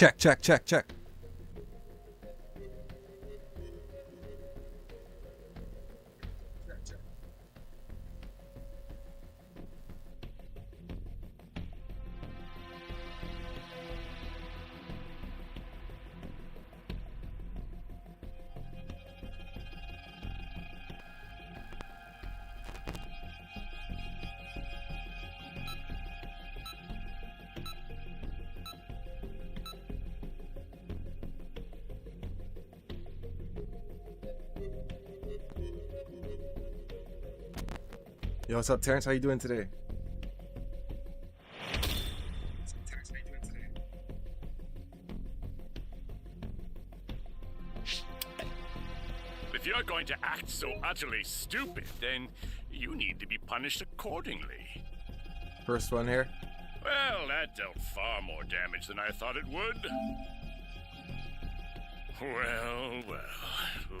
Check, check, check, check. Yo, what's up, Terrence? How you doing today? If you're going to act so utterly stupid, then you need to be punished accordingly. First one here. Well, that dealt far more damage than I thought it would. Well,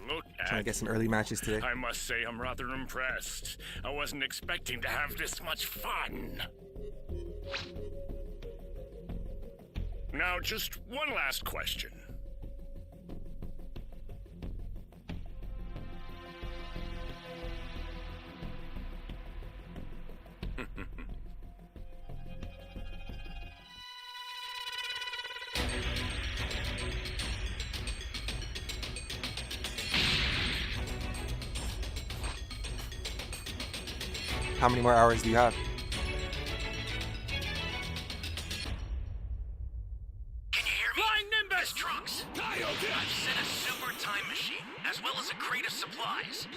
look at... Trying to get some early matches today. I must say I'm rather impressed. I wasn't expecting to have this much fun. Now, just one last question. How many more hours do you have? Can you hear me? Flying Nimbus! Trunks! I've set a super time machine, as well as a crate of supplies.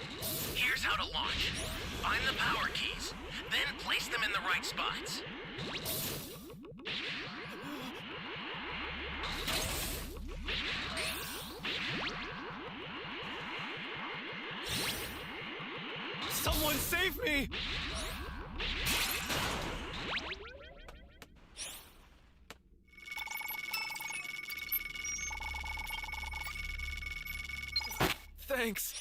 Here's how to launch. Find the power keys, then place them in the right spots. Someone save me! Thanks.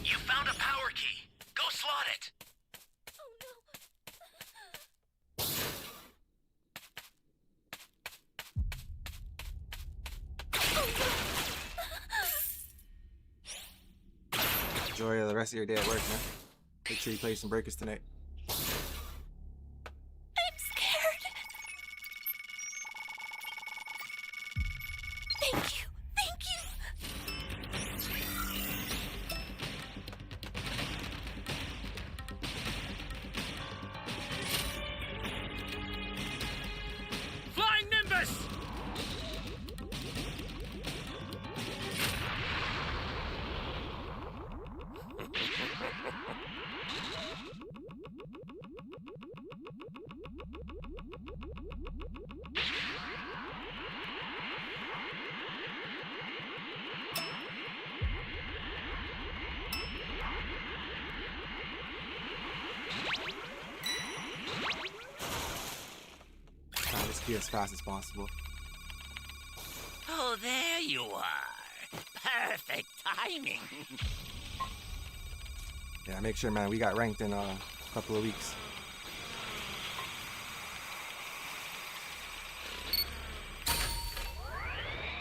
You found a power key. Go slot it. Enjoy the rest of your day at work, man. Make sure you play some breakers tonight. I'm scared. Thank you. Thank you. Flying Nimbus! Try to just be as fast as possible. Oh, there you are. Perfect timing. Yeah, make sure, man. We got ranked in a couple of weeks.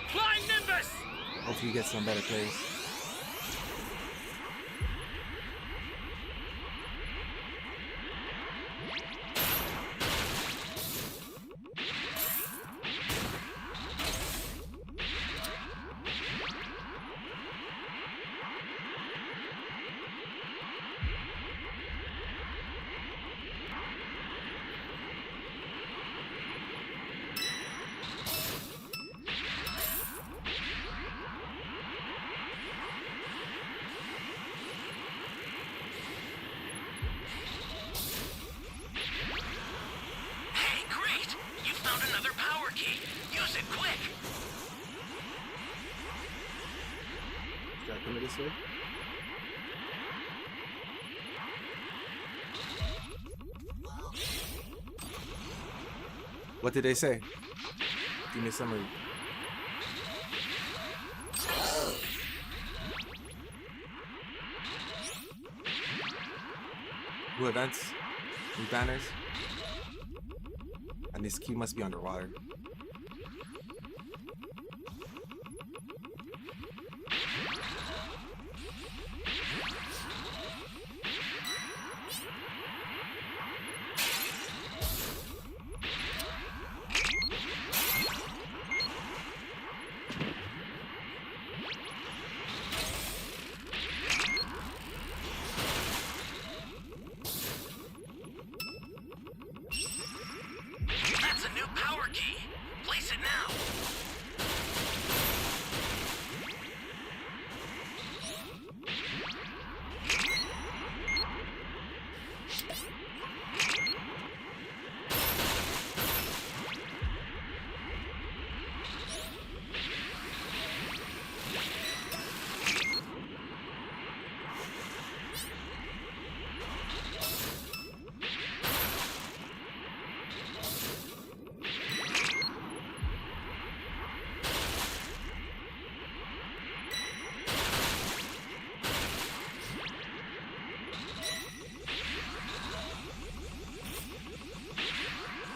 Flying Nimbus! Hopefully you get some better plays. Hey, great! You found another power key. Use it quick. Should I come this way? What did they say? Give me a summary. Blue events. Blue banners. And this key must be underwater. That's a new power key. Place it now.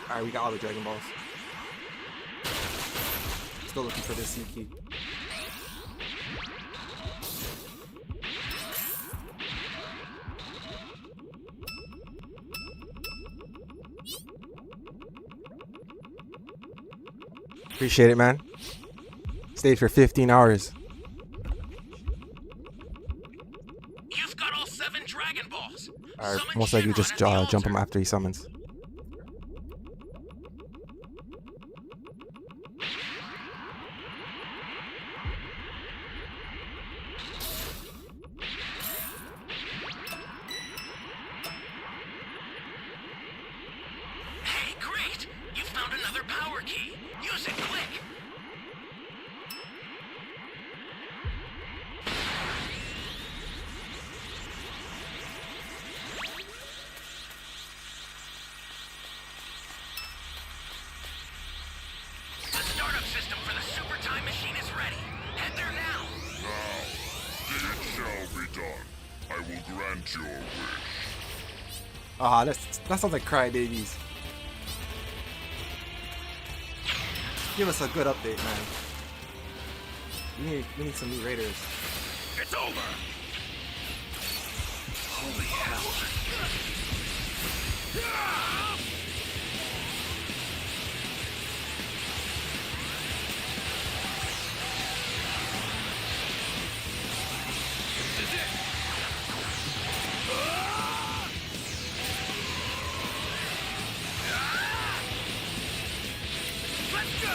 Alright, we got all the Dragon Balls. Still looking for this C key. Appreciate it, man. Stayed for 15 hours. You've got all 7 Dragon Balls. Alright, Summon most likely Shinron just at the altar. jump him after he summons. Hey, great! You found another power key. Use it quick. The startup system for the super time machine is ready. Head there now. Now, it shall be done. I will grant your wish. Ah, that sounds like crybabies. Give us a good update, man. We need some new raiders. It's over. Holy hell. Let's go.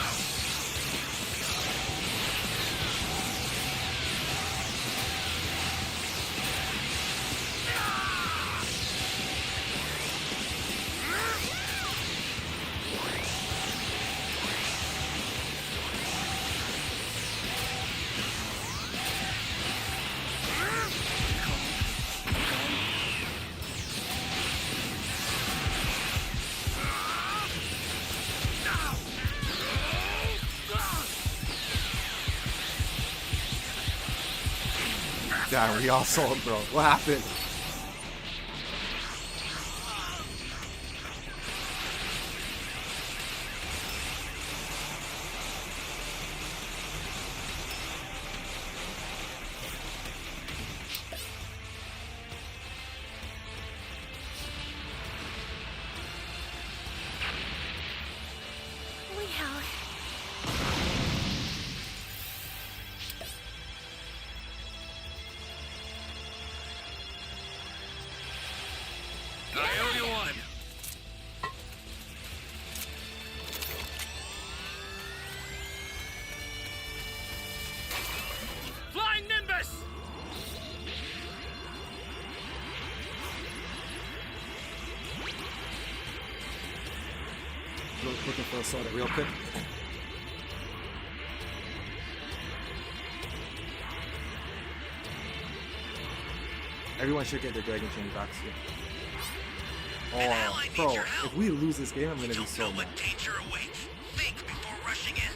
Damn, we all sold, bro. What happened? I owe you one. Flying Nimbus! Looking for a soda real quick. Everyone should get their Dragon Chain back soon. An ally Oh, bro, needs your help. if we lose this game, I'm You gonna be don't so know mad. what danger awaits. Think before rushing in.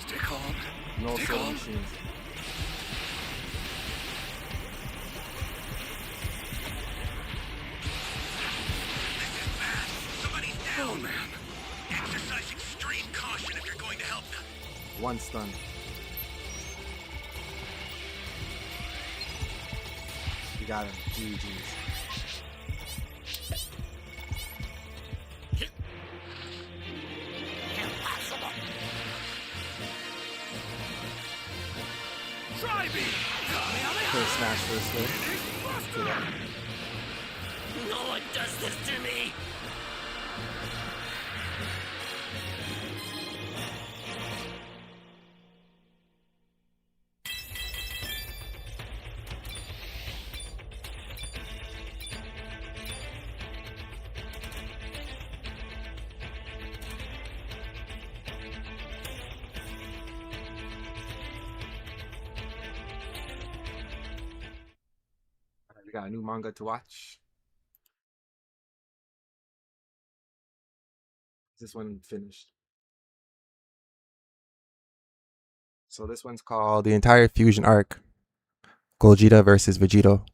Stay calm. No Stay soda calm. machines. hell, man. Exercise extreme caution if you're going to help them. One stun. You got him. GG's. Try me! Could smash first way. Do that. No one does this to me! We got a new manga to watch. This one finished. So this one's called The Entire Fusion Arc. Gogeta versus Vegito.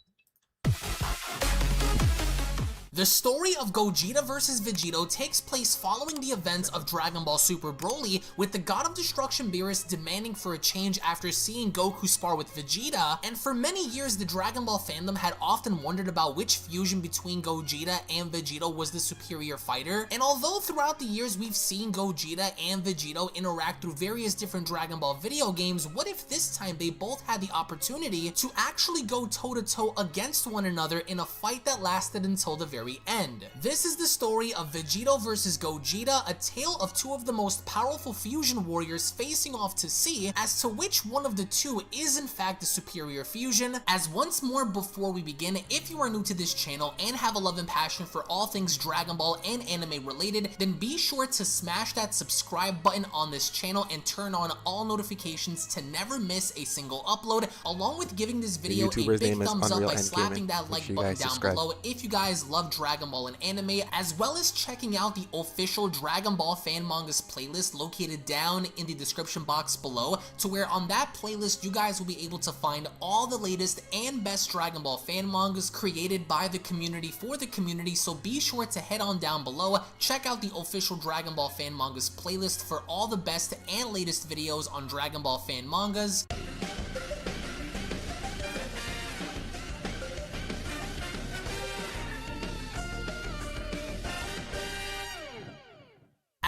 The story of Gogeta vs. Vegito takes place following the events of Dragon Ball Super Broly, with the God of Destruction Beerus demanding for a change after seeing Goku spar with Vegeta, and for many years the Dragon Ball fandom had often wondered about which fusion between Gogeta and Vegito was the superior fighter, and although throughout the years we've seen Gogeta and Vegito interact through various different Dragon Ball video games, what if this time they both had the opportunity to actually go toe-to-toe against one another in a fight that lasted until the very end? This is the story of Vegito vs. Gogeta, a tale of two of the most powerful fusion warriors facing off to see as to which one of the two is in fact the superior fusion. As once more before we begin, if you are new to this channel and have a love and passion for all things Dragon Ball and anime related, then be sure to smash that subscribe button on this channel and turn on all notifications to never miss a single upload, along with giving this video a big thumbs up by slapping that like button down below if you guys love Dragon Ball and anime, as well as checking out the official Dragon Ball fan mangas playlist located down in the description box below, to where on that playlist you guys will be able to find all the latest and best Dragon Ball fan mangas created by the community for the community. So be sure to head on down below, check out the official Dragon Ball fan mangas playlist for all the best and latest videos on Dragon Ball fan mangas.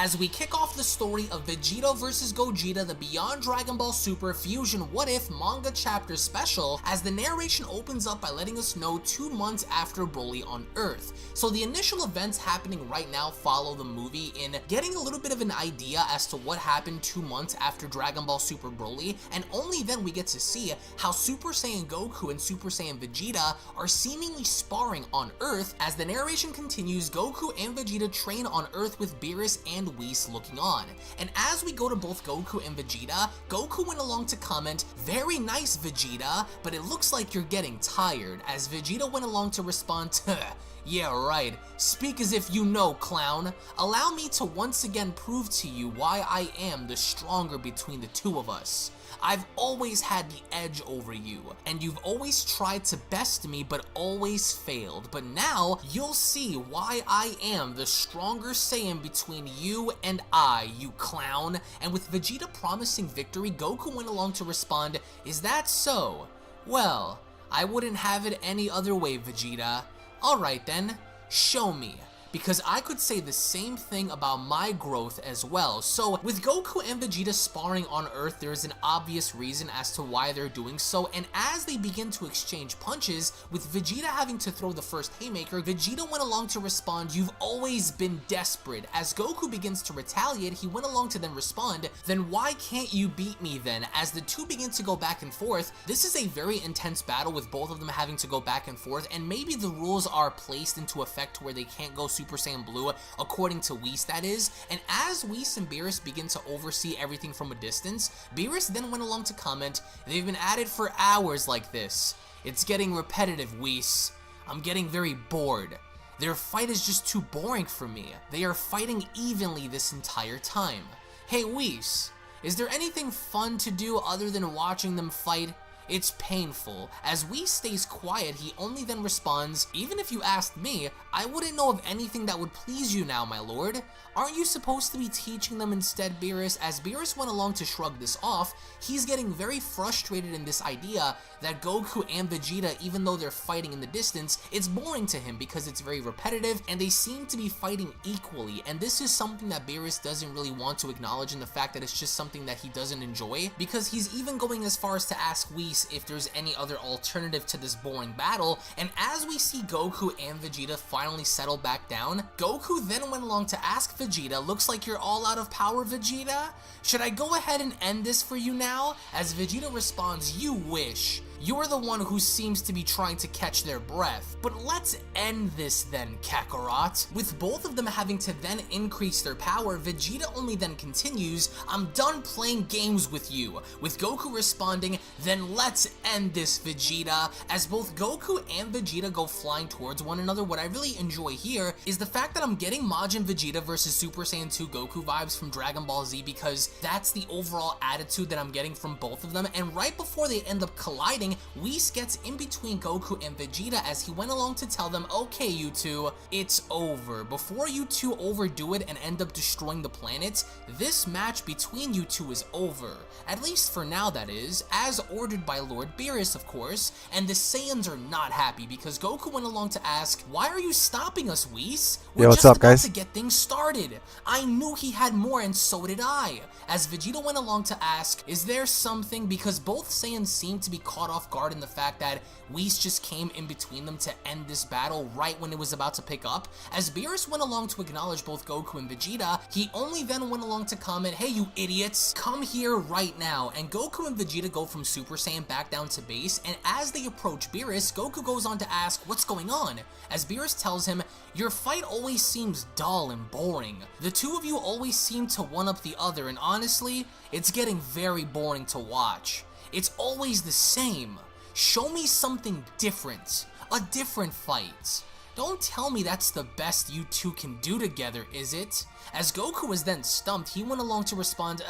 As we kick off the story of Vegito vs. Gogeta, the Beyond Dragon Ball Super Fusion What If manga chapter special, as the narration opens up by letting us know 2 months after Broly on Earth. So the initial events happening right now follow the movie in getting a little bit of an idea as to what happened 2 months after Dragon Ball Super Broly, and only then we get to see how Super Saiyan Goku and Super Saiyan Vegeta are seemingly sparring on Earth. As the narration continues, Goku and Vegeta train on Earth with Beerus and Whis looking on. And as we go to both Goku and Vegeta, Goku went along to comment, "Very nice, Vegeta, but it looks like you're getting tired," as Vegeta went along to respond to, "Yeah, right. Speak as if you know, clown. Allow me to once again prove to you why I am the stronger between the two of us. I've always had the edge over you, and you've always tried to best me but always failed. But now, you'll see why I am the stronger Saiyan between you and I, you clown." And with Vegeta promising victory, Goku went along to respond, "Is that so? Well, I wouldn't have it any other way, Vegeta. Alright then, show me. Because I could say the same thing about my growth as well." So with Goku and Vegeta sparring on Earth, there is an obvious reason as to why they're doing so, and as they begin to exchange punches, with Vegeta having to throw the first haymaker, Vegeta went along to respond, "You've always been desperate." As Goku begins to retaliate, he went along to then respond, "Then why can't you beat me then?" As the two begin to go back and forth, this is a very intense battle with both of them having to go back and forth, and maybe the rules are placed into effect to where they can't go Super Saiyan Blue, according to Whis, that is. And as Whis and Beerus begin to oversee everything from a distance, Beerus then went along to comment, "They've been at it for hours like this. It's getting repetitive, Whis. I'm getting very bored. Their fight is just too boring for me. They are fighting evenly this entire time. Hey Whis, is there anything fun to do other than watching them fight? It's painful. As Whis stays quiet, he only then responds, "Even if you asked me, I wouldn't know of anything that would please you now, my lord. Aren't you supposed to be teaching them instead, Beerus?" As Beerus went along to shrug this off, he's getting very frustrated in this idea that Goku and Vegeta, even though they're fighting in the distance, it's boring to him because it's very repetitive and they seem to be fighting equally. And this is something that Beerus doesn't really want to acknowledge, in the fact that it's just something that he doesn't enjoy, because he's even going as far as to ask Whis if there's any other alternative to this boring battle. And as we see Goku and Vegeta finally settle back down, Goku then went along to ask Vegeta, "Looks like you're all out of power, Vegeta? Should I go ahead and end this for you now?" As Vegeta responds, "You wish. You're the one who seems to be trying to catch their breath. But let's end this then, Kakarot." With both of them having to then increase their power, Vegeta only then continues, "I'm done playing games with you." With Goku responding, "Then let's end this, Vegeta." As both Goku and Vegeta go flying towards one another, what I really enjoy here is the fact that I'm getting Majin Vegeta versus Super Saiyan 2 Goku vibes from Dragon Ball Z, because that's the overall attitude that I'm getting from both of them. And right before they end up colliding, Whis gets in between Goku and Vegeta as he went along to tell them, "Okay, you two, it's over. Before you two overdo it and end up destroying the planet, this match between you two is over. At least for now, that is, as ordered by Lord Beerus, of course." And the Saiyans are not happy because Goku went along to ask, "Why are you stopping us, Whis? We're what's just up, about guys? to get things started. I knew he had more and so did I." As Vegeta went along to ask, "Is there something?" because both Saiyans seem to be caught off guard in the fact that Whis just came in between them to end this battle right when it was about to pick up. As Beerus went along to acknowledge both Goku and Vegeta, he only then went along to comment, "Hey, you idiots, come here right now." And Goku and Vegeta go from Super Saiyan back down to base, and as they approach Beerus, Goku goes on to ask, "What's going on?" As Beerus tells him, "Your fight always seems dull and boring. The two of you always seem to one-up the other, and honestly, it's getting very boring to watch. It's always the same. Show me something different, a different fight. Don't tell me that's the best you two can do together, is it?" As Goku was then stumped, he went along to respond,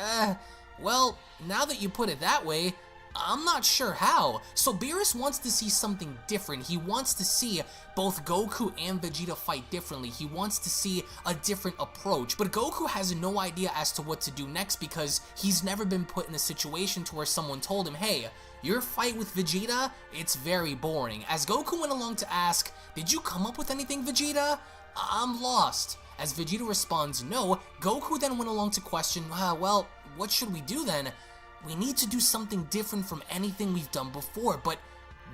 well, now that you put it that way, I'm not sure how." So Beerus wants to see something different. He wants to see both Goku and Vegeta fight differently. He wants to see a different approach. But Goku has no idea as to what to do next because he's never been put in a situation to where someone told him, "Hey, your fight with Vegeta, it's very boring." As Goku went along to ask, "Did you come up with anything, Vegeta? I'm lost." As Vegeta responds, "No," Goku then went along to question, "Well, what should we do then? We need to do something different from anything we've done before, but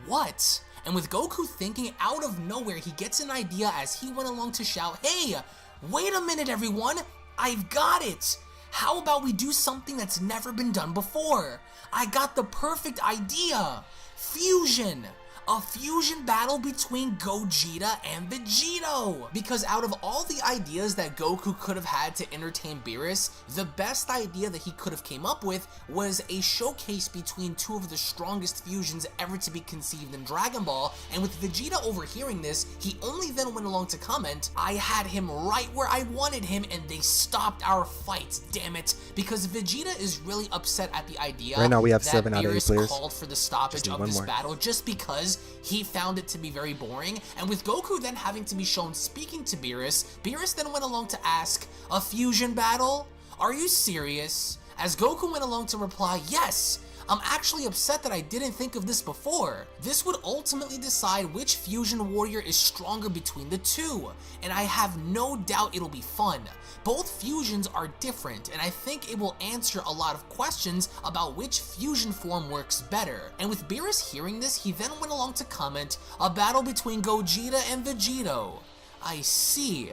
what?" And with Goku thinking, out of nowhere, he gets an idea as he went along to shout, "Hey, wait a minute, everyone! I've got it! How about we do something that's never been done before? I got the perfect idea! Fusion! A fusion battle between Gogeta and Vegito!" Because out of all the ideas that Goku could have had to entertain Beerus, the best idea that he could have came up with was a showcase between two of the strongest fusions ever to be conceived in Dragon Ball. And with Vegeta overhearing this, he only then went along to comment, "I had him right where I wanted him and they stopped our fight, damn it." Because Vegeta is really upset at the idea Right now we have that 7 out of 8 Beerus players. called for the stoppage Just need of one this more. battle just because he found it to be very boring. And with Goku then having to be shown speaking to Beerus, Beerus then went along to ask, "A fusion battle? Are you serious?" As Goku went along to reply, "Yes! I'm actually upset that I didn't think of this before. This would ultimately decide which fusion warrior is stronger between the two, and I have no doubt it'll be fun. Both fusions are different, and I think it will answer a lot of questions about which fusion form works better." And with Beerus hearing this, he then went along to comment, "A battle between Gogeta and Vegito. I see.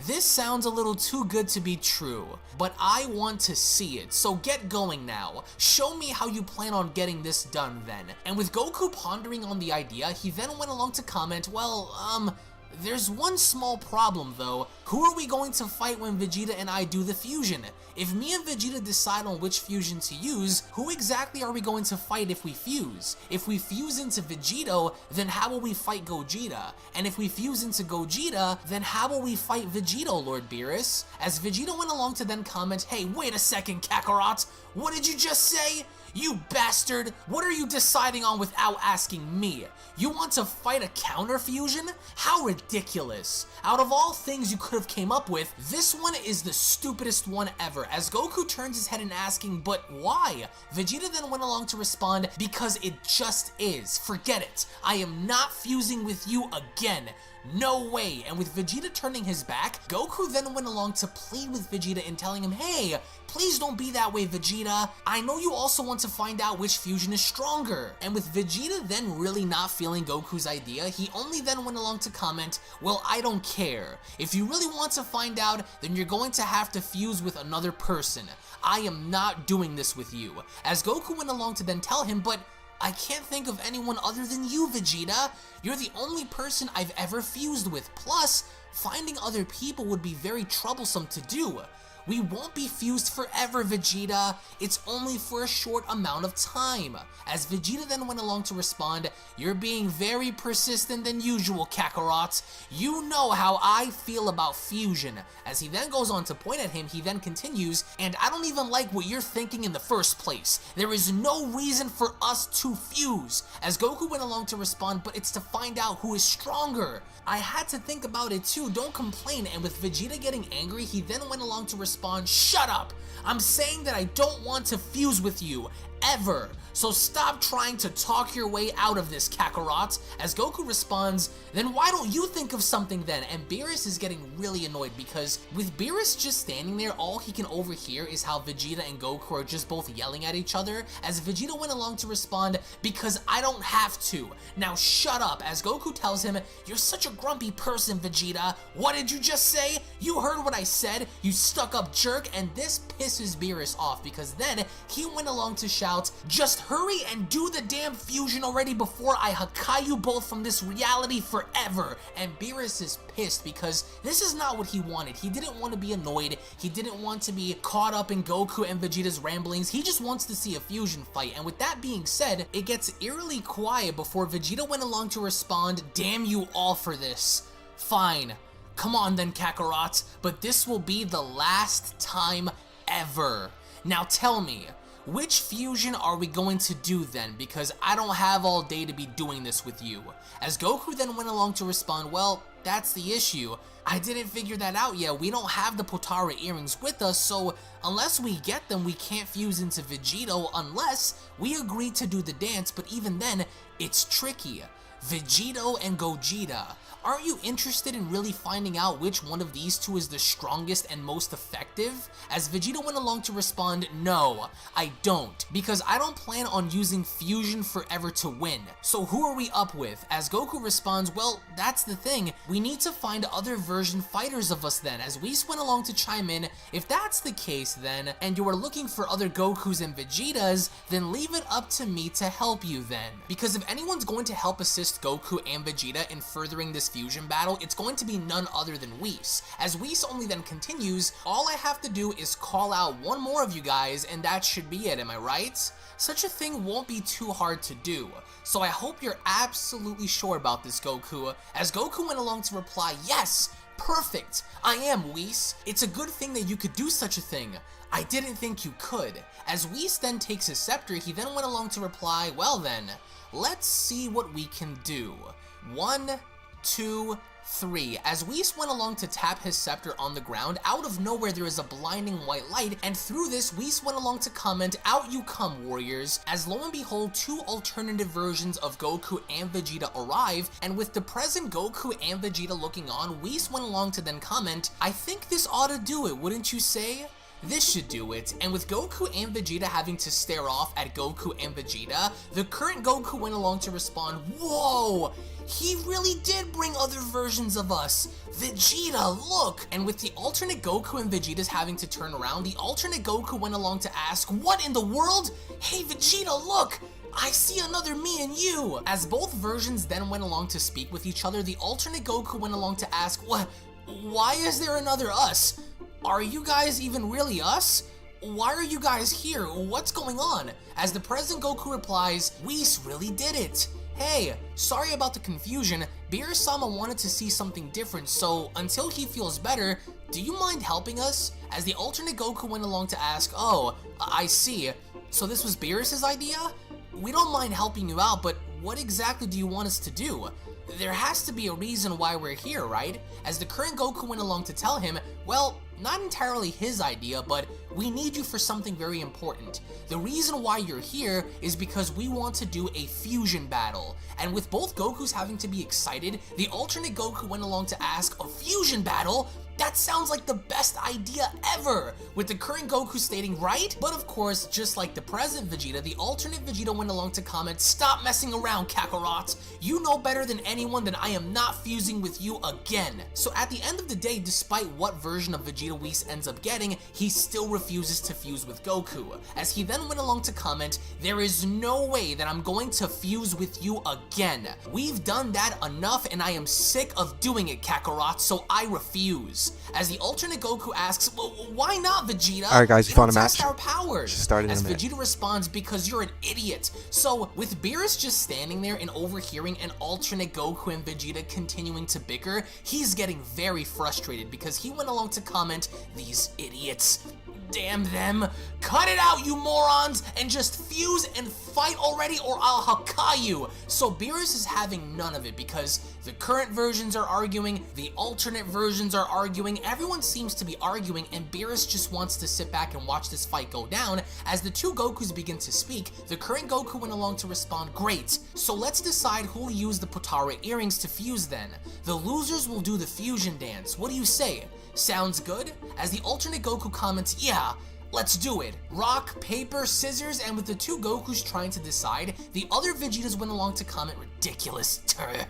This sounds a little too good to be true, but I want to see it, so get going now. Show me how you plan on getting this done then." And with Goku pondering on the idea, he then went along to comment, "Well, there's one small problem though. Who are we going to fight when Vegeta and I do the fusion? If me and Vegeta decide on which fusion to use, who exactly are we going to fight if we fuse? If we fuse into Vegito, then how will we fight Gogeta? And if we fuse into Gogeta, then how will we fight Vegito, Lord Beerus? As Vegeta went along to then comment, hey, wait a second, Kakarot, what did you just say? You bastard! What are you deciding on without asking me? You want to fight a counter fusion? How ridiculous! Out of all things you could have came up with, this one is the stupidest one ever, as Goku turns his head and asking, but why? Vegeta then went along to respond, because it just is. Forget it. I am not fusing with you again. No way. And with Vegeta turning his back, Goku then went along to plead with Vegeta and telling him, hey, please don't be that way, Vegeta. I know you also want to find out which fusion is stronger. And with Vegeta then really not feeling Goku's idea, he only then went along to comment, well, I don't care. If you really want to find out, then you're going to have to fuse with another person. I am not doing this with you. As Goku went along to then tell him, but I can't think of anyone other than you, Vegeta. You're the only person I've ever fused with. Plus, finding other people would be very troublesome to do. We won't be fused forever, Vegeta. It's only for a short amount of time. As Vegeta then went along to respond, you're being very persistent than usual, Kakarot. You know how I feel about fusion. As he then goes on to point at him, he then continues, and I don't even like what you're thinking in the first place. There is no reason for us to fuse. As Goku went along to respond, but it's to find out who is stronger. I had to think about it too, don't complain. And with Vegeta getting angry, he then went along to respond, shut up! I'm saying that I don't want to fuse with you, ever. So stop trying to talk your way out of this, Kakarot. As Goku responds, then why don't you think of something then? And Beerus is getting really annoyed because with Beerus just standing there, all he can overhear is how Vegeta and Goku are just both yelling at each other. As Vegeta went along to respond, because I don't have to. Now shut up. As Goku tells him, you're such a grumpy person, Vegeta. What did you just say? You heard what I said, you stuck up jerk. And this pisses Beerus off because then he went along to shout, just hurry and do the damn fusion already before I Hakai you both from this reality forever. And Beerus is pissed because this is not what he wanted. He didn't want to be annoyed. He didn't want to be caught up in Goku and Vegeta's ramblings. He just wants to see a fusion fight. And with that being said, it gets eerily quiet before Vegeta went along to respond, damn you all for this. Fine. Come on then, Kakarot, but this will be the last time ever. Now tell me, which fusion are we going to do then? Because I don't have all day to be doing this with you. As Goku then went along to respond, well, that's the issue. I didn't figure that out yet. We don't have the Potara earrings with us, so unless we get them, we can't fuse into Vegito unless we agree to do the dance, but even then, it's tricky. Vegito and Gogeta. Aren't you interested in really finding out which one of these two is the strongest and most effective? As Vegeta went along to respond, no, I don't, because I don't plan on using fusion forever to win. So who are we up with? As Goku responds, well, that's the thing, we need to find other version fighters of us then. As Whis went along to chime in, if that's the case then, and you are looking for other Gokus and Vegetas, then leave it up to me to help you then. Because if anyone's going to help assist Goku and Vegeta in furthering this fusion battle, it's going to be none other than Whis. As Whis only then continues, all I have to do is call out one more of you guys and that should be it, am I right? Such a thing won't be too hard to do. So I hope you're absolutely sure about this, Goku. As Goku went along to reply, yes, perfect, I am, Whis. It's a good thing that you could do such a thing. I didn't think you could. As Whis then takes his scepter, he then went along to reply, well then, let's see what we can do. 1, 2, 3. As Whis went along to tap his scepter on the ground, out of nowhere there is a blinding white light, and through this Whis went along to comment, out you come, warriors. As lo and behold, 2 alternative versions of Goku and Vegeta arrive, and with the present Goku and Vegeta looking on, Whis went along to then comment, I think this ought to do it, wouldn't you say? This should do it. And with Goku and Vegeta having to stare off at Goku and Vegeta, the current Goku went along to respond, whoa! He really did bring other versions of us. Vegeta, look! And with the alternate Goku and Vegeta's having to turn around, the alternate Goku went along to ask, what in the world? Hey Vegeta, look! I see another me and you! As both versions then went along to speak with each other, the alternate Goku went along to ask, Why is there another us? Are you guys even really us? Why are you guys here? What's going on? As the President Goku replies, Whis really did it. Hey, sorry about the confusion. Beerus-sama wanted to see something different, so until he feels better, do you mind helping us? As the alternate Goku went along to ask, oh, I see. So this was Beerus' idea? We don't mind helping you out, but what exactly do you want us to do? There has to be a reason why we're here, right? As the current Goku went along to tell him, well, not entirely his idea, but we need you for something very important. The reason why you're here is because we want to do a fusion battle. And with both Gokus having to be excited, the alternate Goku went along to ask, a fusion battle? That sounds like the best idea ever! With the current Goku stating, right? But of course, just like the present Vegeta, the alternate Vegeta went along to comment, stop messing around, Kakarot! You know better than anyone that I am not fusing with you again! So at the end of the day, despite what version of Vegeta Whis ends up getting, he still refuses to fuse with Goku. As he then went along to comment, there is no way that I'm going to fuse with you again. We've done that enough and I am sick of doing it, Kakarot, so I refuse. As the alternate Goku asks, well, why not, Vegeta? Alright guys, you found a test match? our powers. Just started in As a minute. Vegeta responds, because you're an idiot. So with Beerus just standing there and overhearing an alternate Goku and Vegeta continuing to bicker, he's getting very frustrated because he went along to comment, these idiots. Damn them. Cut it out, you morons, and just fuse and fight already or I'll Hakai you. So Beerus is having none of it because the current versions are arguing, the alternate versions are arguing, everyone seems to be arguing, and Beerus just wants to sit back and watch this fight go down. As the two Gokus begin to speak, the current Goku went along to respond, great, so let's decide who'll use the Potara earrings to fuse then. The losers will do the fusion dance. What do you say? Sounds good? As the alternate Goku comments, yeah, let's do it. Rock, paper, scissors, and with the two Gokus trying to decide, the other Vegetas went along to comment, ridiculous.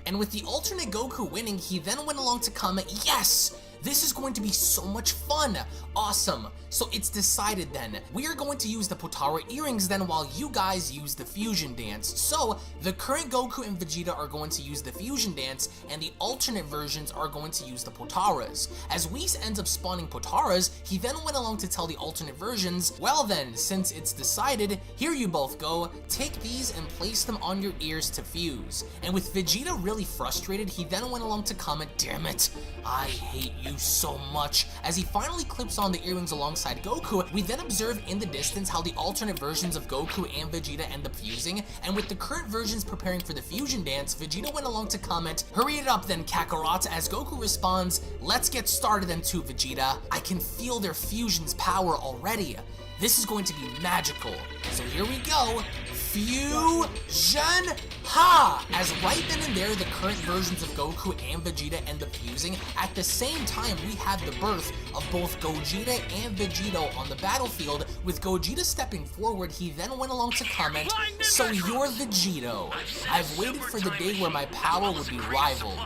And with the alternate Goku winning, he then went along to comment, yes! This is going to be so much fun! Awesome! So it's decided then. We are going to use the Potara earrings then while you guys use the fusion dance. So the current Goku and Vegeta are going to use the fusion dance and the alternate versions are going to use the Potaras. As Whis ends up spawning Potaras, he then went along to tell the alternate versions, well then, since it's decided, here you both go, take these and place them on your ears to fuse. And with Vegeta really frustrated, he then went along to comment, damn it, I hate you so much. As he finally clips on the earrings alongside Goku, we then observe in the distance how the alternate versions of Goku and Vegeta end up fusing, and with the current versions preparing for the fusion dance, Vegeta went along to comment, hurry it up then, Kakarot, as Goku responds, let's get started then too, Vegeta. I can feel their fusion's power already. This is going to be magical. So here we go. Fusion Ha! As right then and there, the current versions of Goku and Vegeta end up fusing. At the same time, we have the birth of both Gogeta and Vegito on the battlefield. With Gogeta stepping forward, he then went along to comment, so you're Vegito. I've waited for the day where my power would be rivaled.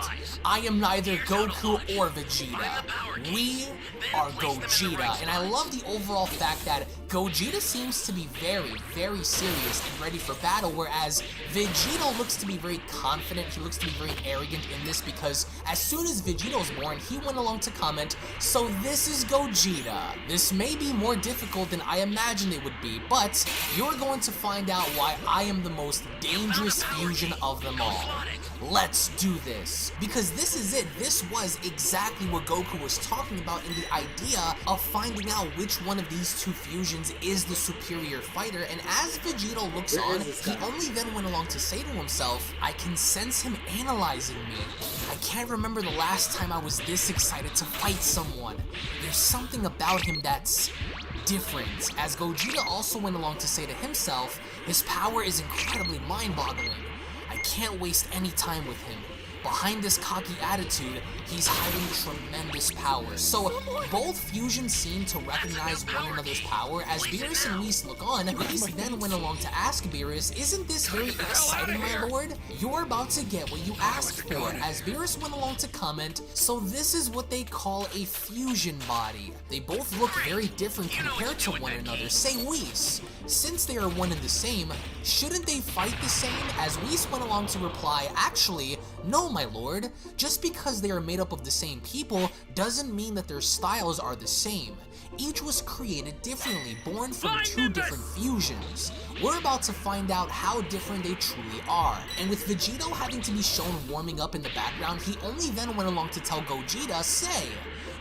I am neither Goku or Vegeta. We are Gogeta. And I love the overall fact that Gogeta seems to be very, very serious and ready for battle, whereas Vegito looks to be very confident, he looks to be very arrogant in this because as soon as Vegito's born, he went along to comment, so this is Gogeta. This may be more difficult than I imagined it would be, but you're going to find out why I am the most dangerous fusion of them all. Let's do this. Because this is it. This was exactly what Goku was talking about in the idea of finding out which one of these two fusions is the superior fighter, and as Vegito looks on, he only then went along to say to himself, I can sense him analyzing me. I can't remember the last time I was this excited to fight someone. There's something about him that's different. As Gogeta also went along to say to himself, his power is incredibly mind-boggling. I can't waste any time with him. Behind this cocky attitude, he's hiding tremendous power. So both fusions seem to recognize one another's power. As Beerus and Whis look on, Whis then went along to ask Beerus, isn't this very exciting, my lord? You're about to get what you asked for. As Beerus went along to comment, so this is what they call a fusion body. They both look very different compared to one another. Say Whis, since they are one and the same, shouldn't they fight the same? As Whis went along to reply, actually, No, my lord, just because they are made up of the same people doesn't mean that their styles are the same. Each was created differently, born from two different fusions. We're about to find out how different they truly are. And with Vegito having to be shown warming up in the background, he only then went along to tell Gogeta, say,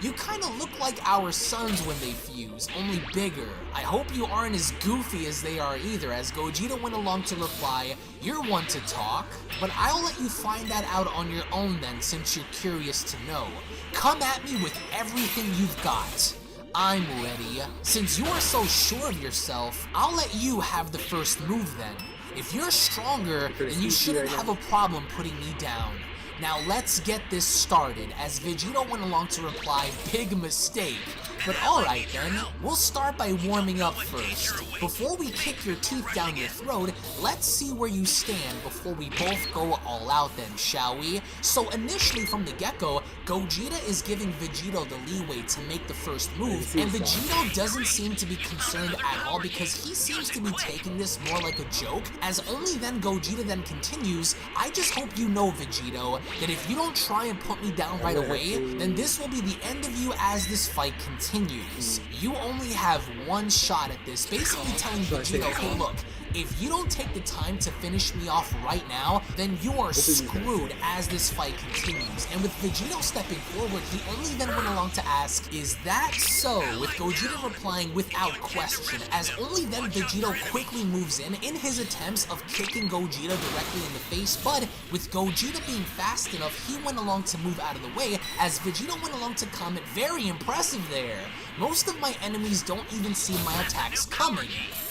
"You kinda look like our sons when they fuse, only bigger. I hope you aren't as goofy as they are either," as Gogeta went along to reply, "You're one to talk, but I'll let you find that out on your own then, since you're curious to know. Come at me with everything you've got. I'm ready. Since you are so sure of yourself, I'll let you have the first move then. If you're stronger, then you shouldn't have a problem putting me down. Now let's get this started," as Vegito went along to reply, "Big mistake. But alright then, we'll start by warming up first. Before we kick your teeth down your throat, let's see where you stand before we both go all out then, shall we?" So initially from the get-go, Gogeta is giving Vegito the leeway to make the first move, and Vegito doesn't seem to be concerned at all because he seems to be taking this more like a joke, as only then Gogeta then continues, "I just hope you know, Vegito, that if you don't try and put me down right away, then this will be the end of you as this fight continues. You only have one shot at this," basically telling Vegito, "Hey look, if you don't take the time to finish me off right now, then you are screwed as this fight continues." And with Vegito stepping forward, he only then went along to ask, "Is that so?" with Gogeta replying without question, as only then Vegito quickly moves in his attempts of kicking Gogeta directly in the face, but with Gogeta being fast enough, he went along to move out of the way, as Vegito went along to comment, "Very impressive there. Most of my enemies don't even see my attacks coming.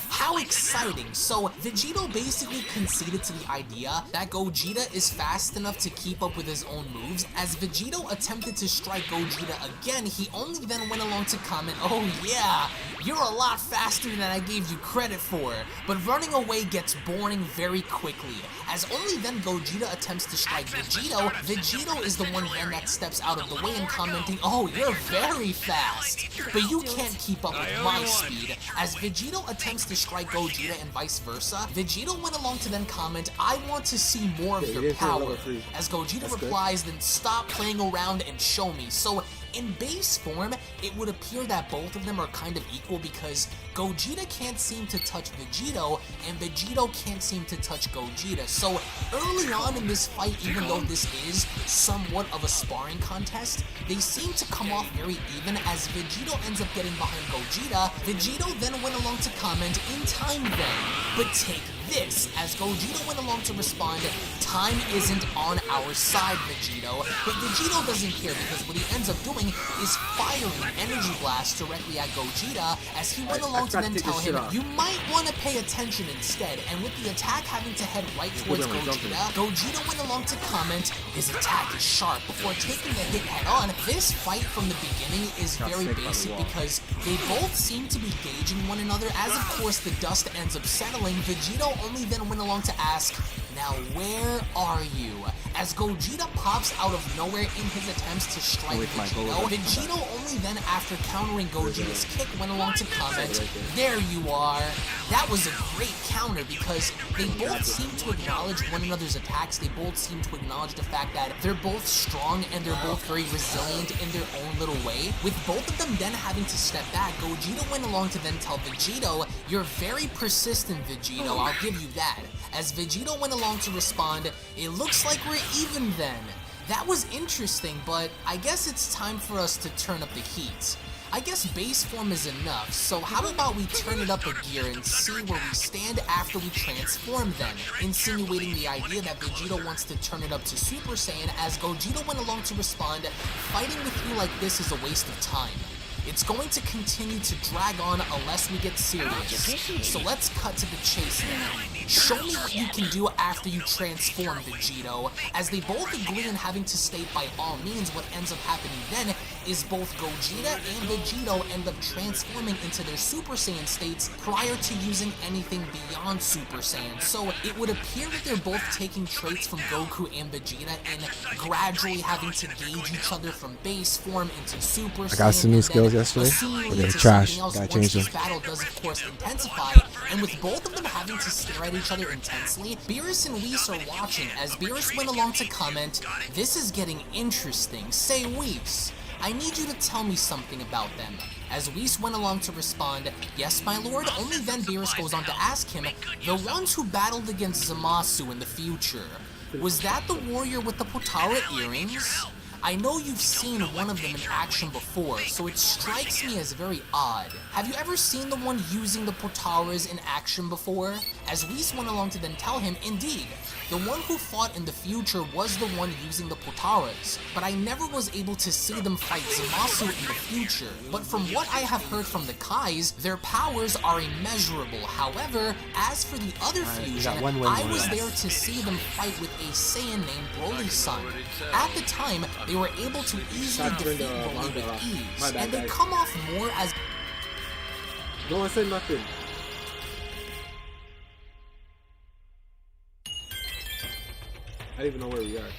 How exciting." So Vegito basically conceded to the idea that Gogeta is fast enough to keep up with his own moves. As Vegito attempted to strike Gogeta again, he only then went along to comment, "Oh yeah, you're a lot faster than I gave you credit for." But running away gets boring very quickly, as only then Gogeta attempts to strike Vegito. Vegito is the one then that steps out of the way and commenting, "Oh, you're very fast, but you can't keep up with my speed." As Vegito attempts to strike Gogeta and vice versa, Vegito went along to then comment, "I want to see more of your power." As Gogeta replies, "Then stop playing around and show me." So in base form, it would appear that both of them are kind of equal because Gogeta can't seem to touch Vegito, and Vegito can't seem to touch Gogeta. So early on in this fight, even though this is somewhat of a sparring contest, they seem to come off very even as Vegito ends up getting behind Gogeta. Vegito then went along to comment, "In time then, but take this," as Gogeta went along to respond, "Time isn't on our side, Vegito." But Vegito doesn't care because what he ends up doing is firing energy blast directly at Gogeta, as he went along to then tell him, "You might want to pay attention instead." And with the attack having to head right towards Gogeta, Gogeta went along to comment, "His attack is sharp," before taking the hit head on. This fight from the beginning is very basic because they both seem to be gauging one another, as of course the dust ends up settling. Vegito only then went along to ask, "Now where are you?" as Gogeta pops out of nowhere in his attempts to strike Vegito. Vegito only then, after countering Gogeta's kick, went along to comment, "There you are." That was a great counter because they both seem to acknowledge one another's attacks. They both seem to acknowledge the fact that they're both strong and they're both very resilient in their own little way. With both of them then having to step back, Gogeta went along to then tell Vegito, "You're very persistent, Vegito, I'll give you that." As Vegito went along to respond, "It looks like we're even then." That was interesting, but I guess it's time for us to turn up the heat. I guess base form is enough, so how about we turn it up a gear and see where we stand after we transform then, insinuating the idea that Vegito wants to turn it up to Super Saiyan, as Gogeta went along to respond, "Fighting with you like this is a waste of time. It's going to continue to drag on unless we get serious. So let's cut to the chase now. Show me what you can do after you transform, Vegito." As they both agree on having to state by all means, what ends up happening then is both Gogeta and Vegito end up transforming into their Super Saiyan states prior to using anything beyond Super Saiyan. So it would appear that they're both taking traits from Goku and Vegeta and gradually having to gauge each other from base form into Super Saiyan. I got some new skills yesterday, but they're trash. Gotta change them. This battle does of course intensify, and with both of them having to stare at each other intensely, Beerus and Whis are watching as Beerus went along to comment, "This is getting interesting. Say Whis, I need you to tell me something about them." As Whis went along to respond, "Yes, my lord." Only then Beerus goes on to ask him, "The ones who battled against Zamasu in the future, was that the warrior with the Potara earrings? I know you've seen one of them in action before, so it strikes me as very odd. Have you ever seen the one using the Potaras in action before?" As Whis went along to then tell him, "Indeed, the one who fought in the future was the one using the Potaras, but I never was able to see them fight Zamasu in the future. But from what I have heard from the Kais, their powers are immeasurable. However, as for the other fusion, I was there to see them fight with a Saiyan named Broly-san. At the time, they were able to easily defeat Broly with ease, and they come off more as..." No one said nothing. I don't even know where we are.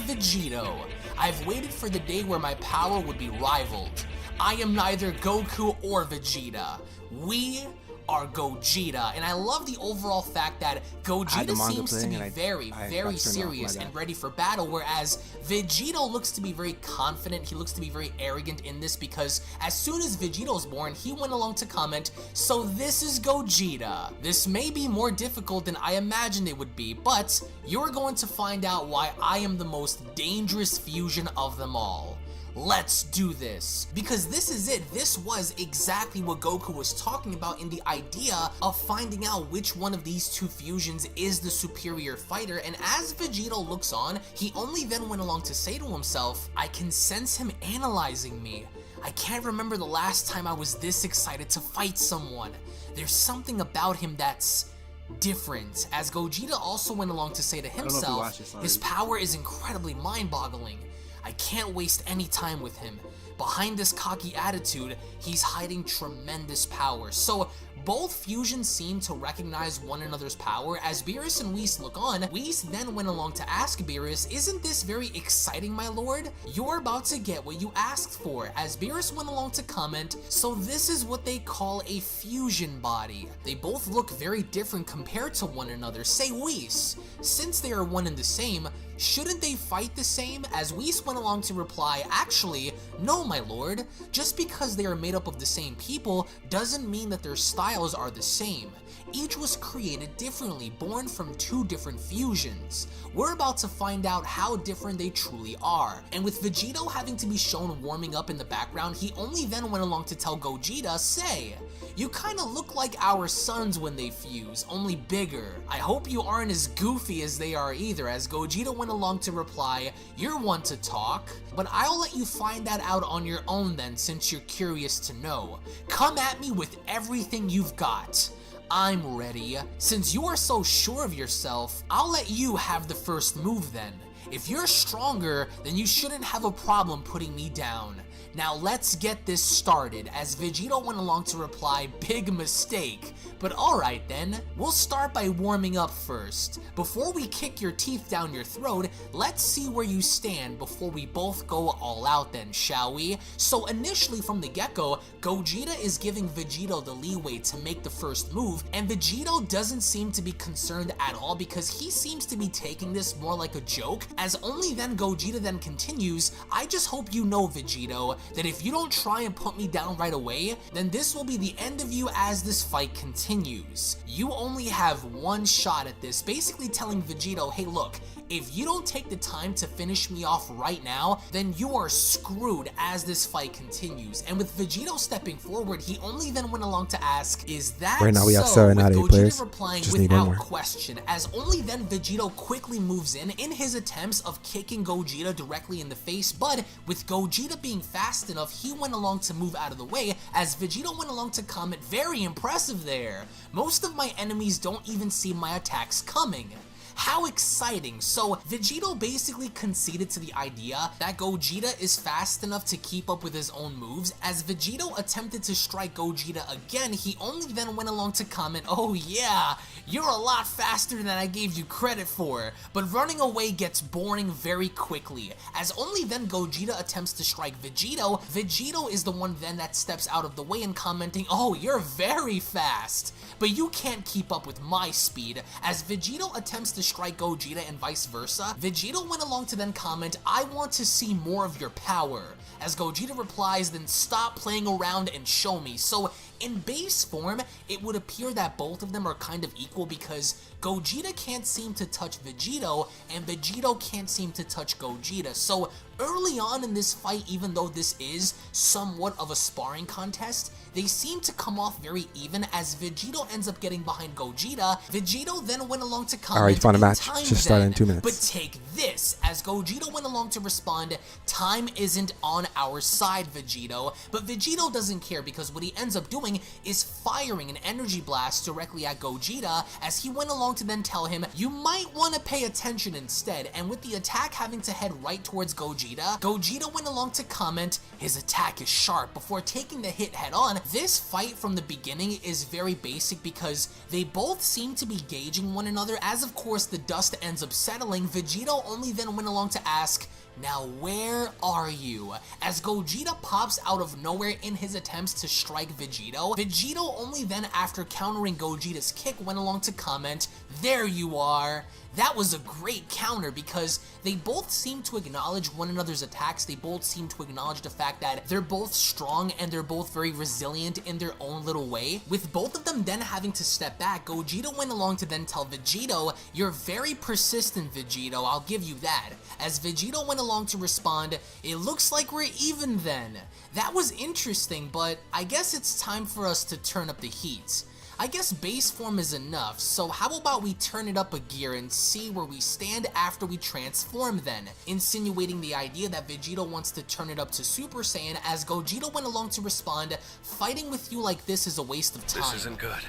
Vegito. I've waited for the day where my power would be rivaled. I am neither Goku or Vegeta. We are Gogeta, and I love the overall fact that Gogeta seems to be very serious and ready for battle, whereas Vegito looks to be very confident. He looks to be very arrogant in this because as soon as Vegito's born, he went along to comment, "So this is Gogeta. This may be more difficult than I imagined it would be, but you're going to find out why I am the most dangerous fusion of them all. Let's do this." Because this is it. This was exactly what Goku was talking about in the idea of finding out which one of these two fusions is the superior fighter, and as Vegito looks on, he only then went along to say to himself, "I can sense him analyzing me. I can't remember the last time I was this excited to fight someone. There's something about him that's different." As Gogeta also went along to say to himself, "His power is incredibly mind-boggling. I can't waste any time with him. Behind this cocky attitude, he's hiding tremendous power." So both fusions seem to recognize one another's power. As Beerus and Whis look on, Whis then went along to ask Beerus, "Isn't this very exciting, my lord? You're about to get what you asked for." As Beerus went along to comment, "So this is what they call a fusion body. They both look very different compared to one another. Say Whis, since they are one and the same, shouldn't they fight the same?" As Whis went along to reply, "Actually, no, my lord. Just because they are made up of the same people doesn't mean that their styles are the same. Each was created differently, born from two different fusions. We're about to find out how different they truly are." And with Vegito having to be shown warming up in the background, he only then went along to tell Gogeta, "Say, you kinda look like our sons when they fuse, only bigger. I hope you aren't as goofy as they are either." As Gogeta went along to reply, "You're one to talk, but I'll let you find that out on your own then, since you're curious to know. Come at me with everything you've got. I'm ready. Since you are so sure of yourself, I'll let you have the first move then. If you're stronger, then you shouldn't have a problem putting me down. Now let's get this started." As Vegito went along to reply, "Big mistake. But alright then, we'll start by warming up first. Before we kick your teeth down your throat, let's see where you stand before we both go all out then, shall we?" So initially from the get-go, Gogeta is giving Vegito the leeway to make the first move, and Vegito doesn't seem to be concerned at all because he seems to be taking this more like a joke. As only then Gogeta then continues, "I just hope you know, Vegito, that if you don't try and put me down right away, then this will be the end of you as this fight continues. You only have one shot at this," basically telling Vegito, "Hey look, if you don't take the time to finish me off right now, then you are screwed as this fight continues." And with Vegito stepping forward, he only then went along to ask, "Is that Right now we have so?" 7 with out of 8 Gogeta players. replying Just need one without more. question. As only then Vegito quickly moves in his attempts of kicking Gogeta directly in the face, but with Gogeta being fast enough, he went along to move out of the way. As Vegito went along to comment, "Very impressive there. Most of my enemies don't even see my attacks coming. How exciting. So Vegito basically conceded to the idea that Gogeta is fast enough to keep up with his own moves. As Vegito attempted to strike Gogeta again, he only then went along to comment, "Oh yeah, you're a lot faster than I gave you credit for." But running away gets boring very quickly, as only then Gogeta attempts to strike Vegito. Vegito is the one then that steps out of the way and commenting, "Oh, you're very fast, but you can't keep up with my speed." As Vegito attempts to strike Gogeta and vice versa, Vegito went along to then comment, "I want to see more of your power." As Gogeta replies, "Then stop playing around and show me." So in base form, it would appear that both of them are kind of equal because Gogeta can't seem to touch Vegito and Vegito can't seem to touch Gogeta. So early on in this fight, even though this is somewhat of a sparring contest, they seem to come off very even as Vegito ends up getting behind Gogeta. Vegito then went along to comment, Alright, you found a match. "Time Should start then, in 2 minutes. But take this," as Gogeta went along to respond, "Time isn't on our side, Vegito." But Vegito doesn't care because what he ends up doing is firing an energy blast directly at Gogeta, as he went along to then tell him, "You might want to pay attention instead." And with the attack having to head right towards Gogeta, Gogeta went along to comment, "His attack is sharp," before taking the hit head on. This fight from the beginning is very basic because they both seem to be gauging one another. As of course the dust ends up settling, Vegito only then went along to ask, "Now where are you?" As Gogeta pops out of nowhere in his attempts to strike Vegito, Vegito only then after countering Gogeta's kick went along to comment, "There you are." That was a great counter because they both seem to acknowledge one another's attacks. They both seem to acknowledge the fact that they're both strong and they're both very resilient in their own little way. With both of them then having to step back, Gogeta went along to then tell Vegito, "You're very persistent, Vegito, I'll give you that." As Vegito went along to respond, "It looks like we're even then." That was interesting, but I guess it's time for us to turn up the heat. I guess base form is enough, so how about we turn it up a gear and see where we stand after we transform then, insinuating the idea that Vegito wants to turn it up to Super Saiyan. As Gogeta went along to respond, "Fighting with you like this is a waste of time." This isn't good.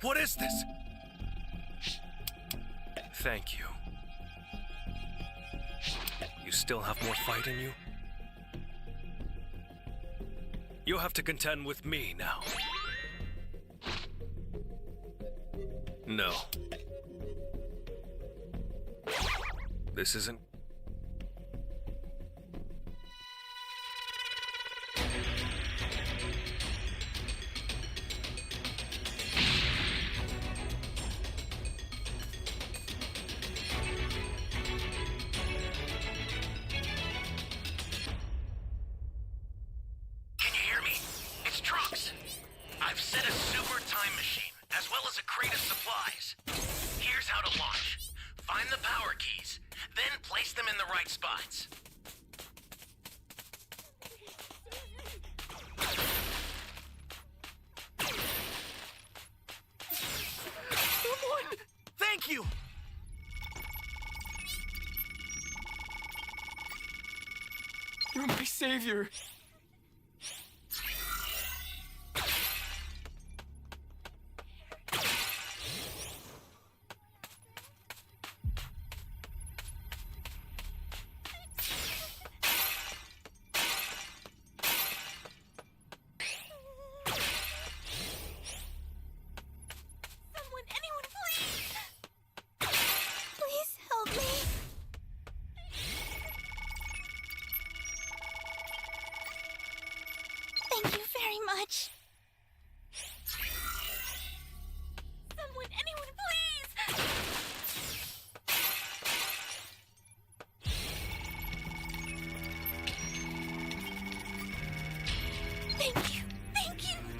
What is this? Thank you. You still have more fight in you? You'll have to contend with me now. No. This isn't... I've set a super time machine, as well as a crate of supplies. Here's how to launch. Find the power keys, then place them in the right spots. Someone! Thank you! You're my savior.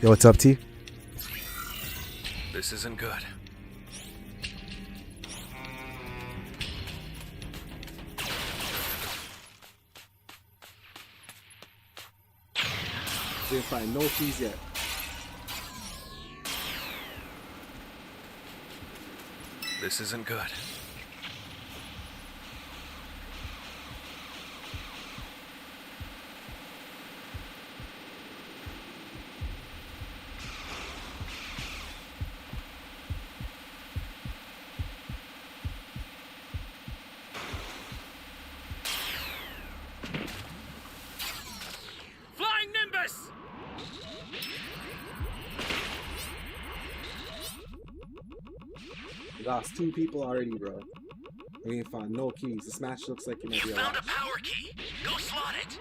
Yo, what's up, T? This isn't good. Didn't find no keys yet. This isn't good. Lost 2 people already, bro. We ain't found no keys. This match looks like it might You be a found a wash. power key. Go slot it.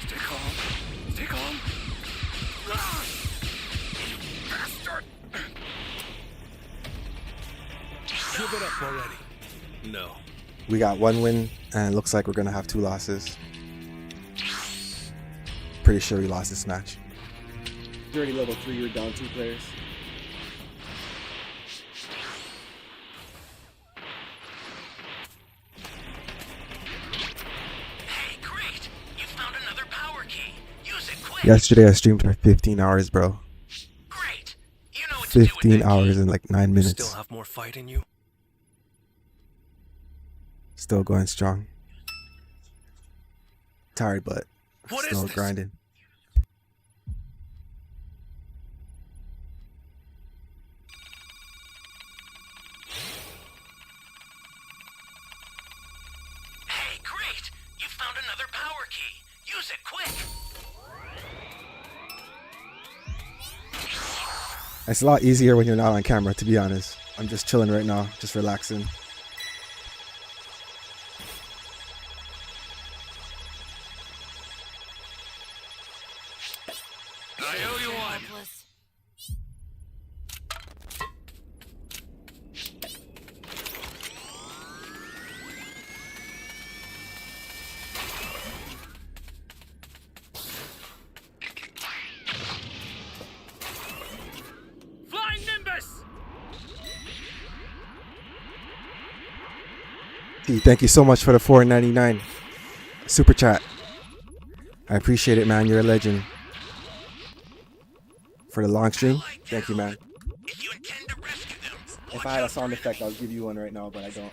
Stay calm. Stay calm. Ah! Bastard! Give it up already. No. We got 1 win, and it looks like we're gonna have 2 losses. Pretty sure we lost this match. You're already level 3, you're down 2 players. Hey, great. You found another power key. Use it quick. Yesterday I streamed for 15 hours, bro. Great. You know what to do with 15 that hours key. in like 9 minutes. Still have more fight in you? Still going strong. Tired, but What is still this? grinding. Hey, great. You found another power key. Use it quick. It's a lot easier when you're not on camera, to be honest. I'm just chilling right now, just relaxing. I owe you one. Helpless. Flying Nimbus! T, thank you so much for the $4.99 super chat. I appreciate it, man. You're a legend. For the long stream, thank you, man. If you intend to rescue them, If I had a sound effect, I'll give you one right now, but I don't.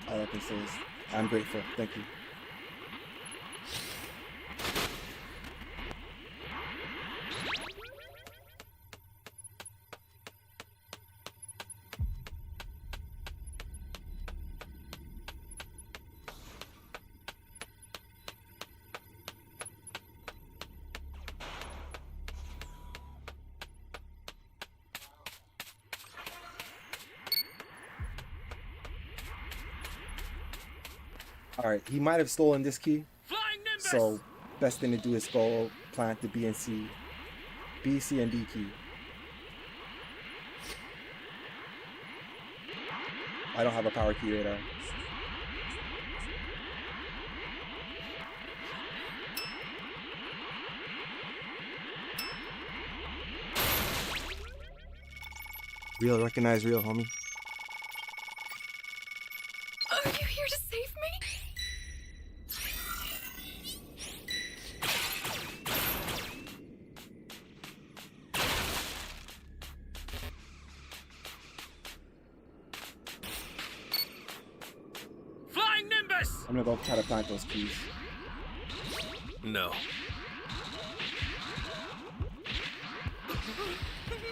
All I can say is I'm grateful. Thank you. All right, he might have stolen this key, Flying Nimbus! so best thing to do is go plant the B and C, B, C, and D key. I don't have a power key radar. Real, recognize real, homie. Are you here to save me? Flying Nimbus! I'm gonna go try to plant those keys. No.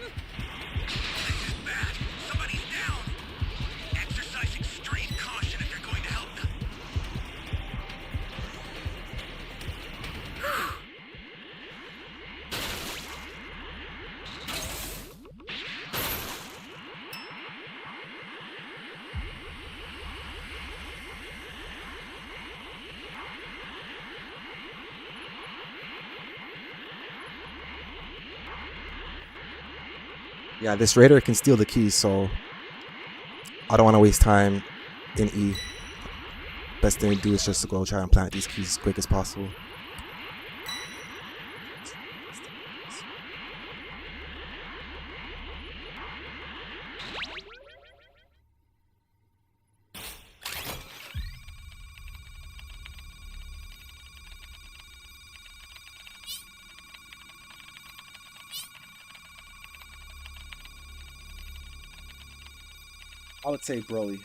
this is bad. Somebody's down. Exercise extreme caution if you're going to help them. Yeah, this raider can steal the keys, so I don't want to waste time in E. Best thing to do is just to go try and plant these keys as quick as possible. I would say Broly,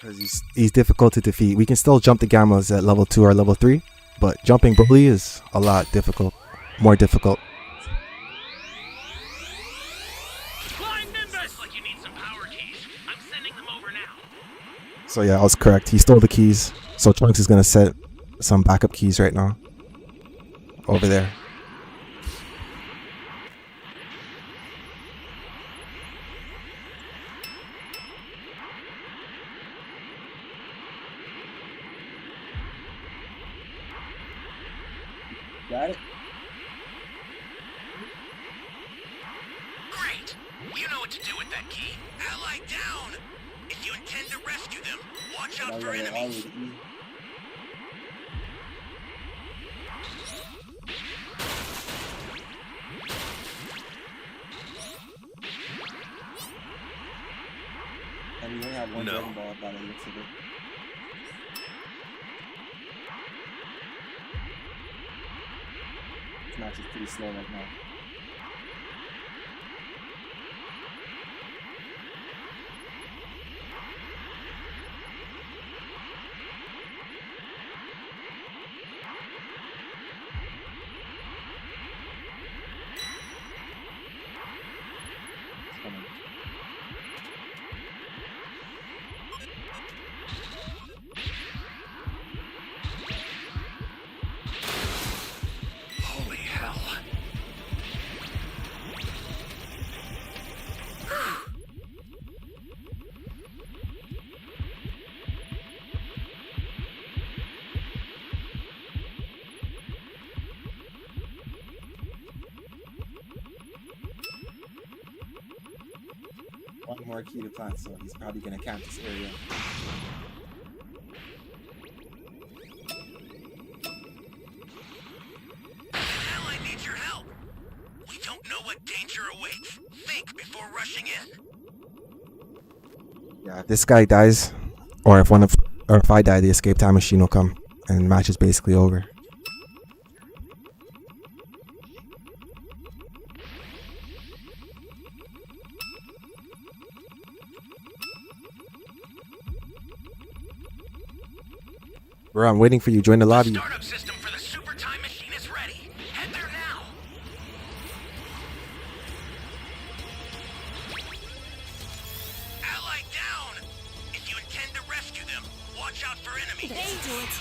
because he's difficult to defeat. We can still jump the gammas at level 2 or level 3, but jumping Broly is a lot difficult, more difficult. Flying Nimbus! Looks like you need some power keys. I'm sending them over now. So yeah, I was correct. He stole the keys. So Trunks is gonna set some backup keys right now over there. Got it? Great! You know what to do with that key. Ally down! If you intend to rescue them, watch Now out we for gotta go all the enemies. way to E. And we only have one No. Dragon Ball by the looks of it. This match is pretty slow right now. It's coming. Holy hell. One more key to plant, so he's probably gonna camp this area. Ally needs your help. We don't know what danger awaits. Think before rushing in. Yeah, if this guy dies, or if I die, the escape time machine will come, and the match is basically over. Bro, I'm waiting for you. Join the lobby. Startup system for the super time machine is ready. Head there now. Ally down. If you intend to rescue them, watch out for enemies. They do it.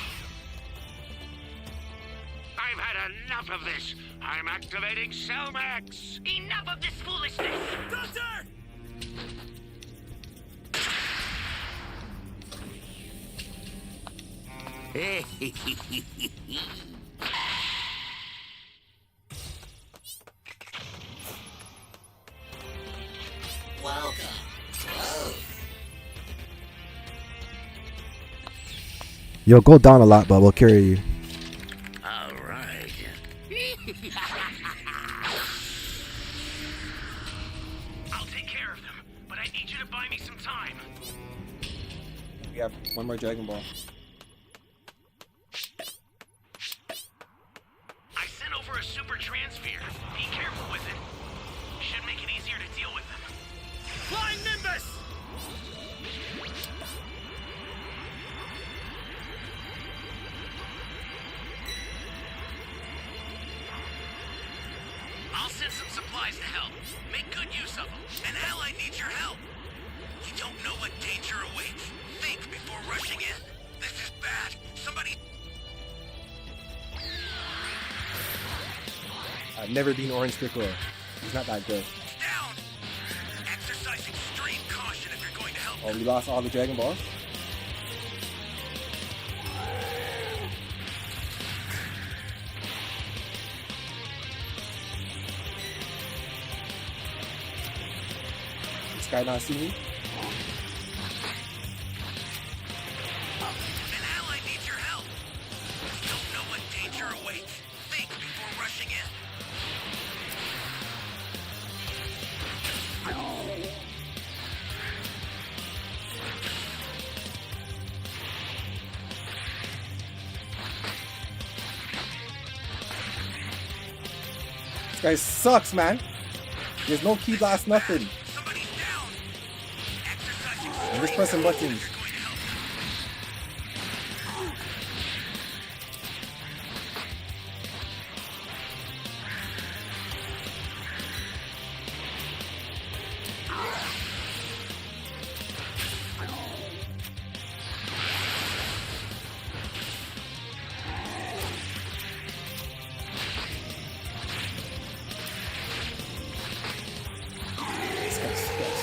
I've had enough of this. I'm activating Cellmax. Enough of this foolishness. Doctor! Yo, go down a lot, but we'll carry you. All right. I'll take care of them, but I need you to buy me some time. We have one more Dragon Ball. I sent over a super transfer. Be careful with it. Should make it easier to deal with them. Flying Nimbus! I'll send some supplies to help. Make good use of them. An ally needs your help. We don't know what danger awaits. Think before rushing in. This is bad. Somebody... I've never been Orange Piccolo. He's not that good. Down! Exercise extreme caution if you're going to help. Oh, we lost all the Dragon Balls? This guy not see me? An ally needs your help. We don't know what danger awaits. Think before rushing in. This guy sucks, man. There's no key blast, nothing. Somebody's down. Exercise I'm just extreme pressing caution buttons. if you're going to help them. This guy sucks.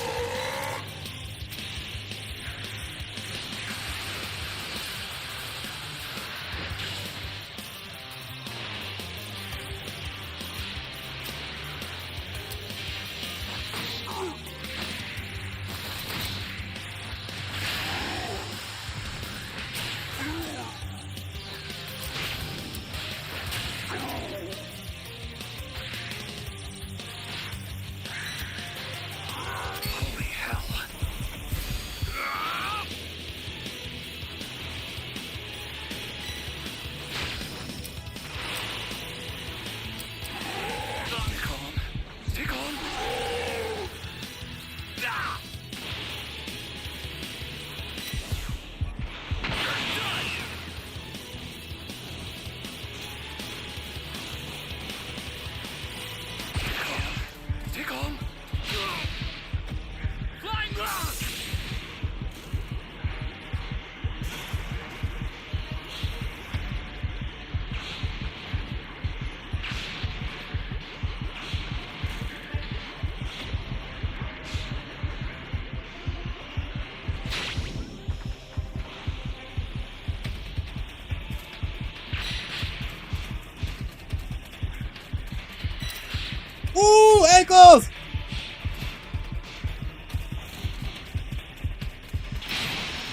Pickles!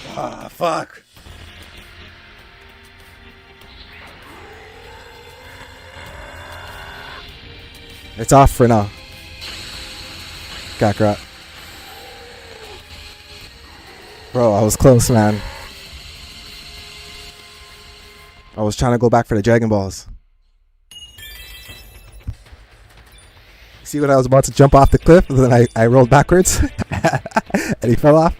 Ah, fuck. It's off for now. Kakarot. Bro, I was close, man. I was trying to go back for the Dragon Balls. See when I was about to jump off the cliff, and then I rolled backwards, and he fell off.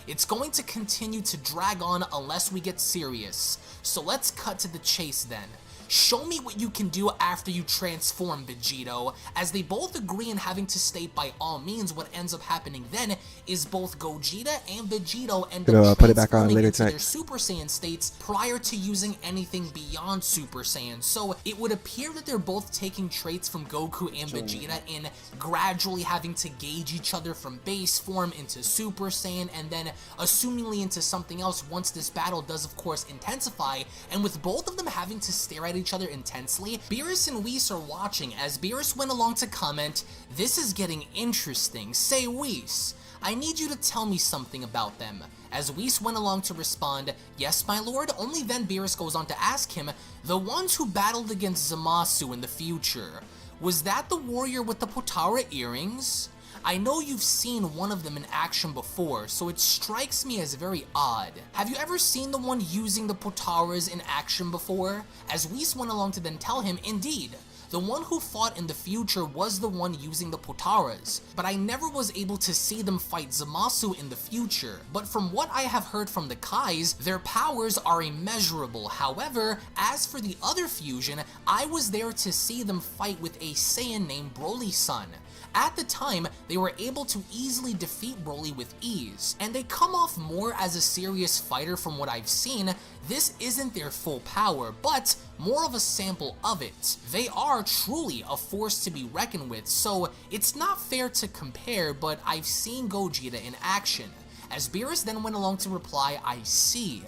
It's going to continue to drag on unless we get serious. So let's cut to the chase then. Show me what you can do after you transform, Vegito. As they both agree in having to state by all means, what ends up happening then is both Gogeta and Vegito end up put it back on transforming later into tonight. their Super Saiyan states prior to using anything beyond Super Saiyan. So it would appear that they're both taking traits from Goku and Vegeta in gradually having to gauge each other from base form into Super Saiyan and then assumingly into something else once this battle does of course intensify. And with both of them having to stare at each other intensely, Beerus and Whis are watching as Beerus went along to comment, "This is getting interesting. Say Whis, I need you to tell me something about them." As Whis went along to respond, "Yes, my lord." Only then Beerus goes on to ask him, "The ones who battled against Zamasu in the future, was that the warrior with the Potara earrings? I know you've seen one of them in action before, so it strikes me as very odd. Have you ever seen the one using the Potaras in action before?" As Whis went along to then tell him, "Indeed, the one who fought in the future was the one using the Potaras, but I never was able to see them fight Zamasu in the future. But from what I have heard from the Kais, their powers are immeasurable. However, as for the other fusion, I was there to see them fight with a Saiyan named Broly-san. At the time, they were able to easily defeat Broly with ease, and they come off more as a serious fighter from what I've seen. This isn't their full power, but more of a sample of it. They are truly a force to be reckoned with, so it's not fair to compare, but I've seen Gogeta in action." As Beerus then went along to reply, "I see.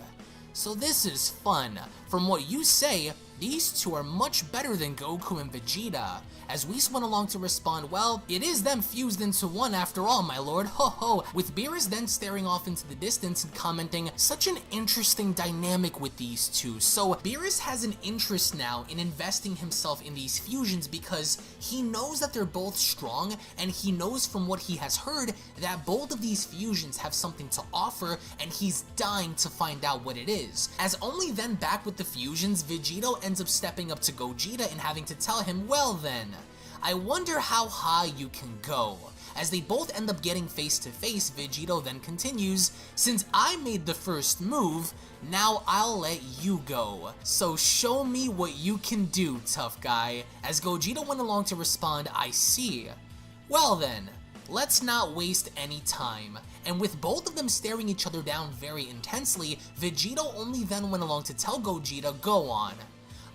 So this is fun. From what you say, these two are much better than Goku and Vegeta." As Whis went along to respond, "Well, it is them fused into one after all, my lord, ho ho," with Beerus then staring off into the distance and commenting, "Such an interesting dynamic with these two." So Beerus has an interest now in investing himself in these fusions because he knows that they're both strong, and he knows from what he has heard that both of these fusions have something to offer, and he's dying to find out what it is. As only then back with the fusions, Vegito ends up stepping up to Gogeta and having to tell him, "Well then, I wonder how high you can go." As they both end up getting face to face, Vegito then continues, "Since I made the first move, now I'll let you go. So show me what you can do, tough guy." As Gogeta went along to respond, "I see. Well then, let's not waste any time." And with both of them staring each other down very intensely, Vegito only then went along to tell Gogeta, "Go on.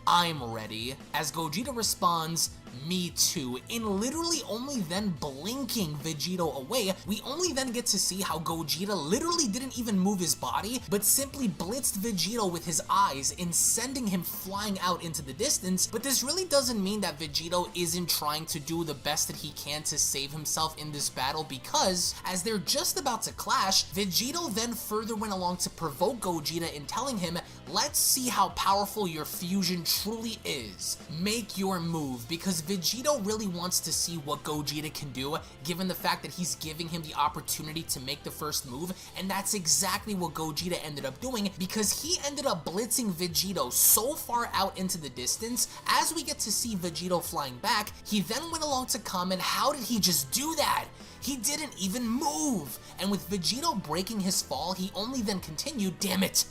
I'm ready." As Gogeta responds, "Me too." In literally only then blinking Vegito away, we only then get to see how Gogeta literally didn't even move his body, but simply blitzed Vegito with his eyes and sending him flying out into the distance. But this really doesn't mean that Vegito isn't trying to do the best that he can to save himself in this battle, because as they're just about to clash, Vegito then further went along to provoke Gogeta in telling him, "Let's see how powerful your fusion truly is. Make your move," because Vegito really wants to see what Gogeta can do, given the fact that he's giving him the opportunity to make the first move, and that's exactly what Gogeta ended up doing, because he ended up blitzing Vegito so far out into the distance. As we get to see Vegito flying back, he then went along to comment, "How did he just do that? He didn't even move." And with Vegito breaking his fall, he only then continued, "Damn it,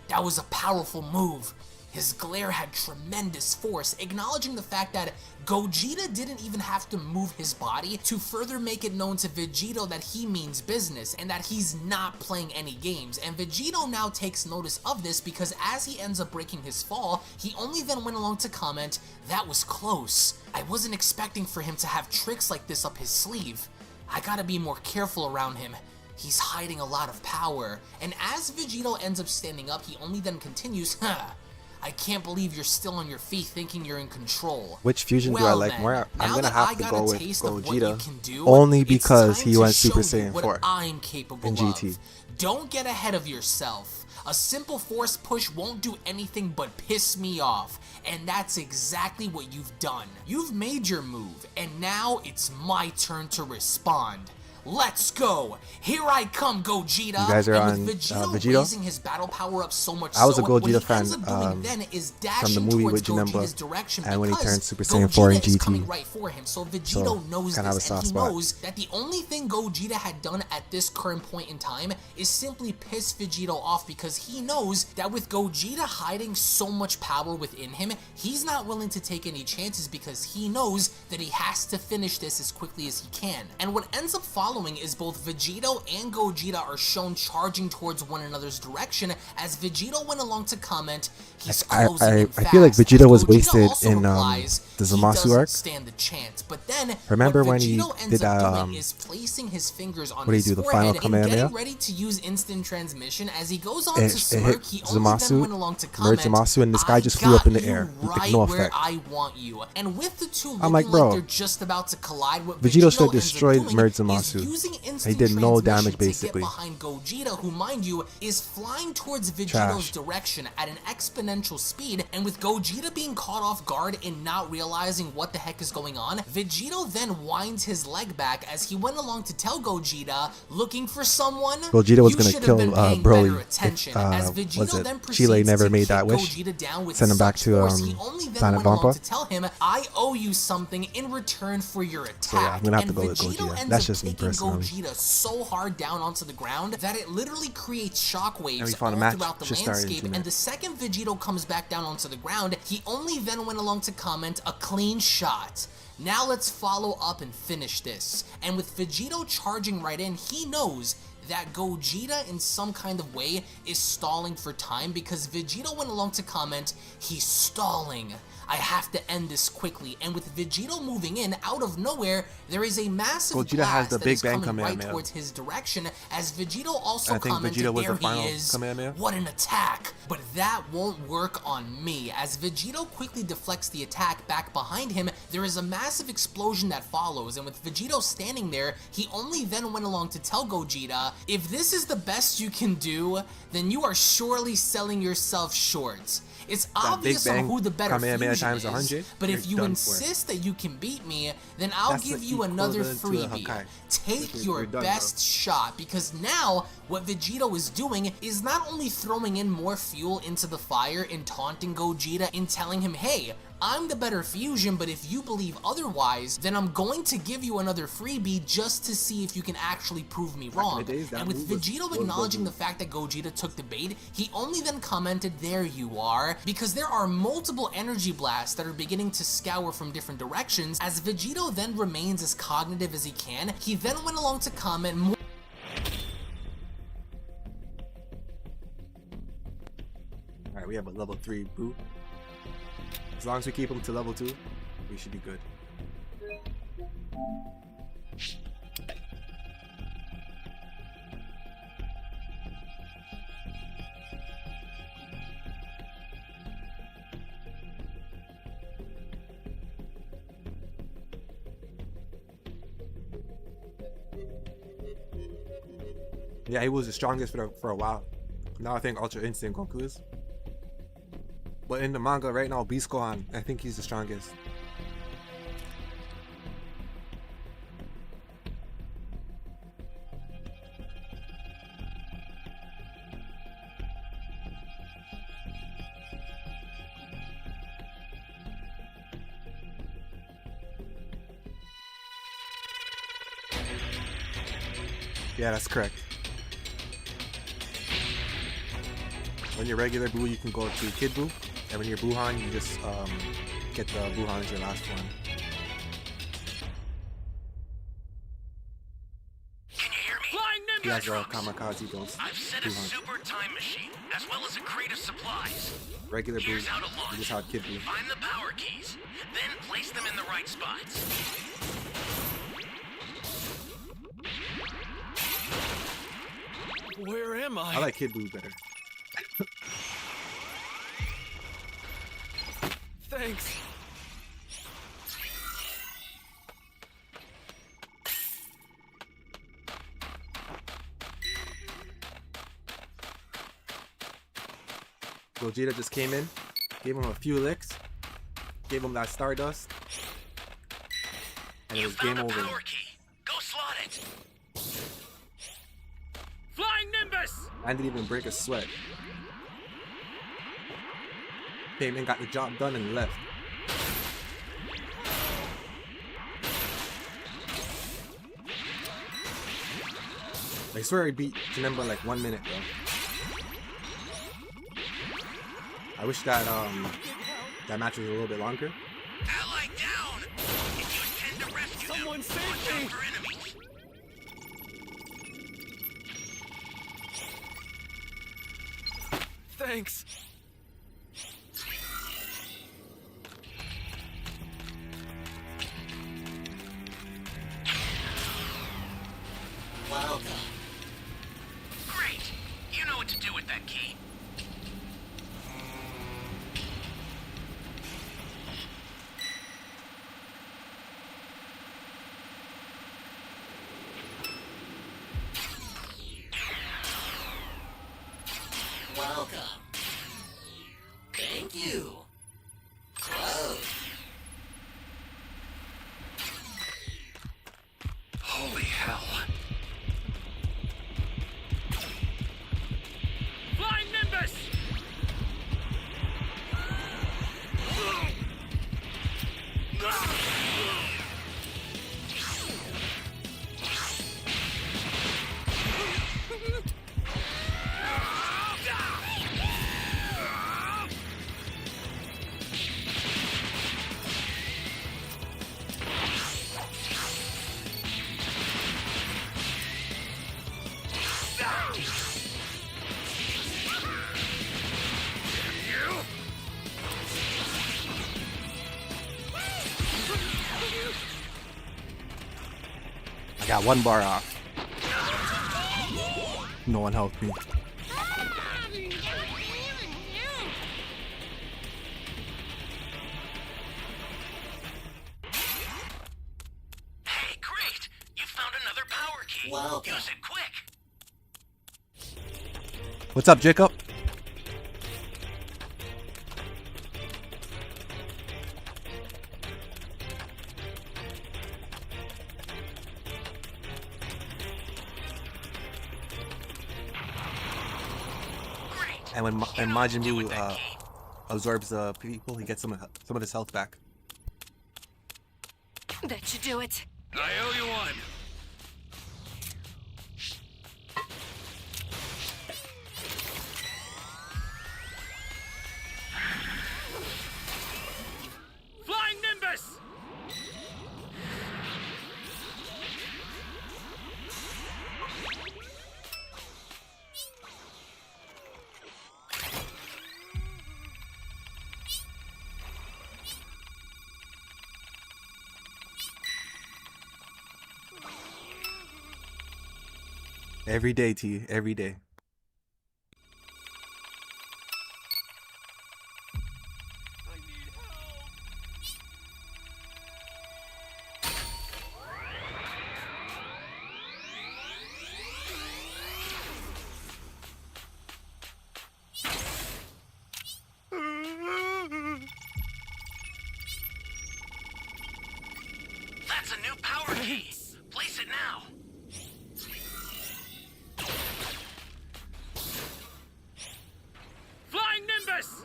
that was a powerful move." His glare had tremendous force, acknowledging the fact that Gogeta didn't even have to move his body to further make it known to Vegito that he means business and that he's not playing any games. And Vegito now takes notice of this, because as he ends up breaking his fall, he only then went along to comment, "That was close. I wasn't expecting for him to have tricks like this up his sleeve. I gotta be more careful around him. He's hiding a lot of power. And as Vegito ends up standing up, he only then continues, I can't believe you're still on your feet thinking you're in control. Which fusion do I Well like then, more? I'm now gonna that have I to got go a with taste of what Gogeta, you can do, only it's because time he to went Super show you Saiyan what 4 I'm capable in GT. of. Don't get ahead of yourself. A simple force push won't do anything but piss me off, and that's exactly what you've done. You've made your move, and now it's my turn to respond. Let's go! Here I come, Gogeta! You guys are and with on, Vegito Vegito? raising his battle power up so much I was a so, what Gogeta he fan ends up doing then is from dashing the movie towards with Gogeta's Janemba, direction and when he because turned Super Saiyan 4 in Gogeta is GT. coming right for him, so Vegito knows kinda have a this, and soft he spot. knows that the only thing Gogeta had done at this current point in time is simply piss Vegito off, because he knows that with Gogeta hiding so much power within him, he's not willing to take any chances because he knows that he has to finish this as quickly as he can. And what ends up following is both Vegito and Gogeta are shown charging towards one another's direction. As Vegito went along to comment, he's closing in fast. I feel like Vegeta was Gogeta wasted also in replies, the he Zamasu doesn't arc. stand the chance. But then, Remember what when he Vegito ends did up that, doing is placing his fingers on what did his he do, the final forehead and Kamehameha? getting ready to use instant transmission. As he goes on It to hit smirk, he only Zamasu, then went along to merged comment, Zamasu, and this guy "I just flew up in the got air you with right no where effect." I want you." And with the two I'm looking like, bro, they're just about to collide, what Vegito should have ends up destroyed doing merged is Zamasu. using He instant did no transmission damage to basically. get behind Gogeta, who, mind you, is flying towards Vegito's Trash. direction at an exponential speed. And with Gogeta being caught off guard and not realizing what the heck is going on, Vegito then winds his leg back as he went along to tell Gogeta, looking for someone? Gogeta was You gonna should have kill been paying Broly better attention. if As Vegito was it then Chile proceeds never to made kick that wish, Gogeta down with send him back such to force, he only then Planet went along Vampa. to tell him, I owe you something in return for your attack. So yeah, I'm gonna have to And go with Vegito Gogeta. ends That's up just me taking personally. Gogeta so hard down onto the ground that it literally creates And we shockwaves found a all match. throughout the Should start in landscape. 2 And minutes. the second Vegito comes back down onto the ground, he only then went along to comment, a clean shot. Now let's follow up and finish this. And with Vegito charging right in, he knows that Gogeta in some kind of way is stalling for time, because Vegito went along to comment, he's stalling. I have to end this quickly. And with Vegito moving in, out of nowhere, there is a massive Gogeta blast has the that Big is Bang coming right Kamehameha. towards his direction, as Vegito also I think commented, Vegeta was there the final he is, Kamehameha. what an attack. But that won't work on me. As Vegito quickly deflects the attack back behind him, there is a massive explosion that follows, and with Vegito standing there, he only then went along to tell Gogeta, if this is the best you can do, then you are surely selling yourself short. It's obvious Big on Bang who the better Kamehameha fusion times is, 100, but if you're you done for. insist that you can beat me, then I'll That's give the you another equivalent to a freebie. Hakai. Take You're your done, best shot, because now what Vegito is doing is not only throwing in more fuel into the fire and taunting Gogeta and telling him, hey, I'm the better fusion, but if you believe otherwise, then I'm going to give you another freebie just to see if you can actually prove me wrong. And with Vegito acknowledging the fact that Gogeta took the bait, he only then commented, there you are, because there are multiple energy blasts that are beginning to scour from different directions. As Vegito then remains as cognitive as he can, he then went along to comment more. Alright, we have a level 3 Boo. As long as we keep him to level 2, we should be good. Yeah, he was the strongest for a while. Now I think Ultra Instinct Goku is. But in the manga right now, Beast Gohan, I think he's the strongest. Yeah, that's correct. When you're regular Boo, you can go to Kid Boo, and when you're Buhan, you just get the Buhan as your last one. Can you hear me? Flying He has Nimbus! a Kamikaze Ghost. I've set a Buhan. super time machine, as well as a crate of supplies. Regular Boo, Here's how to you launch. just have Kid Boo. Find the power keys, then place them in the right spots. Where am I? I like Kid Buu better. Thanks. Gogeta just came in, gave him a few licks, gave him that Stardust, and it You was game found a over. power key. Go slot it. Flying Nimbus! I didn't even break a sweat. Came in, got the job done, and left. I swear I beat Janemba in like 1 minute, bro. I wish that that match was a little bit longer. Ally down. If you intend to rescue Someone them, save watch me! out for enemies. Thanks. Welcome. Great. You know what to do with that key. Welcome. Thank you. Close. Holy hell. Flying Nimbus! I got 1 bar off. No one helped me. Hey, great. You found another power key. Welcome. Use it quick. What's up, Jacob? Great. And when You know what to Majin do with Buu that key. absorbs people, he gets some of his health back. That should do it. I owe you one. Flying Nimbus! Every day, T. Every day. That's a new power key. Place it now. Flying Nimbus!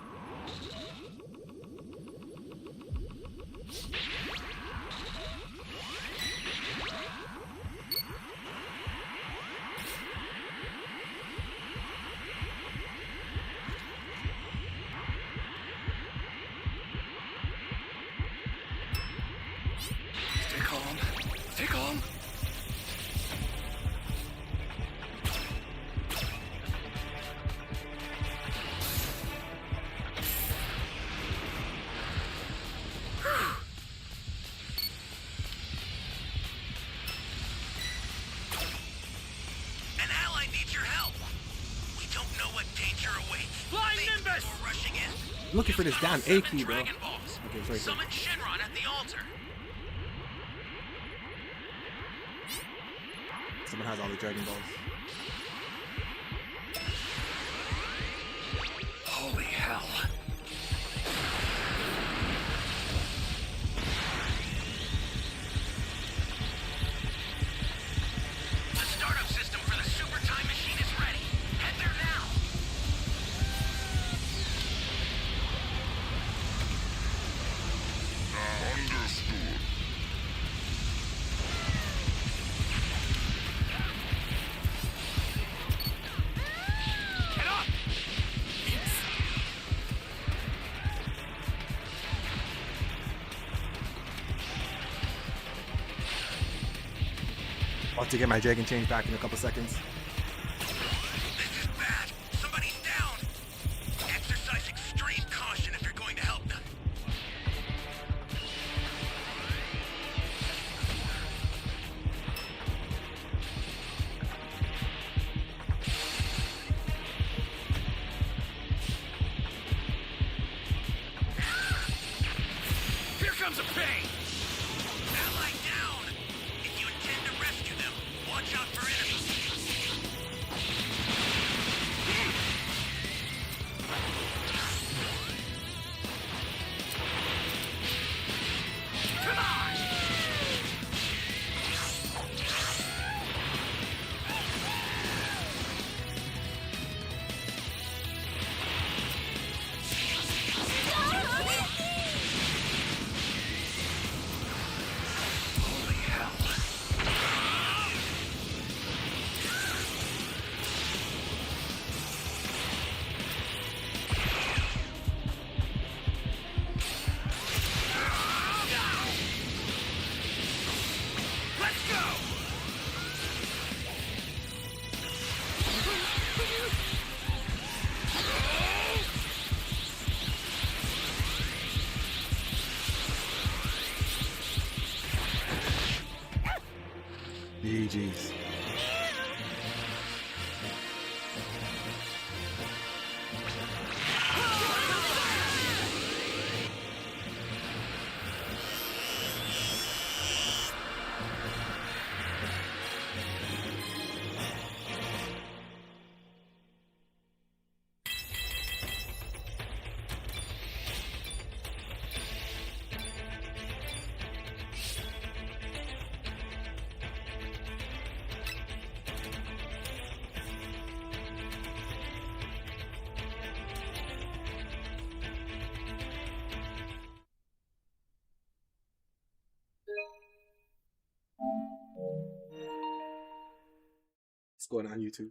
Stay calm. Stay calm. An ally needs your help. I'm looking for this damn A key, bro. Dragon Balls. Okay, it's right there. Summon Shenron at the altar. Someone has all the Dragon Balls. Holy hell. The startup system for the super time machine is ready. Head there now. Understood. Get up! About to get my Dragon Change back in a couple seconds. This is bad. Somebody's down. Exercise extreme caution if you're going to help them. Here comes a pain! Ally down! If you intend to rescue them, watch out for enemies. Come on! Holy hell. Let's go! GG's. It's going on YouTube.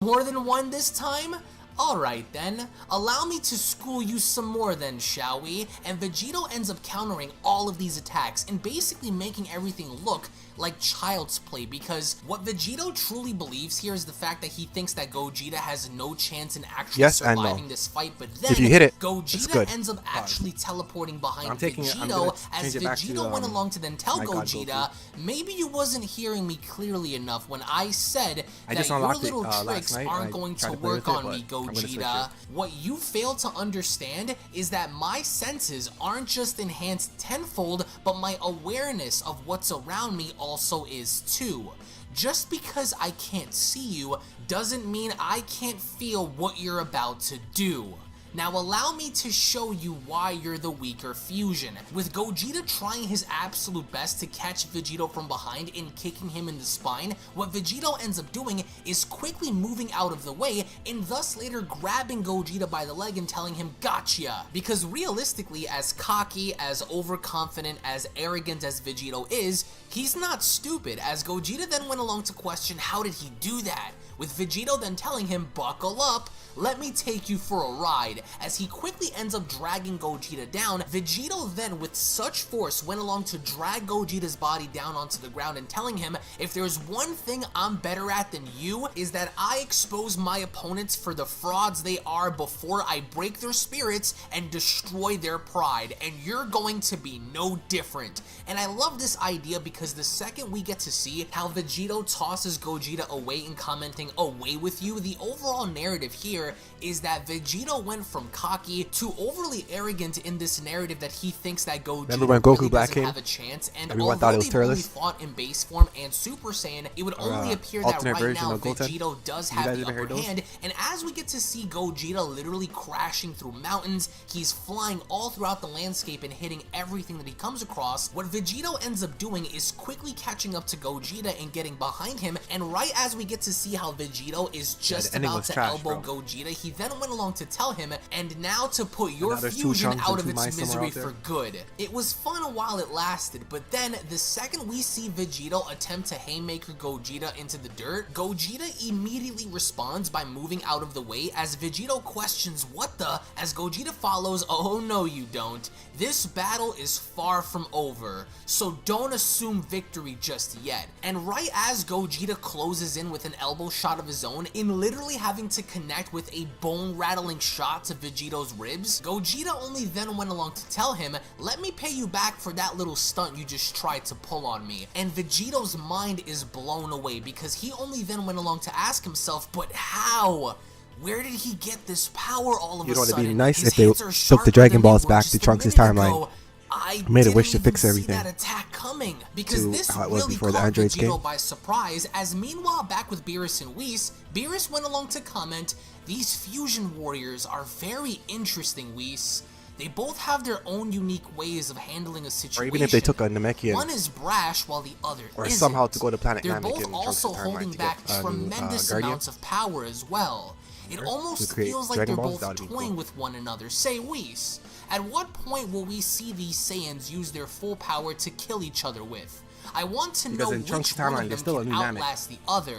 More than one this time? Alright then, allow me to school you some more then, shall we? And Vegito ends up countering all of these attacks and basically making everything look like child's play, because what Vegito truly believes here is the fact that he thinks that Gogeta has no chance in actually Yes and no. surviving this fight, but then If you hit it, it's Gogeta good. ends up actually teleporting behind I'm taking it- I'm Vegito gonna as change it back to, Vegito went along to then tell my God, Gogeta, Goku. maybe you wasn't hearing me clearly enough when I said I that just your unlocked it, little last tricks night. aren't I going tried to to play work with it, on me, but I'm gonna switch Gogeta. it. What you fail to understand is that my senses aren't just enhanced tenfold, but my awareness of what's around me also is too. Just because I can't see you doesn't mean I can't feel what you're about to do. Now allow me to show you why you're the weaker fusion. With Gogeta trying his absolute best to catch Vegito from behind and kicking him in the spine, what Vegito ends up doing is quickly moving out of the way and thus later grabbing Gogeta by the leg and telling him gotcha. Because realistically, as cocky, as overconfident, as arrogant as Vegito is, he's not stupid, as Gogeta then went along to question how did he do that, with Vegito then telling him buckle up, let me take you for a ride. As he quickly ends up dragging Gogeta down, Vegito then with such force went along to drag Gogeta's body down onto the ground and telling him, if there's one thing I'm better at than you, is that I expose my opponents for the frauds they are before I break their spirits and destroy their pride, and you're going to be no different. And I love this idea because the second we get to see how Vegito tosses Gogeta away and commenting getting away with you, the overall narrative here is that Vegito went from cocky to overly arrogant in this narrative that he thinks that Gogeta Remember when Goku really Black doesn't came? have a chance, and Everyone thought it was although they've only Turles. fought in base form and Super Saiyan, it would only appear that alternate right version now of Goten. Vegito does You guys have the ever heard upper those? hand, and as we get to see Gogeta literally crashing through mountains, he's flying all throughout the landscape and hitting everything that he comes across, what Vegito ends up doing is quickly catching up to Gogeta and getting behind him, and right as we get to see how Vegito is just ending about was to trash, elbow bro. Gogeta, he then went along to tell him, and now to put your now there's two fusion Trunks out and of two its Mice somewhere misery out for good. It was fun while it lasted, but then the second we see Vegito attempt to haymaker Gogeta into the dirt, Gogeta immediately responds by moving out of the way as Vegito questions what the, as Gogeta follows, oh no you don't. This battle is far from over, so don't assume victory just yet. And right as Gogeta closes in with an elbow shot of his own, in literally having to connect with a bone-rattling shot to Vegito's ribs, Gogeta only then went along to tell him, let me pay you back for that little stunt you just tried to pull on me. And Vegito's mind is blown away because he only then went along to ask himself, but how? Where did he get this power all of a sudden? You know what, it'd be nice His if they hands are took the sharper Dragon than Balls they were back just to a Trunks' minute timeline. ago. I Made a wish didn't to fix even everything see that attack coming because to this how it was really before the caught androids Vegito came. by surprise. As meanwhile, back with Beerus and Whis, Beerus went along to comment, "These fusion warriors are very interesting, Whis. They both have their own unique ways of handling a situation. Or even if they took a Namekian, one is brash while the other or isn't. somehow to go to planet They're Namek both in Trunks' also timeline holding to back get a new, tremendous Guardian. amounts of power as well. It almost create feels like Dragon they're Balls, both that'd be toying cool. with one another. Say, Whis, at what point will we see these Saiyans use their full power to kill each other with? I want to Because know in which Trunks' one timeline, of there's them still a can new Namek. outlast the other.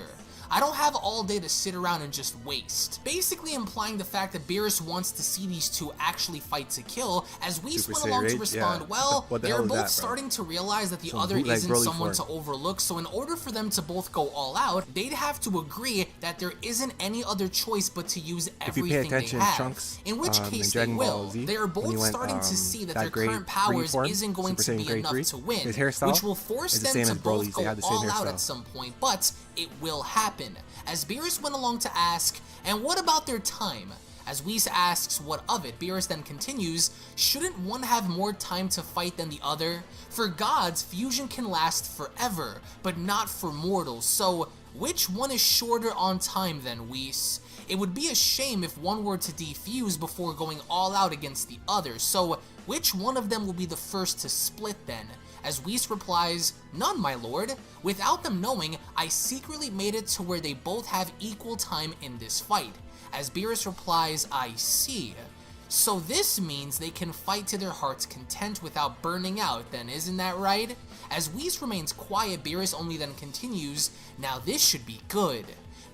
I don't have all day to sit around and just waste. Basically implying the fact that Beerus wants to see these two actually fight to kill, as Whis Super went along to Saiyan, respond, yeah. well, What the they're hell is both that, bro? starting to realize that the Some other bootleg isn't Broly someone form. to overlook, so in order for them to both go all out, they'd have to agree that there isn't any other choice but to use If you pay everything attention, they have. Trunks, In which in case they Dragon Ball will. Z, They are when both he went, starting to see that that their grade current powers form, isn't going Super to Saiyan be grade enough 3, to win, his hairstyle which will force is the them same to as both Broly's. go They have the same all out hairstyle. at some point, but it will happen. As Beerus went along to ask, and what about their time? As Whis asks what of it, Beerus then continues, shouldn't one have more time to fight than the other? For gods, fusion can last forever, but not for mortals, so which one is shorter on time then, Whis? It would be a shame if one were to defuse before going all out against the other, so which one of them will be the first to split then? As Whis replies, none, my lord. Without them knowing, I secretly made it to where they both have equal time in this fight. As Beerus replies, I see. So this means they can fight to their heart's content without burning out then, isn't that right? As Whis remains quiet, Beerus only then continues, now this should be good.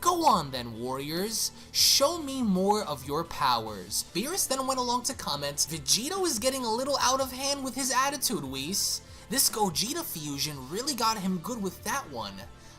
Go on then, warriors. Show me more of your powers. Beerus then went along to comment, Vegito is getting a little out of hand with his attitude, Whis. This Gogeta fusion really got him good with that one.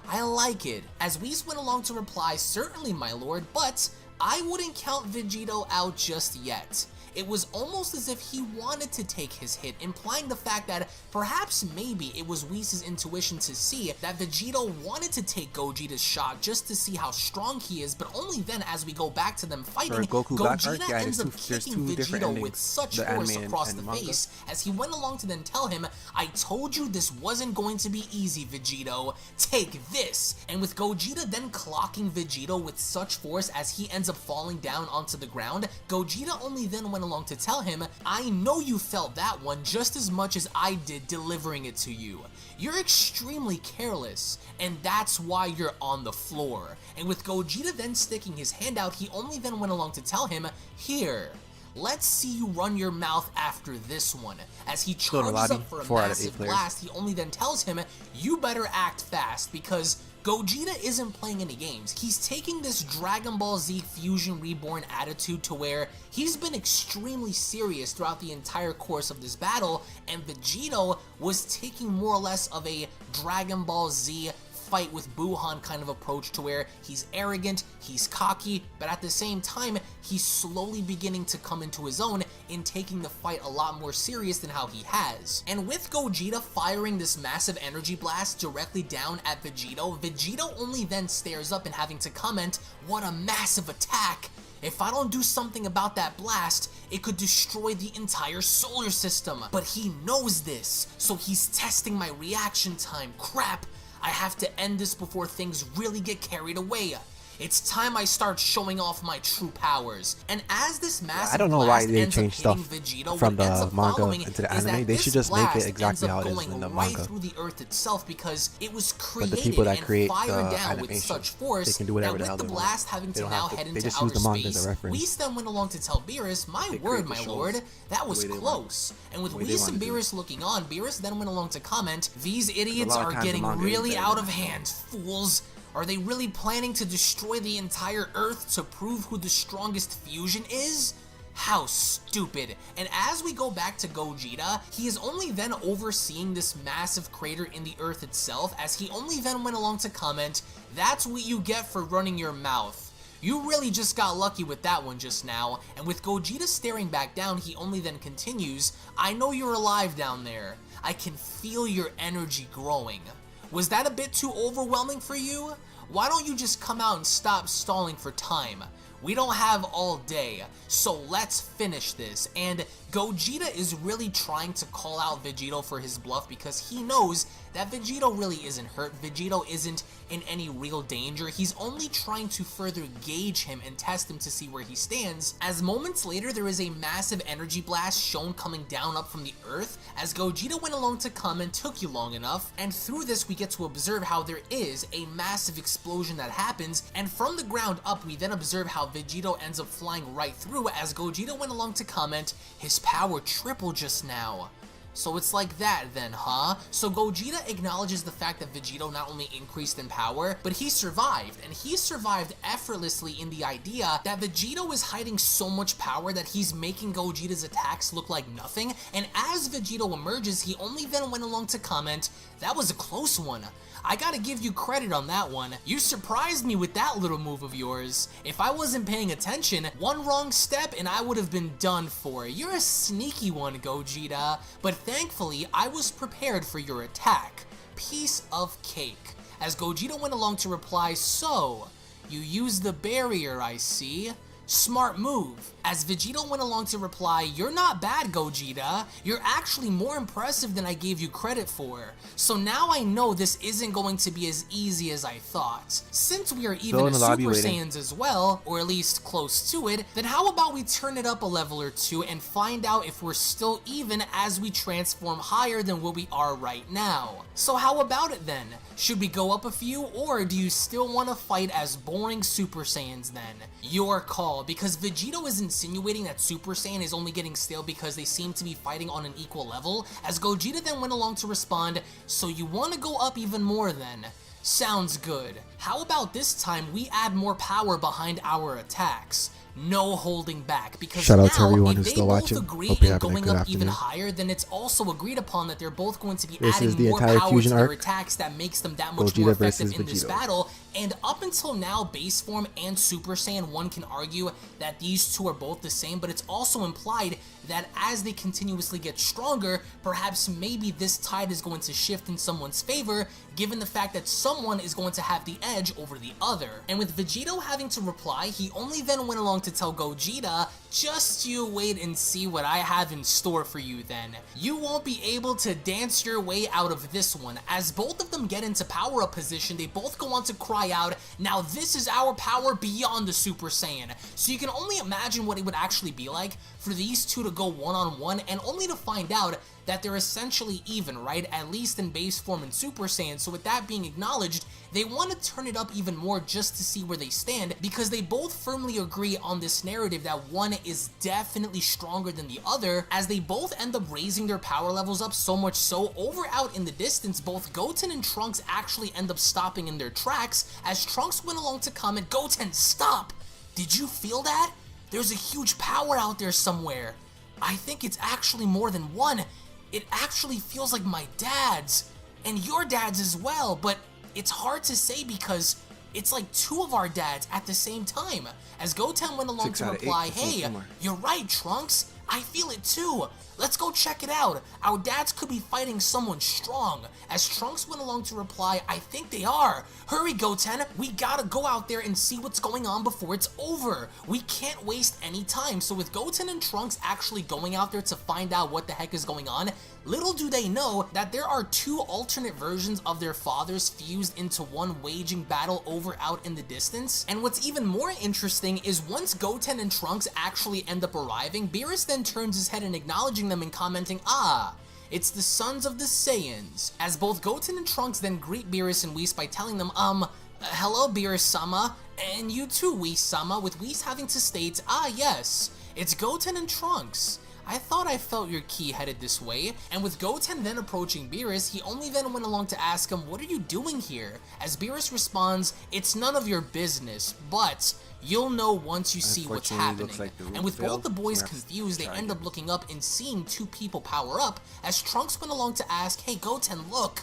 I like it. As Whis went along to reply, certainly my lord, but I wouldn't count Vegito out just yet. It was almost as if he wanted to take his hit, implying the fact that perhaps maybe it was Whis' intuition to see that Vegito wanted to take Gogeta's shot just to see how strong he is, but only then as we go back to them fighting, Goku Black Arc, Gogeta yeah, ends up there's kicking two different Vegito with endings, such the force anime across and the manga. face as he went along to then tell him, I told you this wasn't going to be easy, Vegito. Take this! And with Gogeta then clocking Vegito with such force as he ends up falling down onto the ground, Gogeta only then went along to tell him, I know you felt that one just as much as I did delivering it to you. You're extremely careless, and that's why you're on the floor. And with Gogeta then sticking his hand out, he only then went along to tell him, here, let's see you run your mouth after this one. As he charges up for a 4 out of 8 massive players. blast, he only then tells him, you better act fast, because Gogeta isn't playing any games. He's taking this Dragon Ball Z Fusion Reborn attitude to where he's been extremely serious throughout the entire course of this battle, and Vegito was taking more or less of a Dragon Ball Z fight with Buhan kind of approach to where he's arrogant, he's cocky, but at the same time, he's slowly beginning to come into his own in taking the fight a lot more serious than how he has. And with Gogeta firing this massive energy blast directly down at Vegito, Vegito only then stares up and having to comment, "What a massive attack! If I don't do something about that blast, it could destroy the entire solar system." But he knows this, so he's testing my reaction time. Crap, I have to end this before things really get carried away. It's time I start showing off my true powers. And as this massive I don't know why blast they ends up changed hitting stuff Vegito, from what ends the up manga following into the is anime. that They this should just make it blast exactly ends up how it is going in the right manga. through the earth itself because it was But created the people that and create fired the down with animation, such force they can do whatever that the hell with the they want. blast having They to don't now have to- head they into just use outer the manga as a space, reference. Whis then went along to tell Beerus, "My They word, create my the shows lord, that was the way they close." And with the way they Whis wanna and do it. Beerus looking on, Beerus then went along to comment, "These idiots lot of are times the getting manga is really better out than of the hand, fools. Are they really planning to destroy the entire Earth to prove who the strongest fusion is? How stupid." And as we go back to Gogeta, he is only then overseeing this massive crater in the Earth itself, as he only then went along to comment, "That's what you get for running your mouth. You really just got lucky with that one just now." And with Gogeta staring back down, he only then continues, "I know you're alive down there. I can feel your energy growing. Was that a bit too overwhelming for you? Why don't you just come out and stop stalling for time? We don't have all day, so let's finish this." And Gogeta is really trying to call out Vegito for his bluff because he knows that Vegito really isn't hurt. Vegito isn't in any real danger. He's only trying to further gauge him and test him to see where he stands. As moments later, there is a massive energy blast shown coming down up from the earth, as Gogeta went along to comment, "Took you long enough." And through this, we get to observe how there is a massive explosion that happens, and from the ground up, we then observe how Vegito ends up flying right through, as Gogeta went along to comment, "His power tripled just now." So it's like that then, huh? So Gogeta acknowledges the fact that Vegito not only increased in power, but he survived, and he survived effortlessly in the idea that Vegito is hiding so much power that he's making Gogeta's attacks look like nothing, and as Vegito emerges, he only then went along to comment, "That was a close one. I gotta give you credit on that one. You surprised me with that little move of yours. If I wasn't paying attention, one wrong step and I would have been done for. You're a sneaky one, Gogeta, but thankfully I was prepared for your attack. Piece of cake." As Gogeta went along to reply, "So, you used the barrier, I see. Smart move." As Vegito went along to reply, "You're not bad, Gogeta. You're actually more impressive than I gave you credit for. So now I know this isn't going to be as easy as I thought. Since we are even in a the lobby Super waiting. Saiyans as well, or at least close to it, then how about we turn it up a level or two and find out if we're still even as we transform higher than what we are right now. So how about it then? Should we go up a few, or do you still want to fight as boring Super Saiyans then? Your call, because Vegito is insinuating that Super Saiyan is only getting stale because they seem to be fighting on an equal level, as Gogeta then went along to respond, "So you want to go up even more then? Sounds good. How about this time we add more power behind our attacks? No holding back, because Shout now, out to everyone if who's they still both watching. agree Hope you're in having a going good up even afternoon. higher, then it's also agreed upon that they're both going to be This is adding the more entire power fusion to their arc. attacks that makes them that Gogeta much more effective versus in this Vegito. battle. And up until now, Base Form and Super Saiyan, one can argue that these two are both the same, but it's also implied that as they continuously get stronger, perhaps maybe this tide is going to shift in someone's favor, given the fact that someone is going to have the edge over the other. And with Vegito having to reply, he only then went along to tell Gogeta, "Just you wait and see what I have in store for you then. You won't be able to dance your way out of this one." As both of them get into power-up position, they both go on to cry out, "Now this is our power beyond the Super Saiyan." So you can only imagine what it would actually be like for these two to go one-on-one, and only to find out that they're essentially even, right? At least in Base Form and Super Saiyan. So with that being acknowledged, they want to turn it up even more just to see where they stand, because they both firmly agree on this narrative that one is definitely stronger than the other, as they both end up raising their power levels up so much so, over out in the distance, both Goten and Trunks actually end up stopping in their tracks, as Trunks went along to comment, "Goten, stop! Did you feel that? There's a huge power out there somewhere. I think it's actually more than one. It actually feels like my dad's, and your dad's as well, but it's hard to say because it's like 2 of our dads at the same time. As Goten went along 6 to out of 8, reply, that's not hey, too much. you're right, Trunks. I feel it too. Let's go check it out. Our dads could be fighting someone strong. As Trunks went along to reply, I think they are. Hurry, Goten. We gotta go out there and see what's going on before it's over. We can't waste any time. So with Goten and Trunks actually going out there to find out what the heck is going on, little do they know that there are 2 alternate versions of their fathers fused into one waging battle over out in the distance. And what's even more interesting is once Goten and Trunks actually end up arriving, Beerus then turns his head and acknowledging them and commenting, ah, it's the sons of the Saiyans. As both Goten and Trunks then greet Beerus and Whis by telling them, hello Beerus-sama, and you too Whis-sama, with Whis having to state, ah yes, it's Goten and Trunks. I thought I felt your ki headed this way. And with Goten then approaching Beerus, he only then went along to ask him, what are you doing here? As Beerus responds, it's none of your business, but you'll know once you see what's happening. And with both the boys confused, they end up looking up and seeing 2 people power up, as Trunks went along to ask, hey Goten, look,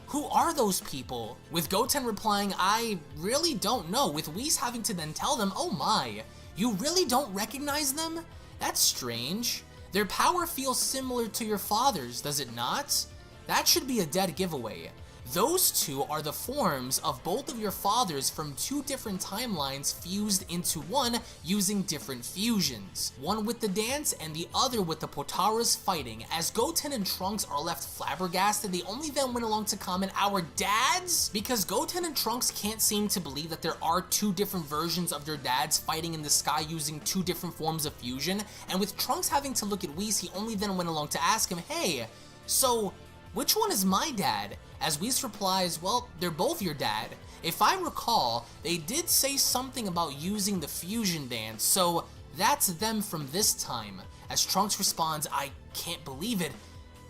who are those people? With Goten replying, I really don't know, with Whis having to then tell them, oh my, you really don't recognize them? That's strange. Their power feels similar to your father's, does it not? That should be a dead giveaway. Those 2 are the forms of both of your fathers from 2 different timelines fused into one using different fusions. One with the dance and the other with the Potaras fighting. As Goten and Trunks are left flabbergasted, they only then went along to comment, our dads? Because Goten and Trunks can't seem to believe that there are 2 different versions of their dads fighting in the sky using 2 different forms of fusion. And with Trunks having to look at Whis, he only then went along to ask him, hey, so which one is my dad? As Whis replies, well, they're both your dad. If I recall, they did say something about using the fusion dance, so that's them from this time. As Trunks responds, I can't believe it.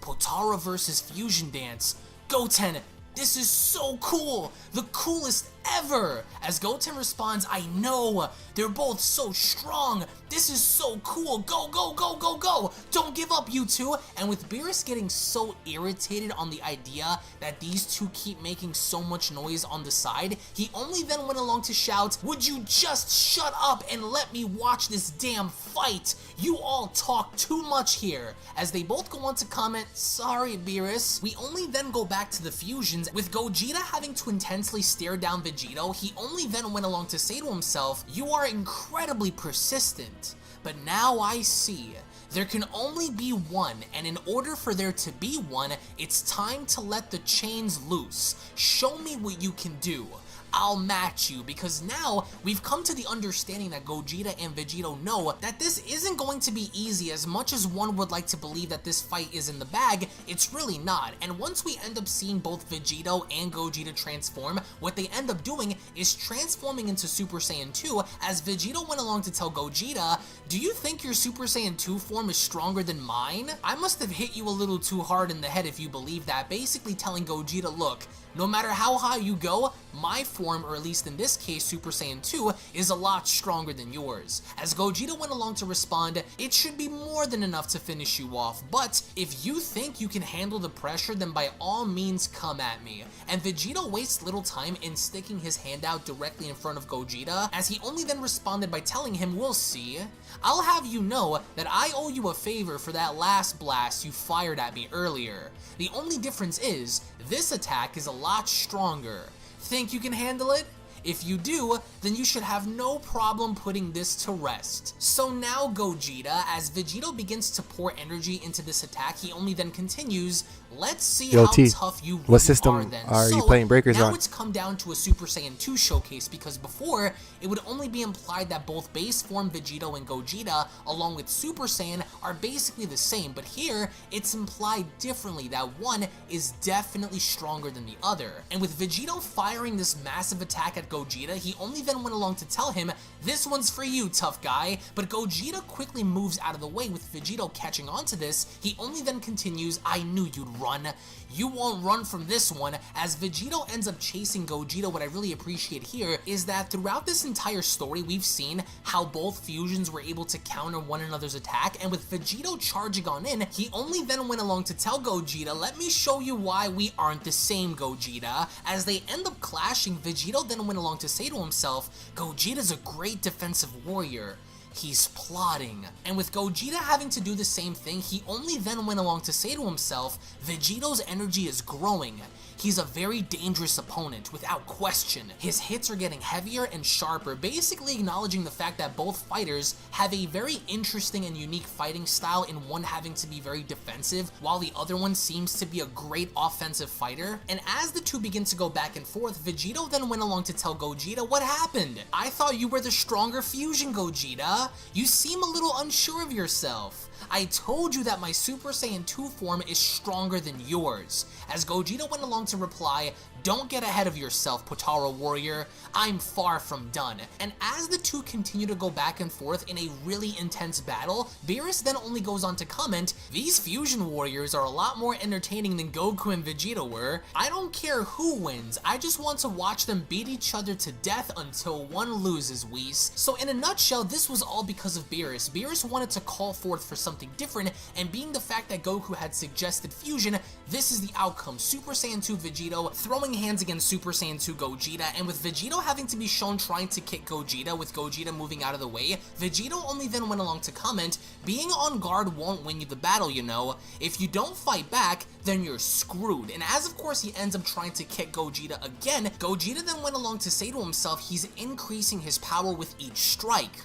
Potara versus fusion dance. Goten, this is so cool! The coolest ever! As Goten responds, I know! They're both so strong! This is so cool! Go, go, go, go, go! Don't give up, you 2! And with Beerus getting so irritated on the idea that these 2 keep making so much noise on the side, he only then went along to shout, would you just shut up and let me watch this damn fight? You all talk too much here! As they both go on to comment, sorry Beerus. We only then go back to the fusions, with Gogeta having to intensely stare down Vegito. He only then went along to say to himself, you are incredibly persistent, but now I see. There can only be one, and in order for there to be one, it's time to let the chains loose. Show me what you can do. I'll match you, because now we've come to the understanding that Gogeta and Vegito know that this isn't going to be easy. As much as one would like to believe that this fight is in the bag, it's really not. And once we end up seeing both Vegito and Gogeta transform, what they end up doing is transforming into Super Saiyan 2, as Vegito went along to tell Gogeta, do you think your Super Saiyan 2 form is stronger than mine? I must have hit you a little too hard in the head if you believe that, basically telling Gogeta, look, no matter how high you go, my form, or at least in this case Super Saiyan 2, is a lot stronger than yours. As Gogeta went along to respond, it should be more than enough to finish you off, but if you think you can handle the pressure, then by all means come at me. And Vegito wastes little time in sticking his hand out directly in front of Gogeta, as he only then responded by telling him, we'll see. I'll have you know that I owe you a favor for that last blast you fired at me earlier. The only difference is, this attack is a lot stronger. Think you can handle it? If you do, then you should have no problem putting this to rest. So now Gogeta, as Vegito begins to pour energy into this attack, he only then continues, let's see how tough you really what system are then. are you playing Breakers now on? It's come down to a Super Saiyan 2 showcase, because before, it would only be implied that both base form Vegito and Gogeta, along with Super Saiyan, are basically the same, but here, it's implied differently that one is definitely stronger than the other. And with Vegito firing this massive attack at Gogeta, he only then went along to tell him, This one's for you, tough guy. But Gogeta quickly moves out of the way, with Vegito catching on to this. He only then continues, I knew you'd run. You won't run from this one, as Vegito ends up chasing Gogeta. What I really appreciate here is that throughout this entire story, we've seen how both fusions were able to counter one another's attack, and with Vegito charging on in, he only then went along to tell Gogeta, let me show you why we aren't the same, Gogeta. As they end up clashing, Vegito then went along to say to himself, Gogeta's a great defensive warrior. He's plotting. And with Gogeta having to do the same thing, he only then went along to say to himself, Vegito's energy is growing. He's a very dangerous opponent, without question. His hits are getting heavier and sharper, basically acknowledging the fact that both fighters have a very interesting and unique fighting style, in one having to be very defensive, while the other one seems to be a great offensive fighter. And as the two begin to go back and forth, Vegito then went along to tell Gogeta, what happened? I thought you were the stronger fusion, Gogeta. You seem a little unsure of yourself. I told you that my Super Saiyan 2 form is stronger than yours. As Gogeta went along to reply, don't get ahead of yourself, Potara Warrior. I'm far from done. And as the two continue to go back and forth in a really intense battle, Beerus then only goes on to comment, these fusion warriors are a lot more entertaining than Goku and Vegeta were. I don't care who wins, I just want to watch them beat each other to death until one loses, Whis. So in a nutshell, this was all because of Beerus. Beerus wanted to call forth for something different, and being the fact that Goku had suggested fusion, this is the outcome. Super Saiyan 2 Vegito throwing hands against Super Saiyan 2 Gogeta, and with Vegito having to be shown trying to kick Gogeta, with Gogeta moving out of the way, Vegito only then went along to comment, being on guard won't win you the battle, you know. If you don't fight back, then you're screwed. And as of course he ends up trying to kick Gogeta again, Gogeta then went along to say to himself he's increasing his power with each strike.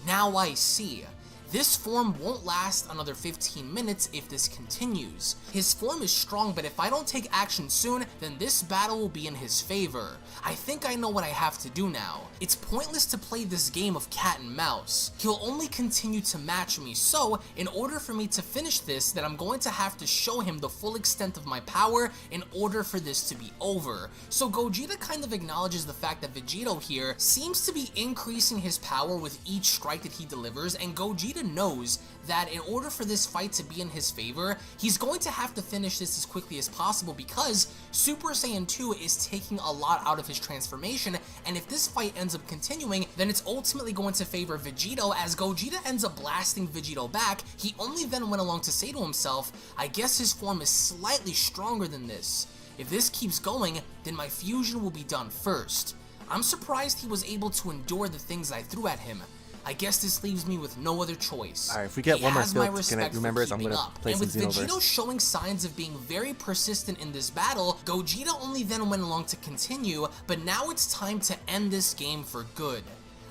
Now I see. This form won't last another 15 minutes if this continues. His form is strong, but if I don't take action soon, then this battle will be in his favor. I think I know what I have to do now. It's pointless to play this game of cat and mouse. He'll only continue to match me, so in order for me to finish this, then I'm going to have to show him the full extent of my power in order for this to be over. So Gogeta kind of acknowledges the fact that Vegito here seems to be increasing his power with each strike that he delivers, and Gogeta knows that in order for this fight to be in his favor, he's going to have to finish this as quickly as possible, because Super Saiyan 2 is taking a lot out of his transformation, and if this fight ends up continuing, then it's ultimately going to favor Vegito. As Gogeta ends up blasting Vegito back, he only then went along to say to himself, I guess his form is slightly stronger than this. If this keeps going, then my fusion will be done first. I'm surprised he was able to endure the things I threw at him. I guess this leaves me with no other choice. Alright, if we get one more skill, can I remember it? I'm gonna play some Xenoverse. And with Vegito Xenoverse. showing signs of being very persistent in this battle, Gogeta only then went along to continue, but now it's time to end this game for good.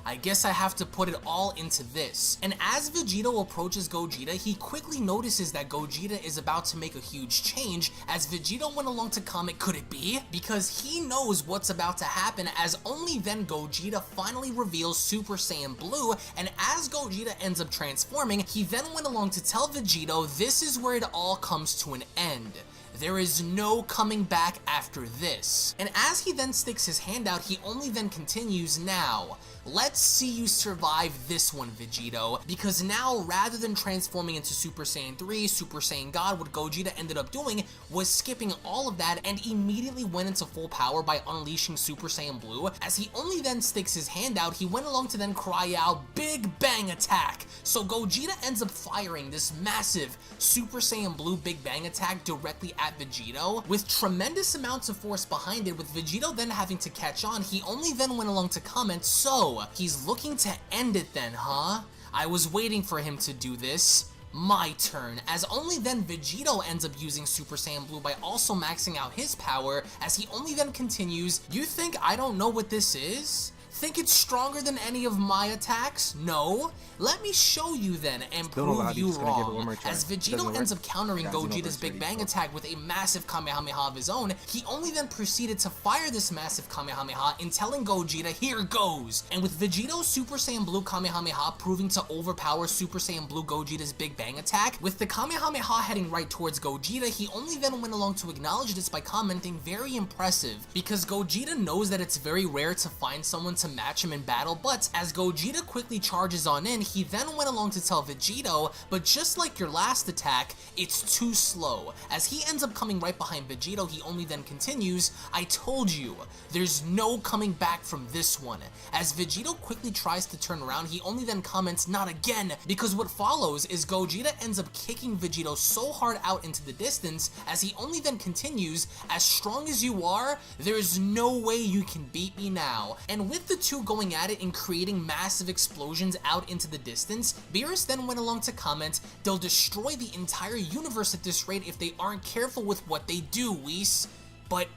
I guess I have to put it all into this. And as Vegito approaches Gogeta, he quickly notices that Gogeta is about to make a huge change, as Vegito went along to comment, could it be? Because he knows what's about to happen, as only then Gogeta finally reveals Super Saiyan Blue, and as Gogeta ends up transforming, he then went along to tell Vegito this is where it all comes to an end. There is no coming back after this. And as he then sticks his hand out, he only then continues, now, let's see you survive this one, Vegito. Because now, rather than transforming into Super Saiyan 3, Super Saiyan God, what Gogeta ended up doing was skipping all of that and immediately went into full power by unleashing Super Saiyan Blue. As he only then sticks his hand out, he went along to then cry out, Big Bang Attack! So Gogeta ends up firing this massive Super Saiyan Blue Big Bang Attack directly at Vegito, with tremendous amounts of force behind it. With Vegito then having to catch on, he only then went along to comment, so, he's looking to end it then, huh? I was waiting for him to do this. My turn, as only then Vegito ends up using Super Saiyan Blue by also maxing out his power, as he only then continues, you think I don't know what this is? Think it's stronger than any of my attacks? No? Let me show you then and prove you wrong. As Vegito ends up countering Gogeta's Big Bang attack with a massive Kamehameha of his own, he only then proceeded to fire this massive Kamehameha in telling Gogeta, here goes! And with Vegito's Super Saiyan Blue Kamehameha proving to overpower Super Saiyan Blue Gogeta's Big Bang attack, with the Kamehameha heading right towards Gogeta, he only then went along to acknowledge this by commenting, very impressive, because Gogeta knows that it's very rare to find someone to to match him in battle, but as Gogeta quickly charges on in, he then went along to tell Vegito, but just like your last attack, it's too slow. As he ends up coming right behind Vegito, he only then continues, I told you, there's no coming back from this one. As Vegito quickly tries to turn around, he only then comments, not again, because what follows is Gogeta ends up kicking Vegito so hard out into the distance, as he only then continues, as strong as you are, there's no way you can beat me now. And with the two going at it and creating massive explosions out into the distance, Beerus then went along to comment, they'll destroy the entire universe at this rate if they aren't careful with what they do, Whis. But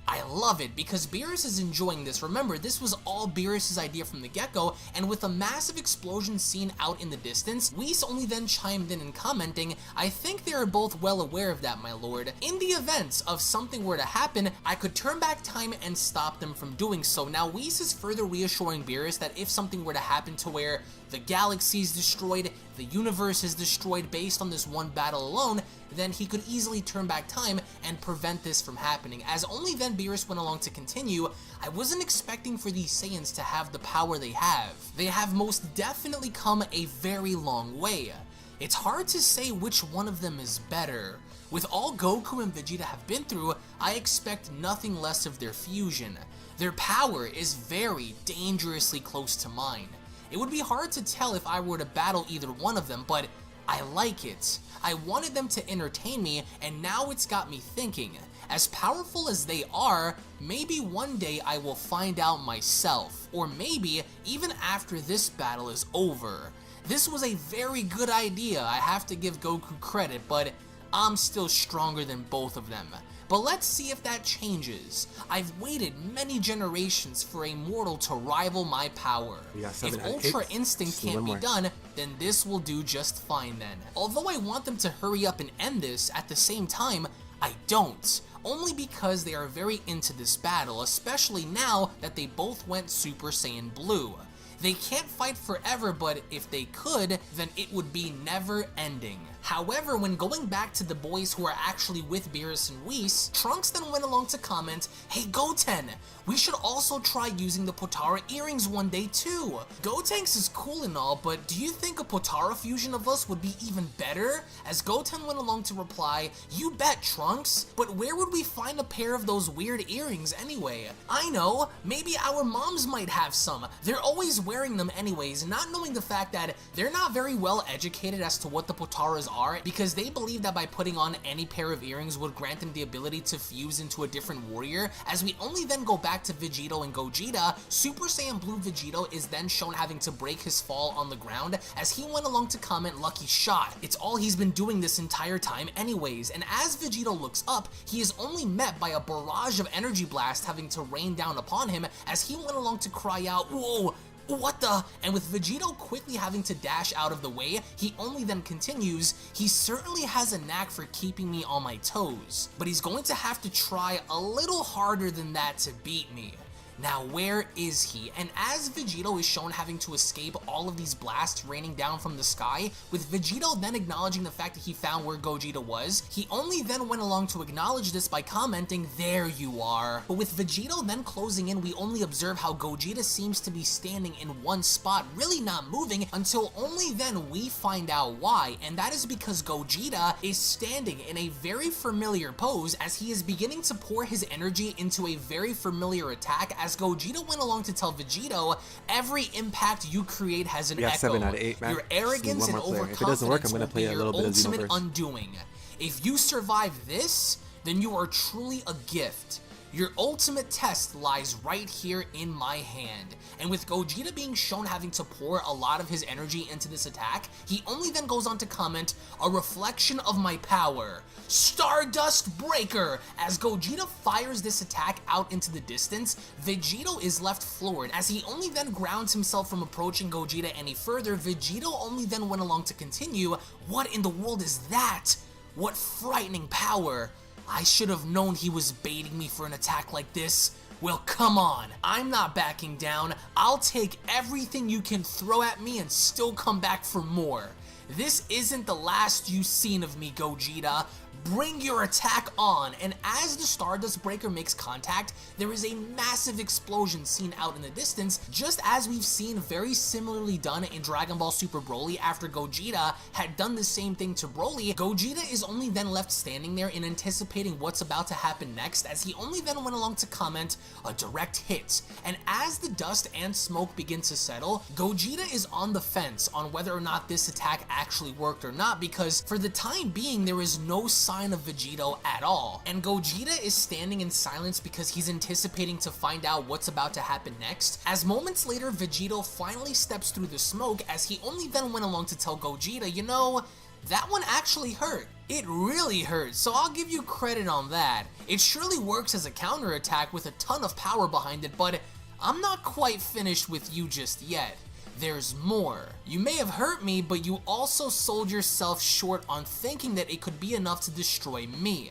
I love it because Beerus is enjoying this. Remember, this was all Beerus' idea from the get-go, and with a massive explosion seen out in the distance, Whis only then chimed in and commenting, I think they are both well aware of that, my lord. In the event of something were to happen, I could turn back time and stop them from doing so. Now, Whis is further reassuring Beerus that if something were to happen to where the galaxy is destroyed, the universe is destroyed based on this one battle alone, then he could easily turn back time and prevent this from happening. As only then Beerus went along to continue, I wasn't expecting for these Saiyans to have the power they have. They have most definitely come a very long way. It's hard to say which one of them is better. With all Goku and Vegeta have been through, I expect nothing less of their fusion. Their power is very dangerously close to mine. It would be hard to tell if I were to battle either one of them, but I like it. I wanted them to entertain me, and now it's got me thinking. As powerful as they are, maybe one day I will find out myself, or maybe even after this battle is over. This was a very good idea, I have to give Goku credit, but I'm still stronger than both of them. But let's see if that changes. I've waited many generations for a mortal to rival my power. If Ultra Instinct can't be done, then this will do just fine then. Although I want them to hurry up and end this, at the same time, I don't. Only because they are very into this battle, especially now that they both went Super Saiyan Blue. They can't fight forever, but if they could, then it would be never ending. However, when going back to the boys who are actually with Beerus and Whis, Trunks then went along to comment, hey Goten, we should also try using the Potara earrings one day too. Gotenks is cool and all, but do you think a Potara fusion of us would be even better? As Goten went along to reply, you bet Trunks, but where would we find a pair of those weird earrings anyway? I know, maybe our moms might have some. They're always wearing them anyways, not knowing the fact that they're not very well educated as to what the Potaras are, because they believe that by putting on any pair of earrings would grant them the ability to fuse into a different warrior. As we only then go back to Vegito and Gogeta, Super Saiyan Blue Vegito is then shown having to break his fall on the ground, as he went along to comment, lucky shot. It's all he's been doing this entire time anyways, and as Vegito looks up, he is only met by a barrage of energy blast having to rain down upon him, as he went along to cry out, whoa, what the? And with Vegito quickly having to dash out of the way, he only then continues, he certainly has a knack for keeping me on my toes, but he's going to have to try a little harder than that to beat me. Now where is he? And as Vegito is shown having to escape all of these blasts raining down from the sky, with Vegito then acknowledging the fact that he found where Gogeta was, he only then went along to acknowledge this by commenting, there you are. But with Vegito then closing in, we only observe how Gogeta seems to be standing in one spot, really not moving, until only then we find out why, and that is because Gogeta is standing in a very familiar pose as he is beginning to pour his energy into a very familiar attack, as Gogeta went along to tell Vegito, every impact you create has an echo. 7 out of 8, man. Your arrogance and overconfidence if it doesn't work, I'm gonna will play be a your little bit of ultimate Xenoverse. undoing. If you survive this, then you are truly a gift. Your ultimate test lies right here in my hand. And with Gogeta being shown having to pour a lot of his energy into this attack, he only then goes on to comment, a reflection of my power. Stardust Breaker! As Gogeta fires this attack out into the distance, Vegito is left floored. As he only then grounds himself from approaching Gogeta any further, Vegito only then went along to continue, what in the world is that? What frightening power! I should have known he was baiting me for an attack like this. Well, come on. I'm not backing down. I'll take everything you can throw at me and still come back for more. This isn't the last you've seen of me, Gogeta. bring your attack on, and as the Stardust Breaker makes contact, there is a massive explosion seen out in the distance, just as we've seen very similarly done in Dragon Ball Super Broly after Gogeta had done the same thing to Broly. Gogeta is only then left standing there and anticipating what's about to happen next, as he only then went along to comment, a direct hit. And as the dust and smoke begin to settle, Gogeta is on the fence on whether or not this attack actually worked or not, because for the time being there is no sign of Vegito at all. And Gogeta is standing in silence because he's anticipating to find out what's about to happen next, as moments later Vegito finally steps through the smoke, as he only then went along to tell Gogeta, you know, that one actually hurt. It really hurt, so I'll give you credit on that. It surely works as a counterattack with a ton of power behind it, but I'm not quite finished with you just yet. There's more. You may have hurt me, but you also sold yourself short on thinking that it could be enough to destroy me.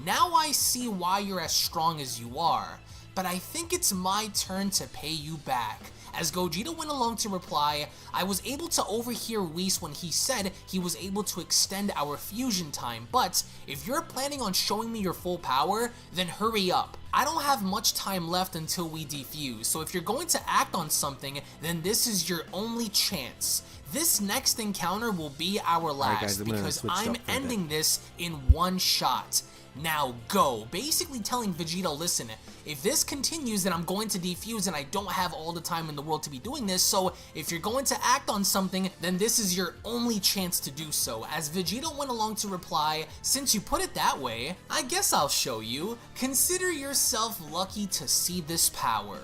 Now I see why you're as strong as you are, but I think it's my turn to pay you back. As Gogeta went along to reply, I was able to overhear Whis when he said he was able to extend our fusion time, but if you're planning on showing me your full power, then hurry up. I don't have much time left until we defuse, so if you're going to act on something, then this is your only chance. This next encounter will be our last, because I'm ending this in one shot. Now go, basically telling Vegeta, listen, if this continues then I'm going to defuse and I don't have all the time in the world to be doing this, so if you're going to act on something, then this is your only chance to do so. As Vegeta went along to reply, since you put it that way, I guess I'll show you. Consider yourself lucky to see this power.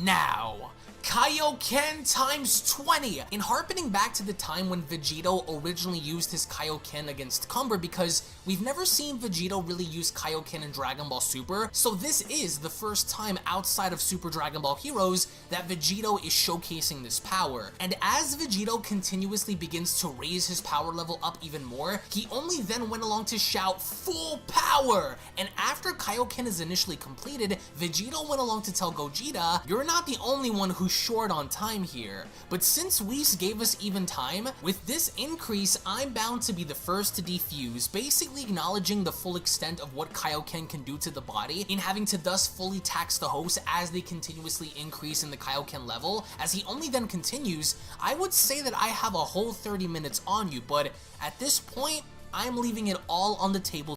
Now, Kaioken times 20! In harkening back to the time when Vegito originally used his Kaioken against Cumber, because we've never seen Vegito really use Kaioken in Dragon Ball Super, so this is the first time outside of Super Dragon Ball Heroes that Vegito is showcasing this power. And as Vegito continuously begins to raise his power level up even more, he only then went along to shout full power! And after Kaioken is initially completed, Vegito went along to tell Gogeta, you're not the only one who's short on time here, but since Whis gave us even time, with this increase I'm bound to be the first to defuse, basically acknowledging the full extent of what Kaioken can do to the body, in having to thus fully tax the host as they continuously increase in the Kaioken level. As he only then continues, I would say that I have a whole 30 minutes on you, but at this point, I'm leaving it all on the table.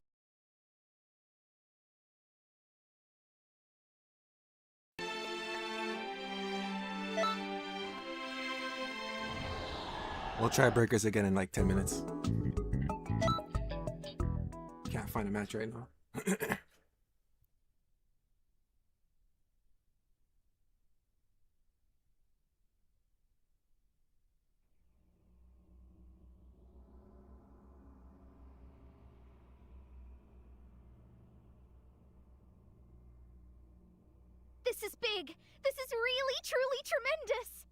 We'll try breakers again in like 10 minutes. Can't find a match right now. This is big. This is really, truly tremendous.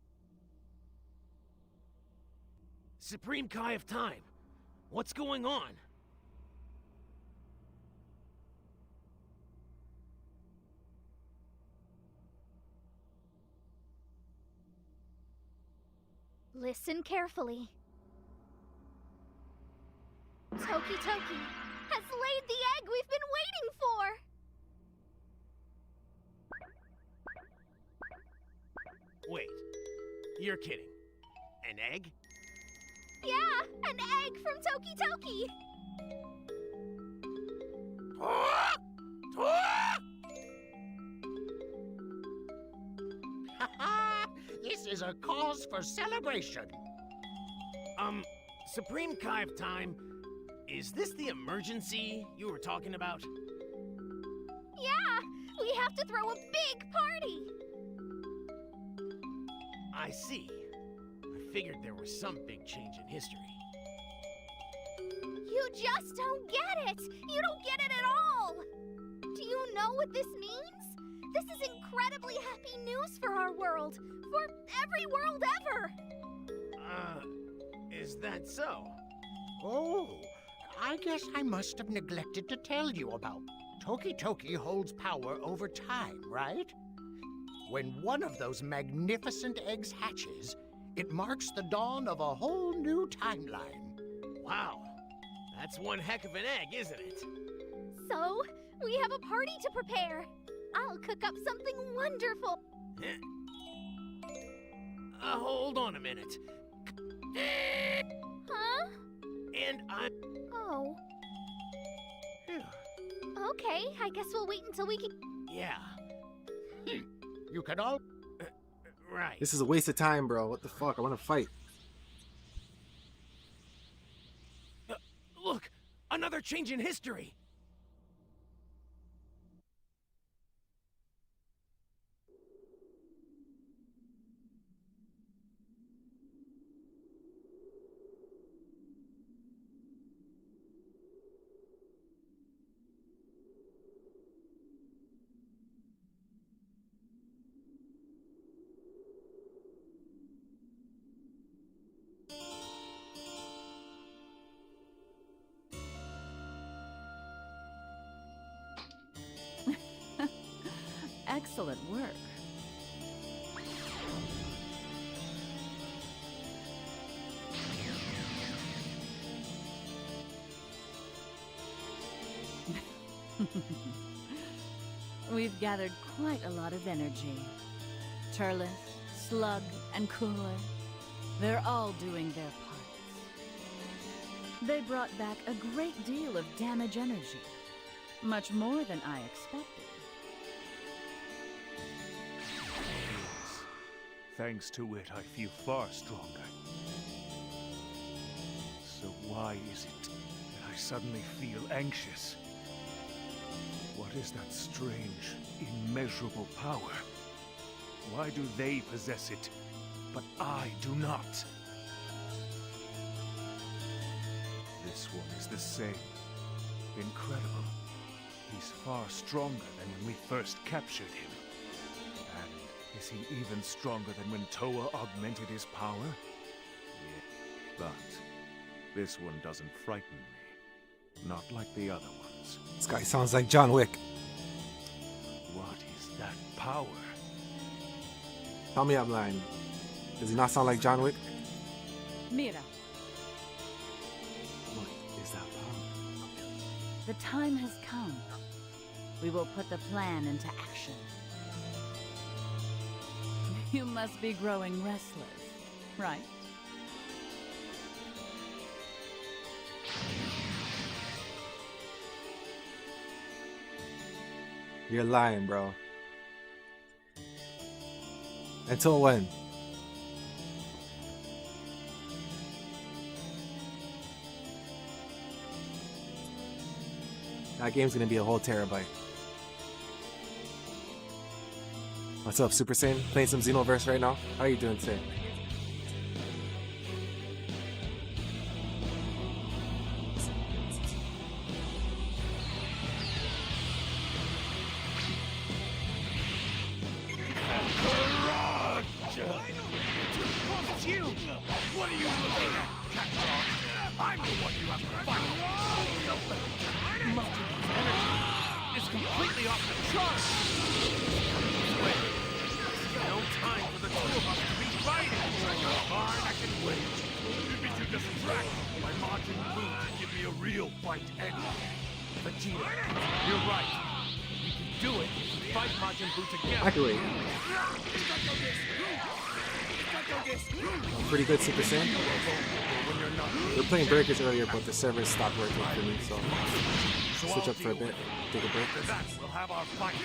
Supreme Kai of Time, what's going on? Listen carefully. Toki Toki has laid the egg we've been waiting for! Wait, you're kidding. An egg? Yeah, an egg from Toki Toki! This is a cause for celebration. Supreme Kai of Time, is this the emergency you were talking about? Yeah, we have to throw a big party! I see. I figured there was some big change in history. You just don't get it! You don't get it at all! Do you know what this means? This is incredibly happy news for our world! For every world ever! Is that so? Oh, I guess I must have neglected to tell you about. Toki Toki holds power over time, right? When one of those magnificent eggs hatches, it marks the dawn of a whole new timeline. Wow, That's one heck of an egg, isn't it? So, we have a party to prepare. I'll cook up something wonderful. Hold on a minute. Huh? And I'm... Oh. Okay, I guess we'll wait until we can... Yeah. You can all... Right. This is a waste of time, bro. What the fuck? I want to fight. Look! Another change in history! Excellent work. We've gathered quite a lot of energy. Turles, Slug, and Cooler, they're all doing their parts. They brought back a great deal of damage energy, much more than I expected. Thanks to it, I feel far stronger. So why is it that I suddenly feel anxious? What is that strange, immeasurable power? Why do they possess it, but I do not? This one is the same. Incredible. He's far stronger than when we first captured him. And is he even stronger than when Toa augmented his power? Yeah, but this one doesn't frighten me. Not like the other ones. This guy sounds like John Wick. What is that power? Tell me I'm lying. Does he not sound like John Wick? Mira, What is that power? the time has come. We will put the plan into action. You must be growing restless, right? You're lying, bro. Until when? That game's gonna be a whole terabyte. What's up, Super Saiyan? Playing some Xenoverse right now? How are you doing today? What are you looking at, Catdog? I'm the one you have to fight. Mustard's energy is completely off the charts. Wait, no time for the two of us to be fighting. Fine, I can wait. You'd be too distracted by Majin Buu to give me a real fight ending. Vegeta, you're right. We can do it if we fight Majin Buu together. I can wait. Pretty good, Super Saiyan. We were playing Breakers earlier, but the servers stopped working for me, so switch up for a bit, take a break. We'll have our fight.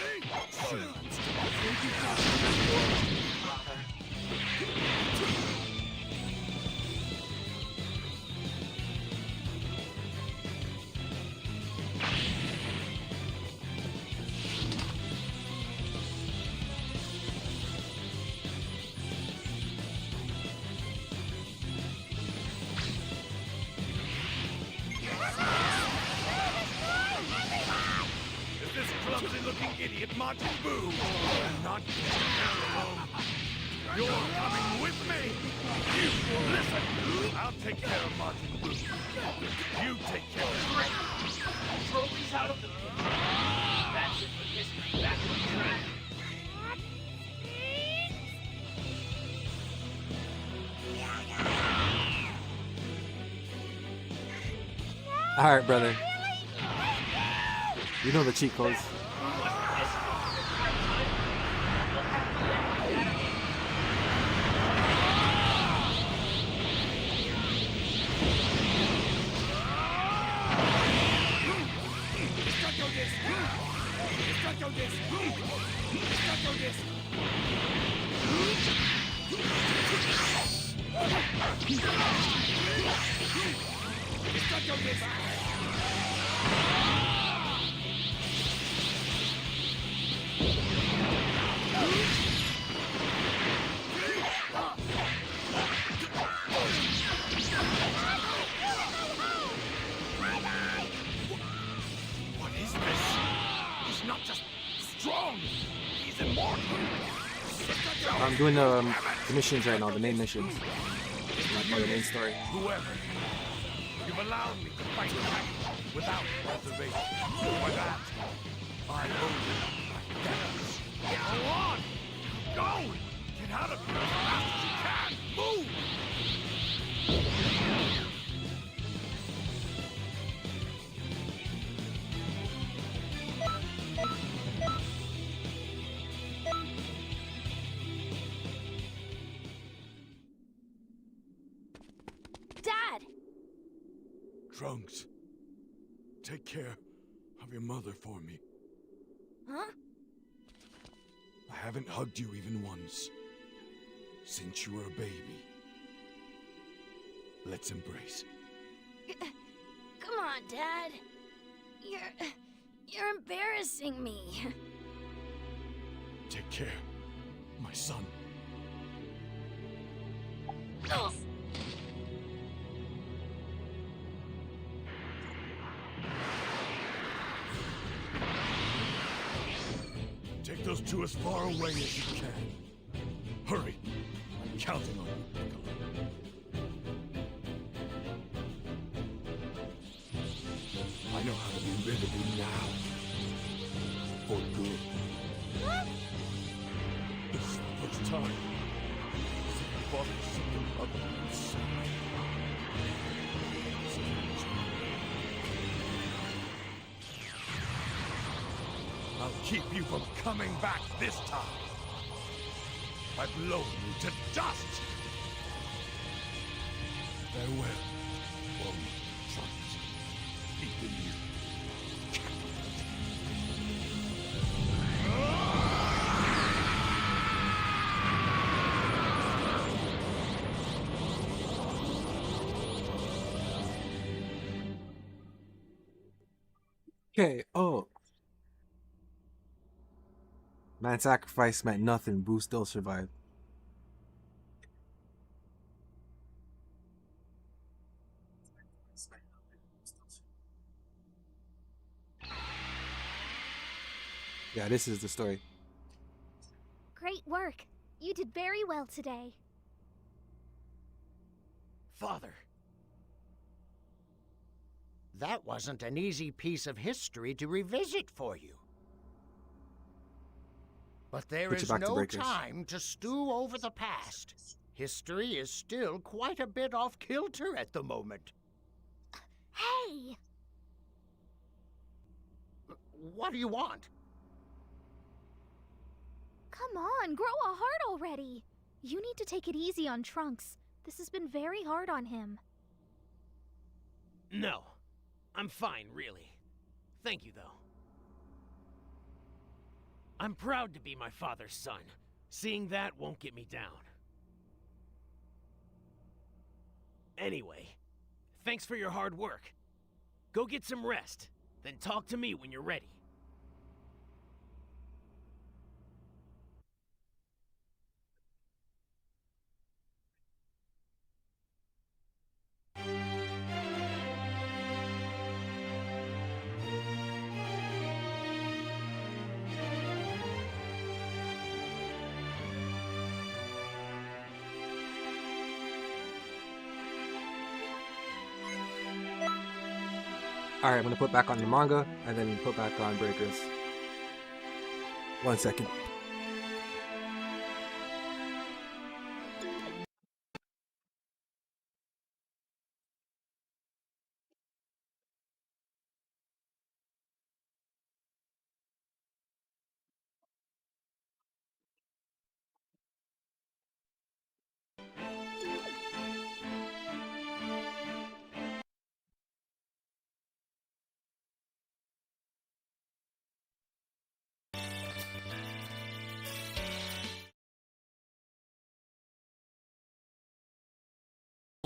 Clumsy-looking idiot Majin Buu. I'm not getting down alone. You're coming with me. You listen. I'll take care of Majin Buu. You take care of me. Trophies out of the picture. That's it for history. Back on track. Alright, brother. You know the cheat codes. What is this? He's not just strong, he's immortal. I'm doing the missions right now, the main missions. Or the main story. Whoever, you've allowed me to fight back without reservation. For that, I owe you my debts. Go on! Go! Get out of here as fast as you can! Move! Dad! Trunks, take care of your mother for me. Huh? I haven't hugged you even once since you were a baby. Let's embrace. Come on, Dad. You're embarrassing me. Take care, my son. Ugh. Take those two as far away as you can. Hurry! I'm counting on you, Piccolo. I know how to be rid of you now. For good. This is the first time since your father something other than son. I'll keep you from coming back this time. I've blown you to dust. Farewell, one Trunks. Even you. Okay, oh. Man, sacrifice meant nothing. Boo still survived. Yeah, this is the story. Great work. You did very well today. Father. That wasn't an easy piece of history to revisit for you. But there Put you is back to no Breakers. time to stew over the past. History is still quite a bit off kilter at the moment. Hey! What do you want? Come on, grow a heart already. You need to take it easy on Trunks. This has been very hard on him. No. I'm fine, really. Thank you, though. I'm proud to be my father's son. Seeing that won't get me down. Anyway, thanks for your hard work. Go get some rest, then talk to me when you're ready. Alright, I'm gonna put back on the manga and then put back on Breakers. 1 second.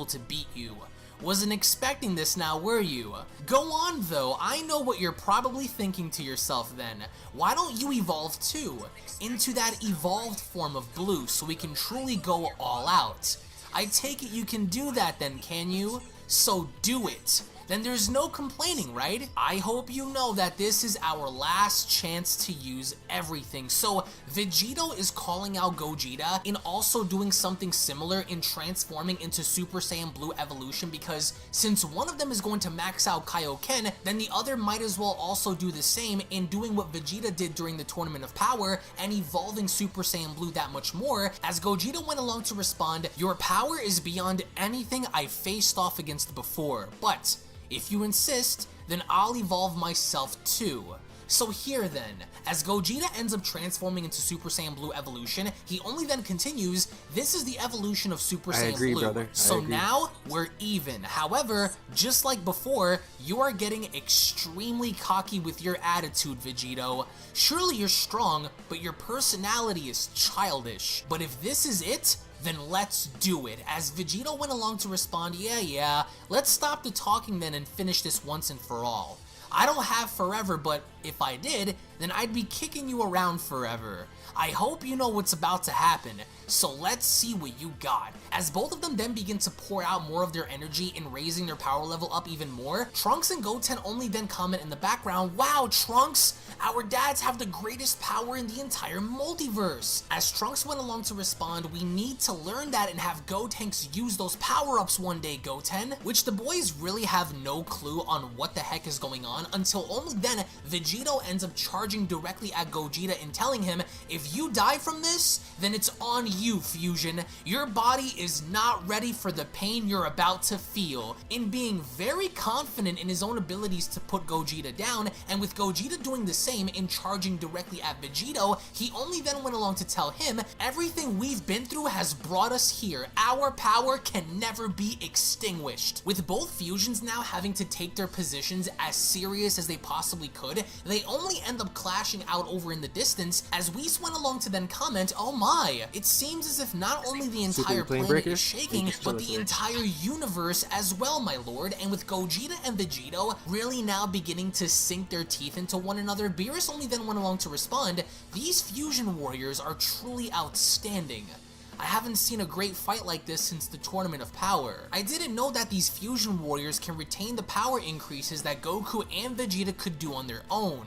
able to beat you. Wasn't expecting this now, were you? Go on though, I know what you're probably thinking to yourself then. Why don't you evolve too? Into that evolved form of blue so we can truly go all out. I take it you can do that then, can you? So do it. Then there's no complaining, right? I hope you know that this is our last chance to use everything. So Vegito is calling out Gogeta and also doing something similar in transforming into Super Saiyan Blue Evolution, because since one of them is going to max out Kaioken, then the other might as well also do the same in doing what Vegeta did during the Tournament of Power and evolving Super Saiyan Blue that much more. As Gogeta went along to respond, "Your power is beyond anything I faced off against before, but if you insist, then I'll evolve myself too." So here then, as Gogeta ends up transforming into Super Saiyan Blue Evolution, he only then continues, "This is the evolution of Super Saiyan Blue. Brother. So now we're even. However, just like before, you are getting extremely cocky with your attitude, Vegito. Surely you're strong, but your personality is childish. But if this is it, then let's do it." As Vegito went along to respond, yeah, let's stop the talking then and finish this once and for all. I don't have forever, but if I did, then I'd be kicking you around forever. I hope you know what's about to happen, so let's see what you got. As both of them then begin to pour out more of their energy in raising their power level up even more, Trunks and Goten only then comment in the background, "Wow, Trunks, our dads have the greatest power in the entire multiverse." As Trunks went along to respond, "We need to learn that and have Gotenks use those power-ups one day, Goten," which the boys really have no clue on what the heck is going on until only then Vegito ends up charging directly at Gogeta and telling him, "If you die from this, then it's on you, Fusion. Your body is not ready for the pain you're about to feel." In being very confident in his own abilities to put Gogeta down, and with Gogeta doing the same in charging directly at Vegito, he only then went along to tell him, "Everything we've been through has brought us here. Our power can never be extinguished." With both fusions now having to take their positions as serious as they possibly could, they only end up clashing out over in the distance, as Whis went along to then comment, "Oh my, it seems as if not only the entire planet is shaking, but the entire universe as well, my lord." And with Gogeta and Vegito really now beginning to sink their teeth into one another, Beerus only then went along to respond, "These fusion warriors are truly outstanding. I haven't seen a great fight like this since the Tournament of Power. I didn't know that these fusion warriors can retain the power increases that Goku and Vegeta could do on their own.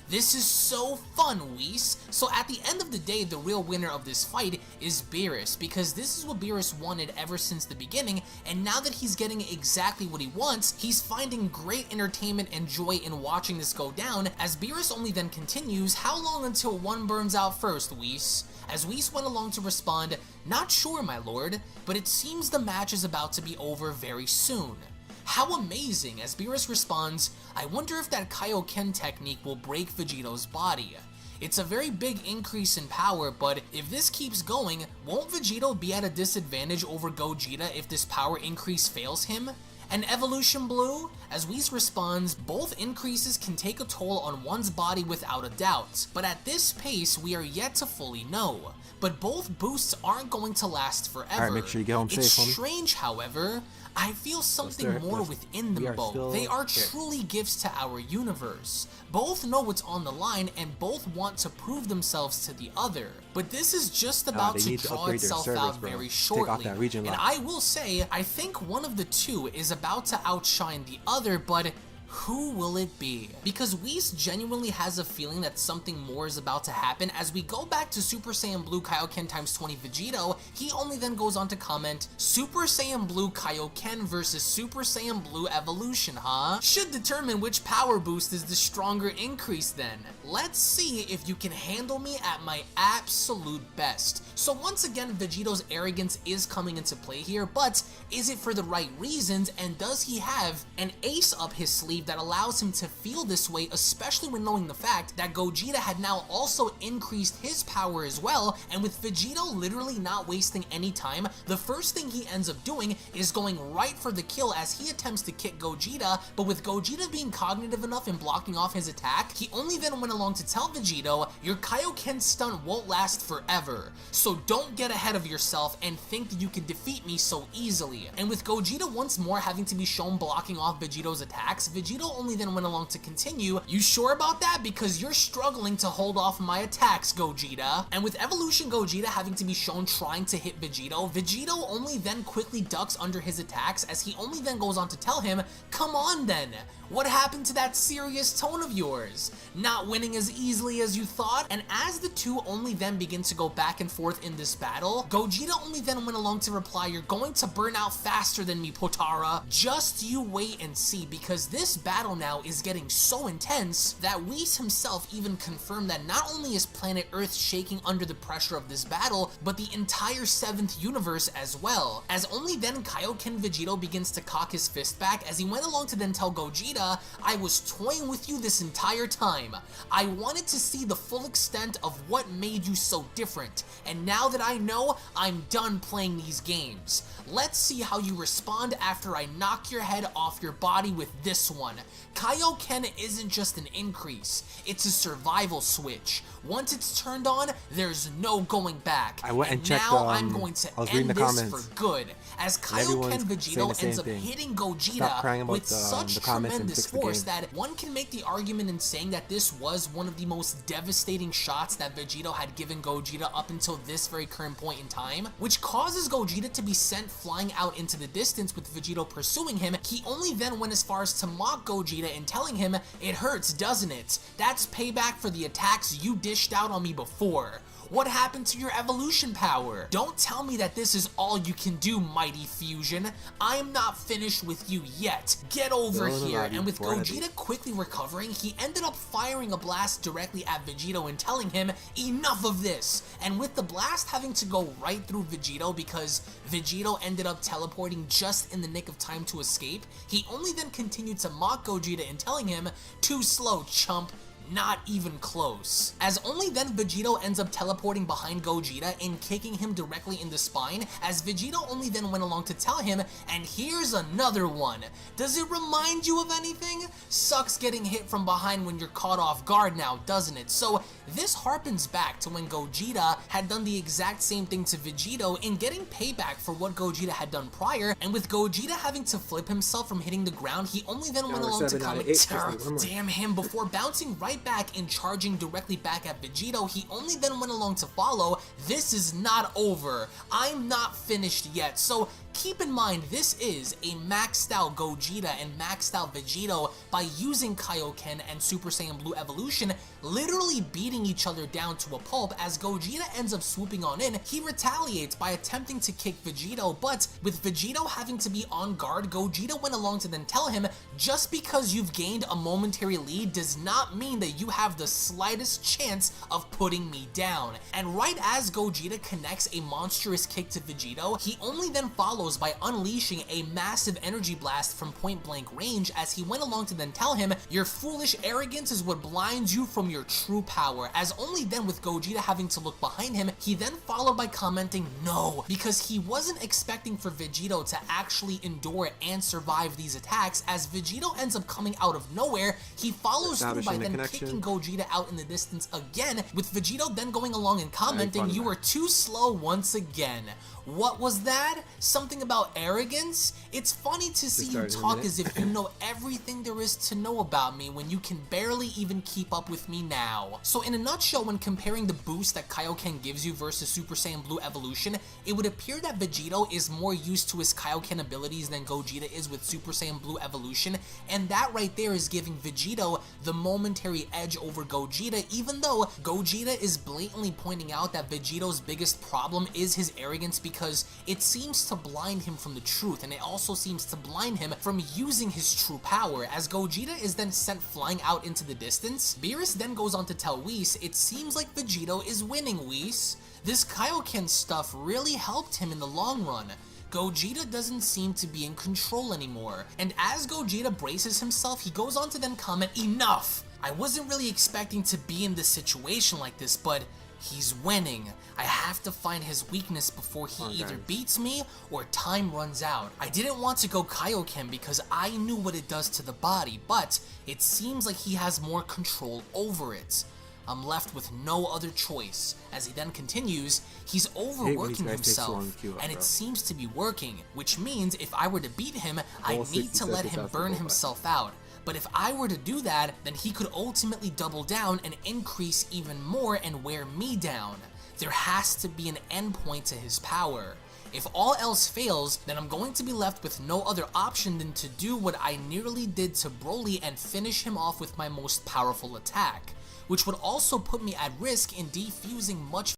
This is so fun, Whis." So at the end of the day, the real winner of this fight is Beerus, because this is what Beerus wanted ever since the beginning, and now that he's getting exactly what he wants, he's finding great entertainment and joy in watching this go down. As Beerus only then continues, "How long until one burns out first, Whis?" As Whis went along to respond, "Not sure, my lord, but it seems the match is about to be over very soon." How amazing, as Beerus responds, "I wonder if that Kaioken technique will break Vegito's body. It's a very big increase in power, but if this keeps going, won't Vegito be at a disadvantage over Gogeta if this power increase fails him? And Evolution Blue?" As Whis responds, "Both increases can take a toll on one's body without a doubt, but at this pace we are yet to fully know. But both boosts aren't going to last forever. Alright, make sure you get home It's safe, homie. strange, however. I feel something more within them both. They are truly gifts to our universe. Both know what's on the line and both want to prove themselves to the other. But this is just about to draw itself out very shortly. And I will say, I think one of the two is about to outshine the other, but who will it be? Because Whis genuinely has a feeling that something more is about to happen. As we go back to Super Saiyan Blue Kaioken times 20 Vegito, he only then goes on to comment, "Super Saiyan Blue Kaioken versus Super Saiyan Blue Evolution, huh? Should determine which power boost is the stronger increase then. Let's see if you can handle me at my absolute best." So once again, Vegito's arrogance is coming into play here, but is it for the right reasons, and does he have an ace up his sleeve believe that allows him to feel this way, especially when knowing the fact that Gogeta had now also increased his power as well, and with Vegito literally not wasting any time, the first thing he ends up doing is going right for the kill as he attempts to kick Gogeta, but with Gogeta being cognitive enough and blocking off his attack, he only then went along to tell Vegito, your Kaioken stunt won't last forever, so don't get ahead of yourself and think that you can defeat me so easily. And with Gogeta once more having to be shown blocking off Vegito's attacks, Vegito only then went along to continue, you sure about that? Because you're struggling to hold off my attacks, Gogeta. And with Evolution Gogeta having to be shown trying to hit Vegito, Vegito only then quickly ducks under his attacks as he only then goes on to tell him, come on then, what happened to that serious tone of yours? Not winning as easily as you thought? And as the two only then begin to go back and forth in this battle, Gogeta only then went along to reply, you're going to burn out faster than me, Potara. Just you wait and see, because this battle now is getting so intense that Whis himself even confirmed that not only is planet Earth shaking under the pressure of this battle, but the entire 7th universe as well. As only then Kaioken Vegito begins to cock his fist back as he went along to then tell Gogeta, I was toying with you this entire time. I wanted to see the full extent of what made you so different, and now that I know, I'm done playing these games. Let's see how you respond after I knock your head off your body with this one. Kaioken isn't just an increase, it's a survival switch. Once it's turned on, there's no going back. I went and checked, now I'm going to end this comments. For good, as Kaioken Vegito ends up hitting Gogeta with such tremendous force that one can make the argument in saying that this was one of the most devastating shots that Vegito had given Gogeta up until this very current point in time, which causes Gogeta to be sent flying out into the distance with Vegito pursuing him. He only then went as far as to mock Gogeta and telling him, it hurts, doesn't it? That's payback for the attacks you dished out on me before. What happened to your evolution power? Don't tell me that this is all you can do, Mighty Fusion. I'm not finished with you yet. Get over here. And with Gogeta quickly recovering, he ended up firing a blast directly at Vegito and telling him, enough of this. And with the blast having to go right through Vegito because Vegito ended up teleporting just in the nick of time to escape, he only then continued to mock Gogeta and telling him, too slow, chump. Not even close. As only then Vegito ends up teleporting behind Gogeta and kicking him directly in the spine, as Vegito only then went along to tell him, and here's another one. Does it remind you of anything? Sucks getting hit from behind when you're caught off guard now, doesn't it? So this harpens back to when Gogeta had done the exact same thing to Vegito in getting payback for what Gogeta had done prior, and with Gogeta having to flip himself from hitting the ground, he only then went along to comment, damn him, before bouncing right back and charging directly back at Vegito. He only then went along to follow, this is not over, I'm not finished yet. So keep in mind, this is a maxed out Gogeta and maxed out Vegito by using Kaioken and Super Saiyan Blue Evolution, literally beating each other down to a pulp. As Gogeta ends up swooping on in, he retaliates by attempting to kick Vegito, but with Vegito having to be on guard, Gogeta went along to then tell him, just because you've gained a momentary lead does not mean that you have the slightest chance of putting me down. And right as Gogeta connects a monstrous kick to Vegito, he only then follows by unleashing a massive energy blast from point blank range, as he went along to then tell him, your foolish arrogance is what blinds you from your true power. As only then with Gogeta having to look behind him, he then followed by commenting no, because he wasn't expecting for Vegito to actually endure and survive these attacks. As Vegito ends up coming out of nowhere, he follows through by then kicking Gogeta out in the distance again, with Vegito then going along and commenting, you were too slow once again. What was that? Something about arrogance? It's funny to see you talk as if you know everything there is to know about me when you can barely even keep up with me now. So in a nutshell, when comparing the boost that Kaioken gives you versus Super Saiyan Blue Evolution, it would appear that Vegito is more used to his Kaioken abilities than Gogeta is with Super Saiyan Blue Evolution, and that right there is giving Vegito the momentary edge over Gogeta, even though Gogeta is blatantly pointing out that Vegito's biggest problem is his arrogance, because it seems to blind him from the truth, and it also seems to blind him from using his true power. As Gogeta is then sent flying out into the distance, Beerus then goes on to tell Whis, it seems like Vegito is winning, Whis. This Kaioken stuff really helped him in the long run. Gogeta doesn't seem to be in control anymore, and as Gogeta braces himself, he goes on to then comment, "Enough! I wasn't really expecting to be in this situation like this, but he's winning. I have to find his weakness before he either beats me or time runs out. I didn't want to go Kaioken because I knew what it does to the body, but it seems like he has more control over it. I'm left with no other choice." As he then continues, he's overworking himself, and it seems to be working, which means if I were to beat him, I need to let him burn himself out. But if I were to do that, then he could ultimately double down and increase even more and wear me down. There has to be an endpoint to his power. If all else fails, then I'm going to be left with no other option than to do what I nearly did to Broly and finish him off with my most powerful attack, which would also put me at risk in defusing much.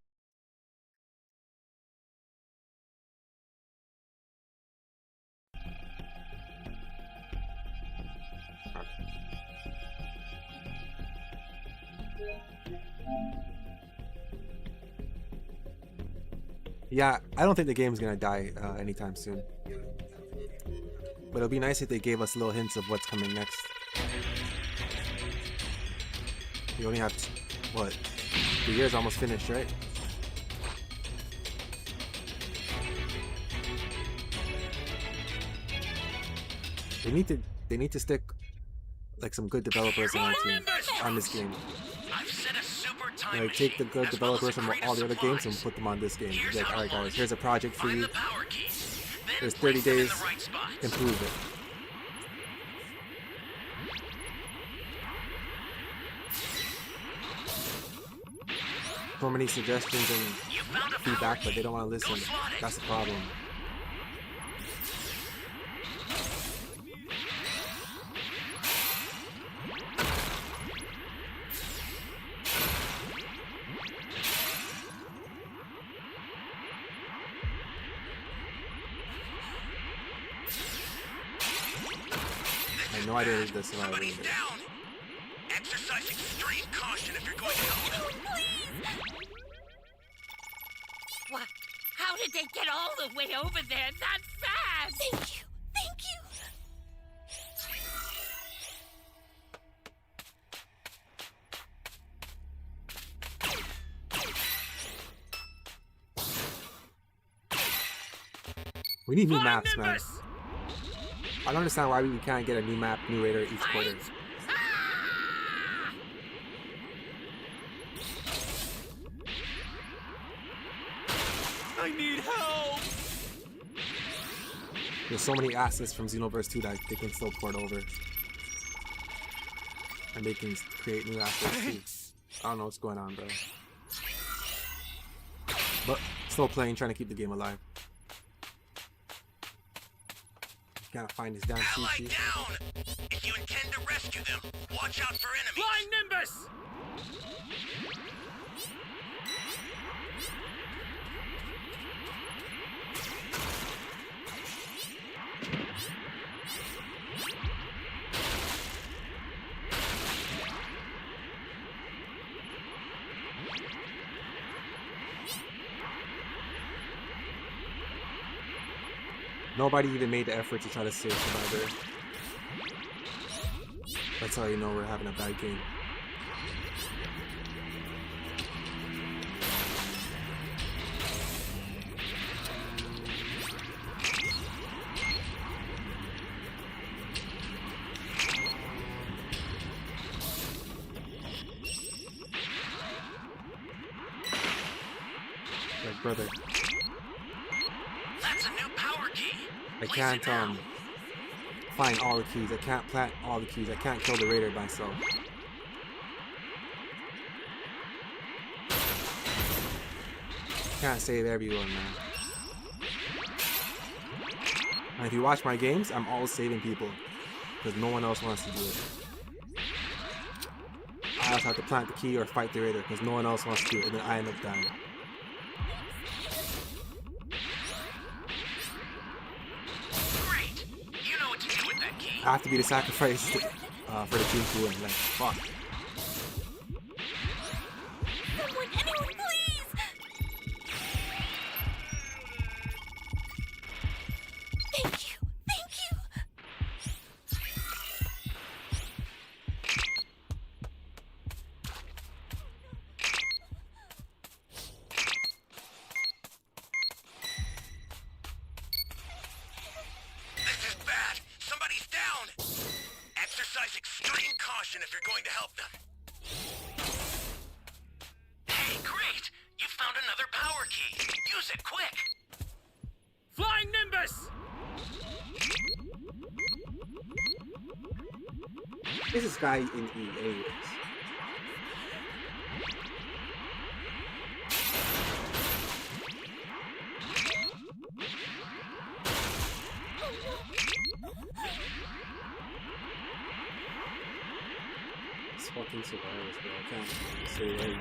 Yeah, I don't think the game's gonna die anytime soon. But it'll be nice if they gave us little hints of what's coming next. We only have, what, the year's almost finished, right? They need to stick like some good developers on our team on this game. Like take the good developers from all the other games and put them on this game. Like, alright guys, here's a project for you. There's 30 days, improve it. So many suggestions and feedback, but they don't want to listen. That's the problem. I have no idea who's this one. Exercise extreme caution if you're going to help them. What? How did they get all the way over there that fast? Thank you. Thank you. We need new maps, man. I don't understand why we can't get a new map, new raider each quarter. I need help! There's so many assets from Xenoverse 2 that they can still port over. And they can create new assets too. I don't know what's going on, bro. But still playing, trying to keep the game alive. Gotta find this damn CC. Down! If you intend to rescue them, watch out for enemies. Flying Nimbus! Nobody even made the effort to try to save Survivor. That's how you know we're having a bad game. Like, brother. That's a new power key. I can't find all the keys. I can't plant all the keys. I can't kill the raider myself. Can't save everyone, man. And if you watch my games, I'm always saving people because no one else wants to do it. I also have to plant the key or fight the raider because no one else wants to do it, and then I end up dying. I have to be the sacrifice for the team to win. Like, fuck. Anyone, please! advise extreme caution if you're going to help them. Hey, great! You found another power key. Use it quick. Flying Nimbus! This is guy in E anyways. This fucking survivors, bro. I can't say anything.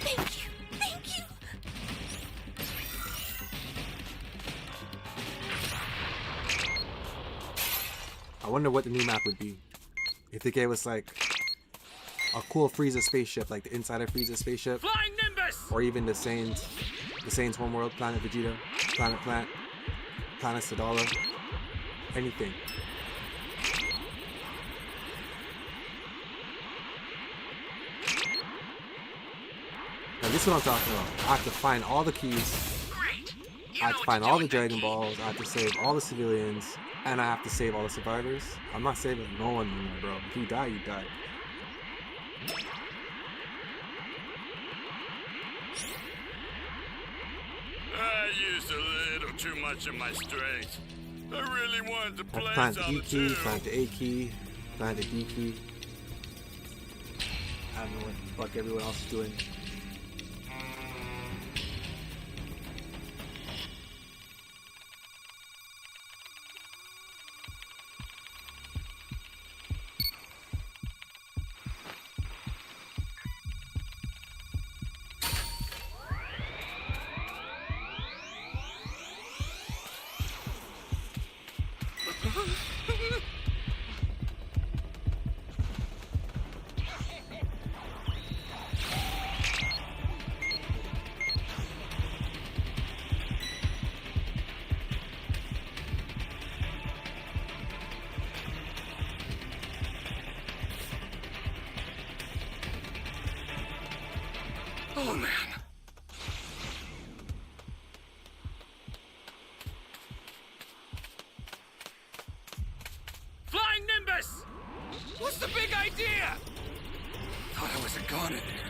Thank you. Thank you. I wonder what the new map would be. If they gave us like a cool Frieza spaceship, like the inside of Frieza spaceship, Flying Nimbus! or even the Saiyans homeworld, Planet Vegeta, Planet Plant, Planet Sadala, anything. Now this is what I'm talking about. I have to find all the keys. I have to find all the Dragon Balls. I have to save all the civilians. And I have to save all the survivors. I'm not saving no one anymore, bro. If you die, you die. I used a little too much of my strength. I really wanted to play Plant the some E key, too. plant the A key, plant the D key. I don't know what the fuck everyone else is doing. Oh, man. Flying Nimbus! What's the big idea? Thought I was a goner there.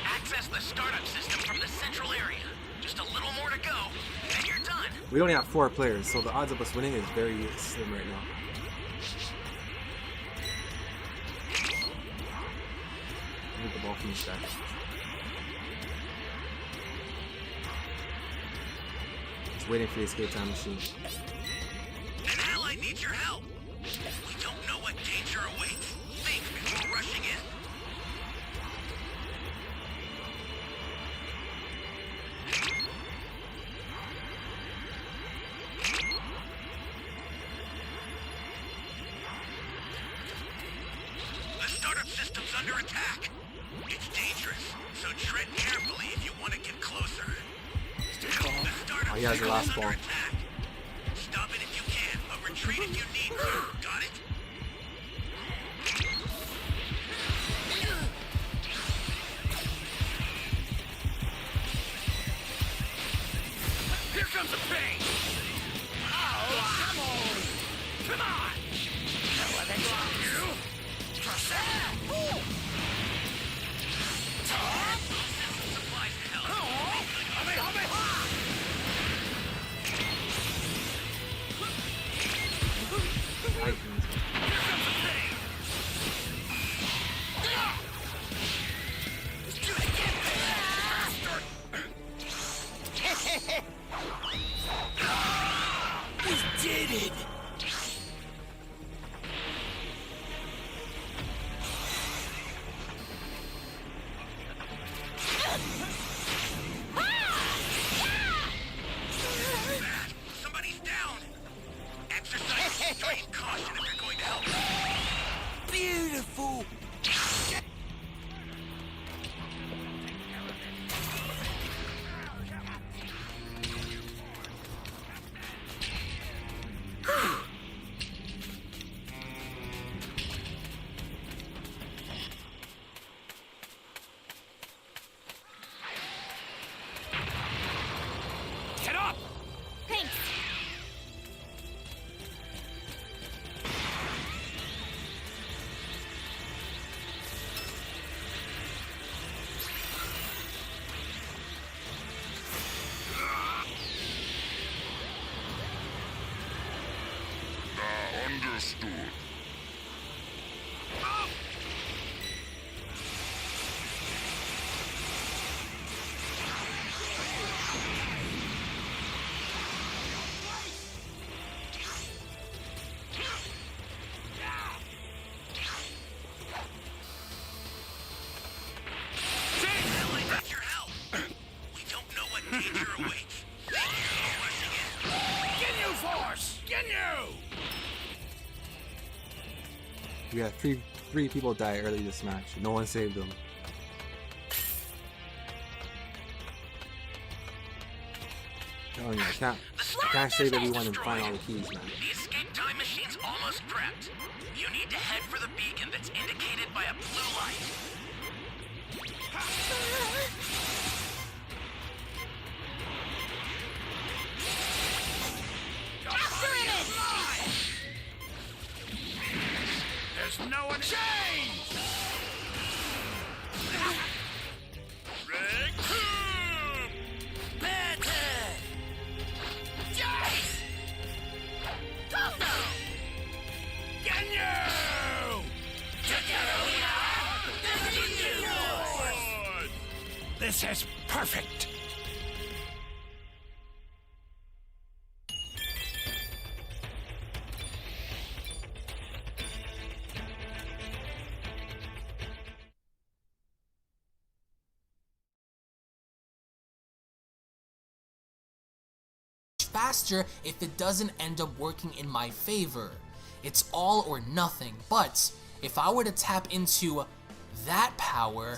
Access the startup system from the central area. Just a little more to go, and you're done. We only have 4 players, so the odds of us winning is very slim right now. I need the ball from the stack. Just waiting for the escape time machine. An ally needs your help. We don't know what danger awaits. Think before rushing in. The startup system's under attack. It's dangerous, so tread carefully if you want to get closer. Stay calm. The startup Oh, he has the last system's ball. under attack. Stop it if you can, but retreat if you need to. Got it? Here comes the pain! Oh, come on! Come on! No other drop you! Trust that! Top! Supplies to help. Oh! Titans. Here comes the pain! Let's do it again, We did it! Thanks. Understood. Really need your help. We don't know what danger awaits. Ginyu Force! Ginyu! We had three people die early this match. No one saved them. Telling you, I can't save everyone and find all the keys, man. The escape time machine's almost prepped. You need to head for the beacon that's indicated by a blue light. After it! There's no one change! Better! Yes! Go! Ginyu! This is perfect! Faster if it doesn't end up working in my favor. It's all or nothing, but if I were to tap into that power,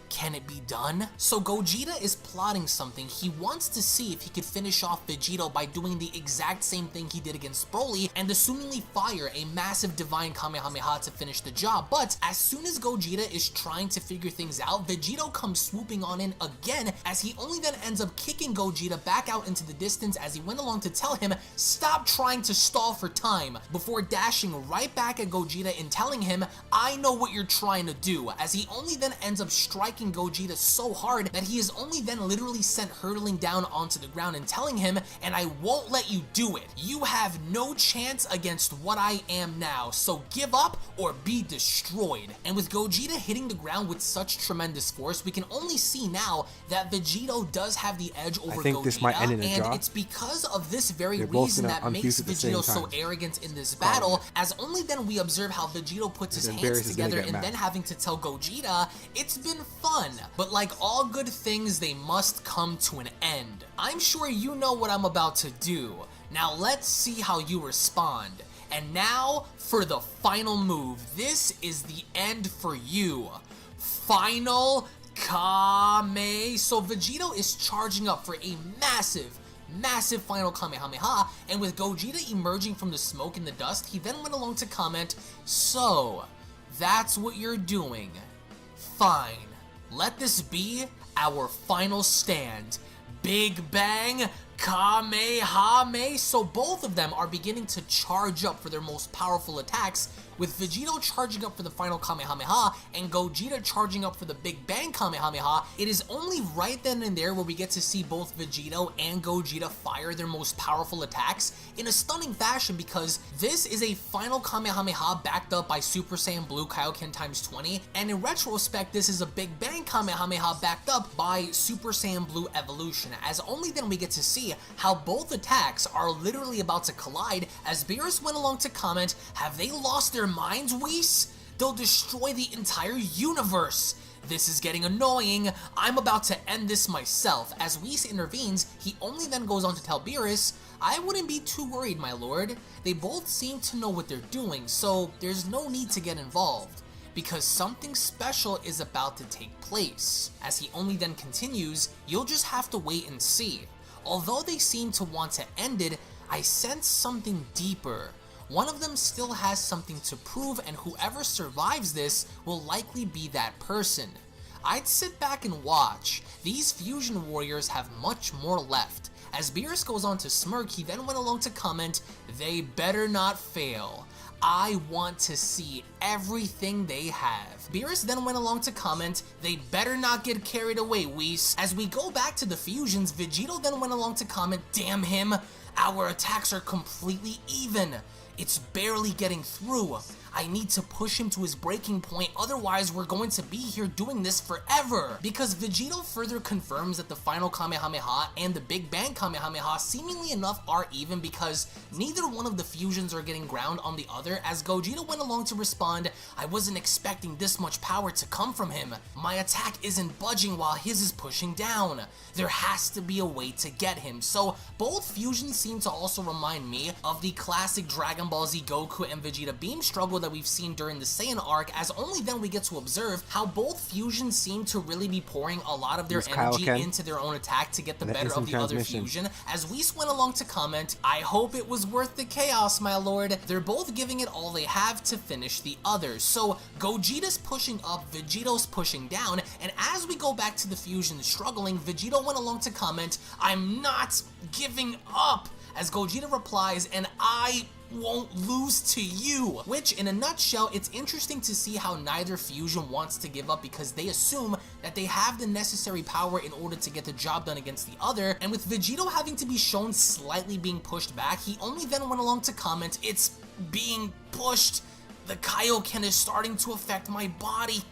can it be done? So Gogeta is plotting something. He wants to see if he could finish off Vegito by doing the exact same thing he did against Broly and assumingly fire a massive divine Kamehameha to finish the job. But as soon as Gogeta is trying to figure things out, Vegito comes swooping on in again, as he only then ends up kicking Gogeta back out into the distance as he went along to tell him, stop trying to stall for time, before dashing right back at Gogeta and telling him, I know what you're trying to do, as he only then ends up striking Gogeta so hard that he is only then literally sent hurtling down onto the ground and telling him, and I won't let you do it. You have no chance against what I am now, so give up or be destroyed. And with Gogeta hitting the ground with such tremendous force, we can only see now that Vegito does have the edge over Gogeta, this might end in a and draw. it's because of this very They're both reason gonna that makes unfuse at the same Vegito so time. arrogant in this battle, as only then we observe how Vegito puts his And then hands Barris is gonna together get and mad. then having to tell Gogeta, it's been fun, but like all good things, they must come to an end. I'm sure you know what I'm about to do. Now let's see how you respond. And now for the final move. This is the end for you. Final Kame. So Vegito is charging up for a massive final Kamehameha, and with Gogeta emerging from the smoke and the dust, he then went along to comment, so, that's what you're doing. Fine. Let this be our final stand. Big Bang Kamehameha. So both of them are beginning to charge up for their most powerful attacks, with Vegito charging up for the final Kamehameha and Gogeta charging up for the Big Bang Kamehameha. It is only right then and there where we get to see both Vegito and Gogeta fire their most powerful attacks in a stunning fashion, because this is a final Kamehameha backed up by Super Saiyan Blue Kaioken times 20, and in retrospect this is a Big Bang Kamehameha backed up by Super Saiyan Blue Evolution, as only then we get to see how both attacks are literally about to collide, as Beerus went along to comment, have they lost their minds, Whis? They'll destroy the entire universe. This is getting annoying. I'm about to end this myself. As Whis intervenes, he only then goes on to tell Beerus, I wouldn't be too worried, my lord. They both seem to know what they're doing, so there's no need to get involved, because something special is about to take place. As he only then continues, you'll just have to wait and see. Although they seem to want to end it, I sense something deeper. One of them still has something to prove, and whoever survives this will likely be that person. I'd sit back and watch. These fusion warriors have much more left. As Beerus goes on to smirk, he then went along to comment, "They better not fail. I want to see everything they have." Beerus then went along to comment, "They better not get carried away, Whis." As we go back to the fusions, Vegito then went along to comment, "Damn him, our attacks are completely even. It's barely getting through. I need to push him to his breaking point, otherwise we're going to be here doing this forever." Because Vegito further confirms that the final Kamehameha and the Big Bang Kamehameha seemingly enough are even, because neither one of the fusions are getting ground on the other, as Gogeta went along to respond, "I wasn't expecting this much power to come from him. My attack isn't budging while his is pushing down. There has to be a way to get him." So both fusions seem to also remind me of the classic Dragon Ball Z Goku and Vegeta beam struggle that we've seen during the Saiyan arc, as only then we get to observe how both fusions seem to really be pouring a lot of their energy into their own attack to get the better of the other fusion. As Whis went along to comment, "I hope it was worth the chaos, my lord." They're both giving it all they have to finish the others. So Gogeta's pushing up, Vegito's pushing down, and as we go back to the fusion struggling, Vegito went along to comment, "I'm not giving up." As Gogeta replies, "And I won't lose to you." Which, in a nutshell, it's interesting to see how neither fusion wants to give up, because they assume that they have the necessary power in order to get the job done against the other. And with Vegito having to be shown slightly being pushed back, he only then went along to comment, "It's being pushed. The Kaioken is starting to affect my body.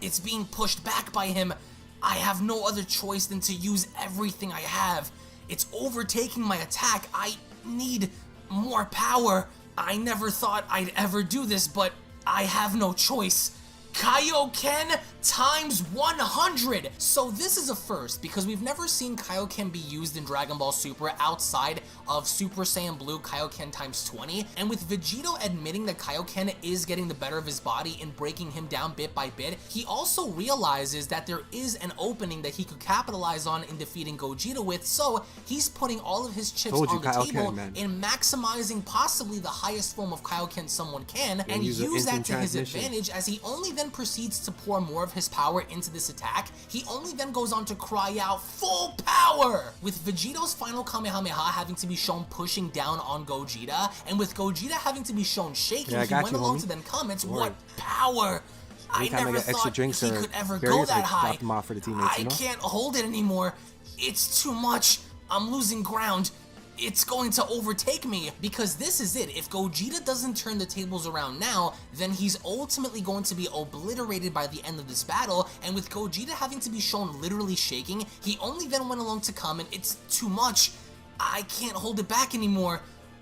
It's being pushed back by him. I have no other choice than to use everything I have. It's overtaking my attack. I need more power. I never thought I'd ever do this, but I have no choice. Kaioken times 100! So this is a first, because we've never seen Kaioken be used in Dragon Ball Super outside of Super Saiyan Blue Kaioken times 20, and with Vegito admitting that Kaioken is getting the better of his body and breaking him down bit by bit, he also realizes that there is an opening that he could capitalize on in defeating Gogeta with, so he's putting all of his chips on the table in maximizing possibly the highest form of Kaioken someone can, and use that to his advantage, as he only then proceeds to pour more of his power into this attack. He only then goes on to cry out, "Full power!" With Vegito's final Kamehameha having to be shown pushing down on Gogeta, and with Gogeta having to be shown shaking, he went along to then comment, "What power! I never thought he could ever go that high. I can't hold it anymore. It's too much. I'm losing ground. It's going to overtake me." Because this is it. If Gogeta doesn't turn the tables around now, then he's ultimately going to be obliterated by the end of this battle, and with Gogeta having to be shown literally shaking, he only then went along to comment, "It's too much. I can't hold it back anymore.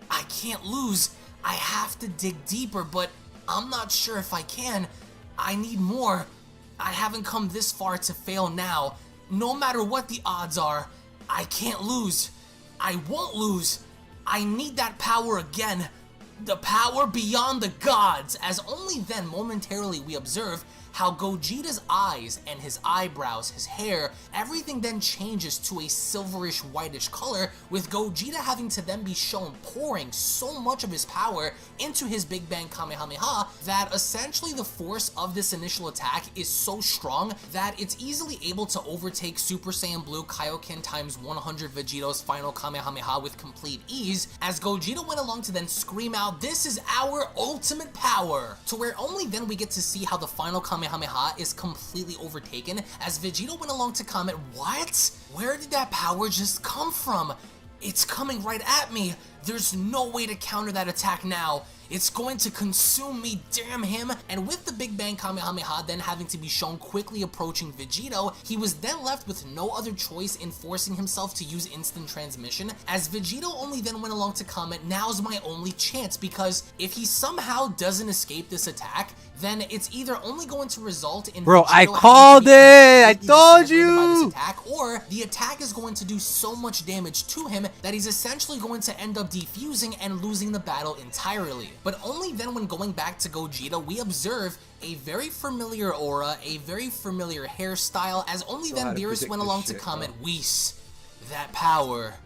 I can't lose. I have to dig deeper, but I'm not sure if I can. I need more. I haven't come this far to fail now. No matter what the odds are, I can't lose. I won't lose. I need that power again. The power beyond the gods." As only then momentarily we observe how Gogeta's eyes and his eyebrows, his hair, everything then changes to a silverish whitish color, with Gogeta having to then be shown pouring so much of his power into his Big Bang Kamehameha that essentially the force of this initial attack is so strong that it's easily able to overtake Super Saiyan Blue Kaioken times 100 Vegito's final Kamehameha with complete ease, as Gogeta went along to then scream out, "This is our ultimate power!" To where only then we get to see how the final Kamehameha is completely overtaken, as Vegito went along to comment, "What? Where did that power just come from? It's coming right at me. There's no way to counter that attack now. It's going to consume me, damn him." And with the Big Bang Kamehameha then having to be shown quickly approaching Vegito, he was then left with no other choice in forcing himself to use instant transmission, as Vegito only then went along to comment, "Now's my only chance, because if he somehow doesn't escape this attack, then it's either only going to result in Bro, Vegito I called it! I told you! Attack, or the attack is going to do so much damage to him that he's essentially going to end up defusing and losing the battle entirely." But only then when going back to Gogeta, we observe a very familiar aura, a very familiar hairstyle, as only then Beerus went along to comment, "Whis, that power,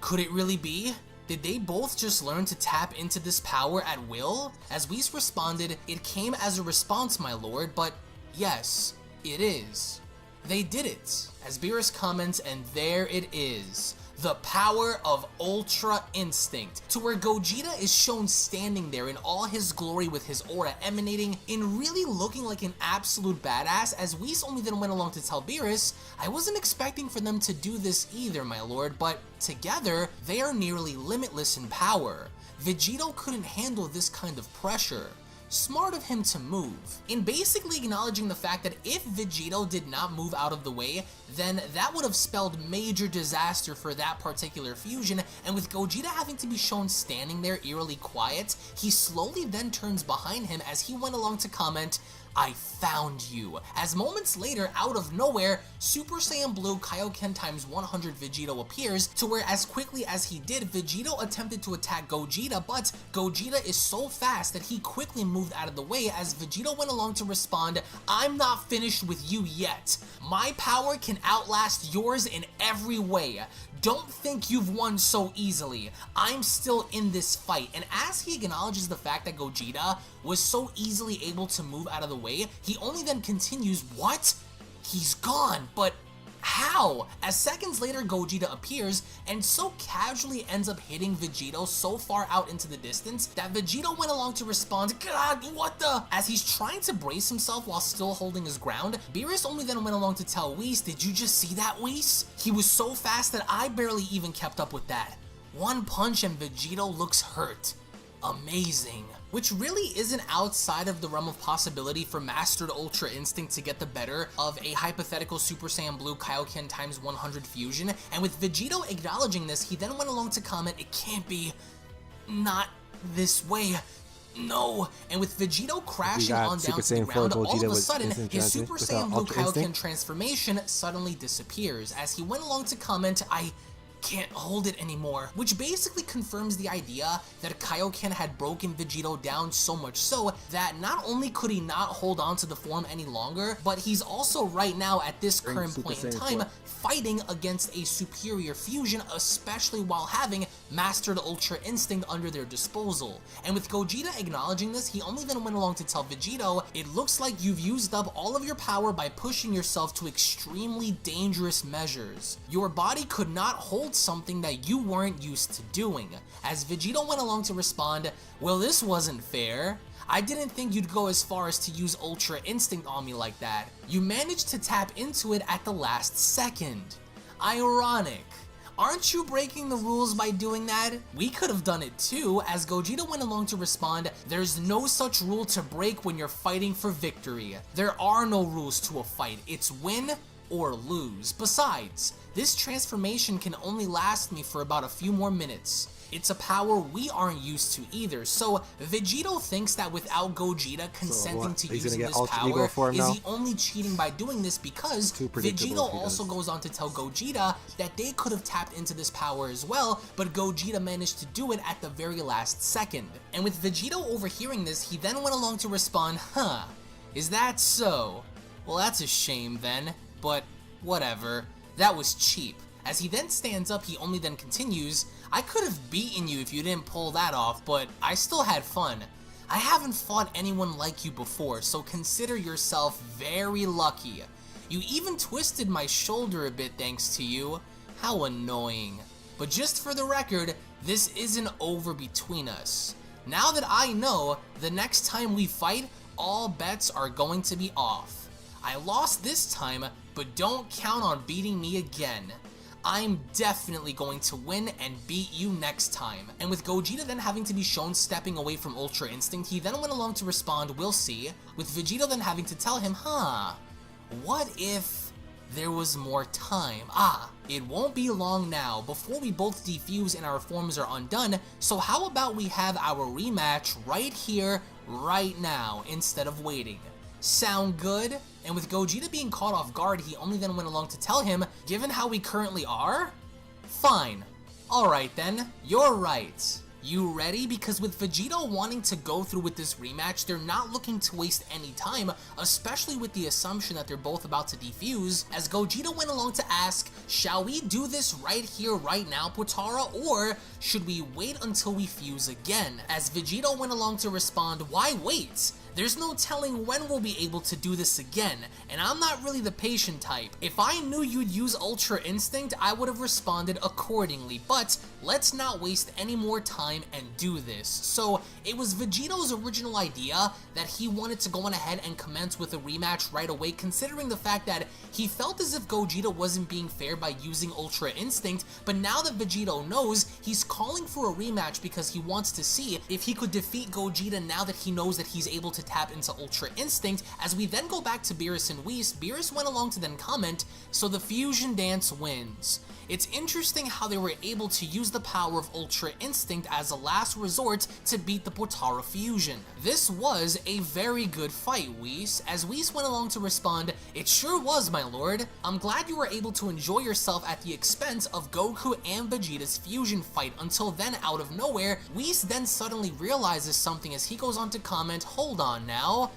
could it really be? Did they both just learn to tap into this power at will?" As Whis responded, "It came as a response, my lord, but yes, it is. They did it, as Beerus comments, and there it is. The power of Ultra Instinct, to where Gogeta is shown standing there in all his glory with his aura emanating and really looking like an absolute badass, as Whis only then went along to tell Beerus, I wasn't expecting for them to do this either, my lord, but together, they are nearly limitless in power. Vegito couldn't handle this kind of pressure. Smart of him to move, in basically acknowledging the fact that if Vegito did not move out of the way, then that would have spelled major disaster for that particular fusion, and with Gogeta having to be shown standing there eerily quiet, he slowly then turns behind him as he went along to comment, I found you, as moments later, out of nowhere, Super Saiyan Blue Kaioken times 100 Vegito appears, to where as quickly as he did, Vegito attempted to attack Gogeta, but Gogeta is so fast that he quickly moved out of the way as Vegito went along to respond, I'm not finished with you yet. My power can outlast yours in every way. Don't think you've won so easily. I'm still in this fight. And as he acknowledges the fact that Gogeta was so easily able to move out of the way, he only then continues, what? He's gone, but how? As seconds later Gogeta appears and so casually ends up hitting Vegito so far out into the distance that Vegito went along to respond, God, what the? As he's trying to brace himself while still holding his ground, Beerus only then went along to tell Whis, did you just see that, Whis? He was so fast that I barely even kept up with that. One punch and Vegito looks hurt. Amazing. Which really isn't outside of the realm of possibility for Mastered Ultra Instinct to get the better of a hypothetical Super Saiyan Blue Kaioken times 100 fusion, and with Vegito acknowledging this, he then went along to comment, it can't be, not this way, no, and with Vegito crashing on down to the ground, all of a sudden, his Super Saiyan Blue Kaioken transformation suddenly disappears, as he went along to comment, I can't hold it anymore, which basically confirms the idea that Kaioken had broken Vegito down so much so that not only could he not hold on to the form any longer, but he's also right now at this current point in time fighting against a superior fusion, especially while having Mastered Ultra Instinct under their disposal. And with Gogeta acknowledging this, he only then went along to tell Vegito, it looks like you've used up all of your power by pushing yourself to extremely dangerous measures. Your body could not hold something that you weren't used to doing. As Vegito went along to respond, well, this wasn't fair. I didn't think you'd go as far as to use Ultra Instinct on me like that. You managed to tap into it at the last second. Ironic. Aren't you breaking the rules by doing that? We could have done it too, as Gogeta went along to respond, there's no such rule to break when you're fighting for victory. There are no rules to a fight, it's win or lose. Besides, this transformation can only last me for about a few more minutes. It's a power we aren't used to either, so Vegito thinks that without Gogeta consenting to using this power, is he only cheating by doing this because Vegito also goes on to tell Gogeta that they could have tapped into this power as well, but Gogeta managed to do it at the very last second. And with Vegito overhearing this, he then went along to respond, huh, is that so? Well, that's a shame then, but whatever, that was cheap. As he then stands up, he only then continues, I could have beaten you if you didn't pull that off, but I still had fun. I haven't fought anyone like you before, so consider yourself very lucky. You even twisted my shoulder a bit thanks to you. How annoying. But just for the record, this isn't over between us. Now that I know, the next time we fight, all bets are going to be off. I lost this time, but don't count on beating me again. I'm definitely going to win and beat you next time. And with Gogeta then having to be shown stepping away from Ultra Instinct, he then went along to respond, we'll see, with Vegito then having to tell him, huh, what if there was more time? It won't be long now before we both defuse and our forms are undone, so how about we have our rematch right here, right now, instead of waiting? Sound good? And with Gogeta being caught off guard, he only then went along to tell him, given how we currently are? Fine. Alright then, you're right. You ready? Because with Vegito wanting to go through with this rematch, they're not looking to waste any time, especially with the assumption that they're both about to defuse, as Gogeta went along to ask, shall we do this right here, right now, Potara, or should we wait until we fuse again? As Vegito went along to respond, why wait? There's no telling when we'll be able to do this again, and I'm not really the patient type. If I knew you'd use Ultra Instinct, I would have responded accordingly, but let's not waste any more time and do this. So it was Vegito's original idea that he wanted to go on ahead and commence with a rematch right away, considering the fact that he felt as if Gogeta wasn't being fair by using Ultra Instinct, but now that Vegito knows, he's calling for a rematch because he wants to see if he could defeat Gogeta now that he knows that he's able to tap into Ultra Instinct. As we then go back to Beerus and Whis, Beerus went along to then comment, so the fusion dance wins. It's interesting how they were able to use the power of Ultra Instinct as a last resort to beat the Potara fusion. This was a very good fight, Whis. As Whis went along to respond, "It sure was, my lord. I'm glad you were able to enjoy yourself at the expense of Goku and Vegeta's fusion fight." Until then, out of nowhere, Whis then suddenly realizes something as he goes on to comment, "Hold on now.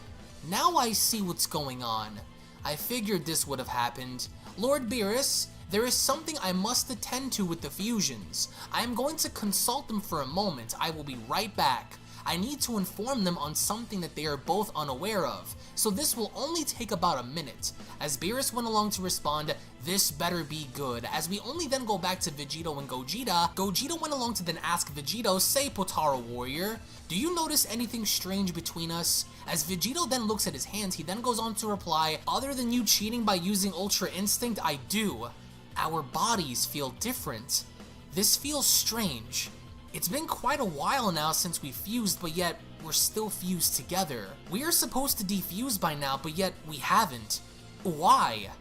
Now I see what's going on. I figured this would have happened. Lord Beerus, there is something I must attend to with the fusions. I am going to consult them for a moment. I will be right back. I need to inform them on something that they are both unaware of, so this will only take about a minute." As Beerus went along to respond, "This better be good." As we only then go back to Vegito and Gogeta, Gogeta went along to then ask Vegito, "Say, Potara warrior, do you notice anything strange between us?" As Vegito then looks at his hands, he then goes on to reply, "Other than you cheating by using Ultra Instinct, I do. Our bodies feel different. This feels strange. It's been quite a while now since we fused, but yet we're still fused together. We are supposed to defuse by now, but yet we haven't. Why?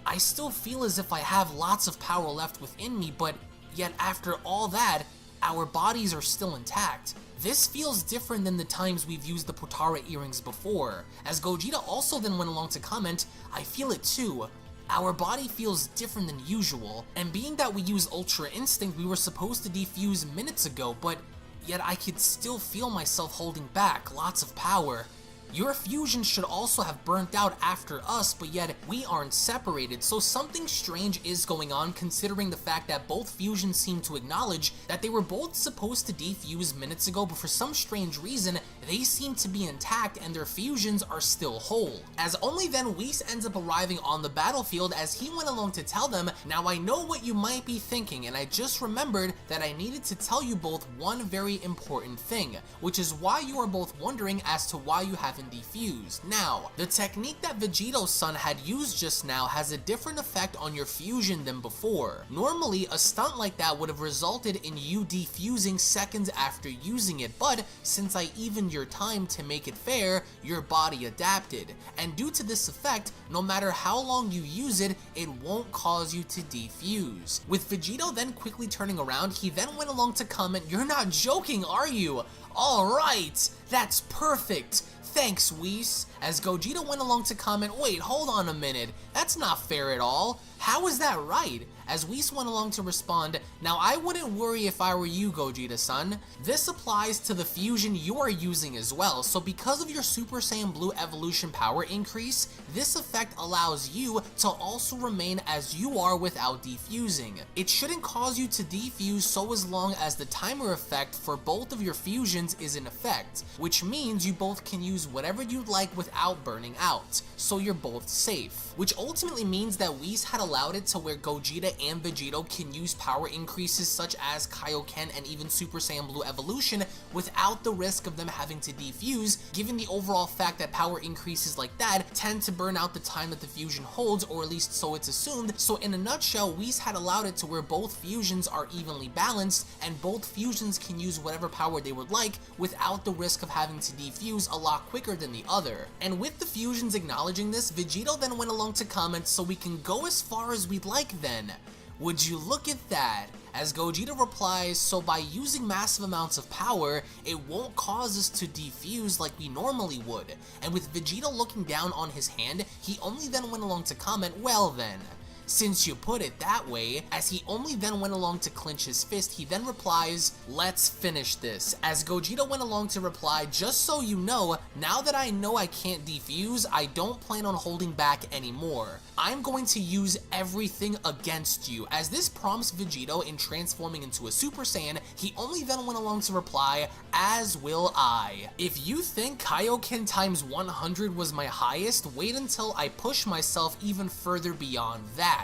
I still feel as if I have lots of power left within me, but yet after all that, our bodies are still intact. This feels different than the times we've used the Potara earrings before." As Gogeta also then went along to comment, "I feel it too. Our body feels different than usual, and being that we use Ultra Instinct, we were supposed to defuse minutes ago, but yet I could still feel myself holding back lots of power. Your fusion should also have burnt out after us, but yet we aren't separated, so something strange is going on considering the fact that both fusions seem to acknowledge that they were both supposed to defuse minutes ago, but for some strange reason, they seem to be intact and their fusions are still whole." As only then Whis ends up arriving on the battlefield as he went along to tell them, "Now I know what you might be thinking, and I just remembered that I needed to tell you both one very important thing, which is why you are both wondering as to why you haven't defused. Now, the technique that Vegito's son had used just now has a different effect on your fusion than before. Normally, a stunt like that would have resulted in you defusing seconds after using it, but since I evened your time to make it fair, your body adapted, and due to this effect, no matter how long you use it, it won't cause you to defuse." With Vegito then quickly turning around, he then went along to comment, "You're not joking, are you? Alright, that's perfect. Thanks, Whis." As Gogeta went along to comment, "Wait, hold on a minute. That's not fair at all. How is that right?" As Whis went along to respond, "Now I wouldn't worry if I were you, Gogeta-san. This applies to the fusion you are using as well, so because of your Super Saiyan Blue evolution power increase, this effect allows you to also remain as you are without defusing. It shouldn't cause you to defuse so as long as the timer effect for both of your fusions is in effect, which means you both can use whatever you'd like without burning out, so you're both safe." Which ultimately means that Whis had allowed it to where Gogeta and Vegito can use power increases such as Kaioken and even Super Saiyan Blue evolution without the risk of them having to defuse, given the overall fact that power increases like that tend to burn out the time that the fusion holds, or at least so it's assumed. So in a nutshell, Whis had allowed it to where both fusions are evenly balanced and both fusions can use whatever power they would like without the risk of having to defuse a lot quicker than the other. And with the fusions acknowledging this, Vegito then went along to comment, "So we can go as far as we'd like then. Would you look at that?" As Gogeta replies, "So by using massive amounts of power, it won't cause us to defuse like we normally would." And with Vegeta looking down on his hand, he only then went along to comment, "Well then, Since you put it that way, as he only then went along to clinch his fist, he then replies, "Let's finish this." As Gogeta went along to reply, "Just so you know, now that I know I can't defuse, I don't plan on holding back anymore. I'm going to use everything against you." As this prompts Vegito in transforming into a Super Saiyan, he only then went along to reply, "As will I." If you think Kaioken times 100 was my highest, wait until I push myself even further beyond that.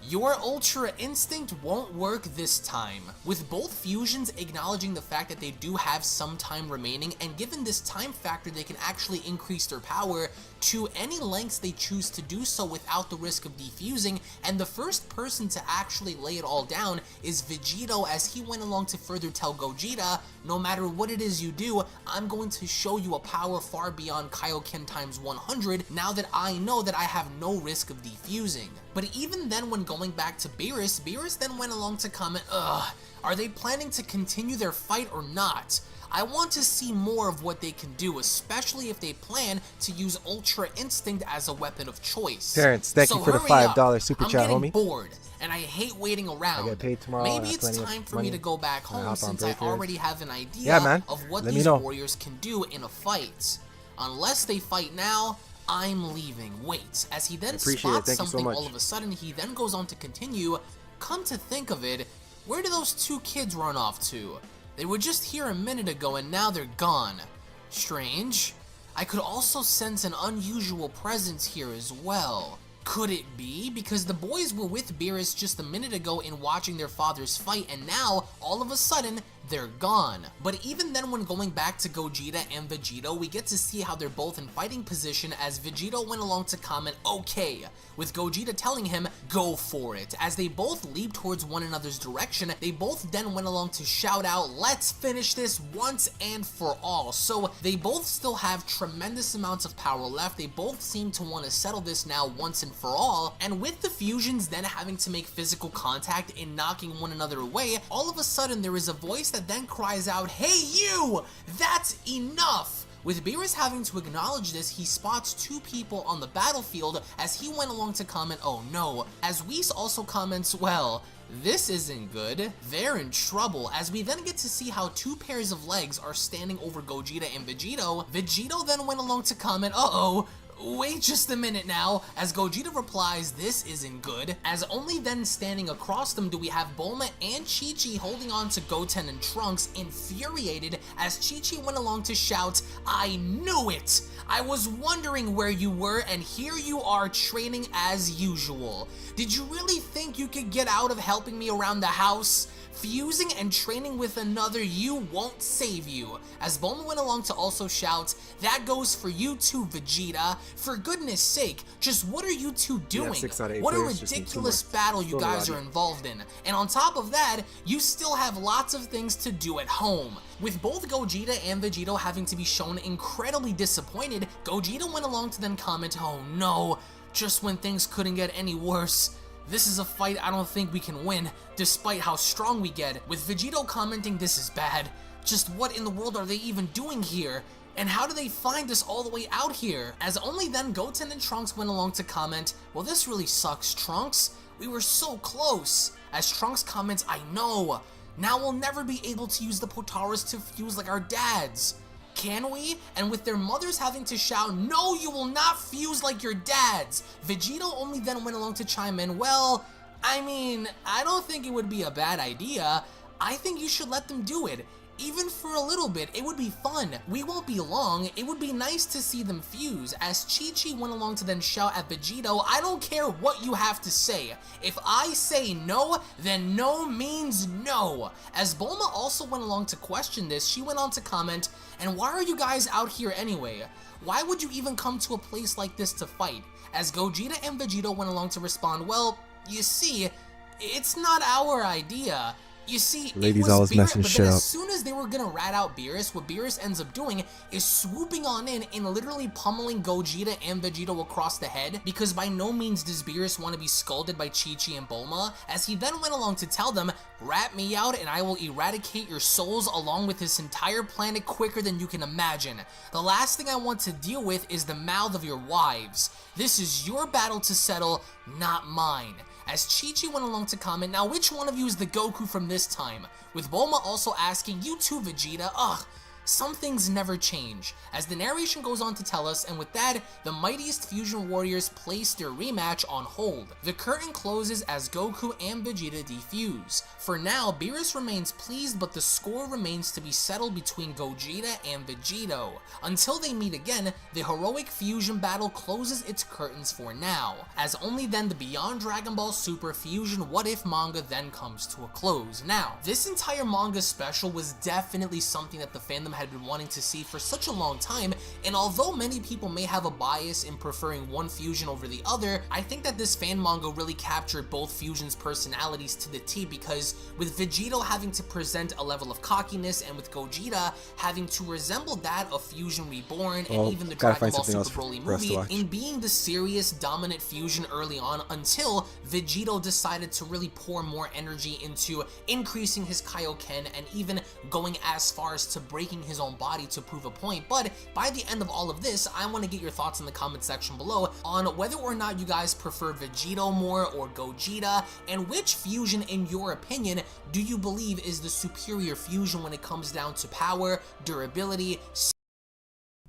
Your Ultra Instinct won't work this time. With both fusions acknowledging the fact that they do have some time remaining, and given this time factor they can actually increase their power to any lengths they choose to do so without the risk of defusing, and the first person to actually lay it all down is Vegito, as he went along to further tell Gogeta, "No matter what it is you do, I'm going to show you a power far beyond Kaioken times 100 now that I know that I have no risk of defusing." But even then, when going back to Beerus then went along to comment, "Ugh, are they planning to continue their fight or not? I want to see more of what they can do, especially if they plan to use Ultra Instinct as a weapon of choice." Terrence, thank you for the $5 super chat, homie. I'm getting bored, and I hate waiting around. I get paid tomorrow. Maybe it's time for me to go back home since I already have an idea of what Let these warriors can do in a fight. Unless they fight now, I'm leaving. Wait, as he then spots something all of a sudden, he then goes on to continue, "Come to think of it, where do those two kids run off to? They were just here a minute ago and now they're gone. Strange. I could also sense an unusual presence here as well. Could it be because the boys were with Beerus just a minute ago in watching their father's fight, and now, all of a sudden, they're gone?" But even then, when going back to Gogeta and Vegito, we get to see how they're both in fighting position, as Vegito went along to comment, "Okay," with Gogeta telling him, "Go for it." As they both leap towards one another's direction, they both then went along to shout out, "Let's finish this once and for all." So they both still have tremendous amounts of power left. They both seem to want to settle this now once and for all, and with the fusions then having to make physical contact in knocking one another away, all of a sudden there is a voice that then cries out, "Hey you! That's enough!" With Beerus having to acknowledge this, he spots two people on the battlefield as he went along to comment, "Oh no," as Whis also comments, "Well, this isn't good. They're in trouble," as we then get to see how two pairs of legs are standing over Gogeta and Vegito. Vegito then went along to comment, "Uh-oh, wait just a minute now," as Gogeta replies, "This isn't good," as only then standing across them do we have Bulma and Chi-Chi holding on to Goten and Trunks, infuriated as Chi-Chi went along to shout, "I knew it! I was wondering where you were, and here you are training as usual. Did you really think you could get out of helping me around the house? Fusing and training with another you won't save you," as Bulma went along to also shout, "That goes for you too, Vegeta. For goodness sake, just what are you two doing? What a ridiculous battle you guys are involved in. And on top of that, you still have lots of things to do at home." With both Gogeta and Vegito having to be shown incredibly disappointed, Gogeta went along to then comment, "Oh no, just when things couldn't get any worse. This is a fight I don't think we can win, despite how strong we get." With Vegito commenting, "This is bad. Just what in the world are they even doing here? And how do they find us all the way out here?" As only then Goten and Trunks went along to comment, "Well, this really sucks, Trunks. We were so close." As Trunks comments, "I know. Now we'll never be able to use the Potaras to fuse like our dads. Can we?" And with their mothers having to shout, "No, you will not fuse like your dads," Vegito only then went along to chime in, "Well, I mean, I don't think it would be a bad idea. I think you should let them do it. Even for a little bit, it would be fun. We won't be long. It would be nice to see them fuse." As Chi-Chi went along to then shout at Vegito, "I don't care what you have to say. If I say no, then no means no." As Bulma also went along to question this, she went on to comment, "And why are you guys out here anyway? Why would you even come to a place like this to fight?" As Gogeta and Vegito went along to respond, "Well, you see, it's not our idea. You see, ladies it was always Beerus, messing but shit then up. as soon as they were gonna rat out Beerus, what Beerus ends up doing is swooping on in and literally pummeling Gogeta and Vegito across the head, because by no means does Beerus want to be scolded by Chi-Chi and Bulma, as he then went along to tell them, "Rat me out and I will eradicate your souls along with this entire planet quicker than you can imagine. The last thing I want to deal with is the mouth of your wives. This is your battle to settle, not mine." as Chi-Chi went along to comment, "Now which one of you is the Goku from this time?" With Bulma also asking, "You too, Vegeta? Ugh." Some things never change, as the narration goes on to tell us, and with that, the mightiest Fusion Warriors place their rematch on hold. The curtain closes as Goku and Vegeta defuse. For now, Beerus remains pleased, but the score remains to be settled between Gogeta and Vegito. Until they meet again, the heroic fusion battle closes its curtains for now, as only then the Beyond Dragon Ball Super Fusion What If manga then comes to a close. Now, this entire manga special was definitely something that the fandom had been wanting to see for such a long time, and although many people may have a bias in preferring one fusion over the other, I think that this fan manga really captured both fusions' personalities to the T, because with Vegito having to present a level of cockiness and with Gogeta having to resemble that of Fusion Reborn and even the Dragon Ball Super Broly movie in being the serious dominant fusion early on, until Vegito decided to really pour more energy into increasing his Kaioken and even going as far as to breaking his own body to prove a point. But by the end of all of this, I want to get your thoughts in the comment section below on whether or not you guys prefer Vegito more or Gogeta, and which fusion in your opinion do you believe is the superior fusion when it comes down to power, durability.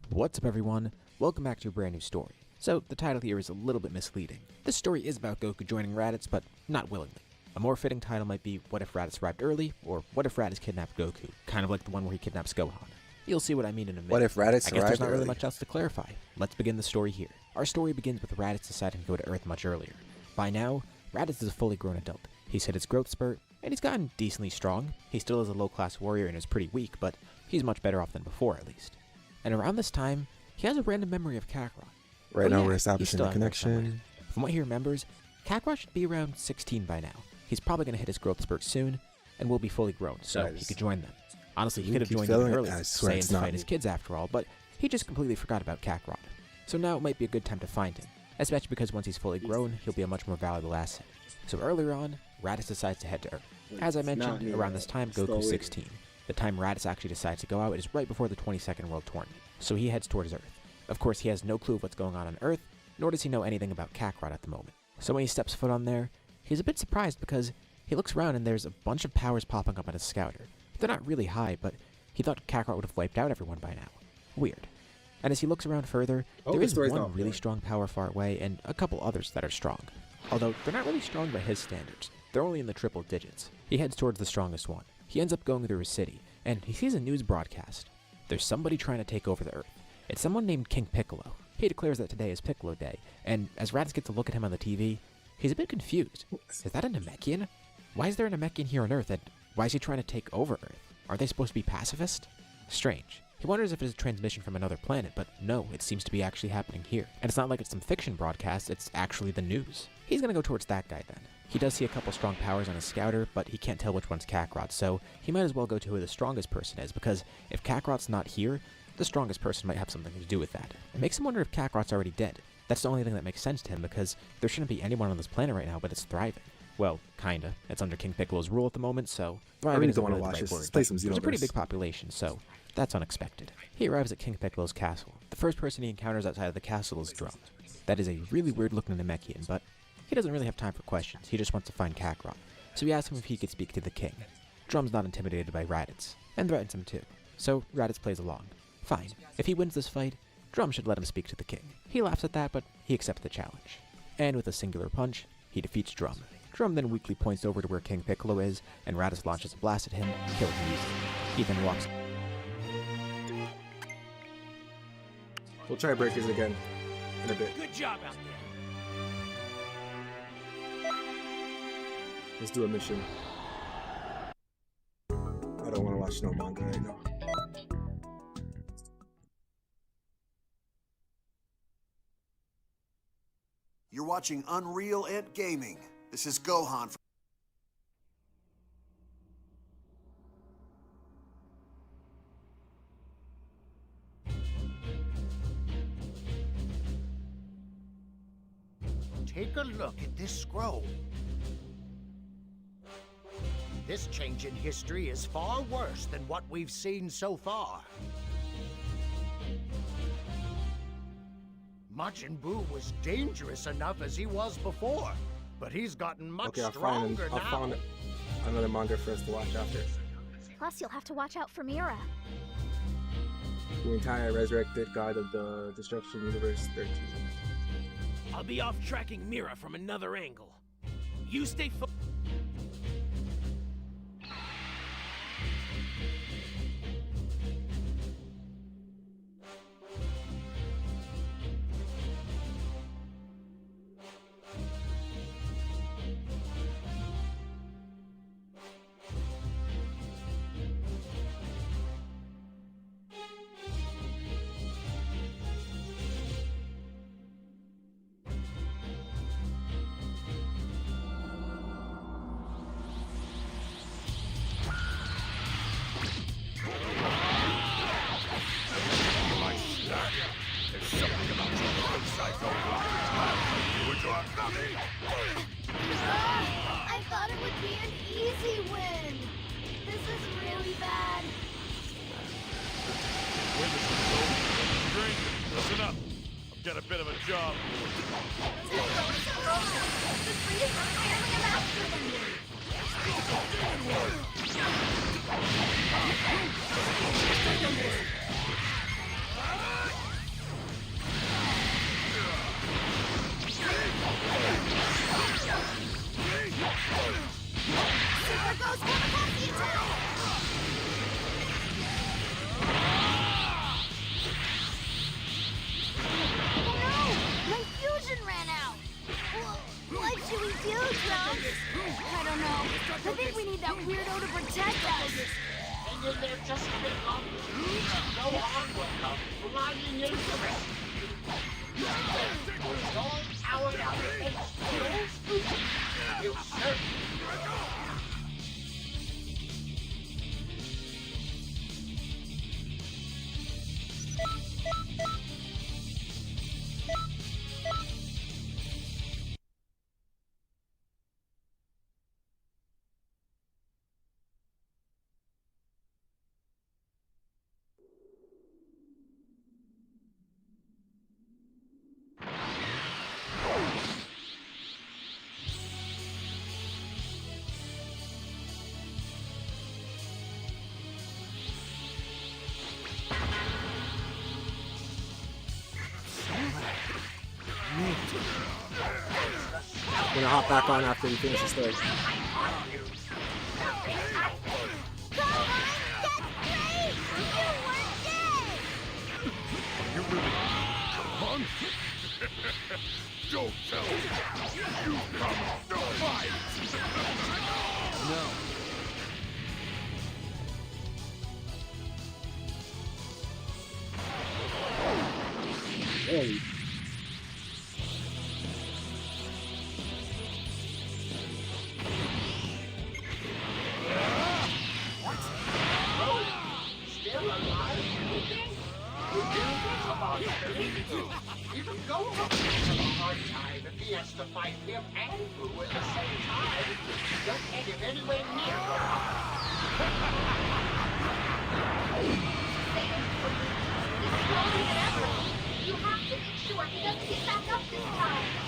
What's up everyone, welcome back to a brand new story. So the title here is a little bit misleading. This story is about Goku joining Raditz, but not willingly. A more fitting title might be What If Raditz arrived early, or What If Raditz kidnapped Goku, kind of like the one where he kidnaps Gohan. You'll see what I mean in a minute. What if Raditz I guess there's not really early? much else to clarify. Let's begin the story here. Our story begins with Raditz deciding to go to Earth much earlier. By now, Raditz is a fully grown adult. He's hit his growth spurt, and he's gotten decently strong. He still is a low-class warrior and is pretty weak, but he's much better off than before at least. And around this time, he has a random memory of Kakarot. Right now we're establishing a connection. From what he remembers, Kakarot should be around 16 by now. He's probably going to hit his growth spurt soon, and will be fully grown, so he could join them. Honestly, he could have joined them earlier, saying to fight his kids after all, but he just completely forgot about Kakarot. So now it might be a good time to find him, especially because once he's fully grown, he'll be a much more valuable asset. So earlier on, Raditz decides to head to Earth. As I mentioned, around this time, Goku's 16. The time Raditz actually decides to go out is right before the 22nd World Tournament, so he heads towards Earth. Of course, he has no clue of what's going on Earth, nor does he know anything about Kakarot at the moment. So when he steps foot on there, he's a bit surprised because he looks around and there's a bunch of powers popping up on his scouter. They're not really high, but he thought Kakarot would have wiped out everyone by now. Weird. And as he looks around further, there is one really strong power far away and a couple others that are strong. Although they're not really strong by his standards, they're only in the triple digits. He heads towards the strongest one. He ends up going through his city, and he sees a news broadcast. There's somebody trying to take over the Earth. It's someone named King Piccolo. He declares that today is Piccolo Day, and as Raditz gets a look at him on the TV, he's a bit confused. Is that a Namekian? Why is there a Namekian here on Earth, and why is he trying to take over Earth? Are they supposed to be pacifist? Strange. He wonders if it's a transmission from another planet, but no, it seems to be actually happening here. And it's not like it's some fiction broadcast, it's actually the news. He's gonna go towards that guy then. He does see a couple strong powers on his scouter, but he can't tell which one's Kakarot, so he might as well go to who the strongest person is, because if Kakarot's not here, the strongest person might have something to do with that. It makes him wonder if Kakarot's already dead. That's the only thing that makes sense to him, because there shouldn't be anyone on this planet right now, but it's thriving. Well, kinda. It's under King Piccolo's rule at the moment, so thriving isn't really the right word. There's a pretty big population, so that's unexpected. He arrives at King Piccolo's castle. The first person he encounters outside of the castle is Drum. That is a really weird-looking Namekian, but he doesn't really have time for questions. He just wants to find Kakarot. So he asks him if he could speak to the king. Drum's not intimidated by Raditz, and threatens him too. So Raditz plays along. Fine. If he wins this fight, Drum should let him speak to the king. He laughs at that, but he accepts the challenge. And with a singular punch, he defeats Drum. Drum then weakly points over to where King Piccolo is, and Raditz launches a blast at him, killing him easily. He then walks. We'll try breakers again in a bit. Good job out there. Let's do a mission. I don't want to watch no manga right now. You're watching Unreal Ant Gaming. This is Gohan. Take a look at this scroll. This change in history is far worse than what we've seen so far. Majin Buu was dangerous enough as he was before, but he's gotten much Okay, I'll stronger now. find another manga for us to watch after. Plus, you'll have to watch out for Mira. The entire Resurrected Guide of the Destruction Universe 13. I'll be off tracking Mira from another angle. You stay I thought it would be an easy win. This is really bad. Listen up. I've got a bit of a job. The trees are barely a master than me. Super Ghost Kamikaze attack! Oh no! My fusion ran out! What should we do, Trunks? I don't know. I think we need that weirdo to protect us. And if they're just a bit longer, no harm will come flying into the rescue. With all powered up and still you'll certainly I'm gonna hop back on after we finish the story. You really come on? Don't tell me you come to fight! No. Hey. still alive. You can go up to a hard time if he has to fight him and Boo at the same time. Don't get him anywhere near You have to make sure he doesn't get back up this time.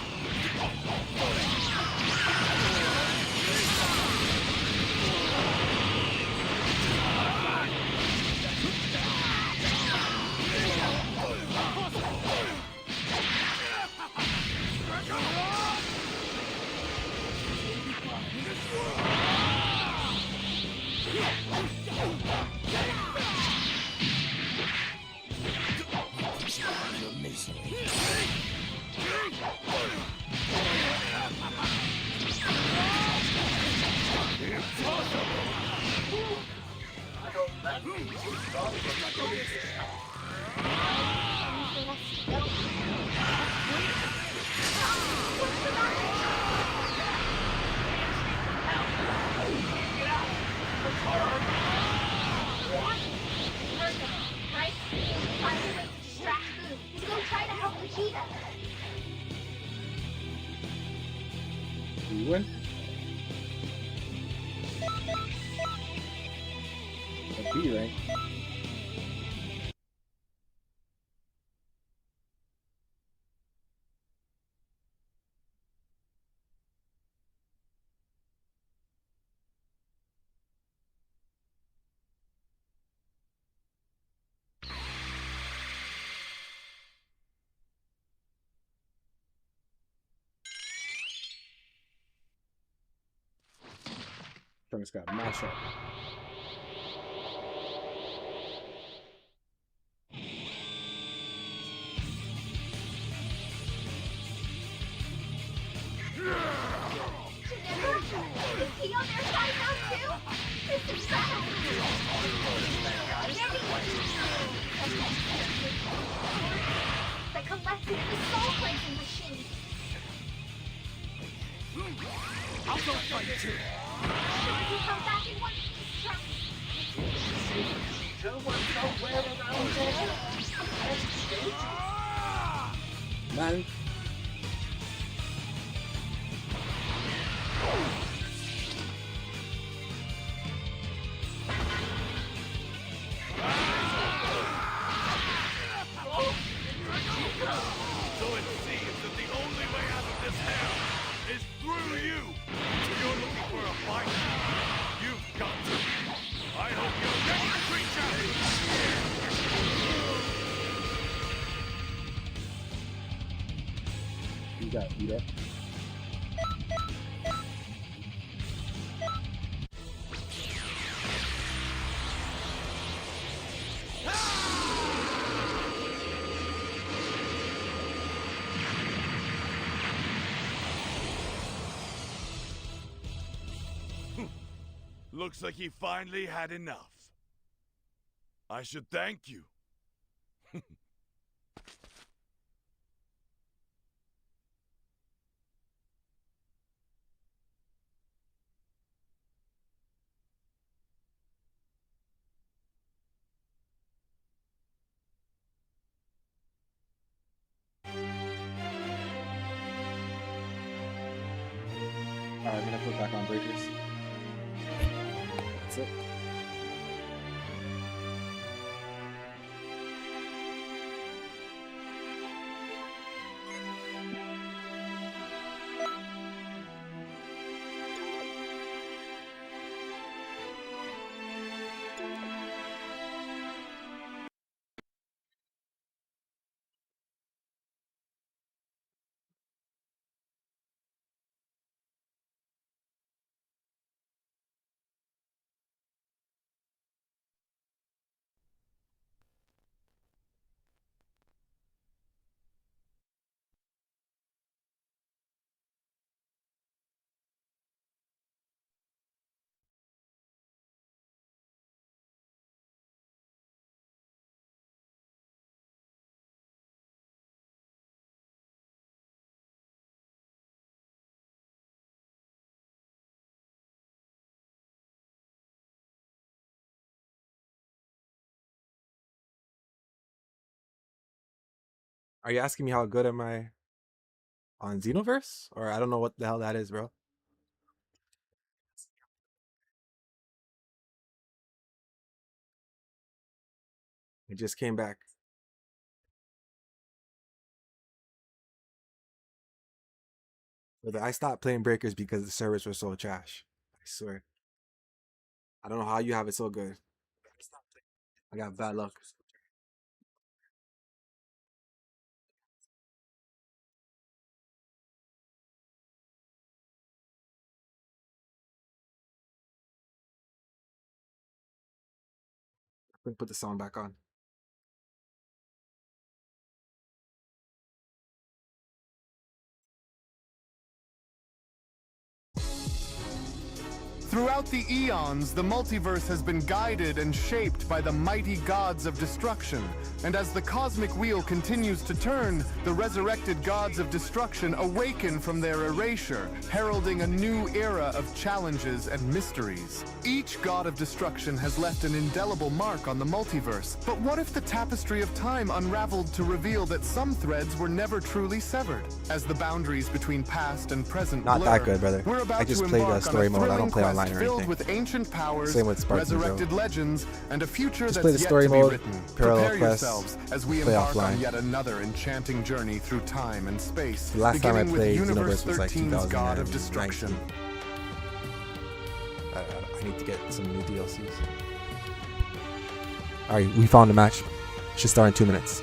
We win. A B rank. Just gotta mash up. Is he on their side now too? This is bad. The collective is soul-cleansing machine. I'll go fight too. Should we come back in one shot? Man. So it seems that the only way out of this hell is through you. If you're looking for a fight, you've got to. I hope you're ready, creature. You got beat up. Looks like he finally had enough. I should thank you. Alright, I'm gonna put back on breakers. That's it. Are you asking me how good am I on Xenoverse? Or I don't know what the hell that is, bro. It just came back. But I stopped playing Breakers because the servers were so trash. I swear. I don't know how you have it so good. I got bad luck. I'm gonna put the song back on. Throughout the eons, the multiverse has been guided and shaped by the mighty gods of destruction. And as the cosmic wheel continues to turn, the resurrected gods of destruction awaken from their erasure, heralding a new era of challenges and mysteries. Each god of destruction has left an indelible mark on the multiverse. But what if the tapestry of time unraveled to reveal that some threads were never truly severed? As the boundaries between past and present Not blur, that good, brother. we're about I just to played embark story on a mode. I don't play thrilling online quest or filled anything. with ancient powers, Same with Sparking, resurrected bro. legends, and a future Just that's play the yet story to be mode, written. parallel Prepare quests, yourselves as we play embark on offline. yet another enchanting journey through time and space. The last time I beginning played with Universe Xenoverse was like 13's God of Destruction. 2019. I need to get some new DLCs. Alright, we found a match. Should start in 2 minutes.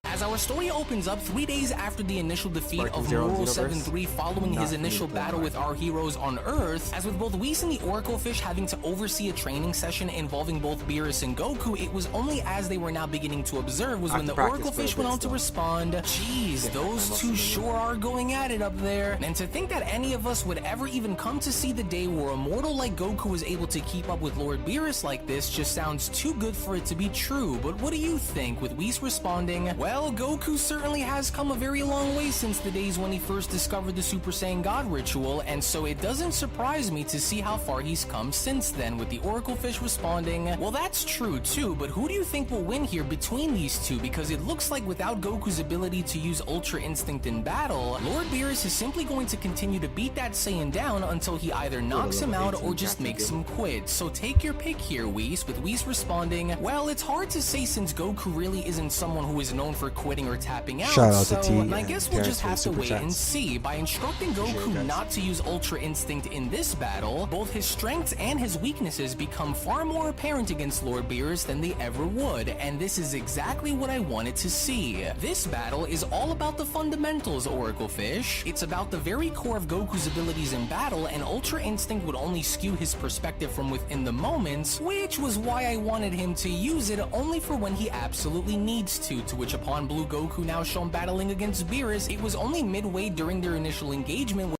As I was story opens up 3 days after the initial defeat Sparking of Zero's Moral universe? 7-3 following his initial battle with our heroes on Earth, as with both Whis and the Oracle Fish having to oversee a training session involving both Beerus and Goku, it was only as they were now beginning to observe was when the Oracle Fish went on to respond, "Geez, those two sure are going at it up there." And to think that any of us would ever even come to see the day where a mortal like Goku was able to keep up with Lord Beerus like this just sounds too good for it to be true. But what do you think, with Whis responding, "Well, Goku certainly has come a very long way since the days when he first discovered the Super Saiyan God ritual, and so it doesn't surprise me to see how far he's come since then," with the Oracle Fish responding, "Well, that's true too, but who do you think will win here between these two? Because it looks like without Goku's ability to use Ultra Instinct in battle, Lord Beerus is simply going to continue to beat that Saiyan down until he either knocks him out or just makes him quit. So take your pick here, Whis," with Whis responding, "Well, it's hard to say since Goku really isn't someone who is known for quitting or tapping out, Shout out so to T I guess we'll just have to wait and chats. see. By instructing Goku not to use Ultra Instinct in this battle, both his strengths and his weaknesses become far more apparent against Lord Beerus than they ever would, and this is exactly what I wanted to see. This battle is all about the fundamentals, Oracle Fish. It's about the very core of Goku's abilities in battle, and Ultra Instinct would only skew his perspective from within the moments, which was why I wanted him to use it only for when he absolutely needs to which upon Blue Goku now shown battling against Beerus, it was only midway during their initial engagement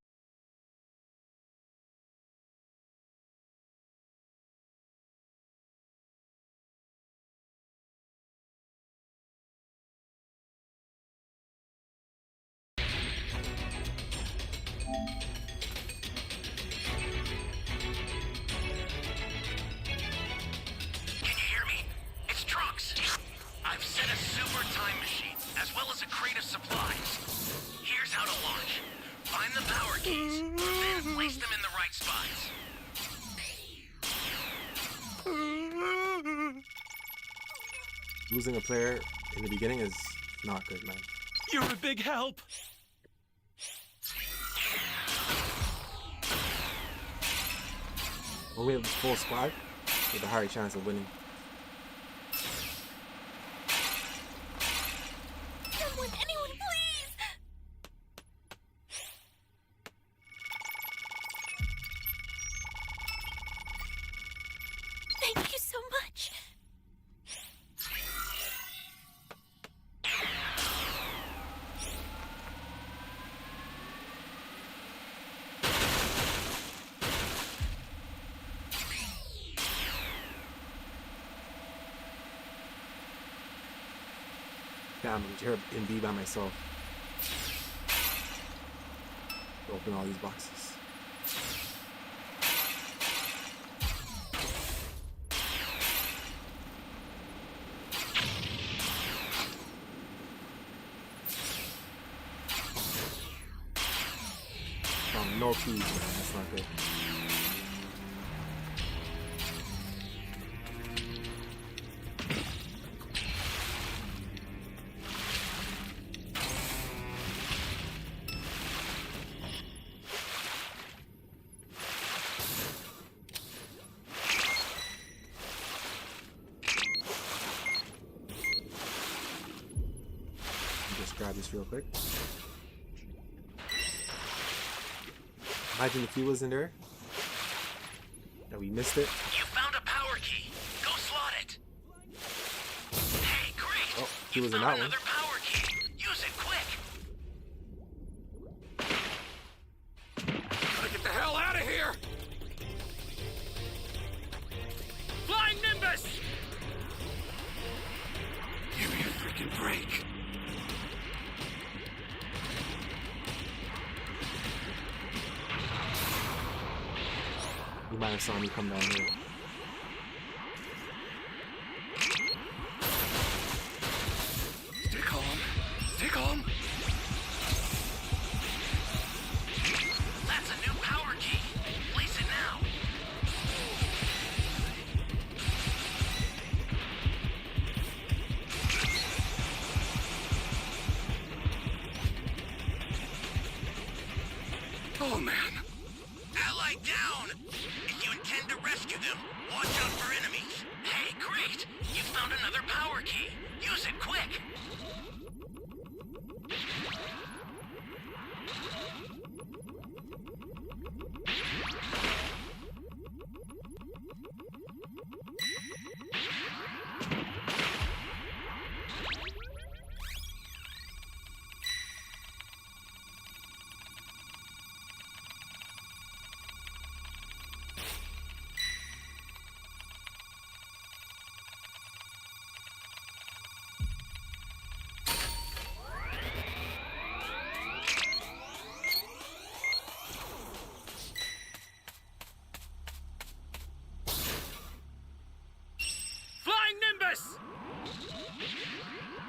I've set a super time machine, as well as a crate of supplies. Here's how to launch. Find the power keys, then place them in the right spots. Losing a player in the beginning is not good, man. You're a big help. When we have a full squad, we have a higher chance of winning. Someone, anyone, please! Thank you so much. Damn, I'm here in B by myself. Open all these boxes. Oh, no keys, man. That's not good. Grab this real quick. Imagine if he was in there. And we missed it. You found a power key. Go slot it. Hey, great. Oh, he was in that one. Another power key. Use it quick. Gotta get the hell out of here! Flying Nimbus! Give me a freaking break. You might have saw me come down here. Stay calm. Stay calm. That's a new power key. Place it now. Oh, man. Ally down! If you intend to rescue them, watch out for enemies. Hey, great! You found another power key. Use it quick.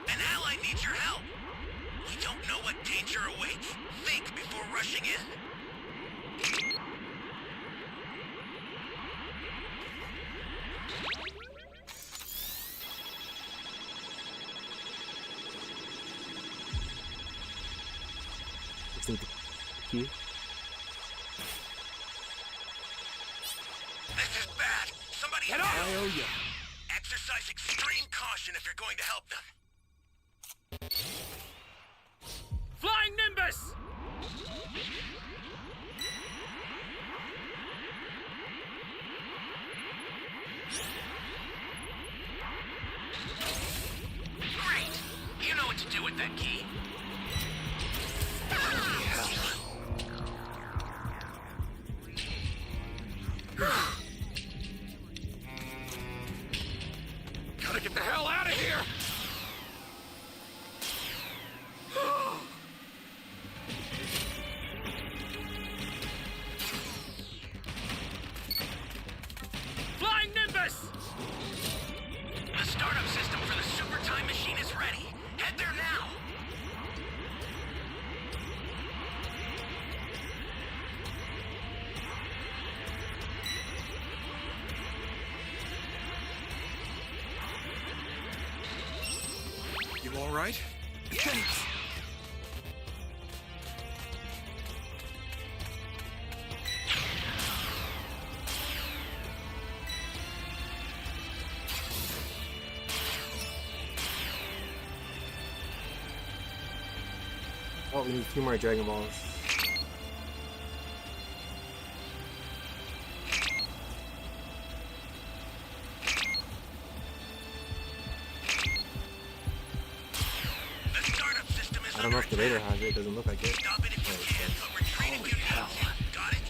An ally needs your help. You don't know what danger awaits. Think before rushing in. Key. This is bad. Somebody Get off! I owe you. Exercise extreme caution if you're going to help them. Flying Nimbus! Great! You know what to do with that key. Gotta get the hell out of here! Flying Nimbus! The startup system for the super time machine is ready. Head there now. You all right? Thanks. Oh, we need 2 more Dragon Balls. I don't know if the Raider has it. It doesn't look like it. Stop it if you can, but retreat if you need to. Got it?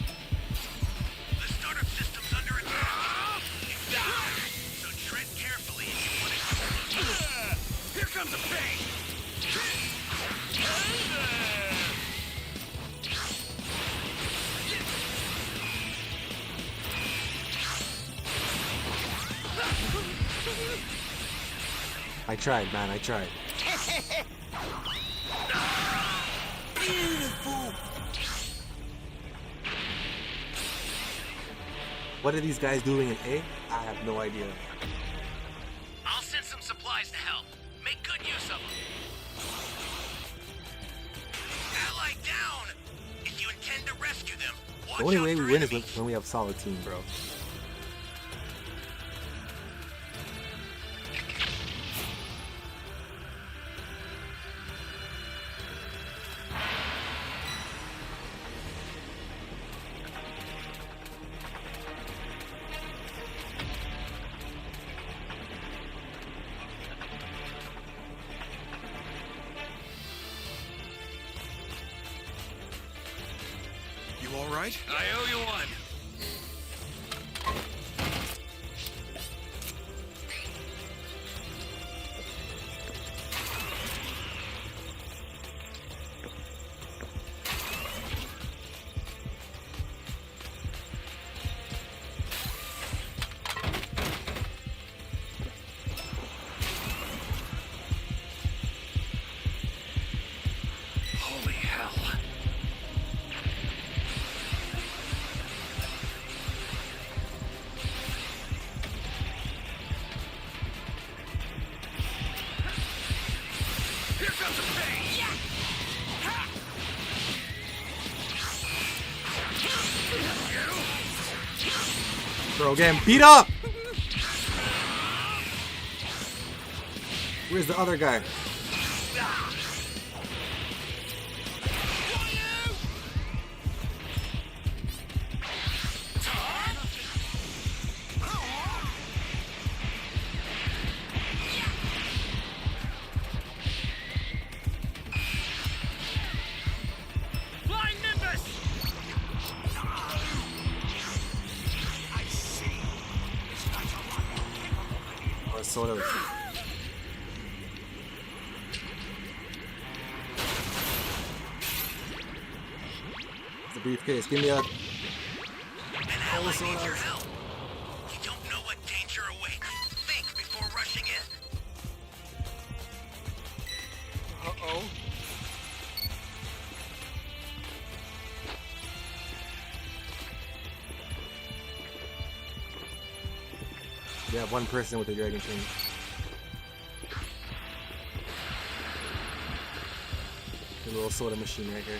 The startup system's under attack. So tread carefully if you want to. Here comes the pain! I tried, man. I tried. What are these guys doing in A? I have no idea. I'll send some supplies to help. Make good use of them. Ally down! If you intend to rescue them, watch The only out way for we win is enemies. when we have solid team, bro. You all right? I owe you one. Holy hell. Here comes the pain! Bro, getting beat up! Where's the other guy? sodas. The briefcase. Give me a. An ally needs your help. You don't know what danger awaits. Think before rushing in. Uh-oh. We have one person with a dragon chain. A little soda machine right here.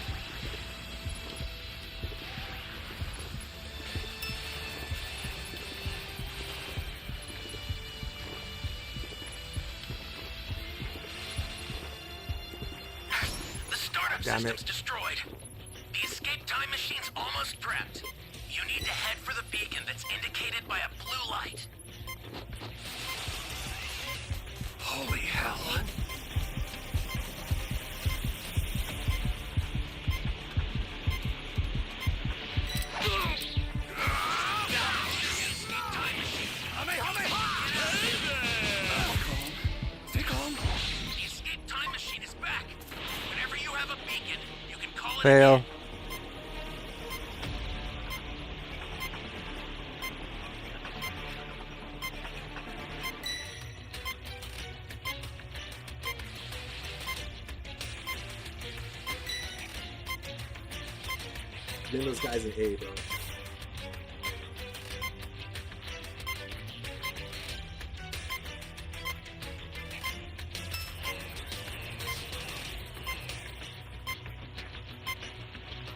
The startup Damn system's it. destroyed. The escape time machine's almost prepped. You need to head for the beacon that's indicated by a blue light. Holy hell. Stay calm. The escape time machine is back. Whenever you have a beacon, you can call it Fail. again. Give those guys an A, bro.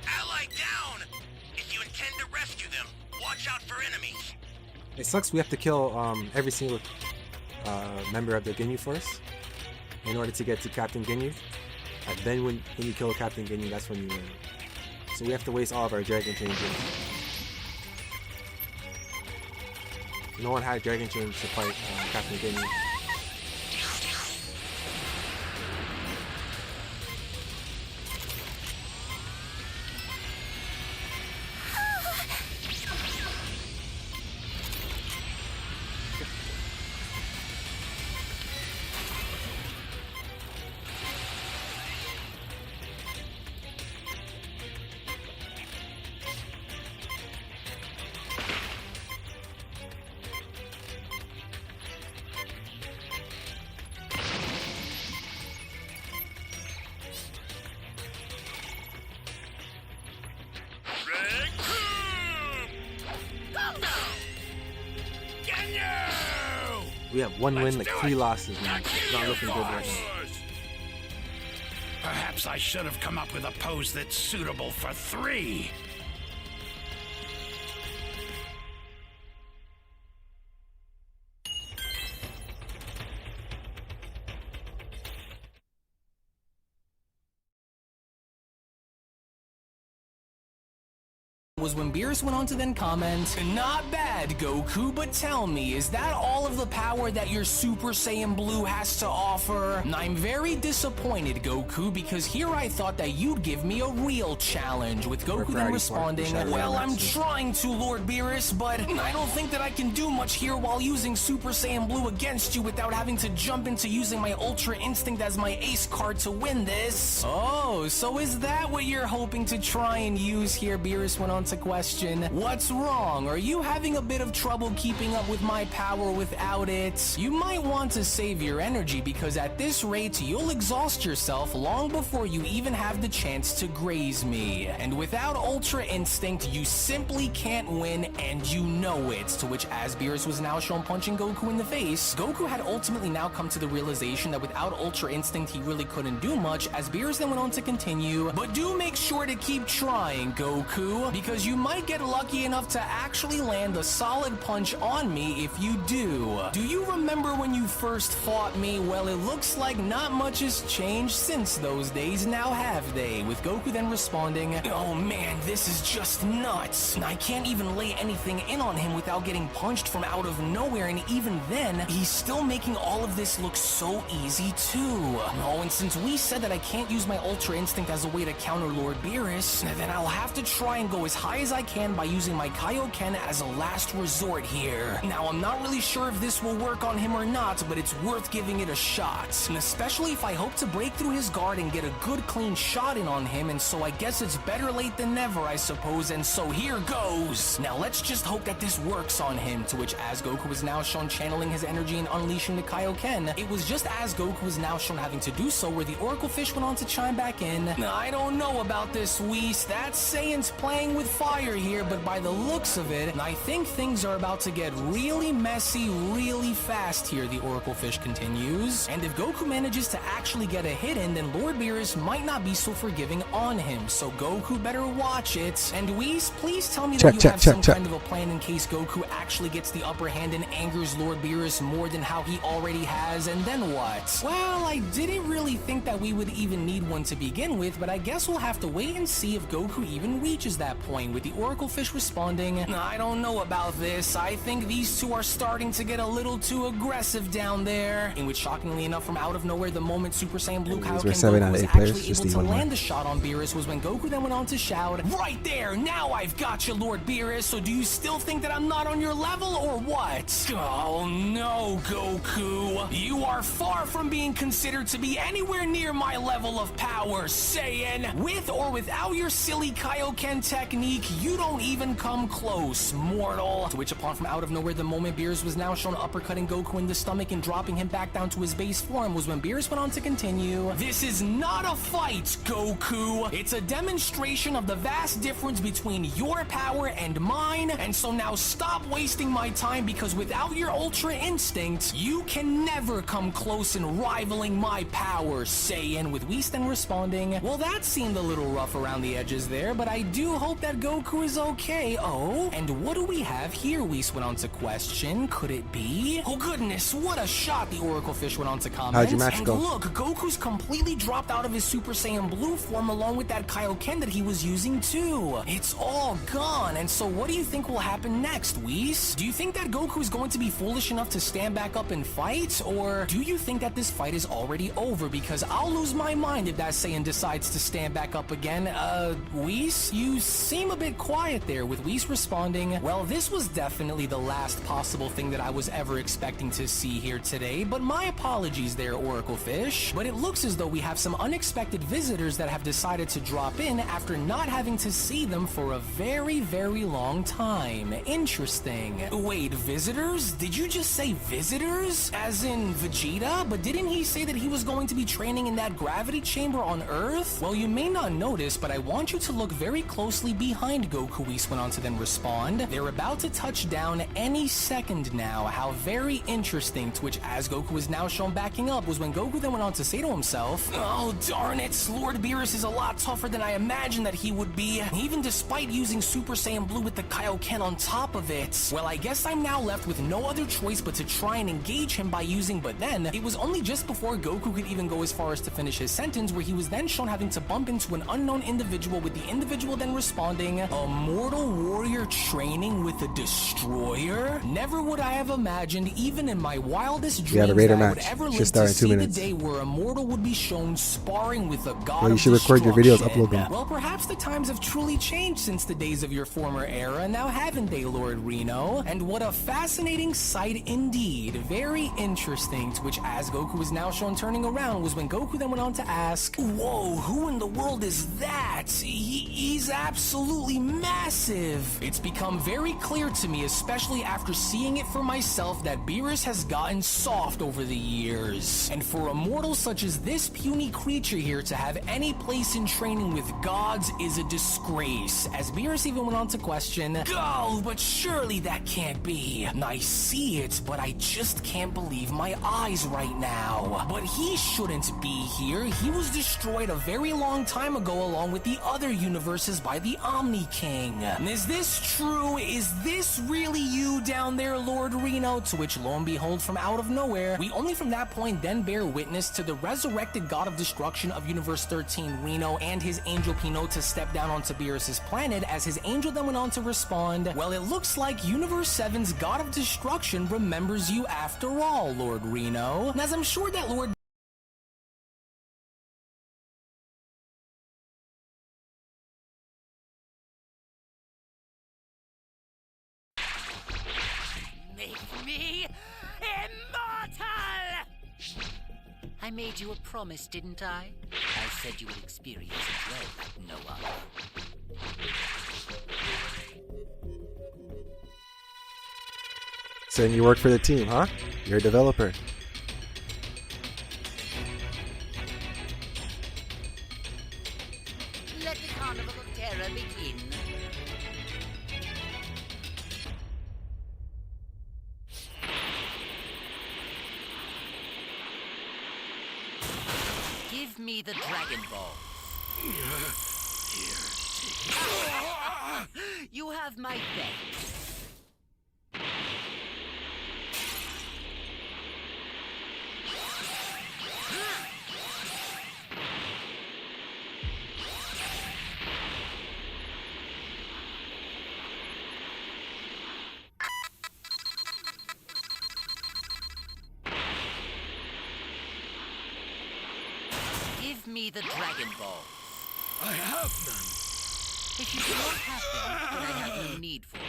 Ally down! If you intend to rescue them, watch out for enemies. It sucks we have to kill every single member of the Ginyu Force in order to get to Captain Ginyu. And then when you kill Captain Ginyu, that's when you win. So we have to waste all of our dragon chains. No one had dragon chains to fight Captain Ginyu. We have one win, like 3 losses, man. It's not looking good right now. Perhaps I should have come up with a pose that's suitable for 3. Was when Beerus went on to then comment, "Not bad, Goku, but tell me, is that all of the power that your Super Saiyan Blue has to offer? I'm very disappointed, Goku, because here I thought that you'd give me a real challenge," with Goku then responding, "Well, I'm trying to, Lord Beerus, but I don't think that I can do much here while using Super Saiyan Blue against you without having to jump into using my Ultra Instinct as my ace card to win this." "Oh, so is that what you're hoping to try and use here?" Beerus went on to question. "What's wrong? Are you having a bit of trouble keeping up with my power without it? You might want to save your energy, because at this rate, you'll exhaust yourself long before you even have the chance to graze me. And without Ultra Instinct, you simply can't win, and you know it." To which, as Beerus was now shown punching Goku in the face, Goku had ultimately now come to the realization that without Ultra Instinct, he really couldn't do much, as Beerus then went on to continue, "But do make sure to keep trying, Goku, because you might get lucky enough to actually land a solid punch on me if you do. Do you remember when you first fought me? Well, it looks like not much has changed since those days, now have they?" With Goku then responding, "Oh man, this is just nuts. I can't even lay anything in on him without getting punched from out of nowhere, and even then, he's still making all of this look so easy too. Oh, and since we said that I can't use my Ultra Instinct as a way to counter Lord Beerus, then I'll have to try and go as high as I can by using my Kaioken as a last resort here. Now, I'm not really sure if this will work on him or not, but it's worth giving it a shot, and especially if I hope to break through his guard and get a good clean shot in on him, and so I guess it's better late than never, I suppose, and so here goes. Now, let's just hope that this works on him, to which as Goku is now shown channeling his energy and unleashing the Kaioken, it was just as Goku is now shown having to do so where the Oracle Fish went on to chime back in. I don't know about this, Whis. That Saiyan's playing with fire here, but by the looks of it, I think things are about to get really messy really fast here, the Oracle Fish continues. And if Goku manages to actually get a hit in, then Lord Beerus might not be so forgiving on him, so Goku better watch it. And Whis, please tell me that you have some kind of a plan in case Goku actually gets the upper hand and angers Lord Beerus more than how he already has, and then what? Well, I didn't really think that we would even need one to begin with, but I guess we'll have to wait and see if Goku even reaches that point, with the Oracle Fish responding, I don't know about this. I think these two are starting to get a little too aggressive down there. In which, shockingly enough, from out of nowhere, the moment Super Saiyan Blue Kaioken Goku was actually able to land the shot on Beerus was when Goku then went on to shout, right there, now I've got you, Lord Beerus, so do you still think that I'm not on your level, or what? Oh no, Goku. You are far from being considered to be anywhere near my level of power, Saiyan. With or without your silly Kaioken technique, you don't even come close, mortal. To which, upon from out of nowhere, the moment Beerus was now shown uppercutting Goku in the stomach and dropping him back down to his base form was when Beerus went on to continue, this is not a fight, Goku. It's a demonstration of the vast difference between your power and mine, and so now stop wasting my time, because without your Ultra Instinct, you can never come close in rivaling my power, Saiyan, with Whis then responding, well, that seemed a little rough around the edges there, but I do hope that Goku is okay. Oh, and what do we have here? Whis went on to question. Could it be? Oh goodness, what a shot, the Oracle Fish went on to comment. How'd your match and go? Look, Goku's completely dropped out of his Super Saiyan Blue form along with that Kaioken that he was using too. It's all gone, and so what do you think will happen next, Whis? Do you think that Goku is going to be foolish enough to stand back up and fight, or do you think that this fight is already over? Because I'll lose my mind if that Saiyan decides to stand back up again. Whis, you seem a bit quiet there, with Whis responding, well, this was definitely the last possible thing that I was ever expecting to see here today, but my apologies there, Oracle Fish. But it looks as though we have some unexpected visitors that have decided to drop in after not having to see them for a very, very long time. Interesting. Wait, visitors? Did you just say visitors? As in Vegeta? But didn't he say that he was going to be training in that gravity chamber on Earth? Well, you may not notice, but I want you to look very closely behind Goku. Whis went on to then respond. They're about to touch down any second now. How very interesting. To which, as Goku is now shown backing up, was when Goku then went on to say to himself, oh darn it, Lord Beerus is a lot tougher than I imagined that he would be, even despite using Super Saiyan Blue with the Kaioken on top of it. Well, I guess I'm now left with no other choice but to try and engage him by using, but then, it was only just before Goku could even go as far as to finish his sentence where he was then shown having to bump into an unknown individual, with the individual then responding, a mortal warrior training with a destroyer? Never would I have imagined, even in my wildest dreams, the Raider that I would match ever should live start to in 2 see minutes. the day where a mortal would be shown sparring with a god Well, you of should record your videos, destruction. upload them. Well, perhaps the times have truly changed since the days of your former era, now haven't they, Lord Reno? And what a fascinating sight indeed. Very interesting. To which, as Goku was now shown turning around, was when Goku then went on to ask, whoa, who in the world is that? He's absolutely massive. It's become very clear to me, especially after seeing it for myself, that Beerus has gotten soft over the years. And for a mortal such as this puny creature here to have any place in training with gods is a disgrace. As Beerus even went on to question, oh, but surely that can't be. I see it, but I just can't believe my eyes right now. But he shouldn't be here. He was destroyed a very long time ago along with the other universes by the Omni King. Is this true? Is this really you down there, Lord Reno? To which, lo and behold, from out of nowhere, we only from that point then bear witness to the resurrected god of destruction of Universe 13, Reno, and his angel Pinot to step down on to Beerus's planet as his angel then went on to respond, "Well, it looks like Universe 7's God of Destruction remembers you after all, Lord Reno." And as I'm sure that Lord Make me immortal! I made you a promise, didn't I? I said you would experience a dread no other. So you work for the team, huh? You're a developer. Let the carnival of terror begin. Give me the Dragon Ball. You have my thanks. Give me the Dragon Balls. I have none. If you do not have them, then I have no need for them.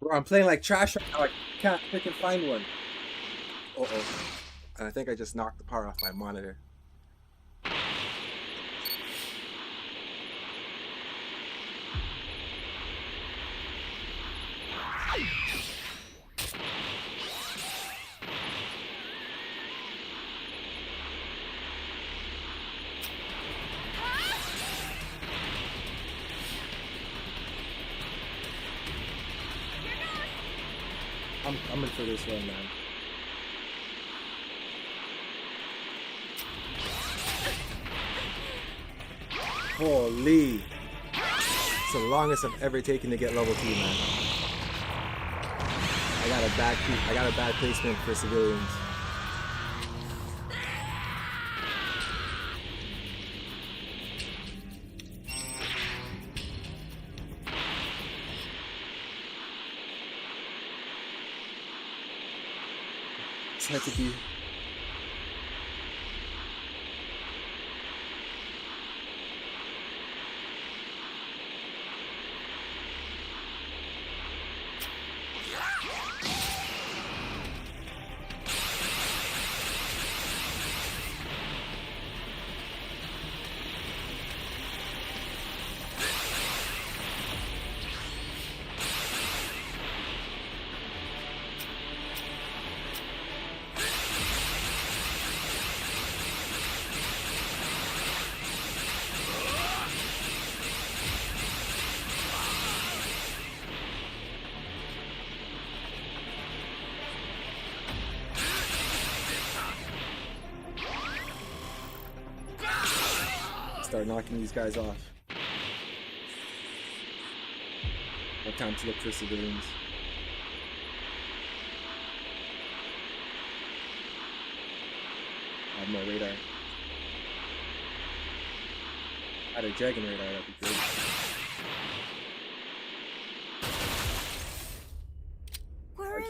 Bro, I'm playing like trash right now. I can't freaking find one. Uh-oh. And I think I just knocked the power off my monitor. I'm coming for this one, man. Holy. It's the longest I've ever taken to get level 2, man. I got a bad placement for civilians. Had to be start knocking these guys off. No time to look for civilians. I have no radar. I had a dragon radar, that'd be great.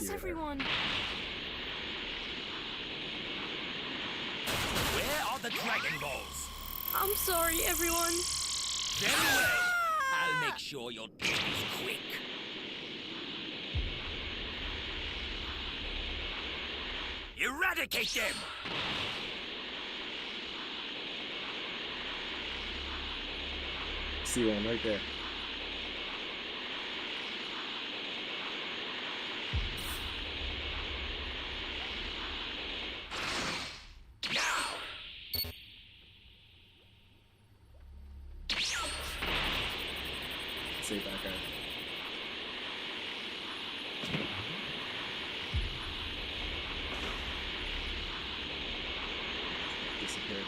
here. everyone? Where are the Dragon Balls? I'm sorry, everyone. Very well. I'll make sure your death is quick. Eradicate them! See one right there. Save that guy. Disappeared.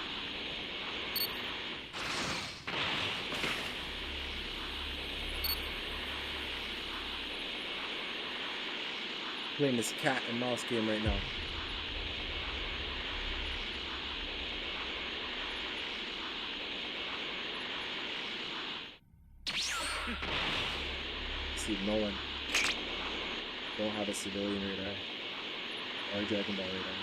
Playing this cat and mouse game right now. See, no one. Don't have a civilian radar or a Dragon Ball radar.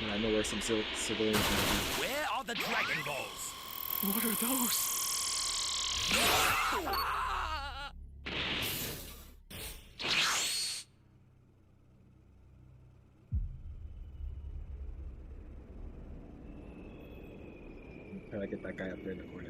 And I know where some civilians are. Where are the Dragon Balls? What are those? Try to get that guy up there in the corner.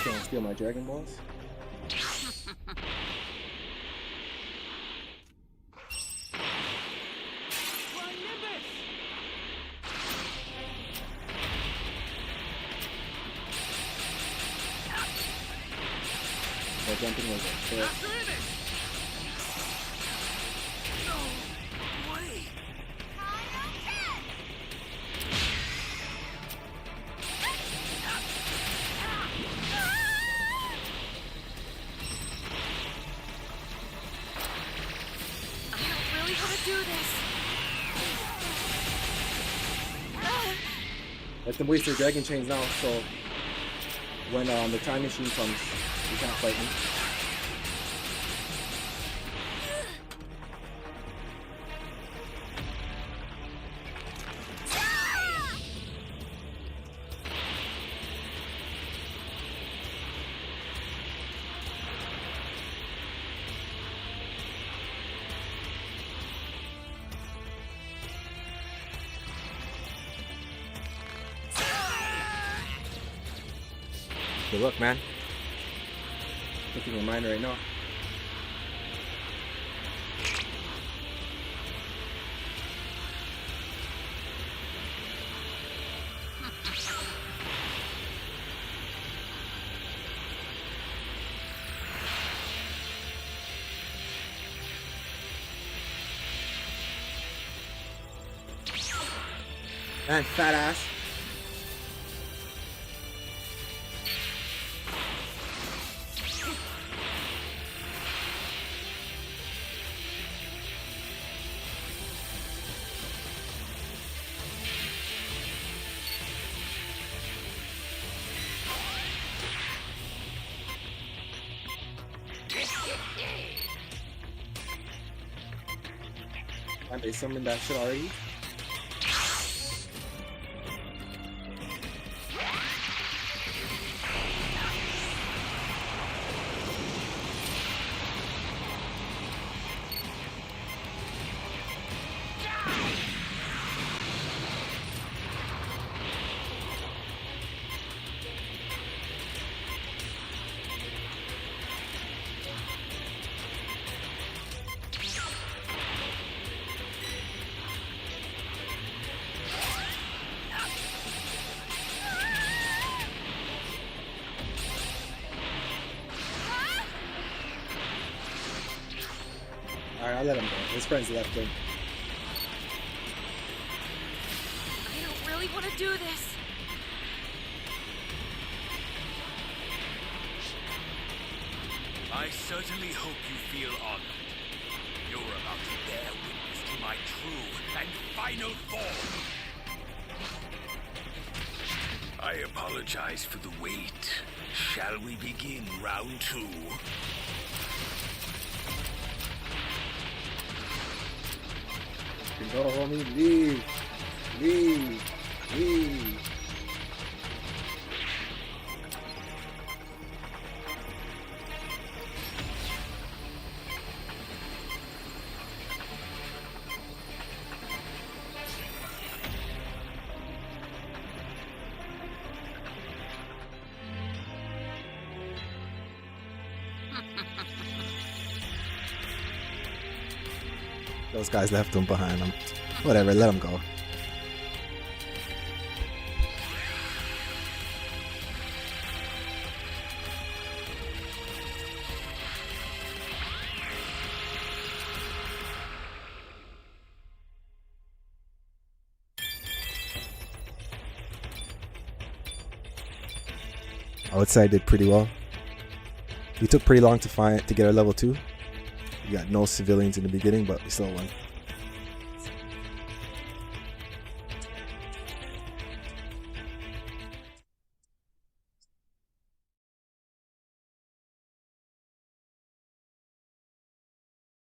Can't steal my Dragon Balls. That jumping was unfair. Let them waste their dragon chains now, so when the time machine comes, you can't fight me. Good luck, man. Looking at mine right now. Man, fat ass. Man, they summoned that shit already. Alright, I'll let him go. His friends left him. I don't really want to do this. I certainly hope you feel honored. You're about to bear witness to my true and final form. I apologize for the wait. Shall we begin round 2? Go, homie. Leave. Leave. Leave. Those guys left him behind him. Whatever, let him go. I would say I did pretty well. We took pretty long to get our level 2. We got no civilians in the beginning, but we still won.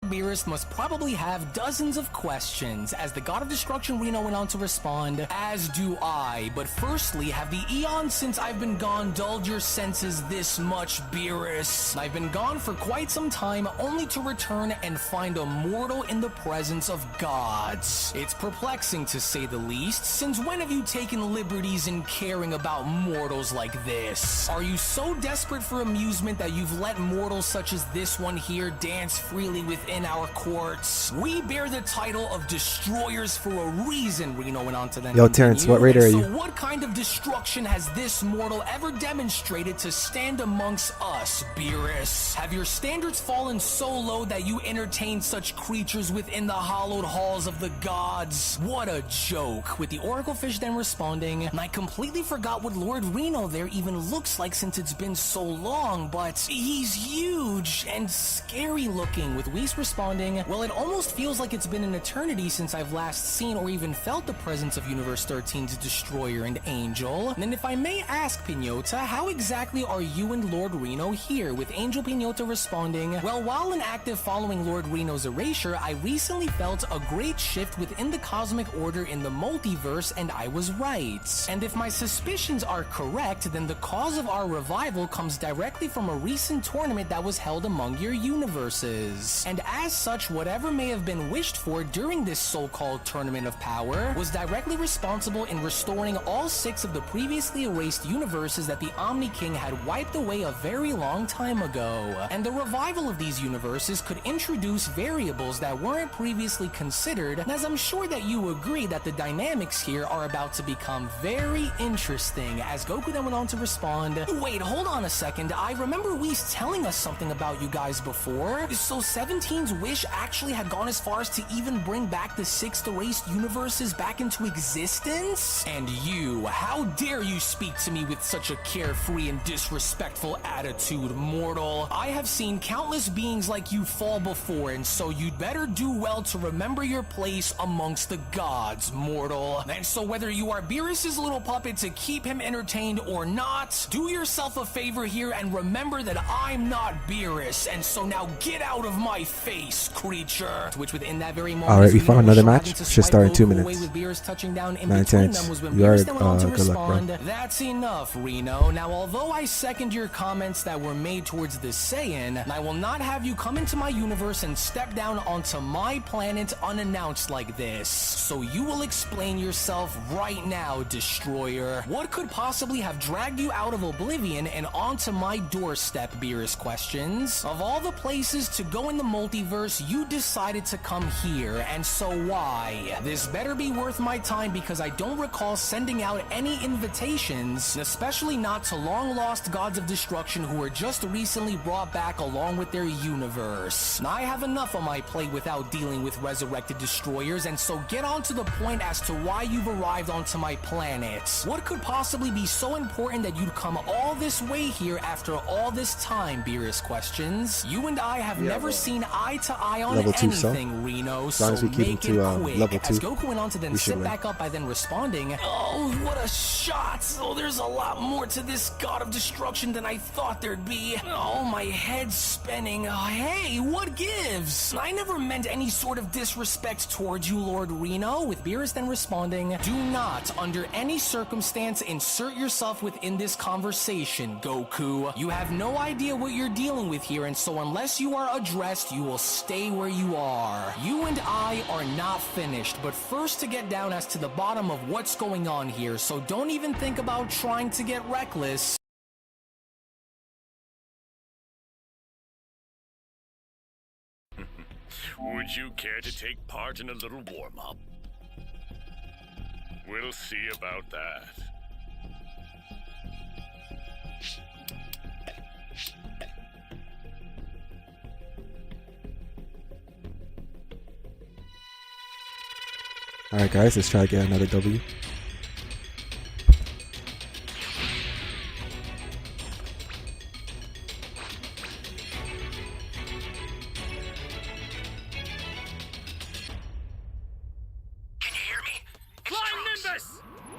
Beerus must probably have dozens of questions. As the God of Destruction Reno went on to respond, as do I. But firstly, have the eons since I've been gone dulled your senses this much, Beerus? I've been gone for quite some time, only to return and find a mortal in the presence of gods. It's perplexing to say the least. Since when have you taken liberties in caring about mortals like this? Are you so desperate for amusement that you've let mortals such as this one here dance freely within our courts? We bear the title of destroyers for a reason, Reno went on to then Yo, Terrence, what raider are you? So what kind of destruction has this mortal ever demonstrated to stand amongst us, Beerus? Have your standards fallen so low that you entertain such creatures within the hallowed halls of the gods? What a joke. With the Oracle Fish then responding, and I completely forgot what Lord Reno there even looks like since it's been so long, but he's huge and scary looking, with Whis responding, well, it almost feels like it's been an eternity since I've last seen or even felt the presence of Universe 13's Destroyer and Angel. And if I may ask, Pinota, how exactly are you and Lord Reno here? With Angel Pinota responding, well, while inactive following Lord Reno's erasure, I recently felt a great shift within the cosmic order in the multiverse, and I was right. And if my suspicions are correct, then the cause of our revival comes directly from a recent tournament that was held among your universes. And as such, whatever may have been wished for during this so-called tournament of power was directly responsible in restoring all 6 of the previously erased universes that the Omni King had wiped away a very long time ago. And the revival of these universes could introduce variables that weren't previously considered, and as I'm sure that you agree that the dynamics here are about to become very interesting. As Goku then went on to respond, wait, hold on a second, I remember Whis telling us something about you guys before. So 17's Beerus's wish actually had gone as far as to even bring back the 6 erased universes back into existence? And you, how dare you speak to me with such a carefree and disrespectful attitude, mortal? I have seen countless beings like you fall before, and so you'd better do well to remember your place amongst the gods, mortal. And so whether you are Beerus's little puppet to keep him entertained or not, do yourself a favor here and remember that I'm not Beerus, and so now get out of my face, creature. To which within that very moment, alright, we found another match. Should start in 2 minutes. With Beerus touching down in 9 between tenths. them was when You are Beerus then went on to good luck, respond. bro. That's enough, Reno. Now, although I second your comments that were made towards the Saiyan, I will not have you come into my universe and step down onto my planet unannounced like this. So you will explain yourself right now, Destroyer. What could possibly have dragged you out of oblivion and onto my doorstep, Beerus questions? Of all the places to go in the multiverse, you decided to come here, and so why? This better be worth my time because I don't recall sending out any invitations, especially not to long-lost gods of destruction who were just recently brought back along with their universe. I have enough on my plate without dealing with resurrected destroyers, and so get on to the point as to why you've arrived onto my planet. What could possibly be so important that you'd come all this way here after all this time, Beerus questions? You and I have never seen eye to eye on Level 2, anything, Reno, as long as so we keep him make to it quick. level 2, As Goku went on to then we should sit win. back up by then responding, "Oh, what a shot! Oh, there's a lot more to this god of destruction than I thought there'd be. Oh, my head's spinning. Oh, hey, what gives? I never meant any sort of disrespect towards you, Lord Reno," with Beerus then responding, "Do not, under any circumstance, insert yourself within this conversation, Goku. You have no idea what you're dealing with here, and so unless you are addressed, you will stay where you are. You and I are not finished, but first to get down as to the bottom of what's going on here, so don't even think about trying to get reckless." Would you care to take part in a little warm-up? We'll see about that. Alright guys, let's try to get another W.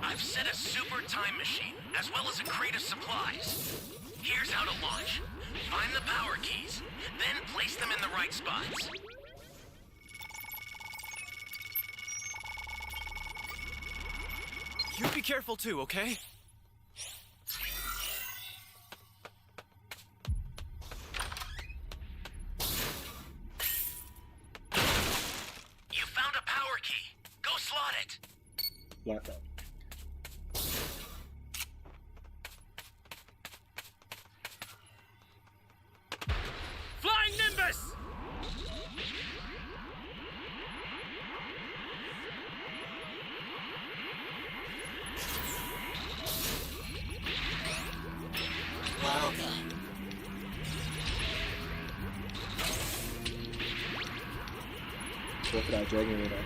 I've set a super time machine, as well as a crate of supplies. Here's how to launch. Find the power keys, then place them in the right spots. You be careful too, okay? You found a power key. Go slot it. Blackout. Flying Nimbus! Go for that dragon radar.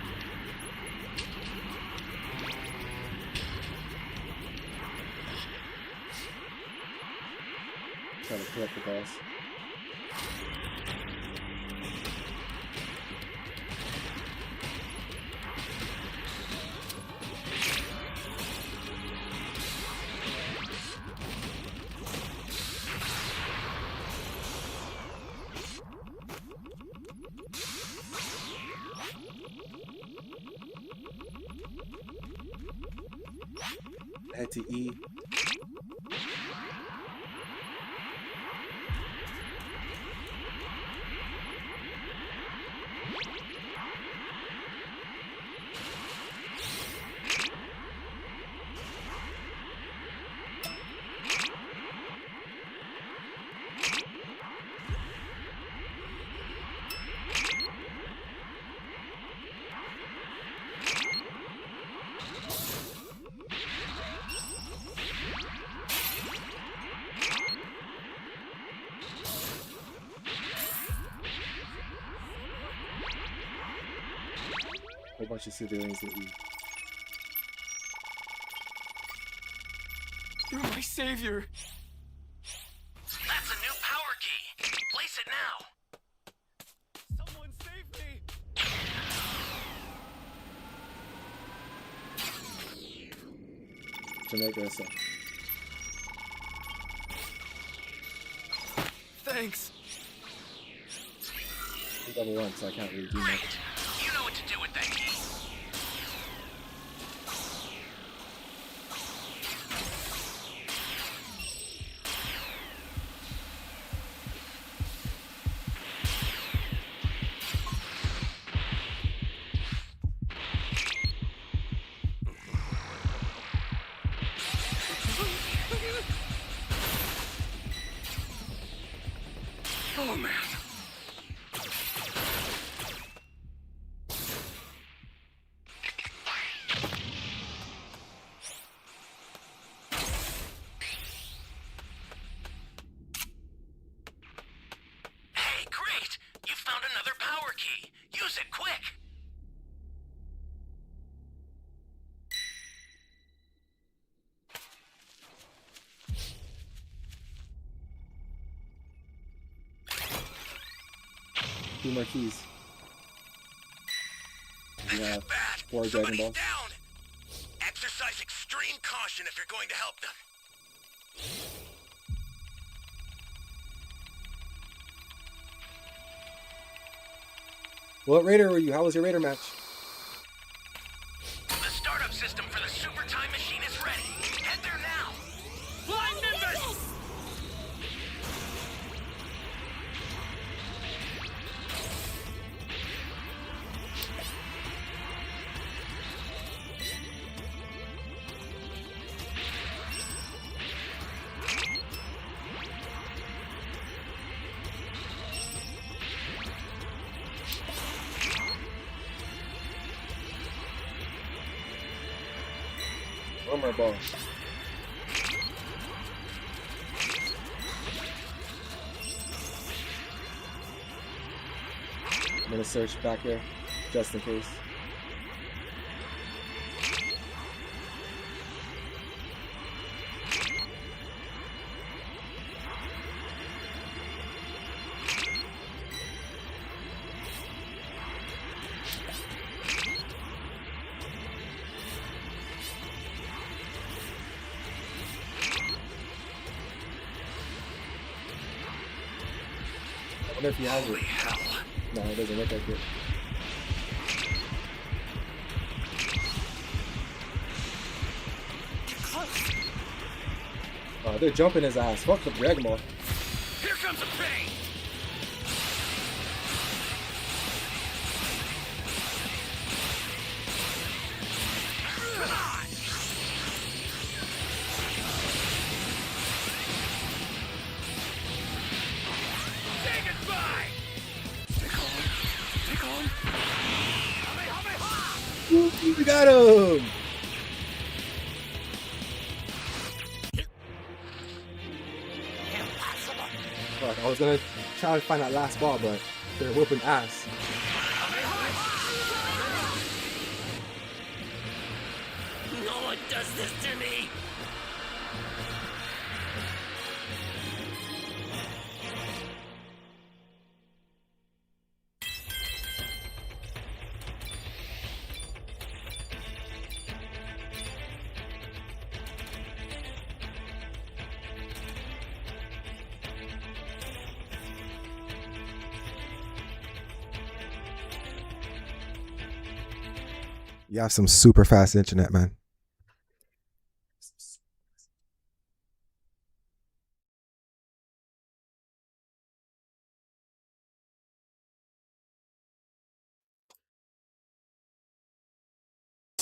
Try to collect the balls. Head to E. whole bunch of civilians with E. You're my savior. That's a new power key. Place it now. Someone save me! Jamaica, so. Thanks. I'm level 1, so I can't really do much. You know what to do with that key. Oh man. Hey, great! You found another power key. Use it quick. Two more keys. We have 4 Dragon Balls. Down. Exercise extreme caution if you're going to help them. What Raider were you? How was your Raider match? The startup system for the super time machine is ready. Head there now. Flying Nimbus! One more ball. I'm gonna search back here, just in case. I wonder if he has it. No, it doesn't look like it. Oh, they're jumping his ass. Fuck the Dragon Ball. Here comes a pain. Say goodbye. Take on. We got him! Fuck, I was gonna try to find that last ball, but they're whooping ass. No one does this to me. You have some super fast internet, man.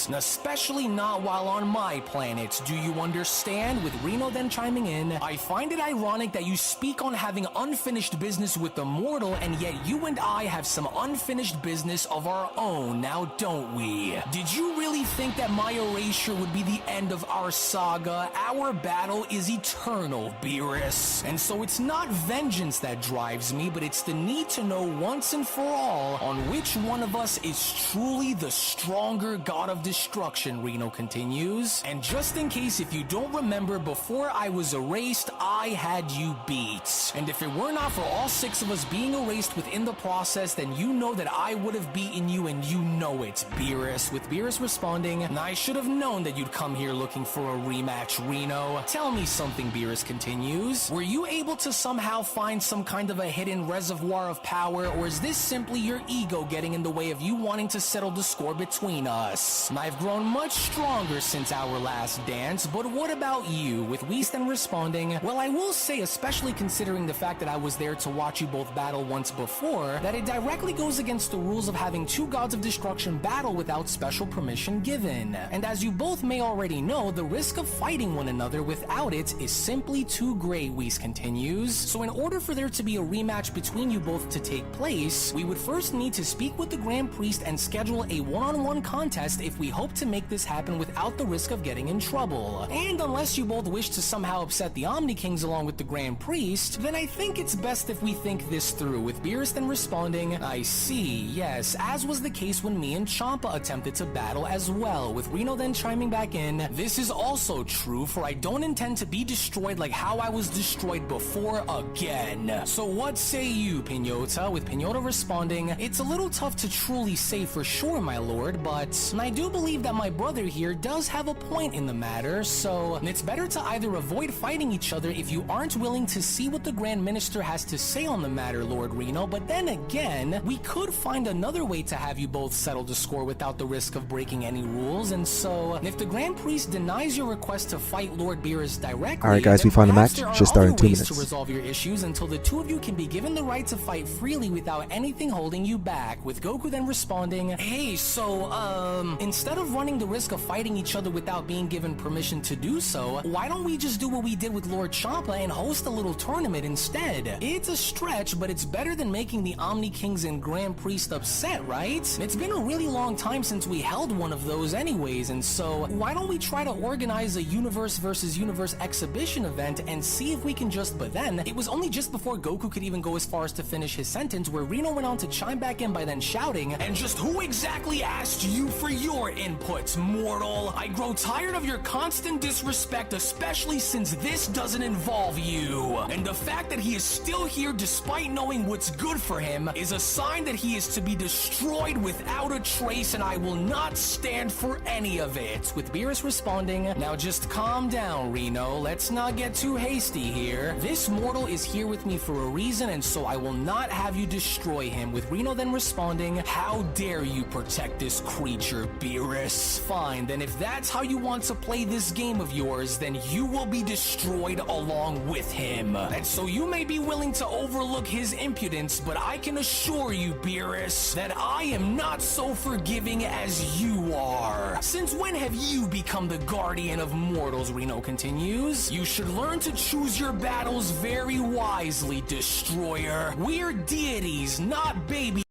Beerus. Especially not while on my planet. Do you understand? With Reno then chiming in, I find it ironic that you speak on having unfinished business with the mortal, and yet you and I have some unfinished business of our own, now don't we? Did you really think that my erasure would be the end of our saga? Our battle is eternal, Beerus. And so it's not vengeance that drives me, but it's the need to know once and for all on which one of us is truly the stronger god of destruction, Reno continues. And just in case if you don't remember, before I was erased, I had you beat. And if it were not for all 6 of us being erased within the process, then you know that I would have beaten you, and you know it, Beerus. With Beerus responding, I should have known that you'd come here looking for a rematch, Reno. Tell me something, Beerus continues. Were you able to somehow find some kind of a hidden reservoir of power, or is this simply your ego getting in the way of you wanting to settle the score between us? And I've grown much stronger since our last dance, but what about you? With Whis then responding, well, I will say, especially considering the fact that I was there to watch you both battle once before, that it directly goes against the rules of having 2 gods of destruction battle without special permission given. And as you both may already know, the risk of fighting one another without it is simply too great, Whis continues. So in order for there to be a rematch between you both to take place, we would first need to speak with the Grand Priest and schedule a one-on-one contest if we hope to make this happen without the risk of getting in trouble. And unless you both wish to somehow upset the Omni Kings along with the Grand Priest, then I think it's best if we think this through. With Beerus then responding, I see, yes, as was the case when me and Champa attempted to battle as well. With Reno then chiming back in, this is also true, for I don't intend to be destroyed like how I was destroyed before again. So what say you, Pinota? With Pinota responding, it's a little tough to truly say for sure, my lord, but I do believe that my brother here does have a point in the matter, so it's better to either avoid fighting each other if you aren't willing to see what the Grand Minister has to say on the matter, Lord Reno, but then again, we could find another way to have you both settle the score without the risk of breaking any rules, and so if the Grand Priest denies your request to fight Lord Beerus directly, alright guys, we found a match, should start in 2 minutes. To resolve your issues until the 2 of you can be given the right to fight freely without anything holding you back. With Goku then responding, hey, so, instead of running the risk of fighting each other without being given permission to do so, why don't we just do what we did with Lord Champa and host a little tournament instead? It's a stretch, but it's better than making the Omni Kings and Grand Priest upset, right? It's been a really long time since we held one of those anyways, and so why don't we try to organize a universe versus universe exhibition event and see if we can just, but then, it was only just before Goku could even go as far as to finish his sentence where Reno went on to chime back in by then shouting, and just who exactly asked you for your input, mortal? I grow tired of your constant disrespect, especially since this doesn't involve you. And the fact that he is still here despite knowing what's good for him is a sign that he is to be destroyed without a trace, and I will not stand for any of it. With Beerus responding, now just calm down, Reno. Let's not get too hasty here. This mortal is here with me for a reason, and so I will not have you destroy him. With Reno then responding, how dare you protect this creature, Beerus? Fine, then if that's how you want to play this game of yours, then you will be destroyed along with him. And so you may be willing to overlook his impudence, but I can assure you, Beerus, that I am not so forgiving as you are. Since when have you become the guardian of mortals, Reno continues? You should learn to choose your battles very wisely, Destroyer. We're deities, not baby.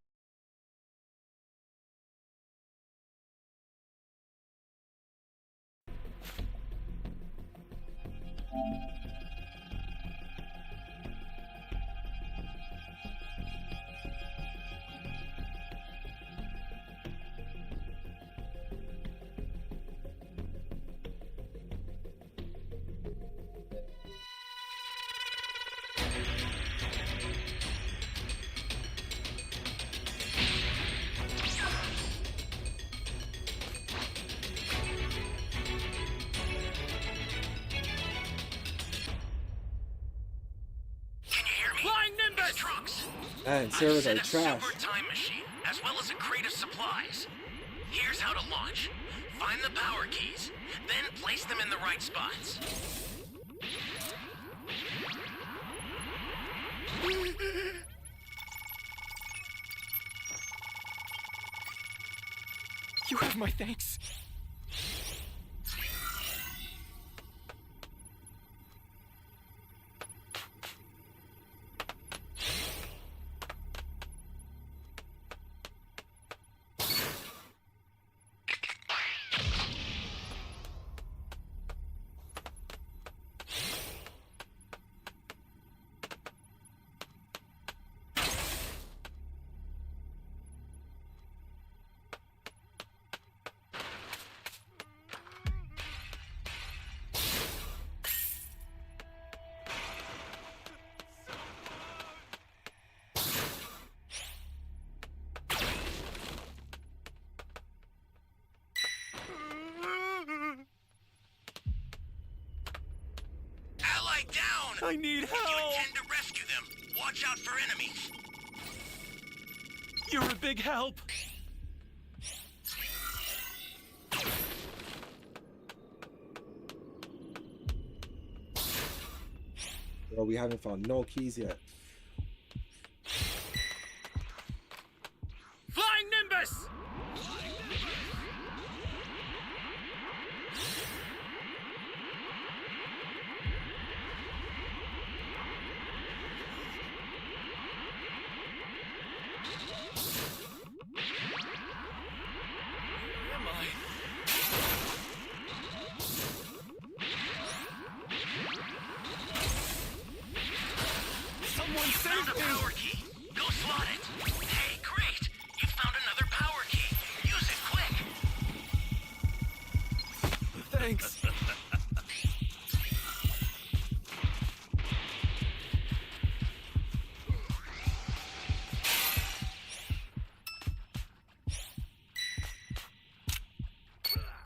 Man, servers are trash. Super time machine, as well as a crate of supplies. Here's how to launch. Find the power keys, then place them in the right spots. You have my thanks. I need If you help! intend to rescue them, watch out for enemies. You're a big help! Bro, we haven't found no keys yet. Flying Nimbus! Someone Found save a me! power key. Go slot it. Hey, great! You found another power key. Use it quick. Thanks.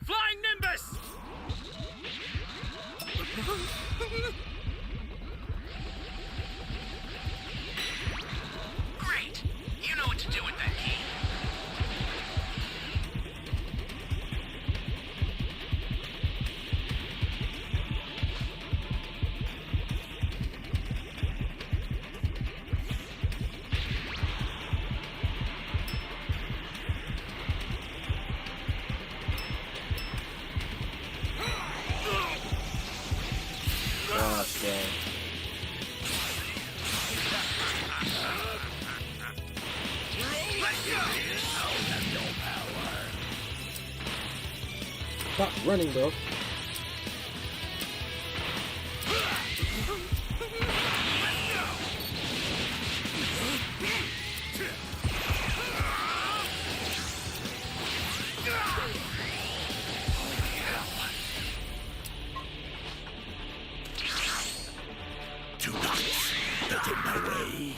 Flying Nimbus! Great! You know what to do with that key. Gosh, bro. Stop running, bro. Do not get in my way.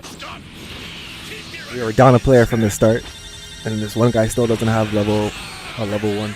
Stop! We were down a player from the start, and this one guy still doesn't have level 1.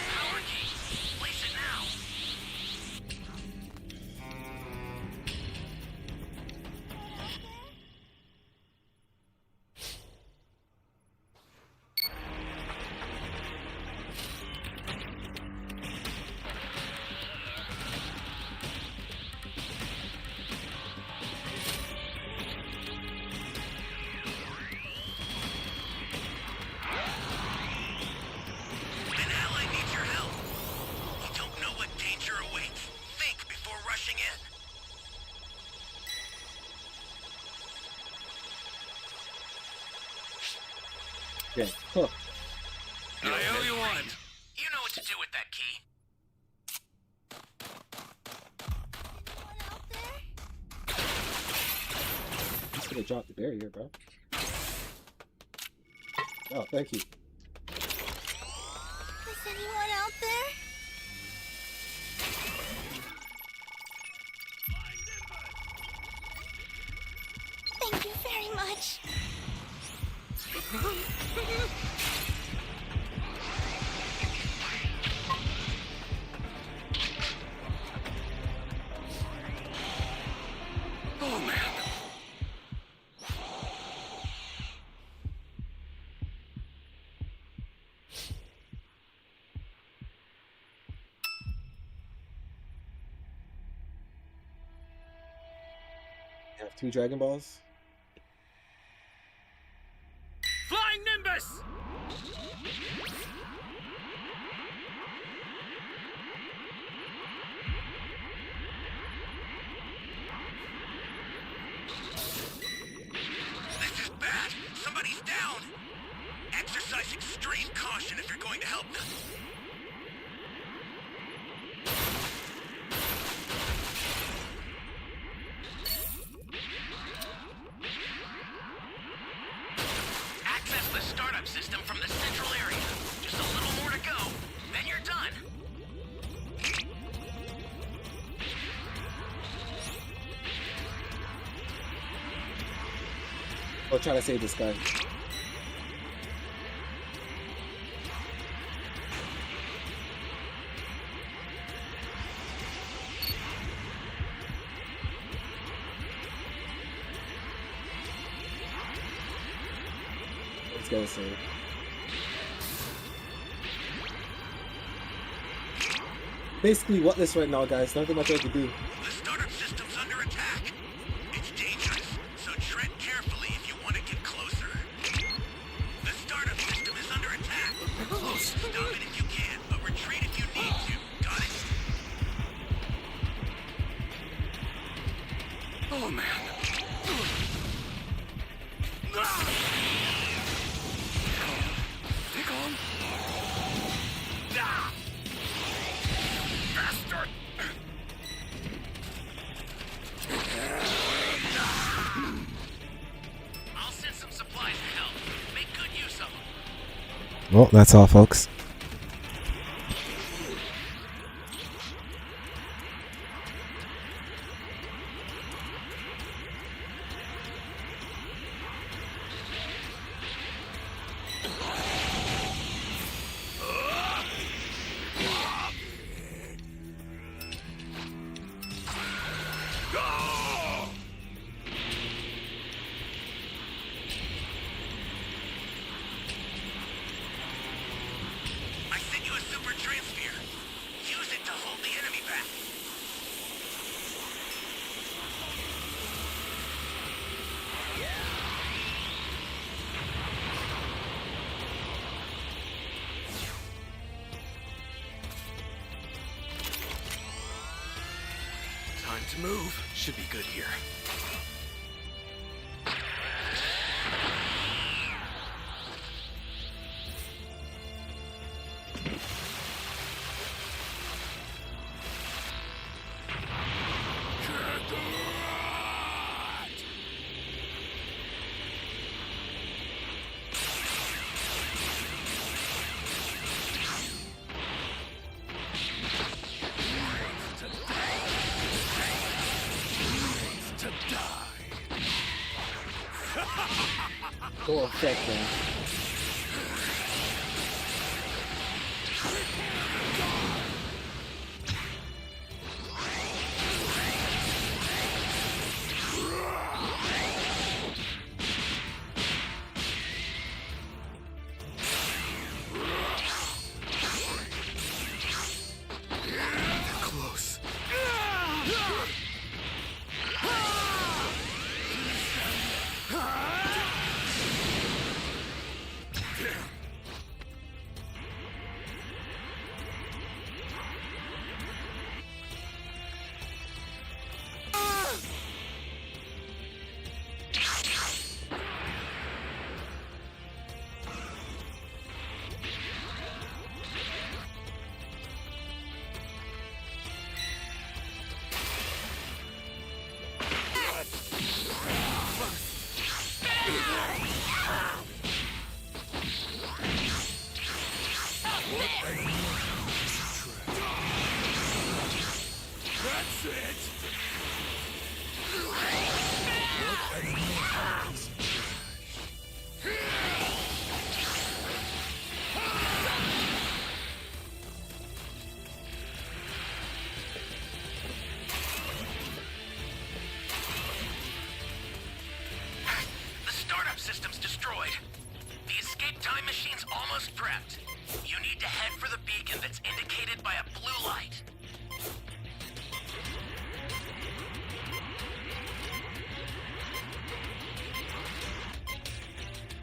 An ally needs your help. You don't know what danger awaits. Think before rushing in. Okay. Huh. I owe you one. You know what to do with that key. Just gonna drop the barrier, bro. Oh, thank you. Is anyone out there? Thank you very much. Oh man. You have 2 Dragon Balls. Flying Nimbus! This is bad. Somebody's down. Exercise extreme caution if you're going to help them. Access the startup system from the central area. Just a little more to go, then you're done. I'll try to save this guy. Let's get it started. Basically, what this right now, guys. Nothing much I can do. The startup system's under attack. It's dangerous, so tread carefully if you want to get closer. The startup system is under attack. We're close. Stop it if you can, but retreat if you need to. Got it? Oh, man. Take on. Bastard! I'll send some supplies to help. Make good use of them. Well, that's all, folks. I sent you a super transfer. Use it to hold the enemy back. Time to move. Should be good here. Cool effect, man. Close. That's it! The startup system's destroyed. The escape time machine's almost prepped. You need to head for the beacon that's indicated by a blue light.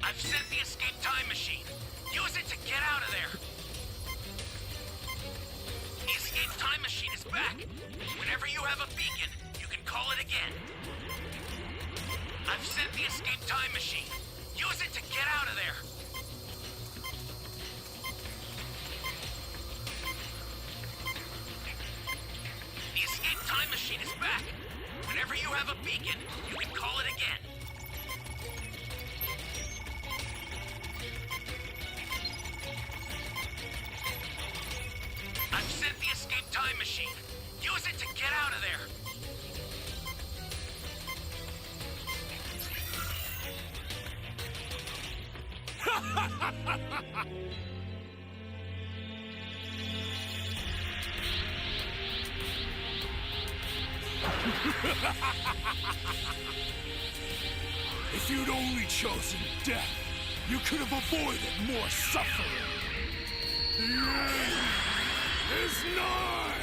I've sent the escape time machine. Use it to get out of there. The escape time machine is back. Whenever you have a beacon, you can call it again. I've sent the escape time machine. Use it to get out of there. The escape time machine is back. Whenever you have a beacon, you can call it again. I've sent the escape time machine. Use it to get out of there. If you'd only chosen death, You could have avoided more suffering. The end is nigh!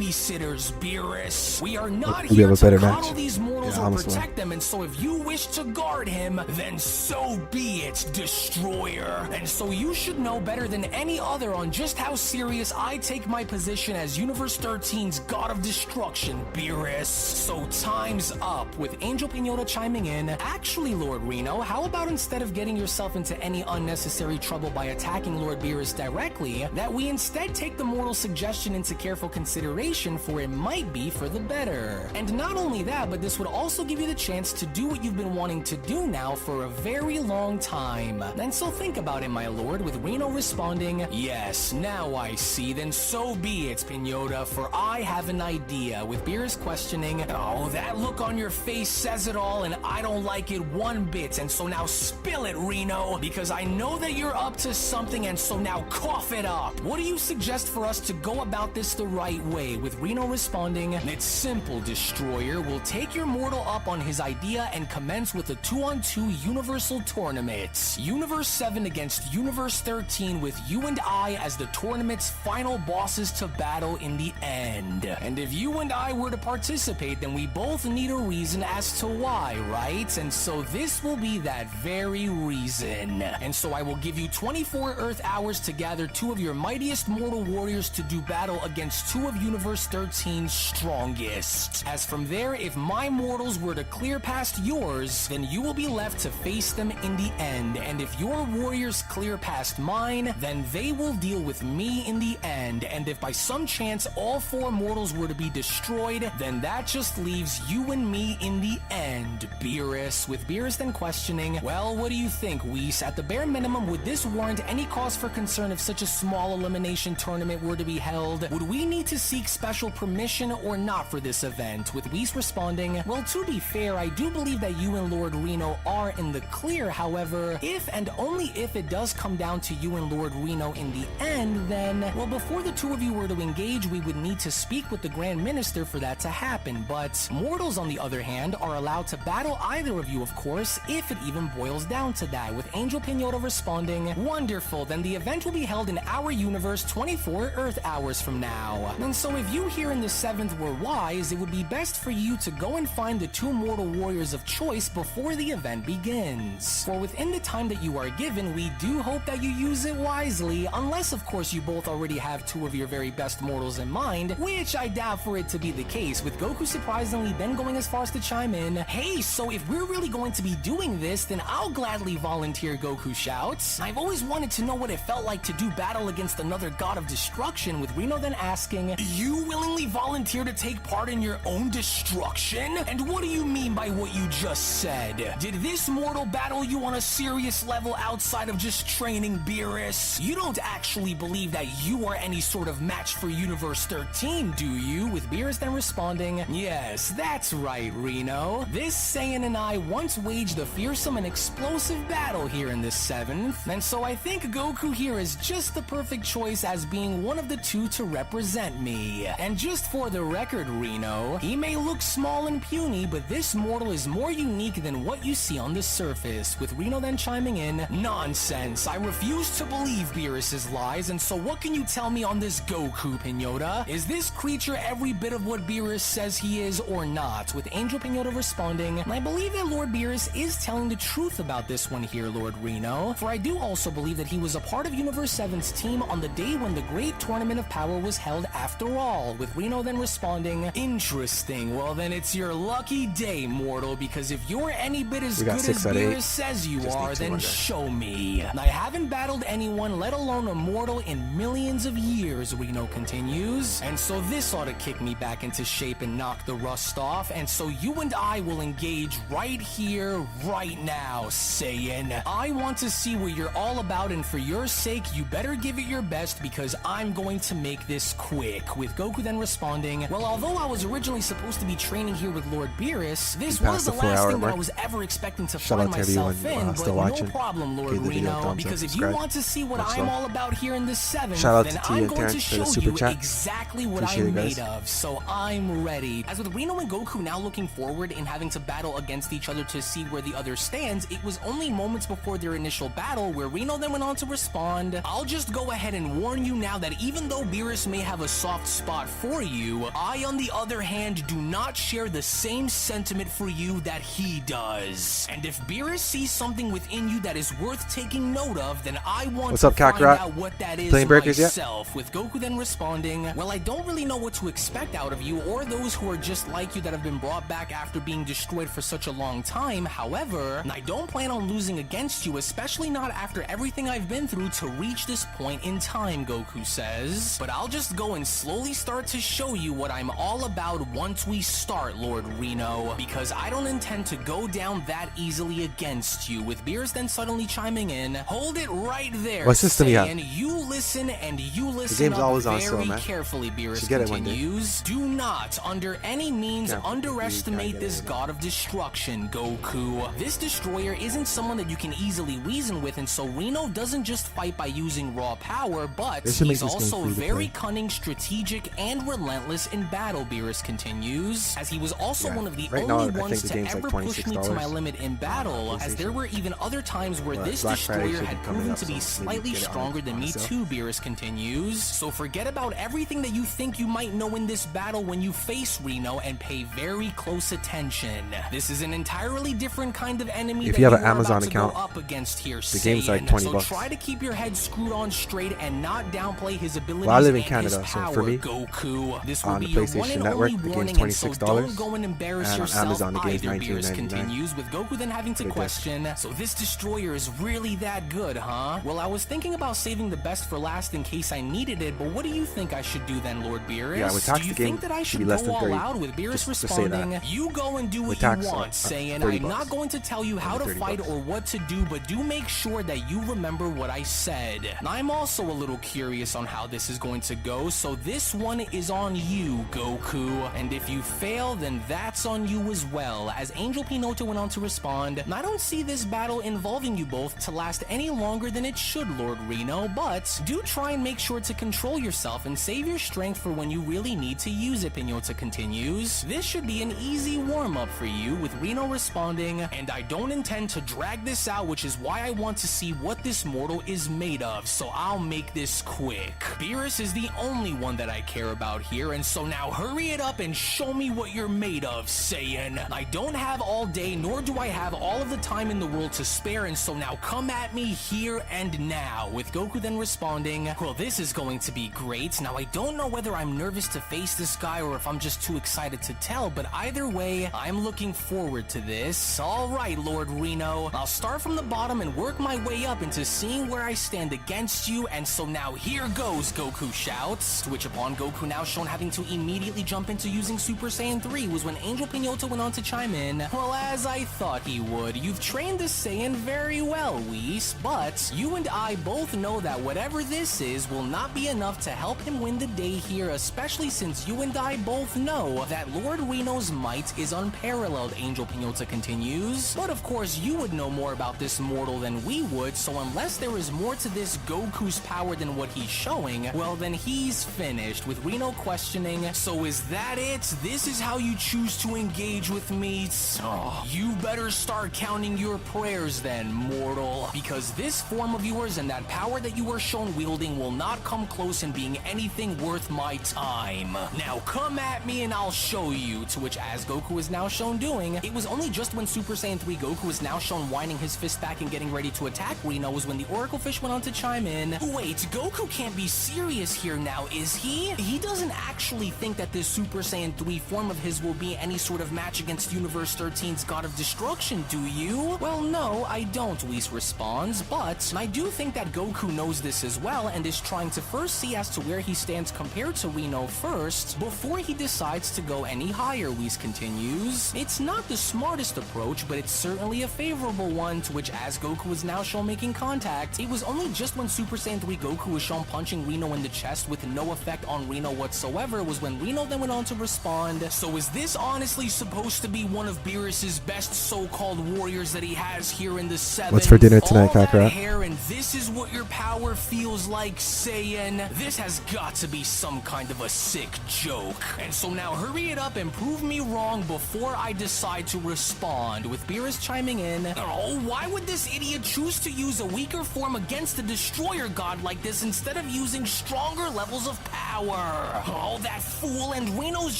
Babysitters, Beerus. We are not We here have a to better coddle match. these mortals Yeah, or honestly. protect them, and so if you wish to guard him, then so be it, Destroyer. And so you should know better than any other on just how serious I take my position as Universe 13's God of Destruction, Beerus. So time's up, with Angel Pinota chiming in. Actually, Lord Reno, how about instead of getting yourself into any unnecessary trouble by attacking Lord Beerus directly, that we instead take the mortal suggestion into careful consideration, for it might be for the better. And not only that, but this would also give you the chance to do what you've been wanting to do now for a very long time. And so think about it, my lord, with Reno responding, yes, now I see, then so be it, Pinota, for I have an idea, with Beerus questioning, oh, that look on your face says it all, and I don't like it one bit, and so now spill it, Reno, because I know that you're up to something, and so now cough it up. What do you suggest for us to go about this the right way? With Reno responding, it's simple, Destroyer. We'll take your mortal up on his idea and commence with a 2-on-2 Universal Tournament. Universe 7 against Universe 13, with you and I as the tournament's final bosses to battle in the end. And if you and I were to participate, then we both need a reason as to why, right? And so this will be that very reason. And so I will give you 24 Earth hours to gather 2 of your mightiest mortal warriors to do battle against 2 of Universe 13's strongest. As from there, if my mortals were to clear past yours, then you will be left to face them in the end. And if your warriors clear past mine, then they will deal with me in the end. And if by some chance all 4 mortals were to be destroyed, then that just leaves you and me in the end, Beerus. With Beerus then questioning, well, what do you think, Whis? At the bare minimum, would this warrant any cause for concern if such a small elimination tournament were to be held? Would we need to seek special permission or not for this event? With Whis responding, well, to be fair, I do believe that you and Lord Reno are in the clear. However, if and only if it does come down to you and Lord Reno in the end, then, well, before the 2 of you were to engage, we would need to speak with the Grand Minister for that to happen. But mortals, on the other hand, are allowed to battle either of you, of course, if it even boils down to that. With Angel Pinota responding, wonderful, then the event will be held in our universe 24 Earth hours from now. And so if you here in the 7th were wise, it would be best for you to go and find the 2 mortal warriors of choice before the event begins. For within the time that you are given, we do hope that you use it wisely, unless of course you both already have 2 of your very best mortals in mind, which I doubt for it to be the case, with Goku surprisingly then going as far as to chime in, hey, so if we're really going to be doing this, then I'll gladly volunteer, Goku shouts. I've always wanted to know what it felt like to do battle against another god of destruction, with Reno then asking, you willingly volunteer to take part in your own destruction? And what do you mean by what you just said? Did this mortal battle you on a serious level outside of just training, Beerus? You don't actually believe that you are any sort of match for Universe 13, do you? With Beerus then responding, yes, that's right, Reno. This Saiyan and I once waged a fearsome and explosive battle here in the 7th, and so I think Goku here is just the perfect choice as being one of the 2 to represent me. And just for the record, Reno, he may look small and puny, but this mortal is more unique than what you see on the surface. With Reno then chiming in, nonsense, I refuse to believe Beerus's lies, and so what can you tell me on this Goku, Pinota? Is this creature every bit of what Beerus says he is or not? With Angel Pinota responding, I believe that Lord Beerus is telling the truth about this one here, Lord Reno, for I do also believe that he was a part of Universe 7's team on the day when the Great Tournament of Power was held after all. With Reno then responding, interesting, well then it's your lucky day, mortal, because if you're any bit as good as Beerus says you are, then show me. I haven't battled anyone, let alone a mortal, in millions of years, Reno continues, and so this ought to kick me back into shape and knock the rust off, and so you and I will engage right here, right now, Saiyan. I want to see what you're all about, and for your sake, you better give it your best, because I'm going to make this quick. With Goku then responding, well, although I was originally supposed to be training here with Lord Lord Beerus, this We was passed the the last 4-hour thing that I mark. was ever expecting to Shout find out to everyone myself in, but still no watching. problem, Lord Give the video a Reno, thumbs up, because if you subscribe. want to see what Much I'm love. all about here in the 7th, Shout out then to T I'm and going to Terrence for the show super you chat. exactly what Appreciate I'm it, guys. made of, so I'm ready. As with Reno and Goku now looking forward in having to battle against each other to see where the other stands, it was only moments before their initial battle where Reno then went on to respond. I'll just go ahead and warn you now that even though Beerus may have a soft spot for you, I on the other hand do not share the same sentiment for you that he does. And if Beerus sees something within you that is worth taking note of, then I want What's to up, find Kakarot? out what that is Playing breakers yet? myself. With Goku then responding, well, I don't really know what to expect out of you or those who are just like you that have been brought back after being destroyed for such a long time. However, I don't plan on losing against you, especially not after everything I've been through to reach this point in time, Goku says. But I'll just go and slowly start to show you what I'm all about once we start, Lord Reno, because I don't intend to go down that easily against you. With Beerus then suddenly chiming in, hold it right there, What system you have? saying, you listen and you listen game's up always on very sale, man. carefully, Beerus Should get it one day. continues. Do not, under any means, Can't underestimate get this it. god of destruction, Goku. This destroyer isn't someone that you can easily reason with, and so Reno doesn't just fight by using raw power, but They should make he's this game also free to very play. cunning, strategic, and relentless in battle, Beerus continues, as he was also Yeah. one of the Right now, only I think ones the to game's like ever push me to $26 my limit in battle, as there were even other times where But this Black Friday destroyer should had be coming proven up, to be so maybe slightly get it on- stronger than on me sale. too, Beerus continues. So forget about everything that you think you might know in this battle when you face Reno and pay very close attention. This is an entirely different kind of enemy If that you have you an are Amazon about to account, go up against here, the game's like Saiyan. 20 so bucks. try to keep your head screwed on straight and not downplay his abilities Well, I live in and Canada, his so power, for me, Goku. This will on be the your one PlayStation and Network, only the game's warning, and so $26, don't go and embarrass and on yourself Amazon, the game's either, Beerus $19.99. continues, with Goku then having to Good question, so this destroyer is really that good, huh? Well, I was thinking about saving the best for last in case I needed it, but what do you think I should do then, Lord Beerus? Yeah, with tax, do you the game think that I should should be less go than all 30. out? With Beerus Just say that. responding, you go and do what With you tax, want, saying, 30 I'm bucks. not going to tell you how to 30 fight bucks. or what to do, but do make sure that you remember what I said. I'm also a little curious on how this is going to go, so this one is on you, Goku. And if you fail, then that's on you as well. As Angel Pinocchio went on to respond, I don't see this battle involving you both to last any longer than it should, Lord Reno, but do try and make sure to control yourself and save your strength for when you really need to use it, Pinocchio continues. This should be an easy warm-up for you, with Reno responding, and I don't intend to drag this out, which is why I want to see what this mortal is made of, so I'll make this quick. Beerus is the only one that I care about here, and so now hurry it up and show me what you're made of, Saiyan. I don't have all day, nor do I have all of the time in the world to spare, and so now come at me here and now. With Goku then responding, well, this is going to be great. Now, I don't know whether I'm nervous to face this guy or if I'm just too excited to tell, but either way, I'm looking forward to this. All right, Lord Reno, I'll start from the bottom and work my way up into seeing where I stand against you, and so now here goes, Goku shouts, to which upon Goku now shown having to immediately jump into using Super Saiyan 3 was when Angel Pinocchio went on to chime in, well, as I thought he would, you've trained this Saiyan very well, Whis, but you and I both know that whatever this is will not be enough to help him win the day here, especially since you and I both know that Lord Reno's might is unparalleled, Angel Pinocchio continues. But of course, you would know more about this mortal than we would, so unless there is more to this Goku's power than what he's showing, well then he's finished, with Reno questioning, so is that it? This is how you choose to engage with me? Oh, you better start counting your prayers then, mortal, because this form of yours and that power that you were shown wielding will not come close in being anything worth my time. Now come at me and I'll show you, to which as Goku is now shown doing, it was only just when Super Saiyan 3 Goku is now shown winding his fist back and getting ready to attack Reno was when the Oracle Fish went on to chime in. Wait, Goku can't be serious here now, is he? He doesn't actually think that this Super Saiyan 3 form of his will be any sort of match against Universe 13's God of Destruction, do you? Well, no, I don't, Whis responds, but I do think that Goku knows this as well and is trying to first see as to where he stands compared to Reno first, before he decides to go any higher, Whis continues. It's not the smartest approach, but it's certainly a favorable one, to which as Goku is now shown making contact, it was only just when Super Saiyan 3 Goku was shown punching Reno in the chest with no effect on Reno whatsoever was when Reno then went on to respond, so is this on honestly supposed to be one of Beerus's best so-called warriors that he has here in the 7th. What's for dinner tonight, Kakarot? Hair, and this is what your power feels like, Saiyan. This has got to be some kind of a sick joke. And so now hurry it up and prove me wrong before I decide to respond. With Beerus chiming in, oh, why would this idiot choose to use a weaker form against the Destroyer God like this instead of using stronger levels of power? Oh, that fool, and Reno's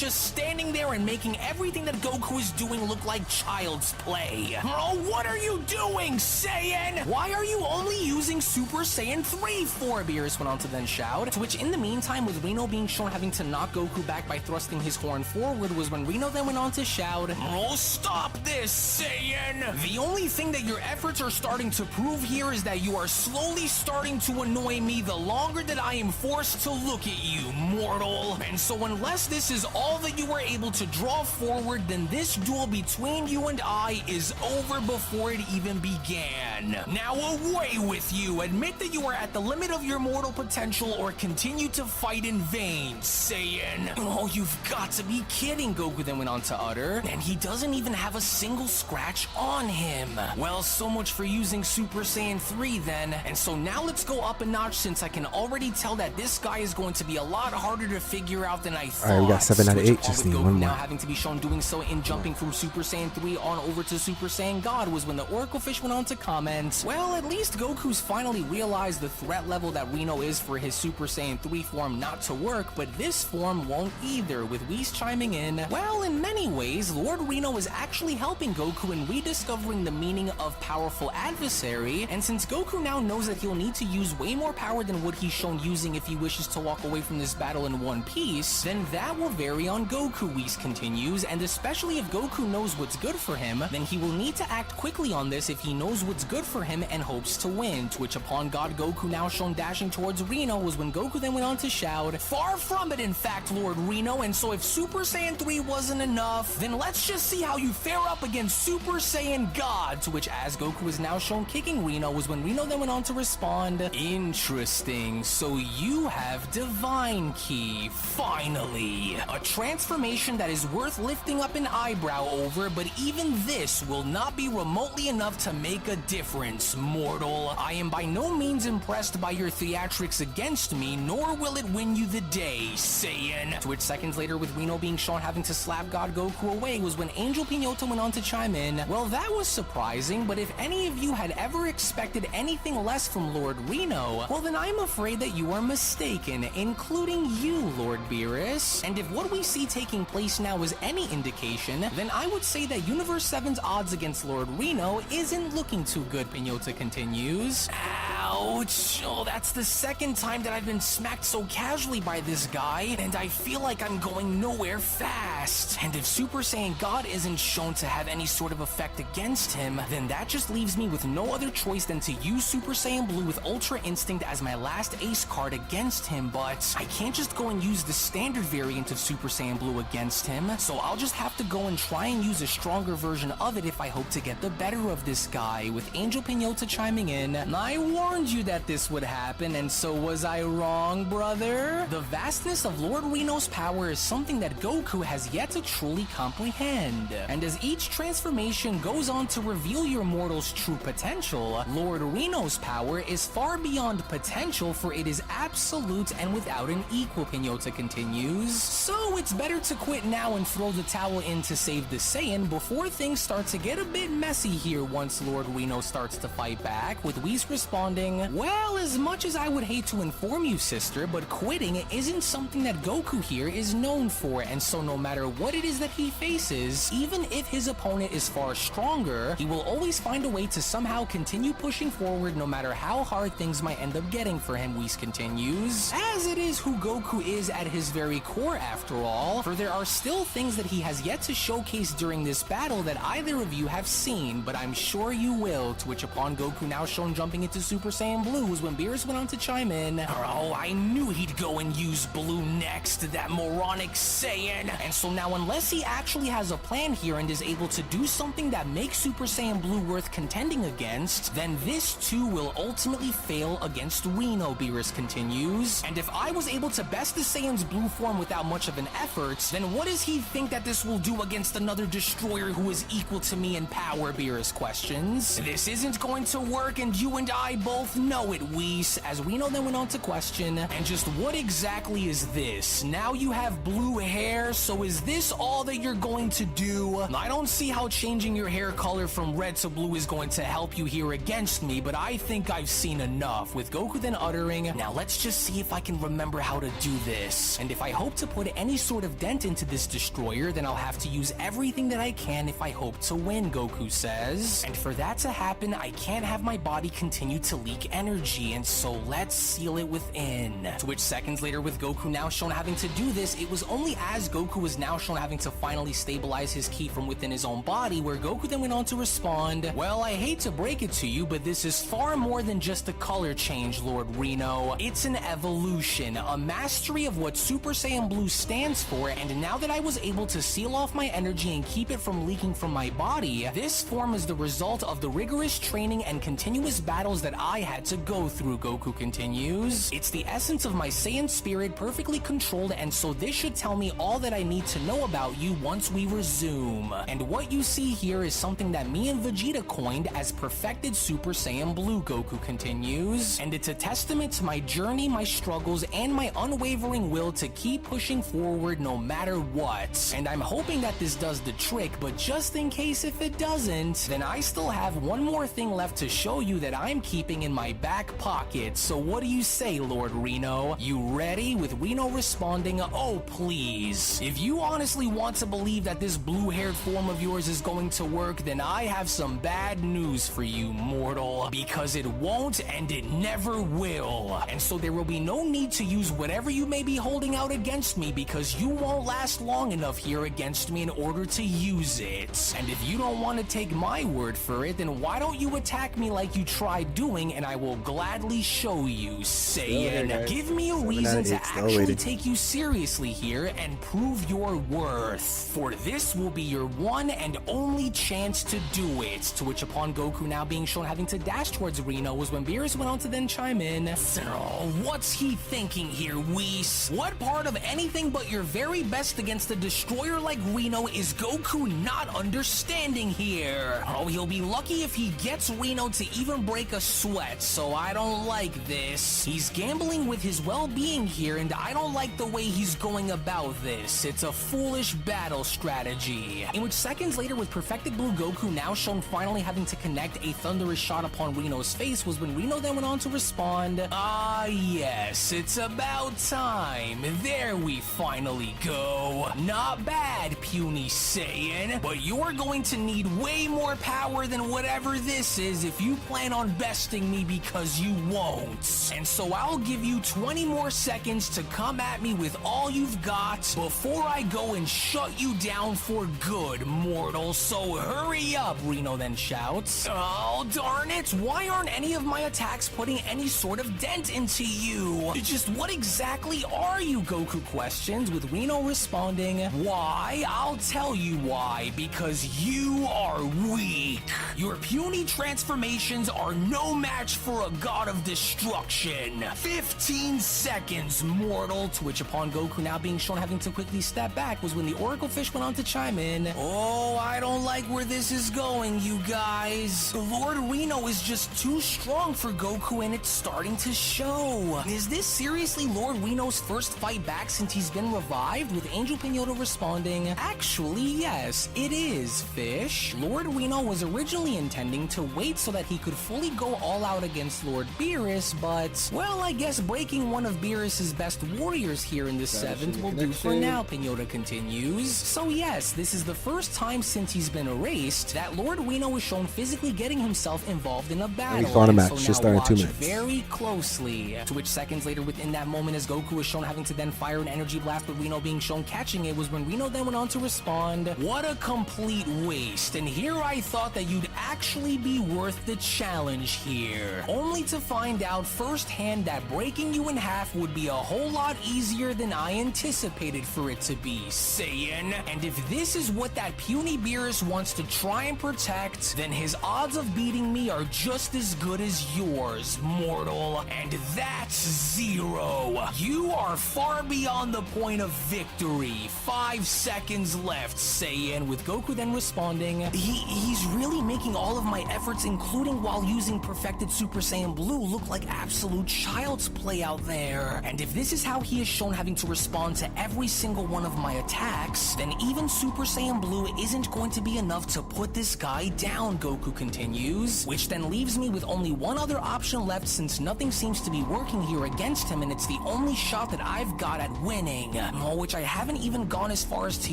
just standing there and making everything that Goku is doing look like child's play. Oh, what are you doing, Saiyan? Why are you only using Super Saiyan 3 for? Beerus went on to then shout, to which in the meantime, with Reno being shown having to knock Goku back by thrusting his horn forward, was when Reno then went on to shout, oh, stop this, Saiyan! The only thing that your efforts are starting to prove here is that you are slowly starting to annoy me the longer that I am forced to look at you, mortal. And so unless this is all that you were able to draw forward, then this duel between you and I is over before it even began. Now away with you! Admit that you are at the limit of your mortal potential or continue to fight in vain, Saiyan. Oh, you've got to be kidding, Goku then went on to utter. And he doesn't even have a single scratch on him. Well, so much for using Super Saiyan 3 then. And so now let's go up a notch, since I can already tell that this guy is going to be a lot harder to figure out than I thought. Alright, we got 7 out of 8, just need Goku one now more. having to be shown doing so in jumping from Super Saiyan 3 on over to Super Saiyan God was when the Oracle Fish went on to comment, well, at least Goku's finally realized the threat level that Reno is for his Super Saiyan 3 form not to work, but this form won't either, with Whis chiming in, well, in many ways, Lord Reno is actually helping Goku in rediscovering the meaning of powerful adversary, and since Goku now knows that he'll need to use way more power than what he's shown using if he wishes to walk away from this battle in one piece, then that will vary on Goku, Whis continues, and especially if Goku knows what's good for him, then he will need to act quickly on this if he knows what's good for him and hopes to win, to which upon God Goku now shown dashing towards Reno was when Goku then went on to shout, far from it in fact, Lord Reno, and so if Super Saiyan 3 wasn't enough, then let's just see how you fare up against Super Saiyan God, to which as Goku is now shown kicking Reno was when Reno then went on to respond, interesting, so you have Divine Ki, finally. A transformation that is worth lifting up an eyebrow over, but even this will not be remotely enough to make a difference, mortal. I am by no means impressed by your theatrics against me, nor will it win you the day, Saiyan. To which seconds later, with Reno being shown having to slap God Goku away, was when Angel Pinota went on to chime in, well, that was surprising, but if any of you had ever expected anything less from Lord Reno, well then I'm afraid that you are mistaken, including you, Lord Beerus. And if what we see taking place now is any indication, then I would say that Universe 7's odds against Lord Reno isn't looking too good, Pinota continues. Ouch. Oh, that's the second time that I've been smacked so casually by this guy, and I feel like I'm going nowhere fast. And if Super Saiyan God isn't shown to have any sort of effect against him, then that just leaves me with no other choice than to use Super Saiyan Blue with Ultra Instinct as my last ace card against him, but I can't just go and use the standard variant of Super Saiyan Blue against him, so I'll just have to go and try and use a stronger version of it if I hope to get the better of this guy, with Angel Pinota chiming in, I warned you that this would happen, and so was I wrong, brother? The vastness of Lord Reno's power is something that Goku has yet to truly comprehend, and as each transformation goes on to reveal your mortal's true potential, Lord Reno's power is far beyond potential, for it is absolute and without an equal, Pinota continues. So it's better to quit now and throw the towel in to save the Saiyan before things start to get a bit messy here once Lord Reno starts to fight back, with Whis responding, well, as much as I would hate to inform you, sister, but quitting isn't something that Goku here is known for, and so no matter what it is that he faces, even if his opponent is far stronger, he will always find a way to somehow continue pushing forward no matter how hard things might end up getting for him, Whis continues, as it is who Goku is at his very core after all, for there are still things that he has yet to showcase during this battle that either of you have seen, but I'm sure you will, to which upon Goku now shown jumping into Super Saiyan Blue was when Beerus went on to chime in. Oh, I knew he'd go and use blue next, that moronic Saiyan. And so now unless he actually has a plan here and is able to do something that makes Super Saiyan Blue worth contending against, then this too will ultimately fail against Reno, Beerus continues. And if I was able to best the Saiyan's blue form without much of an effort, then what does he think that this will do against another destroyer who is equal to me in power, Beerus questions. This isn't going to work and you and I both know it, Whis, as Reno then went on to question, and just what exactly is this? Now you have blue hair, so is this all that you're going to do? I don't see how changing your hair color from red to blue is going to help you here against me, but I think I've seen enough, with Goku then uttering, now let's just see if I can remember how to do this. And if I hope to put any sort of dent into this destroyer, then I'll have to use everything that I can if I hope to win, Goku says. And for that to happen, I can't have my body continue to leak energy, and so let's seal it within. To which seconds later, with Goku now shown having to do this, it was only as Goku was now shown having to finally stabilize his ki from within his own body, where Goku then went on to respond, well, I hate to break it to you, but this is far more than just a color change, Lord Reno. It's an evolution, a mastery of what Super Saiyan Blue stands for, and now that I was able to seal off my energy and keep it from leaking from my body, this form is the result of the rigorous training and continuous battles that I had to go through, Goku continues. It's the essence of my Saiyan spirit perfectly controlled, and so this should tell me all that I need to know about you once we resume. And what you see here is something that me and Vegeta coined as perfected Super Saiyan Blue, Goku continues. And it's a testament to my journey, my struggles, and my unwavering will to keep pushing forward no matter what. And I'm hoping that this does the trick, but just in case if it doesn't, then I still have one more thing left to show you that I'm keeping in my back pocket. So what do you say, Lord Reno? You ready? With Reno responding, oh please. If you honestly want to believe that this blue-haired form of yours is going to work, then I have some bad news for you, mortal. Because it won't and it never will. And so there will be no need to use whatever you may be holding out against me, because you won't last long enough here against me in order to use it. And if you don't want to take my word for it, then why don't you attack me like you tried doing, and I will gladly show you, Saiyan. Give me a reason to actually take you seriously here and prove your worth. For this will be your one and only chance to do it. To which upon Goku now being shown having to dash towards Reno was when Beerus went on to then chime in. Oh, what's he thinking here, Whis? What part of anything but your very best against a destroyer like Reno is Goku not understanding here? Oh, he'll be lucky if he gets Reno to even break a sweat, so I don't like this. He's gambling with his well-being here, and I don't like the way he's going about this. It's a foolish battle strategy. In which seconds later, with perfected Blue Goku now shown finally having to connect a thunderous shot upon Reno's face, was when Reno then went on to respond, ah yes, it's about time. There we finally go. Not bad, puny Saiyan, but you're going to need way more power than whatever this is if you plan on besting me, because you won't. And so I'll give you 20 more seconds to come at me with all you've got before I go and shut you down for good, mortal. So hurry up, Reno then shouts. Oh, darn it. Why aren't any of my attacks putting any sort of dent into you? Just what exactly are you, Goku questions, with Reno responding, why? I'll tell you why. Because you are weak. Your puny transformations are no match for a god of destruction. 15 seconds, mortal. To which upon Goku now being shown having to quickly step back was when the Oracle Fish went on to chime in. Oh, I don't like where this is going, you guys. Lord Reno is just too strong for Goku, and it's starting to show. Is this seriously Lord Reno's first fight back since he's been revived? With Angel Pinota responding, actually, yes, it is, Fish. Lord Reno was originally intending to wait so that he could fully go all out against Lord Beerus, but, well, I guess breaking one of Beerus's best warriors here in the 7th will do for now, Pinota continues. So yes, this is the first time since he's been erased that Lord Reno is shown physically getting himself involved in a battle. We fought a match, so just started 2 minutes. Very closely. To which seconds later, within that moment, as Goku was shown having to then fire an energy blast with Reno being shown catching it, was when Reno then went on to respond, what a complete waste. And here I thought that you'd actually be worth the challenge here. Only to find out firsthand that breaking you in half would be a whole lot easier than I anticipated for it to be, Saiyan. And if this is what that puny Beerus wants to try and protect, then his odds of beating me are just as good as yours, mortal. And that's 0. You are far beyond the point of victory. 5 seconds left, Saiyan, with Goku then responding, he's really making all of my efforts, including while using perfected Super Saiyan Blue, look like absolute child's play out there. And if this is how he is shown having to respond to every single one of my attacks, then even Super Saiyan Blue isn't going to be enough to put this guy down, Goku continues, which then leaves me with only one other option left since nothing seems to be working here against him, and it's the only shot that I've got at winning, which I haven't even gone as far as to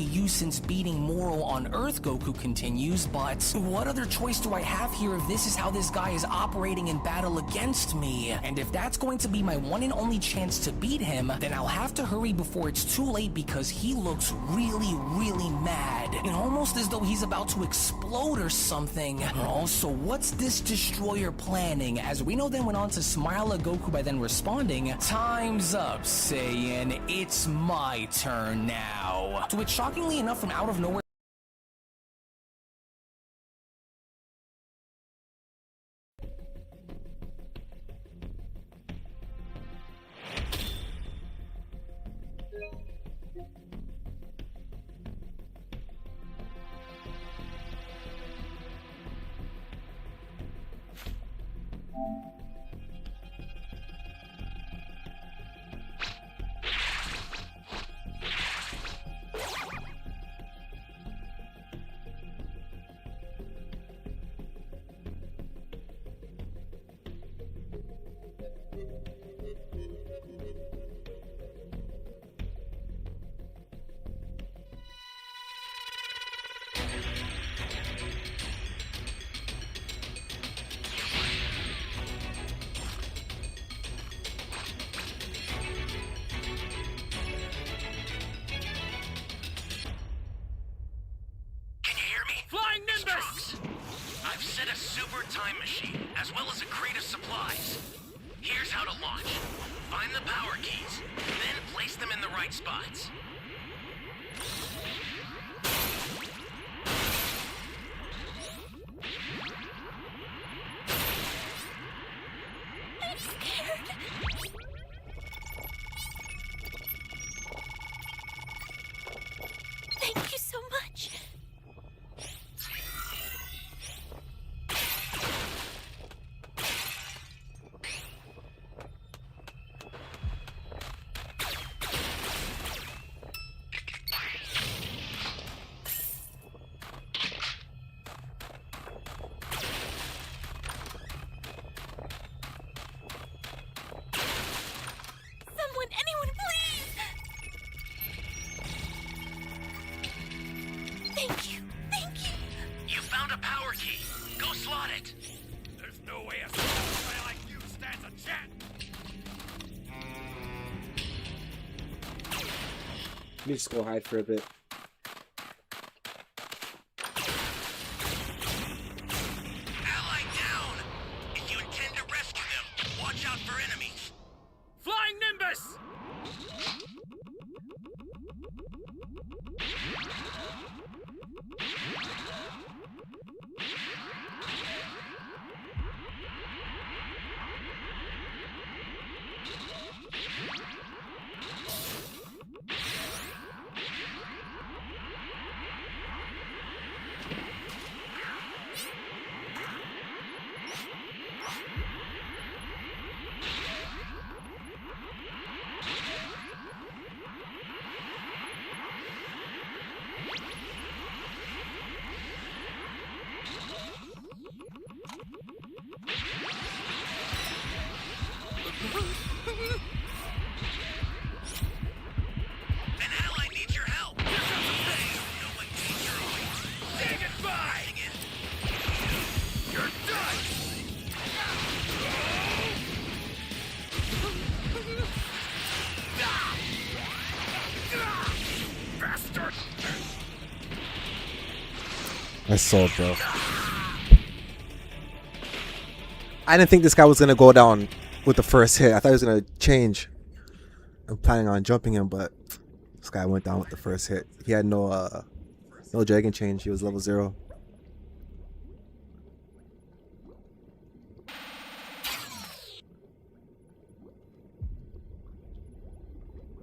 use since beating Moro on Earth, Goku continues, but what other choice do I have here if this is how this guy is operating in battle against me? And if that's going to be my one and only chance to beat him, then I'll have to hurry before it's too late because he looks really, really mad. Almost as though he's about to explode or something. Also, what's this destroyer planning? As Reno then went on to smile at Goku by then responding, time's up, Saiyan. It's my turn now. To which, shockingly enough, from out of nowhere, I've set a super time machine, as well as a crate of supplies. Here's how to launch. Find the power keys, then place them in the right spots. I'm scared. Thank you so much. Anyone, please! Thank you. You found a power key. Go slot it. There's no way a guy like you stands a chance. Let me just go hide for a bit. Ally down! If you intend to rescue them, watch out for enemies. Flying Nimbus! An ally needs your help. Say no one danger awaits. Say goodbye! You're done! I sold, bro. I didn't think this guy was gonna go down with the first hit. I thought he was gonna change. I'm planning on jumping him, but this guy went down with the first hit. He had no dragon change. He was level 0.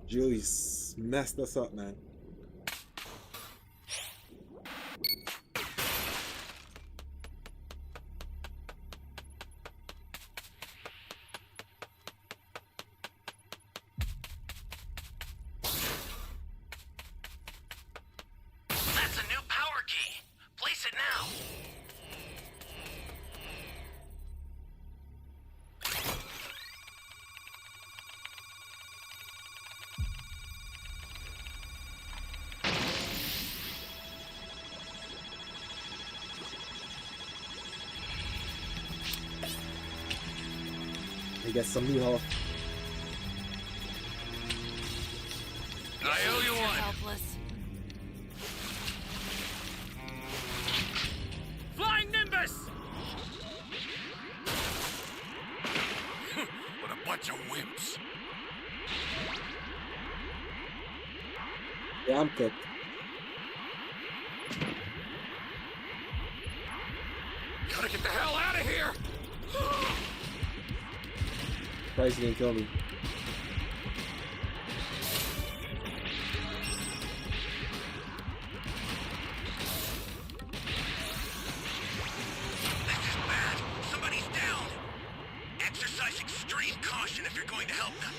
Julie's messed us up, man. That's a new power key. Place it now. He gets some new health. I owe you one. Helpless. Flying Nimbus! What a bunch of wimps. Yeah, I'm cooked. Gotta get the hell out of here! Surprised he didn't kill me. This is bad. Somebody's down. Exercise extreme caution if you're going to help them.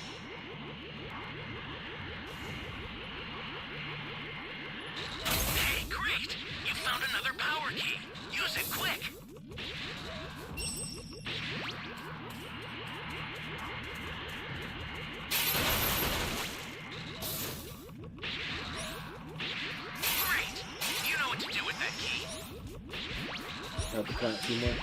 Hey, great! You found another power key. Use it quick. Great! You know what to do with that key. Have to plant 2 more.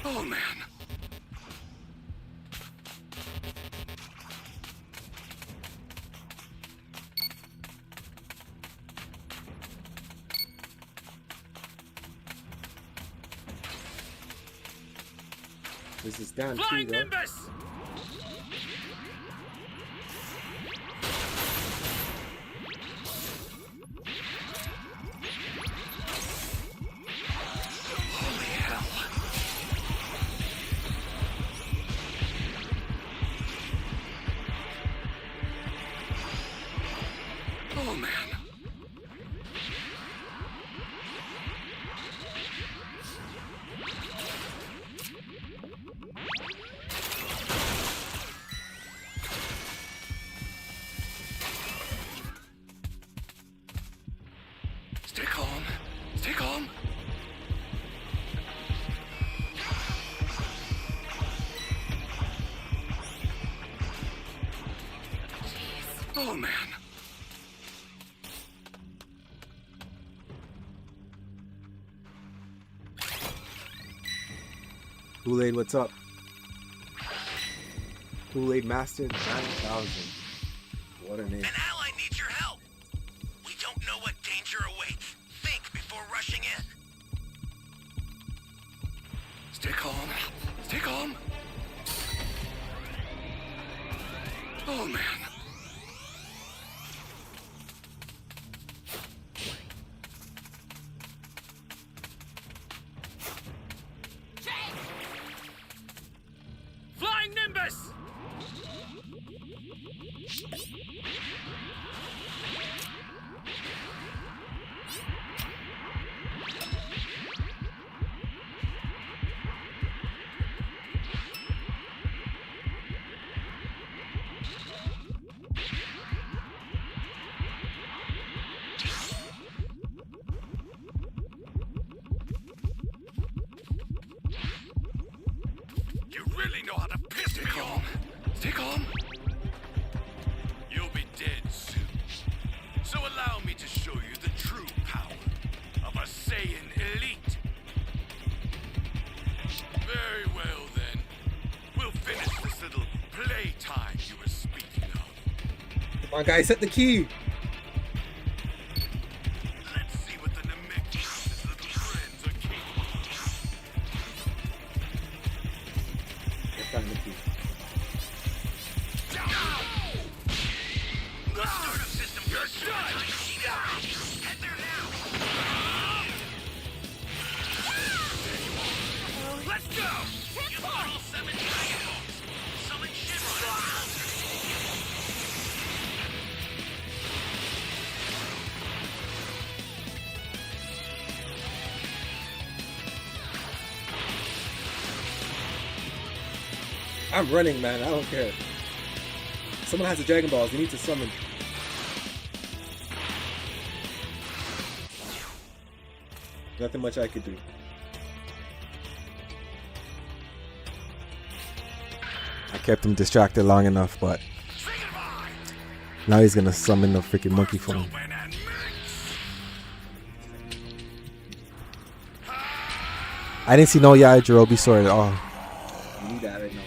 Oh, man. This is down Flying 2 though. Nimbus! Holy hell. Oh, man. Stay calm. Stay calm. Oh, man. Kool-Aid, what's up? Kool-Aid Master 9,000. What a name. An ally needs your help. We don't know what danger awaits. Think before rushing in. Stay calm. Stay calm. Oh, man. Flying Nimbus! You really know how to piss me off. Stay calm. You'll be dead soon. So allow me to show you the true power of a Saiyan elite. Very well then. We'll finish this little Come on, guys, set the key. Let's see what the Namekian's little friends are capable of. Let's find the key. The startup system for the time machine is ready. Head there now. Let's go! You all summon Dragon Balls. Summon Shenron. I'm running, man. I don't care. Someone has the Dragon Balls. We need to summon. Nothing much I could do. I kept him distracted long enough, but now he's gonna summon the freaking monkey form. I didn't see no Yajirobe sword at all. We need that right now.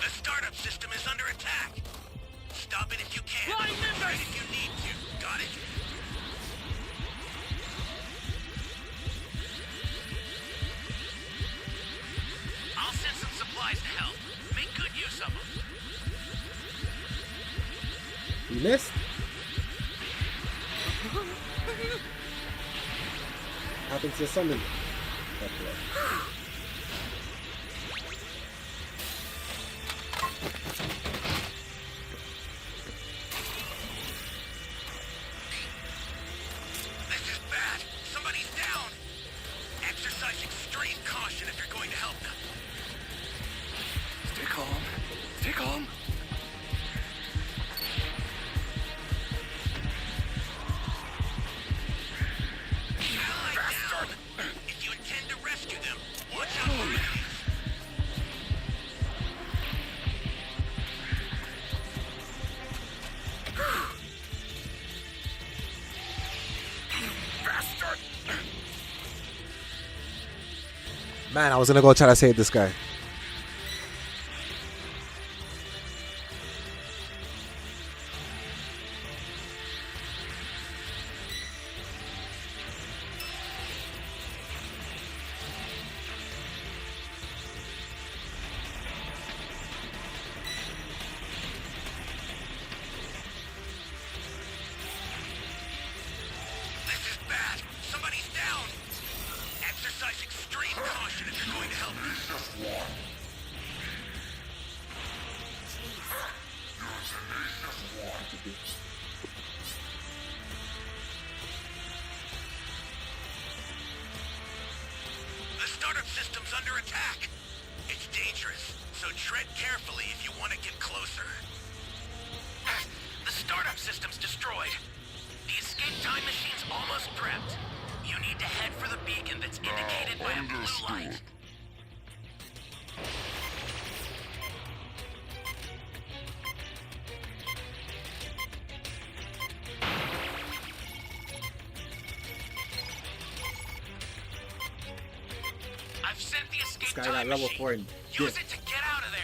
The startup system is under attack. Stop it if you can. Fight if you need to. Got it? I'll send some supplies to help. Make good use of them. You missed? Happens to summon. This is bad. Somebody's down. Exercise extreme caution if you're going to help them. Stay calm. Stay calm. If you intend to rescue them, watch out for enemies. Man, I was gonna go try to save this guy. This is bad. Somebody's down. Exercise extreme caution if you're going to help them. The startup system's under attack. It's dangerous, so tread carefully if you want to get closer. The startup system's destroyed. The escape time machine's almost prepped. You need to head for the beacon that's indicated by a blue light. I've sent the escape This guy got time level machine. 4 and Use it to get out of there.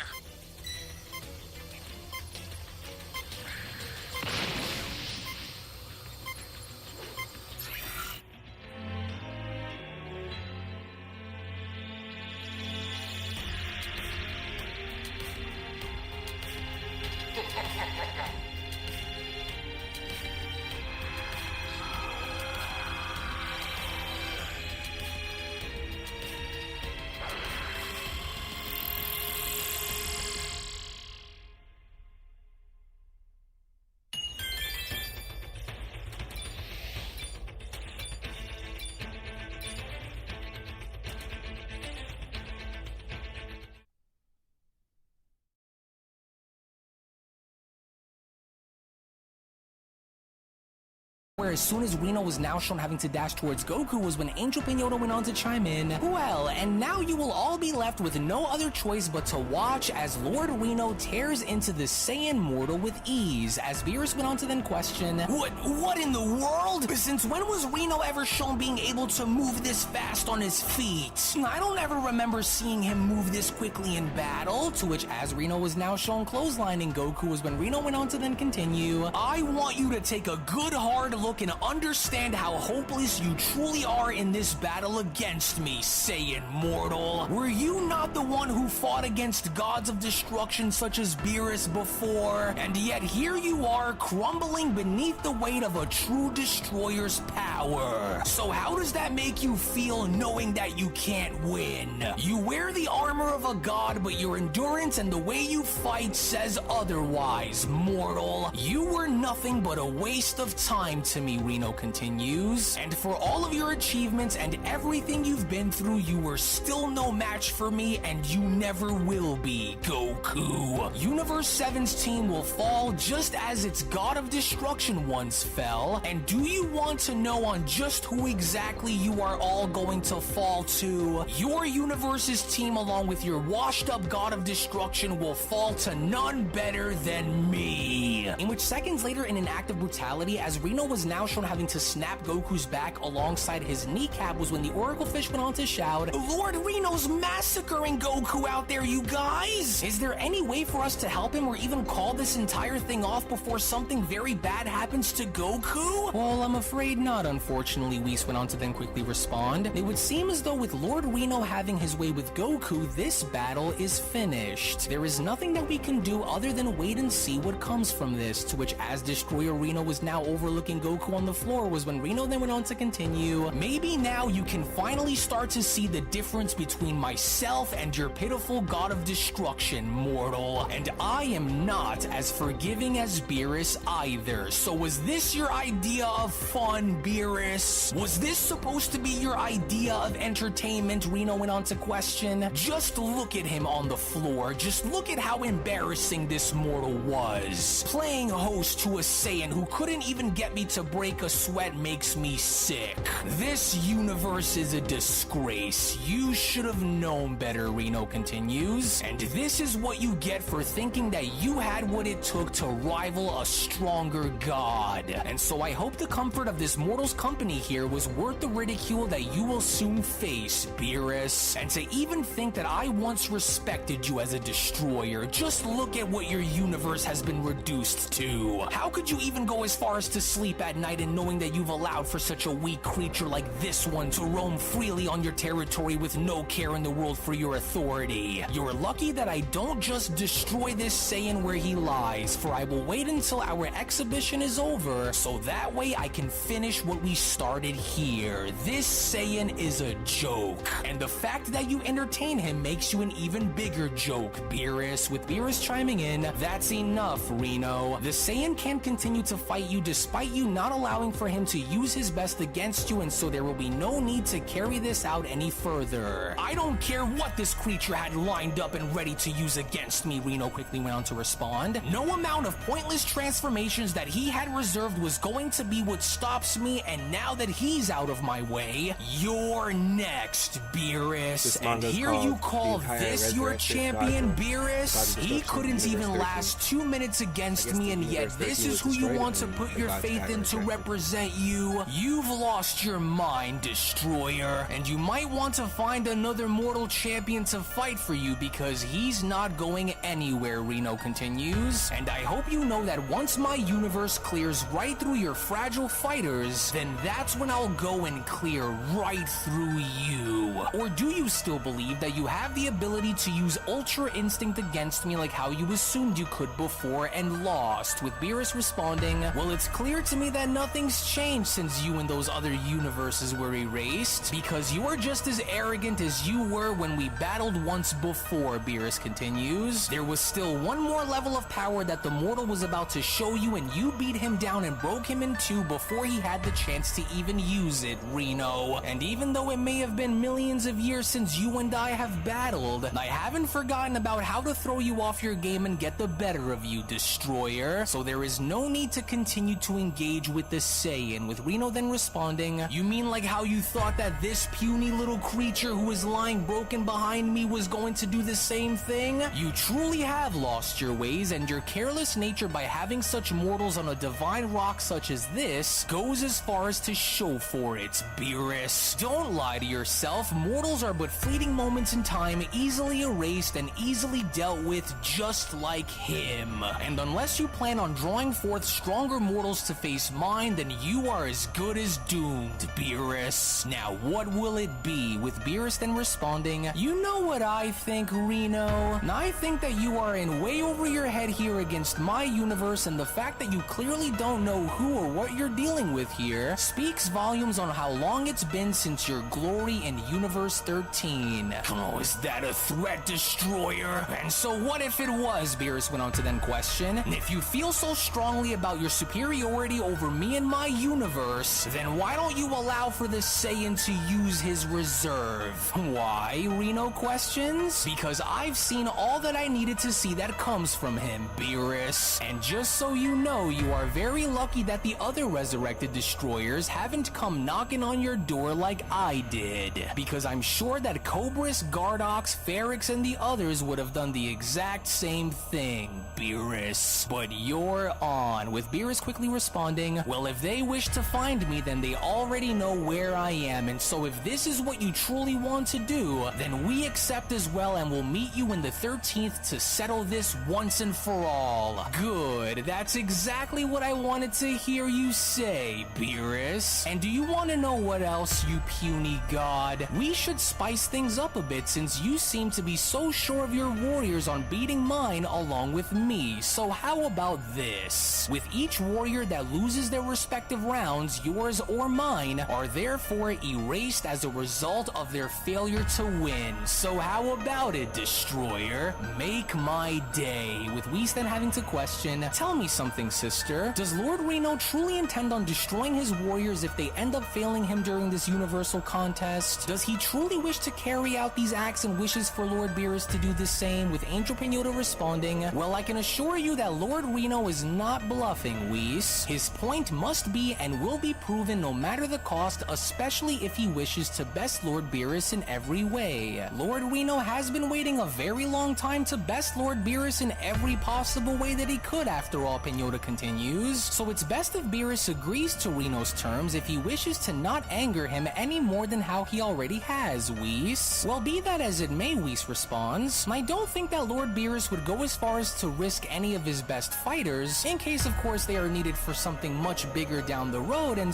where as soon as Reno was now shown having to dash towards Goku was when Angel Pinata went on to chime in. Well, and now you will all be left with no other choice but to watch as Lord Reno tears into the Saiyan mortal with ease, as Beerus went on to then question, What in the world? Since when was Reno ever shown being able to move this fast on his feet? I don't ever remember seeing him move this quickly in battle, to which as Reno was now shown clotheslining Goku was when Reno went on to then continue, I want you to take a good hard look and understand how hopeless you truly are in this battle against me, Saiyan mortal. Were you not the one who fought against gods of destruction such as Beerus before? And yet here you are, crumbling beneath the weight of a true destroyer's power. So how does that make you feel knowing that you can't win? You wear the armor of a god, but your endurance and the way you fight says otherwise, mortal. You were nothing but a waste of time to me, Reno continues. And for all of your achievements and everything you've been through, you were still no match for me, and you never will be, Goku. Universe 7's team will fall just as its god of destruction once fell. And do you want to know on just who exactly you are all going to fall to? Your universe's team, along with your washed up god of destruction, will fall to none better than me. In which seconds later, in an act of brutality, as Reno was now shown having to snap Goku's back alongside his kneecap, was when the Oracle Fish went on to shout, Lord Reno's massacring Goku out there, you guys! Is there any way for us to help him or even call this entire thing off before something very bad happens to Goku? Well, I'm afraid not, unfortunately, Whis went on to then quickly respond. It would seem as though with Lord Reno having his way with Goku, this battle is finished. There is nothing that we can do other than wait and see what comes from this, to which as Destroyer Reno was now overlooking Goku on the floor was when Reno then went on to continue, maybe now you can finally start to see the difference between myself and your pitiful god of destruction, mortal. And I am not as forgiving as Beerus either. So was this your idea of fun, Beerus? Was this supposed to be your idea of entertainment? Reno went on to question. Just look at him on the floor. Just look at how embarrassing this mortal was. Playing host to a Saiyan who couldn't even get me to break a sweat makes me sick. This universe is a disgrace. You should have known better, Reno continues. And this is what you get for thinking that you had what it took to rival a stronger god. And so I hope the comfort of this mortal's company here was worth the ridicule that you will soon face, Beerus. And to even think that I once respected you as a destroyer, just look at what your universe has been reduced to. How could you even go as far as to sleep at night and knowing that you've allowed for such a weak creature like this one to roam freely on your territory with no care in the world for your authority? You're lucky that I don't just destroy this Saiyan where he lies, for I will wait until our exhibition is over, so that way I can finish what we started here. This Saiyan is a joke, and the fact that you entertain him makes you an even bigger joke, Beerus. With Beerus chiming in, that's enough, Reno. The Saiyan can't continue to fight you despite you not allowing for him to use his best against you, and so there will be no need to carry this out any further. I don't care what this creature had lined up and ready to use against me, Reno quickly went on to respond. No amount of pointless transformations that he had reserved was going to be what stops me, and now that he's out of my way, you're next, Beerus. And here you call this your champion, Beerus? He couldn't even last 2 minutes against me, and yet this is who you want to put your faith in to represent you? You've lost your mind, Destroyer, and you might want to find another mortal champion to fight for you, because he's not going anywhere, Reno continues. And I hope you know that once my universe clears right through your fragile fighters, then that's when I'll go and clear right through you. Or do you still believe that you have the ability to use Ultra Instinct against me like how you assumed you could before and lost? With Beerus responding, well, it's clear to me that nothing's changed since you and those other universes were erased, because you are just as arrogant as you were when we battled once before, Beerus continues. There was still one more level of power that the mortal was about to show you, and you beat him down and broke him in two before before he had the chance to even use it, Reno. And even though it may have been millions of years since you and I have battled, I haven't forgotten about how to throw you off your game and get the better of you, Destroyer. So there is no need to continue to engage with the Saiyan. With Reno then responding, you mean like how you thought that this puny little creature who is lying broken behind me was going to do the same thing? You truly have lost your ways, and your careless nature by having such mortals on a divine rock such as this goes as far as to show for it, Beerus. Don't lie to yourself. Mortals are but fleeting moments in time, easily erased and easily dealt with, just like him. And unless you plan on drawing forth stronger mortals to face mine, then you are as good as doomed, Beerus. Now what will it be? With Beerus then responding, you know what I think, Reno? I think that you are in way over your head here against my universe, and the fact that you clearly don't know who or what you're dealing with here speaks volumes on how long it's been since your glory in Universe 13. Oh, is that a threat, Destroyer? And so what if it was? Beerus went on to then question. If you feel so strongly about your superiority over me and my universe, then why don't you allow for the Saiyan to use his reserve? Why? Reno questions. Because I've seen all that I needed to see that comes from him, Beerus. And just so you know, you are very lucky that the other resurrected destroyers haven't come knocking on your door like I did. Because I'm sure that Cobris, Gardox, Ferrix, and the others would have done the exact same thing, Beerus. But you're on. With Beerus quickly responding, well, if they wish to find me, then they already know where I am. And so if this is what you truly want to do, then we accept as well, and we'll meet you in the 13th to settle this once and for all. Good. That's exactly what I wanted to hear you say, Beerus. And do you want to know what else, you puny god? We should spice things up a bit, since you seem to be so sure of your warriors on beating mine along with me. So how about this? With each warrior that loses their respective rounds, yours or mine, are therefore erased as a result of their failure to win. So how about it, Destroyer? Make my day. With Whis then having to question, tell me something, sister. Does Lord Reno truly intend on destroying his warriors if they end up failing him during this universal contest? Does he truly wish to carry out these acts and wishes for Lord Beerus to do the same? With Angel Pinota responding, well, I can assure you that Lord Reno is not bluffing, Whis. His point must be and will be proven no matter the cost, especially if he wishes to best Lord Beerus in every way. Lord Reno has been waiting a very long time to best Lord Beerus in every possible way that he could, after all, Pinota continues. So it's best if Beerus agrees to Reno's terms if he wishes to not anger him any more than how he already has, Whis. Well, be that as it may, Whis responds, I don't think that Lord Beerus would go as far as to risk any of his best fighters, in case of course they are needed for something much bigger down the road, and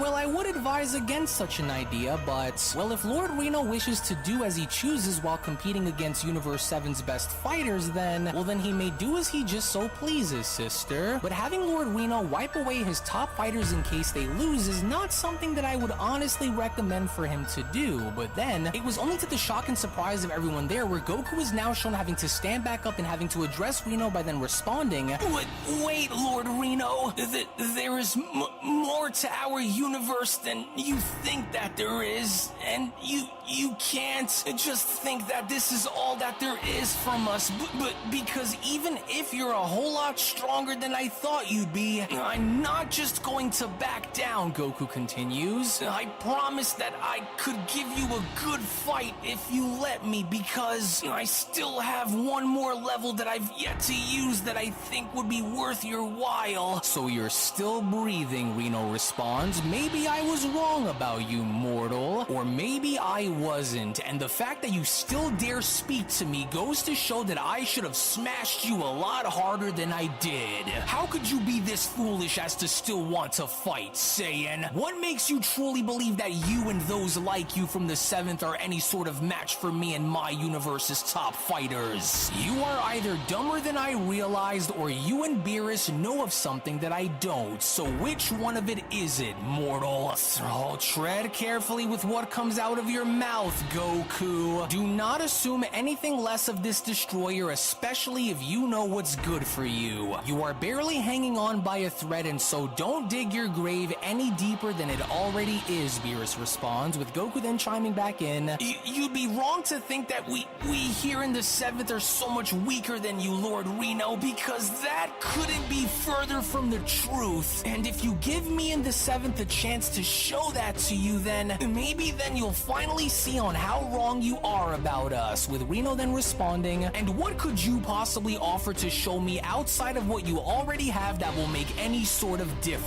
well, I would advise against such an idea, but, well, if Lord Reno wishes to do as he chooses while competing against Universe 7's best fighters, then he may do as he just so pleases, sister. But having Lord Reno wipe away his top fighters in case they lose is not something that I would honestly recommend for him to do. But then, it was only to the shock and surprise of everyone there where Goku is now shown having to stand back up and having to address Reno by then responding, wait, Lord Reno, there is more to our universe than you think that there is, and you can't just think that this is all that there is from us, but because even if you're a whole lot stronger than I thought you'd be, I'm not just going to back down, Goku continues. I promise that I could give you a good fight if you let me, because I still have one more level that I've yet to use that I think would be worth your while. So you're still breathing, Reno responds. Maybe I was wrong about you, mortal. Or maybe I wasn't, and the fact that you still dare speak to me goes to show that I should have smashed you a lot harder than I did. How could you be this foolish as to still want to fight, Saiyan? What makes you truly believe that you and those like you from the 7th are any sort of match for me and my universe's top fighters? You are either dumber than I realized, or you and Beerus know of something that I don't. So which one of it is it, mortal? Oh, tread carefully with what comes out of your mouth, Goku. Do not assume anything less of this destroyer, especially if you know what's good for you. You are barely hanging on by a thread, and so don't don't dig your grave any deeper than it already is, Beerus responds, with Goku then chiming back in. You'd be wrong to think that we here in the 7th are so much weaker than you, Lord Reno, because that couldn't be further from the truth. And if you give me in the 7th a chance to show that to you, then maybe then you'll finally see on how wrong you are about us, with Reno then responding, and what could you possibly offer to show me outside of what you already have that will make any sort of difference?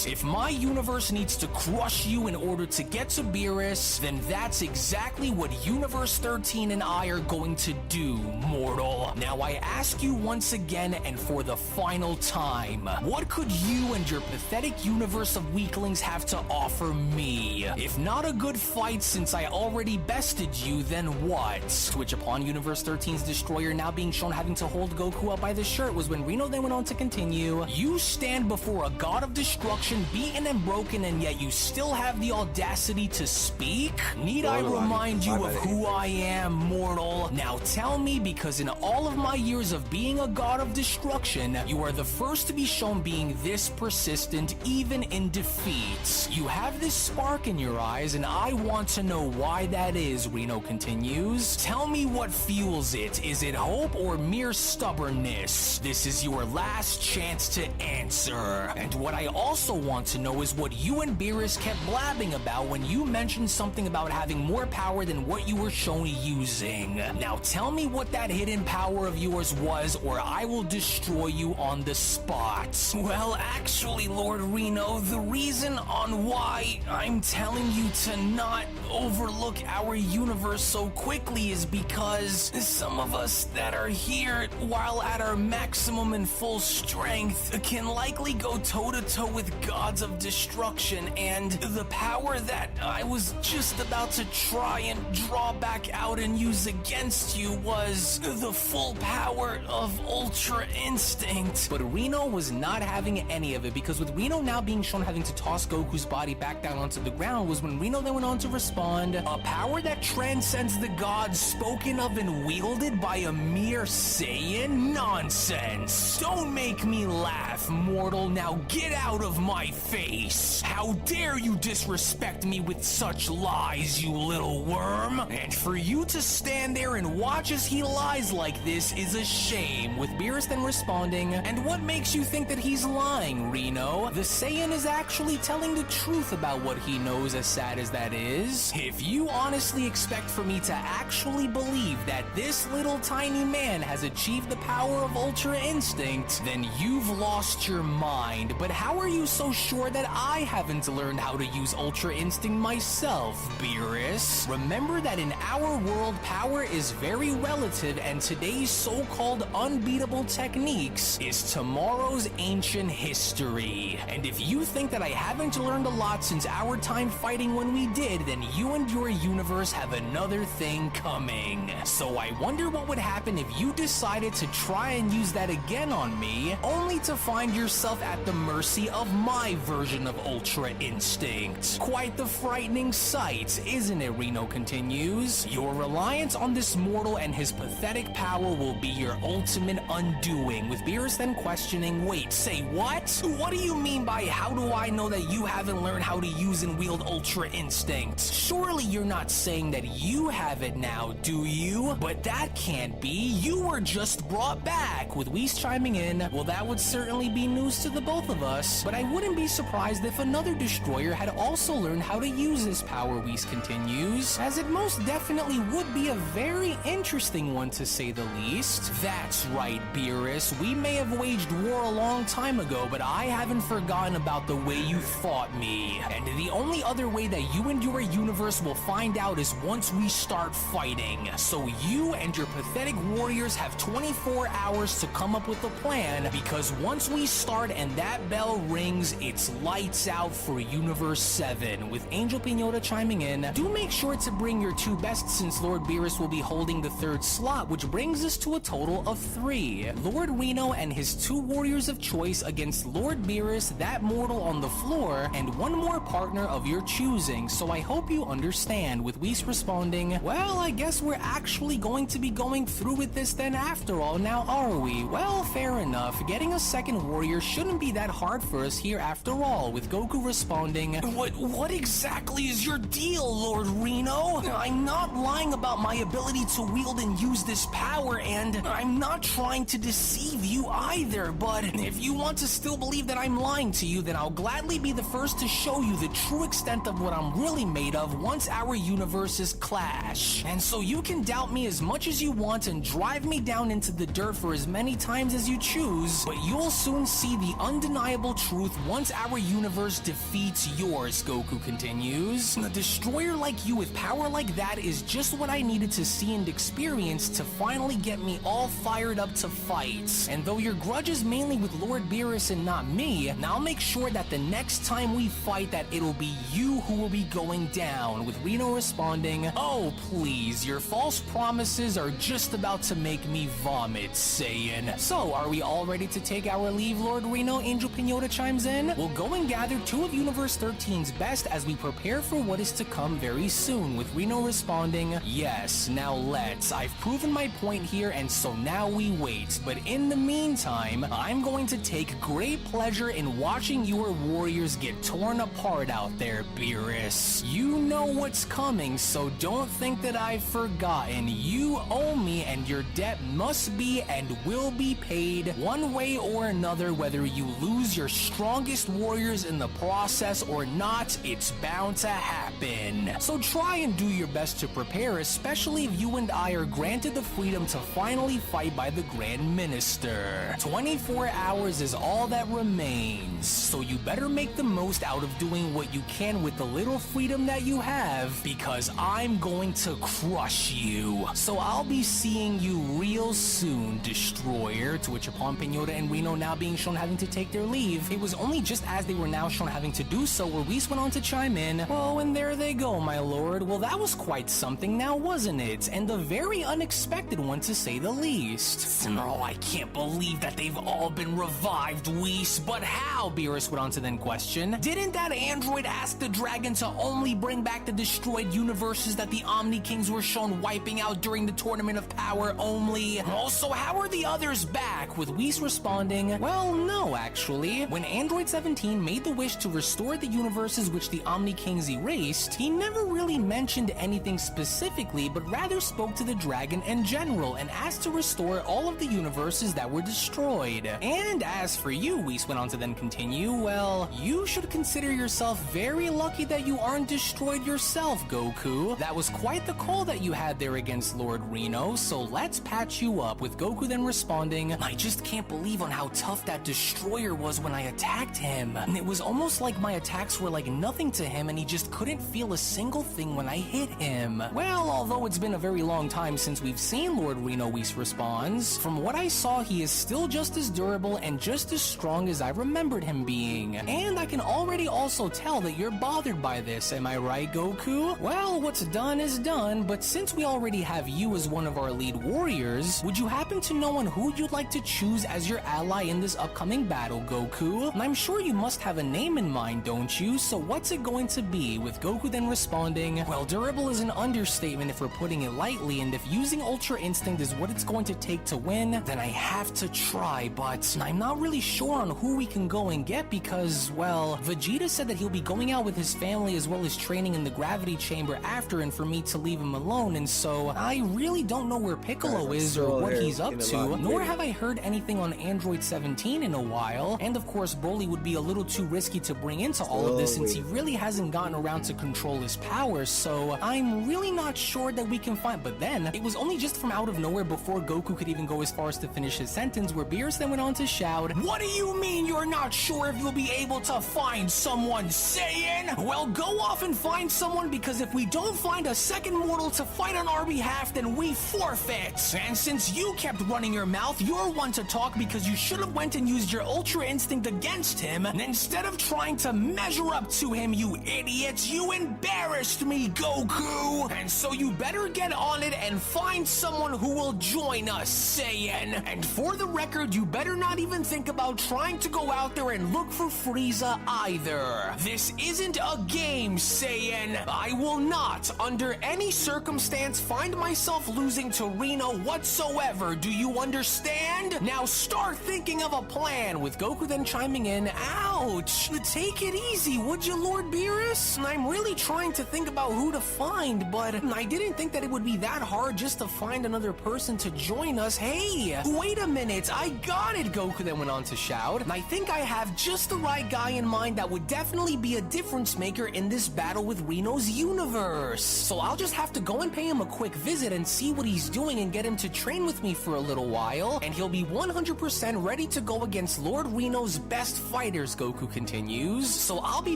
If my universe needs to crush you in order to get to Beerus, then that's exactly what Universe 13 and I are going to do, mortal. Now I ask you once again and for the final time, what could you and your pathetic universe of weaklings have to offer me? If not a good fight since I already bested you, then what? To which upon Universe 13's destroyer now being shown having to hold Goku up by the shirt was when Reno then went on to continue. You stand before a god of destruction, beaten and broken, and yet you still have the audacity to speak? Need I remind you of who I am, mortal? Now tell me, because in all of my years of being a god of destruction, you are the first to be shown being this persistent even in defeat. You have this spark in your eyes, and I want to know why that is, Reno continues. Tell me what fuels it. Is it hope or mere stubbornness? This is your last chance to answer. And what I also want to know is what you and Beerus kept blabbing about when you mentioned something about having more power than what you were shown using. Now tell me what that hidden power of yours was, or I will destroy you on the spot. Well, actually, Lord Reno, the reason on why I'm telling you to not overlook our universe so quickly is because some of us that are here while at our maximum and full strength can likely go toe-to-toe with gods of destruction, and the power that I was just about to try and draw back out and use against you was the full power of Ultra Instinct. But Reno was not having any of it, because with Reno now being shown having to toss Goku's body back down onto the ground was when Reno then went on to respond, a power that transcends the gods spoken of and wielded by a mere Saiyan? Nonsense! Don't make me laugh, mortal. Now get out of my face! How dare you disrespect me with such lies, you little worm? And for you to stand there and watch as he lies like this is a shame, with Beerus then responding, and what makes you think that he's lying, Reno? The Saiyan is actually telling the truth about what he knows, as sad as that is. If you honestly expect for me to actually believe that this little tiny man has achieved the power of Ultra Instinct, then you've lost your mind. But how are you so sure that I haven't learned how to use Ultra Instinct myself, Beerus? Remember that in our world, power is very relative, and today's so-called unbeatable techniques is tomorrow's ancient history. And if you think that I haven't learned a lot since our time fighting when we did, then you and your universe have another thing coming. So I wonder what would happen if you decided to try and use that again on me, only to find yourself at the mercy of my version of Ultra Instinct. Quite the frightening sight, isn't it, Reno continues? Your reliance on this mortal and his pathetic power will be your ultimate undoing, with Beerus then questioning, wait, say what? What do you mean by how do I know that you haven't learned how to use and wield Ultra Instinct? Surely you're not saying that you have it now, do you? But that can't be. You were just brought back, with Whis chiming in, well, that would certainly be news to the both of us, but I wouldn't be surprised if another destroyer had also learned how to use this power, Whis continues, as it most definitely would be a very interesting one to say the least. That's right, Beerus, we may have waged war a long time ago, but I haven't forgotten about the way you fought me, and the only other way that you and your universe will find out is once we start fighting. So you and your pathetic warriors have 24 hours to come up with a plan, because once we start and that bell rings, it's lights out for Universe 7, with Angel Pinota chiming in, do make sure to bring your two best since Lord Beerus will be holding the third slot, which brings us to a total of 3. be Lord Reno and his 2 warriors of choice against Lord Beerus, that mortal on the floor, and one more partner of your choosing, so I hope you understand, with Whis responding, well, I guess we're actually going to be going through with this then after all, now are we? Well, fair enough, getting a second warrior shouldn't be that hard for us here after all, with Goku responding, What exactly is your deal, Lord Reno? I'm not lying about my ability to wield and use this power, and I'm not trying to deceive you either, but if you want to still believe that I'm lying to you, then I'll gladly be the first to show you the true extent of what I'm really made of once our universes clash. And so you can doubt me as much as you want and drive me down into the dirt for as many times as you choose, but you'll soon see the undeniable truth once our universe defeats yours, Goku continues. A destroyer like you with power like that is just what I needed to see and experience to finally get me all fired up to fight. And though your grudge is mainly with Lord Beerus and not me, now I'll make sure that the next time we fight that it'll be you who will be going down, with Reno responding, oh please, your false promises are just about to make me vomit, Saiyan. So, are we all ready to take our leave, Lord Reno? Angel Pinota chimes in. We'll go and gather 2 of Universe 13's best as we prepare for what is to come very soon, with Reno responding, yes, now let's. I've proven my point here, and so now we wait. But in the meantime, I'm going to take great pleasure in watching your warriors get torn apart out there, Beerus. You know what's coming, so don't think that I've forgotten. You owe me, and your debt must be and will be paid one way or another, whether you lose your strongest warriors in the process or not. It's bound to happen. So try and do your best to prepare, especially if you and I are granted the freedom to finally fight by the Grand Minister. 24 hours is all that remains, so you better make the most out of doing what you can with the little freedom that you have, because I'm going to crush you. So I'll be seeing you real soon, Destroyer. To which upon Pinota and Reno now being shown having to take their leave, it was only just as they were now shown having to do so where Whis went on to chime in, oh, and there they go, my lord. Well, that was quite something now, wasn't it? And a very unexpected one, to say the least. Oh, I can't believe that they've all been revived, Whis. But how? Beerus went on to then question. Didn't that android ask the dragon to only bring back the destroyed universes that the Omni Kings were shown wiping out during the Tournament of Power only? Also, how are the others back? With Whis responding, well, no, actually. When Android 17 made the wish to restore the universes which the Omni Kings erased, he never really mentioned anything specifically, but rather spoke to the dragon in general and asked to restore all of the universes that were destroyed. And as for you, Whis went on to then continue, well, you should consider yourself very lucky that you aren't destroyed yourself, Goku. That was quite the call that you had there against Lord Reno, so let's patch you up, with Goku then responding, I just can't believe on how tough that destroyer was when I attacked him. It was almost like my attacks were like nothing to him and he just couldn't feel a single thing when I hit him. Well, although it's been a very long time since we've seen Lord Reno, Whis responds, from what I saw, he is still just as durable and just as strong as I remembered him being. And I can already also tell that you're bothered by this, am I right, Goku? Well, what's done is done, but since we already have you as one of our lead warriors, would you happen to know on who you'd like to choose as your ally in this upcoming battle, Goku? And I'm sure you must have a name in mind, don't you? So what's it going to be? With Goku then responding, well, durable is an understatement if we're putting it lightly, and if using Ultra Instinct is what it's going to take to win, then I have to try, but I'm not really sure on who we can go and get because, well, Vegeta said that he'll be going out with his family as well as training in the gravity chamber after, and for me to leave him alone, and so I really don't know where Piccolo is or what he's up to, nor have I heard anything on Android 17 in a while, and of course Broly would be a little too risky to bring into all of this since he really hasn't gotten around to control his powers, so I'm really not sure that we can find. But then, it was only just from out of nowhere before Goku could even go as far as to finish his sentence where Beerus then went on to shout, what do you mean you're not sure if you'll be able to find someone, Saiyan? Well, go off and find someone, because if we don't find a second mortal to fight on our behalf, then we forfeit. And since you kept running your mouth, you're one to talk because you should have went and used your Ultra Instinct against him, and instead of trying to measure up to him, you idiots, you embarrassed me, Goku! And so you better get on it and find someone who will join us, Saiyan. Saiyan. And for the record, you better not even think about trying to go out there and look for Frieza either. This isn't a game, Saiyan. I will not, under any circumstance, find myself losing to Reno whatsoever. Do you understand? Now start thinking of a plan, with Goku then chiming in, ouch! Take it easy, would you, Lord Beerus? I'm really trying to think about who to find, but I didn't think that it would be that hard just to find another person to join us. Hey, wait a minute, I got it, Goku then went on to shout. I think I have just the right guy in mind that would definitely be a difference maker in this battle with Reno's universe. So I'll just have to go and pay him a quick visit and see what he's doing and get him to train with me for a little while, and he'll be 100% ready to go against Lord Reno's best fighters, Goku continues. So I'll be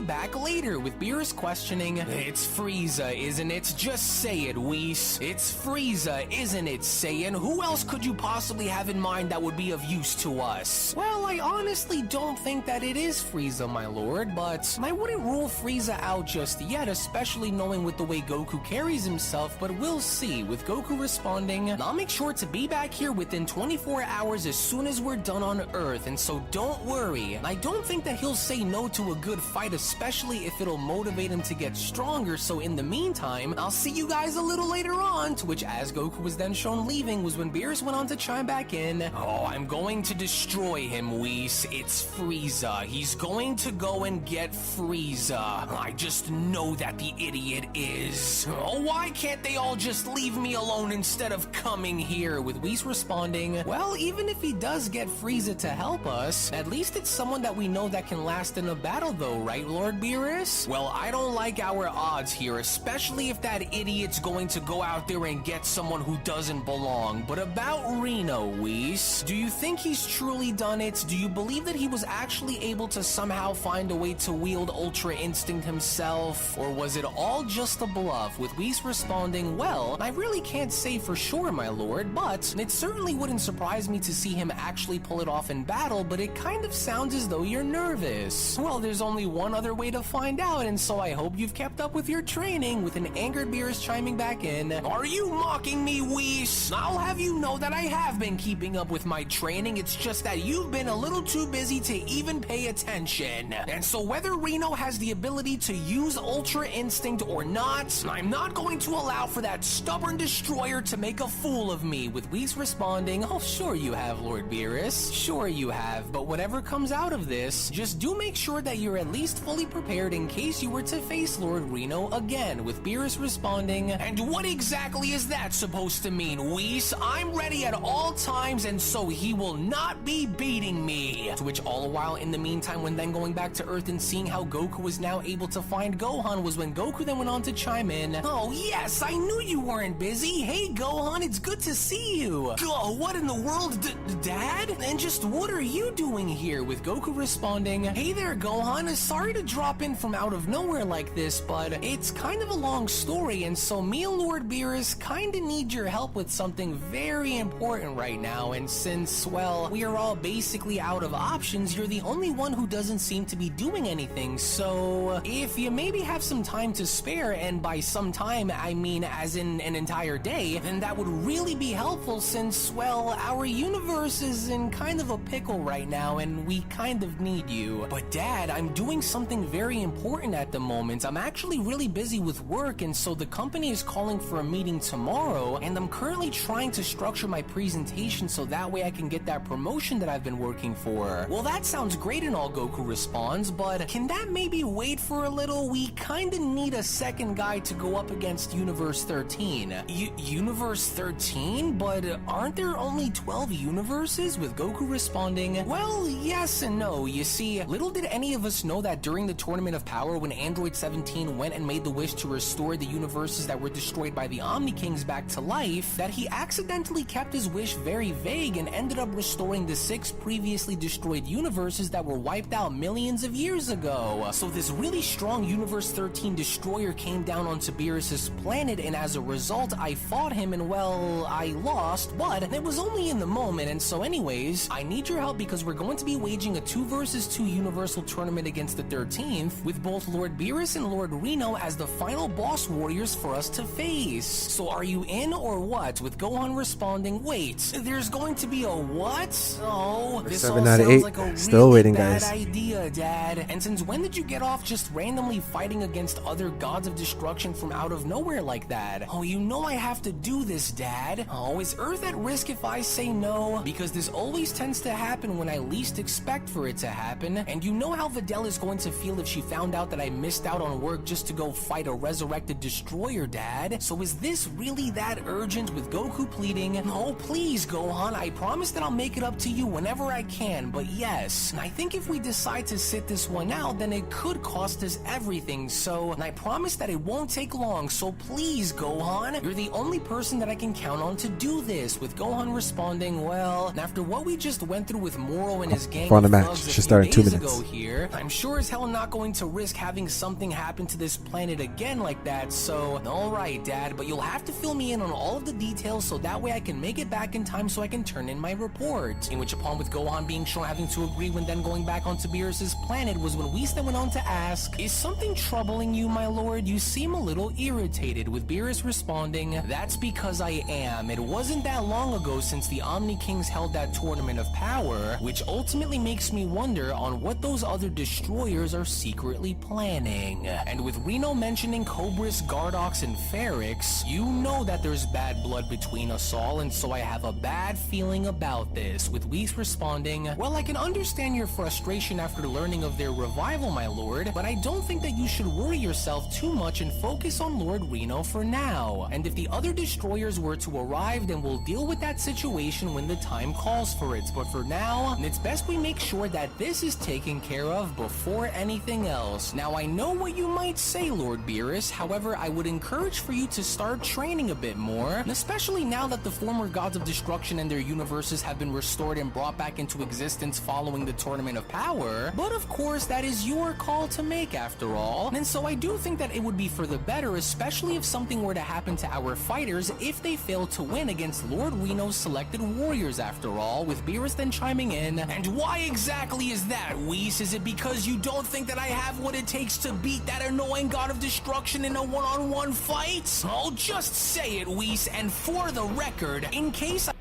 back later with Beerus questioning, it's Frieza, isn't it? Just say it, Whis. It's Frieza, isn't it, Saiyan? Who else could you possibly have in mind that would be of use to us? Well, I honestly don't think that it is Frieza, my lord, but I wouldn't rule Frieza out just yet, especially knowing with the way Goku carries himself, but we'll see. With Goku responding, I'll make sure to be back here within 24 hours as soon as we're done on Earth, and so don't worry. I don't think that he'll say no to a good fight, especially if it'll motivate him to get stronger, so in the meantime, I'll see you guys a little later on, to which as Goku was then shown leaving was when Beerus went on to chime back in, oh, I'm going to destroy him, Whis. It's Frieza. He's going to go and get Frieza. I just know that the idiot is. Oh, why can't they all just leave me alone instead of coming here? With Whis responding, well, even if he does get Frieza to help us, at least it's someone that we know that can last in a battle though, right, Lord Beerus? Well, I don't like our odds here, especially if that idiot's going to go out there and get someone who doesn't belong. But about Reno, Whis, do you think he's truly done it? Do you believe that he was actually able to somehow find a way to wield Ultra Instinct himself? Or was it all just a bluff? With Whis responding, well, I really can't say for sure, my lord, but it certainly wouldn't surprise me to see him actually pull it off in battle, but it kind of sounds as though you're nervous. Well, there's only one other way to find out, and so I hope you've kept up with your training. With an angered Beerus chiming back in, are you mocking me, Whis? I'll have you know that I have been keeping up with my training, it's just that you've been a little too busy to even pay attention. And so whether Reno has the ability to use Ultra Instinct or not, I'm not going to allow for that stubborn destroyer to make a fool of me. With Whis responding, oh, sure you have, Lord Beerus. Sure you have, but whatever comes out of this, just do make sure that you're at least fully prepared in case you were to face Lord Reno again. With Beerus responding, and what exactly is that supposed to mean, Whis? I'm ready at all times, and so he will not be beating me. To which all the while in the meantime, when then going back to Earth and seeing how Goku was now able to find Gohan, was when Goku then went on to chime in, oh yes, I knew you weren't busy. Hey Gohan, it's good to see you. Oh, what in the world, Dad? And just what are you doing here? With Goku responding, hey there Gohan, sorry to drop in from out of nowhere like this, but it's kind of a long story, and so me and Lord Beerus kinda need your help with something very important right now, and since, well, we are all basically out of options, you're the only one who doesn't seem to be doing anything, so if you maybe have some time to spare, and by some time I mean as in an entire day, then that would really be helpful since, well, our universe is in kind of a pickle right now and we kind of need you. But Dad, I'm doing something very important at the moment. I'm actually really busy with work, and so the company is calling for a meeting tomorrow, and I'm currently trying to structure my presentation so that way I can get that promotion that I've been working for. Well, that sounds great and all, Goku responds, but can that maybe wait for a little? We kinda need a second guy to go up against Universe 13. Universe 13? But aren't there only 12 universes? With Goku responding, well, yes and no. You see, little did any of us know that during the Tournament of Power, when Android 17 went and made the wish to restore the universes that were destroyed by the Omni Kings back to life, that he accidentally kept his wish very vague and ended up restoring the 6 previously destroyed universes that were wiped out millions of years ago. So this really strong Universe 13 destroyer came down onto Beerus' planet, and as a result, I fought him and, well, I lost, but it was only in the moment, and so anyways, I need your help because we're going to be waging a 2 versus 2 universal tournament against the 13th, with both Lord Beerus and Lord Reno as the final boss warriors for us to face. So are you in or what? With Gohan responding, wait, What? There's going to be a what? Oh, this all 7 out of sounds 8. like a Still really waiting, bad guys. idea, Dad. And since when did you get off just randomly fighting against other gods of destruction from out of nowhere like that? Oh, you know I have to do this, Dad. Oh, is Earth at risk if I say no? Because this always tends to happen when I least expect for it to happen. And you know how Videl is going to feel if she found out that I missed out on work just to go fight a resurrected destroyer, Dad. So is this really that urgent with Goku pleading, "Oh, please, Gohan, I promise that I'll make it up to you whenever I can, but yes." And I think if we decide to sit this one out, then it could cost us everything, so, and I promise that it won't take long, so please, Gohan, you're the only person that I can count on to do this, with Gohan responding, well, and after what we just went through with Moro and his gang For the of match, thugs a should few start in 2 days minutes. ago here, I'm sure as hell not going to risk having something happen to this planet again like that, so, alright, Dad, but you'll have to fill me in on all of the details so that way I can make it back in time so I can turn in my report. In which upon with Gohan being shown having to agree when then going back onto Beerus' planet was when Whis then went on to ask, "Is something troubling you, my lord? You seem a little irritated," with Beerus responding, "That's because I am. It wasn't that long ago since the Omni Kings held that tournament of power, which ultimately makes me wonder on what those other destroyers are secretly planning." And with Reno mentioning Cobris, Gardox, and Ferrix, you know that there's bad blood between us all, and so I have a bad feeling about this, with Whis responding, "Well, I can understand your frustration after learning of their revival, my lord, but I don't think that you should worry yourself too much and focus on Lord Reno for now. And if the other destroyers were to arrive, then we'll deal with that situation when the time calls for it. But for now, it's best we make sure that this is taken care of before anything else. Now, I know what you might say, Lord Beerus, however, I would encourage for you to start training a bit more, and especially now that the former gods of destruction and their universes have been restored and brought back into existence following the Tournament of Power. But of course, that is your call to make after all. And so I do think that it would be for the better, especially if something were to happen to our fighters if they fail to win against Lord Reno's selected warriors after all, with Beerus then chiming in, "And why exactly is that, Whis? Is it because you don't think that I have what it takes to beat that annoying god of destruction in a one-on-one fight? I'll just say it, Whis, and for the record, in case I..."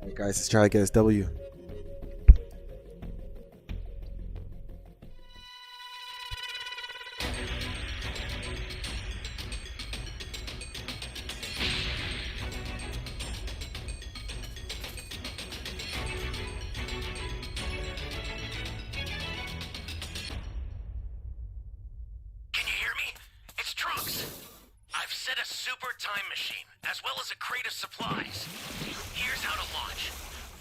Alright, guys, let's try to get this W. Can you hear me? It's Trunks. I've set a super time machine, as well as a crate of supplies. Here's how to launch.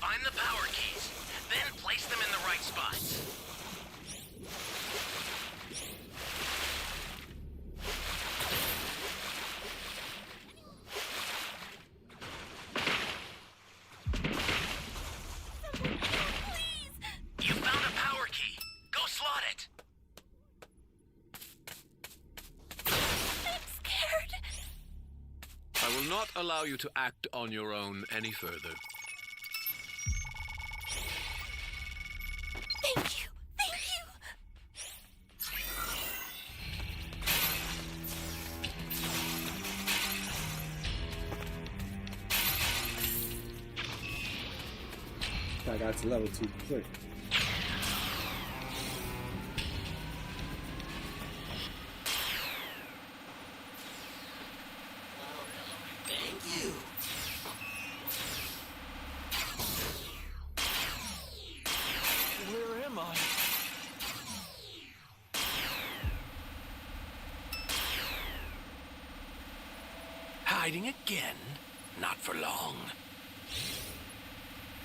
Find the power keys, then place them in the right spots. You found a power key. Go slot it. I will not allow you to act on your own any further. Thank you. Thank you. I got to level 2 quick. Thank you. Where am I? Hiding again? Not for long.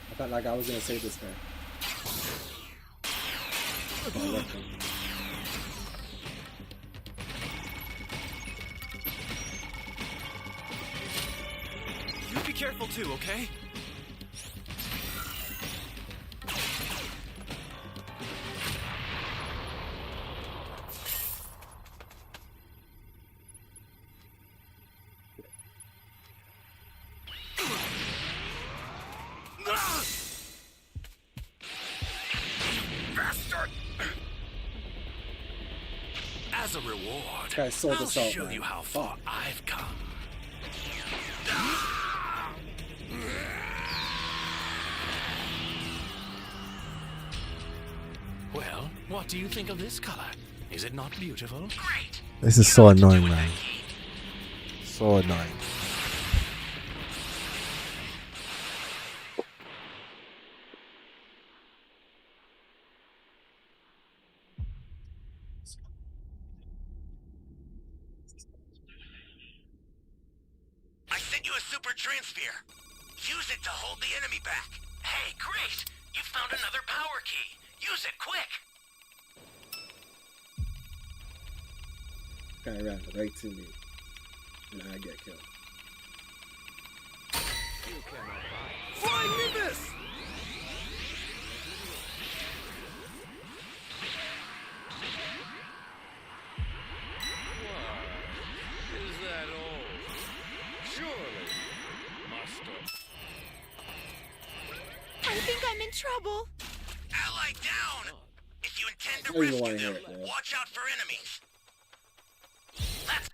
I felt like I was gonna save this guy. But I left him. You be careful too, okay? As a reward, Guys, sold I'll us out, show man. you how far I've come. Well, what do you think of this color? Is it not beautiful? Great. This is so annoying, man. So annoying. I sent you a super transfer. Use it to hold the enemy back. Hey, great! You found another power key. Use it quick. Guy ran right to me, and I get killed. Flying Nimbus! Is that all? Surely. Master. I think I'm in trouble. Ally down! If you intend to I don't even rescue wanna them, hear it, man. watch out for enemies. Let's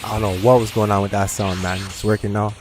I don't know what was going on with that sound, man. It's working now.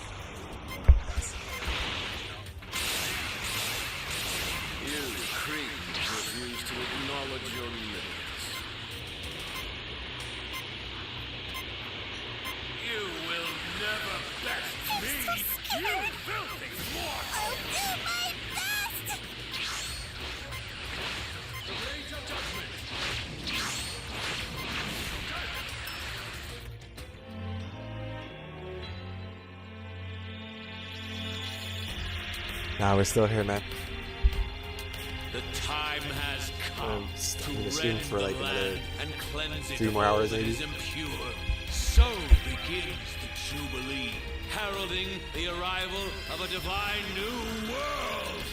Nah, we're still here, man. The time has come I'm gonna stream for like another 3 more hours, maybe. So begins the Jubilee, heralding the arrival of a divine new world.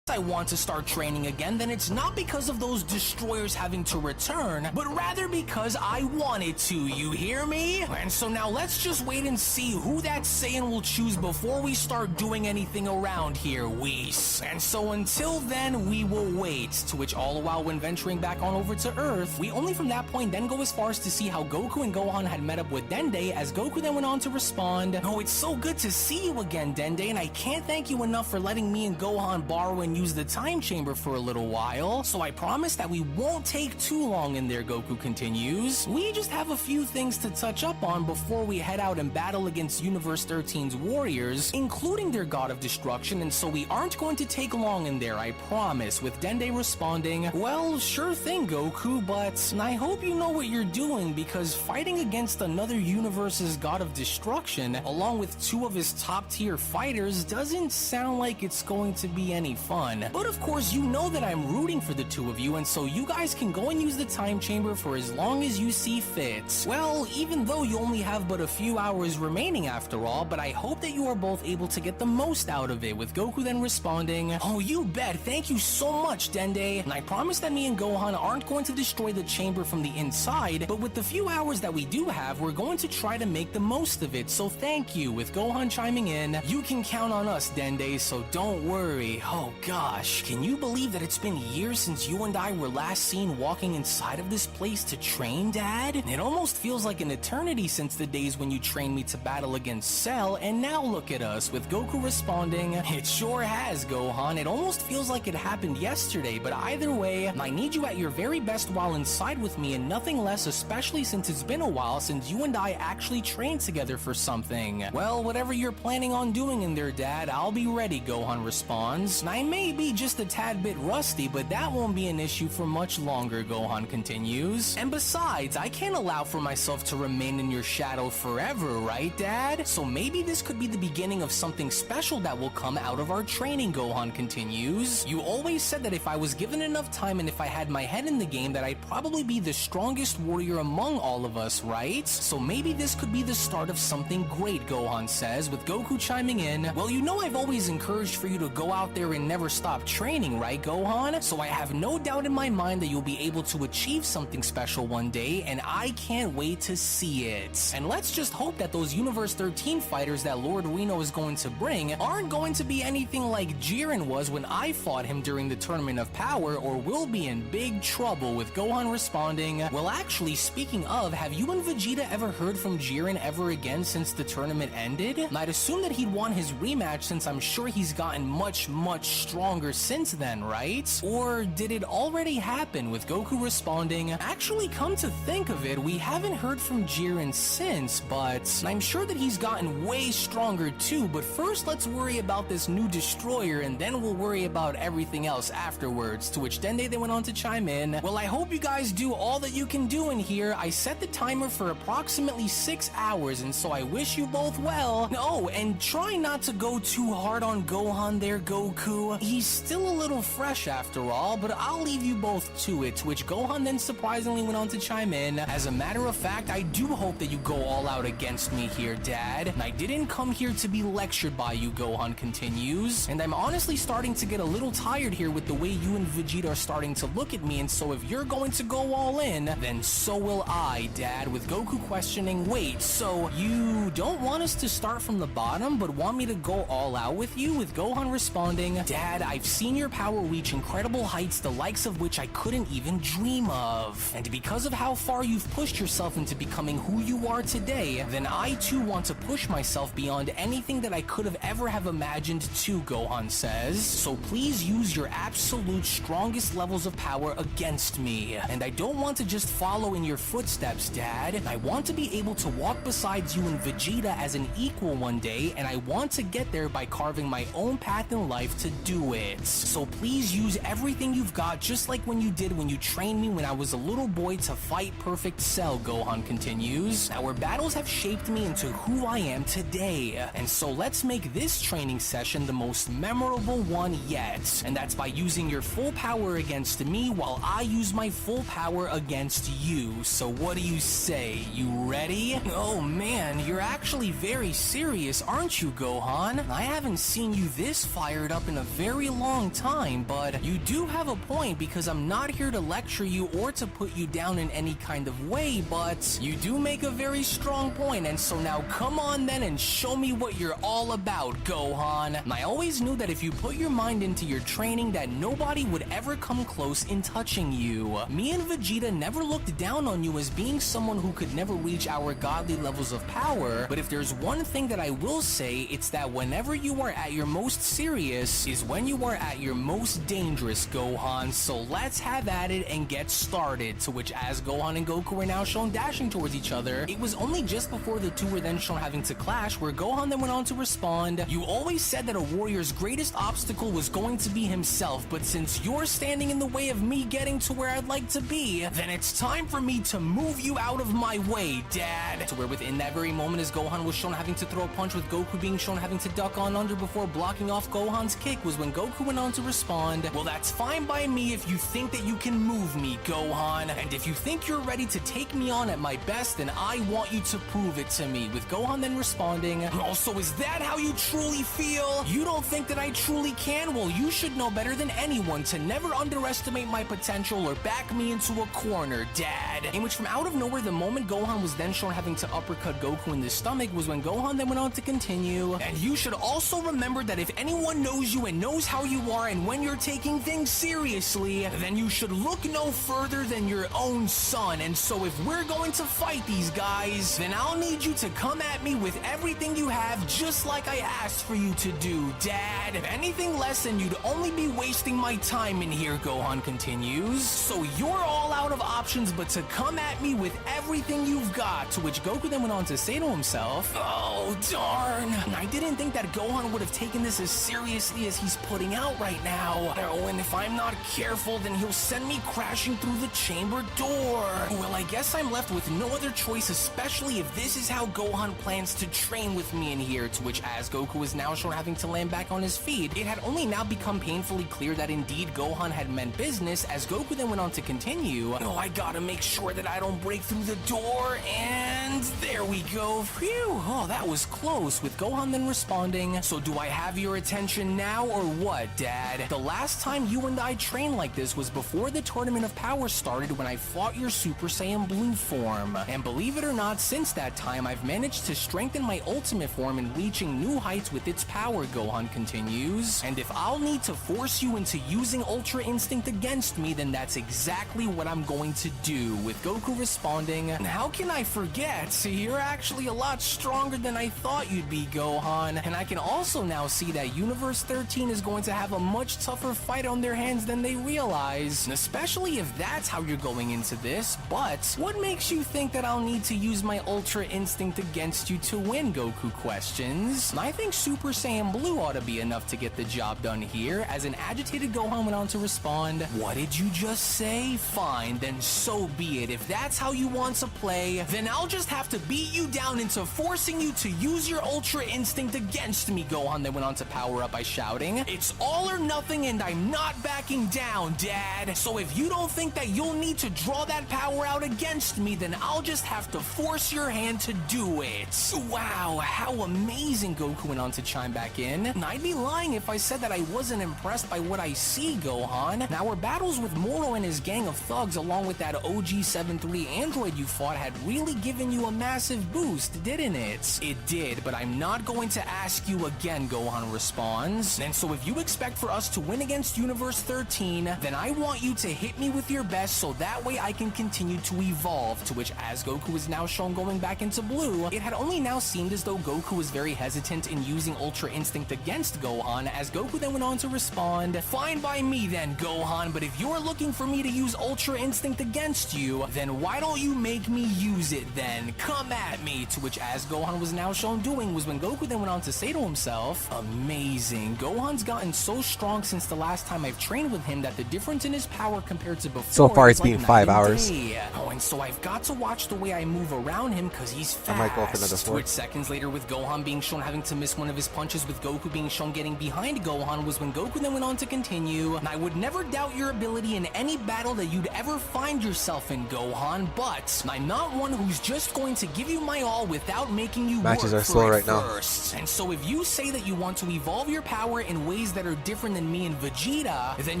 I want to start training again, then it's not because of those destroyers having to return, but rather because I wanted to, you hear me? And so now let's just wait and see who that Saiyan will choose before we start doing anything around here, Whis. And so until then, we will wait, to which all the while when venturing back on over to Earth, we only from that point then go as far as to see how Goku and Gohan had met up with Dende, as Goku then went on to respond, "Oh, it's so good to see you again, Dende, and I can't thank you enough for letting me and Gohan borrow and use the time chamber for a little while, so I promise that we won't take too long in there," Goku continues. "We just have a few things to touch up on before we head out and battle against Universe 13's warriors, including their God of Destruction, and so we aren't going to take long in there, I promise," with Dende responding, "Well, sure thing, Goku, but I hope you know what you're doing, because fighting against another universe's God of Destruction, along with 2 of his top-tier fighters, doesn't sound like it's going to be any fun. But of course, you know that I'm rooting for the 2 of you, and so you guys can go and use the time chamber for as long as you see fit. Well, even though you only have but a few hours remaining after all, but I hope that you are both able to get the most out of it," with Goku then responding, "Oh, you bet, thank you so much, Dende, and I promise that me and Gohan aren't going to destroy the chamber from the inside, but with the few hours that we do have, we're going to try to make the most of it, so thank you," with Gohan chiming in, "You can count on us, Dende, so don't worry." Oh gosh. Can you believe that it's been years since you and I were last seen walking inside of this place to train, Dad? It almost feels like an eternity since the days when you trained me to battle against Cell, and now look at us, with Goku responding, "It sure has, Gohan. It almost feels like it happened yesterday, but either way, I need you at your very best while inside with me and nothing less, especially since it's been a while since you and I actually trained together for something." "Well, whatever you're planning on doing in there, Dad, I'll be ready," Gohan responds. "I may be just a tad bit rusty, but that won't be an issue for much longer," Gohan continues. "And besides, I can't allow for myself to remain in your shadow forever, right, Dad? So maybe this could be the beginning of something special that will come out of our training," Gohan continues. "You always said that if I was given enough time and if I had my head in the game, that I'd probably be the strongest warrior among all of us, right? So maybe this could be the start of something great," Gohan says, with Goku chiming in, "Well, you know I've always encouraged for you to go out there and never stop training, right, Gohan? So I have no doubt in my mind that you'll be able to achieve something special one day, and I can't wait to see it. And let's just hope that those Universe 13 fighters that Lord Reno is going to bring aren't going to be anything like Jiren was when I fought him during the Tournament of Power, or we'll be in big trouble," with Gohan responding, "Well, actually, speaking of, have you and Vegeta ever heard from Jiren ever again since the tournament ended? And I'd assume that he'd want his rematch since I'm sure he's gotten much, much stronger since then, right? Or did it already happen?" with Goku responding, "Actually, come to think of it, we haven't heard from Jiren since, but I'm sure that he's gotten way stronger too, but first let's worry about this new destroyer and then we'll worry about everything else afterwards," to which Dende then went on to chime in, "Well, I hope you guys do all that you can do in here. I set the timer for approximately 6 hours, and so I wish you both well. Oh, and try not to go too hard on Gohan there, Goku. He's still a little fresh after all, but I'll leave you both to it, to which Gohan then surprisingly went on to chime in. As a matter of fact, I do hope that you go all out against me here, Dad. And I didn't come here to be lectured by you, Gohan continues. And I'm honestly starting to get a little tired here with the way you and Vegeta are starting to look at me, and so if you're going to go all in, then so will I, Dad, with Goku questioning, wait, so you don't want us to start from the bottom, but want me to go all out with you? With Gohan responding, Dad, I've seen your power reach incredible heights, the likes of which I couldn't even dream of. And because of how far you've pushed yourself into becoming who you are today, then I too want to push myself beyond anything that I could have ever have imagined too, Gohan says. So please use your absolute strongest levels of power against me. And I don't want to just follow in your footsteps, Dad. I want to be able to walk beside you and Vegeta as an equal one day, and I want to get there by carving my own path in life to do it. So please use everything you've got, just like when you did when you trained me when I was a little boy to fight Perfect Cell, Gohan continues. Our battles have shaped me into who I am today, and so let's make this training session the most memorable one yet, and that's by using your full power against me while I use my full power against you. So what do you say? You ready? Oh man, you're actually very serious, aren't you, Gohan? I haven't seen you this fired up in a very long time, but you do have a point, because I'm not here to lecture you or to put you down in any kind of way, but you do make a very strong point, and so now come on then and show me what you're all about, Gohan. And I always knew that if you put your mind into your training that nobody would ever come close in touching you. Me and Vegeta never looked down on you as being someone who could never reach our godly levels of power, but if there's one thing that I will say, it's that whenever you are at your most serious is when you are at your most dangerous, Gohan. So let's have at it and get started. To which, as Gohan and Goku were now shown dashing towards each other, it was only just before the two were then shown having to clash where Gohan then went on to respond, you always said that a warrior's greatest obstacle was going to be himself, but since you're standing in the way of me getting to where I'd like to be, then it's time for me to move you out of my way, Dad. To where within that very moment, as Gohan was shown having to throw a punch with Goku being shown having to duck on under before blocking off Gohan's kick, was when Goku went on to respond, well, that's fine by me if you think that you can move me, Gohan, and if you think you're ready to take me on at my best, then I want you to prove it to me, with Gohan then responding, also, is that how you truly feel? You don't think that I truly can? Well, you should know better than anyone to never underestimate my potential or back me into a corner, Dad. In which, from out of nowhere, the moment Gohan was then shown having to uppercut Goku in the stomach was when Gohan then went on to continue, and you should also remember that if anyone knows you and knows how you are and when you're taking things seriously, then you should look no further than your own son. And so if we're going to fight these guys, then I'll need you to come at me with everything you have, just like I asked for you to do, Dad. If anything less, then you'd only be wasting my time in here, Gohan continues. So you're all out of options but to come at me with everything you've got, to which Goku then went on to say to himself, oh darn, I didn't think that Gohan would have taken this as seriously as he's putting out right now. Oh, and if I'm not careful, then he'll send me crashing through the chamber door. Well, I guess I'm left with no other choice, especially if this is how Gohan plans to train with me in here, to which, as Goku is now shown having to land back on his feet, it had only now become painfully clear that indeed Gohan had meant business, as Goku then went on to continue, oh, I gotta make sure that I don't break through the door, and there we go. Phew, oh, that was close, with Gohan then responding, so do I have your attention now or what, Dad? The last time you and I trained like this was before the Tournament of Power started, when I fought your Super Saiyan Blue form, and believe it or not, since that time I've managed to strengthen my Ultimate form and reaching new heights with its power, Gohan continues, and if I'll need to force you into using Ultra Instinct against me, then that's exactly what I'm going to do, with Goku responding, how can I forget? You're actually a lot stronger than I thought you'd be, Gohan, and I can also now see that Universe 13 is going to have a much tougher fight on their hands than they realize, especially if that's how you're going into this, but what makes you think that I'll need to use my Ultra Instinct against you to win, Goku questions. I think Super Saiyan Blue ought to be enough to get the job done here, as an agitated Gohan went on to respond, what did you just say? Fine, then so be be it. If that's how you want to play, then I'll just have to beat you down into forcing you to use your Ultra Instinct against me, Gohan then went on to power up by shouting. It's all or nothing and I'm not backing down, Dad. So if you don't think that you'll need to draw that power out against me, then I'll just have to force your hand to do it. Wow, how amazing, Goku went on to chime back in. I'd be lying if I said that I wasn't impressed by what I see, Gohan. Now, our battles with Moro and his gang of thugs along with that OG-73 android you fought had really given you a massive boost, didn't it? It did, but I'm not going to ask you again, Gohan responds. And so if you expect for us to win against Universe 13, then I want you to hit me with your best so that way I can continue to evolve, to which as Goku is now shown going back into blue, it had only now seemed as though Goku was very hesitant in using Ultra Instinct against Gohan, as Goku then went on to respond, fine by me then, Gohan, but if you're looking for me to use Ultra Instinct against you, then why don't you make me use it then? Come at me, to which as Gohan was now shown doing was when Goku then went on to say to himself, amazing, Gohan's gotten so strong since the last time I've trained with him that the difference in his power compared to before so far it's like been 5 hours. Oh, and so I've got to watch the way I move around him because he's fast. I might go for another 4. Which seconds later with Gohan being shown having to miss one of his punches with Goku being shown getting behind Gohan was when Goku then went on to continue, and I would never doubt your ability in any battle that you'd ever find yourself in, Gohan, but I'm not one who's just going to give you my all without making you Matches work are slow for it right now. first. And so if you say that you want to evolve your power in ways that are different than me and Vegeta, then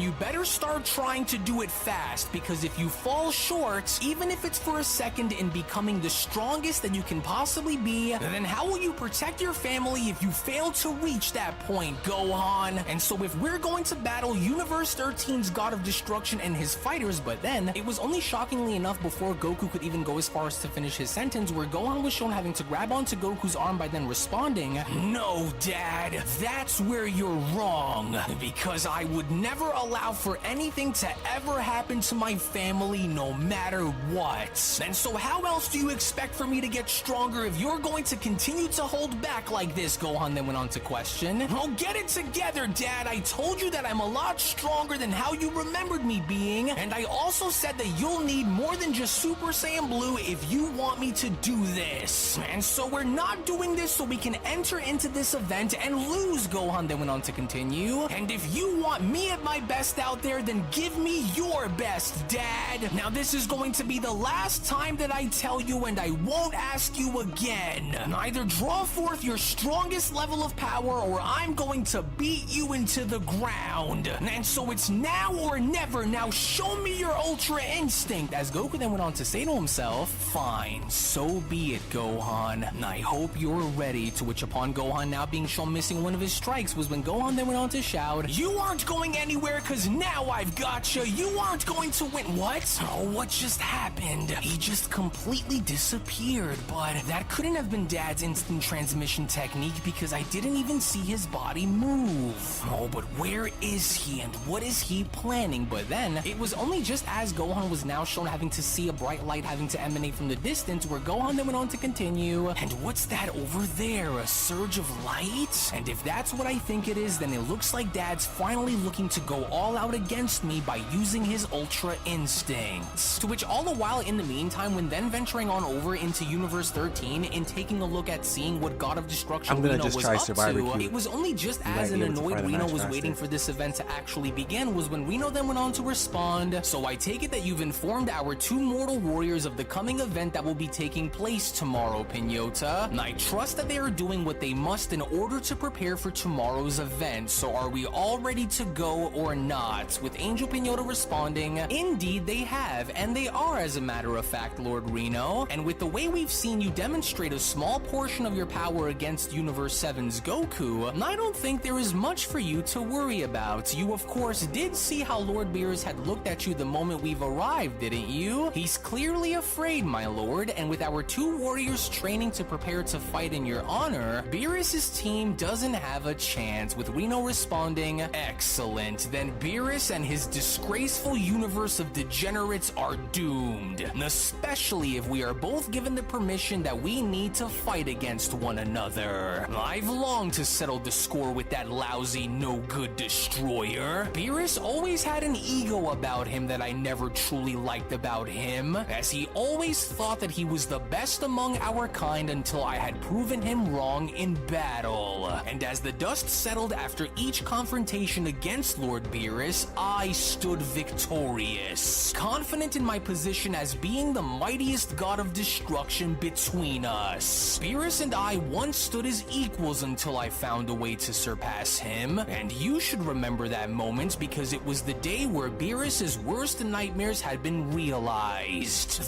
you better start trying to do it fast, because if you fall short, even if it's for a second in becoming the strongest that you can possibly be, then how will you protect your family if you fail to reach that point, Gohan? And so if we're going to battle Universe 13's God of Destruction and his fighters, but then it was only shockingly enough before Goku could even go as far as to finish his sentence where Gohan was shown having to grab onto Goku's arm by then responding, no, Dad, that's where you're wrong, because I would never allow for anything to ever happen to my family no matter what. And so how else do you expect for me to get stronger if you're going to continue to hold back like this, Gohan then went on to question. Oh, get it together, Dad. I told you that I'm a lot stronger than how you remembered me being, and I also said that you'll need more than just Super Saiyan Blue if you want me to do this. And so we're not doing this so we can enter into this event and lose, Gohan then went on to continue. And if you want me at my best out there, then give me your best, Dad. Now this is going to be the last time that I tell you, and I won't ask you again. Either draw forth your strongest level of power or I'm going to beat you into the ground. And so it's now or never. Now show me your Ultra Instinct. As Goku then went on to say to himself, fine, so be it, Gohan. I hope you're ready. To which upon Gohan now being shown missing one of his strikes was when Gohan then went on to shout, you aren't going anywhere cause now I've got you. You aren't going to win. What? Oh, what just happened? He just completely disappeared, but that couldn't have been Dad's instant transmission technique because I didn't even see his body move. Oh, but where is he and what is he planning? But then it was only just as Gohan was now shown having to see a bright light having to emanate from the distance where Gohan then went on to continue. And what's that over there? A surge of light? And if that's what I think it is, then it looks like Dad's finally looking to go all out against me by using his Ultra Instincts. To which all the while in the meantime, when then venturing on over into Universe 13 and taking a look at seeing what God of Destruction Reno was up to, it was only just as an annoyed Reno was waiting for this event to actually begin was when Reno then went on to respond, so I take it that you've informed our 2 mortal warriors of the coming event that will be taking place tomorrow, Pinota. I trust that they are doing what they must in order to prepare for tomorrow's event, so are we all ready to go or not? With Angel Pinota responding, indeed they have, and they are as a matter of fact, Lord Reno, and with the way we've seen you demonstrate a small portion of your power against Universe 7's Goku, I don't think there is much for you to worry about. You of course did see how Lord Beerus had looked at you the moment we've arrived, didn't you? He's clearly afraid, my lord, and with our 2 warriors training to prepare to fight in your honor, Beerus' team doesn't have a chance, with Reno responding, excellent, then Beerus and his disgraceful universe of degenerates are doomed, especially if we are both given the permission that we need to fight against one another. I've longed to settle the score with that lousy, no-good destroyer. Beerus always had an ego about him that I never truly liked about about him, as he always thought that he was the best among our kind until I had proven him wrong in battle. And as the dust settled after each confrontation against Lord Beerus, I stood victorious, confident in my position as being the mightiest god of destruction between us. Beerus and I once stood as equals until I found a way to surpass him, and you should remember that moment because it was the day where Beerus's worst nightmares had been realized.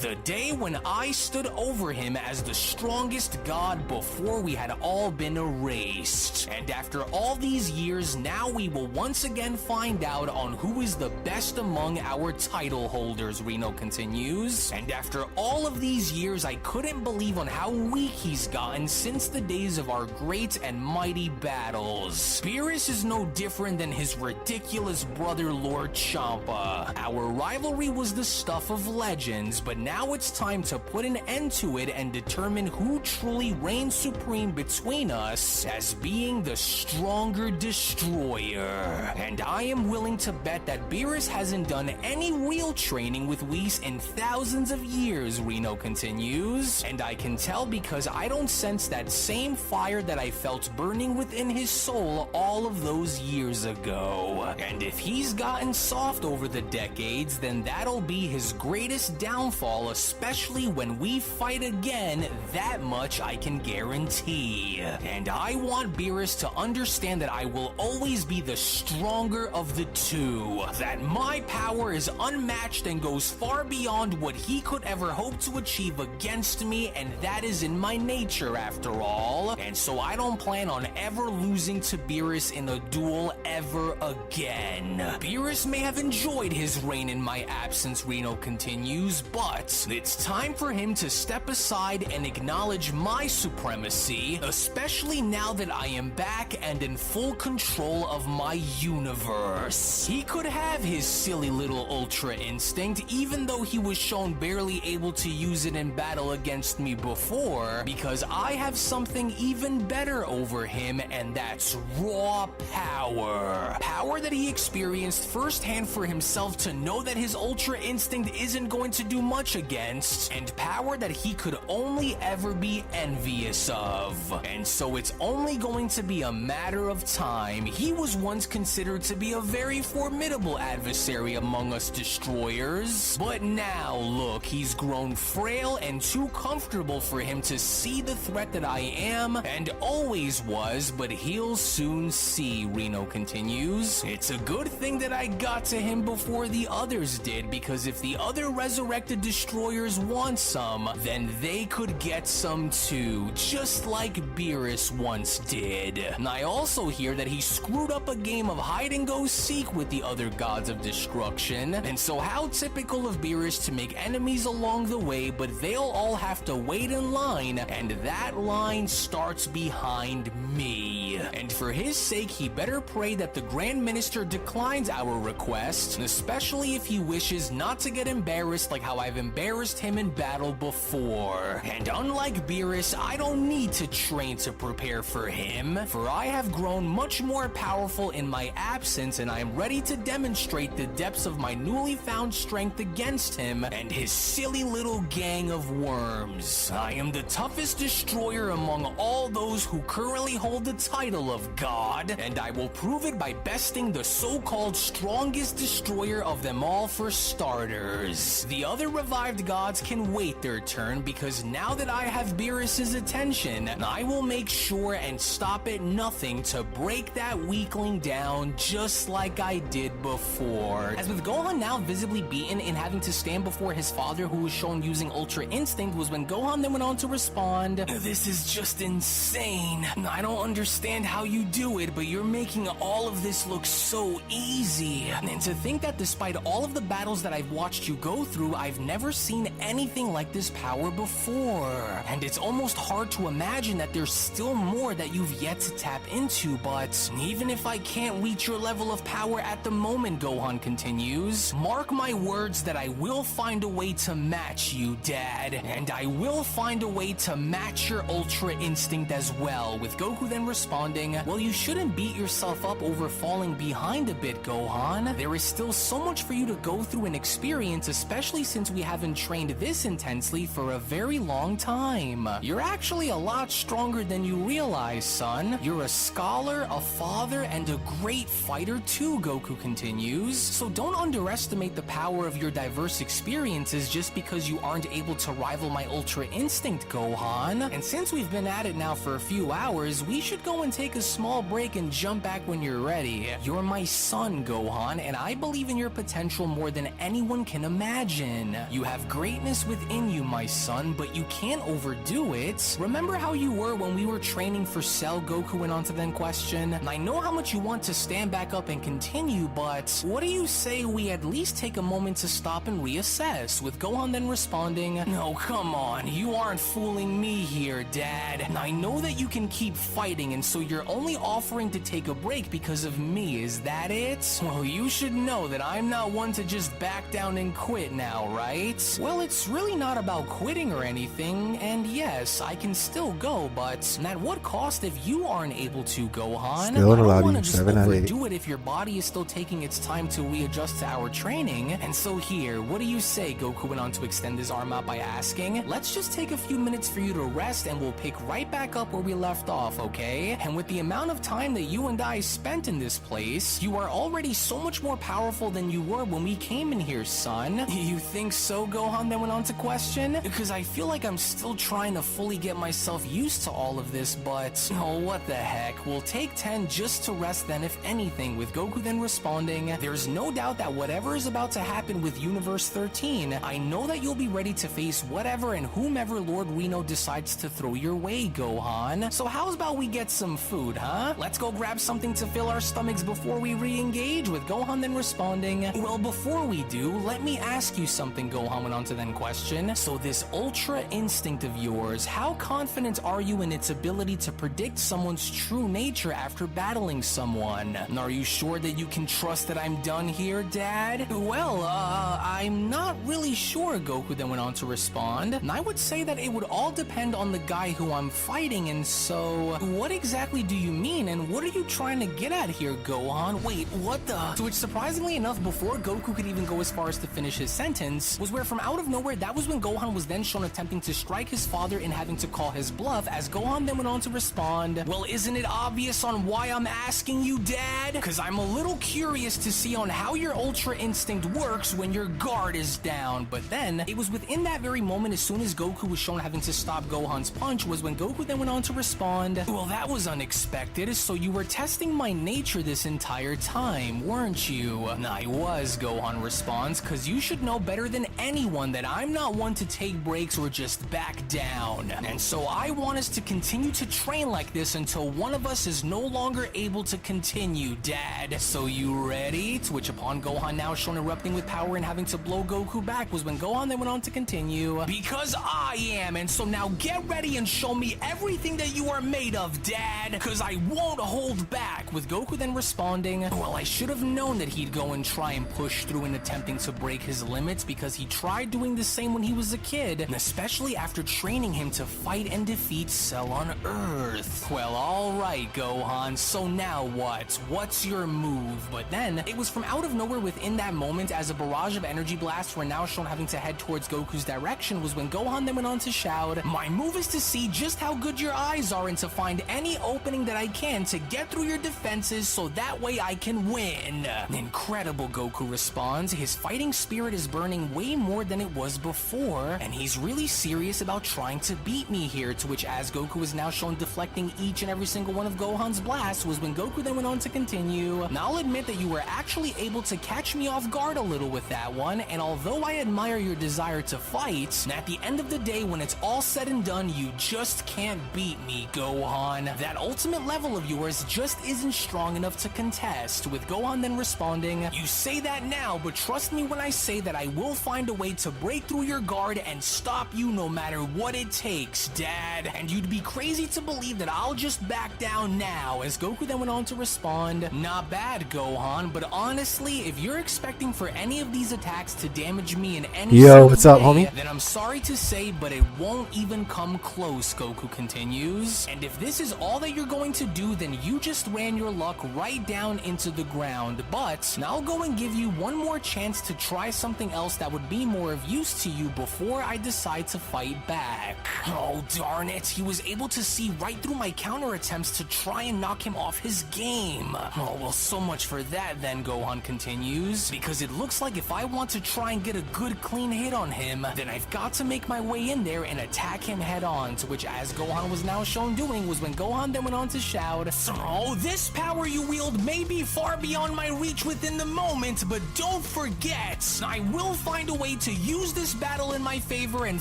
The day when I stood over him as the strongest god before we had all been erased. And after all these years, now we will once again find out on who is the best among our title holders, Reno continues. And after all of these years, I couldn't believe on how weak he's gotten since the days of our great and mighty battles. Beerus is no different than his ridiculous brother Lord Champa. Our rivalry was the stuff of legends, but now it's time to put an end to it and determine who truly reigns supreme between us as being the stronger destroyer. And I am willing to bet that Beerus hasn't done any real training with Whis in thousands of years, Reno continues. And I can tell because I don't sense that same fire that I felt burning within his soul all of those years ago. And if he's gotten soft over the decades, then that'll be his greatest downfall, especially when we fight again, that much I can guarantee. And I want Beerus to understand that I will always be the stronger of the two, that my power is unmatched and goes far beyond what he could ever hope to achieve against me, and that is in my nature after all. And so I don't plan on ever losing to Beerus in a duel ever again. Beerus may have enjoyed his reign in my absence, Reno continues, but it's time for him to step aside and acknowledge my supremacy, especially now that I am back and in full control of my universe. He could have his silly little Ultra Instinct, even though he was shown barely able to use it in battle against me before, because I have something even better over him, and that's raw power. Power that he experienced firsthand for himself to know that his Ultra Instinct isn't going to do much against, and power that he could only ever be envious of. And so it's only going to be a matter of time. He was once considered to be a very formidable adversary among us destroyers, but now look, he's grown frail and too comfortable for him to see the threat that I am and always was, but he'll soon see, Reno continues. It's a good thing that I got to him before the others did, because if the other resurrected destroyers want some, then they could get some too, just like Beerus once did. And I also hear that he screwed up a game of hide-and-go-seek with the other gods of destruction, and so how typical of Beerus to make enemies along the way, but they'll all have to wait in line, and that line starts behind me. And for his sake, he better pray that the Grand Minister declines our request, especially if he wishes not to get embarrassed like how I've embarrassed him in battle before. And unlike Beerus, I don't need to train to prepare for him, for I have grown much more powerful in my absence, and I am ready to demonstrate the depths of my newly found strength against him and his silly little gang of worms. I am the toughest destroyer among all those who currently hold the title of God, and I will prove it by besting the so-called strongest destroyer of them all for starters. The other revived gods can wait their turn, because now that I have Beerus's attention, I will make sure and stop at nothing to break that weakling down just like I did before. As with Gohan now visibly beaten and having to stand before his father who was shown using Ultra Instinct, was when Gohan then went on to respond, "This is just insane. I don't understand how you do it, but you're making all of this look so easy. And to think that despite all of the battles that I've watched you go through, I've never seen anything like this power before. And it's almost hard to imagine that there's still more that you've yet to tap into, but even if I can't reach your level of power at the moment," Gohan continues, "mark my words that I will find a way to match you, Dad. And I will find a way to match your Ultra Instinct as well," with Goku then responding, "Well, you shouldn't beat yourself up over falling behind a bit, Gohan. There is still so much for you to go through and experience, especially since we haven't trained this intensely for a very long time. You're actually a lot stronger than you realize, son. You're a scholar, a father, and a great fighter too, Goku continues. So don't underestimate the power of your diverse experiences just because you aren't able to rival my Ultra Instinct, Gohan. And since we've been at it now for a few hours, we should go and take a small break and jump back when you're ready. You're my son, Gohan, and I believe in your potential more than anyone can imagine. You have greatness within you, my son, but you can't overdo it. Remember how you were when we were training for Cell, Goku went on to then question? I know how much you want to stand back up and continue, but what do you say we at least take a moment to stop and reassess? With Gohan then responding, no, come on, you aren't fooling me here, Dad. I know that you can keep fighting, and so you're only offering to take a break because of me, is that it? Well, you should know that I'm not one to just back down and quit now, right? Well, it's really not about quitting or anything, and yes, I can still go, but at what cost if you aren't able to, Gohan? Still I don't allowed want you to just 7 out of 8. overdo it if your body is still taking its time to readjust to our training. And so here, what do you say? Goku went on to extend his arm out by asking. Let's just take a few minutes for you to rest and we'll pick right back up where we left off, okay? And with the amount of time that you and I spent in this place, you are already so much more powerful than you were when we came in here, son. You think so, Gohan then went on to question? Because I feel like I'm still trying to fully get myself used to all of this, but oh, what the heck. We'll take 10 just to rest then, if anything, with Goku then responding, there's no doubt that whatever is about to happen with Universe 13, I know that you'll be ready to face whatever and whomever Lord Reno decides to throw your way, Gohan. So how's about we get some food, huh? Let's go grab something to fill our stomachs before we re-engage, with Gohan then responding, well, before we do, let me ask you something, Gohan went on to then question. So this Ultra Instinct of yours, how confident are you in its ability to predict someone's true nature after battling someone? Are you sure that you can trust that I'm done here, Dad? Well, I'm not really sure, Goku then went on to respond. And I would say that it would all depend on the guy who I'm fighting, and so what exactly do you mean, and what are you trying to get at here, Gohan? Wait, what the? To which, surprisingly enough, before Goku could even go as far as to finish his sentence, was where from out of nowhere, that was when Gohan was then shown attempting to strike his father and having to call his bluff, as Gohan then went on to respond, well, isn't it obvious on why I'm asking you, Dad? Because I'm a little curious to see on how your Ultra Instinct works when your guard is down. But then, it was within that very moment, as soon as Goku was shown having to stop Gohan's punch, was when Goku then went on to respond, well, that was unexpected, so you were testing my nature this entire time, weren't you? I was, Gohan responds, because you should know better than anyone that I'm not one to take breaks or just back down. And so I want us to continue to train like this until one of us is no longer able to continue, Dad. So you ready? To which upon Gohan now shown erupting with power and having to blow Goku back was when Gohan then went on to continue, because I am, and so now get ready and show me everything that you are made of, Dad, because I won't hold back, with Goku then responding, well, I should have known that he'd go and try and push through in attempting to break his limits, because he tried doing the same when he was a kid, and especially after training him to fight and defeat Cell on Earth. Well, alright, Gohan, so now what? What's your move? But then, it was from out of nowhere within that moment, as a barrage of energy blasts were now shown having to head towards Goku's direction, was when Gohan then went on to shout, my move is to see just how good your eyes are and to find any opening that I can to get through your defenses so that way I can win. Incredible, Goku responds. His fighting spirit is burning way more than it was before, and he's really serious about trying to beat me here, to which as Goku is now shown deflecting each and every single one of Gohan's blasts was when Goku then went on to continue, now I'll admit that you were actually able to catch me off guard a little with that one, and although I admire your desire to fight, at the end of the day when it's all said and done, you just can't beat me, Gohan. That ultimate level of yours just isn't strong enough to contest, with Gohan then responding, you say that now, but trust me when I say that I will find a way to break through your guard and stop you no matter what it takes, Dad. And you'd be crazy to believe that I'll just back down now, as Goku then went on to respond, not bad, Gohan, but honestly, if you're expecting for any of these attacks to damage me in any what's up, homie? Then I'm sorry to say, but it won't even come close, Goku continues. And if this is all that you're going to do, then you just ran your luck right down into the ground. But now I'll go and give you one more chance to try something else that would be more of use to you before I decide to fight back. Oh, darn it. He was able to see right through my counter attempts to try and knock him off his game. Oh, well, so much for that then, Gohan continues. Because it looks like if I want to try and get a good clean hit on him, then I've got to make my way in there and attack him head on, to which, as Gohan was now shown doing, was when Gohan then went on to shout, "Oh, this power you wield may be far beyond my reach within the moment, but don't forget, I will find a way to use this battle in my favor and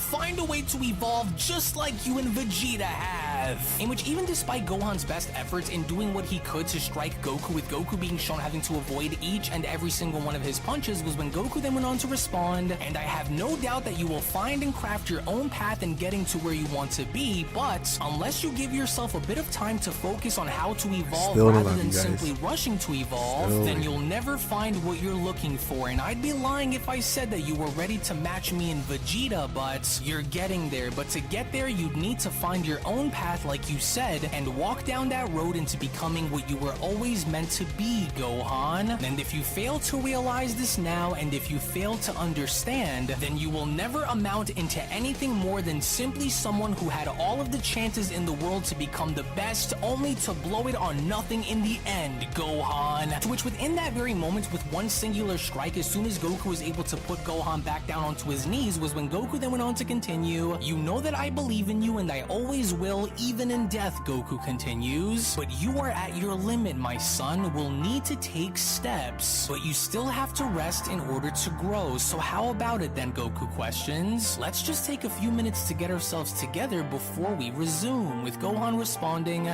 find a way to evolve just like you and Vegeta have." In which, even despite Gohan's best efforts in doing what he could to strike Goku, with Goku being shown having to avoid each and every single one of his punches, was when Goku then went on to respond, "And I have no doubt that you will find and craft your own path in getting to where you want to be, but unless you give yourself a bit of time to focus on how to evolve rather than simply rushing to evolve, then you'll never find what you're looking for. And I'd be lying if I said that you were ready to match me in Vegeta, but you're getting there. But to get there, you'd need to find your own path, like you said, and walk down that road into becoming what you were always meant to be, Gohan. And if you fail to realize this now, and if you fail to understand, then you will never amount into anything more than simply someone who had all of the chances in the world to become the best, only to blow it on nothing in the end, Gohan." To which, within that very moment, with one singular strike, as soon as Goku was able to put Gohan back down onto his knees, was when Goku then went on to continue, "You know that I believe in you and I always will, even in death," Goku continues, "but you are at your limit, my son. Will need to take steps, but you still have to rest in order to grow. So how about it then?" Goku questions. "Let's just take a few minutes to get ourselves together before we resume," with Gohan responding,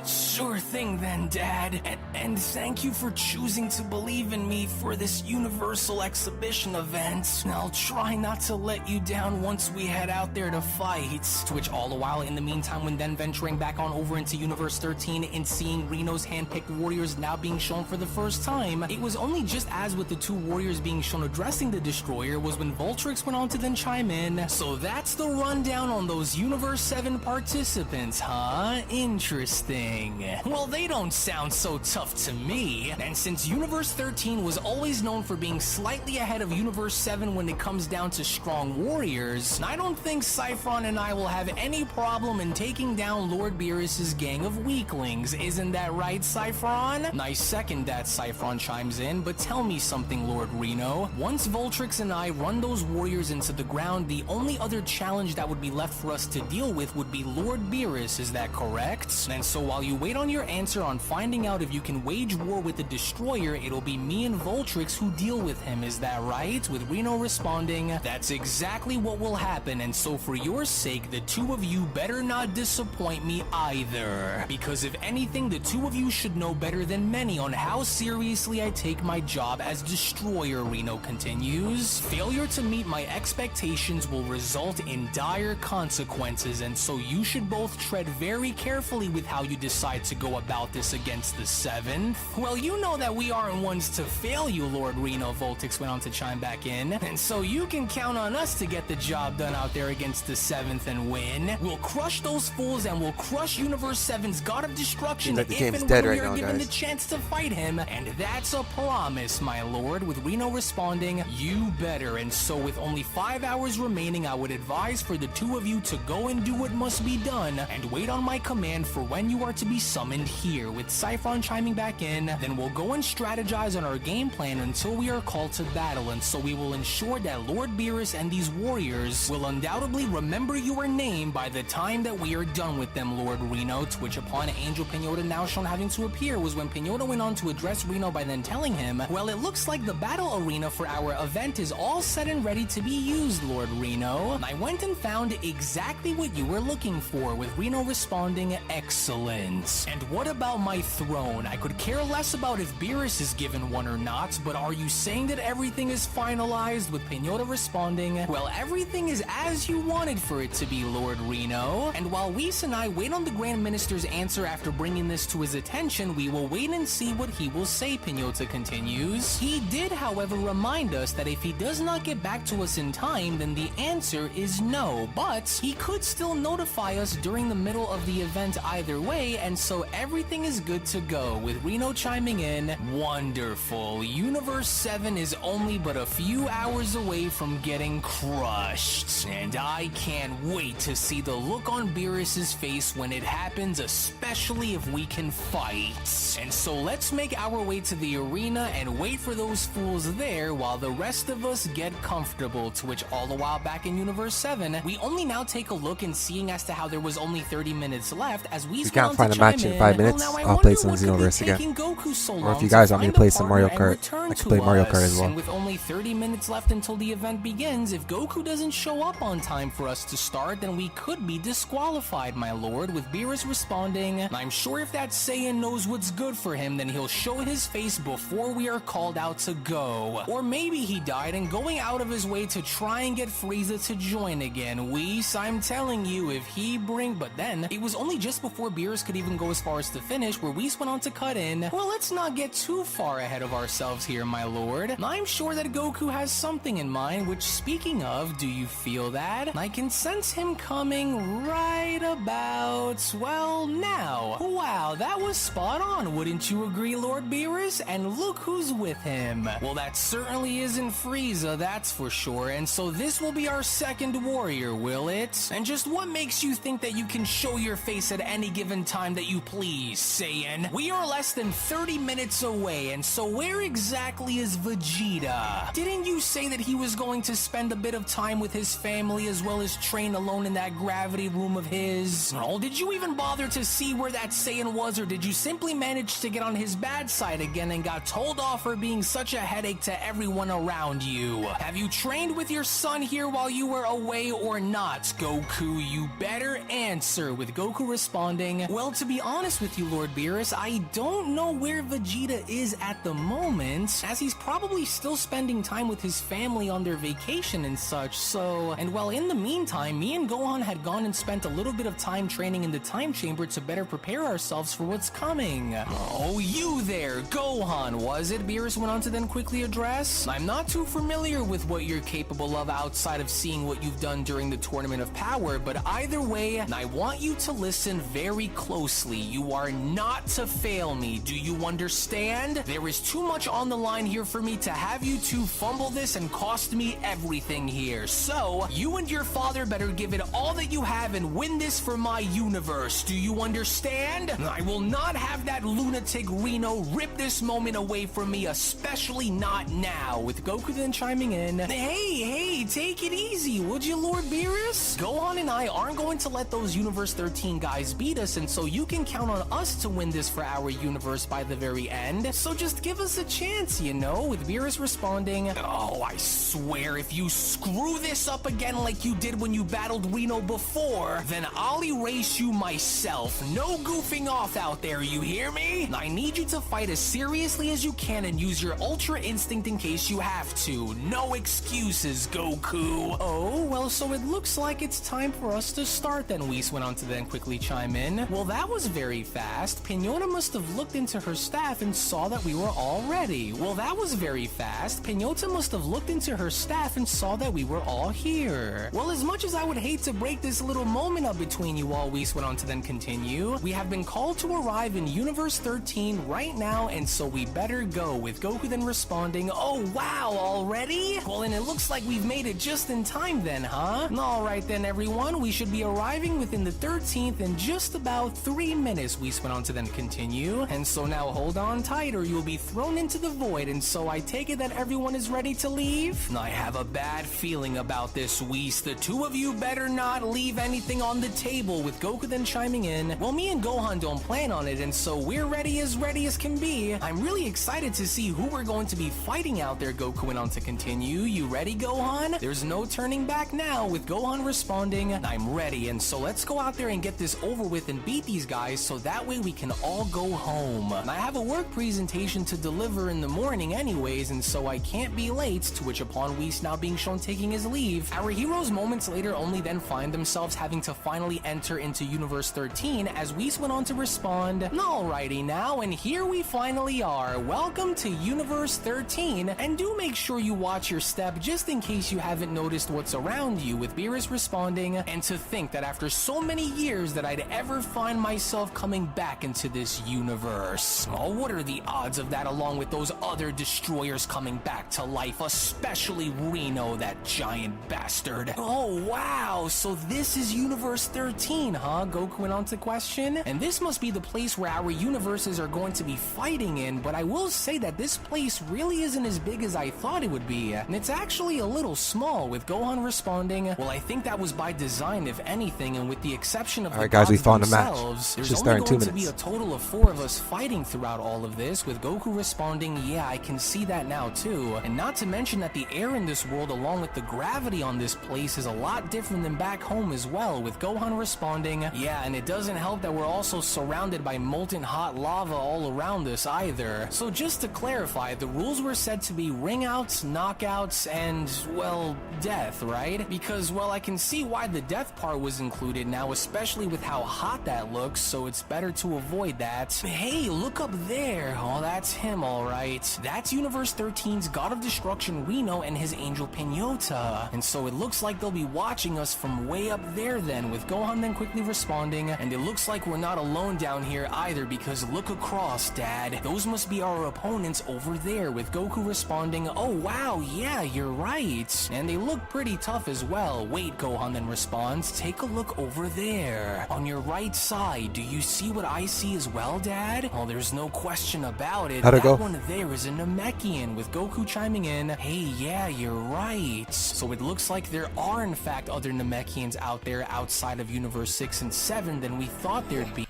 "Sure thing then, Dad, and thank you for choosing to believe in me for this universal exhibition event. I'll try not to let you down once we head out there to fight." To which, all the while, in the meantime, when then venturing back on over into Universe 13 and seeing Reno's handpicked warriors now being shown for the first time, it was only just as with the two warriors being shown addressing the destroyer was when Voltrix went on to then chime in, "So that's the rundown on those Universe 7 participants, huh? Interesting. Well, they don't sound so tough to me. And since Universe 13 was always known for being slightly ahead of Universe 7 when it comes down to strong warriors, I don't think Saffron and I will have any problem in taking down Lord Beerus's gang of weaklings. Isn't that right, Saffron?" "I second that," Saffron chimes in, "but tell me something, Lord Reno. Once Voltrix and I run those warriors into the ground, the only other challenge that would be left for us to deal with would be Lord Beerus, is that correct? And so while you wait on your answer on finding out if you can wage war with the destroyer, it'll be me and Voltrix who deal with him, is that right?" With Reno responding, "That's exactly what will happen, and so for your sake, the two of you better not disappoint me either. Because if anything, the two of you should know better than many on how seriously I take my job as destroyer," Reno continues. "Failure to meet my expectations will result in dire consequences, and so you should both tread very carefully with how you decide to go about this against the 7th. "Well, you know that we aren't ones to fail you, Lord Reno," Voltrix went on to chime back in, "and so you can count on us to get the job done out there against the 7th and win. We'll crush those fools and we'll crush Universe 7's God of Destruction like the if game's and dead when we right are now, given guys. the chance to fight him, and that's a promise, my lord," with Reno responding, "You better. And so with only 5 hours remaining, I would advise for the two of you to go and do what must be done, and wait on my command for when you are to be summoned here," with Saffron chiming back in, "Then we'll go and strategize on our game plan until we are called to battle, and so we will ensure that Lord Beerus and these warriors will undoubtedly remember your name by the time that we are done with them, Lord Reno," to which, upon Angel Pinota now shown having to appear, was when Pinota went on to address Reno by then telling him, "Well, it looks like the battle arena for our event is all set and ready to be used, Lord Reno. I went and found exactly what you were looking for," with Reno responding, "Excellent. And what about my throne? I could care less about if Beerus is given one or not, but are you saying that everything is finalized?" with Pinota responding, "Well, everything is as you wanted for it to be, Lord Reno. And while Whis and I wait on the Grand Minister's answer after bringing this to his attention, we will wait and see what he will say, Pinota continues. He did, however, remind us that if he does not get back to us in time, then the answer is no, but he could still notify us during the middle of the event either way, and so everything is good to go, with Reno chiming in, "Wonderful. Universe 7 is only but a few hours away from getting crushed, and I can't wait to see the look on Beerus's face when it happens, especially if we can fight. And so let's make our way to the arena and wait for those fools there while the rest of us get comfortable," to which all the while back in Universe 7, we only now take a look and seeing as to how there was only 30 minutes left as we can't find a match in 5 minutes, I'll play some Xenoverse again. Or if you guys want me to play some Mario Kart, I can play Mario Kart as well. And with only 30 minutes left until the event begins, if Goku doesn't show up on time for us to start, then we could be disqualified, my lord, with Beerus responding, "I'm sure if that Saiyan knows what's good for him, then he'll show his face before we are called out to go." Or maybe he died and going out of his way to try and get Frieza to join again. Whis, I'm telling you, if he but then, it was only just before Beerus could even go as far as to finish where Whis went on to cut in, "Well, let's not get too far ahead of ourselves here, my lord. I'm sure that Goku has something in mind, which, speaking of, do you feel that? I can sense him coming right about, well, now. Wow, that was spot on, wouldn't you agree, Lord Beerus? And look who's with him. Well, that certainly isn't Frieza, that's for sure, and so this will be our second warrior, will it? And just what makes you think that you can show your face at any given time that you please, Saiyan? We are less than 30 minutes away, and so where exactly is Vegeta? Didn't you say that he was going to spend a bit of time with his family as well as train alone in that gravity room of his? Oh, did you even bother to see where that Saiyan was, or did you simply manage to get on his bad side again and got told off for being such a headache to everyone around you? Have you trained with your son here while you were away or not, Goku? You better answer, with Goku responding, "Well, to be honest with you, Lord Beerus, I don't know where Vegeta is at the moment, as he's probably still spending time with his family on their vacation and such, so, and well, in the meantime, me and Gohan had gone and spent a little bit of time training in the time chamber to better prepare ourselves for what's coming." "Oh, you there, Gohan, was it?" Beerus went on to then quickly address. "I'm not too familiar with what you're capable of outside of seeing what you've done during the Tournament of Power, but either way, I want you to listen very closely. You are not to fail me. Do you understand? There is too much on the line here for me to have you two fumble this and cost me everything here. So, you and your father better give it all that you have and win this for my universe. Do you understand? I will not have that lunatic Reno rip this moment away from me, especially not now," with Goku then chiming in, Hey, take it easy, would you, Lord Beerus? Gohan and I aren't going to let those Universe 13 guys beat us, and so you can count on us to win this for our universe by the very end. So just give us a chance, you know, with Beerus responding, "Oh, I swear if you screw this up again like you did when you battled Reno before, then I'll erase you myself. No goofing off out there, you hear me? I need you to fight as seriously as you can and use your Ultra Instinct in case you have to. No excuses, Goku." "Oh, well, so it looks like it's time for us to start then," Whis went on to then quickly chime in. "Well, that was very fast. Pinota must have looked into her staff and saw that we were all ready." "Well, that was very fast. Pinota must have looked into her staff and saw that we were all here." "Well, as much as I would hate to break this little moment up between you all," Whis went on to then continue, "we have been called to arrive in Universe 13 right now, and so we better go," with Goku then responding, "Oh, wow, already? Well, and it looks like we've made it just in time then, huh? Alright then, everyone, we should be arriving within the 13th in just about 3 minutes," Whis went on to then continue. "And so now hold on tight or you'll be thrown into the void, and so I take it that everyone is ready to leave? I have a bad feeling about this, Whis. The two of you better not leave anything on the table," with Goku then chiming in, "Well, me and Gohan don't plan on it, and so we're ready as can be. I'm really excited to see who we're going to be fighting out there," Goku went on to continue. "You ready, Gohan? There's no turning back now," with Gohan responding, "I'm ready, and so let's go out there and get this over with and beat these guys so that way we can all go home. I have a work presentation to deliver in the morning anyways, and so I can't be late," to which upon Whis now being shown taking his leave, our heroes moments later only then find themselves having to finally enter into Universe 13 as Whis went on to respond, "Alrighty now, and here we finally are. Welcome to Universe 13, and do make sure you watch your step just in case you haven't noticed what's around you," with Beerus responding, "And to think that after so many years that I'd ever find myself coming back into this universe. Oh, what are the odds of that, along with those other destroyers coming back to life, especially Reno, that giant bastard." Oh wow, so this is Universe 13, huh? Goku went on to question. "And this must be the place where our universes are going to be fighting in, but I will say that this place really isn't as big as I thought it would be, and it's actually a little small," with Gohan responding, "Well, I think that was by design if anything, and with the exception of Alright guys, we found a match. There's Should only start in 2 going to be minutes. a total of 4 of us fighting throughout all of this," with Goku responding, "Yeah, I can see that now too. And not to mention that the air in this world along with the gravity on this place is a lot different than back home as well," with Gohan responding, "Yeah, and it doesn't help that we're also surrounded by molten hot lava all around us either. So just to clarify, the rules were said to be ring-outs, knockouts, and, well, death, right? Because, well, I can see why the death part was included now, especially with how hot that looks, so it's better to avoid that. Hey, look up there. Oh, that's him, alright. That's Universe 13's God of Destruction Reno and his angel Pinota. And so it looks like they'll be watching us from way up there then," with Gohan then quickly responding, "And it looks like we're not alone down here either, because look across, Dad. Those must be our opponents over there," with Goku responding, "Oh wow, yeah, you're right. And they look pretty tough as well." Wait, Gohan then responds, "Take a look over there. On your right side, do you see what I see as well, Dad?" Oh, there's no question about it. How'd it That go? one there is a Namekian, with Goku chiming in, "Hey, yeah, you're right." So it looks like there are in fact other Namekians out there outside of Universe 6 and 7 than we thought there'd be.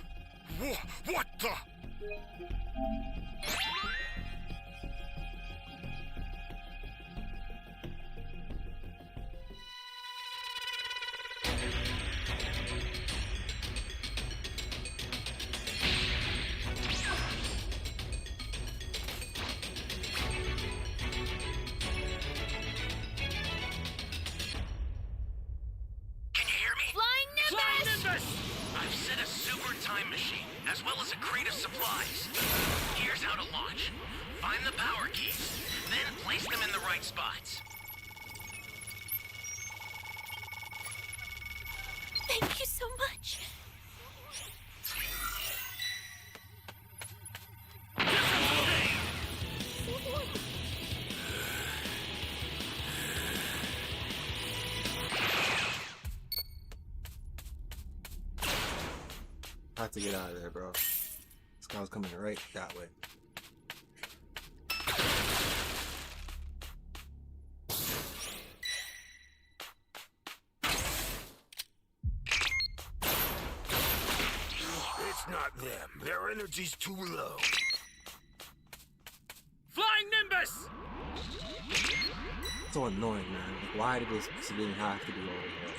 What the? I've set a super time machine, as well as a crate of supplies. Here's how to launch. Find the power keys, then place them in the right spots. Thank you so much. I have to get out of there, bro. This guy was coming right that way. It's not them. Their energy's too low. Flying Nimbus! So annoying, man. Like, why did this civilian have to be over here?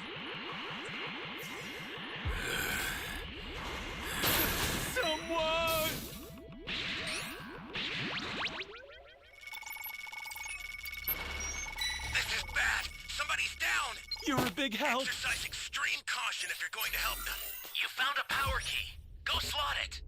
Someone! This is bad. Somebody's down. You're a big help. Exercise extreme caution if you're going to help them. You found a power key. Go slot it.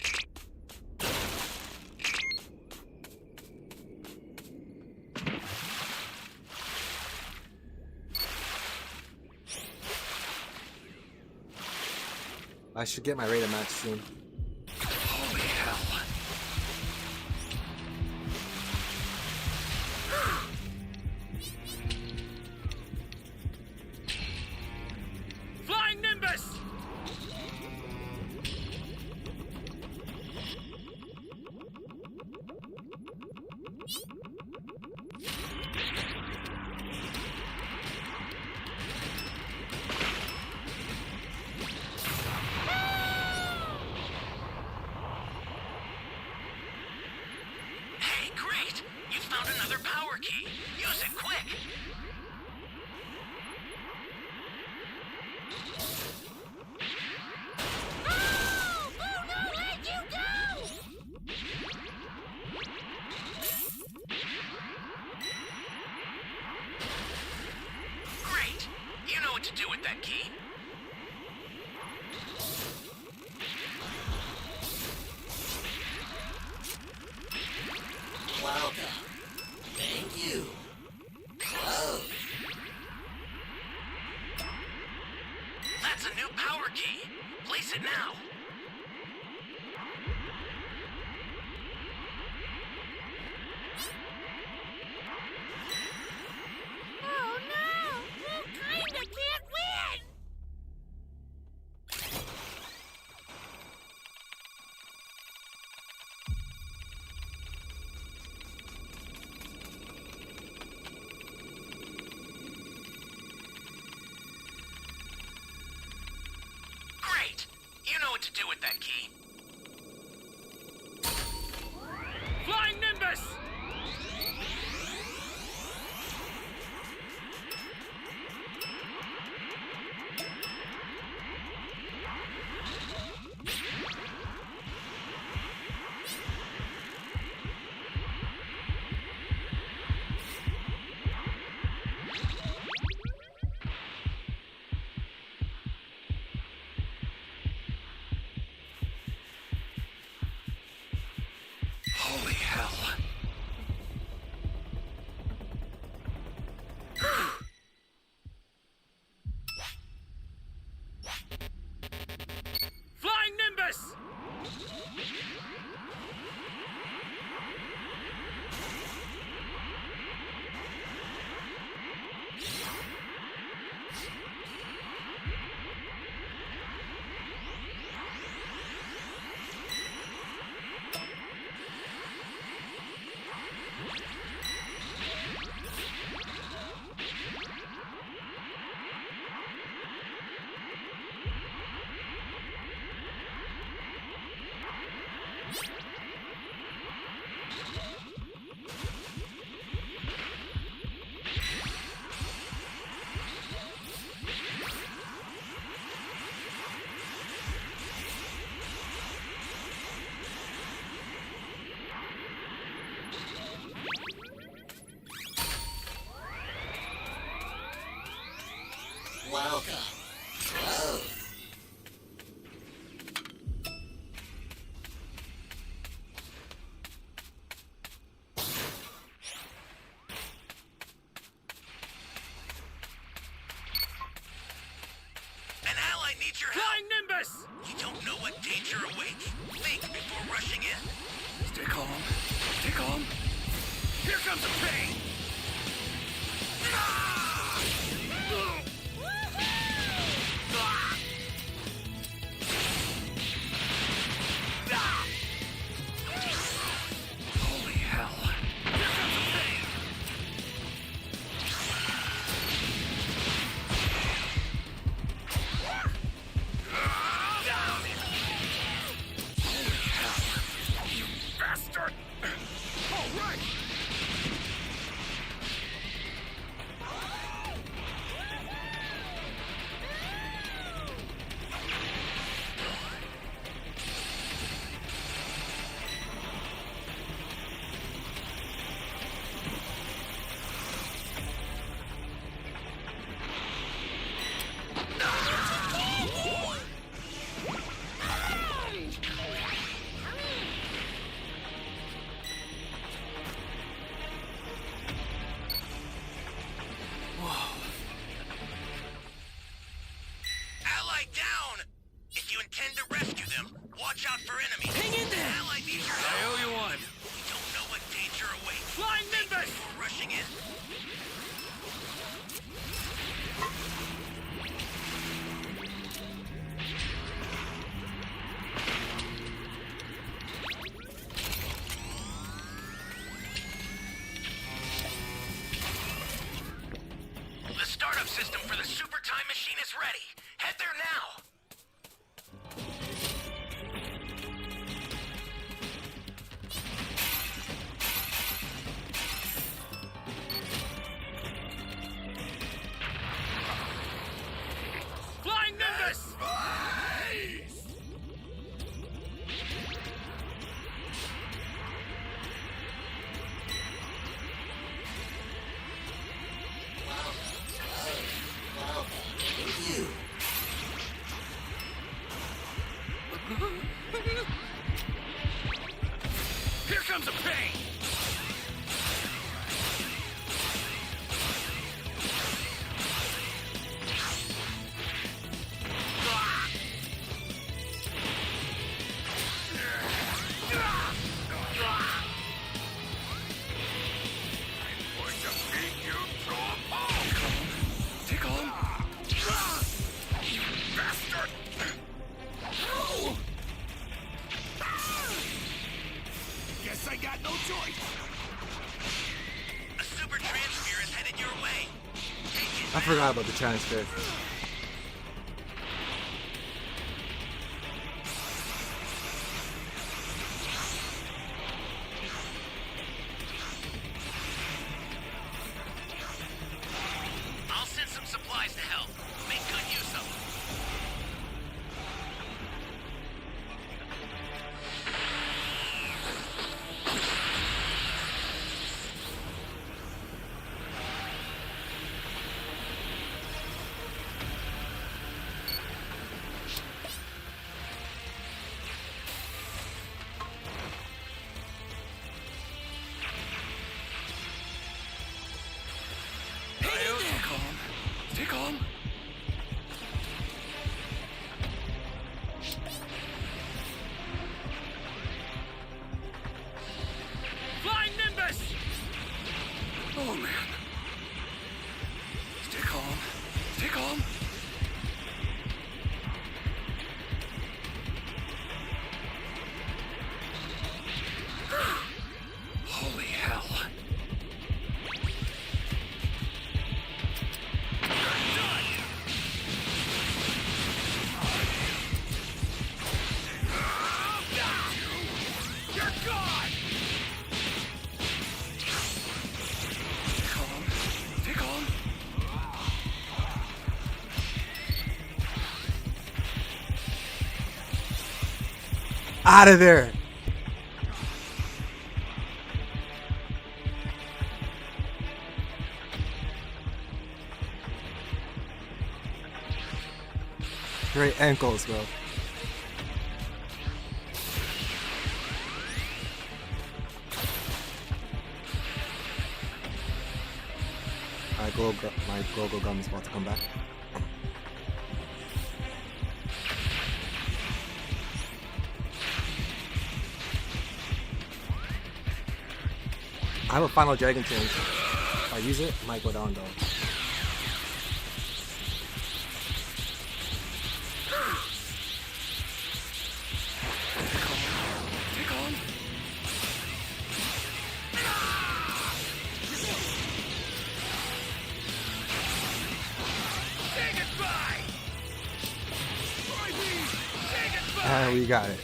I should get my rated match soon. Holy hell. Flying Nimbus! Hey, great! You found another power key. Use it quick. Great! You know what to do with that key. Welcome. Thank you. Close. That's a new power key. Place it now. Oh no! You kinda can't win! Great! You know what to do with that key. Flying Nimbus! Holy hell. Flying Nimbus! Welcome. Close. An ally needs your help. Flying Nimbus! You don't know what danger awaits. Think before rushing in. Stay calm. Stay calm. Here comes the pain! Holy hell. Here comes the pain! Holy hell. You bastard! All right! Ally down! If you intend to rescue them, watch out for enemies. Hang in there! Ally needs your help. I owe you one. You don't know what danger awaits. Flying Nimbus! Before rushing in. The startup system for the super time machine is ready. Head there now. Flying Nimbus! Here comes the pain! Guess I got no choice. A super transfer is headed your way. I forgot about the transfer. I'll send some supplies to help. Make good use of them. Stay calm. Flying Nimbus! Oh man. Stay calm. Stay calm. Holy hell. Out of there! Great ankles, bro. My Gogo gum is about to come back. I have a final dragon change. If I use it, it might go down though. Take on. Say goodbye! And we got it.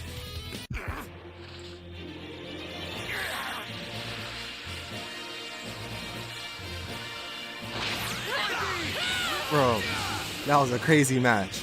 Bro, that was a crazy match.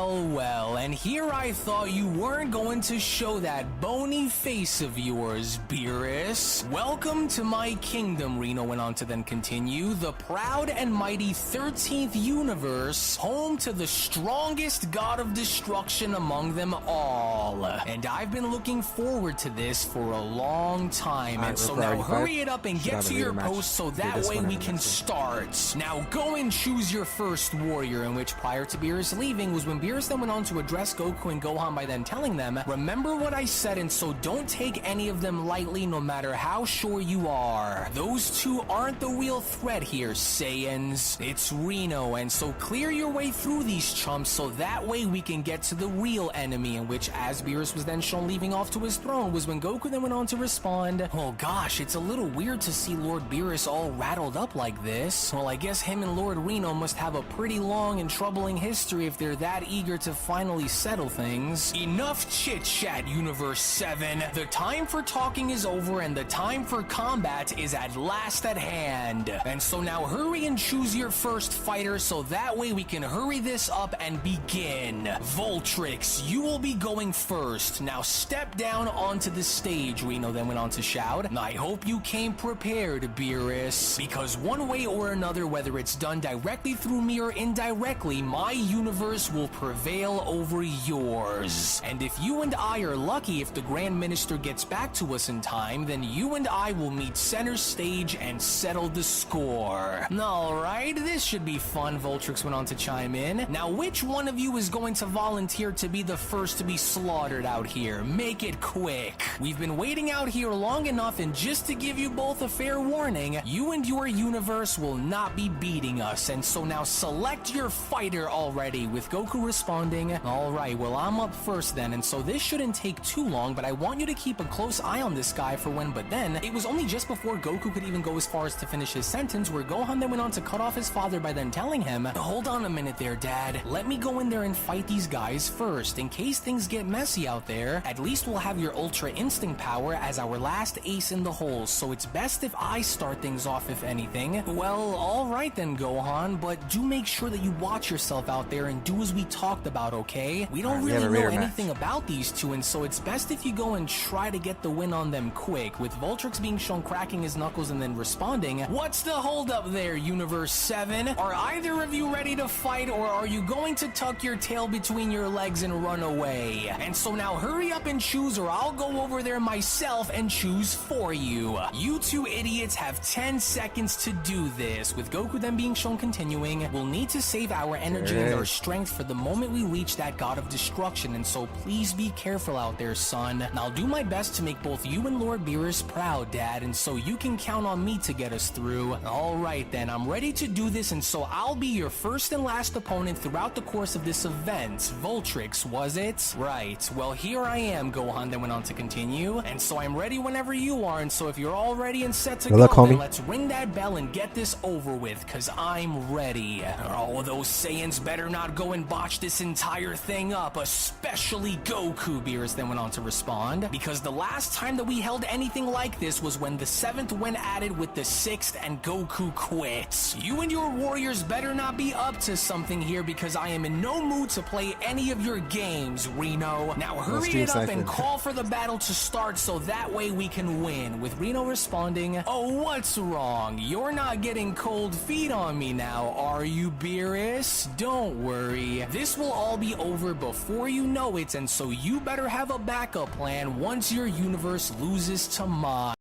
Well, and here I thought you weren't going to show that bony face of yours, Beerus. Welcome to my kingdom, Reno went on to then continue, the proud and mighty 13th universe, home to the strongest god of destruction among them all. And I've been looking forward to this for a long time, and so now hurry it up and get to your post so that way we can start. Now go and choose your first warrior, in which prior to Beerus leaving was when Beerus then went on to address Goku and Gohan by then telling them, remember what I said, and so don't take any of them lightly no matter how sure you are. Those two aren't the real threat here, Saiyans. It's Reno, and so clear your way through these chumps so that way we can get to the real enemy, in which as Beerus was then shown leaving off to his throne was when Goku then went on to respond, oh gosh, it's a little weird to see Lord Beerus all rattled up like this. Well, I guess him and Lord Reno must have a pretty long and troubling history if they're that eager to finally really settle things. Enough chit-chat, Universe 7. The time for talking is over and the time for combat is at last at hand. And so now hurry and choose your first fighter so that way we can hurry this up and begin. Voltrix, you will be going first. Now step down onto the stage, Reno then went on to shout. I hope you came prepared, Beerus, because one way or another, whether it's done directly through me or indirectly, my universe will prevail over yours. And if you and I are lucky, if the Grand Minister gets back to us in time, then you and I will meet center stage and settle the score. Alright, this should be fun, Voltrix went on to chime in. Now, which one of you is going to volunteer to be the first to be slaughtered out here? Make it quick. We've been waiting out here long enough, and just to give you both a fair warning, you and your universe will not be beating us, and so now select your fighter already, with Goku responding. Alright, well, I'm up first then, and so this shouldn't take too long, but I want you to keep a close eye on this guy for when. But then, it was only just before Goku could even go as far as to finish his sentence where Gohan then went on to cut off his father by then telling him, hold on a minute there, Dad. Let me go in there and fight these guys first. In case things get messy out there, at least we'll have your Ultra Instinct power as our last ace in the hole, so it's best if I start things off if anything. Well, alright then, Gohan, but do make sure that you watch yourself out there and do as we talked about, okay? We don't really know anything about these two, and so it's best if you go and try to get the win on them quick, with Voltrix being shown cracking his knuckles and then responding, what's the hold up there, Universe 7? Are either of you ready to fight, or are you going to tuck your tail between your legs and run away? And so now hurry up and choose, or I'll go over there myself and choose for you. You two idiots have 10 seconds to do this, with Goku then being shown continuing. We'll need to save our energy and our strength for the moment we reach that God of Destruction, and so please be careful out there, son. And I'll do my best to make both you and Lord Beerus proud, Dad, and so you can count on me to get us through. Alright then, I'm ready to do this, and so I'll be your first and last opponent throughout the course of this event. Voltrix, was it? Right, well here I am, Gohan then went on to continue, and so I'm ready whenever you are, and so if you're all ready and set to go, then let's ring that bell and get this over with, cause I'm ready. Oh, those Saiyans better not go and botch this entire thing up, especially Goku, Beerus then went on to respond, because the last time that we held anything like this was when the 7th went at it with the 6th and Goku quit. You and your warriors better not be up to something here, because I am in no mood to play any of your games, Reno. Now hurry it up and call for the battle to start so that way we can win, with Reno responding, oh, what's wrong? You're not getting cold feet on me now, are you, Beerus? Don't worry. This will all be over before you know it, and so you better have a backup plan once your universe loses to mine.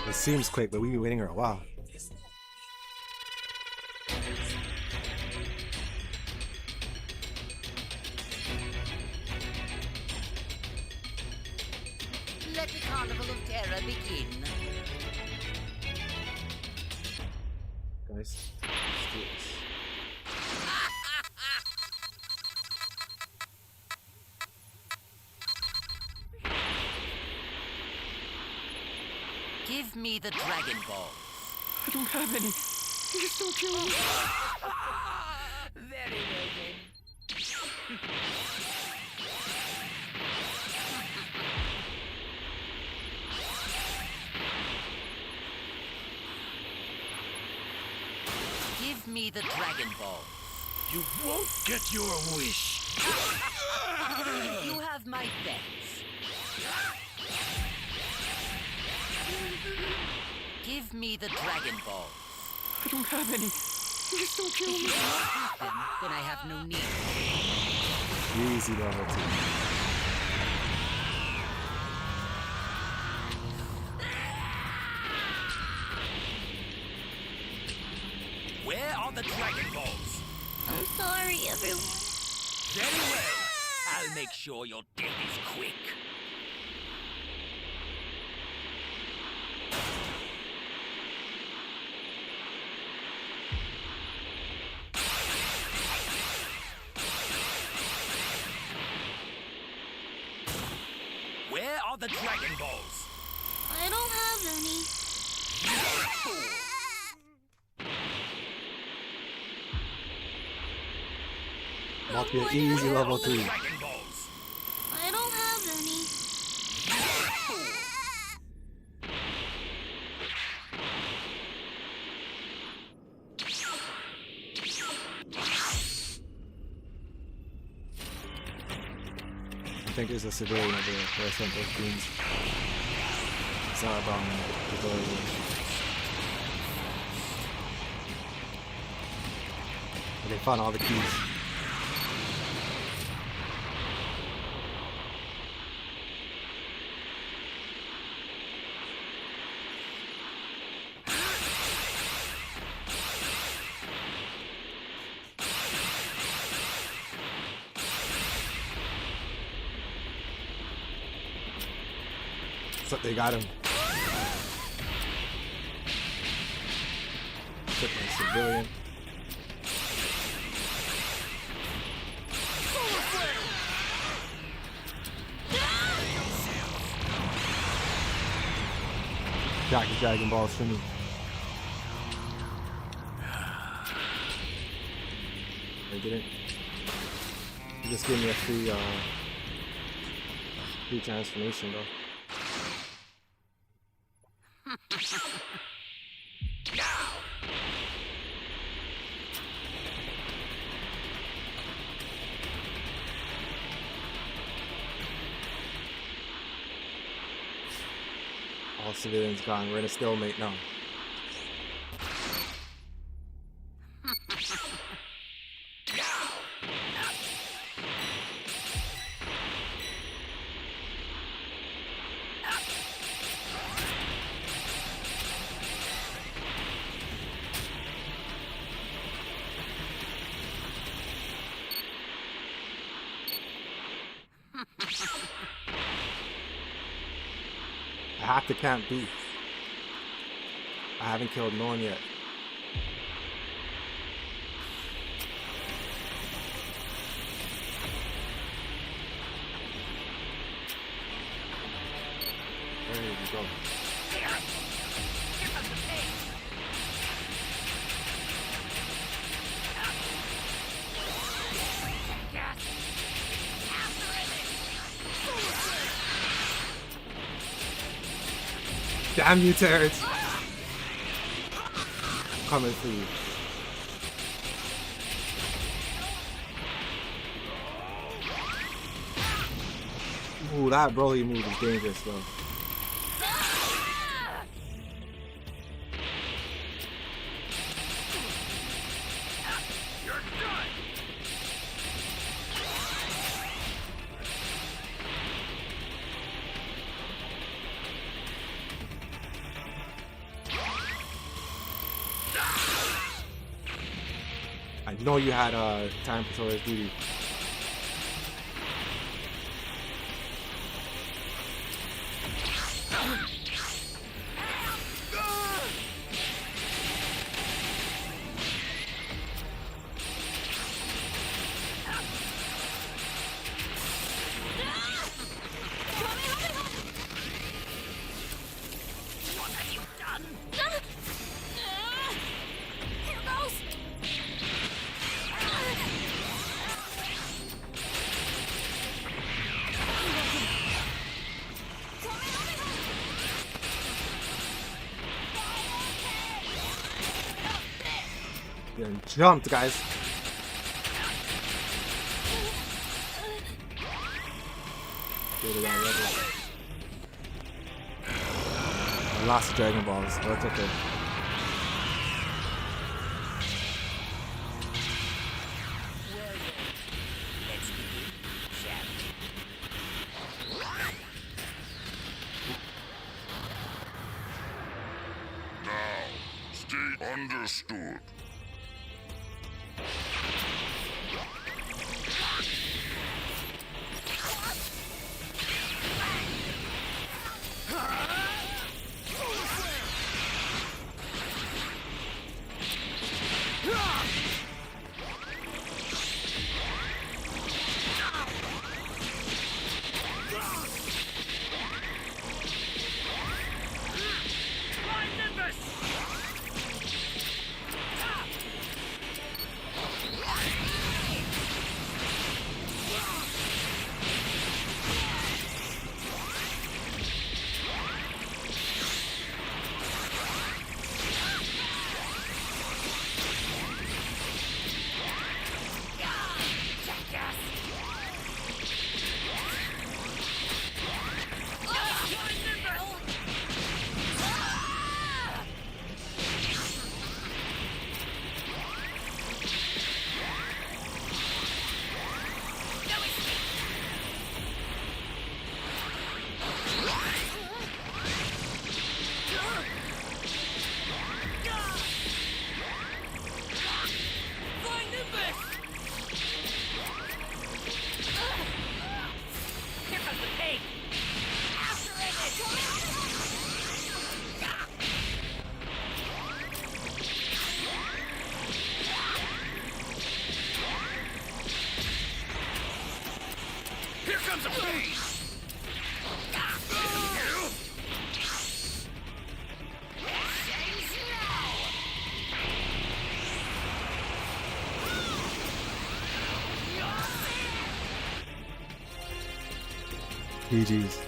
It seems quick, but we've been waiting for a while. Let the Carnival of Terror begin. Guys, let's do this. Give me the Dragon Ball. I don't have any. Please don't kill me. Very well then. Give me the Dragon Ball. You won't get your wish. You have my thanks. Give me the Dragon Ball. I don't have any. Please don't kill me. If you don't have them, then I have no need. Easy level 2. Where are the Dragon Balls? I'm sorry, everyone. Very well. I'll make sure your death is quick. Where are the Dragon Balls? I don't have any. You're a fool. About to be an easy level 3. I don't have any. I think there's a civilian over there where I sent those beams. Zarbon, the doorway. They found all the keys. So they got him. Took my civilian. Got the Dragon Balls for me. They didn't. He just gave me a free transformation though. All civilians gone. We're in a stalemate now. I have to camp B. I haven't killed no one yet. There you go. Damn you, turrets! Coming for you. Ooh, that Broly move is dangerous though. I know you had time controller's duty. Getting jumped, guys. Go to that level. I lost the Dragon Balls, but that's okay. Now, stay understood. GG's.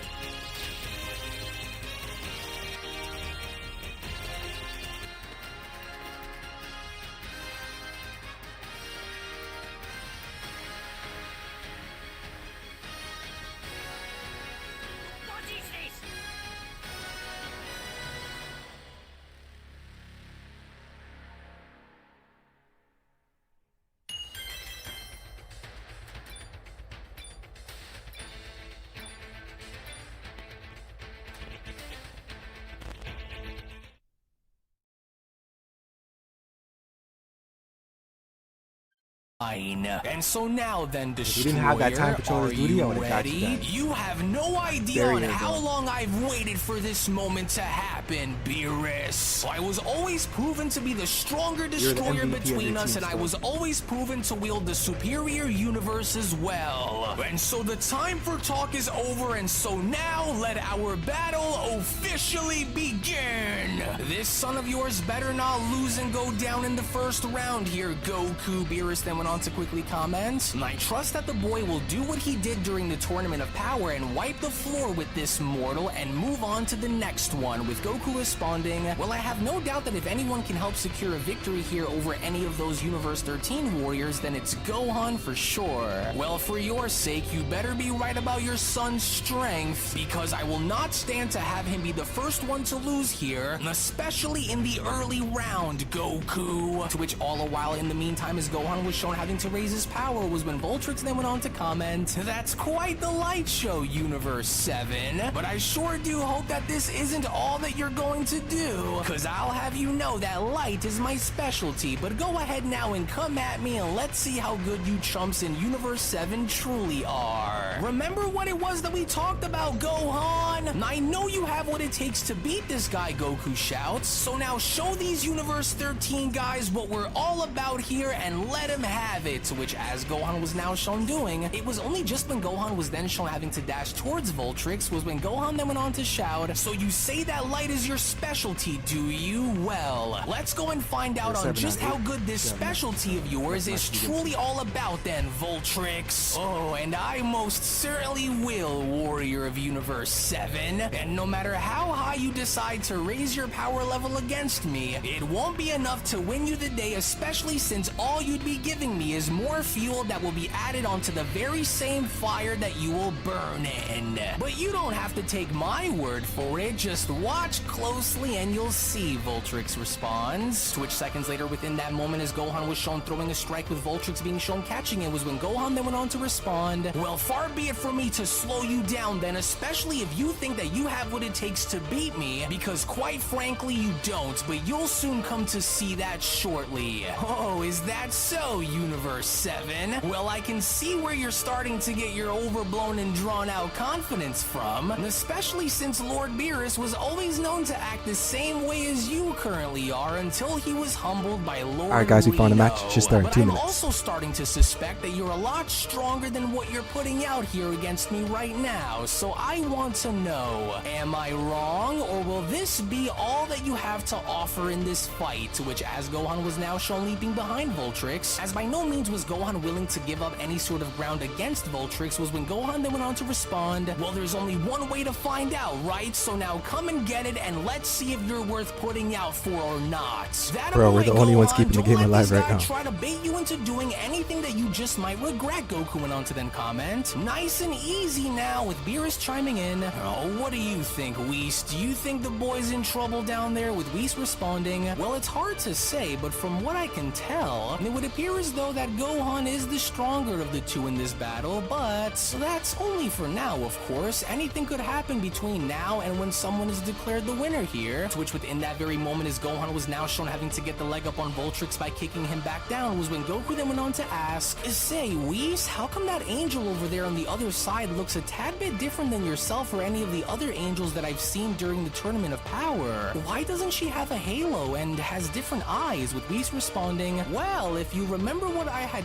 And so now then, Destroyer, didn't have that time patroller's are duty, you I would've got ready? you guys. You have no idea Very on good, how bro. long I've waited for this moment to happen, Beerus. I was always proven to be the stronger destroyer MVP of between your us, team, and I Storm. was always proven to wield the superior universe as well. And so the time for talk is over, and so now let our battle officially begin. This son of yours better not lose and go down in the first round here, Goku. Beerus then went on to quickly comment, I trust that the boy will do what he did during the Tournament of Power and wipe the floor with this mortal and move on to the next one, with Goku responding, well, I have no doubt that if anyone can help secure a victory here over any of those Universe 13 warriors, then it's Gohan for sure. Well, for your sake, you better be right about your son's strength, because I will not stand to have him be the first one to lose here, especially in the early round, Goku. To which all the while in the meantime, as Gohan was shown having to raise his power, was when Voltrix then went on to comment, that's quite the light show, Universe 7, but I sure do hope that this isn't all that you're going to do, cause I'll have you know that light is my specialty. But go ahead now and come at me and let's see how good you chumps in Universe 7 truly are. Remember what it was that we talked about, Gohan? I know you have what it takes to beat this guy, Goku shouts, so now show these Universe 13 guys what we're all about here and let him have it. To which, as Gohan was now shown doing, it was only just when Gohan was then shown having to dash towards Voltrix was when Gohan then went on to shout, so you say that light is your specialty, do you? Well, let's go and find out on just how good this specialty of yours is truly all about then, Voltrix. Oh, and I most certainly will, Warrior of Universe 7. And no matter how high you decide to raise your power level against me, it won't be enough to win you the day, especially since all you'd be giving me is more fuel that will be added onto the very same fire that you will burn in. But you don't have to take my word for it, just watch closely and you'll see, Voltrix responds. To which seconds later within that moment, as Gohan was shown throwing a strike with Voltrix being shown catching it, was when Gohan then went on to respond, well, far be it from me to slow you down then, especially if you think that you have what it takes to beat me, because quite frankly you don't, but you'll soon come to see that shortly. Oh, is that so, Universe 7? Well, I can see where you're starting to get your overblown and drawn out confidence from, especially since Lord Beerus was always known to act the same way as you currently are until he was humbled by Lord Alright guys, we found a match. It's just there in But 2 I'm minutes. also starting to suspect that you're a lot stronger than what you're putting out here against me right now, so I want to know, am I wrong, or will this be all that you have to offer in this fight? To which, as Gohan was now shown leaping behind Voltrix, as by no means was Gohan willing to give up any sort of ground against Voltrix, was when Gohan then went on to respond, well, there's only one way to find out, right? So now come and get it, and let's see if you're worth putting out for or not. That Bro, we're the only ones keeping the game alive right now. Try to bait you into doing anything that you just might regret, Goku went on to then comment. Nice and easy now, with Beerus chiming in. Oh, what do you think, Whis? Do you think the boy's in trouble down there? With Whis responding, well, it's hard to say, but from what I can tell, it would appear as though that Gohan is the stronger of the two in this battle, but that's only for now, of course. Anything could happen between now and when someone is declared the winner here. To which within that very moment, as Gohan was now shown having to get the leg up on Voltrix by kicking him back down, was when Goku then went on to ask, say, Whis, how come that angel over there on the other side looks a tad bit different than yourself or any of the other angels that I've seen during the Tournament of Power? Why doesn't she have a halo and has different eyes? With Whis responding, well, if you remember what I had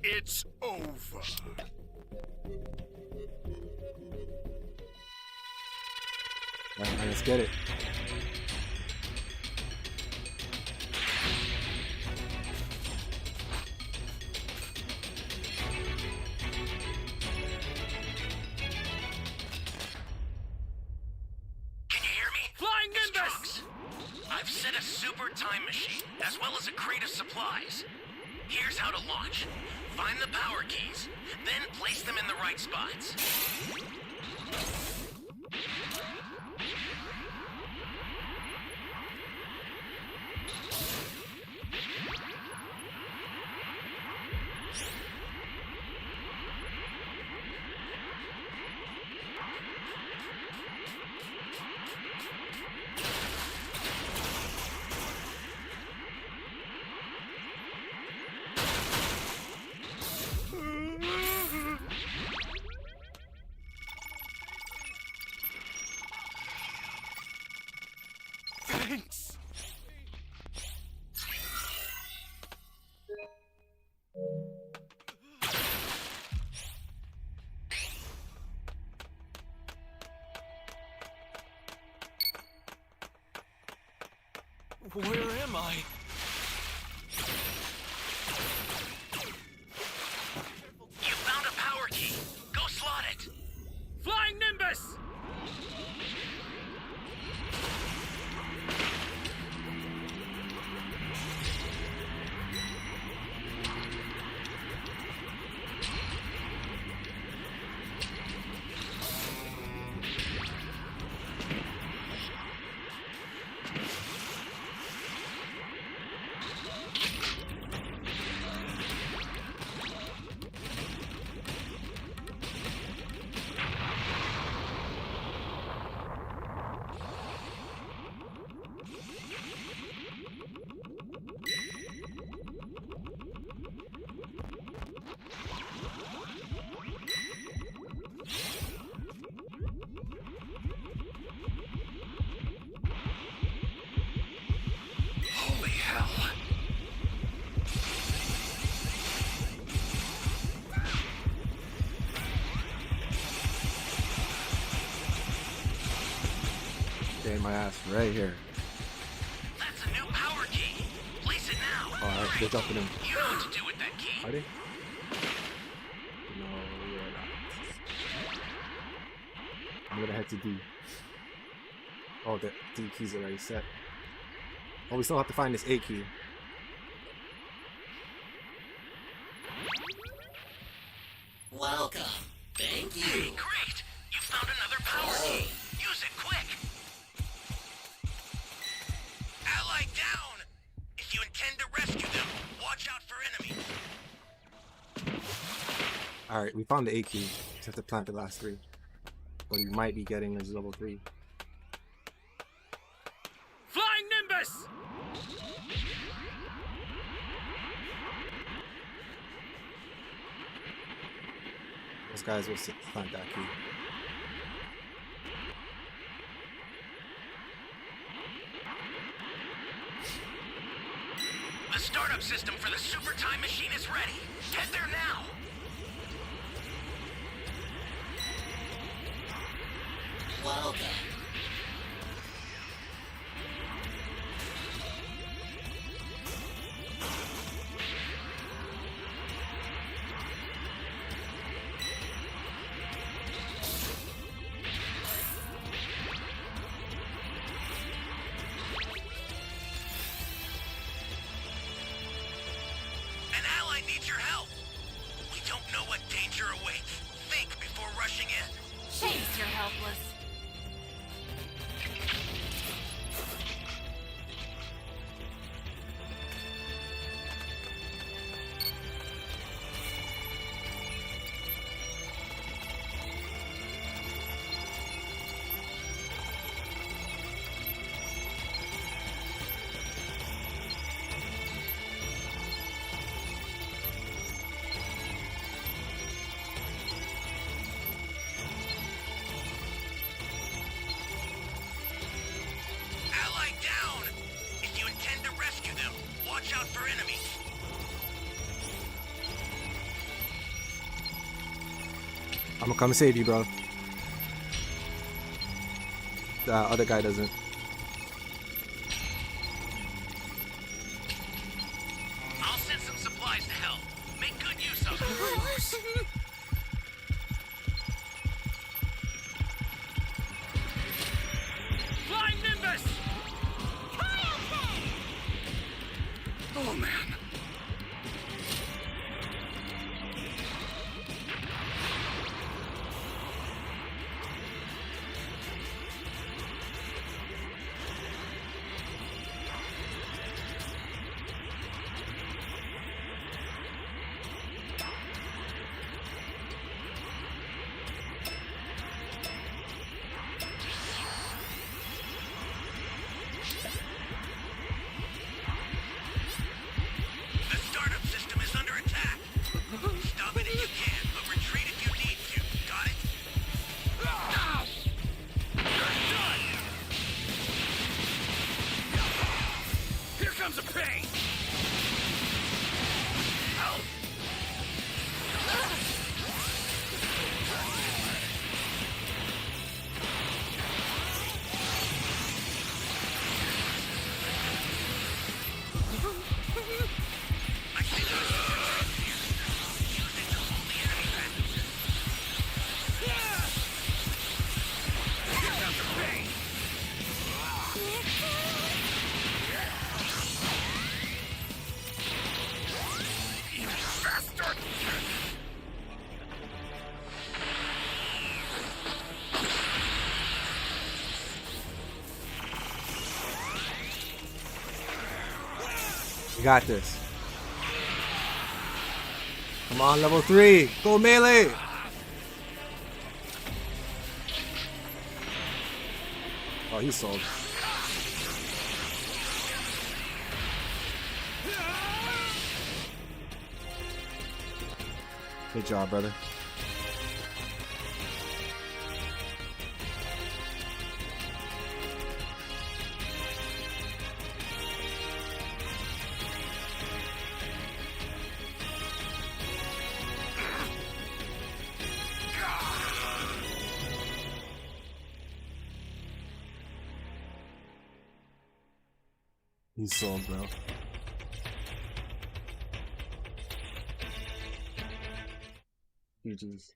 It's over. Alright, let's get it. Can you hear me? Flying Nimbus! I've set a super time machine, as well as a crate of supplies. Here's how to launch. Find the power keys, then place them in the right spots. Thanks. Where am I? You found a power key. Go slot it. Flying Nimbus! Holy hell. Getting my ass right here. That's a new power key. Place it now. Alright, they're jumping in. You know what to do with that key. Are they? No, we are not. I'm gonna head to D. Oh, the D key's already set. Oh, we still have to find this A key. Welcome. Thank you. Hey, great. You found another power key. Use it quick. Ally down. If you intend to rescue them, watch out for enemies. Alright, we found the A key. Just have to plant the last 3. What you might be getting is level 3. Flying Nimbus! Those guys will plant that key. The startup system for the super time machine is ready. Head there now. Welcome. An ally needs your help. We don't know what danger awaits. Think before rushing in. Chase, you're helpless. Ally down! If you intend to rescue them, watch out for enemies. I'm gonna come save you, bro. The other guy doesn't. I'll send some supplies to help. Make good use of them. Flying Nimbus! Oh, man. The startup system is under attack. Stop it if you can, but retreat if you need to. Got it? Here comes a pain! You got this. Come on, level 3. Go melee. Oh, he's sold. Good job, brother. He's sold, bro. GG's.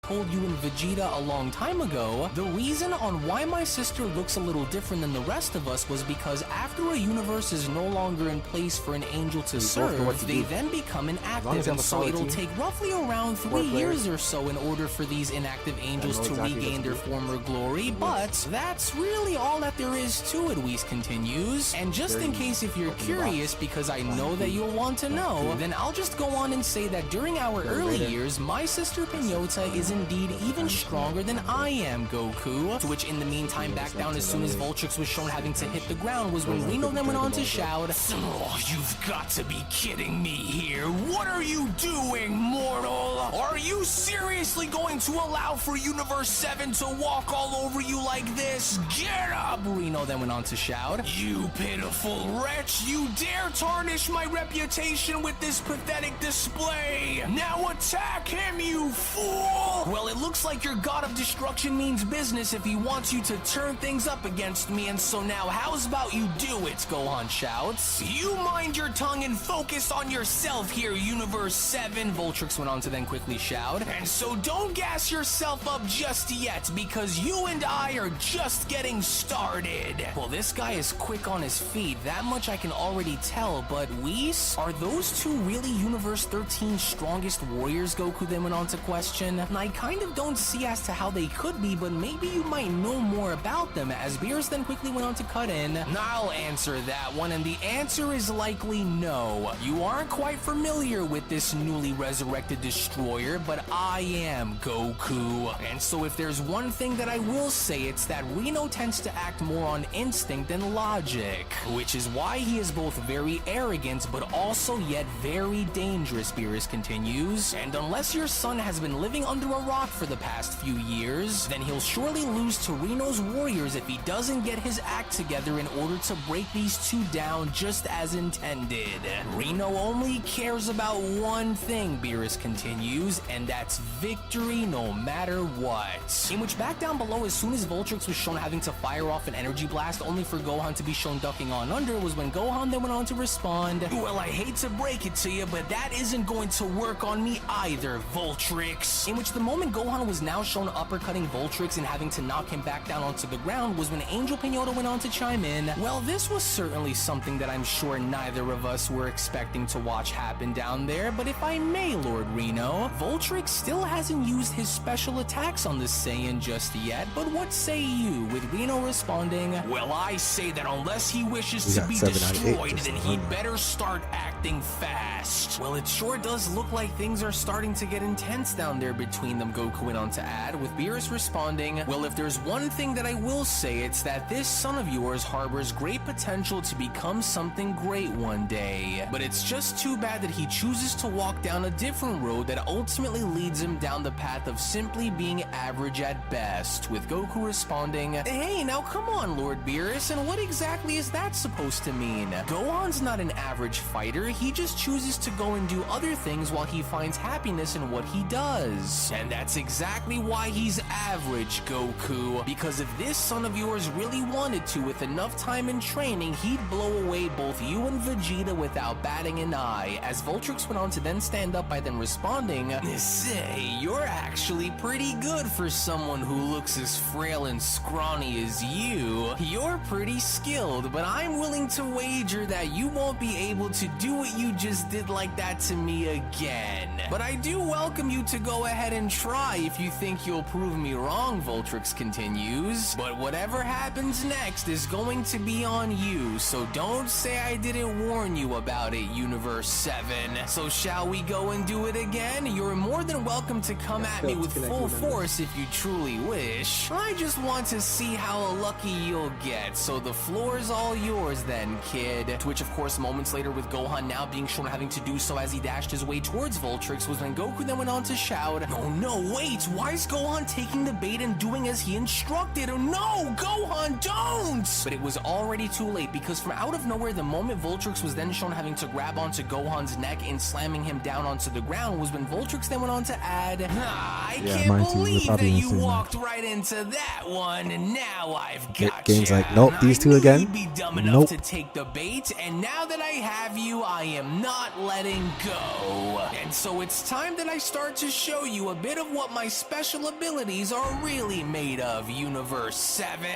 Told you and Vegeta a long time ago, the reason on why my sister looks a little different than the rest of us was because after a universe is no longer in place for an angel to serve, they then become inactive, and so it'll take roughly around 3 years or so in order for these inactive angels to regain their former glory, but that's really all that there is to it, Whis continues. And just in case if you're curious, because I know that you'll want to know, then I'll just go on and say that during our early years, my sister Pinota is indeed even stronger than I am, Goku. To which in the meantime, back down as soon as Vultrix was shown having to hit the ground was when Reno then went on to shout, "Oh, you've got to be kidding me here. What are you doing, mortal? Are you seriously going to allow for Universe 7 to walk all over you like this? Get up!" Reno then went on to shout, "You pitiful wretch, you dare tarnish my reputation with this pathetic display. Now attack him, you fool!" Well, it looks like your god of destruction means business if he wants you to turn things up against me, and so now how's about you do it, Gohan shouts. "You mind your tongue and focus on yourself here, Universe 7, Vultrix went on to then quickly shout. "And so don't gas yourself up just yet, because you and I are just getting started." Well, this guy is quick on his feet, that much I can already tell, but Whis, are those two really Universe 13's strongest warriors, Goku then went on to question. And I kind of don't see as to how they could be, but maybe you might know more about them, as Beerus then quickly went on to cut in. I'll answer that one, and the answer is likely no. You aren't quite familiar with this newly resurrected destroyer, but I am Goku. And so if there's one thing that I will say, it's that Reno tends to act more on instinct than logic, which is why he is both very arrogant but also yet very dangerous, Beerus continues. And unless your son has been living under a rock for the past few years, then he'll surely lose to Reno's warriors if he doesn't get his act together in order to break these two down just as intended. Reno only cares about one thing, Beerus continues, and that's victory no matter what. In which back down below, as soon as Voltrix was shown having to fire off an energy blast only for Gohan to be shown ducking on under, was when Gohan then went on to respond, well, I hate to break it to you, but that isn't going to work on me either, Voltrix. In which the moment Gohan was now shown uppercutting Voltrix and having to knock him back down onto the ground was when Angel Pinata went on to chime in, well, this was certainly something that I'm sure neither of us were expecting to watch happen down there, but if I may, Lord Reno, Voltrix still hasn't used his special attacks on the Saiyan just yet, but what say you, with Reno responding, well, I say that unless he wishes to be destroyed, then he'd better start acting fast. Well, it sure does look like things are starting to get intense down there between them, Goku went on to add, with Beerus responding, well, if there's one thing that I will say, it's that this son of yours harbors great potential to become something great one day. But it's just too bad that he chooses to walk down a different road that ultimately leads him down the path of simply being average at best, with Goku responding, hey, now come on, Lord Beerus, and what exactly is that supposed to mean? Gohan's not an average fighter, he just chooses to go and do other things while he finds happiness in what he does. And that's exactly why he's average, Goku, because if this son of yours really wanted to, with enough time and training, he'd blow away both you and Vegeta without batting an eye, as Voltrix went on to then stand up by then responding, say, you're actually pretty good for someone who looks as frail and scrawny as you. You're pretty skilled, but I'm willing to wager that you won't be able to do what you just did like that to me again. But I do welcome you to go ahead and try if you think you'll prove me wrong, Voltrix continues. But whatever happens next is going to be on you, so don't say I didn't warn you about it, Universe 7. So shall we go and do it again? You're more than welcome to come at me with full force if you truly wish. I just want to see how lucky you'll get, so the floor's all yours then, kid. To which, of course, moments later, with Gohan now being shown having to do so as he dashed his way towards Voltrix, was when Goku then went on to shout, oh no, wait, why is Gohan taking the bait and doing as he instructed? Oh no, Gohan, don't! But it was already too late, because from out of nowhere, the moment Voltrix was then shown having to grab onto Gohan's neck and slamming him down onto the ground was when Voltrix then went on to add, I can't believe that you walked right into that one, and now I've got Game's like, nope, these two again. You'd be dumb enough to take the bait, and now that I have you, I am not letting go. And so it's time that I start to show you a bit of what my special abilities are really made of, Universe 7.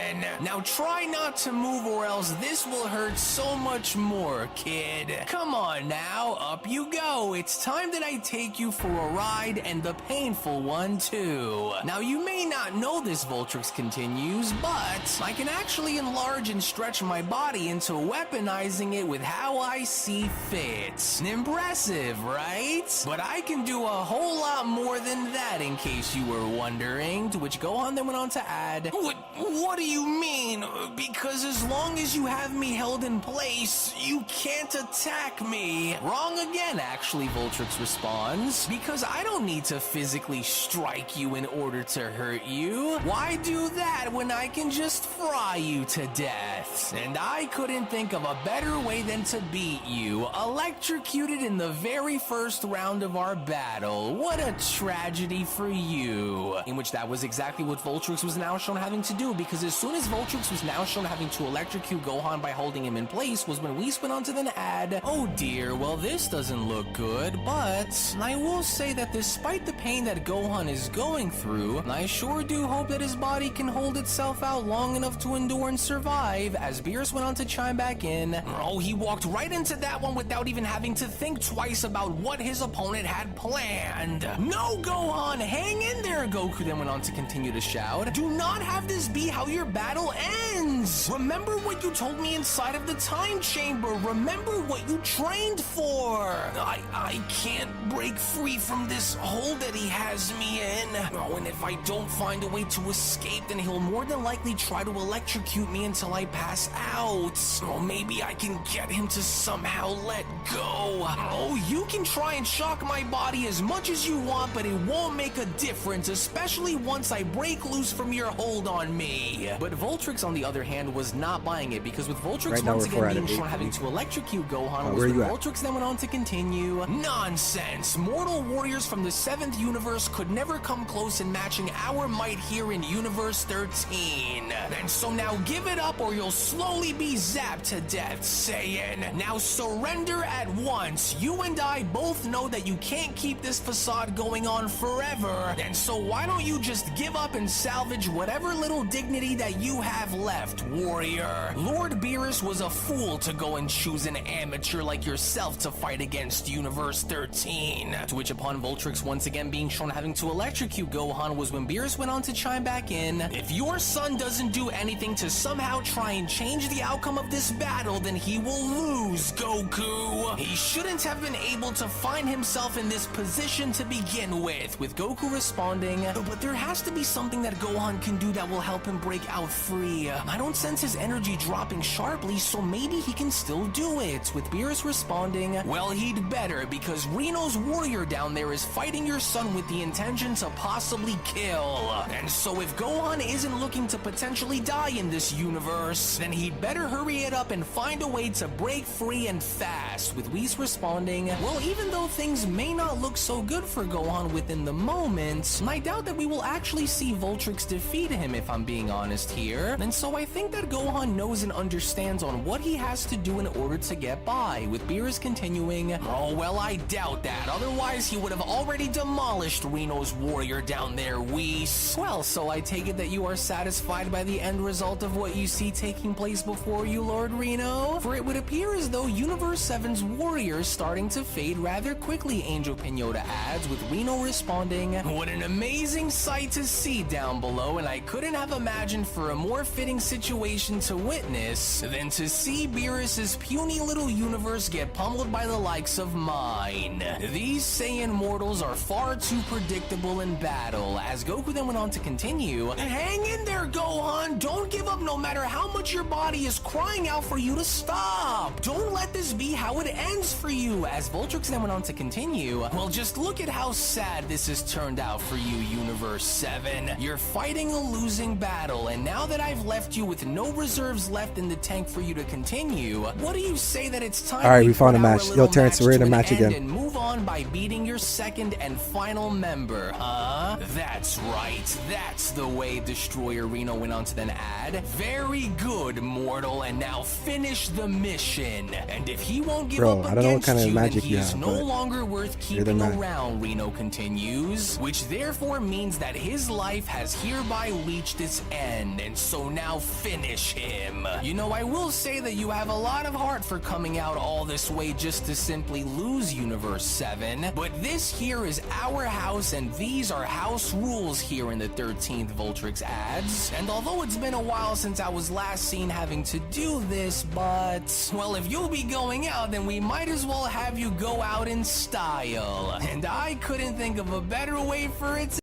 Now try not to move or else this will hurt so much more, kid. Come on now, up you go. It's time that I take you for a ride, and the painful one too. Now you may not know this, Voltrix continues, but I can actually enlarge and stretch my body into weaponizing it with how I see fit. Impressive, right? But I can do a whole lot more than that, in case you were wondering, to which Gohan then went on to add, what do you mean? Because as long as you have me held in place, you can't attack me. Wrong again, actually, Voltrix responds, because I don't need to physically strike you in order to hurt you. Why do that when I can just fry you to death? And I couldn't think of a better way than to beat you, electrocuted in the very first round of our battle. What a tragedy for you. In which that was exactly what Voltrix was now shown having to do, because as soon as Voltrix was now shown having to electrocute Gohan by holding him in place was when Whis went on to then add, oh dear, well this doesn't look good, but I will say that despite the pain that Gohan is going through, I sure do hope that his body can hold itself out long enough to endure and survive, as Beerus went on to chime back in. Oh, he walked right into that one without even having to think twice about what his opponent had planned. No, Gohan, hang in there, Goku then went on to continue to shout. Do not have this be how your battle ends. Remember what you told me inside of the time chamber. Remember what you trained for. I can't break free from this hold that he has me in. Oh, and if I don't find a way to escape, then he'll more than likely try to electrocute me until I pass out. Or maybe I can get him to somehow let go. Oh, you can try and shock my body as much as you want, but it won't make a difference, especially once I break loose from your hold on me. But Voltrix, on the other hand, was not buying it, because with Voltrix once again being shown having to electrocute Gohan, was when Voltrix then went on to continue. Nonsense! Mortal warriors from the 7th universe could never come close in matching our might here in Universe 13. And so now give it up or you'll slowly be zapped to death, Saiyan. Now surrender at once. You and I both know that you can't keep this facade going on forever, and so why don't you just give up and salvage whatever little dignity that you have left, warrior. Lord Beerus was a fool to go and choose an amateur like yourself to fight against Universe 13. To which upon Voltrix once again being shown having to electrocute Gohan was when Beerus went on to chime back in. If your son doesn't do anything to somehow try and change the outcome of this battle, then he will lose, Goku. He shouldn't have been able to find himself in this position to begin with Goku responding, but there has to be something that Gohan can do that will help him break out free. I don't sense his energy dropping sharply, so maybe he can still do it. With Beerus responding, well, he'd better, because Reno's warrior down there is fighting your son with the intention to possibly kill. And so if Gohan isn't looking to potentially die in this universe, then he'd better hurry it up and find a way to break free and fast. With Whis responding, well, even though things may not look so good for Gohan within the moment, I doubt that we will actually see Voltrix defeat him, if I'm being honest here. And so I think that Gohan knows and understands on what he has to do in order to get by. With Beerus continuing, oh well, I doubt that. Otherwise, he would have already demolished Reno's warrior down there, Whis. Well, so I take it that you are satisfied by the end result of what you see taking place before you, Lord Reno? For it would appear as though Universe 7's warrior is starting to fade rather quickly, Angel Pinota adds, with Reno responding, what an amazing sight to see down below, and I couldn't have imagined for a more fitting situation to witness than to see Beerus's puny little universe get pummeled by the likes of mine. These Saiyan mortals are far too predictable in battle. As Goku then went on to continue, hang in there, Gohan! Don't give up no matter how much your body is crying out for you to stop! Don't let this be how it ends for you! As Voltrix then went on to continue, well, just look at how sad this has turned out for you, Universe 7. You're fighting a losing battle, and now that I've left you with no reserves left in the tank for you to continue, what do you say that it's time Alright, we found a match. Yo, Terrence, we're in a match again. And move on by beating your second and final member, huh? That's right. That's the way, Destroyer Reno went on to then add. Very good, mortal, and now finish the mission. And if he won't give up I don't know what kind of you, magic then you he's have, no longer worth keeping around, Reno continues, which therefore means that his life has hereby reached its end, and so now finish him. You know, I will say that you have a lot of heart for coming out all this way just to simply lose Universe 7, but this here is our house, and these are house rules here in the 13th, Voltrix adds. And although it's been a while since I was last seen having to do this, but, well, if you'll be going out, then we might as well have you go out in style. And I couldn't think of a better way for it to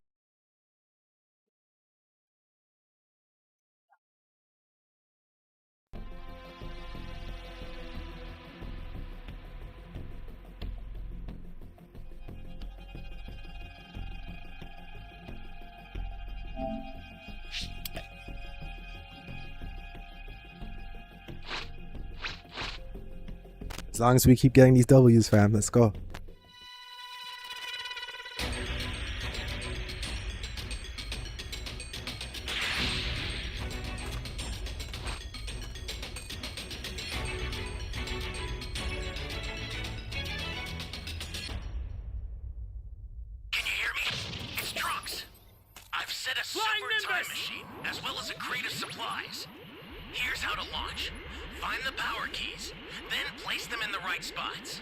As long as we keep getting these W's, fam, let's go. as well as a crate of supplies. Here's how to launch. Find the power keys, then place them in the right spots.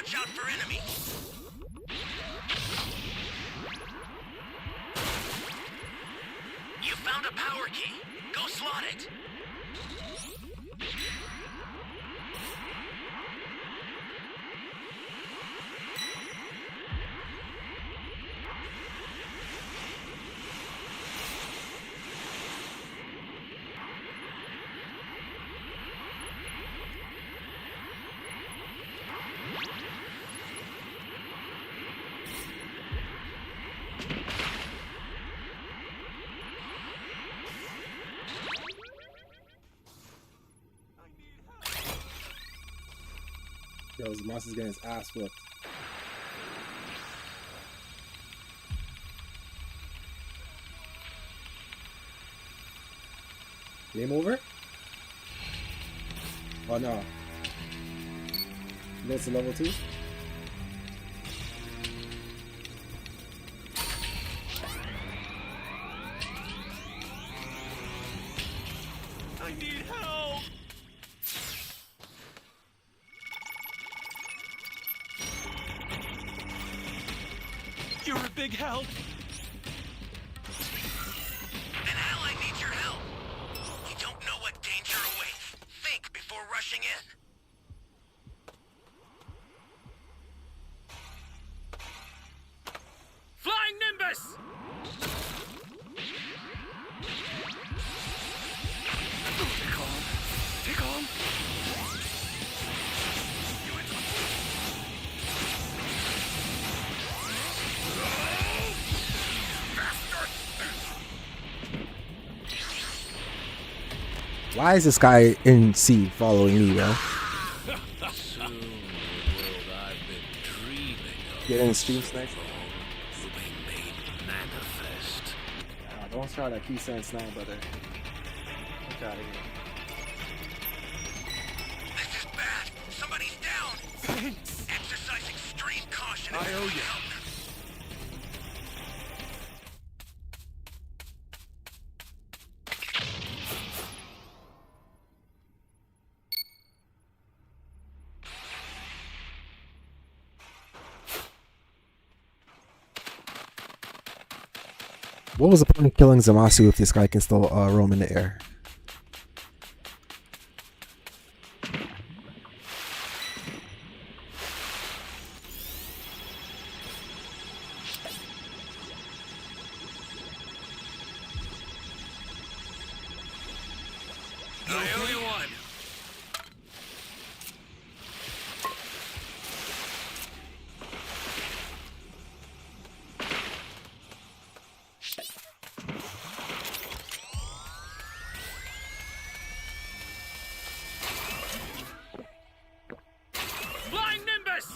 Watch out for enemies. You found a power key. Go slot it. Yo, Zamasu's getting his ass whooped. Game over? Oh no. That's a level 2? I need help! You're a big help! An ally needs your help! You don't know what danger awaits. Think before rushing in. Flying Nimbus! Take on. Take on. Why is this guy in C following me, bro? Get in stream snipe. Don't try that key sense now, brother. Look out of here. This is bad. Somebody's down. Thanks. Exercise extreme caution. I owe you. What was the point of killing Zamasu if this guy can still roam in the air? I owe you one. Flying Nimbus!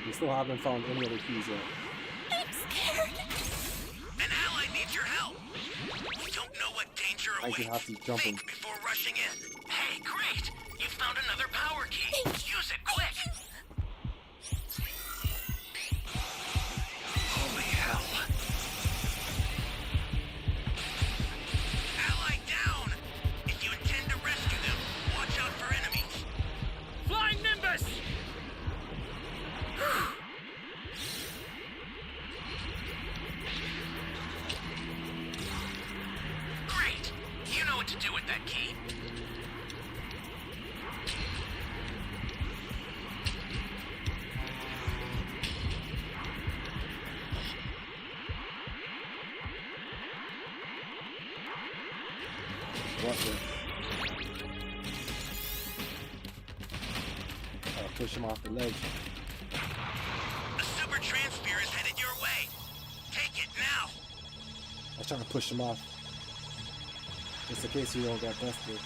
We still haven't found any other keys yet. I'm scared. An ally needs your help. You don't know what danger I awaits. can have to jump in. Think before rushing in. Hey, great! You found another power key. Use it quick. Holy hell! Ally down. If you intend to rescue them, watch out for enemies. Flying Nimbus! Great! You know what to do with that key. What the? Gotta push him off the ledge. A super transfer is headed your way. Take it now. I was trying to push him off. Just in case we don't get busted.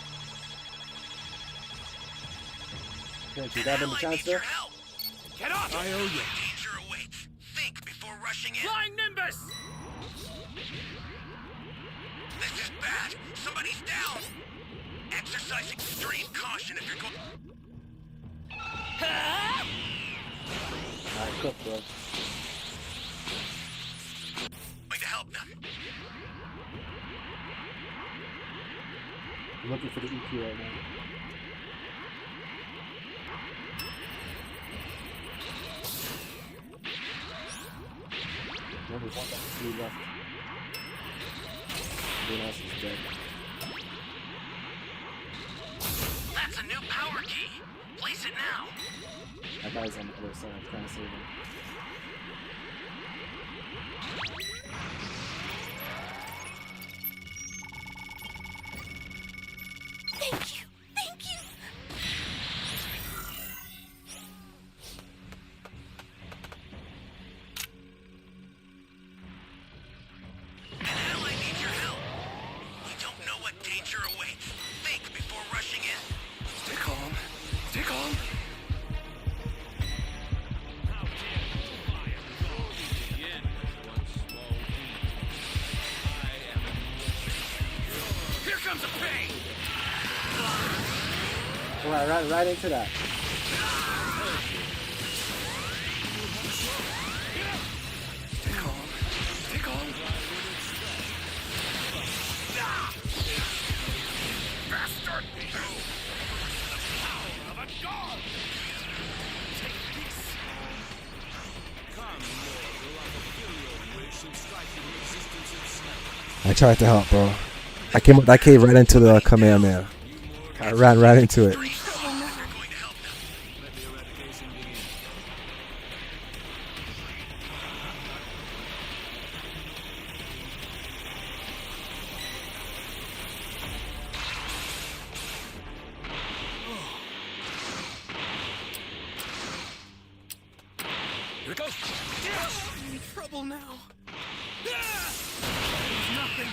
Can't you grab him the chance there? Get off! I owe you. Danger awaits. Think before rushing in. Flying Nimbus! This is bad. Somebody's down. Exercise extreme caution if you're going. Nice. cook, bro. Going to help them. I'm looking for the EQ right now. Only one that was 3 left. Everyone else is dead. That's a new power key. Place it now. That guy's on the other side. I'm trying to save him. Thank you. Thank you. An ally needs your help. You don't know what danger awaits. Think before rushing in. Stay calm. Stay calm. Here comes the pain. Right into that. Stay calm. Stay calm. Bastard! The power of a god! Take this! Come, mortal, I fulfill your wish and strike you existence itself. I tried to help, bro. I came right into the Kamehameha. I ran right into it. Here it goes! I'm in trouble now. There's nothing.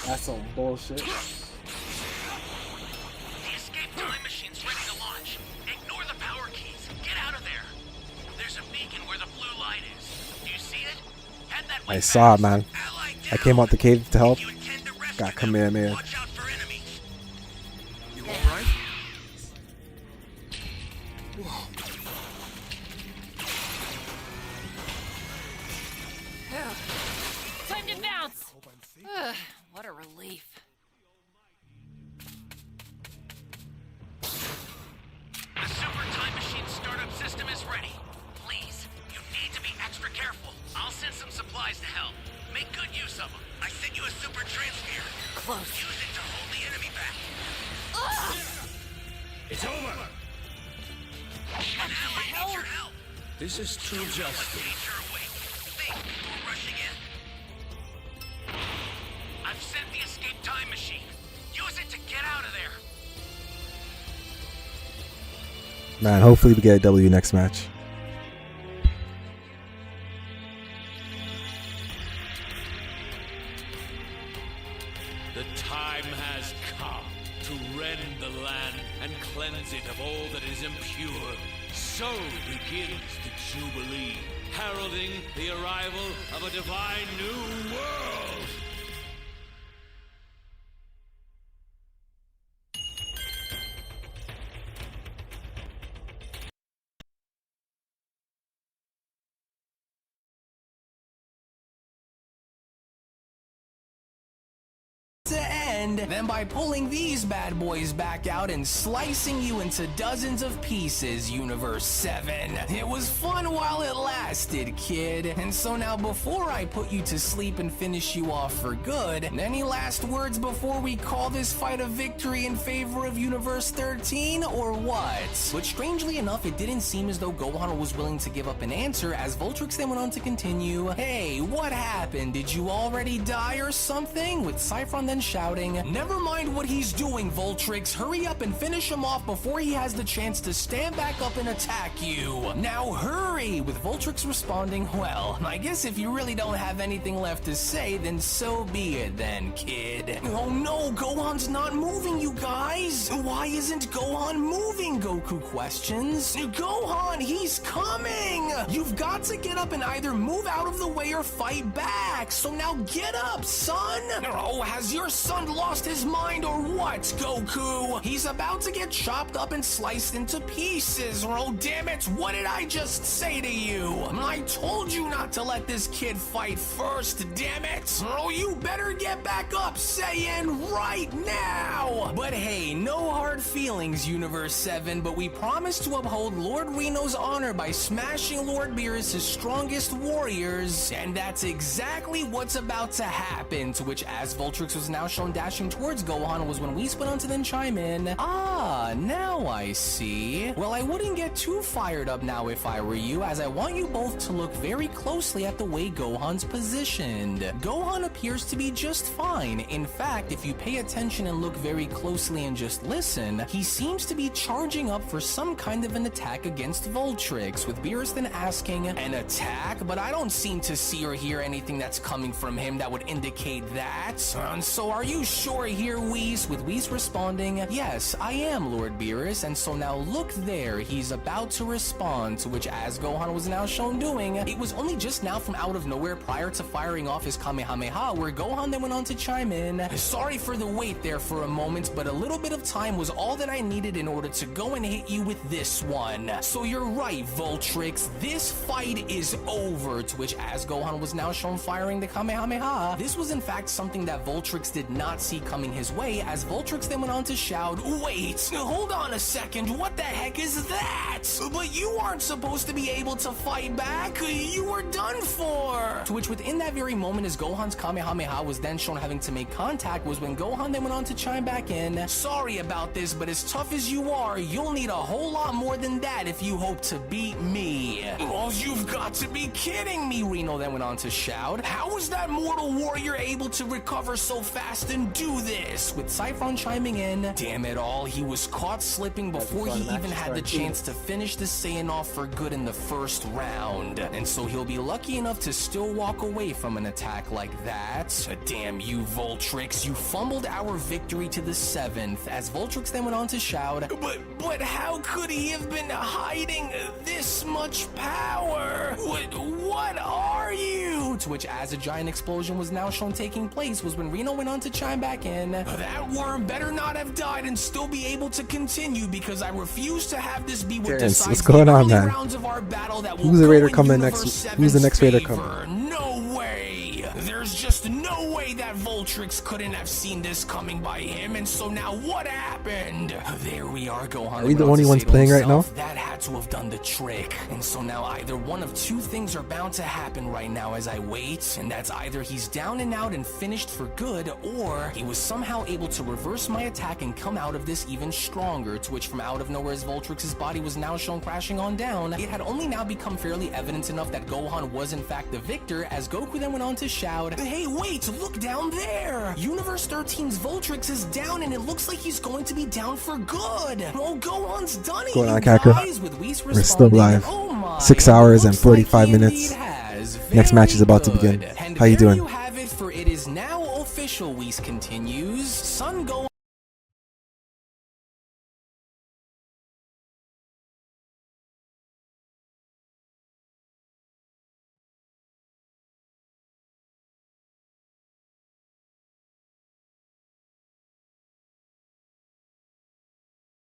That's some bullshit. The escape time machine's ready to launch. Ignore the power keys. Get out of there. There's a beacon where the blue light is. Do you see it? Head that way. I saw it, man. I came out the cave to help. Got Kamehameha. Watch out for enemies. You alright? Time to bounce! Ugh, what a relief. The super time machine startup system is ready. Please, you need to be extra careful. I'll send some supplies to help. Make good use of them. I sent you a super transfer. Close. Use it to hold the enemy back. It's over! An ally needs your help. This is true justice. Danger awaits. Think before rushing in. I've sent the escape time machine. Use it to get out of there. Man, hopefully we get a W next match. The time has come to rend the land and cleanse it of all that is impure. So begins the Jubilee, heralding the arrival of a divine new world. To end, then by pulling these bad boys back out and slicing you into dozens of pieces, Universe 7. It was fun while it lasted, kid. And so now before I put you to sleep and finish you off for good, any last words before we call this fight a victory in favor of Universe 13, or what? But strangely enough, it didn't seem as though Gohan was willing to give up an answer, as Voltrix then went on to continue, "Hey, what happened? Did you already die or something?" With Cyphron then shouting, "Never mind what he's doing, Voltrix. Hurry up and finish him off before he has the chance to stand back up and attack you. Now hurry!" With Voltrix responding, "Well, I guess if you really don't have anything left to say, then so be it then, kid." Oh no, Gohan's not moving, you guys. Why isn't Gohan moving? Goku questions. Gohan, he's coming. You've got to get up and either move out of the way or fight back. So now get up, son. Oh, has your son lost his mind or what, Goku? He's about to get chopped up and sliced into pieces. Oh, damn it, what did I just say to you? I told you not to let this kid fight first, damn it. Oh, you better get back up, Saiyan, right now. But hey, no hard feelings, Universe 7, but we promise to uphold Lord Reno's honor by smashing Lord Beerus' strongest warriors, and that's exactly what's about to happen, to which as Voltrix was now shown dashing towards Gohan was when Whis went on to then chime in. Ah, now I see. Well, I wouldn't get too fired up now if I were you, as I want you both to look very closely at the way Gohan's positioned. Gohan appears to be just fine. In fact, if you pay attention and look very closely and just listen, he seems to be charging up for some kind of an attack against Voltrix, with Beerus then asking, an attack? But I don't seem to see or hear anything that's coming from him that would indicate that. So are you sure here, Whis? With Whis responding, yes, I am, Lord Beerus, and so now look there, he's about to respond, to which as Gohan was now shown doing, it was only just now from out of nowhere prior to firing off his Kamehameha where Gohan then went on to chime in. Sorry for the wait there for a moment, but a little bit of time was all that I needed in order to go and hit you with this one. So you're right, Voltrix, this fight is over, to which as Gohan was now shown firing the Kamehameha, this was in fact something that Voltrix did not see coming his way, as Voltrix then went on to shout, wait, hold on a second, what the heck is that? But you aren't supposed to be able to fight back, you were done for! To which within that very moment as Gohan's Kamehameha was then shown having to make contact was when Gohan then went on to chime back in, sorry about this, but as tough as you are, you'll need a whole lot more than that if you hope to beat me. Oh, you've got to be kidding me, Reno then went on to shout. How was that mortal warrior able to recover so fast and do this? With Cyphron chiming in, damn it all, he was caught slipping before he even had the chance to finish the Saiyan off for good in the first round. And so he'll be lucky enough to still walk away from an attack like that. Damn you, Voltrix, you fumbled our victory to the 7th, as Voltrix then went on to shout, but how could he have been hiding this much power? What are you? To which as a giant explosion was now shown taking place was when Reno went on to chime back in, that worm better not have died and still be able to continue, because I refuse to have this be what decides what's going on, man? rounds of our battle that will Who's the Raider go in coming Universe next? 7's Who's the next Raider favor. coming? No way! There's just no way that Voltrix couldn't have seen this coming by him, and so now what happened? There we are, Gohan. Are we the only ones playing right now? That had to have done the trick. And so now either one of two things are bound to happen right now as I wait, and that's either he's down and out and finished for good, or he was somehow able to reverse my attack and come out of this even stronger, to which from out of nowhere as Voltrix's body was now shown crashing on down, it had only now become fairly evident enough that Gohan was in fact the victor, as Goku then went on to shout, hey wait, look down there! Universe 13's Voltrix is down and it looks like he's going to be down for good! Oh, Gohan's done it, Going on, you Kakarot? guys, with Whis We're still live. Oh 6 hours and 45 minutes. Next match is about to begin. And How you there doing? you have it, for it is now official, Whis continues. Sun Gohan.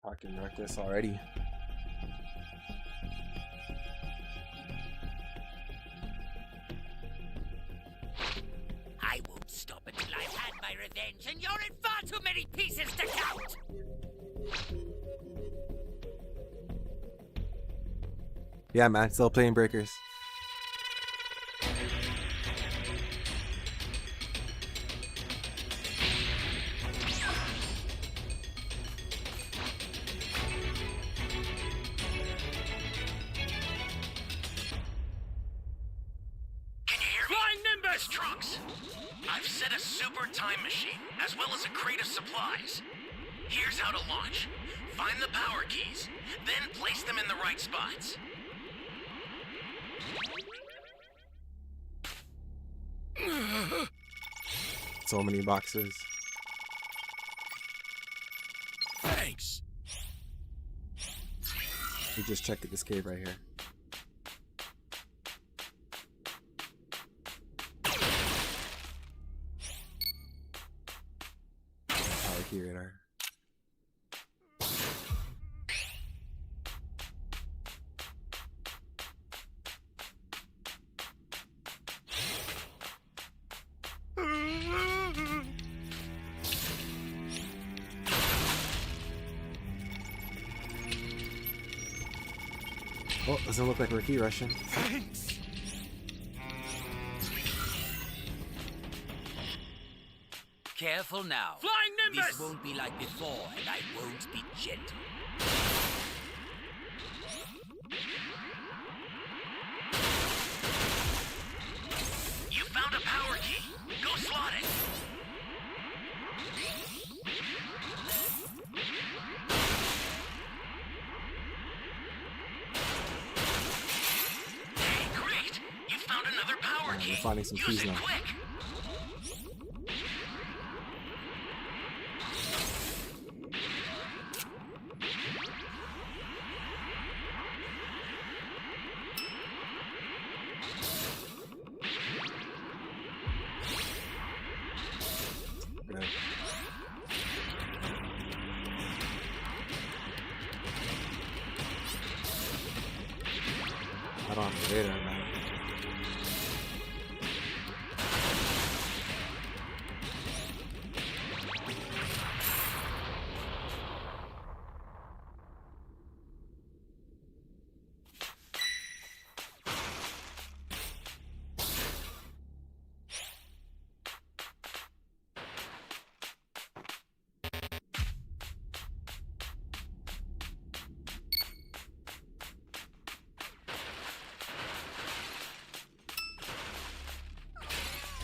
Fucking reckless already. I won't stop until I've had my revenge, and you're in far too many pieces to count! Yeah, man, still playing Breakers. Trunks. I've set a super time machine, as well as a crate of supplies. Here's how to launch. Find the power keys, then place them in the right spots. So many boxes. Thanks. We just checked this cave right here. power key radar. Oh, doesn't look like we're key rushing. Thanks. Careful now. Flying Nimbus! This won't be like before, and I won't be gentle. You found a power key. Go slot it. Hey, great! You found another power key. We're finding some Use keys it now. quick. Good. I don't have the radar, man.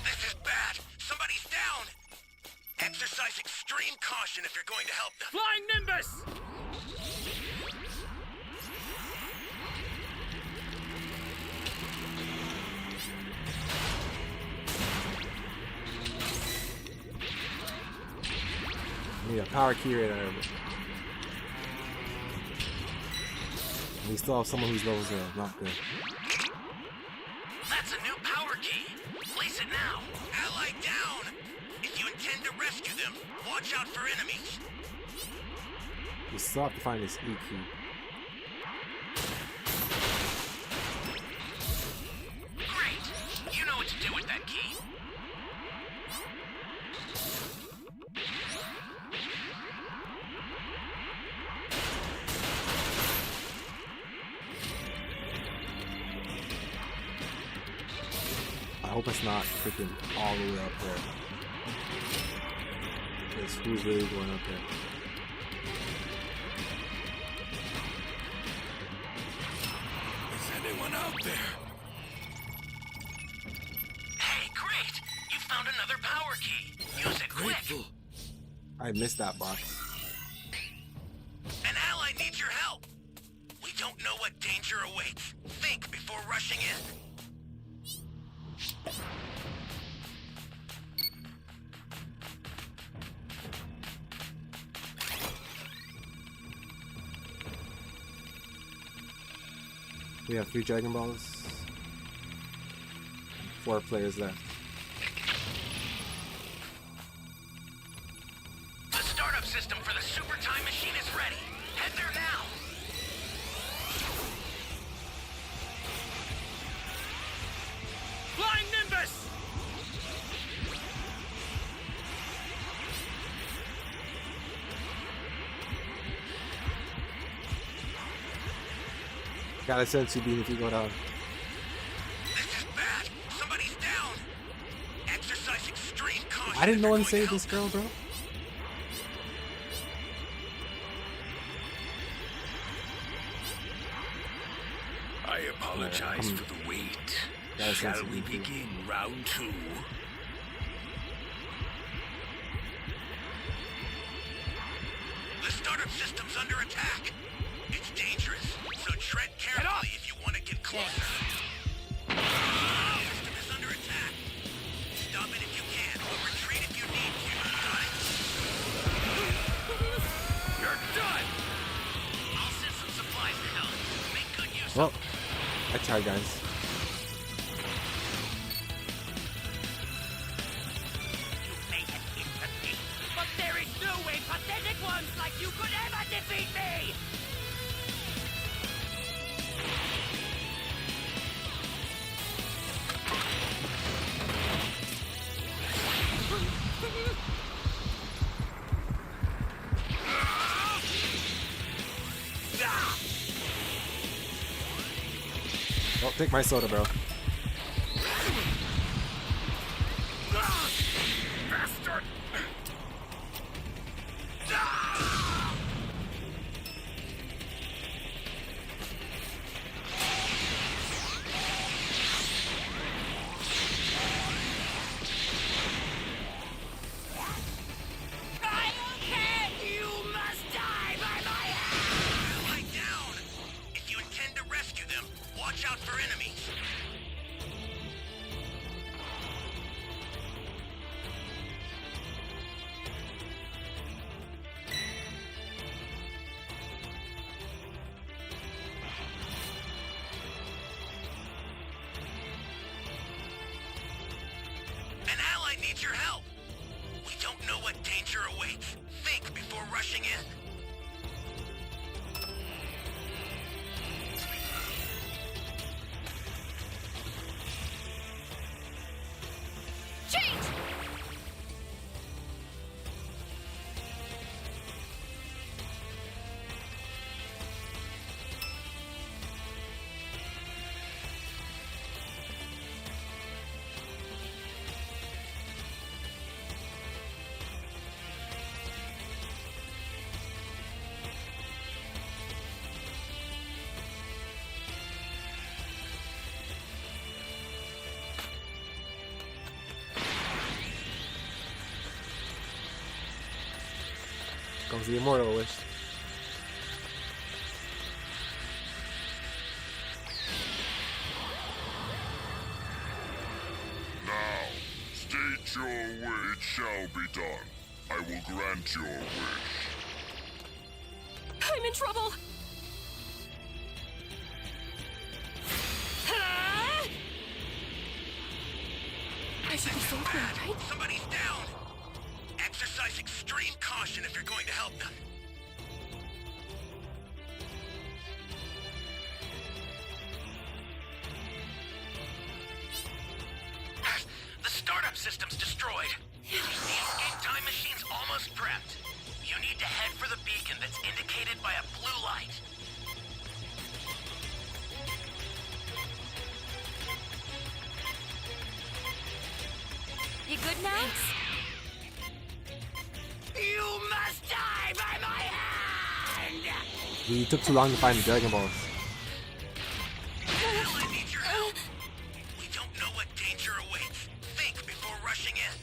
This is bad. Somebody's down. Exercise extreme caution if you're going to help them. Flying Nimbus! We need a power key radar. We still have someone who's level 0. Not good. That's a new power key. Place it now. Ally down. If you intend to rescue them, watch out for enemies. We still have to find this E key. Great. You know what to do with that key. I hope it's not freaking all the way up there. Because who's really going up there? Is anyone out there? Hey, great! You found another power key. Use it quick. I missed that box. An ally needs your help. We don't know what danger awaits. Think before rushing in. We have 3 Dragon Balls. 4 players left. The startup system for the super time machine is ready. Head there now. Flying Nimbus! Gotta sense you beam if you go down. This is bad. Somebody's down. Exercise extreme caution. I didn't know one saved this girl, bro. I apologize for the wait. Shall we begin round 2? The startup system's under attack. It's dangerous, so tread carefully if you want to get closer. The system is under attack. Stop it if you can, but retreat if you need to. Got it? You're done! I'll send some supplies to help. Make good use Well, of them. I tried, guys. You may have hit the thing, but there is no way Take my soda, bro. Bastard! Watch out for enemies. An ally needs your help. We don't know what danger awaits. Think before rushing in. Comes the immortal wish. Now, state your wish. It shall be done. I will grant your wish. I'm in trouble! I should be safe now, right? Somebody's down! Exercise extreme caution if you're going to help them. The startup system's destroyed. The escape time machine's almost prepped. You need to head for the beacon that's indicated by a blue light. You good now? You must die by my hand! We took too long to find the Dragon Balls. I need your help. We don't know what danger awaits. Think before rushing in.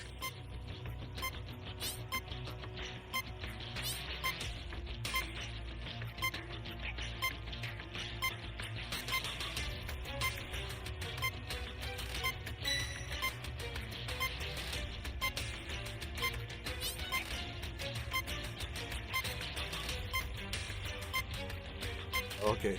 Okay.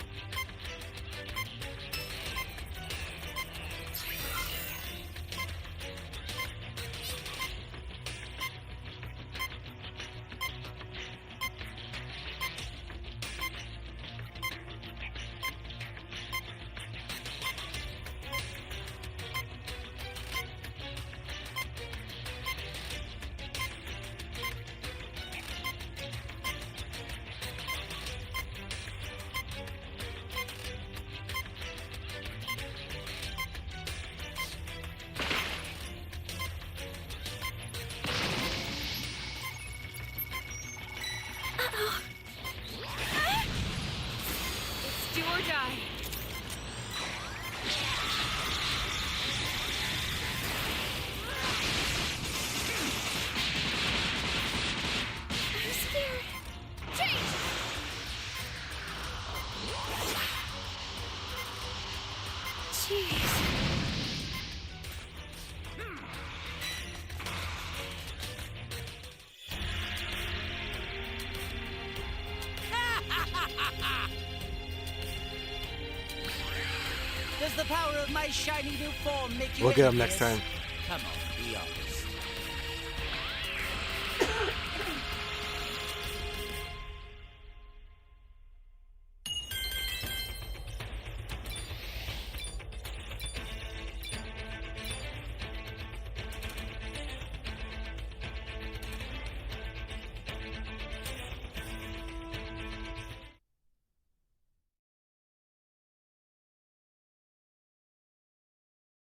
It's do or die. I'm scared. Change! Jeez. Does the power of my shiny new form make you We'll get him envious? next time. Come on, be honest.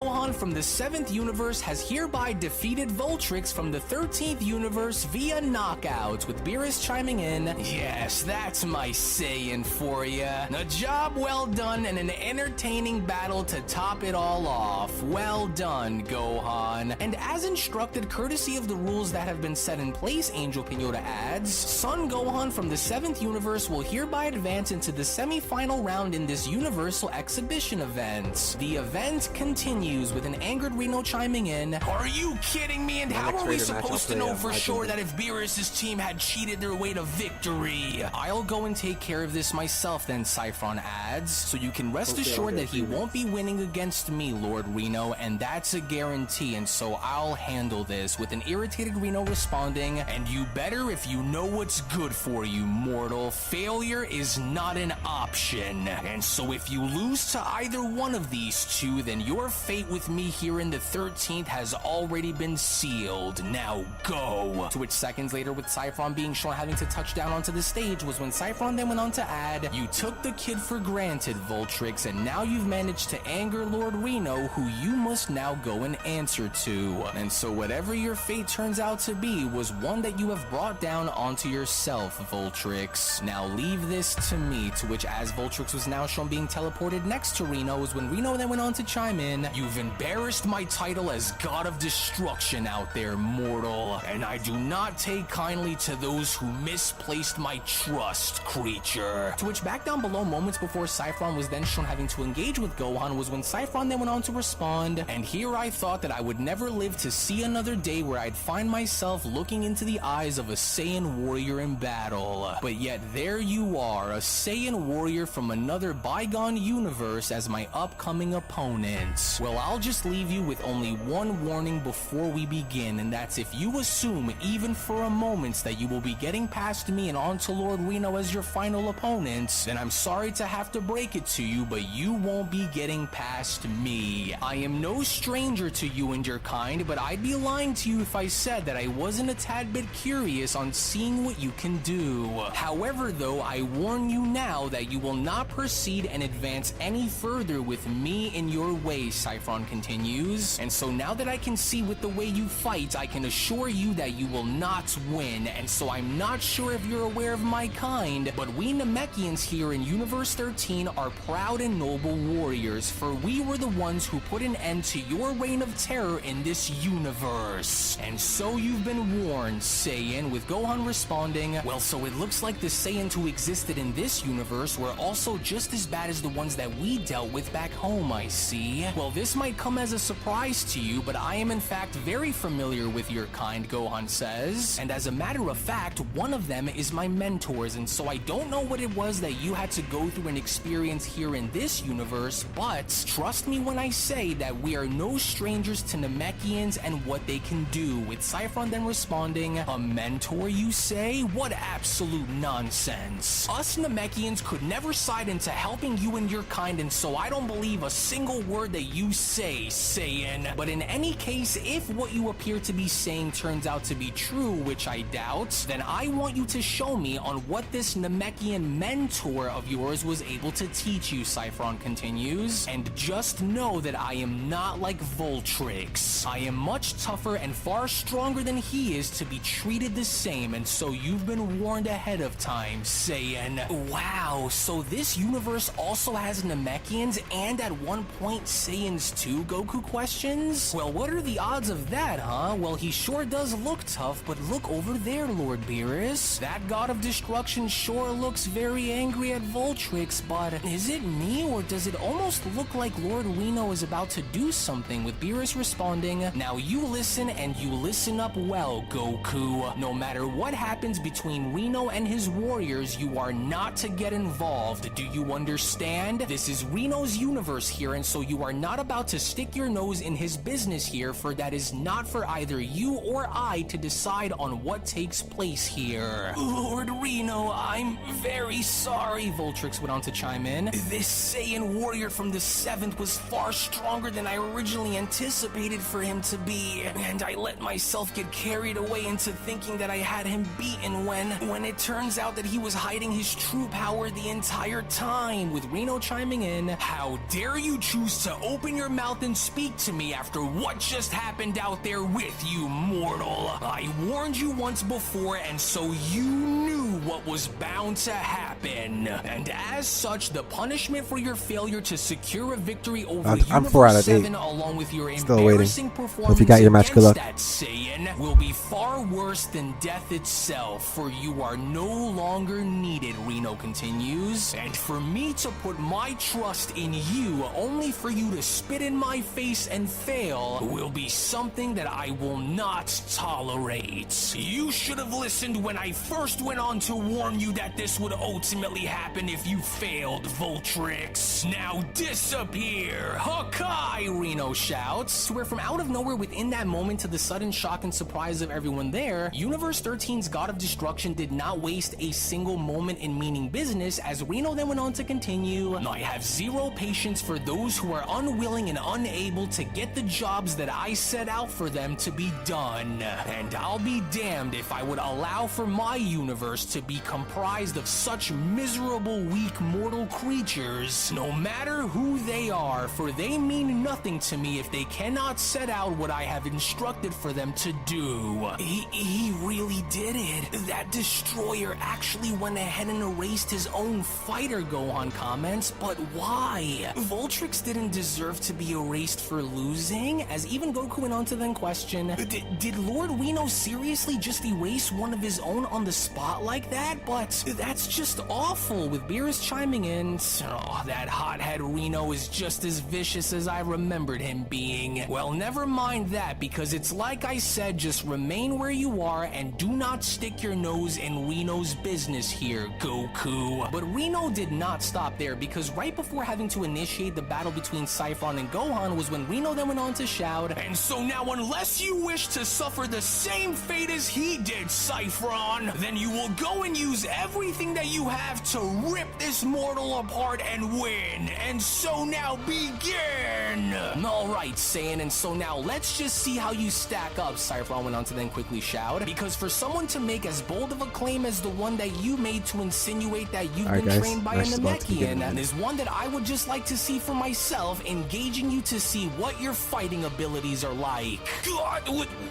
Gohan from the 7th universe has hereby defeated Voltrix from the 13th universe via knockout, with Beerus chiming in, "Yes, that's my Saiyan for ya. A job well done and an entertaining battle to top it all off. Well done, Gohan." And as instructed, courtesy of the rules that have been set in place, Angel Pinota adds, Son Gohan from the 7th universe will hereby advance into the semi-final round in this Universal Exhibition event. The event continues with an angered Reno chiming in, "Are you kidding me? And how are we supposed to know for sure that if Beerus' team had cheated their way to victory?" "I'll go and take care of this myself then," Saffron adds, "so you can rest assured that he won't be winning against me, Lord Reno, and that's a guarantee, and so I'll handle this," with an irritated Reno responding, "And you better if you know what's good for you, mortal. Failure is not an option. And so if you lose to either one of these two, then your fate with me here in the 13th has already been sealed. Now go." To which seconds later, with Saffron being shown having to touch down onto the stage, was when Saffron then went on to add, "You took the kid for granted, Voltrix, and now you've managed to anger Lord Reno, who you must now go and answer to. And so whatever your fate turns out to be was one that you have brought down onto yourself, Voltrix. Now leave this to me." To which, as Voltrix was now shown being teleported next to Reno, was when Reno then went on to chime in, "You've embarrassed my title as God of Destruction out there, mortal, and I do not take kindly to those who misplaced my trust, creature." To which, back down below, moments before Saffron was then shown having to engage with Gohan, was when Saffron then went on to respond, "And here I thought that I would never live to see another day where I'd find myself looking into the eyes of a Saiyan warrior in battle. But yet there you are, a Saiyan warrior from another bygone universe as my upcoming opponent. Well, I'll just leave you with only one warning before we begin, and that's if you assume, even for a moment, that you will be getting past me and onto Lord Reno as your final opponent, then I'm sorry to have to break it to you, but you won't be getting past me. I am no stranger to you and your kind, but I'd be lying to you if I said that I wasn't a tad bit curious on seeing what you can do. However, though, I warn you now that you will not proceed and advance any further with me in your way," Saffron continues. "And so now that I can see with the way you fight, I can assure you that you will not win. And so I'm not sure if you're aware of my kind, but we Namekians here in Universe 13 are proud and noble warriors, for we were the ones who put an end to your reign of terror in this universe. And so you've been warned, Saiyan," with Gohan responding, "Well, so it looks like the Saiyans who existed in this universe were also just as bad as the ones that we dealt with back home, I see. Well, this might come as a surprise to you, but I am in fact very familiar with your kind," Gohan says. "And as a matter of fact, one of them is my mentors, and so I don't know what it was that you had to go through and experience here in this universe, but trust me when I say that we are no strangers to Namekians and what they can do," with Saffron then responding, "A mentor, you say? What absolute nonsense. Us Namekians could never side into helping you and your kind, and so I don't believe a single word that you say, Saiyan. But in any case, if what you appear to be saying turns out to be true, which I doubt, then I want you to show me on what this Namekian mentor of yours was able to teach you," Saffron continues. "And just know that I am not like Voltrix. I am much tougher and far stronger than he is to be treated the same, and so you've been warned ahead of time, Saiyan." Wow, so this universe also has Namekians and at one point Saiyans too, Goku questions? Well, what are the odds of that, huh? Well, he sure does look tough, but look over there, Lord Beerus. That God of Destruction sure looks very angry at Voltrix, but is it me, or does it almost look like Lord Reno is about to do something, with Beerus responding, "Now you listen, and you listen up well, Goku. No matter what happens between Reno and his warriors, you are not to get involved. Do you understand? This is Reno's universe here, and so you are not about to stick your nose in his business here, for that is not for either you or I to decide on what takes place here." "Lord Reno, I'm very sorry," Voltrix went on to chime in. "This Saiyan warrior from the 7th was far stronger than I originally anticipated for him to be, and I let myself get carried away into thinking that I had him beaten when it turns out that he was hiding his true power the entire time," with Reno chiming in, "How dare you choose to open your mouth mouth and speak to me after what just happened out there with you, mortal. I warned you once before, and so you knew what was bound to happen. And as such, the punishment for your failure to secure a victory over I'm 4 out Universe of 8. 7, along with your Still embarrassing waiting. performance If you got your match, good luck. that Saiyan, will be far worse than death itself, for you are no longer needed, Reno continues. And for me to put my trust in you only for you to spit in my face and fail will be something that I will not tolerate. You should have listened when I first went on to warn you that this would ultimately happen if you failed, Voltrix. Now disappear! Hakai! Reno shouts, to where from out of nowhere within that moment, to the sudden shock and surprise of everyone there, Universe 13's God of Destruction did not waste a single moment in meaning business, as Reno then went on to continue, I have zero patience for those who are unwilling and unable to get the jobs that I set out for them to be done. And I'll be damned if I would allow for my universe to be comprised of such miserable, weak, mortal creatures, no matter who they are, for they mean nothing to me if they cannot set out what I have instructed for them to do. He really did it. That destroyer actually went ahead and erased his own fighter, Gohan comments, but why? Voltrix didn't deserve to be erased for losing, as even Goku went on to then question, did Lord Reno seriously just erase one of his own on the spot like that? But that's just awful, with Beerus chiming in, oh, that hothead Reno is just as vicious as I remembered him being. Well, never mind that, because it's like I said, just remain where you are and do not stick your nose in Reno's business here, Goku. But Reno did not stop there, because right before having to initiate the battle between Saifron and Gohan was when Reno then went on to shout, and so now unless you wish to suffer the same fate as he did, Saifron, then you will go and use everything that you have to rip this mortal apart and win. And so now begin! Alright, Saiyan, and so now let's just see how you stack up, Saifron went on to then quickly shout, because for someone to make as bold of a claim as the one that you made to insinuate that you've been trained by a Namekian is one that I would just like to see for myself, engaging you to see what your fighting abilities are like. God,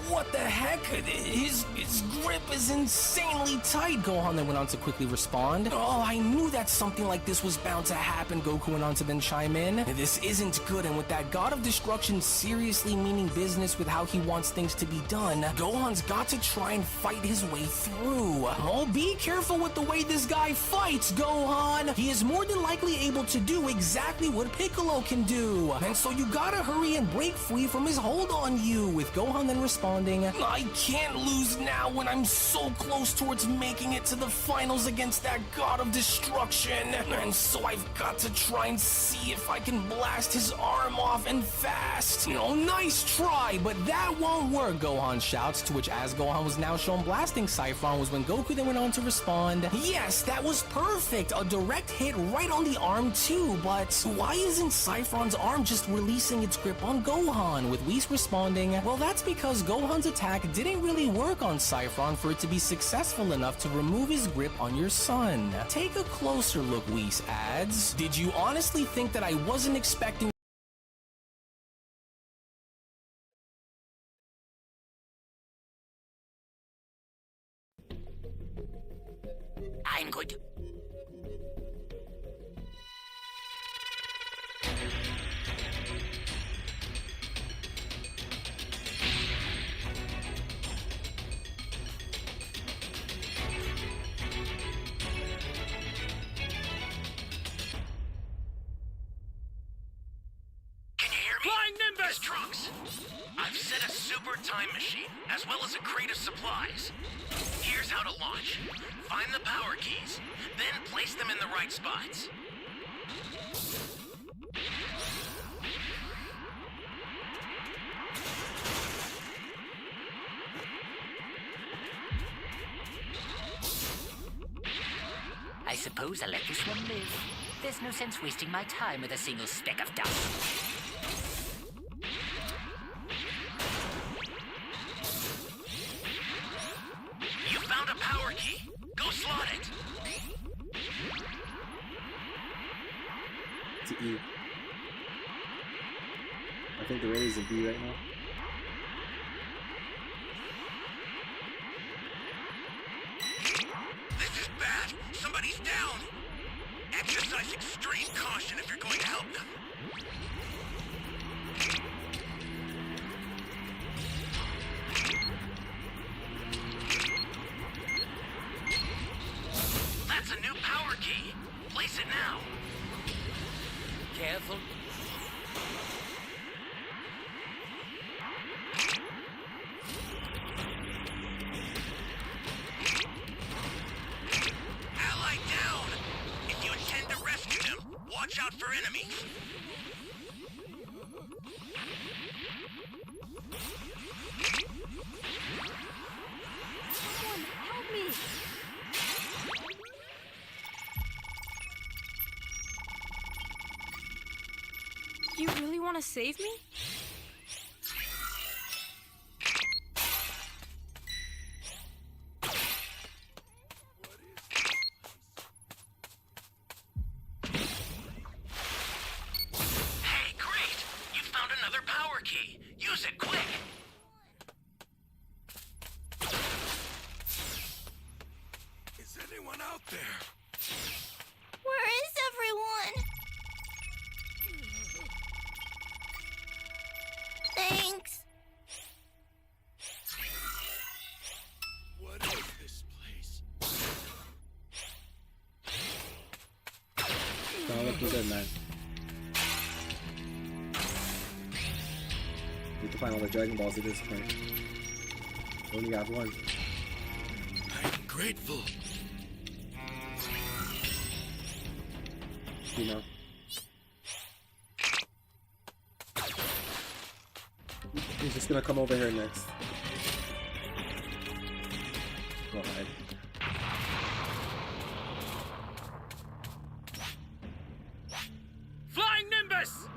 what the heck? His grip is insanely tight, Gohan then went on to quickly respond. Oh, I knew that something like this was bound to happen, Goku went on to then chime in. This isn't good, and with that God of Destruction seriously meaning business with how he wants things to be done, Gohan's got to try and fight his way through. Oh, be careful with the way this guy fights, Gohan. He is more than likely able to do exactly what Piccolo can do, and so you gotta hurry and break free from his hold on you, with Gohan then responding, I can't lose now when I'm so close towards making it to the finals against that God of Destruction, and so I've got to try and see if I can blast his arm off and fast. Oh, nice try, but that won't work, Gohan shouts, to which as Gohan was now shown blasting Saifron was when Goku then went on to respond, yes, that was perfect, a direct hit right on the arm too, but why isn't Saifron's arm just releasing its grip on Gohan, with Whis responding, well, that's because Gohan's attack didn't really work on Saifron for it to be successful enough to remove his grip on your son. Take a closer look, Whis adds. Did you honestly think that I wasn't expecting I'm going to... Flying Nimbus! Trunks! I've set a super time machine, as well as a crate of supplies. Here's how to launch. Find the power keys, then place them in the right spots. I suppose I'll let this one live. There's no sense wasting my time with a single speck of dust. You found a power key. Go slot it. To eat. I think the raid is a B right now. This is bad! Somebody's down! Exercise extreme caution if you're going to help them. That's a new power key. Place it now. Careful. Ally down! If you intend to rescue them, watch out for enemies. Someone help me! You really want to save me? Hey, great! You found another power key. Use it quick. Is anyone out there? Where is everyone? Thanks. What is this place? Sound looking good, man. Need to find all the Dragon Balls at this point. We only got one. I'm grateful. You know. He's just gonna come over here next. Go ahead. Flying Nimbus!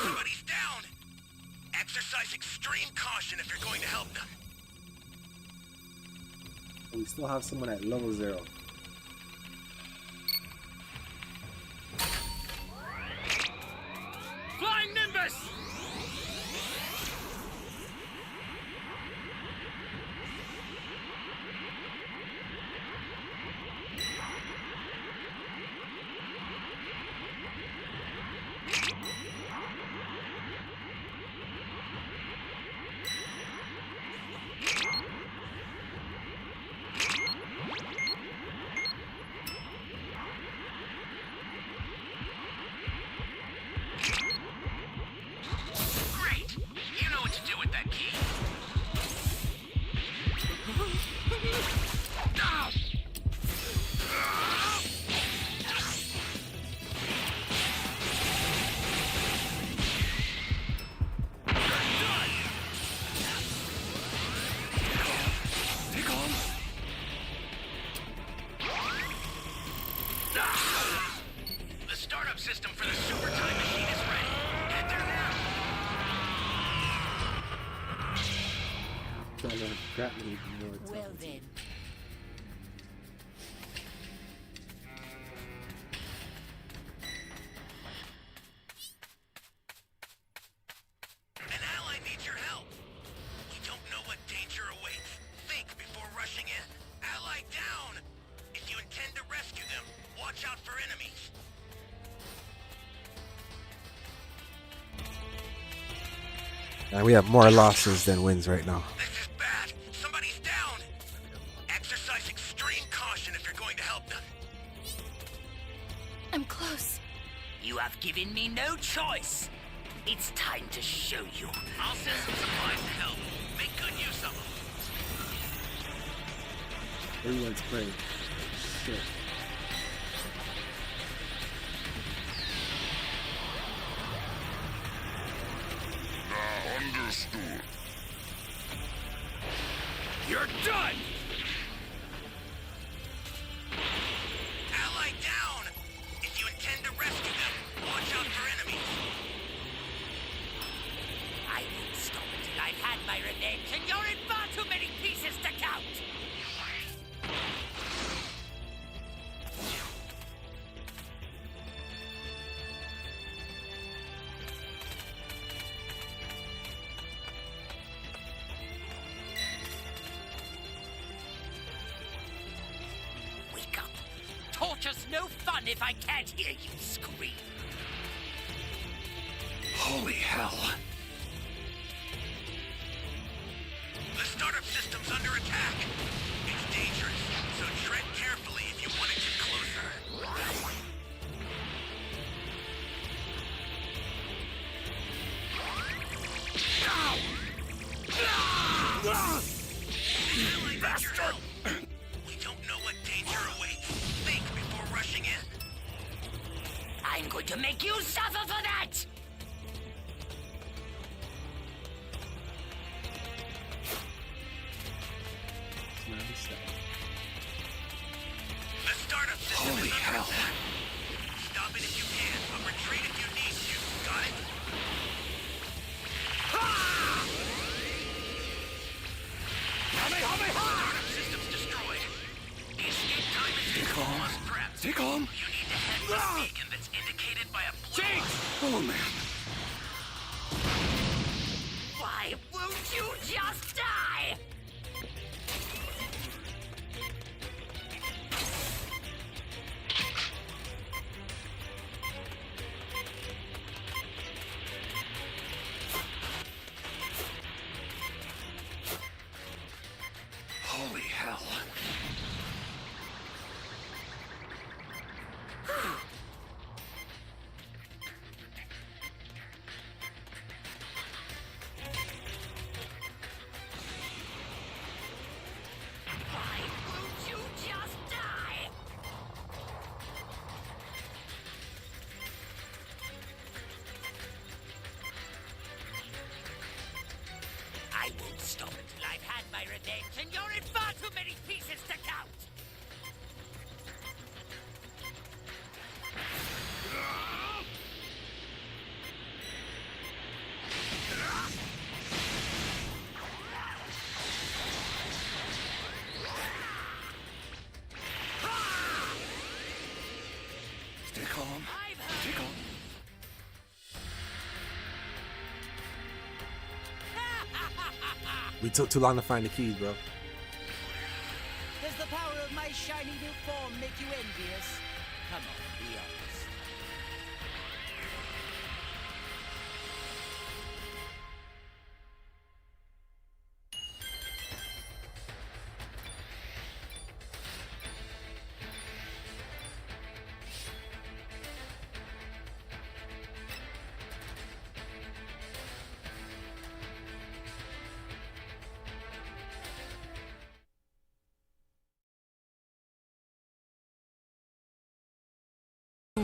Somebody's down! Exercise extreme caution if you're going to help them. We still have someone at level 0. Flying Nimbus! Great! You know what to do with that key. Take on. The startup system for the super time machine is ready. Get there now. Trying to grab me more time. Well then. An ally needs your help. We don't know what danger awaits. Think before rushing in. Ally down! If you intend to rescue them, watch out for enemies. And we have more losses than wins right now. This is bad. Somebody's down. Exercise extreme caution if you're going to help them. I'm close. You have given me no choice. It's time to show you. I'll send some supplies to help. Make good use of them. Everyone's praying. Shit. Now understood. You're done! Ally down! If you intend to rescue them, watch out for enemies. I won't stop until I've had my revenge, and you're in far too many pieces to count! Wake up! Torture's no fun if I can't hear you scream! Holy hell. The startup system's under attack. It's dangerous, so tread carefully if you want to get closer. Bastard! We don't know what danger awaits. Think before rushing in. I'm going to make you suffer for that! The startup system Holy is under hell. attack. Stop it if you can, but retreat if you need to. Got it? Startup system's destroyed. The escape time is Stay calm. almost prepped. Stay calm. You need to head for the beacon that's indicated by a blue. Oh, man. Why won't you just die? Holy hell. Why won't you just die? I won't stop until I've had my revenge, and you're in far too many pieces to count! Stay calm. Stay calm. We took too long to find the keys, bro. Does the power of my shiny new form make you envious? Come on, be honest.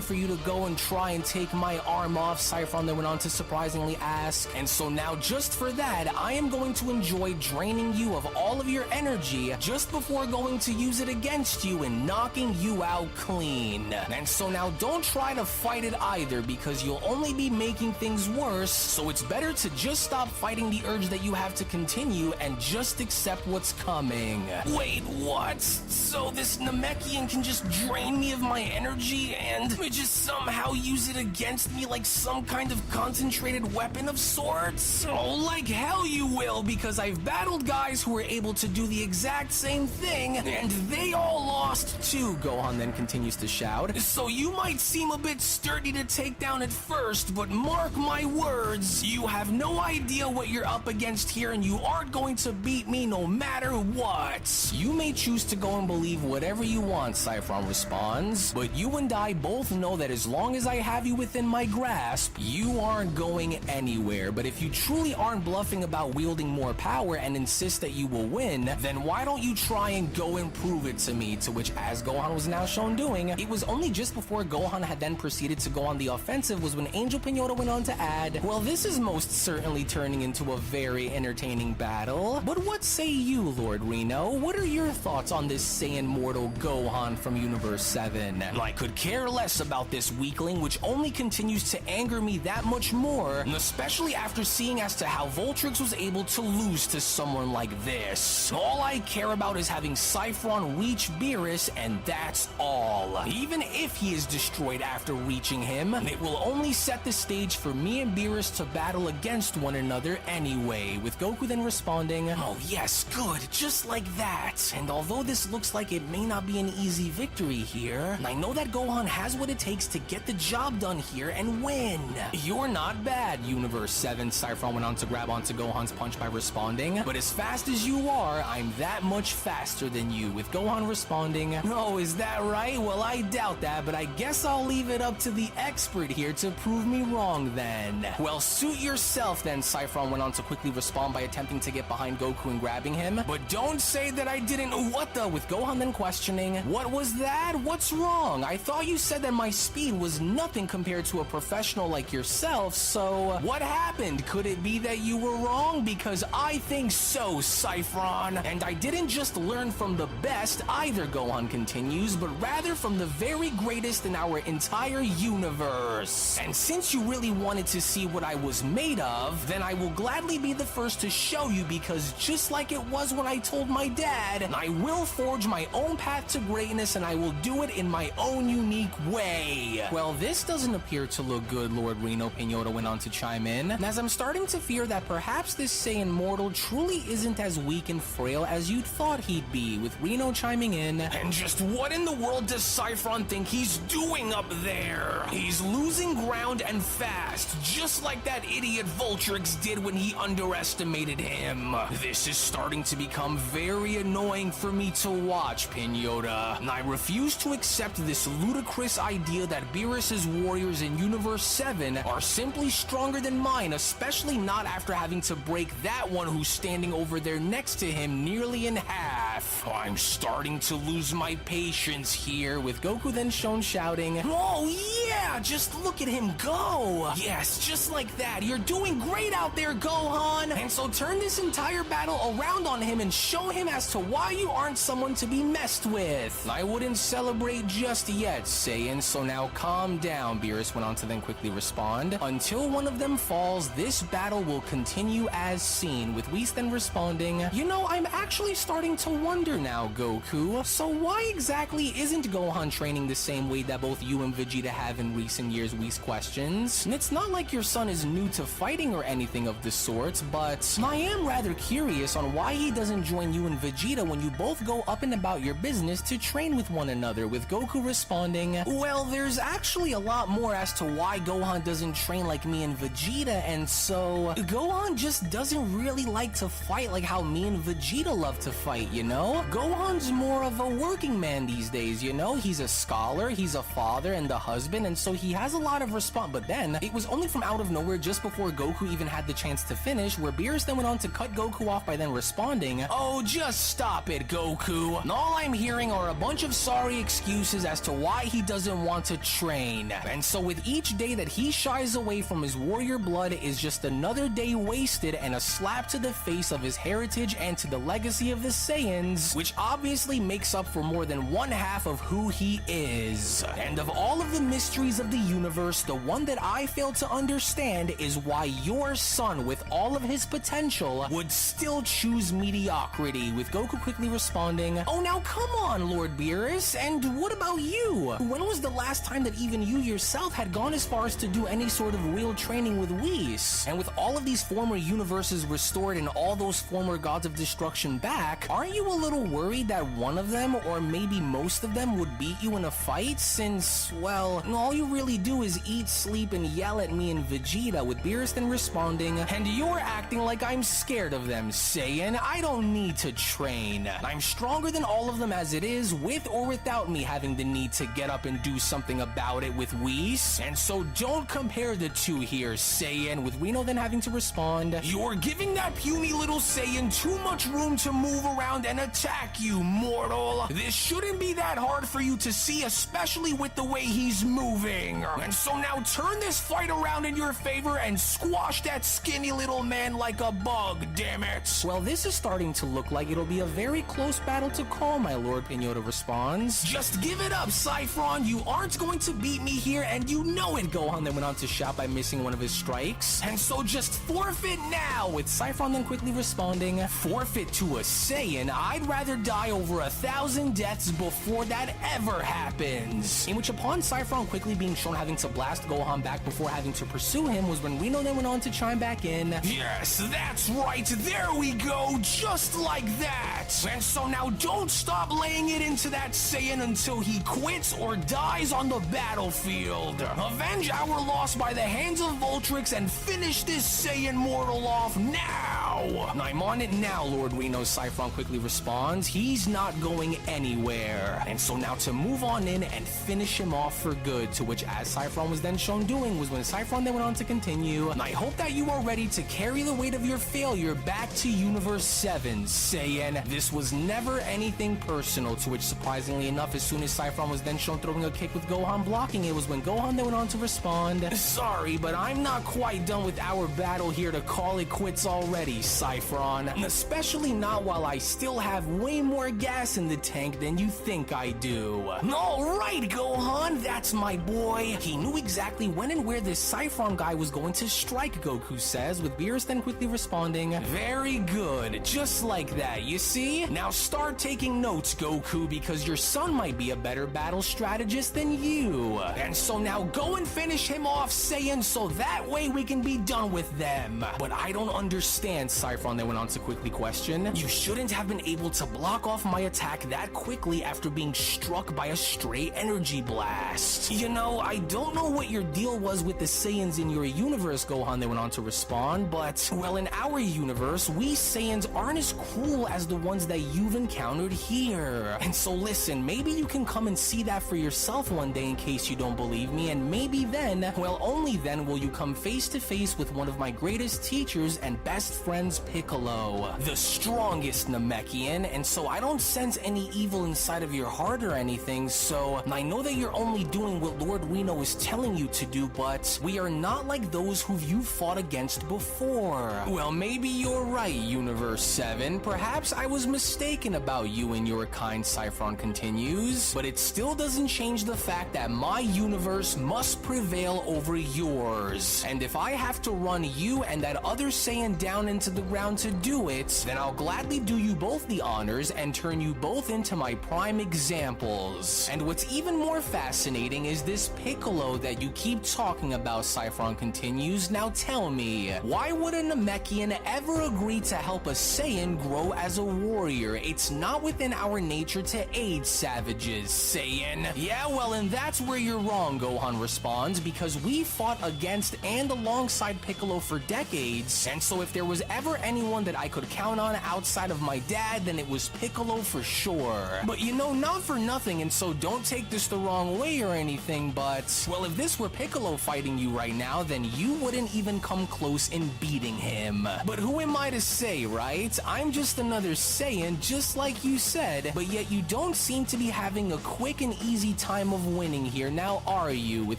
For you to go and try and take my arm off, Cyphron then went on to surprisingly ask. And so now just for that, I am going to enjoy draining you of all of your energy just before going to use it against you and knocking you out clean. And so now don't try to fight it either, because you'll only be making things worse, so it's better to just stop fighting the urge that you have to continue and just accept what's coming. Wait, what? So this Namekian can just drain me of my energy and just somehow use it against me like some kind of concentrated weapon of sorts? Oh, like hell you will, because I've battled guys who were able to do the exact same thing, and they all lost too, Gohan then continues to shout. So you might seem a bit sturdy to take down at first, but mark my words, you have no idea what you're up against here, and you aren't going to beat me no matter what. You may choose to go and believe whatever you want, Cyphron responds, but you and I both know that as long as I have you within my grasp, you aren't going anywhere. But if you truly aren't bluffing about wielding more power and insist that you will win, then why don't you try and go and prove it to me? To which, as Gohan was now shown doing, it was only just before Gohan had then proceeded to go on the offensive was when Angel Pinata went on to add, well, this is most certainly turning into a very entertaining battle. But what say you, Lord Reno? What are your thoughts on this Saiyan mortal Gohan from Universe 7? I could care less about this weakling, which only continues to anger me that much more, especially after seeing as to how Voltrix was able to lose to someone like this. All I care about is having Saffron reach Beerus, and that's all. Even if he is destroyed after reaching him, it will only set the stage for me and Beerus to battle against one another anyway, with Goku then responding, oh yes, good, just like that. And although this looks like it may not be an easy victory here, I know that Gohan has what it takes to get the job done here and win. You're not bad, Universe 7, Saffron went on to grab onto Gohan's punch by responding, but as fast as you are, I'm that much faster than you, with Gohan responding, oh, is that right? Well, I doubt that, but I guess I'll leave it up to the expert here to prove me wrong then. Well, suit yourself then, Saffron went on to quickly respond by attempting to get behind Goku and grabbing him, but don't say that I didn't. What the? With Gohan then questioning, what was that? What's wrong? I thought you said that my speed was nothing compared to a professional like yourself, so what happened? Could it be that you were wrong? Because I think so, Saffron. And I didn't just learn from the best either, Gohan continues, but rather from the very greatest in our entire universe. And since you really wanted to see what I was made of, then I will gladly be the first to show you, because just like it was when I told my dad, I will forge my own path to greatness, and I will do it in my own unique way. Well, this doesn't appear to look good, Lord Reno, Pinata went on to chime in, as I'm starting to fear that perhaps this Saiyan mortal truly isn't as weak and frail as you'd thought he'd be, with Reno chiming in, and just what in the world does Saffron think he's doing up there? He's losing ground and fast, just like that idiot Voltrix did when he underestimated him. This is starting to become very annoying for me to watch, Pinata. I refuse to accept this ludicrous idea that Beerus's warriors in Universe 7 are simply stronger than mine, especially not after having to break that one who's standing over there next to him nearly in half. I'm starting to lose my patience here, with Goku then shown shouting, oh yeah, just look at him go. Yes, just like that. You're doing great out there, Gohan. And so turn this entire battle around on him and show him as to why you aren't someone to be messed with. I wouldn't celebrate just yet, Saiyan, so now calm down, Beerus went on to then quickly respond. Until one of them falls, this battle will continue as seen, with Whis then responding, you know, I'm actually starting to wonder now, Goku. So why exactly isn't Gohan training the same way that both you and Vegeta have in recent years, Whis questions? And it's not like your son is new to fighting or anything of the sort, but I am rather curious on why he doesn't join you and Vegeta when you both go up and about your business to train with one another, with Goku responding, well, there's actually a lot more as to why Gohan doesn't train like me and Vegeta, and so Gohan just doesn't really like to fight like how me and Vegeta love to fight, you know? Gohan's more of a working man these days, you know? He's a scholar, he's a father and a husband, and so he has a lot of response. But then, it was only from out of nowhere just before Goku even had the chance to finish, where Beerus then went on to cut Goku off by then responding, oh, just stop it, Goku. And all I'm hearing are a bunch of sorry excuses as to why he doesn't want to train. And so with each day that he shies away from his warrior blood is just another day wasted and a slap to the face of his heritage and to the legacy of the Saiyans, which obviously makes up for more than one half of who he is. And of all of the mysteries of the universe, the one that I fail to understand is why your son, with all of his potential, would still choose mediocrity, with Goku quickly responding, oh, now come on, Lord Beerus, and what about you? When was the last time that even you yourself had gone as far as to do any sort of real training with Whis? And with all of these former universes restored and all those former gods of destruction back, aren't you a little worried that one of them, or maybe most of them, would beat you in a fight, since, well, all you really do is eat, sleep, and yell at me and Vegeta, with Beerus then responding, and you're acting like I'm scared of them, Saiyan. I don't need to train. I'm stronger than all of them as it is, with or without me having the need to get up and do something about it with Whis. And so don't compare the two here, Saiyan, with Reno then having to respond, you're giving that puny little Saiyan too much room to move around and attack you, mortal. This shouldn't be that hard for you to see, especially with the way he's moving. And so now turn this fight around in your favor and squash that skinny little man like a bug, damn it. Well, this is starting to look like it'll be a very close battle to call, my lord, Pinota responds. Just give it up, Saifron. You aren't going to beat me here, and you know it, Gohan then went on to shout by missing one of his strikes. And so just forfeit now, with Saifron then quickly responding, forfeit to a Saiyan? I'd rather die over 1,000 deaths before that ever happens. In which, upon Saifron quickly being shown having to blast Gohan back before having to pursue him, was when Reno then went on to chime back in, yes, that's right, there we go, just like that. And so now don't stop laying it into that Saiyan until he quits or dies on the battlefield. Avenge our loss by the hands of Voltrix and finish this Saiyan mortal off now. I'm on it now, Lord Reno, Saifron quickly responds. He's not going anywhere. And so now to move on in and finish him off for good, to which, as Saifron was then shown doing, was when Saifron then went on to continue, and I hope that you are ready to carry the weight of your failure back to Universe 7, Saiyan. This was never anything personal, to which, surprisingly enough, as soon as Saifron was then shown throwing a kick with Gohan blocking it, was when Gohan then went on to respond, sorry, but I'm not quite done with our battle here to call it quits already, Saifron. Especially not while I still have way more gas in the tank than you think I do. Alright, Gohan, that's my boy. He knew exactly when and where this Saifron guy was going to strike, Goku says, with Beerus then quickly responding, very good, just like that, you see? Now start taking notes, Goku, because your son might be a better battle strategist than you. And so now go and finish him off, Saiyan, so that way we can be done with them. But I don't understand, Saifron then went on to quickly question. You shouldn't have been able to block off my attack that quickly after being struck by a stray energy blast. You know, I don't know what your deal was with the Saiyans in your universe, Gohan then went on to respond, but, well, in our universe, we Saiyans aren't as cruel as the ones that you've encountered here. And so listen, maybe you can come and see that for yourself one day in case you don't believe me, and maybe then, well, only then will you come face to face with one of my greatest teachers and best friends, Piccolo, the strongest Namekian. And so I don't sense any evil inside of your heart or anything, so I know that you're only doing what Lord Reno is telling you to do, but we are not like those who you've fought against before. Well, maybe you're right, Universe 7. Perhaps I was mistaken about you and your kind, Saifron continues, but it still doesn't change the fact that my universe must prevail over yours. And if I have to run you and that other Saiyan down into the ground to do it, then I'll gladly do you both the honors and turn you both into my prime examples. And what's even more fascinating is this Piccolo that you keep talking about, Saifron continues. Now tell me, why would a Namekian ever agree to help a Saiyan grow as a warrior? It's not within our nature to aid savages, Saiyan. Yeah, well, and that's where you're wrong, Gohan responds, because we fought against and alongside Piccolo for decades, and so if there was ever anyone that I could count on outside of my dad, then it was Piccolo for sure. But you know, not for nothing, and so don't take this the wrong way or anything, but, well, if this were Piccolo fighting you right now, then you wouldn't even come close in beating him. But who am I to say, right? I'm just another Saiyan, just like you said, but yet you don't seem to be having a quick and easy time of winning here, now are you? With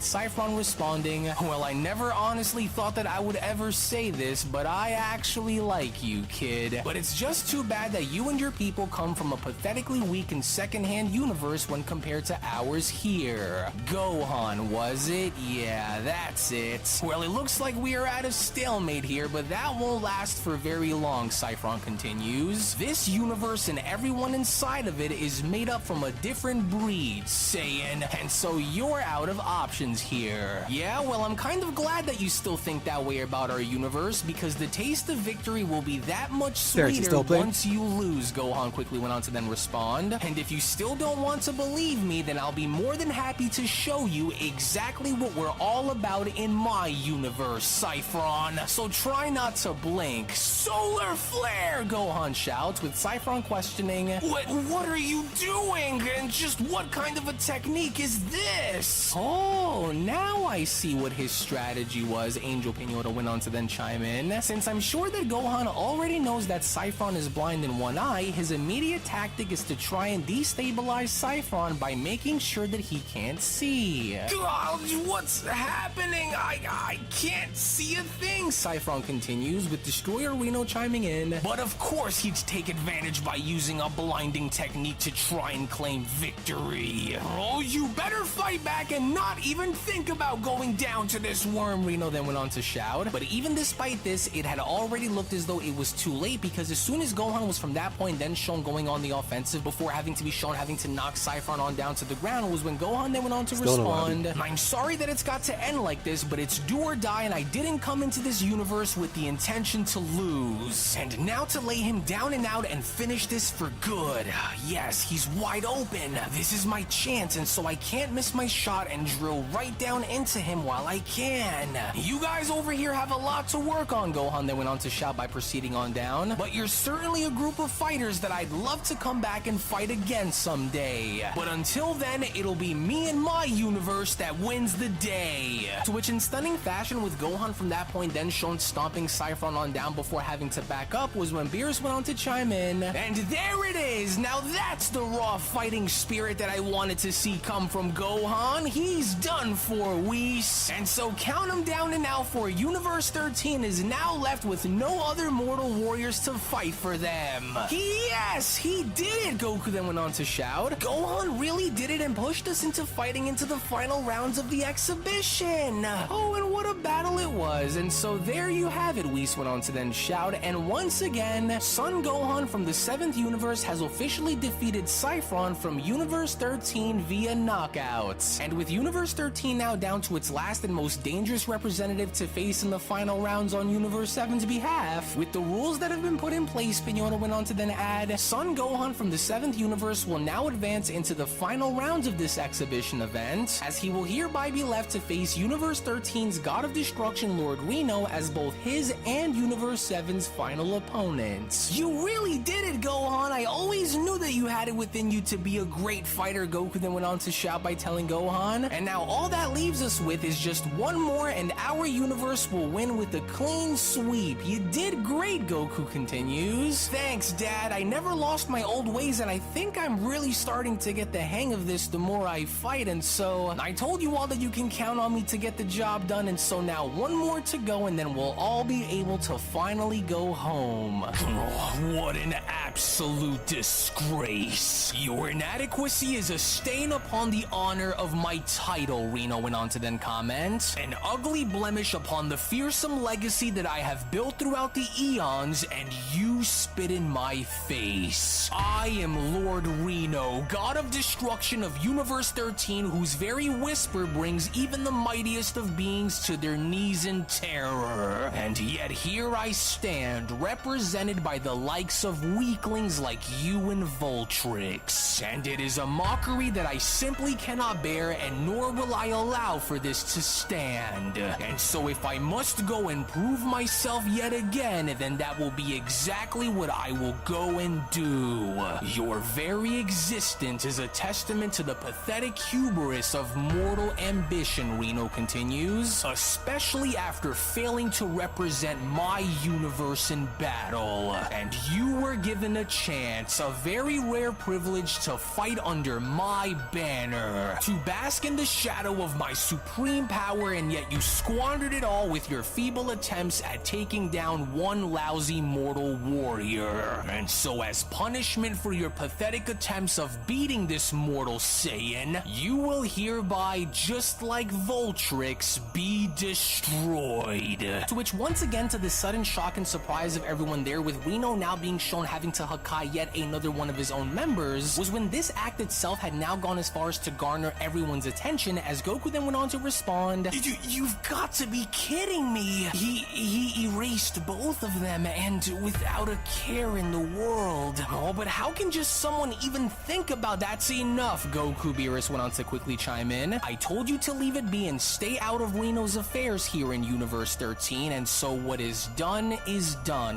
Saifron responding, well, I never honestly thought that I would ever say this, but I actually like you, kid. But it's just too bad that you and your people come from a pathetically weak and second-hand universe when compared to ours here. Gohan, was it? Yeah, that's it. Well, it looks like we are at a stalemate here, but that won't last for very long, Saifron continues. This universe and everyone inside of it is made up from a different breed, Saiyan, and so you're out of options here. Yeah, well, I'm kind of glad that you still think that way about our universe, because the taste of victory will be that much sweeter once you lose, Gohan quickly went on to then respond. And if you still don't want to believe me, then I'll be more than happy to show you exactly what we're all about in my universe, Cyphron. So try not to blink. Solar flare, Gohan shouts, with Cyphron questioning, What are you doing? And just what kind of a technique is this? Oh, now I see what his strategy was, Angel Pinota went on to then chime in. Since I'm sure that Gohan already knows that Cyphron is blind in one eye, his immediate tactic is to try and destabilize Cyphron by making sure that he can't see. God, what's happening? I can't see a thing, Cyphron continues, with Destroyer Reno chiming in. But of course he'd take advantage by using a blinding technique to try and claim victory. Oh, you better fight back and not even think about going down to this worm, Reno then went on to shout. But even despite this, it had already looked as though it was too late, because as soon as Gohan was from that point then shown going on the offensive before having to be shown having to knock Cyphron on down to the ground was when Gohan then went on to respond. I'm sorry that it's got to end like this, but it's do or die, and I didn't come into this universe with the intention to lose. And now to lay him down and out and finish this for good. Yes, he's wide open. This is my chance, and so I can't miss my shot and drill right down into him while I can. You guys over here have a lot to work on, Gohan then went on to shout by proceeding on down. But you're certainly a group of fighters that I'd love to come back and fight again someday. But until then, it'll be me and my universe that wins the day. To which in stunning fashion, with Gohan from that point then shown stomping Cyphron on down before having to back up, was when Beerus went on to chime in. And there it is! Now that's the raw fighting spirit that I wanted to see come from Gohan. He's done for, Whis. And so count him down and out, for Universe 13 is now left with no other mortal warriors to fight for them. Yes, he did it, Goku then went on to shout. Gohan really did it and pushed us into fighting into the final rounds of the exhibition. Oh, and what a battle it was. And so there you have it, Whis went on to then shout. And once again, Son Gohan from the 7th universe has officially defeated Cyphron from Universe 13 via knockouts. And with Universe 13 now down to its last and most dangerous representative to face in the final rounds on Universe 7's behalf, with the rules that have been put in place, Pinota went on to then add, Son Gohan from the 7th universe will now advance into the final rounds of this exhibition event, as he will hereby be left to face Universe 13's God of Destruction Lord Reno as both his and Universe 7's final opponents. You really did it, Gohan! I always knew that you had it within you to be a great fighter, Goku then went on to shout by telling Gohan. And now all that leaves us with is just one more and our universe will win with a clean sweep. You did great, Goku continues. Thanks, Dad. I never lost my old ways, and I think I'm really starting to get the hang of this the more I fight, and so I told you all that you can count on me to get the job done, and so now one more to go and then we'll all be able to finally go home. Oh, what an absolute disgrace. Your inadequacy is a stain upon the honor of my title, Reno went on to then comment. An ugly blemish upon the fearsome legacy that I have built throughout the eons, and you spit in my face. I am Lord Reno, God of Destruction of Universe 13, whose very whisper brings even the mightiest of beings to their knees in terror. And yet here I stand, represented by the likes of weaklings like you and Voltrix. And it is a mockery that I simply cannot bear, and nor will I allow for this to stand. And so if I must go and prove myself yet again, then that will be exactly what I will go and do. Your very existence is a testament to the pathetic hubris of mortal ambition, Reno continues, especially after failing to represent my universe in battle. And you were given a chance, a very rare privilege, to fight under my banner, to bask in the shadow of my supreme power, and yet you squandered it all with your feeble attempts at taking down one lousy mortal warrior. And so as punishment for your pathetic attempts of beating this mortal Saiyan, you will hereby, just like Voltrix, be destroyed. To which once again, to the sudden shock and surprise of everyone there, with Reno now being shown having to Hakai yet another one of his own members, was when this act itself had now gone as far as to garner everyone's attention, as Goku then went on to respond, You've got to be kidding me. He erased both of them, and without a care in the world. Oh, but how can just someone even think about that's enough? Goku, Beerus went on to quickly chime chime in. I told you to leave it be and stay out of Reno's affairs here in Universe 13, and so what is done,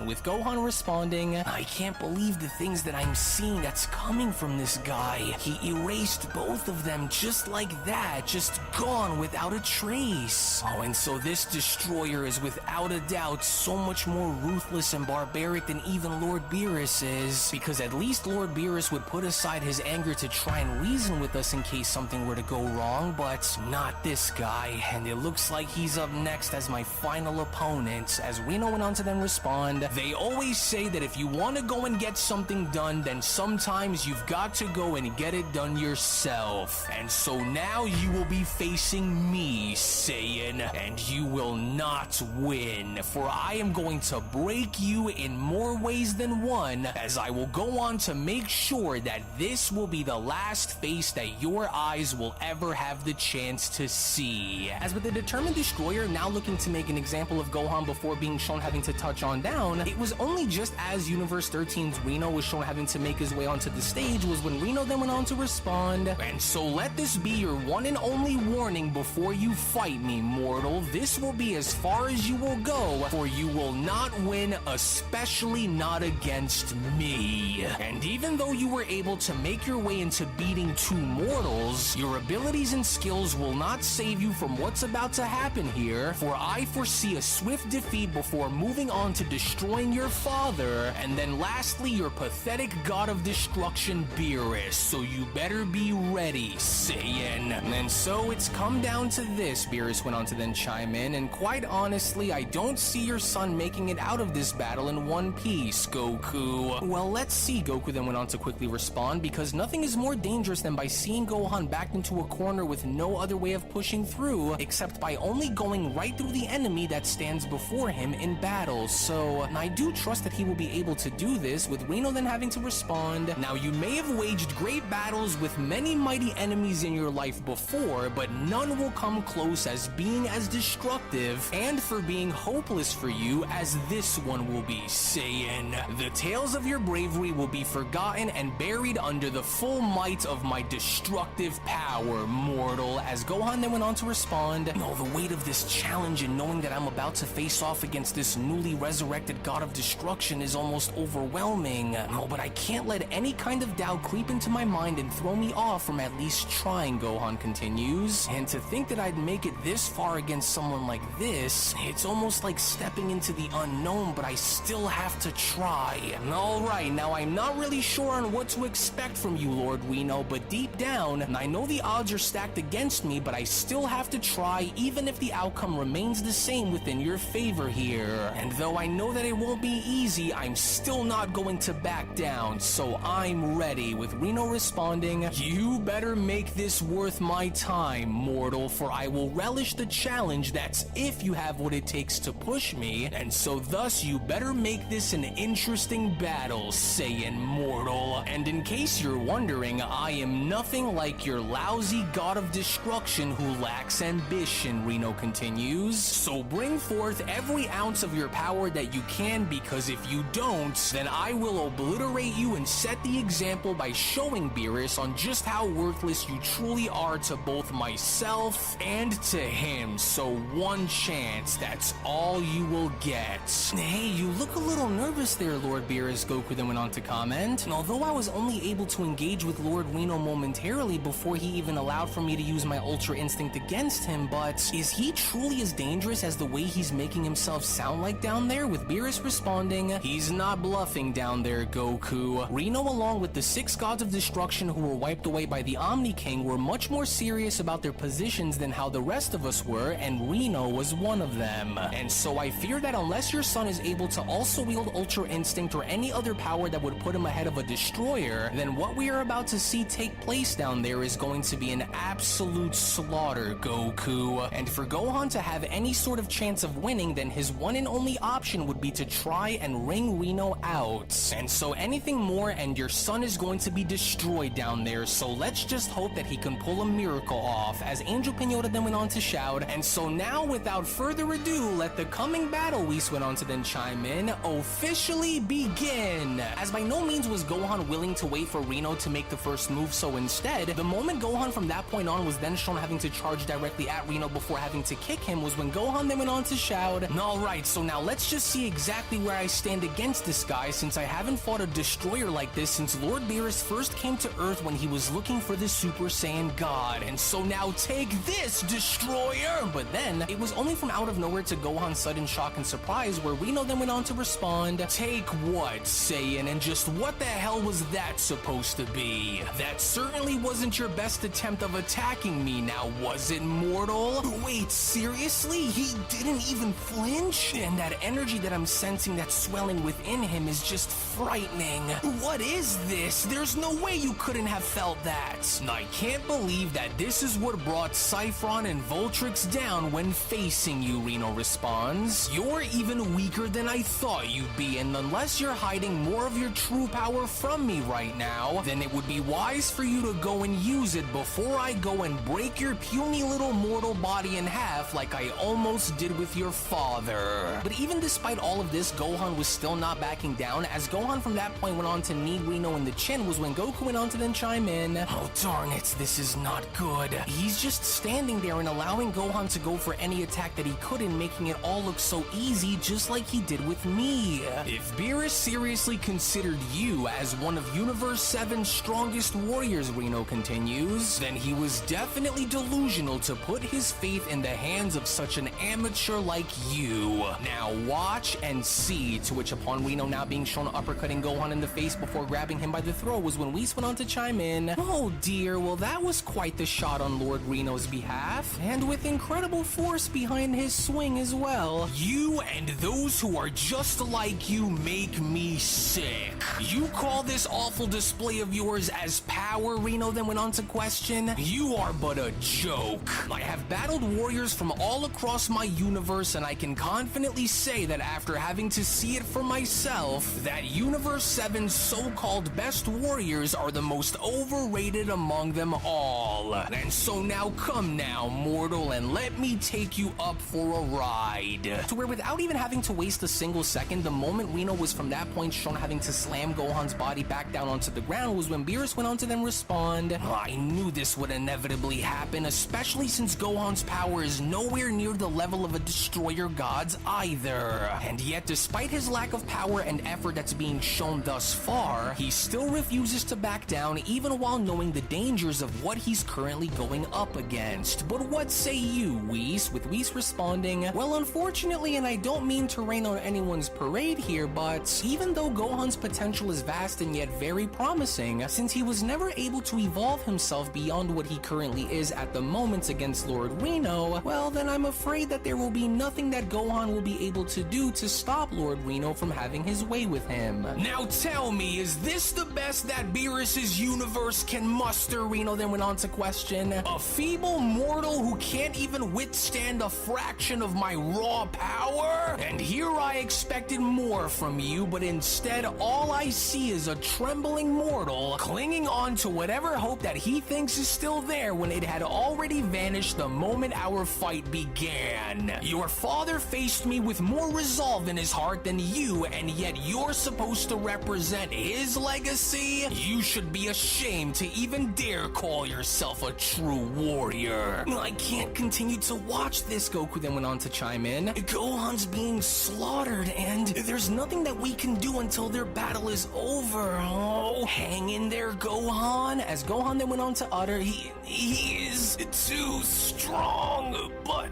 with Gohan responding, I can't believe the things that I'm seeing that's coming from this guy. He erased both of them just like that, just gone without a trace. Oh, and so this destroyer is without a doubt so much more ruthless and barbaric than even Lord Beerus is, because at least Lord Beerus would put aside his anger to try and reason with us in case something were to go wrong, but not this guy, and it looks like he's up next as my final opponent. As Reno went on to then respond, they always say that if you want to go and get something done, then sometimes you've got to go and get it done yourself. And so now you will be facing me, Saiyan, and you will not win, for I am going to break you in more ways than one, as I will go on to make sure that this will be the last face that your eyes will ever have the chance to see. As with the determined destroyer now looking to make an example of Gohan before being shown having to touch on down, it was only just as Universe 13's Reno was shown having to make his way onto the stage was when Reno then went on to respond, and so let this be your one and only warning before you fight me, mortal. This will be as far as you will go, for you will not win, especially not against me. And even though you were able to make your way into beating two mortals, your abilities and skills will not save you from what's about to happen here, for I foresee a swift defeat before moving on to destroying your father, and then lastly your pathetic god of destruction, Beerus, so you better be ready, Saiyan. And so it's come down to this, Beerus went on to then chime in, and quite honestly, I don't see your son making it out of this battle in one piece, Goku. Well, let's see, Goku then went on to quickly respond, because nothing is more dangerous than by seeing Gohan backed into a corner with no other way of pushing through, except by only going right through the enemy that stands before him in battle. So I do trust that he will be able to do this, with Reno then having to respond, now you may have waged great battles with many mighty enemies in your life before, but none will come close as being as destructive and for being hopeless for you as this one will be, Saiyan. The tales of your bravery will be forgotten and buried under the full might of my destructive power, mortal. As Gohan then went on to respond, no, the weight of this challenge and knowing that I'm about to face off against this newly resurrected god of destruction is almost overwhelming. No, but I can't let any kind of doubt creep into my mind and throw me off from at least trying, Gohan continues. And to think that I'd make it this far against someone like this, it's almost like stepping into the unknown, but I still have to try. Alright, now I'm not really sure on what to expect from you, Lord Reno, but deep down, I know the odds are stacked against me, but I still have to try, even if the outcome remains the same within your favor here. And though I know that it won't be easy, I'm still not going to back down, so I'm ready, with Reno responding, you better make this worth my time, mortal, for I will relish the challenge that's if you have what it takes to push me, and so thus you better make this an interesting battle, Saiyan mortal. And in case you're wondering, I am nothing like your lousy god of destruction who lacks ambition, Reno continues. So bring forth every ounce of your power that you can, because if you don't, then I will obliterate you and set the example by showing Beerus on just how worthless you truly are to both myself and to him. So one chance, that's all you will get. Hey, you look a little nervous there, Lord Beerus, Goku then went on to comment. And although I was only able to engage with Lord Reno momentarily before he even allowed for me to use my Ultra Instinct against him, but is he truly as dangerous as the way he's making himself sound like down there? With Beerus responding, he's not bluffing down there, Goku. Reno, along with the 6 gods of destruction who were wiped away by the Omni King, were much more serious about their positions than how the rest of us were, and Reno was one of them. And so I fear that unless your son is able to also wield Ultra Instinct or any other power that would put him ahead of a destroyer, then what we are about to see take place down there is going to be an absolute slaughter, Goku. And for Gohan to have any sort of chance of winning, then his one and only option would be to try and wring Reno out. And so anything more and your son is going to be destroyed down there, so let's just hope that he can pull a miracle off, as Angel Pinota then went on to shout. And so now, without further ado, let the coming battle, Whis went on to then chime in, officially begin. As by no means was Gohan willing to wait for Reno to make the first move, so instead, the moment Gohan from from that point on was then shown having to charge directly at Reno before having to kick him was when Gohan then went on to shout, "Alright, so now let's just see exactly where I stand against this guy, since I haven't fought a destroyer like this since Lord Beerus first came to Earth when he was looking for the Super Saiyan God. And so now take this, destroyer!" But then, it was only from out of nowhere to Gohan's sudden shock and surprise where Reno then went on to respond, "Take what, Saiyan? And just what the hell was that supposed to be? That certainly wasn't your best attempt of attacking me, now was it, mortal?" Wait, seriously? He didn't even flinch? And that energy that I'm sensing that's swelling within him is just frightening. What is this? There's no way you couldn't have felt that. I can't believe that this is what brought Cyphron and Voltrix down when facing you, Reno responds. "You're even weaker than I thought you'd be, and unless you're hiding more of your true power from me right now, then it would be wise for you to go and use it before I go and break your puny little mortal body in half like I almost did with your father." But even despite all of this, Gohan was still not backing down, as Gohan from that point went on to knee Reno in the chin was when Goku went on to then chime in, "Oh darn it, this is not good." He's just standing there and allowing Gohan to go for any attack that he could and making it all look so easy, just like he did with me. If Beerus seriously considered you as one of Universe 7's strongest warriors, Reno continues, then he was definitely delusional to put his faith in the hands of such an amateur like you. Now watch and see, to which upon Reno now being shown uppercutting Gohan in the face before grabbing him by the throat was when Whis went on to chime in, "Oh dear, well that was quite the shot on Lord Reno's behalf, and with incredible force behind his swing as well. You and those who are just like you make me sick. You call this awful display of yours as power?" Reno then went on to question. "You are but a joke. I have battled warriors from all across my universe, and I can confidently say that after having to see it for myself, that Universe 7's so-called best warriors are the most overrated among them all. And so now come now, mortal, and let me take you up for a ride." To where without even having to waste a single second, the moment Reno was from that point shown having to slam Gohan's body back down onto the ground was when Beerus went on to then respond, "I knew this would inevitably happen, especially since Gohan's power is nowhere near the level of a destroyer god's either. And yet, despite his lack of power and effort that's being shown thus far, he still refuses to back down even while knowing the dangers of what he's currently going up against. But what say you, Whis?" With Whis responding, "Well, unfortunately, and I don't mean to rain on anyone's parade here, but even though Gohan's potential is vast and yet very promising, since he was never able to evolve himself beyond what he currently is at the moment against Lord Reno, well then I'm afraid that there will be nothing that Gohan will be able to do to stop Lord Reno from having his way with him. Now tell me, is this the best that Beerus's universe can muster?" Reno then went on to question. "A feeble mortal who can't even withstand a fraction of my raw power? And here I expected more from you, but instead all I see is a trembling mortal clinging on to whatever hope that he thinks is still there when it had already vanished the moment our fight began. Your father faced me with more resolve in his heart than you, and yet you're supposed to represent his legacy? You should be ashamed to even dare call yourself a true warrior." "I can't continue to watch this," Goku then went on to chime in. "Gohan's being slaughtered, and there's nothing that we can do until their battle is over. Oh, hang in there, Gohan." As Gohan then went on to utter, he is too strong, but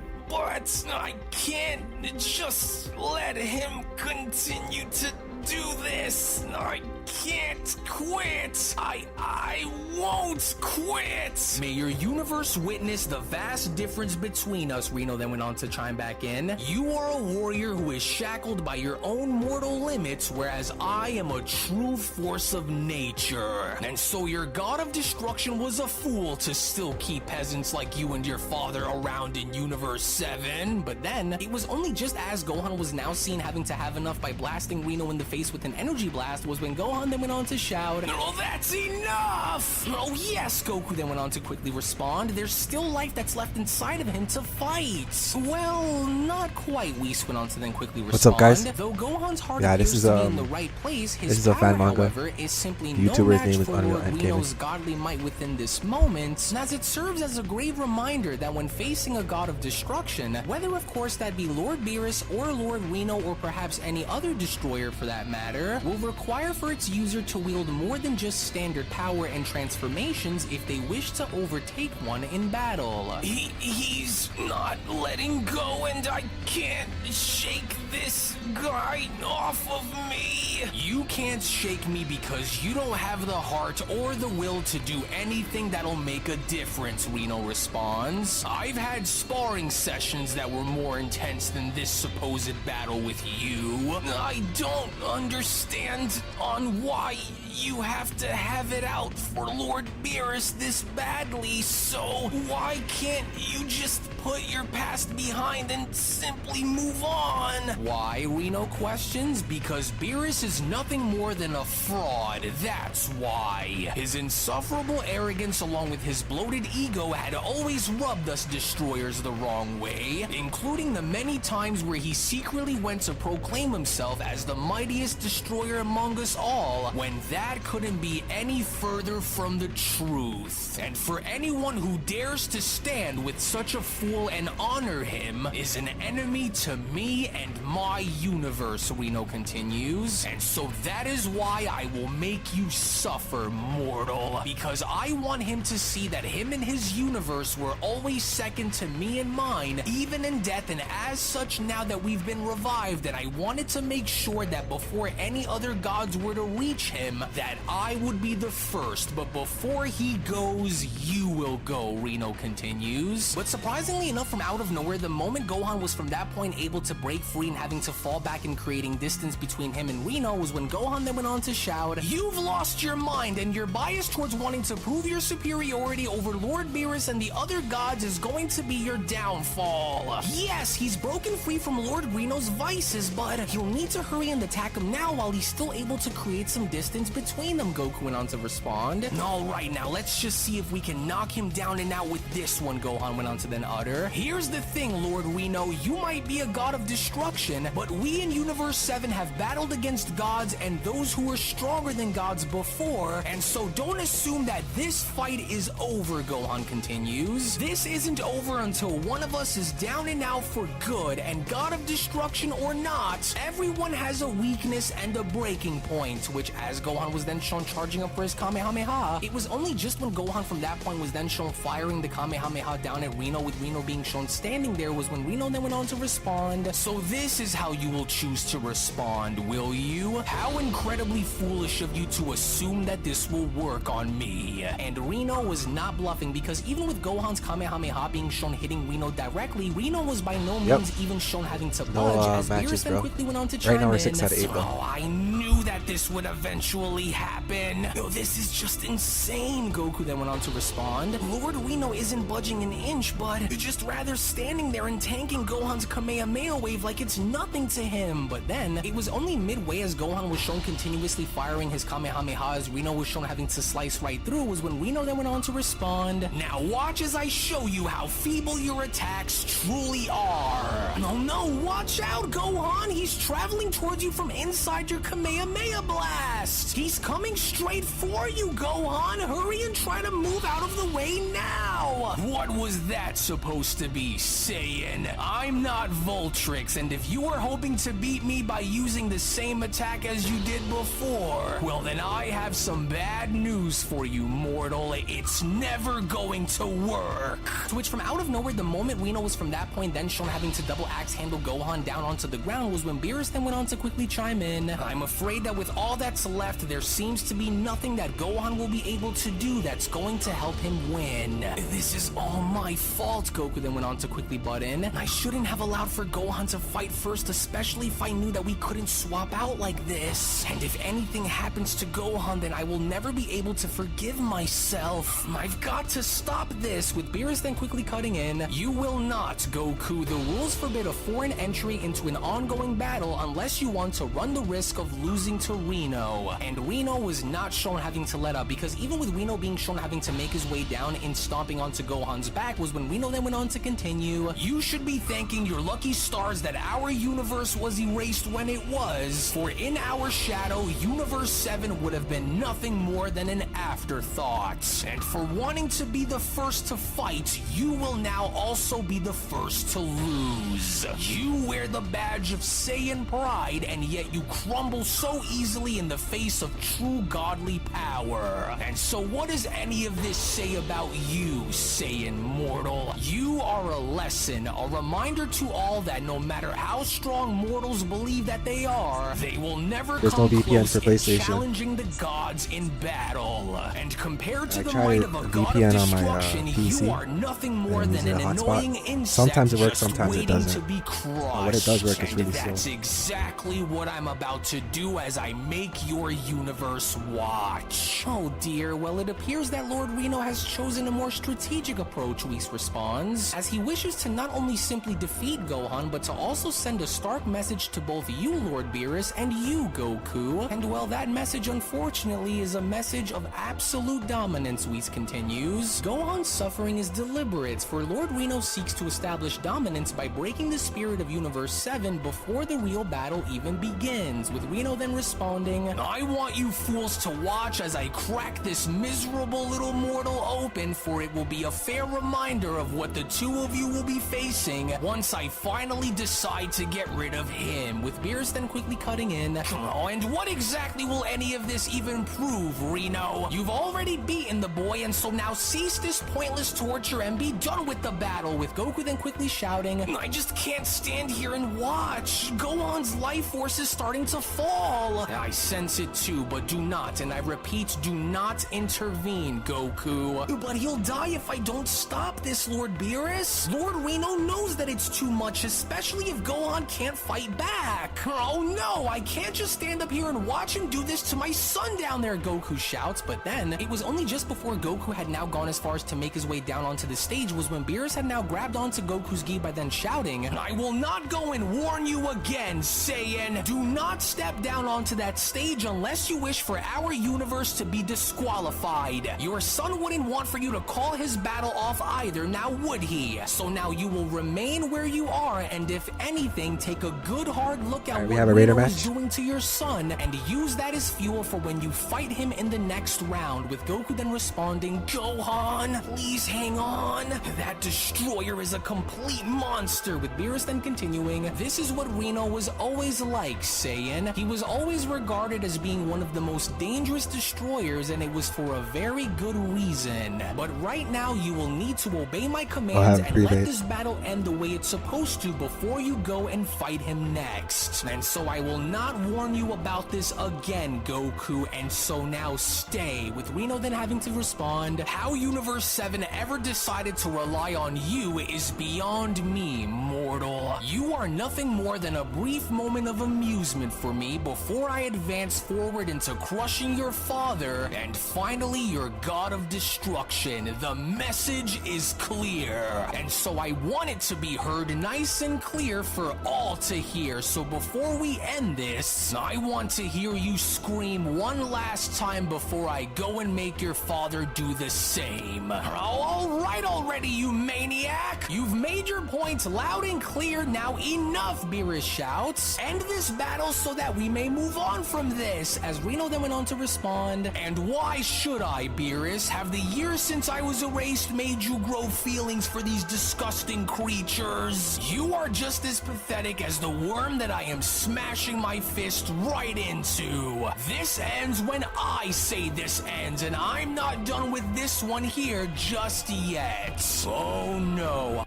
I can't just let him continue to do this. I can't quit. I won't quit." "May your universe witness the vast difference between us," Reno then went on to chime back in. "You are a warrior who is shackled by your own mortal limits, whereas I am a true force of nature. And so your god of destruction was a fool to still keep peasants like you and your father around in Universe 7. But then, it was only just as Gohan was now seen having to have enough by blasting Reno in the face with an energy blast was when Gohan then went on to shout, "Oh, that's enough! enough! Oh yes, Goku then went on to quickly respond. There's still life that's left inside of him to fight. Well, not quite, Whis went on to then quickly respond. What's up, guys? Though Gohan's heart Yeah, appears this is to be in the right place, his this is a power, fan manga. however, is simply The no YouTuber's match name is for Unreal Lord Ant Reno's godly might within this moment, as it serves as a grave reminder that when facing a god of destruction, whether of course that be Lord Beerus or Lord Reno or perhaps any other destroyer for that matter, will require for its user to wield more than just standard power and transformations if they wish to overtake one in battle. He's not letting go and I can't shake this guy off of me. You can't shake me because you don't have the heart or the will to do anything that'll make a difference, Reno responds. I've had sparring sessions that were more intense than this supposed battle with you. I don't understand on why you have to have it out for Lord Beerus this badly, so why can't you just put your past behind and simply move on? Why, Reno questions? Because Beerus is nothing more than a fraud, that's why. His insufferable arrogance along with his bloated ego had always rubbed us destroyers the wrong way, including the many times where he secretly went to proclaim himself as the mightiest destroyer among us all, when that couldn't be any further from the truth. And for anyone who dares to stand with such a fool and honor him is an enemy to me and my universe, Reno continues. And so that is why I will make you suffer, mortal, because I want him to see that him and his universe were always second to me and mine, even in death, and as such now that we've been revived, and I wanted to make sure that before any other gods were to reach him, that I would be the first, but before he goes, you will go, Reno continues. But surprisingly enough, from out of nowhere, the moment Gohan was from that point able to break free and having to fall back and creating distance between him and Reno was when Gohan then went on to shout, "You've lost your mind and your bias towards wanting to prove your superiority over Lord Beerus and the other gods is going to be your downfall. Yes, he's broken free from Lord Reno's vices, but he'll need to hurry and attack him now while he's still able to create some distance between them," Goku went on to respond. "Alright, now let's just see if we can knock him down and out with this one," Gohan went on to then utter. "Here's the thing, Lord Reno, you might be a god of destruction, but we in Universe 7 have battled against gods and those who were stronger than gods before, and so don't assume that this fight is over," Gohan continues. "This isn't over until one of us is down and out for good, and god of destruction or not, everyone has a weakness and a breaking point," which as Gohan was then shown charging up for his Kamehameha, it was only just when Gohan from that point was then shown firing the Kamehameha down at Reno, with Reno being shown standing there, was when Reno then went on to respond. "So this is how you will choose to respond, will you? How incredibly foolish of you to assume that this will work on me." And Reno was not bluffing, because even with Gohan's Kamehameha being shown hitting Reno directly, Reno was by no means even shown having to budge, as Beerus then quickly went on to chime right now we're in. 6 out of 8, bro. "Oh, I knew that this would eventually happen. Yo, this is just insane," Goku then went on to respond. "Lord Reno isn't budging an inch, but just rather standing there and tanking Gohan's Kamehameha wave like it's nothing to him." But then, it was only midway as Gohan was shown continuously firing his Kamehameha as Reno was shown having to slice right through, was when Reno then went on to respond. "Now watch as I show you how feeble your attacks truly are." "No, no, watch out, Gohan! He's traveling towards you from inside your Kamehameha blast! He's coming straight for you, Gohan! Hurry and try to move out of the way now!" "What was that supposed to be, Saiyan? I'm not Voltrix, and if you are hoping to beat me by using the same attack as you did before, well then I have some bad news for you, mortal. It's never going to work." To which from out of nowhere, the moment Reno was from that point then shown having to double axe handle Gohan down onto the ground, was when Beerus then went on to quickly chime in. "I'm afraid that with all that's left, there seems to be nothing that Gohan will be able to do that's going to help him win. This is all my fault," Goku then went on to quickly butt in. "I shouldn't have allowed for Gohan to fight first, especially if I knew that we couldn't swap out like this. And if anything happens to Gohan, then I will never be able to forgive myself. I've got to stop this," with Beerus then quickly cutting in. "You will not, Goku. The rules forbid a foreign entry into an ongoing battle unless you want to run the risk of losing to Reno." And Reno was not shown having to let up, because even with Reno being shown having to make his way down and stomping onto Gohan's back was when Reno then went on to continue, "You should be thanking your lucky stars that our universe was erased when it was, for in our shadow, Universe 7 would have been nothing more than an afterthought. And for wanting to be the first to fight, you will now also be the first to lose. You wear the badge of Saiyan pride, and yet you crumble so easily in the face of true godly power. And so what does any of this say about you, Saiyan mortal? You are a lesson, a reminder to all that no matter how strong mortals believe that they are, they will never come close in challenging the gods in battle. And compared to the might of a god of destruction, you are nothing more than an annoying insect sometimes it works, just sometimes it waiting doesn't. to be crushed. When it does work, it's really That's slow. exactly what I'm about to do as I make your universe watch. Oh dear, well it appears that Lord Reno has chosen a more strategic approach, Whis responds, as he wishes to not only simply defeat Gohan, but to also send a stark message to both you, Lord Beerus, and you, Goku. And well, that message unfortunately is a message of absolute dominance, Whis continues. Gohan's suffering is deliberate, for Lord Reno seeks to establish dominance by breaking the spirit of Universe 7 before the real battle even begins, with Reno then responding, "I want you fools to watch as I crack this miserable little mortal open, for it will be a fair reminder of what the two of you will be facing once I finally decide to get rid of him," with Beerus then quickly cutting in, "Oh, and what exactly will any of this even prove, Reno? You've already beaten the boy, and so now cease this pointless torture and be done with the battle," with Goku then quickly shouting, "I just can't stand here and watch. Gohan's life force is starting to fall. I sense it too, but do not, and I repeat, do not intervene, Goku." "But he'll die if I don't stop this, Lord Beerus. Lord Reno knows that it's too much, especially if Gohan can't fight back." "Oh no, I can't just stand up here and watch him do this to my son down there," Goku shouts, but then it was only just before Goku had now gone as far as to make his way down onto the stage was when Beerus had now grabbed onto Goku's gi by then shouting, "I will not go and warn you again, Saiyan. Do not step down onto that stage unless you wish for our universe to be disqualified. Your son wouldn't want for you to call his battle off either, now would he? So now you will remain where you are, and if anything, take a good hard look at what Reno is doing to your son, and use that as fuel for when you fight him in the next round," with Goku then responding, "Gohan, please hang on. That destroyer is a complete monster," with Beerus then continuing, "This is what Reno was always like, Saiyan. He was always regarded as being one of the most dangerous destroyers, and it was for a very good reason. But right now, you will need to obey my commands and let this battle end the way it's supposed to before you go and fight him next. And so I will not warn you about this again, Goku, and so now stay," with Reno then having to respond, "How Universe 7 ever decided to rely on you is beyond me, mortal. You are nothing more than a brief moment of amusement for me before I advance forward into crushing your father and finally your god of destruction. The message is clear, and so I want it to be heard nice and clear for all to hear. So before we end this, I want to hear you scream one last time before I go and make your father do the same." "All right already, you maniac! You've made your point loud and clear, now enough," Beerus shouts. "End this battle so that we may move on from this," as Reno then went on to respond, "And why should I, Beerus? Have the years since I was erased made you grow feelings for these disgusting creatures? You are just as pathetic as the worm that I am smashing my fist right into. This ends when I say this ends, and I'm not done with this one here just yet. Oh no."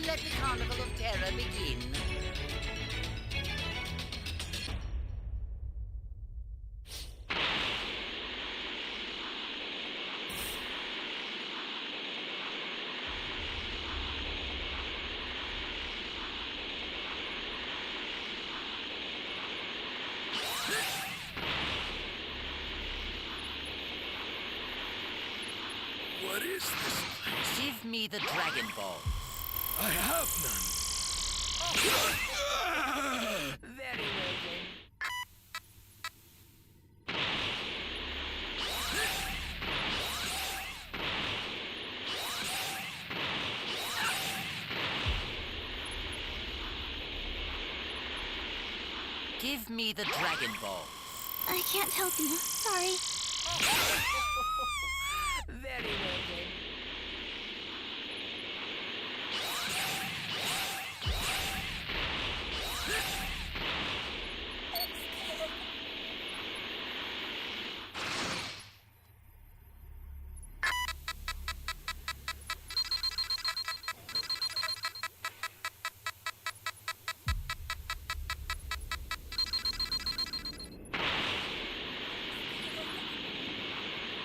Let the Carnival of Terror begin. What is this place? Give me the Dragon Ball. I have none. Very well then. Give me the Dragon Ball. I can't help you. Sorry. Very well then.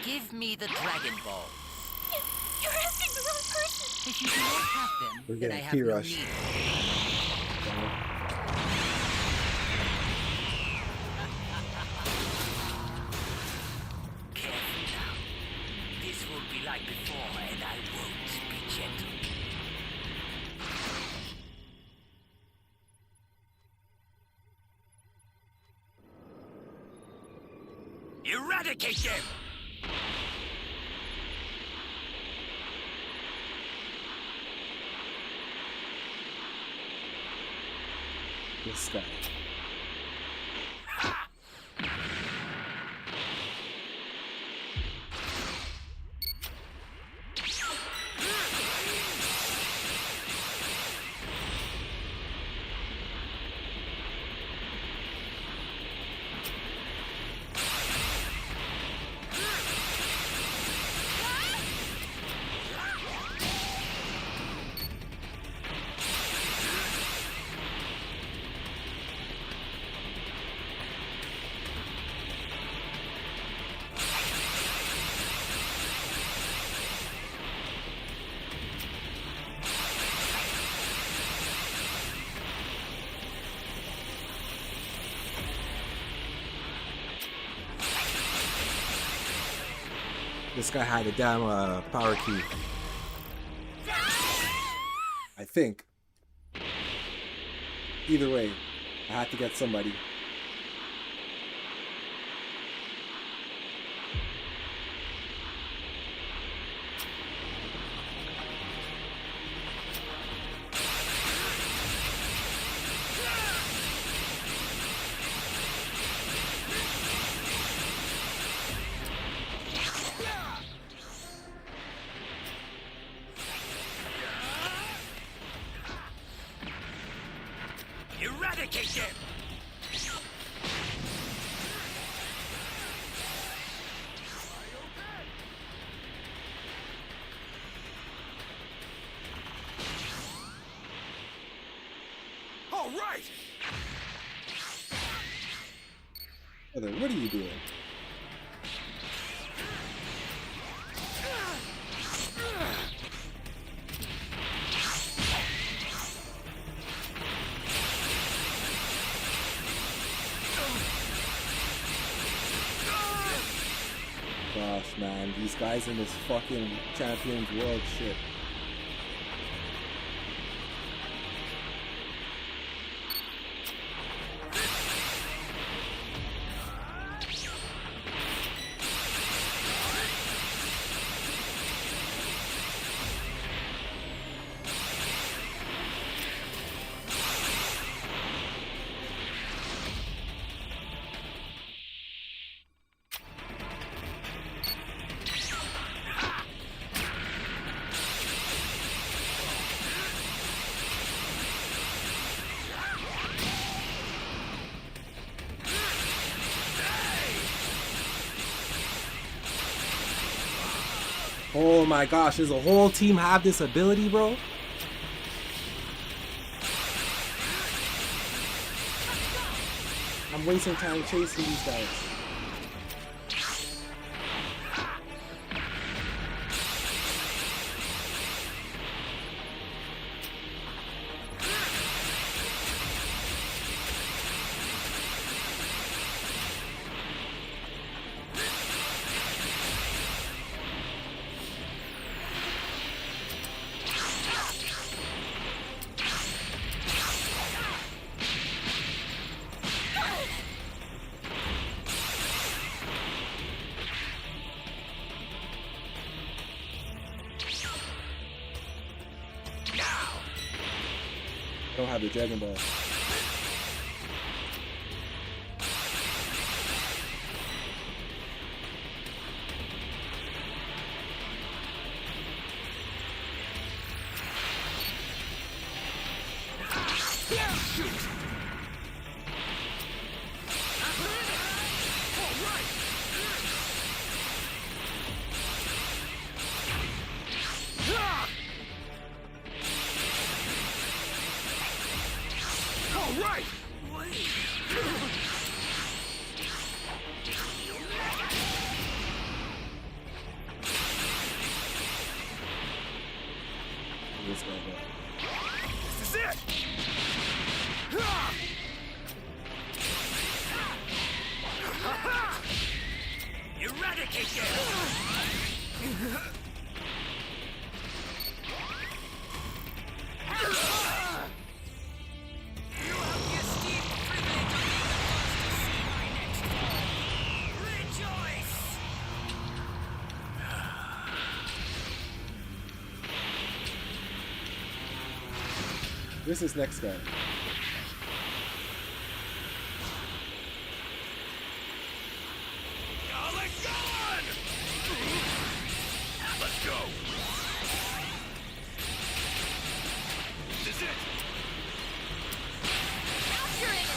Give me the Dragon Ball. You're asking the wrong person. If you do not have them, We're then I getting have no P-Rush. need. Careful now. This won't be like before, and I won't be gentle. Eradicate them! This guy. This guy had a damn power key. I think. Either way, I had to get somebody. Eradicate them! All right. Brother, what are you doing? Gosh, man, these guys in this fucking Champions World shit. Oh my gosh, does the whole team have this ability, bro? I'm wasting time chasing these guys. don't have the Dragon Ball. This is next guy. Let's go. This is it. Capture it.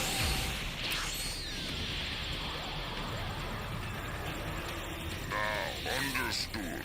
Now understood.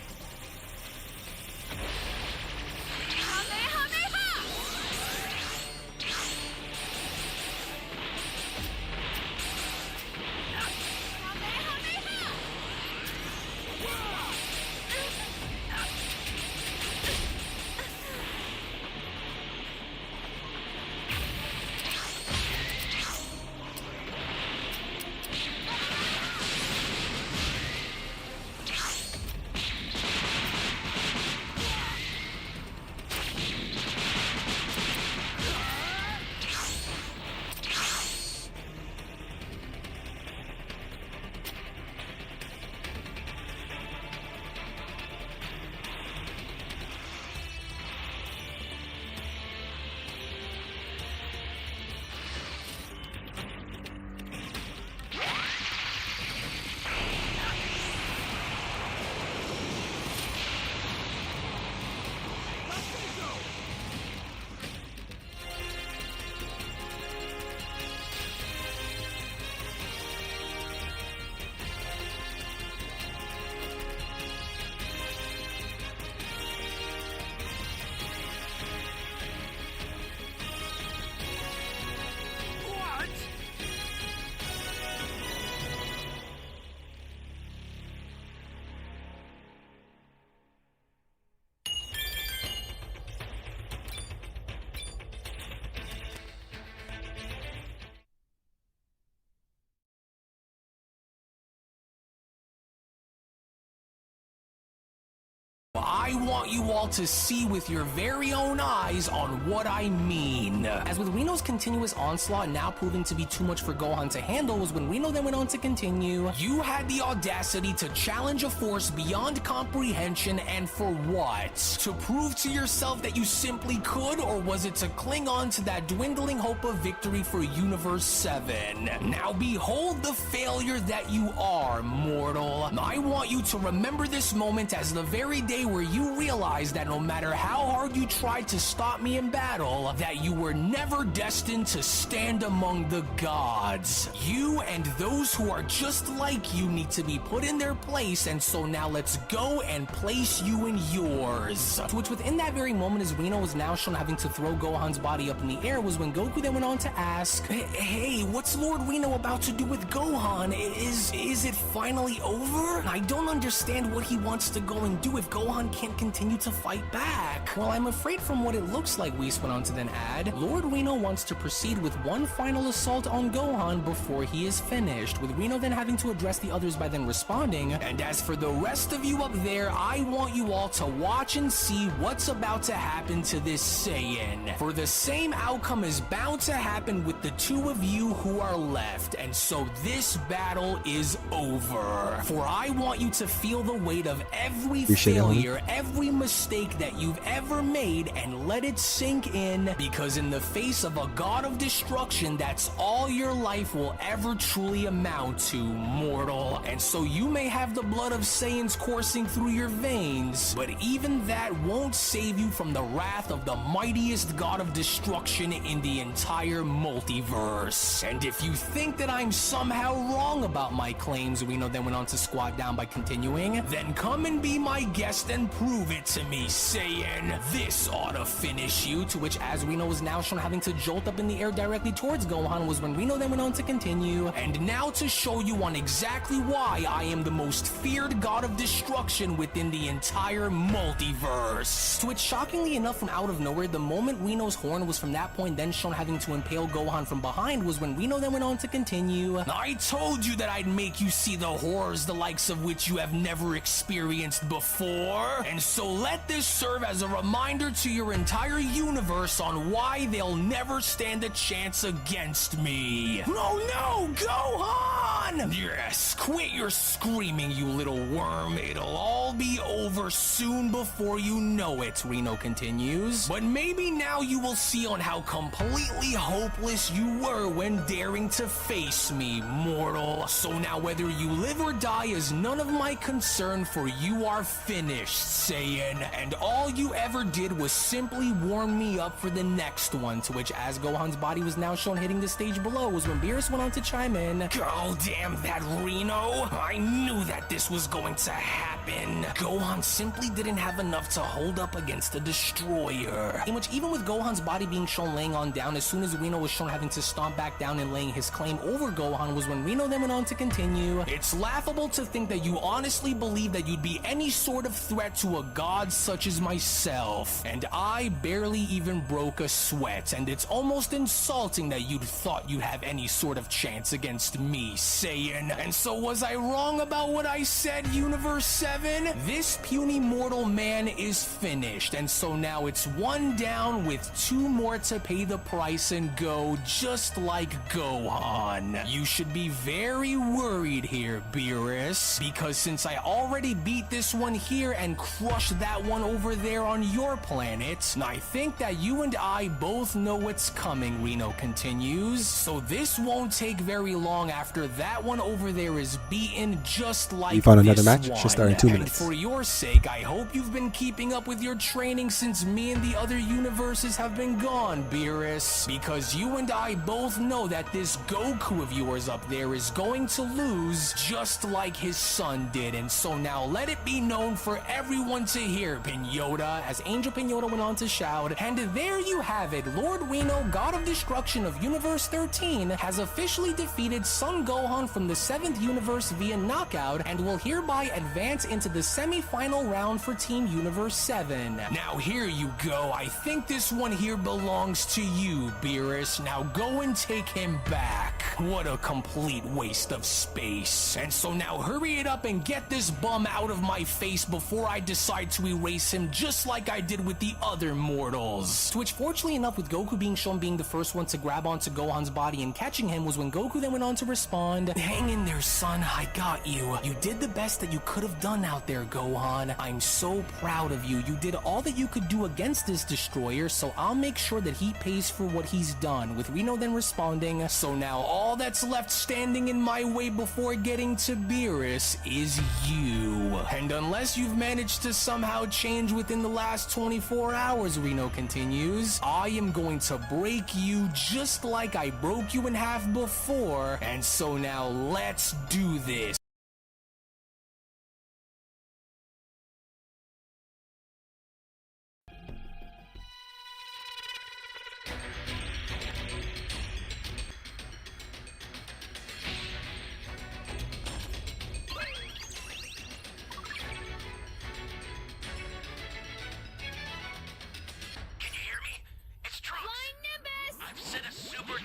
I want you all to see with your very own eyes on what I mean. As with Reno's continuous onslaught now proving to be too much for Gohan to handle was when Reno then went on to continue, you had the audacity to challenge a force beyond comprehension, and for what? To prove to yourself that you simply could, or was it to cling on to that dwindling hope of victory for Universe 7? Now behold the failure that you are, mortal. I want you to remember this moment as the very day where you realized that no matter how hard you tried to stop me in battle, that you were never destined to stand among the gods. You and those who are just like you need to be put in their place, and so now let's go and place you in yours. To which within that very moment, as Reno was now shown having to throw Gohan's body up in the air, was when Goku then went on to ask, hey, what's Lord Reno about to do with Gohan? Is it finally over? I don't understand what he wants to go and do if Gohan can't continue to fight back. Well, I'm afraid from what it looks like, Whis went on to then add, Lord Reno wants to proceed with one final assault on Gohan before he is finished, with Reno then having to address the others by then responding, and as for the rest of you up there, I want you all to watch and see what's about to happen to this Saiyan. For the same outcome is bound to happen with the two of you who are left, and so this battle is over. For I want you to feel the weight of every failure, every mistake that you've ever made and let it sink in, because in the face of a god of destruction, that's all your life will ever truly amount to, mortal. And so you may have the blood of Saiyans coursing through your veins, but even that won't save you from the wrath of the mightiest god of destruction in the entire multiverse. And if you think that I'm somehow wrong about my claims, Reno then went on to squat down by continuing, then come and be my guest and prove it to me, Saiyan. This ought to finish you. To which, as Reno was now shown having to jolt up in the air directly towards Gohan, was when Reno then went on to continue, and now to show you on exactly why I am the most feared god of destruction within the entire multiverse. To which, shockingly enough, from out of nowhere, the moment Reno's horn was from that point then shown having to impale Gohan from behind, was when Reno then went on to continue, I told you that I'd make you see the horrors the likes of which you have never experienced before, and so let this serve as a reminder to your entire universe on why they'll never stand a chance against me. No, Gohan! Yes, quit your screaming, you little worm. It'll all be over soon before you know it, Reno continues. But maybe now you will see on how completely hopeless you were when daring to face me, mortal. So now whether you live or die is none of my concern, for you are finished, Saiyan. And all you ever did was simply warm me up for the next one. To which, as Gohan's body was now shown hitting the stage below, was when Beerus went on to chime in, oh damn that Reno, I knew that this was going to happen. Gohan simply didn't have enough to hold up against the Destroyer. In which, even with Gohan's body being shown laying on down, as soon as Reno was shown having to stomp back down and laying his claim over Gohan, was when Reno then went on to continue, it's laughable to think that you honestly believe that you'd be any sort of threat to a god such as myself, and I barely even broke a sweat, and it's almost insulting that you'd thought you'd have any sort of chance against me, Saiyan. And so was I wrong about what I said, Universe 7? This puny mortal man is finished, and so now it's one down with two more to pay the price and go, just like Gohan. You should be very worried here, Beerus, because since I already beat this one here and crushed that one over there on your planet, I think that you and I both know what's coming, Reno continues. So this won't take very long after that one over there is beaten, just like you found another this match? one. Should start in 2 And minutes. for your sake, I hope you've been keeping up with your training since me and the other universes have been gone, Beerus, because you and I both know that this Goku of yours up there is going to lose just like his son did. And so now let it be known for everyone to hear, Pinota, as Angel Pinota went on to shout, and there you have it. Lord Reno, God of Destruction of Universe 13, has officially defeated Son Gohan from the 7th universe via knockout, and will hereby advance into the semi-final round for Team Universe 7. Now here you go. I think this one here belongs to you, Beerus. Now go and take him back. What a complete waste of space. And so now hurry it up and get this bum out of my face before I decide to erase him, just like I did with the other mortals. To which, fortunately enough, with Goku being shown being the first one to grab onto Gohan's body and catching him, was when Goku then went on to respond, hang in there, son, I got you. You did the best that you could have done out there, Gohan. I'm so proud of you. You did all that you could do against this destroyer, so I'll make sure that he pays for what he's done. With Reno then responding, so now all that's left standing in my way before getting to Beerus is you. And unless you've managed to somehow change within the last 24 hours, Reno continues, I am going to break you just like I broke you in half before. And so now let's do this.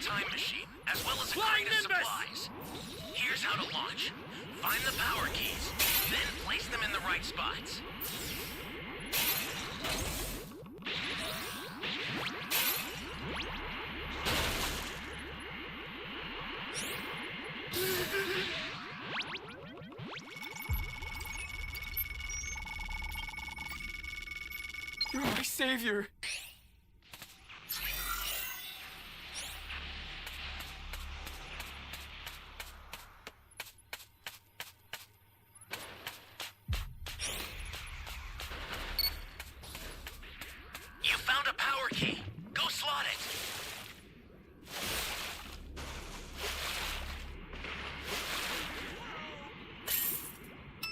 Time machine, as well as a crate of supplies. Here's how to launch. Find the power keys, then place them in the right spots. You're my savior. You found a power key. Go slot it.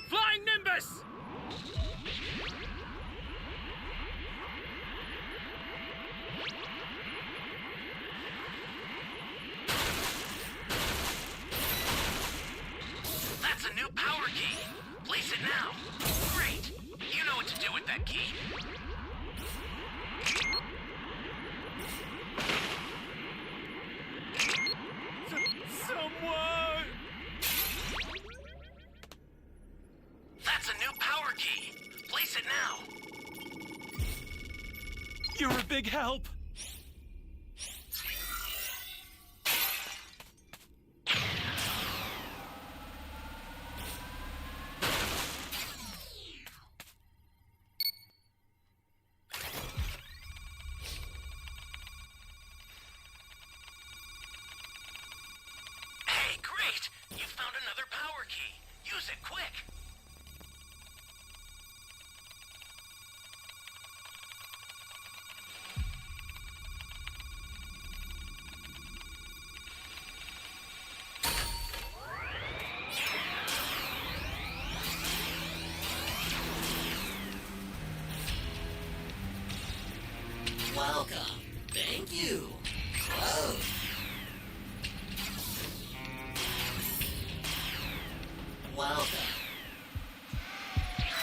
Flying Nimbus! That's a new power key. Place it now. Great. You know what to do with that key. Someone! That's a new power key. Place it now. You're a big help. Hey, great! You found another power key. Use it quick. Welcome. Thank you. Whoa. Welcome.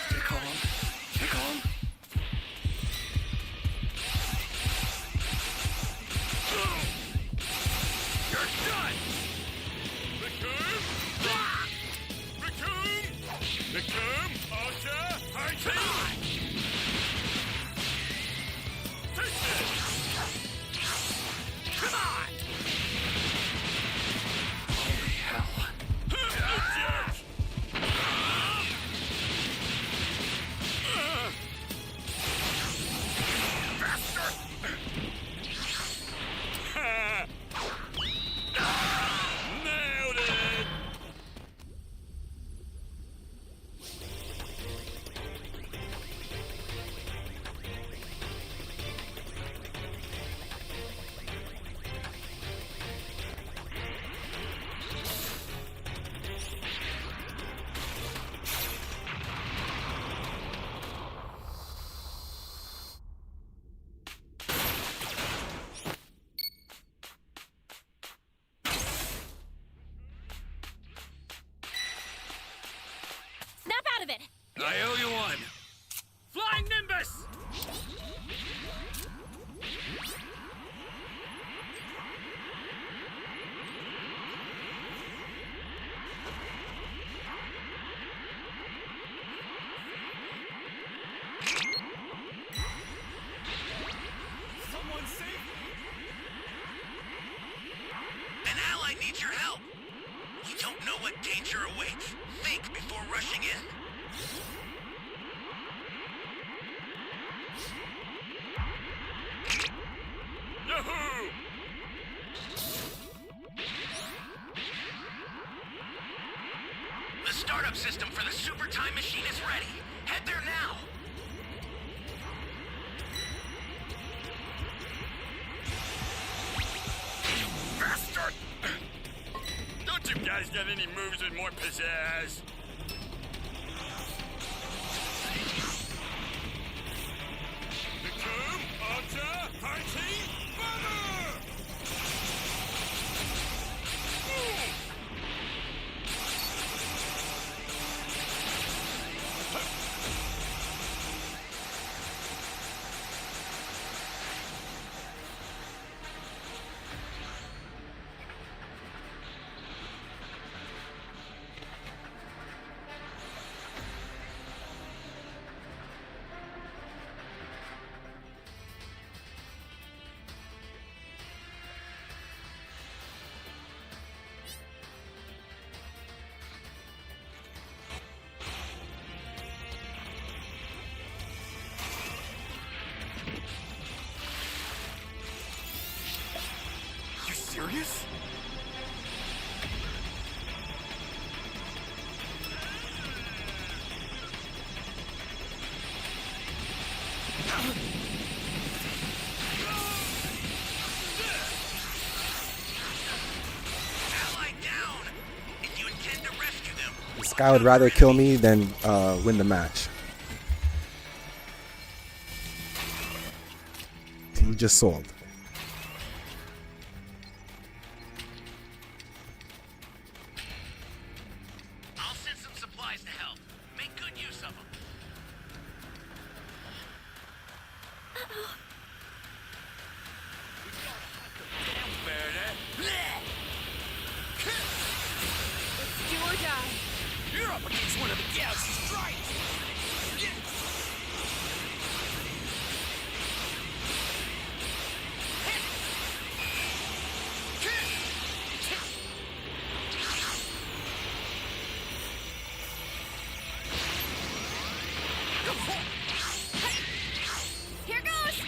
Stay calm. Stay calm. You're done! Raccoon! Raccoon! Raccoon! Archer! Fighting! Take this! Come on! Holy hell. Jerk! Bastard! Nailed it! Snap out of it! I owe you one. Flying Nimbus! Someone save me. An ally needs your help. You don't know what danger awaits. Think before rushing in. Yahoo! The startup system for the super time machine is ready. Head there now. Bastard! Don't you guys got any moves with more pizzazz? Raccoon! Archer! Fighting! Bomber! serious? This guy would rather kill me than win the match. He just sold. I'll send some supplies to help. Make good use of them. It's do or die. You're up against one of the galaxy's giants. Here goes.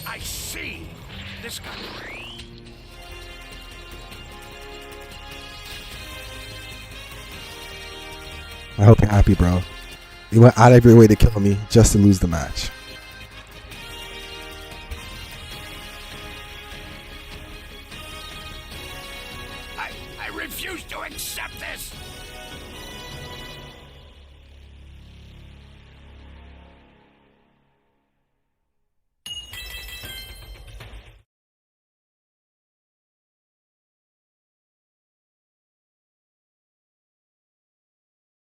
I see. This guy. I hope you're happy, bro. You went out of your way to kill me just to lose the match. I refuse to accept this.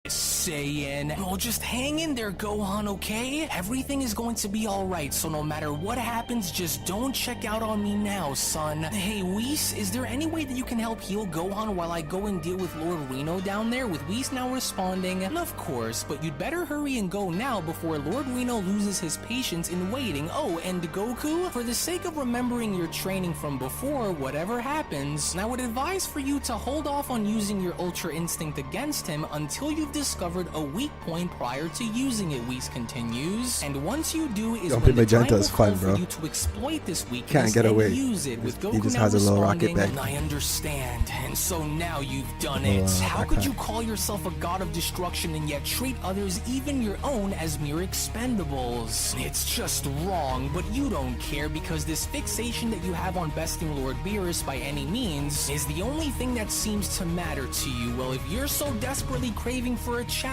Saiyan. Oh, just hang in there, Gohan, okay? Everything is going to be alright, so no matter what happens, just don't check out on me now, son. Hey, Whis, is there any way that you can help heal Gohan while I go and deal with Lord Reno down there, with Whis now responding? And of course, but you'd better hurry and go now before Lord Reno loses his patience in waiting. Oh, and Goku, for the sake of remembering your training from before, whatever happens, I would advise for you to hold off on using your Ultra Instinct against him until you've discovered a weak point prior to using it, Whis continues. And once you do is Don't when be the time Magenta will is fun, come bro. for you to exploit this weakness Can't get and away. use it with He Goku just now has a little rocket responding. back. I understand, and so now you've done Oh, it. How could backpack. you call yourself a god of destruction and yet treat others, even your own, as mere expendables? It's just wrong, but you don't care because this fixation that you have on besting Lord Beerus by any means is the only thing that seems to matter to you. Well, if you're so desperately craving for a challenge,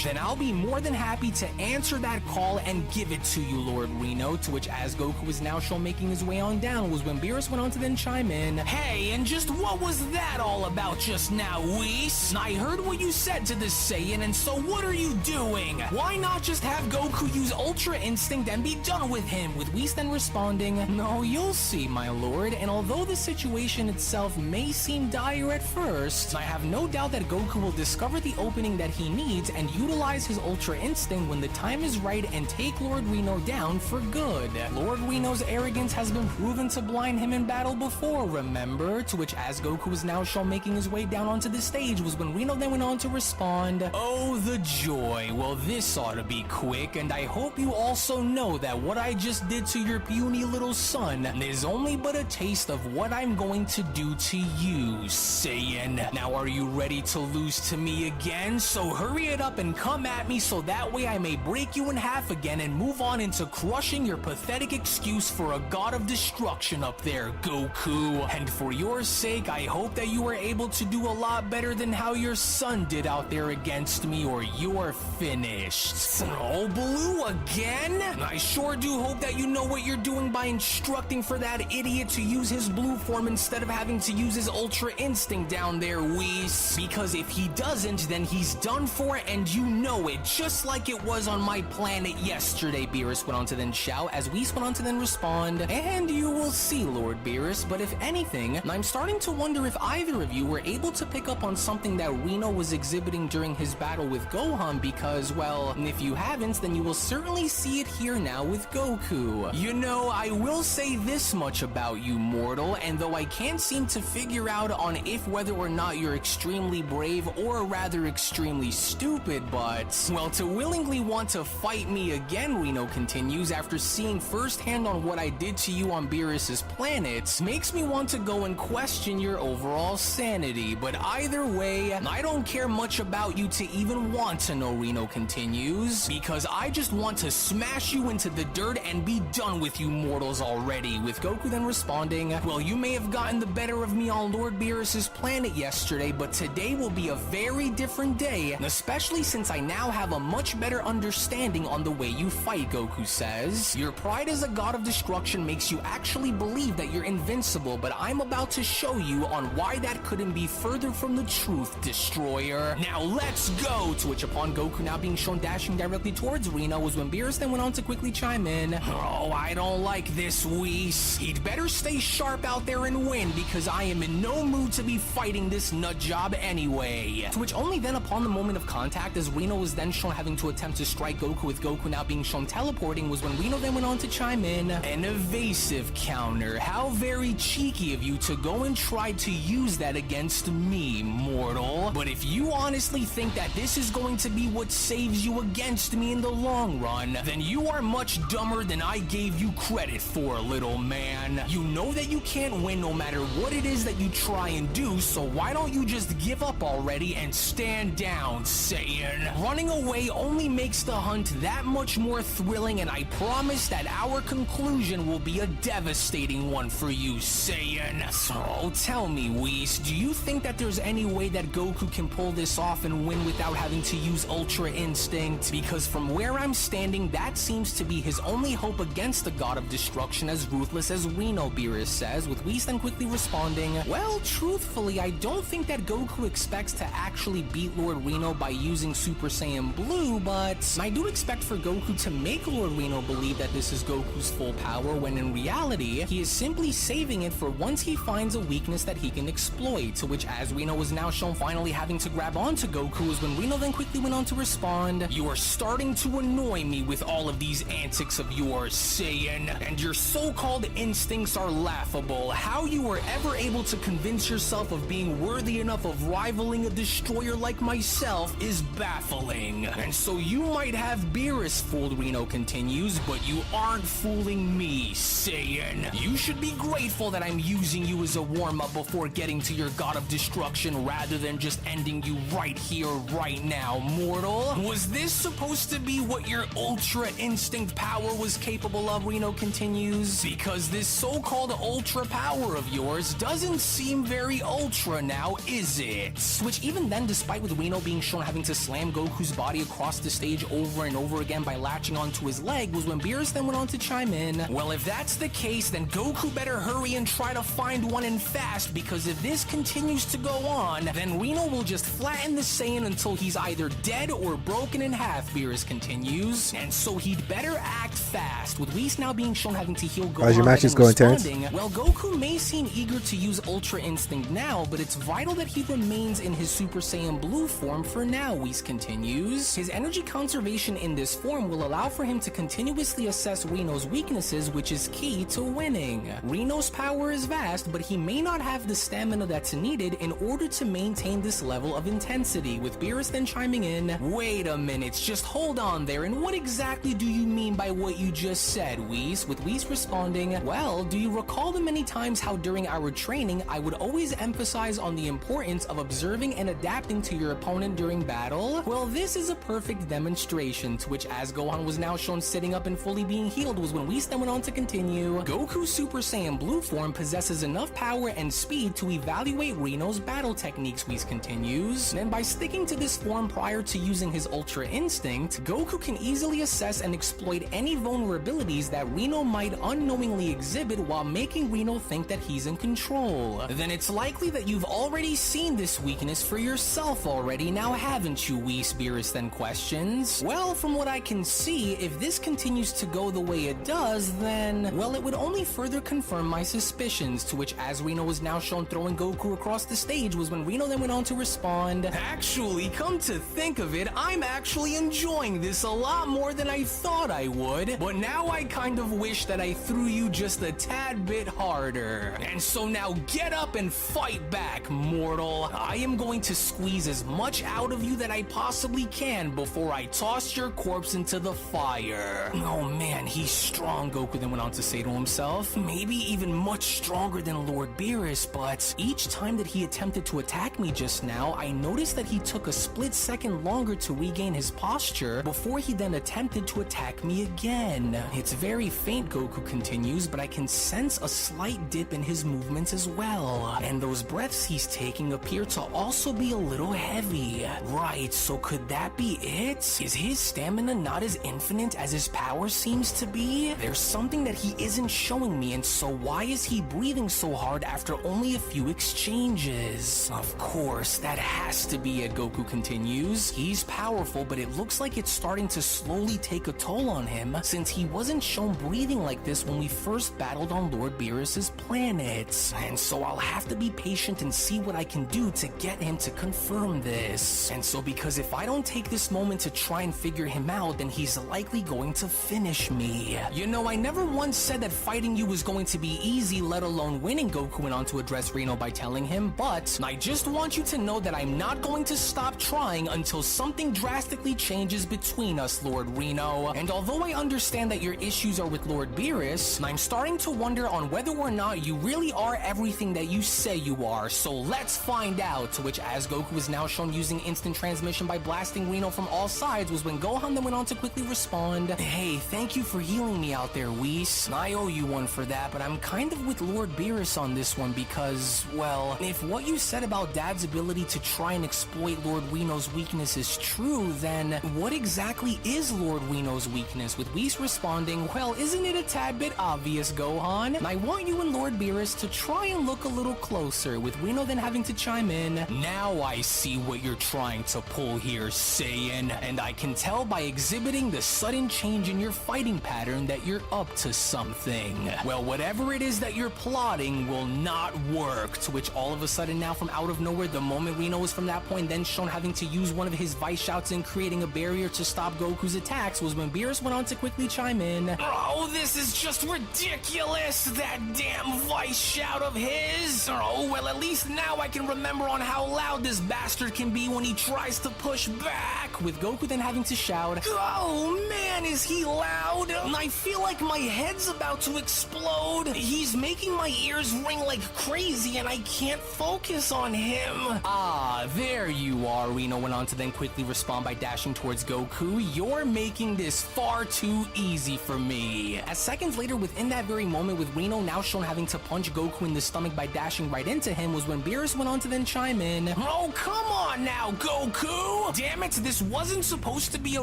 then I'll be more than happy to answer that call and give it to you, Lord Reno. To which, as Goku is now shown making his way on down, was when Beerus went on to then chime in. Hey, and just what was that all about just now, Whis? I heard what you said to this Saiyan, and so what are you doing? Why not just have Goku use Ultra Instinct and be done with him? With Whis then responding, no, you'll see, my lord, and although the situation itself may seem dire at first, I have no doubt that Goku will discover the opening that he needs and utilize his Ultra Instinct when the time is right and take Lord Reno down for good. Lord Reno's arrogance has been proven to blind him in battle before, remember? To which, as Goku is now shown making his way down onto the stage, was when Reno then went on to respond, oh, the joy. Well, this ought to be quick, and I hope you also know that what I just did to your puny little son is only but a taste of what I'm going to do to you, Saiyan. Now, are you ready to lose to me again? So hurry it up and come at me so that way I may break you in half again and move on into crushing your pathetic excuse for a god of destruction up there, Goku. And for your sake, I hope that you are able to do a lot better than how your son did out there against me, or you're finished. Oh, Blue again? I sure do hope that you know what you're doing by instructing for that idiot to use his blue form instead of having to use his Ultra Instinct down there, Whis. Because if he doesn't, then he's done for for, and you know it, just like it was on my planet yesterday, Beerus went on to then shout, as Whis went on to then respond, and you will see, Lord Beerus, but if anything, I'm starting to wonder if either of you were able to pick up on something that Reno was exhibiting during his battle with Gohan, because, well, if you haven't, then you will certainly see it here now with Goku. You know, I will say this much about you, mortal, and though I can't seem to figure out on if whether or not you're extremely brave or rather extremely stupid, but, well, to willingly want to fight me again, Reno continues, after seeing firsthand on what I did to you on Beerus's planet, makes me want to go and question your overall sanity. But either way, I don't care much about you to even want to know, Reno continues, because I just want to smash you into the dirt and be done with you mortals already, with Goku then responding, well, you may have gotten the better of me on Lord Beerus's planet yesterday, but today will be a very different day, especially since I now have a much better understanding on the way you fight, Goku says. Your pride as a god of destruction makes you actually believe that you're invincible, but I'm about to show you on why that couldn't be further from the truth, Destroyer. Now let's go! To which upon Goku now being shown dashing directly towards Reno was when Beerus then went on to quickly chime in, oh, I don't like this, Whis. He'd better stay sharp out there and win, because I am in no mood to be fighting this nut job anyway. To which only then upon the moment of contact, as Reno was then shown having to attempt to strike Goku with Goku now being shown teleporting, was when Reno then went on to chime in, an evasive counter. How very cheeky of you to go and try to use that against me, mortal. But if you honestly think that this is going to be what saves you against me in the long run, then you are much dumber than I gave you credit for, little man. You know that you can't win no matter what it is that you try and do, so why don't you just give up already and stand down, Saiyan? Running away only makes the hunt that much more thrilling, and I promise that our conclusion will be a devastating one for you, Saiyan. So tell me, Whis, do you think that there's any way that Goku can pull this off and win without having to use Ultra Instinct? Because from where I'm standing, that seems to be his only hope against the God of Destruction, as ruthless as Reno, Beerus says, with Whis then quickly responding, well, truthfully, I don't think that Goku expects to actually beat Lord Reno by using Super Saiyan Blue, but I do expect for Goku to make Lord Reno believe that this is Goku's full power, when in reality, he is simply saving it for once he finds a weakness that he can exploit, to which as Reno was now shown finally having to grab onto Goku is when Reno then quickly went on to respond, you are starting to annoy me with all of these antics of yours, Saiyan, and your so-called instincts are laughable. How you were ever able to convince yourself of being worthy enough of rivaling a destroyer like myself is baffling. And so you might have Beerus fooled, Reno continues, but you aren't fooling me, Saiyan. You should be grateful that I'm using you as a warm-up before getting to your God of Destruction rather than just ending you right here, right now, mortal. Was this supposed to be what your Ultra Instinct power was capable of, Reno continues? Because this so-called Ultra power of yours doesn't seem very Ultra now, is it? Which even then, despite with Reno being shown having to slam Goku's body across the stage over and over again by latching onto his leg, was when Beerus then went on to chime in, well, if that's the case, then Goku better hurry and try to find one and fast, because if this continues to go on, then Reno will just flatten the Saiyan until he's either dead or broken in half, Beerus continues, and so he'd better act fast, with Whis now being shown having to heal Gohan. How's your matches going, Terrence? Well, Goku may seem eager to use Ultra Instinct now, but it's vital that he remains in his Super Saiyan Blue form for now, Whis continues. His energy conservation in this form will allow for him to continuously assess Reno's weaknesses, which is key to winning. Reno's power is vast, but he may not have the stamina that's needed in order to maintain this level of intensity, with Beerus then chiming in, wait a minute, just hold on there, and what exactly do you mean by what you just said, Whis? With Whis responding, well, do you recall the many times how during our training I would always emphasize on the importance of observing and adapting to your opponent during battle? Well, this is a perfect demonstration, to which as Gohan was now shown sitting up and fully being healed was when Whis then went on to continue, Goku's Super Saiyan Blue form possesses enough power and speed to evaluate Reno's battle techniques, Whis continues, and by sticking to this form prior to using his Ultra Instinct, Goku can easily assess and exploit any vulnerabilities that Reno might unknowingly exhibit while making Reno think that he's in control. Then it's likely that you've already seen this weakness for yourself already, now haven't you, Whis? Beerus then questions. Well, from what I can see, if this continues to go the way it does, then, well, it would only further confirm my suspicions, to which as Reno was now shown throwing Goku across the stage was when Reno then went on to respond, actually, come to think of it, I'm actually enjoying this a lot more than I thought I would, but now I kind of wish that I threw you just a tad bit harder. And so now get up and fight back, mortal. I am going to squeeze as much out of you that I possibly can before I toss your corpse into the fire. Oh man, he's strong, Goku then went on to say to himself. Maybe even much stronger than Lord Beerus, but each time that he attempted to attack me just now, I noticed that he took a split second longer to regain his posture before he then attempted to attack me again. It's very faint, Goku continues, but I can sense a slight dip in his movements as well. And those breaths he's taking appear to also be a little heavy. Right, so could that be it? Is his stamina not as infinite as his power seems to be? There's something that he isn't showing me, and so why is he breathing so hard after only a few exchanges? Of course, that has to be it, Goku continues. He's powerful, but it looks like it's starting to slowly take a toll on him, since he wasn't shown breathing like this when we first battled on Lord Beerus's planet. And so I'll have to be patient and see what I can do to get him to confirm this. And so because if I don't take this moment to try and figure him out, then he's likely going to finish me. You know, I never once said that fighting you was going to be easy, let alone winning, Goku went on to address Reno by telling him, but I just want you to know that I'm not going to stop trying until something drastically changes between us, Lord Reno. And although I understand that your issues are with Lord Beerus, I'm starting to wonder on whether or not you really are everything that you say you are, so let's find out. To which as Goku is now shown using instant transmission by blasting Reno from all sides was when Gohan then went on to quickly respond, hey, thank you for healing me out there, Whis. I owe you one for that, but I'm kind of with Lord Beerus on this one because, well, if what you said about Dad's ability to try and exploit Lord Reno's weakness is true, then what exactly is Lord Reno's weakness? With Whis responding, well, isn't it a tad bit obvious, Gohan? I want you and Lord Beerus to try and look a little closer, with Reno then having to chime in, now I see what you're trying to pull here, Saiyan, and I can tell by exhibiting the sudden change in your fighting pattern that you're up to something. Well, whatever it is that you're plotting will not work. To which all of a sudden now from out of nowhere, the moment Reno was from that point then shown having to use one of his vice shouts and creating a barrier to stop Goku's attacks was when Beerus went on to quickly chime in, oh, this is just ridiculous, that damn vice shout of his. Oh, well, at least now I can remember on how loud this bastard can be when he tries to push back, with Goku then having to shout, oh man, is he loud? I feel like my head's about to explode. He's making my ears ring like crazy and I can't focus on him. Ah, there you are, Reno went on to then quickly respond by dashing towards Goku. You're making this far too easy for me. As seconds later, within that very moment, with Reno now shown having to punch Goku in the stomach by dashing right into him, was when Beerus went on to then chime in, oh, come on now, Goku! Damn it, this wasn't supposed to be a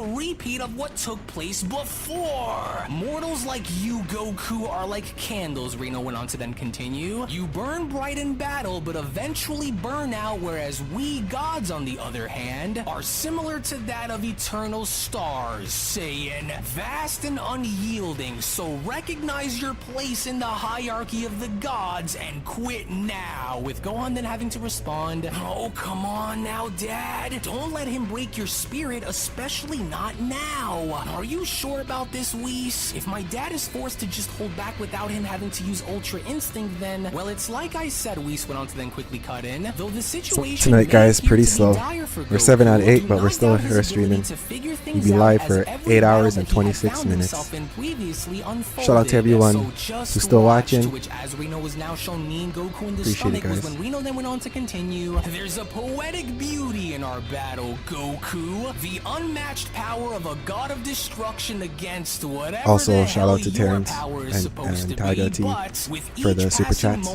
repeat of what took place before. Mortals like you, Goku, are like candles, Reno went on to then continue. You burn bright in battle, but eventually burn out, whereas we gods, on the other hand, are similar to that of eternal stars, Saiyan, vast and unyielding, so recognize your place in the hierarchy of the gods and quit now, with Gohan then having to respond, oh, come on now, Dad. Don't let him break your spirit, especially not now. Are you sure about this, Whis? If my dad is forced to just hold back without him having to use Ultra Instinct, then, well, it's like I said, Whis went on to then quickly cut in. Though the situation tonight, guys, pretty slow. We're 7 out of 8, but we're still here streaming. We'll be live for 8 hours and 26 minutes. Shout out to everyone who's still watching. Appreciate it, guys. When Reno then went on to continue, there's a poetic beauty in our battle, Goku. The unmatched power of a god of destruction against whatever also, shout out to Terrence and Tiger T for the super chats.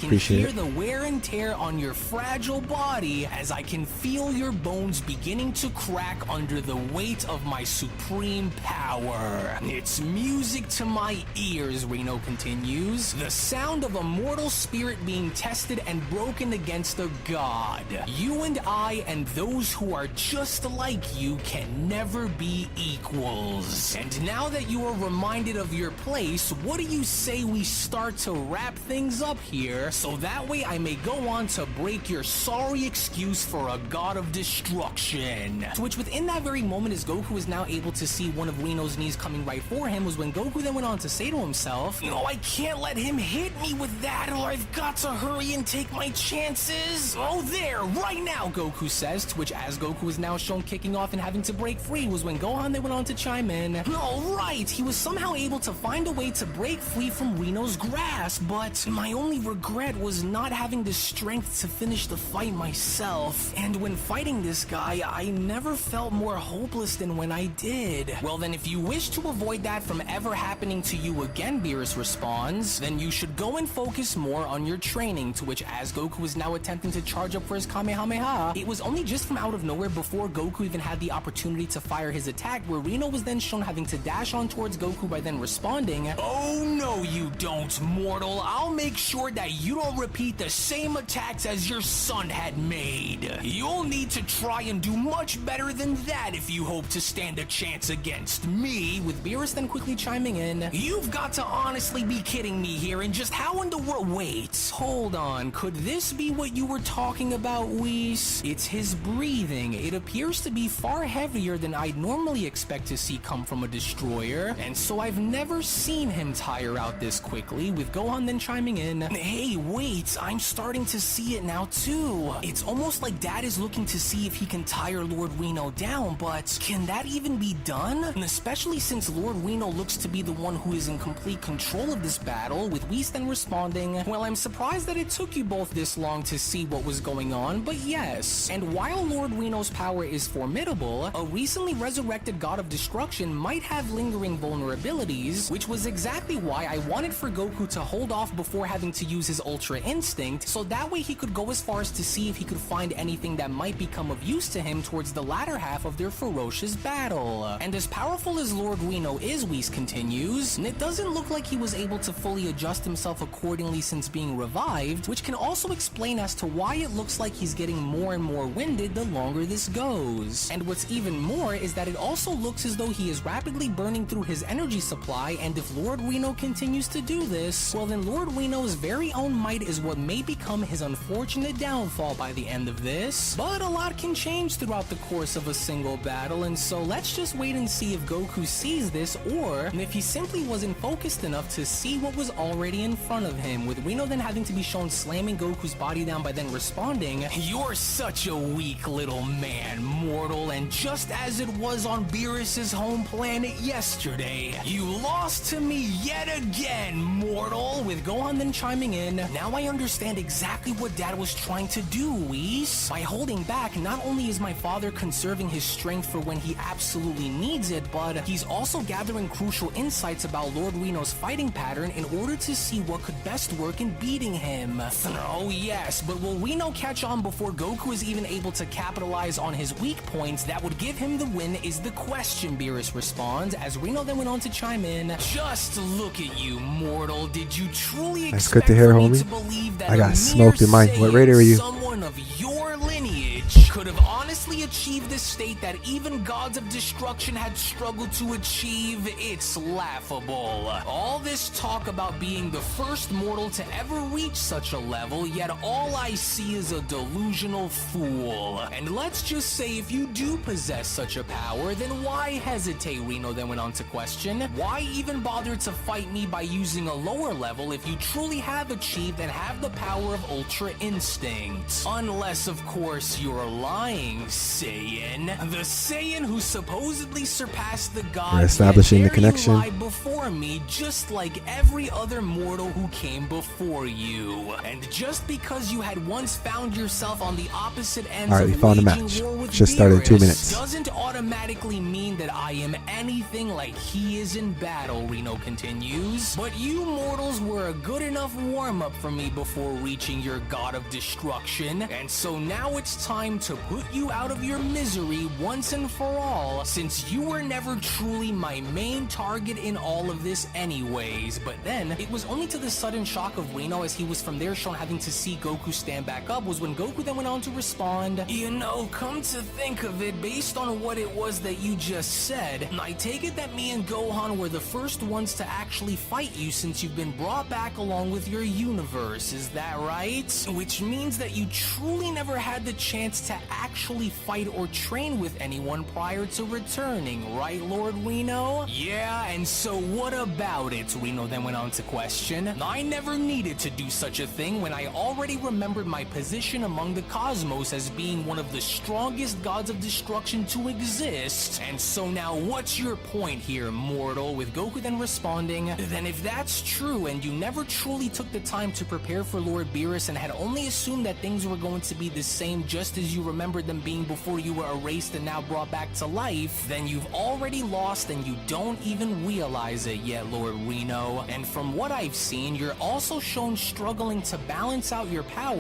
Appreciate it. The wear and tear on your fragile body as I can feel your bones beginning to crack under the weight of my supreme power. It's music to my ears, Reno continues. The sound of a mortal spirit being tested and broken against a god. You and I and those who are just like you can never be equals. And now that you are reminded of your place, what do you say we start to wrap things up here, so that way I may go on to break your sorry excuse for a god of destruction? To which within that very moment, as Goku is now able to see one of Reno's knees coming right for him, was when Goku then went on to say to himself, "No, I can't let him hit me with that, or I've got to hurry and take my chances." "Oh, there, right now," Goku says, to which as Goku is now shown kicking off and having to break free, was when Gohan then went on to chime in. "All right, he was somehow able to find a way to break free from Reno's grasp, but my only regret was not having the strength to finish the fight myself. And when fighting this guy, I never felt more hopeless than when I did." "Well then, if you wish to avoid that from ever happening to you again," Beerus responds, "then you should go and focus more on your training," to which as Goku was now attempting to charge up for his Kamehameha, it was only just from out of nowhere before Goku even had the opportunity to fire his attack, where Reno was then shown having to dash on towards Goku by then responding, "Oh no you don't, mortal. I'll make sure that you don't repeat the same attacks as your son had made. You'll need to try and do much better than that if you hope to stand a chance against me," with Beerus then quickly chiming in, "You've got to honestly be kidding me here, and just how in the world— wait, hold on, could this be what you were talking about, Whis? It's his breathing. It appears to be far heavier than I'd normally expect to see come from a destroyer, and so I've never seen him tire out this quickly," with Gohan then chiming in, "Hey, wait, I'm starting to see it now too. It's almost like Dad is looking to see if he can tire Lord Reno down, but can that even be done? And especially since Lord Reno looks to be the one who is in complete control of this battle," with Whis then responding, "Well, I'm surprised that it took you both this long to see what was going on, but yes. And while Lord Reno's power is formidable, a recently resurrected god of destruction might have lingering vulnerabilities, which was exactly why I wanted for Goku to hold off before having to use his Ultra Instinct, so that way he could go as far as to see if he could find anything that might become of use to him towards the latter half of their ferocious battle. And as powerful as Lord Reno is," Whis continues, "it doesn't look like he was able to fully adjust himself accordingly since being revived, which can also explain as to why it looks like he's getting more and more winded the longer this goes. And what's even more is that it also looks as though he is rapidly burning through his energy supply, and if Lord Reno continues to do this, well then Lord Reno's very own might is what may become his unfortunate downfall by the end of this. But a lot can change throughout the course of a single battle, and so let's just wait and see if Goku sees this, or if he simply wasn't focused enough to see what was already in front of him, with Reno then having to be shown slamming Goku's body down by then responding, "You're such a weak little man, mortal, and just as it was on Beerus's home planet yesterday, you lost to me yet again, mortal," with Gohan then chiming in, "Now I understand exactly what Dad was trying to do, Whis. By holding back, not only is my father conserving his strength for when he absolutely needs it, but he's also gathering crucial insights about Lord Reno's fighting pattern in order to see what could best work in beating him." "Oh yes, but will Reno catch on before Goku is even able to capitalize on his weak points that would give him the win is the question," Beerus responds, as Reno then went on to chime in, "Just look at you, mortal. Did you truly That's expect good to hear, for me homie. to believe that I got a smoked in mere mine. What rate are you? someone of your lineage could have honestly achieved the state that even gods of destruction had struggled to achieve? It's laughable. All this talk about being the first mortal to ever reach such a level, yet all I see is a delusional fool. And let's just say if you do possess such a power, then why hesitate?" Reno then went on to question. "Why even bother to fight me by using a lower level if you truly have achieved and have the power of Ultra Instinct? Unless, of course, you're lying, Saiyan. The Saiyan who supposedly surpassed the gods. We're establishing the There you connection. lie before me, just like every other mortal who came before you. And just because you had once found yourself on the opposite ends Alright, of we found a waging match. war with Just started in 2 Beerus minutes. doesn't automatically mean that I am anything like he is in battle," Reno continues. "But you mortals were a good enough warm-up for me before reaching your god of destruction, and so now it's time to put you out of your misery once and for all, since you were never truly my main target in all of this anyways. But then, it was only to the sudden shock of Reno as he was from there shown having to see Goku stand back up was when Goku then went on to respond, you know, come to think of it, based on what it was that you just said, I take it that me and Gohan were the first ones to actually fight you since you've been brought back along with your universe, is that right? Which means that you truly never had the chance to actually fight or train with anyone prior to returning, right, Lord Reno? Yeah, and so what about it? Reno then went on to question. I never needed to do such a thing when I already remembered my position among the cosmos as being one of the strongest gods of destruction to exist. And so now what's your point here, mortal? With Goku then responding, then if that's true and you never truly took the time to prepare for Lord Beerus and had only assumed that things were going to be the same just as you remembered them being before you were erased and now brought back to life, then you've already lost and you don't even realize it yet, Lord Reno. And from what I've seen, you're also shown struggling to balance out your power.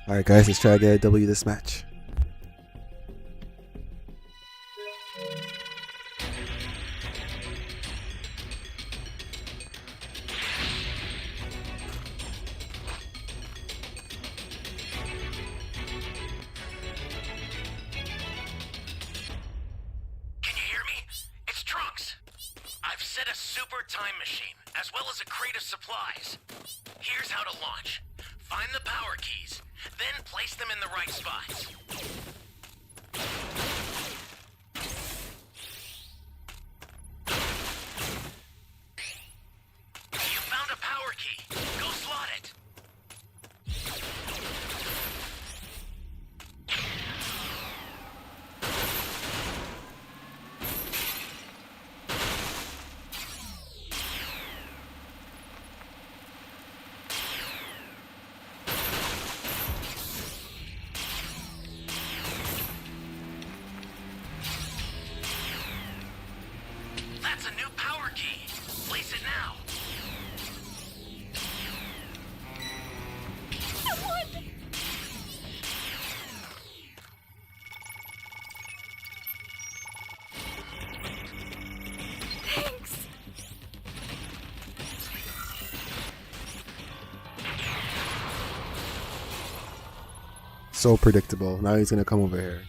Alright guys, let's try to get a W this match. Set a super time machine, as well as a crate of supplies. Here's how to launch. Find the power keys, then place them in the right spots. You found a power key. Go slot it. That's a new power key. Place it now. Thanks. So predictable. Now he's gonna come over here.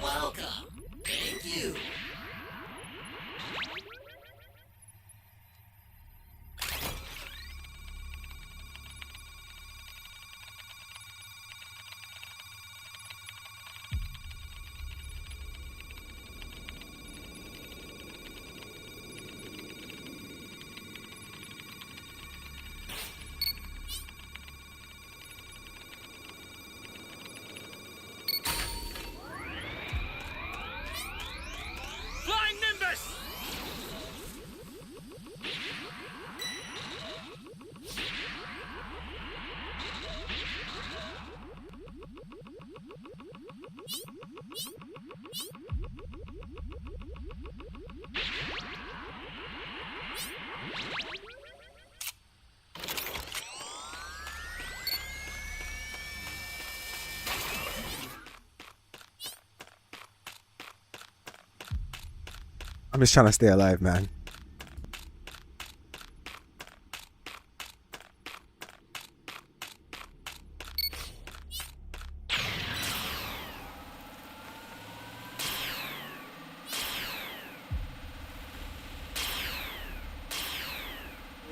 Welcome. Thank you. Flying Nimbus! I'm just trying to stay alive, man.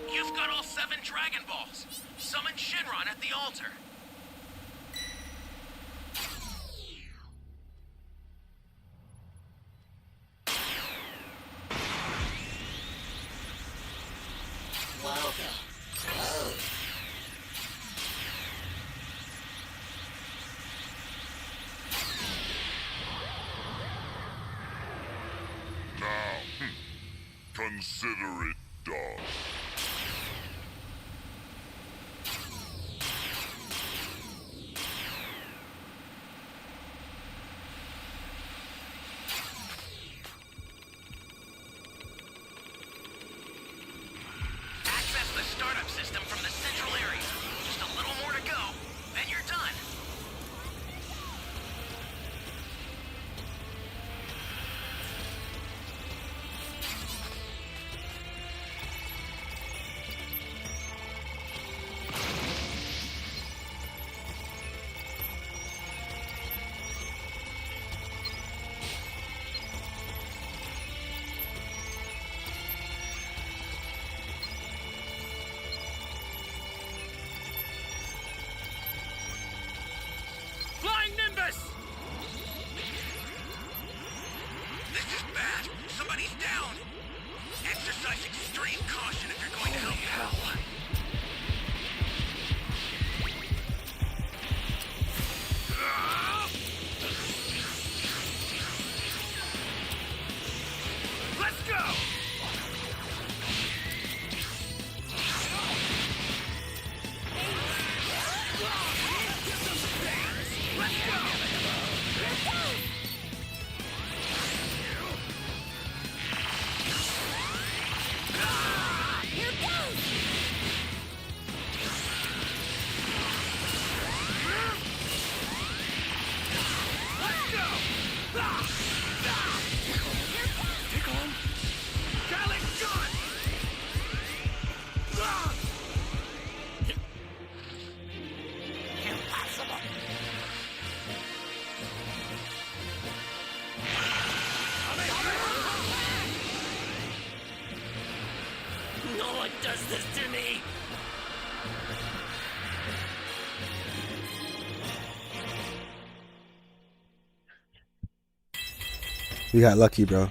You've got all 7 Dragon Balls. Summon Shinron at the altar. Now, consider it done. Access the startup system from the central area. Just a little more to go, then you're done. Flying Nimbus! This is bad. Somebody's down. Exercise extreme caution if you're going to help out. Let's go! Let's go! Here goes! Let's go! Take on! Challenge gun! Impossible. No one does this to me. We got lucky, bro.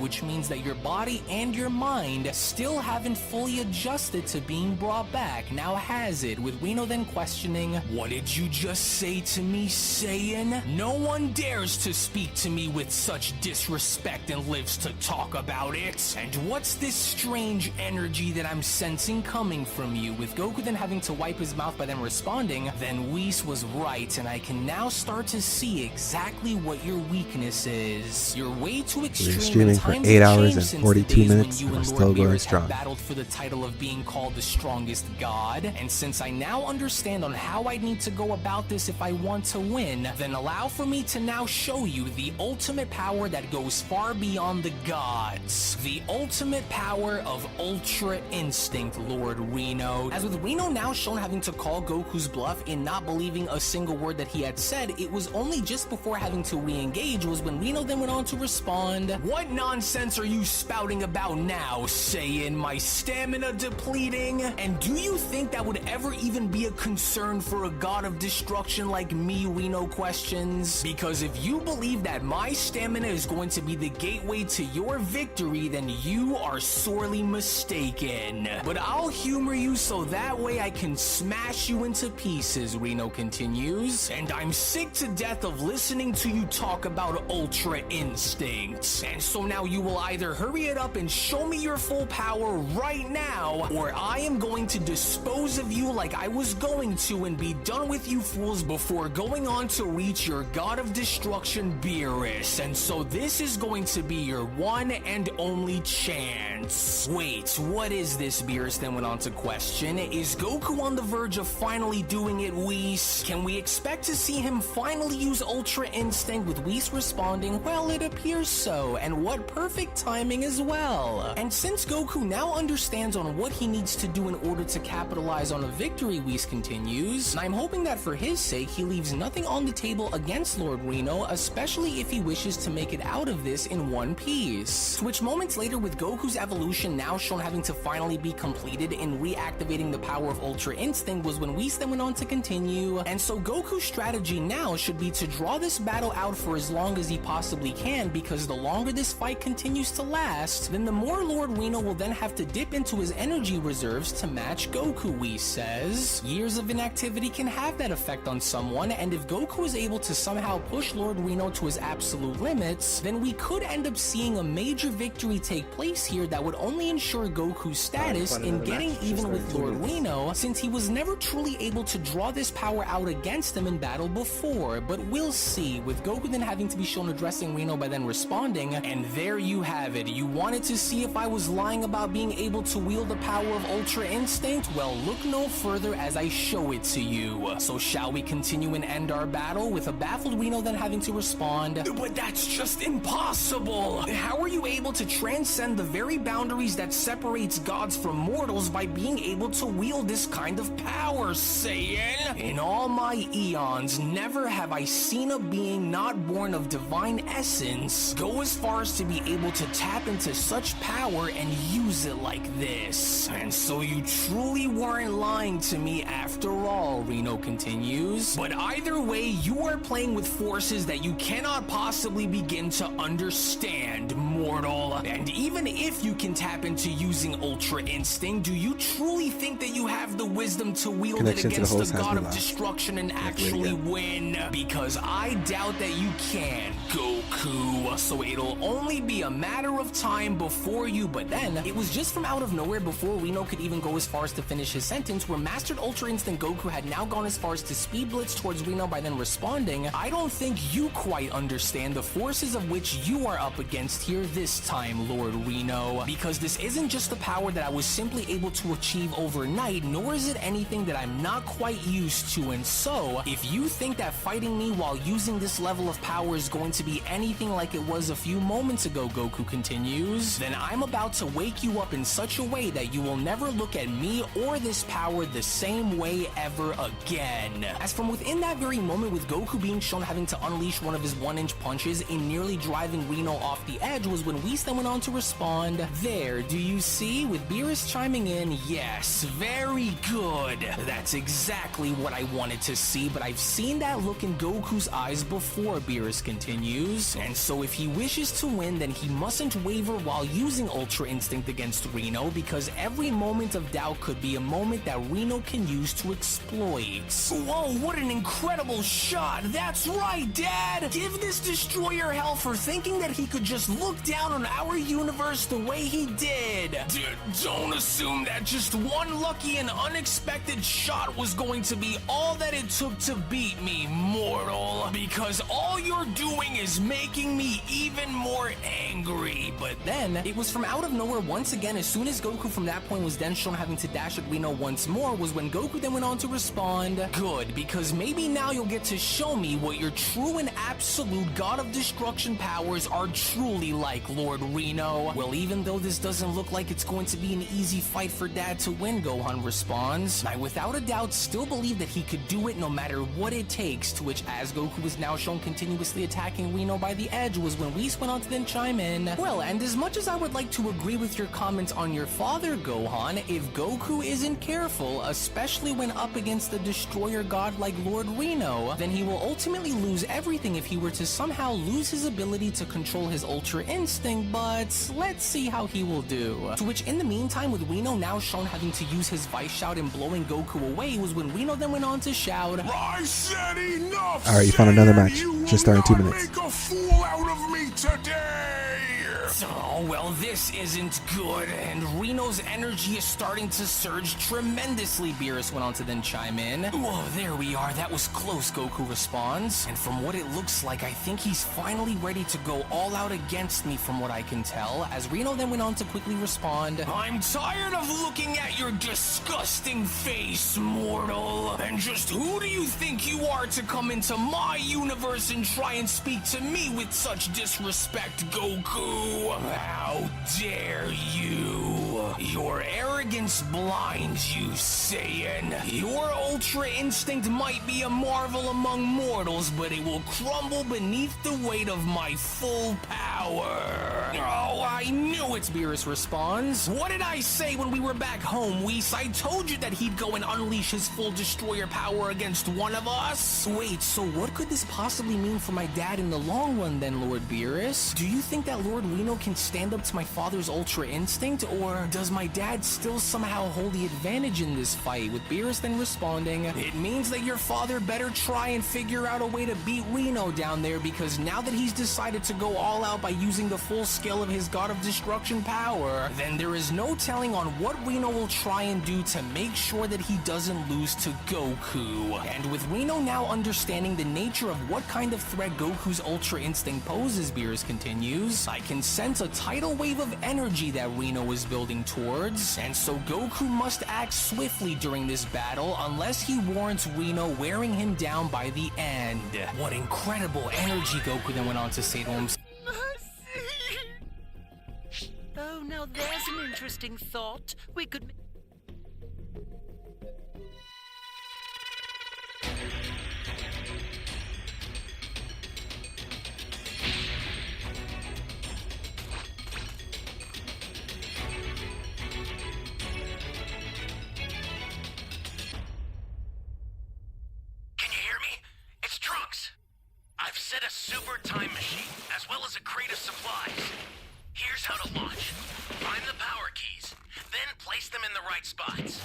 Which means that your body and your mind still haven't fully adjusted to being brought back. Now has it, with Reno then questioning, "What did you just say to me, Saiyan? No one dares to speak to me with such disrespect and lives to talk about it. And what's this strange energy that I'm sensing coming from you?" With Goku then having to wipe his mouth by them responding, "Then Whis was right, and I can now start to see exactly what your weakness is. You're way too extreme recording for 8 hours and 42 minutes, and we're still going strong. Battled for the title of being called the strongest god, and since I now understand on how I need to go about this if I want to win, then allow for me to now show you the ultimate power that goes far beyond the gods. The ultimate power of Ultra Instinct, Lord Reno. As with Reno now shown having to call Goku's bluff in not believing a single word that he had said, it was only just before having to re-engage was when Reno then went on to respond, "What nonsense are you spouting about now, Saiyan? My stamina depleting? And do you think that would ever even be a concern for a god of destruction like me?" Reno questions. "Because if you believe that my stamina is going to be the gateway to your victory, then you are sorely mistaken. But I'll humor you so that way I can smash you into pieces," Reno continues. "And I'm sick to death of listening to you talk about Ultra Instincts. And so now you will either hurry it up and show me your full power right now, or I am going to dispose of you like I was going to and be done with you fools before going on to reach your god of destruction, Beerus. And so this is going to be your one and only chance." "Wait, what is this?" Beerus then went on to question. "Is Goku on the verge of finally doing it, Whis? Can we expect to see him finally use Ultra Instinct?" with Whis responding, "Well, it appears so, and what perfect timing as well." And since Goku now understands on what he needs to do in order to capitalize on a victory, Whis continues, "and I'm hoping that for his sake he leaves nothing on the table against Lord Reno, especially if he wishes to make it out of this in one piece." To which moments later, with Goku's evolution now shown having to finally be completed in reactivating the power of Ultra Instinct, was when Whis then went on to continue, "And so Goku's strategy now should be to draw this battle out for as long as he possibly can, because the longer this fight continues to last, then the more Lord Reno will then have to dip into his energy reserves to match Goku," Whis says. "Years of inactivity can have that effect on someone, and if Goku is able to somehow push Lord Reno to his absolute limits, then we could end up seeing a major victory take place here that would only ensure Goku's status in getting even with Lord Reno, since he was never truly able to draw this power out against him in battle before. But we'll see," with Goku then having to be shown addressing Reno by then responding, "And there you have it. You wanted to see if I was lying about being able to wield the power of Ultra Instinct? Well, look no further as I show it to you. So shall we continue and end our battle?" with a baffled Reno then having to respond, "But that's just impossible. How are you able to transcend the very boundaries that separates gods from mortals by being able to wield this kind of power, Saiyan? In all my eons, never have I seen a being not born of divine essence go as far as to be able to tap into such power and use it like this. And so you truly weren't lying to me after all," Reno continues. "But either way, you are playing with forces that you cannot possibly begin to understand, mortal. And even if you can tap into using Ultra Instinct, do you truly think that you have the wisdom to wield it against the god of destruction and actually win? Because I doubt that you can, Goku. So it'll only be a matter of time before you." But then, it was just from out of nowhere, before Reno could even go as far as to finish his sentence, where Mastered Ultra Instinct Goku had now gone as far as to speed blitz towards Reno by then responding, "I don't think you quite understand the forces of which you are up against here this time, Lord Reno. Because this isn't just the power that I was simply able to achieve overnight, nor is it anything that I'm not quite used to. And so, if you think that fighting me while using this level of power is going to be anything like it was a few moments ago," Goku continues, "then I'm about to wake you up in such a way that you will never look at me or this power the same way ever again." As from within that very moment, with Goku being shown having to unleash one of his 1-inch punches in nearly driving Reno off the edge, was when Whis then went on to respond, "There, do you see?" with Beerus chiming in, "Yes, very good. That's exactly what I wanted to see, but I've seen that look in Goku's eyes before," Beerus continues. "And so if he wishes to win, then he mustn't waver while using Ultra Instinct against Reno, because every moment of doubt could be a moment that Reno can use to exploit." "Whoa, what an incredible shot! That's right, Dad! Give this destroyer hell for thinking that he could just look down on our universe the way he did. Don't assume that just one lucky and unexpected shot was going to be all that it took to beat me, mortal. Because all you're doing is making me even more more angry. But then, it was from out of nowhere once again, as soon as Goku from that point was then shown having to dash at Reno once more, was when Goku then went on to respond, "Good, because maybe now you'll get to show me what your true and absolute God of Destruction powers are truly like, Lord Reno." Well, even though this doesn't look like it's going to be an easy fight for Dad to win, Gohan responds, "I without a doubt still believe that he could do it no matter what it takes," to which, as Goku was now shown continuously attacking Reno by the edge, was when Whis went on to then chime in, "Well, and as much as I would like to agree with your comments on your father, Gohan, if Goku isn't careful, especially when up against the destroyer god like Lord Reno, then he will ultimately lose everything if he were to somehow lose his ability to control his Ultra Instinct, but let's see how he will do." To which, in the meantime, with Reno now shown having to use his Vice Shout and blowing Goku away, was when Reno then went on to shout, "I said enough! Alright, you found another match. Just starting 2 minutes. Make a fool out of me today! "Oh, well, this isn't good," and Reno's energy is starting to surge tremendously, Beerus went on to then chime in. "Whoa, there we are, that was close," Goku responds. "And from what it looks like, I think he's finally ready to go all out against me from what I can tell," as Reno then went on to quickly respond, "I'm tired of looking at your disgusting face, mortal. And just who do you think you are to come into my universe and try and speak to me with such disrespect, Goku? How dare you? Your arrogance blinds you, Saiyan. Your Ultra Instinct might be a marvel among mortals, but it will crumble beneath the weight of my full power." "Oh, I knew it," Beerus responds. "What did I say when we were back home, Whis? I told you that he'd go and unleash his full destroyer power against one of us." "Wait, so what could this possibly mean for my dad in the long run then, Lord Beerus? Do you think that Lord Reno can stand up to my father's Ultra Instinct, or does my dad still somehow hold the advantage in this fight?" With Beerus then responding, "It means that your father better try and figure out a way to beat Reno down there, because now that he's decided to go all out by using the full scale of his God of Destruction power, then there is no telling on what Reno will try and do to make sure that he doesn't lose to Goku." And with Reno now understanding the nature of what kind of threat Goku's Ultra Instinct poses, Beerus continues, "I can sense a tidal wave of energy that Reno is building towards, and so Goku must act swiftly during this battle unless he warrants Reno wearing him down by the end." What incredible energy, Goku then went on to say to him. Oh, now there's an interesting thought. We could... I've set a super time machine, as well as a crate of supplies. Here's how to launch. Find the power keys, then place them in the right spots.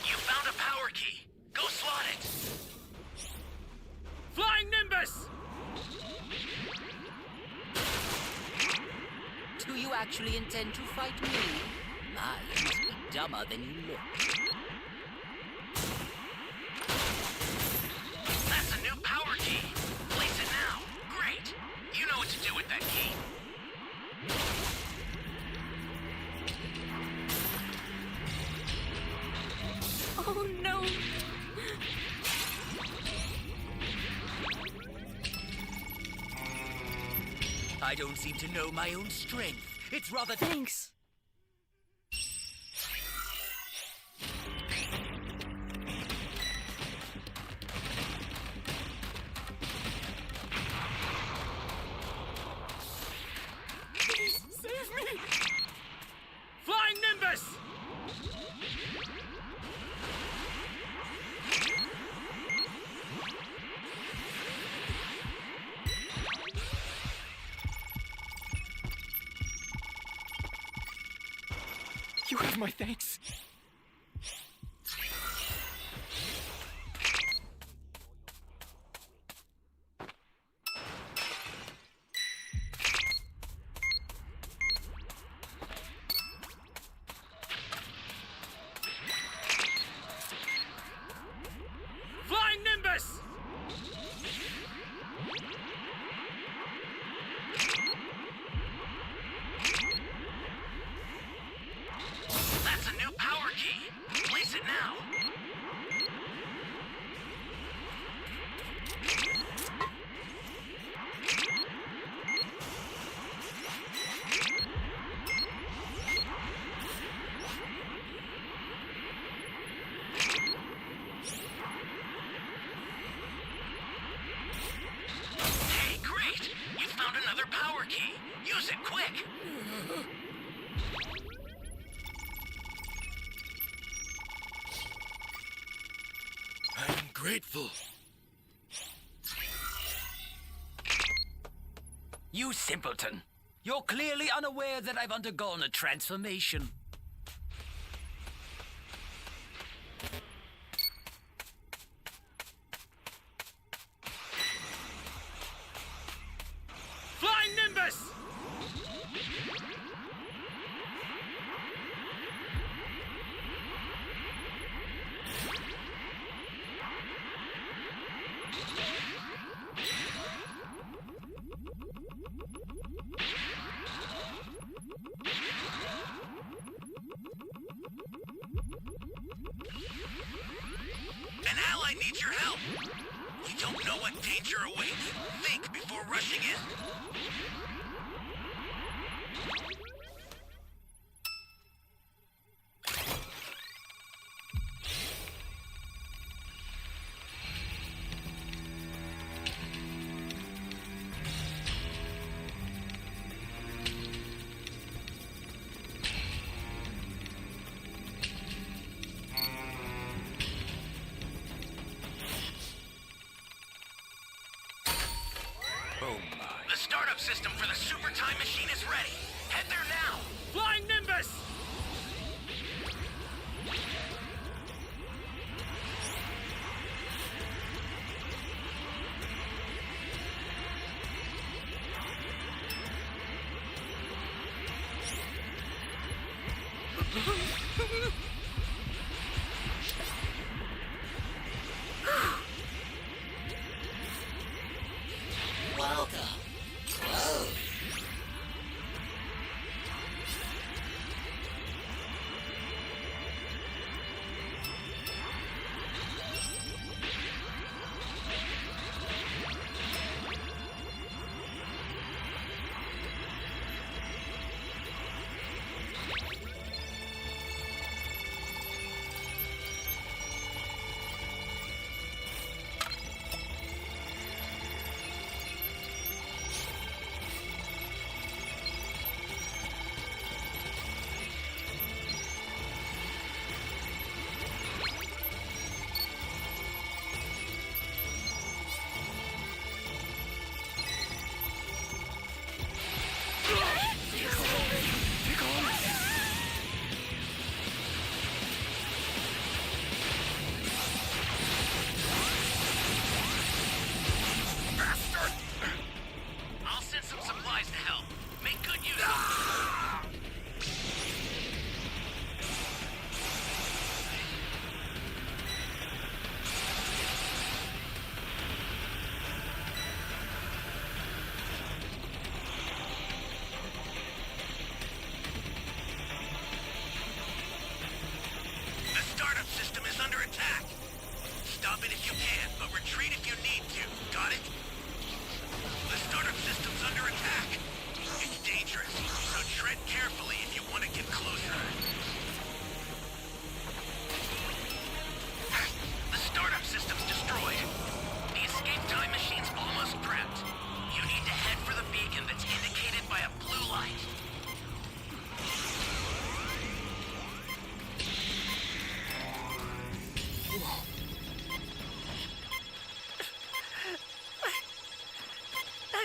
You found a power key. Go slot it. Flying Nimbus! Do you actually intend to fight me? My, you must be dumber than you look. That's a new power key. Place it now. Great. You know what to do with that key. Oh no! I don't seem to know my own strength. It's rather... Thanks. Please, save me! Flying Nimbus! You have my thanks. key. Use it quick. I'm grateful. You simpleton. You're clearly unaware that I've undergone a transformation. Flying Nimbus! An ally needs your help. You don't know what danger awaits. Think before rushing in. The startup system for the super time machine is ready. Head there now. Flying Nimbus! Welcome. Whoa. I'll send some supplies to help. Make good use of them. The startup system is under attack. Stop it if you can, but retreat if you need to. Got it? The startup system's under attack. It's dangerous, so tread carefully if you want to get closer. The startup system's destroyed. The escape time machine's almost prepped. You need to head for the beacon that's indicated by a blue light.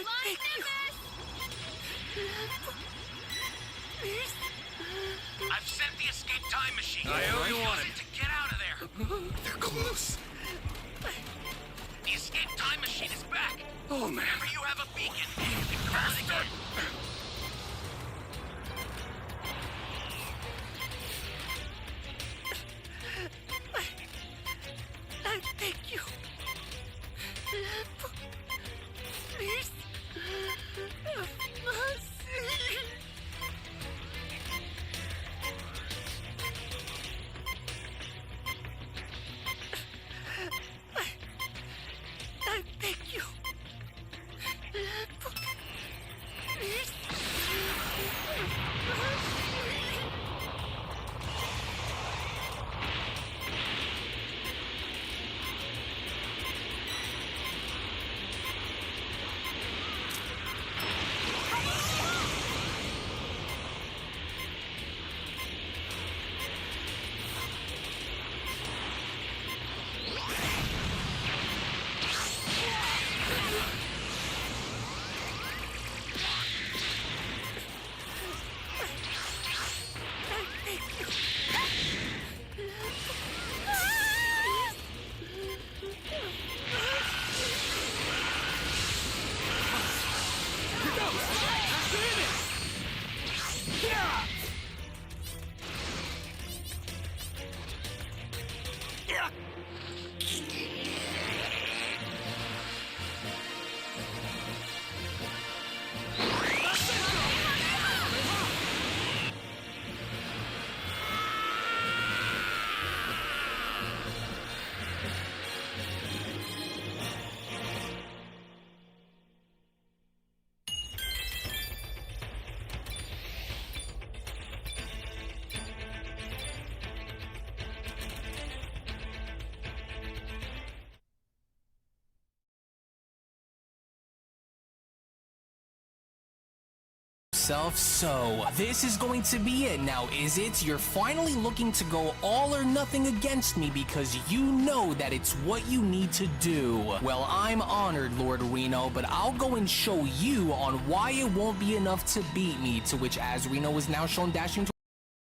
Flying Nimbus! Please? I've sent the escape time machine. I owe you one. Use it to get out of there. They're close. The escape time machine is back. Oh, man. Whenever you have a beacon, you can call it again. I thank you. Please. Have mercy. I thank you. Please. himself, so this is going to be it now, is it? You're finally looking to go all or nothing against me because you know that it's what you need to do. Well, I'm honored, Lord Reno, but I'll go and show you on why it won't be enough to beat me, to which as Reno is now shown dashing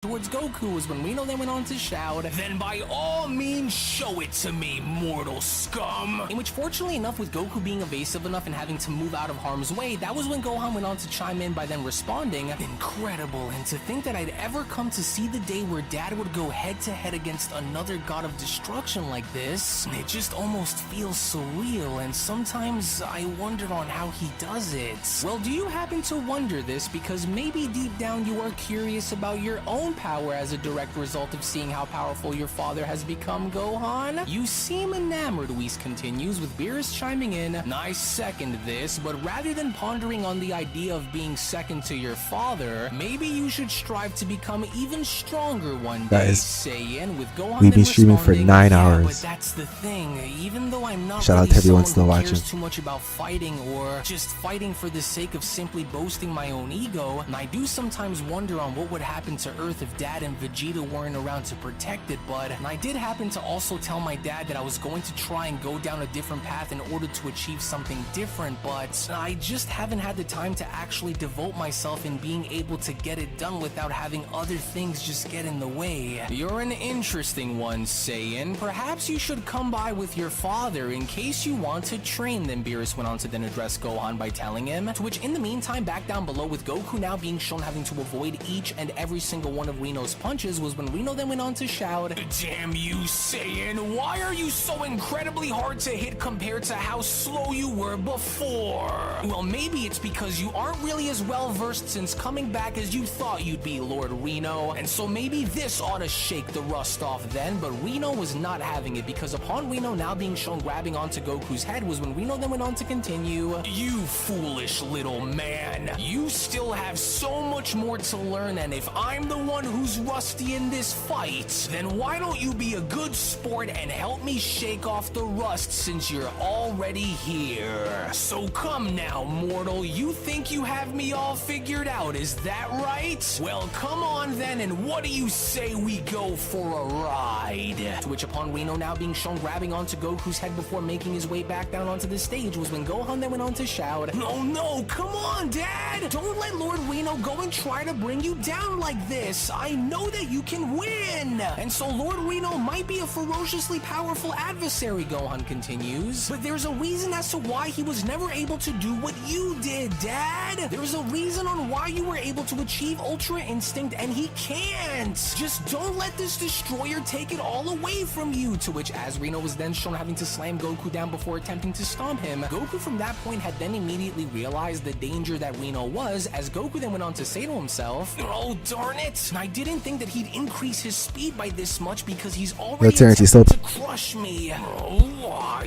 towards Goku was when Reno then went on to shout, "Then by all means show it to me, mortal scum!" In which, fortunately enough, with Goku being evasive enough and having to move out of harm's way, that was when Gohan went on to chime in by then responding, "Incredible, and to think that I'd ever come to see the day where Dad would go head-to-head against another god of destruction like this. It just almost feels surreal, and sometimes I wonder on how he does it." Well, do you happen to wonder this because maybe deep down you are curious about your own power as a direct result of seeing how powerful your father has become, Gohan? You seem enamored, Whis continues, with Beerus chiming in, "I second this, but rather than pondering on the idea of being second to your father, maybe you should strive to become even stronger one day, Saiyan," with Gohan we've been streaming for 9 hours. But that's the thing, even though I'm not Shout out really to everyone someone still who watching. cares too much about fighting or just fighting for the sake of simply boasting my own ego, and I do sometimes wonder on what would happen to Earth if Dad and Vegeta weren't around to protect it, but I did happen to also tell my dad that I was going to try and go down a different path in order to achieve something different, but I just haven't had the time to actually devote myself in being able to get it done without having other things just get in the way. You're an interesting one, Saiyan. Perhaps you should come by with your father in case you want to train them, Beerus went on to then address Gohan by telling him, to which in the meantime, back down below with Goku now being shown having to avoid each and every single one of Reno's punches was when Reno then went on to shout, "Damn you, Saiyan, why are you so incredibly hard to hit compared to how slow you were before?" Well, maybe it's because you aren't really as well versed since coming back as you thought you'd be, Lord Reno, and so maybe this ought to shake the rust off then, but Reno was not having it because upon Reno now being shown grabbing onto Goku's head was when Reno then went on to continue, "You foolish little man, you still have so much more to learn, and if I'm the one who's rusty in this fight, then why don't you be a good sport and help me shake off the rust since you're already here? So come now, mortal, you think you have me all figured out, is that right? Well, come on then, and what do you say we go for a ride?" To which upon Reno now being shown grabbing onto Goku's head before making his way back down onto the stage was when Gohan then went on to shout, "Oh no, come on, Dad! Don't let Lord Reno go and try to bring you down like this. I know that you can win!" And so Lord Reno might be a ferociously powerful adversary, Gohan continues, but there's a reason as to why he was never able to do what you did, Dad. There's a reason on why you were able to achieve Ultra Instinct and he can't. Just don't let this destroyer take it all away from you. To which as Reno was then shown having to slam Goku down before attempting to stomp him, Goku from that point had then immediately realized the danger that Reno was, as Goku then went on to say to himself, "Oh darn it, I didn't think that he'd increase his speed by this much because he's already attempting to crush me. Oh, why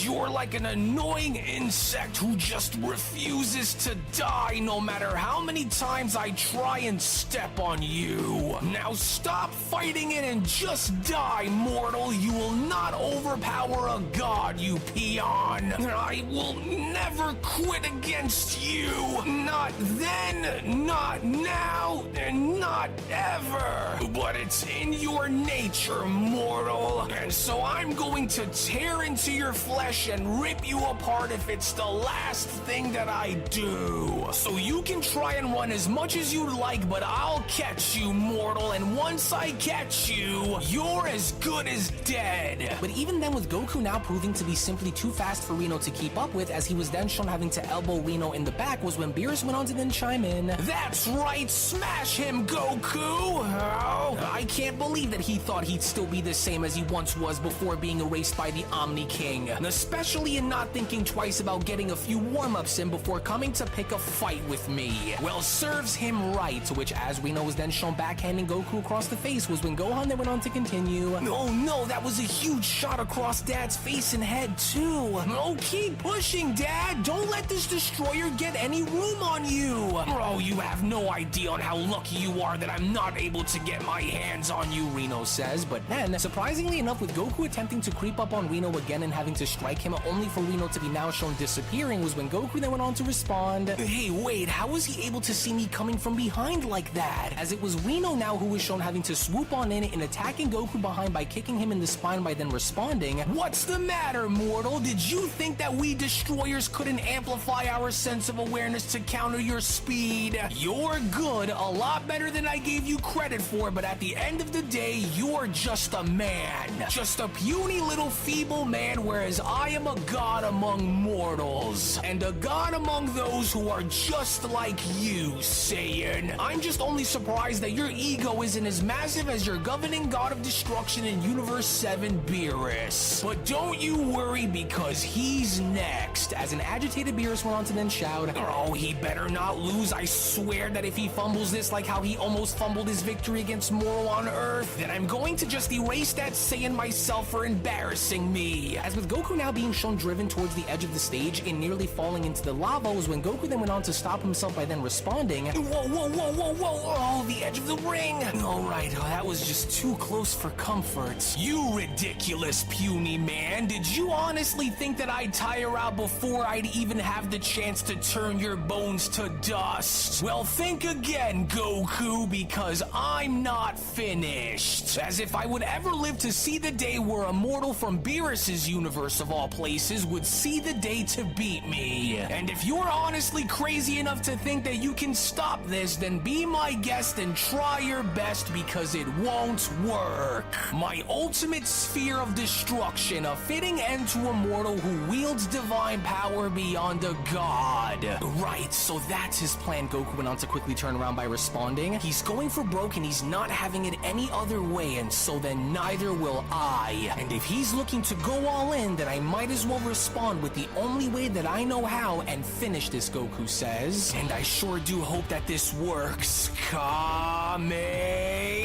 you're like an annoying insect who just refuses to die no matter how many times I try and step on you. Now stop fighting it and just die, mortal. You will not overpower a god, you peon. I will never quit against you. Not then, not now, and not ever. But it's in your nature, mortal. And so I'm going to tear into your flesh and rip you apart if it's the last thing that I do. So you can try and run as much as you like, but I'll catch you, mortal. And once I catch you, you're as good as dead." But even then, with Goku now proving to be simply too fast for Reno to keep up with, as he was then shown having to elbow Reno in the back, was when Beerus went on to then chime in, "That's right, smash him, Goku!" Oh, I can't believe that he thought he'd still be the same as he once was before being erased by the Omni King, especially in not thinking twice about getting a few warm-ups in before coming to pick a fight with me. Well, serves him right. To which as Reno was then shown backhanding Goku across the face was when Gohan then went on to continue, "Oh no, that was a huge shot across Dad's face and head too. Oh, keep pushing, Dad. Don't let this destroyer get any room on you. Oh, you have no idea on how lucky you are that I'm not able to get my hands on you," Reno says. But then, surprisingly enough, with Goku attempting to creep up on Reno again and having to strike him only for Reno to be now shown disappearing was when Goku then went on to respond, "Hey, wait, how how was he able to see me coming from behind like that? As it was Reno now who was shown having to swoop on in and attacking Goku behind by kicking him in the spine by then responding, "What's the matter, mortal? Did you think that we destroyers couldn't amplify our sense of awareness to counter your speed? You're good, a lot better than I gave you credit for, but at the end of the day, you're just a man. Just a puny little feeble man, whereas I am a god among mortals. And a god among those who are just like you, Saiyan. I'm just only surprised that your ego isn't as massive as your governing god of destruction in Universe 7, Beerus. But don't you worry, because he's next." As an agitated Beerus went on to then shout, "Oh, he better not lose. I swear that if he fumbles this like how he almost fumbled his victory against Moro on Earth, then I'm going to just erase that Saiyan myself for embarrassing me." As with Goku now being shown driven towards the edge of the stage and nearly falling into the lava was when Goku then went on to stop himself by then responding, "Whoa, whoa, whoa, whoa, whoa, oh, the edge of the ring. Alright, that was just too close for comfort. You ridiculous puny man, did you honestly think that I'd tire out before I'd even have the chance to turn your bones to dust? Well, think again, Goku, because I'm not finished. As if I would ever live to see the day where a mortal from Beerus's universe of all places would see the day to beat me. And if you're honestly crazy enough to think that you can stop this, then be my guest and try your best, because it won't work. My ultimate sphere of destruction, a fitting end to a mortal who wields divine power beyond a god." Right, so that's his plan. Goku went on to quickly turn around by responding, "He's going for broke and he's not having it any other way, and so then neither will I. And if he's looking to go all in, then I might as well respond with the only way that I know how and finish this," Goku says. "And I sure do hope that this works. Kame."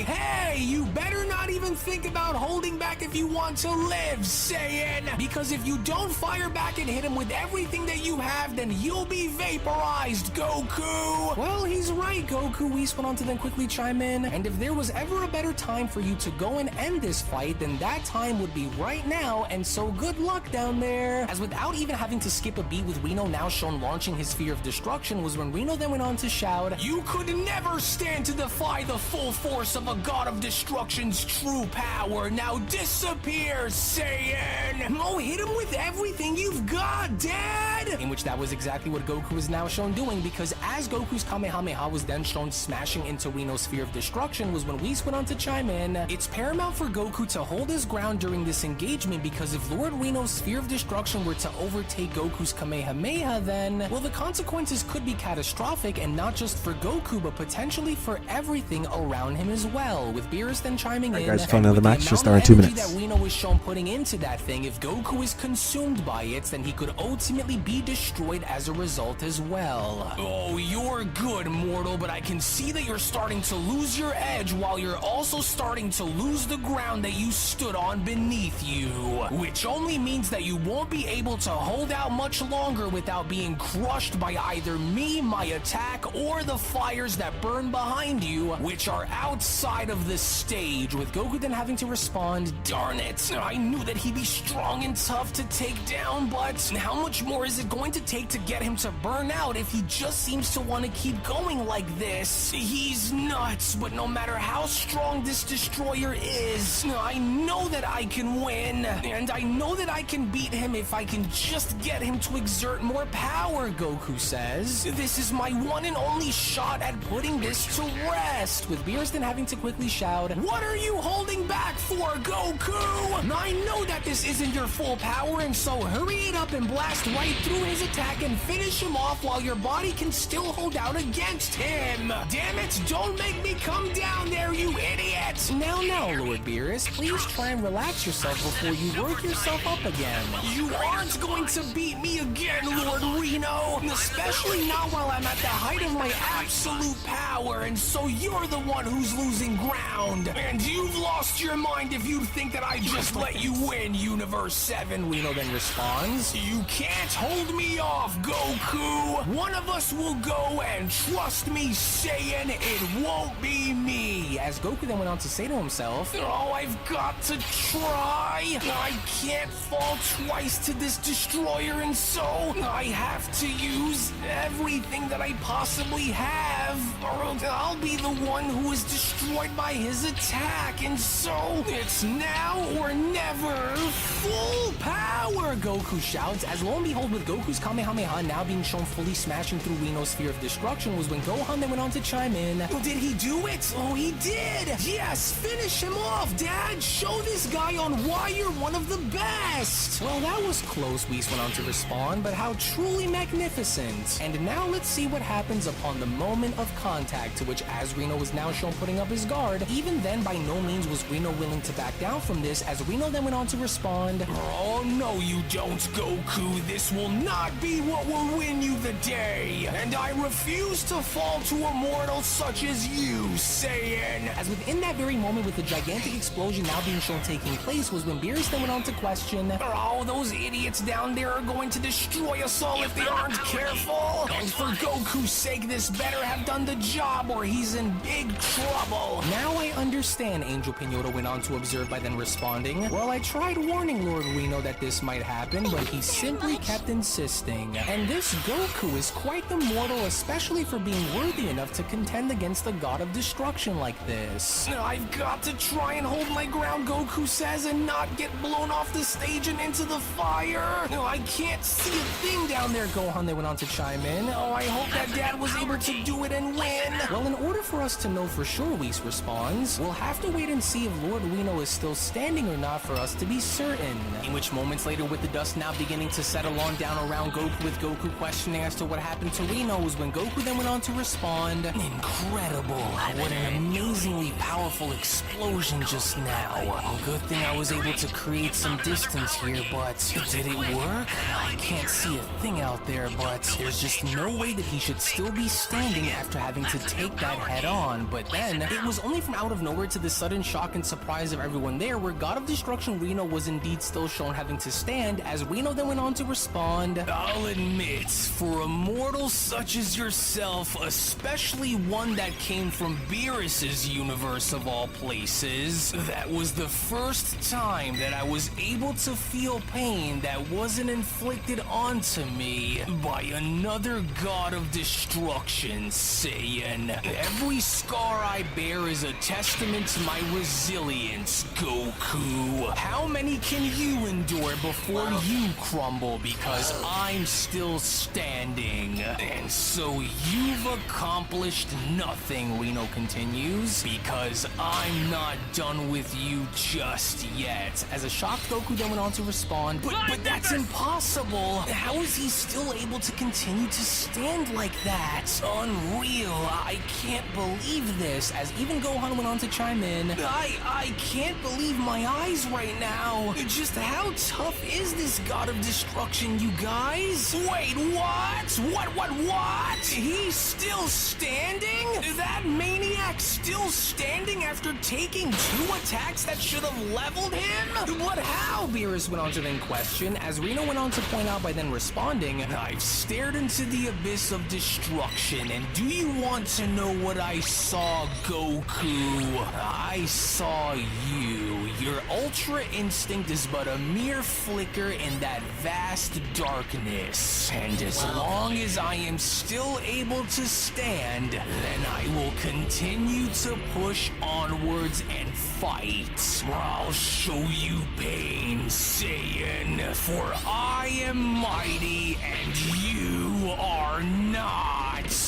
Hey, you better not even think about holding back if you want to live, Saiyan. Because if you don't fire back and hit him with everything that you have, then you'll be vaporized, Goku. Well, he's right, Goku. Whis went on to then quickly chime in. "And if there was ever a better time for you to go and end this fight, then that time would be right now, and so good luck down there." As without even having to skip a beat, with Reno now shown launching his sphere of destruction, was when Reno then went on to shout, "You could never stand to defy the full force of a god of destruction's true power. Now disappear, Saiyan. Oh, hit him with everything you've got, Dad." In which that was exactly what Goku is now shown doing, because as Goku's Kamehameha was then shown smashing into Reno's sphere of destruction, was when Whis went on to chime in, "It's paramount for Goku to hold his ground during this engagement, because if Lord Reno's sphere of destruction were to overtake Goku's Kamehameha, then, well, the consequences could be catastrophic, and not just for Goku, but potentially for everything around him as well." With Beerus then chiming in, guys, for another match, just start in 2 minutes. That Reno was shown putting into that thing, if Goku is consumed by it, then he could ultimately be destroyed as a result as well. "Oh, you're good, mortal, but I can see that you're starting to lose your edge while you're also starting to lose the ground that you stood on beneath you. Which only means that you won't be able to hold out much longer without being crushed by either me, my attack, or the fires that burn behind you, which are outside of the stage." With Goku then having to respond, "Darn it, I knew that he'd be strong and tough to take down, but how much more is it going to take to get him to burn out if he just seems to want to keep going like this? He's nuts, but no matter how strong this destroyer is, I know that I can win, and I know that I can beat him if I can just get him to exert more power," Goku says. "This is my one and only shot at putting this to rest." With Beerus then having to quickly shout, "What are you holding back for, Goku? I know that this isn't your full power, and so hurry it up and blast right through his attack and finish him off while your body can still hold out against him. Damn it, don't make me come down there, you idiot!" Now, Lord Beerus, please try and relax yourself before you work yourself up again. "You aren't going to beat me again, Lord Reno, especially not while I'm at the height of my absolute power, and so you're the one who's losing ground. And you've lost your mind if you think that I just let you win, Universe 7, Reno then responds. "You can't hold me off, Goku. One of us will go, and trust me, Saiyan, it won't be me. As Goku then went on to say to himself, oh, I've got to try. I can't fall twice to this destroyer, and so I have to use everything that I possibly have, or I'll be the one who is destroyed by his attack, and so it's now or never. Full power, Goku shouts, as lo and behold, with Goku's Kamehameha now being shown fully smashing through Reno's sphere of destruction, was when Gohan then went on to chime in. Oh, did he do it? Oh, he did! Yes, finish him off, Dad! Show this guy on why you're one of the best! Well, that was close, Whis went on to respond, but how truly magnificent. And now let's see what happens upon the moment of contact, to which as Reno was now shown putting up his guard, even then by no means was Reno willing to back down from this, as Reno then went on to respond, oh no you don't, Goku, this will not be what will win you the day, and I refuse to fall to a mortal such as you, Saiyan. As within that very moment, with the gigantic explosion now being shown taking place, was when Beerus then went on to question, oh, those idiots down there are going to destroy us all if they aren't careful, and for Goku's sake, this better have done the job or he's in big trouble. Now I understand, Angel Pinota went on to observe by then responding, well, I tried warning Lord Reno that this might happen, but he simply kept insisting. And this Goku is quite the mortal, especially for being worthy enough to contend against the god of destruction like this. I've got to try and hold my ground, Goku says, and not get blown off the stage and into the fire. I can't see a thing down there, Gohan, they went on to chime in. Oh, I hope that Dad was able to do it and win. Well, in order for us to know for sure, Whis responds, we'll have to wait and see if Lord Reno is still standing or not for us to be certain. In which moments later, with the dust now beginning to settle on down around Goku, with Goku questioning as to what happened to Reno, was when Goku then went on to respond, incredible, what an amazingly powerful explosion just now. Well, good thing I was able to create some distance here, but did it work? I can't see a thing out there, but there's just no way that he should still be standing after having to take that head on. But then, it was only from out of nowhere, to the sudden shock and surprise of everyone there, where God of Destruction Reno was indeed still shown having to stand, as Reno then went on to respond, I'll admit, for a mortal such as yourself, especially one that came from Beerus's universe of all places, that was the first time that I was able to feel pain that wasn't inflicted onto me by another god of destruction, Saiyan. Every scar I bear is a testament to my resilience, Goku. How many can you endure before you crumble? Because I'm still standing. And so you've accomplished nothing, Reno continues, because I'm not done with you just yet. As a shocked Goku then went on to respond, but that's impossible. How is he still able to continue to stand like that? Unreal. I can't believe this. As even Gohan went on to chime in, I can't believe my eyes right now. Just how tough is this god of destruction, you guys? Wait, what? What? He's still standing? That maniac's still standing after taking 2 attacks that should have leveled him? But how? Beerus went on to then question, as Reno went on to point out by then responding, I've stared into the abyss of destruction, and do you want to know what I saw, Goku? I saw you. Your Ultra Instinct is but a mere flicker in that vast darkness, and as long as I am still able to stand, then I will continue to push onwards and fight. I'll show you pain, Saiyan, for I am mighty and you are not.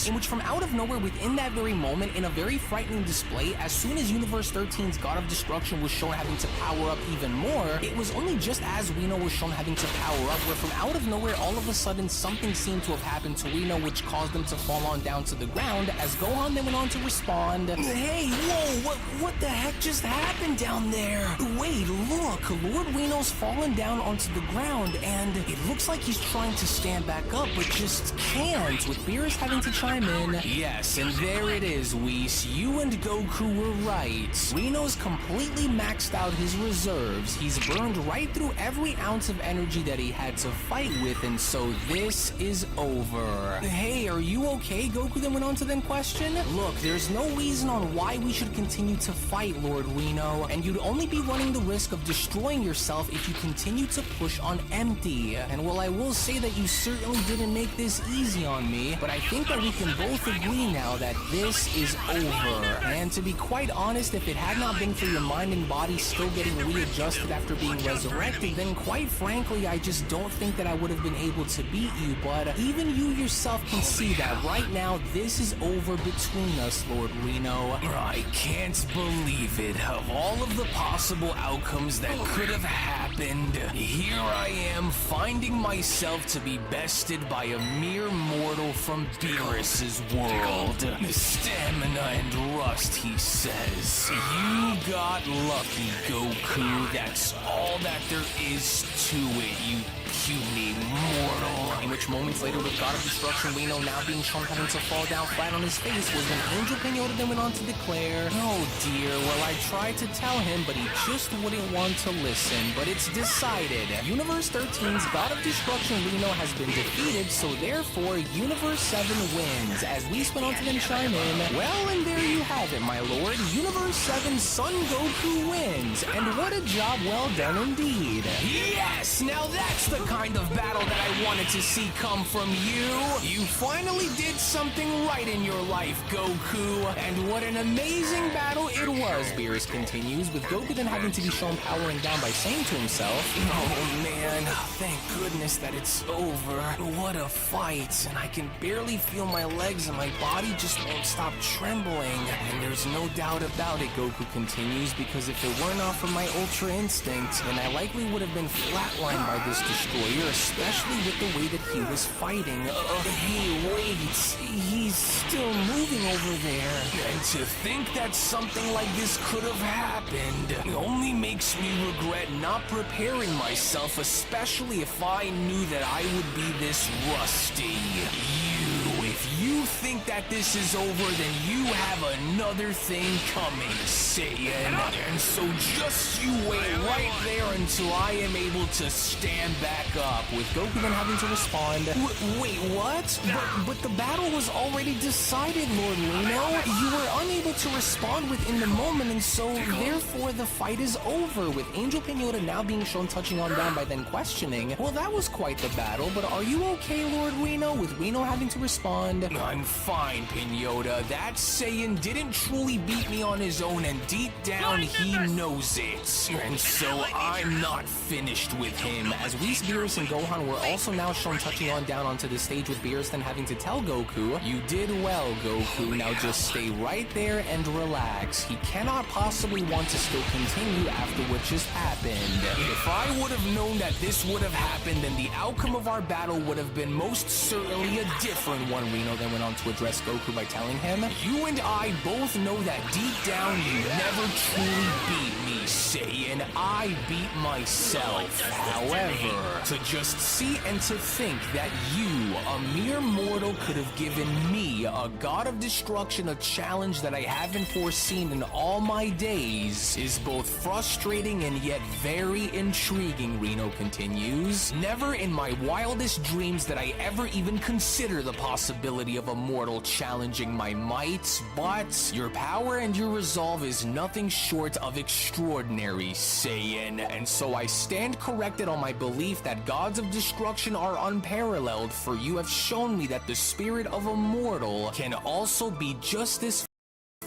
In which from out of nowhere, within that very moment, in a very frightening display, as soon as Universe 13's God of Destruction was shown having to power up even more, it was only just as Reno was shown having to power up, where from out of nowhere, all of a sudden, something seemed to have happened to Reno, which caused him to fall on down to the ground, as Gohan then went on to respond, hey, whoa, what the heck just happened down there? Wait, look, Lord Reno's fallen down onto the ground, and it looks like he's trying to stand back up, but just can't, with Beerus having on to chime in. Yes, and there it is, Whis. You and Goku were right. Reno's completely maxed out his reserves. He's burned right through every ounce of energy that he had to fight with, and so this is over. Hey, are you okay? Goku then went on to then question. Look, there's no reason on why we should continue to fight, Lord Reno, and you'd only be running the risk of destroying yourself if you continue to push on empty. And while I will say that you certainly didn't make this easy on me, but I think that we can both agree now that this is over. And to be quite honest, if it had not been for your mind and body still getting readjusted after being resurrected, then quite frankly, I just don't think that I would have been able to beat you. But even you yourself can see that right now, this is over between us, Lord Reno. I can't believe it. Of all of the possible outcomes that could have happened, here I am finding myself to be bested by a mere mortal from Beerus's world. Stamina and rust, he says. You got lucky, Goku. That's all that there is to it, you puny mortal. In which moments later, with God of Destruction, Reno now being shown having to fall down flat on his face, was when Angel Pinata then went on to declare, oh dear, well I tried to tell him, but he just wouldn't want to listen. But it's decided. Universe 13's God of Destruction Reno has been defeated, so therefore Universe 7 wins. As we spin on to then chime in, well, and there you have it, my lord. Universe 7 Son Goku wins. And what a job well done indeed. Yes, now that's the kind of battle that I wanted to see come from you. You finally did something right in your life, Goku. And what an amazing battle it was, Beerus continues, with Goku then having to be shown powering down by saying to himself, oh man, thank goodness that it's over. What a fight. And I can barely feel my legs and my body just won't stop trembling. And there's no doubt about it, Goku continues, because if it were not for my Ultra Instinct, then I likely would have been flatlined by this destroyer, especially with the way that he was fighting. Hey, wait, he's still moving over there. And to think that something like this could have happened only makes me regret not preparing myself, especially if I knew that I would be this rusty. If you think that this is over, then you have another thing coming, Saiyan. And so just you wait right there until I am able to stand back up, with Goku then having to respond, wait, what? But the battle was already decided, Lord Reno. You were unable to respond within the moment, and so therefore the fight is over, with Angel Pinata now being shown touching on down by then questioning, well, that was quite the battle, but are you okay, Lord Reno? With Reno having to respond, I'm fine, Pinata. That Saiyan didn't truly beat me on his own, and deep down he knows it. And so I'm not finished with him. As Whis, Beerus, and Gohan were also now shown touching on down onto the stage, with Beerus then having to tell Goku, you did well, Goku. Now just stay right there and relax. He cannot possibly want to still continue after what just happened. If I would have known that this would have happened, then the outcome of our battle would have been most certainly a different one. Reno then went on to address Goku by telling him, you and I both know that deep down you never truly beat me, Saiyan. I beat myself. However, to just see and to think that you, a mere mortal, could have given me, a God of Destruction, a challenge that I haven't foreseen in all my days is both frustrating and yet very intriguing, Reno continues. Never in my wildest dreams did I ever even consider the possibility of a mortal challenging my might, but your power and your resolve is nothing short of extraordinary, Saiyan. And so I stand corrected on my belief that gods of destruction are unparalleled, for you have shown me that the spirit of a mortal can also be just as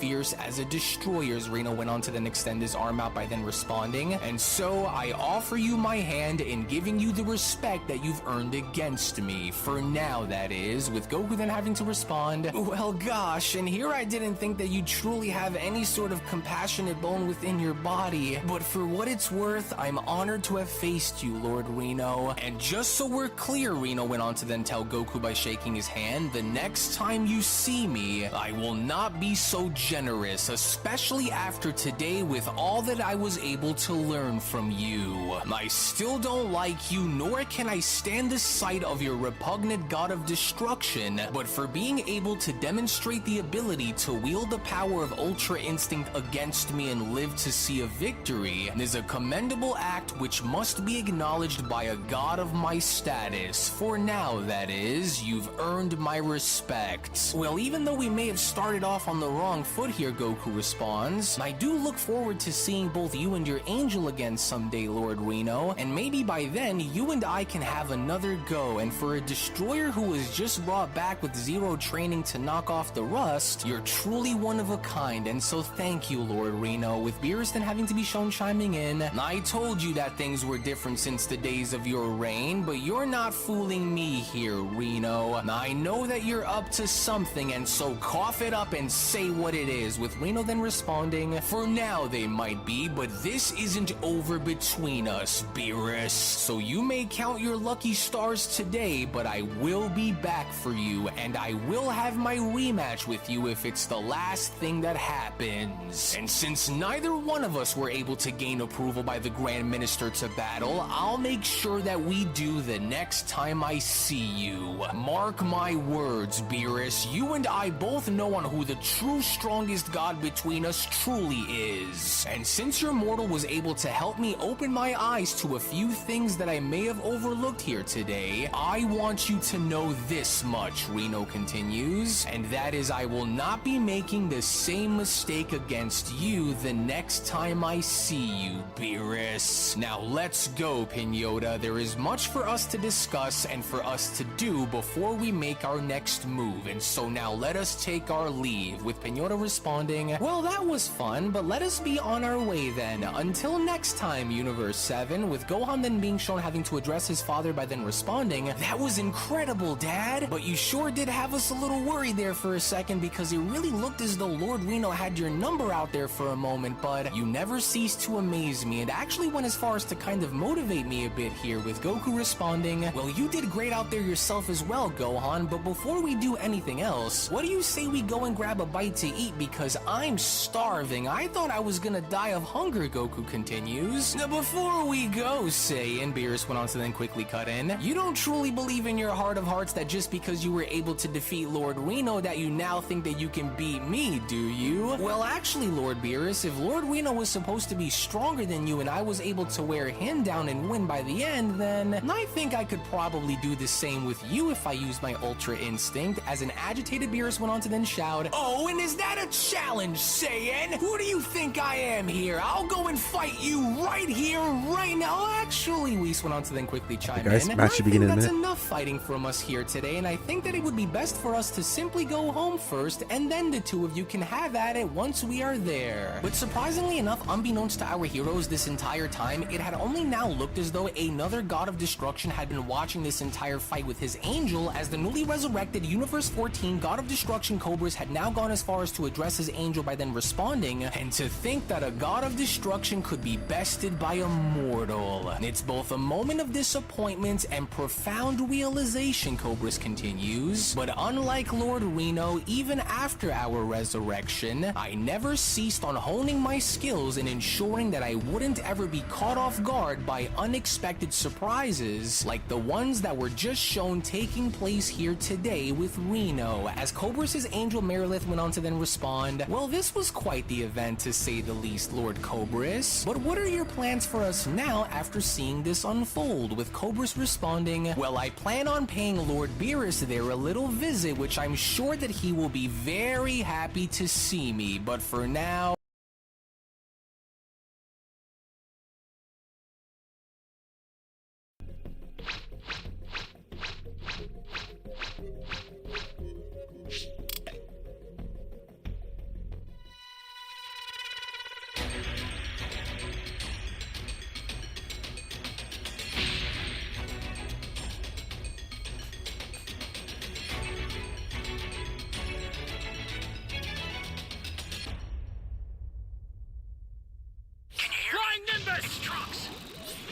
fierce as a destroyer's. Reno went on to then extend his arm out by then responding, and so I offer you my hand in giving you the respect that you've earned against me. For now, that is, with Goku then having to respond, well gosh, and here I didn't think that you truly have any sort of compassionate bone within your body, but for what it's worth, I'm honored to have faced you, Lord Reno. And just so we're clear, Reno went on to then tell Goku by shaking his hand, the next time you see me, I will not be so generous, especially after today with all that I was able to learn from you. I still don't like you, nor can I stand the sight of your repugnant god of destruction, but for being able to demonstrate the ability to wield the power of Ultra Instinct against me and live to see a victory is a commendable act which must be acknowledged by a god of my status. For now, that is, you've earned my respect. Well, even though we may have started off on the wrong foot here, Goku responds, I do look forward to seeing both you and your angel again someday, Lord Reno, and maybe by then, you and I can have another go, and for a destroyer who was just brought back with zero training to knock off the rust, you're truly one of a kind, and so thank you, Lord Reno, with Beerus then having to be shown chiming in. I told you that things were different since the days of your reign, but you're not fooling me here, Reno. I know that you're up to something, and so cough it up and say what it is, with Reno then responding, for now they might be, but this isn't over between us, Beerus. So you may count your lucky stars today, but I will be back for you, and I will have my rematch with you if it's the last thing that happens. And since neither one of us were able to gain approval by the Grand Minister to battle, I'll make sure that we do the next time I see you. Mark my words, Beerus, you and I both know on who the true strongest god between us truly is. And since your mortal was able to help me open my eyes to a few things that I may have overlooked here today, I want you to know this much, Reno continues, and that is I will not be making the same mistake against you the next time I see you, Beerus. Now let's go, Pinota. There is much for us to discuss and for us to do before we make our next move, and so now let us take our leave, with Pinota responding, well, that was fun, but let us be on our way then. Until next time, Universe 7, with Gohan then being shown having to address his father by then responding, that was incredible, Dad, but you sure did have us a little worried there for a second because it really looked as though Lord Reno had your number out there for a moment, but you never ceased to amaze me and actually went as far as to kind of motivate me a bit here, with Goku responding, well, you did great out there yourself as well, Gohan, but before we do anything else, what do you say we go and grab a bite to eat because I'm starving. I thought I was gonna die of hunger, Goku continues. Now before we go, Saiyan, Beerus went on to then quickly cut in, you don't truly believe in your heart of hearts that just because you were able to defeat Lord Reno that you now think that you can beat me, do you? Well, actually, Lord Beerus, if Lord Reno was supposed to be stronger than you and I was able to wear him down and win by the end, then I think I could probably do the same with you if I used my Ultra Instinct, as an agitated Beerus went on to then shout, oh, and is that a challenge, Saiyan? Who do you think I am here? I'll go and fight you right here, right now. Actually, Whis went on to then quickly chime guys, in. match should begin in a minute. That's enough fighting from us here today, and I think that it would be best for us to simply go home first, and then the two of you can have at it once we are there. But surprisingly enough, unbeknownst to our heroes this entire time, it had only now looked as though another god of destruction had been watching this entire fight with his angel, as the newly resurrected Universe 14 god of destruction Cobris had now gone as far as to address his angel by then responding, and to think that a god of destruction could be bested by a mortal. It's both a moment of disappointment and profound realization, Cobris continues, but unlike Lord Reno, even after our resurrection, I never ceased on honing my skills and ensuring that I wouldn't ever be caught off guard by unexpected surprises like the ones that were just shown taking place here today with Reno, as Cobris' angel Merilith went on to then respond, well, this was quite the event to say the least, Lord Cobris, but what are your plans for us now after seeing this unfold, with Cobris responding, well, I plan on paying Lord Beerus there a little visit, which I'm sure that he will be very happy to see me, but for now,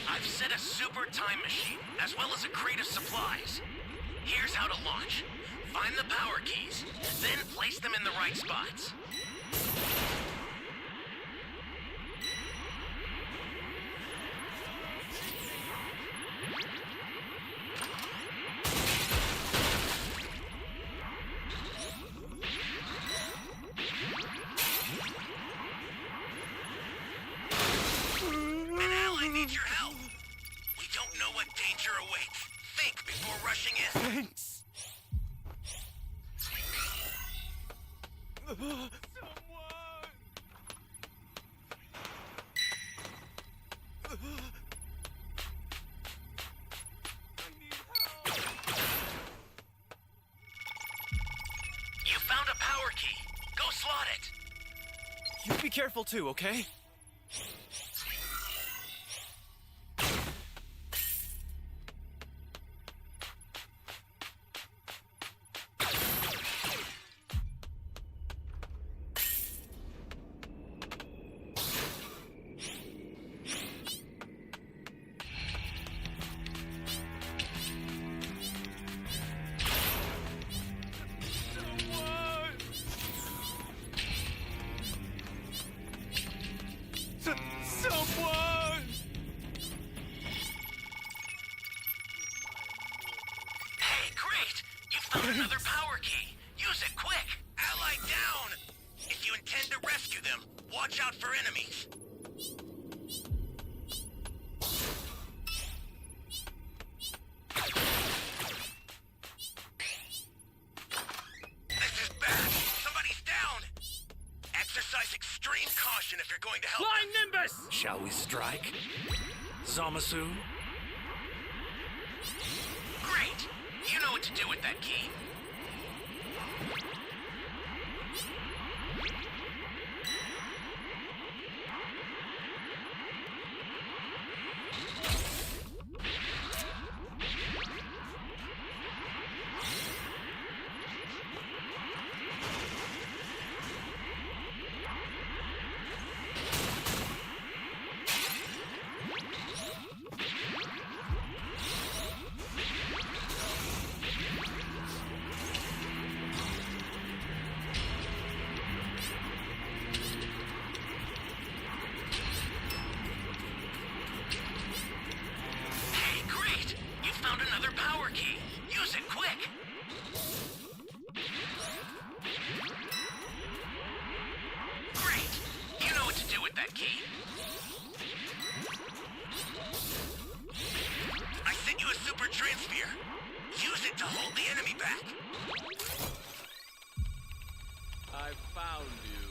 I've set a super time machine, as well as a crate of supplies. Here's how to launch. Find the power keys, then place them in the right spots. Genius! Thanks! You found a power key. Go slot it. You be careful too, okay? Someone! Hey, great! You found another power key. Use it quick. Ally down! If you intend to rescue them, watch out for enemies. This is bad. Somebody's down. Exercise extreme caution if you're going to help. Flying Nimbus! Shall we strike? Zamasu? Great! You know what to do with that key. Hey, great! You found another power key. Use it quick. Great! You know what to do with that key. I sent you a super transfer. Use it to hold the enemy back. I found you.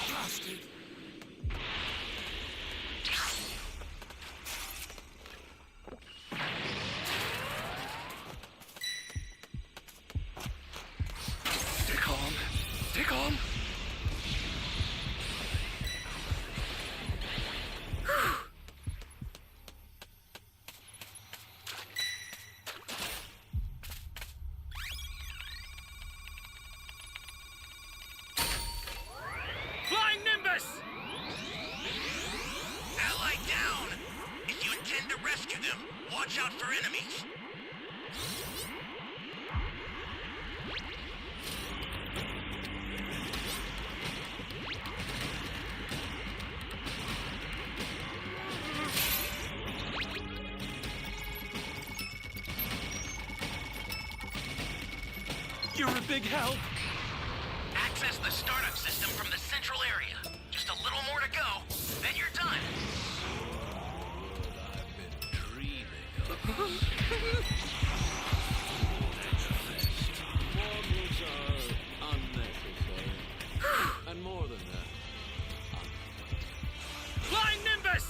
Bastard. Stay calm. Stay calm. Flying Nimbus! Ally down! If you intend to rescue them, watch out for enemies. You're a big help! Access the startup system from the central area. Just a little more to go, then you're done. Formulas are unnecessary. And more than that, Flying Nimbus!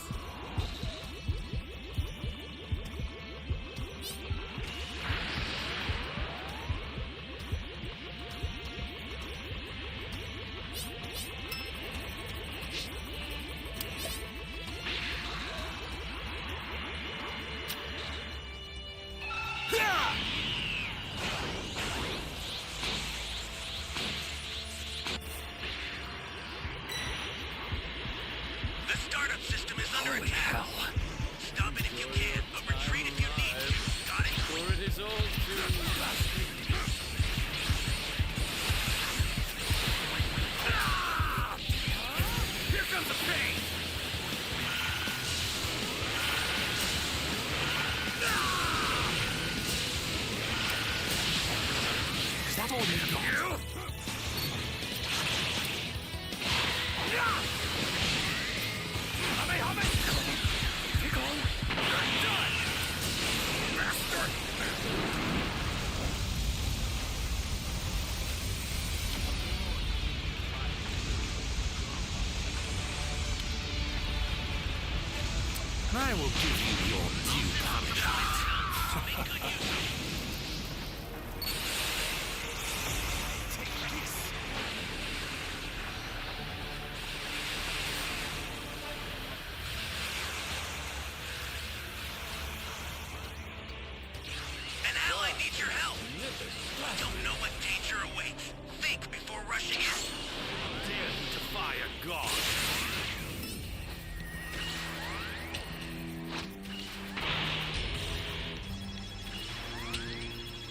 The startup system is under attack. Stop it if you can, but retreat if you need to. Got it? for it is all too I will give you your due punishment. An ally needs your help. Don't know what danger awaits. Think before rushing in. Dare you defy a god?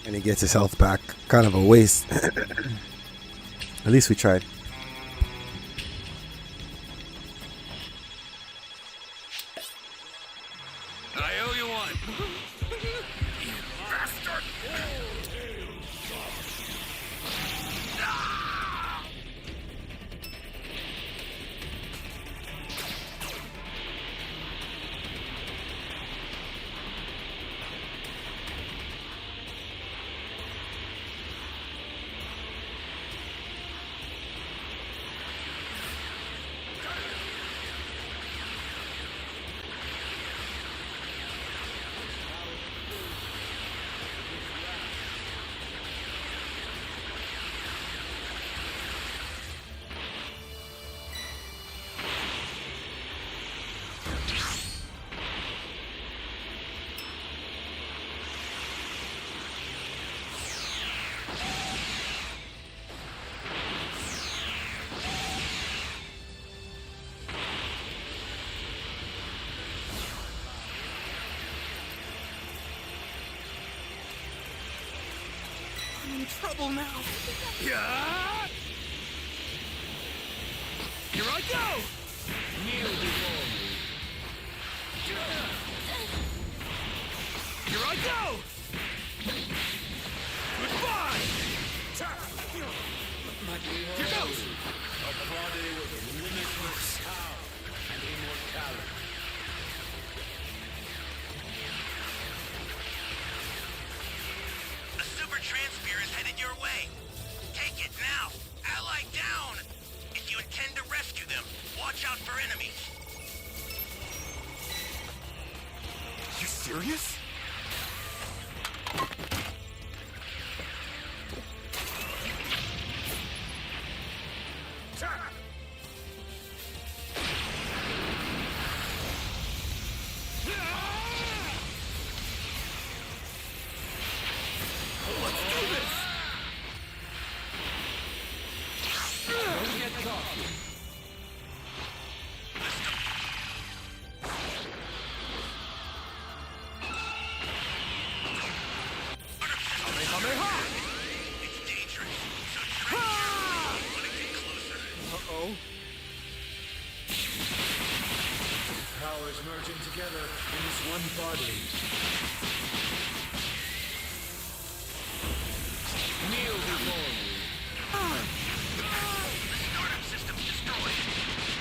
And he gets his health back. Kind of a waste. At least we tried. I owe you one. You bastard! I'm in trouble now. Yeah! Here I go! Kneel before me. Here I go! Goodbye! Here goes! A body with limitless power and immortality. A super transfer is headed your way. Take it now. Ally down. If you intend to rescue them, watch out for enemies. You serious? Let's do this! Don't get cocky. It's dangerous, so try want to get closer. Uh-oh. Powers merging together in this one body. Kneel before me. The startup system's destroyed.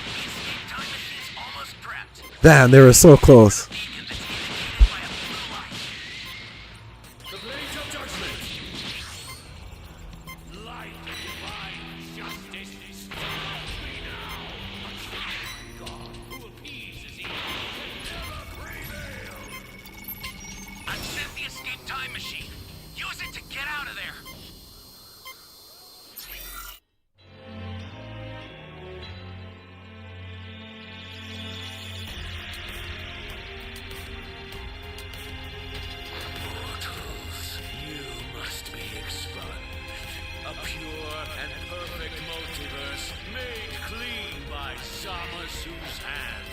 The escape time machine's almost prepped. Damn, they were so close. The blades of judgment. Light divine justice destroys me now. God who appeases evil can never prevail. I've sent the escape time machine. Use it to get out of there. Mortals, you must be expunged. A pure and perfect multiverse made clean by Samasu's hand.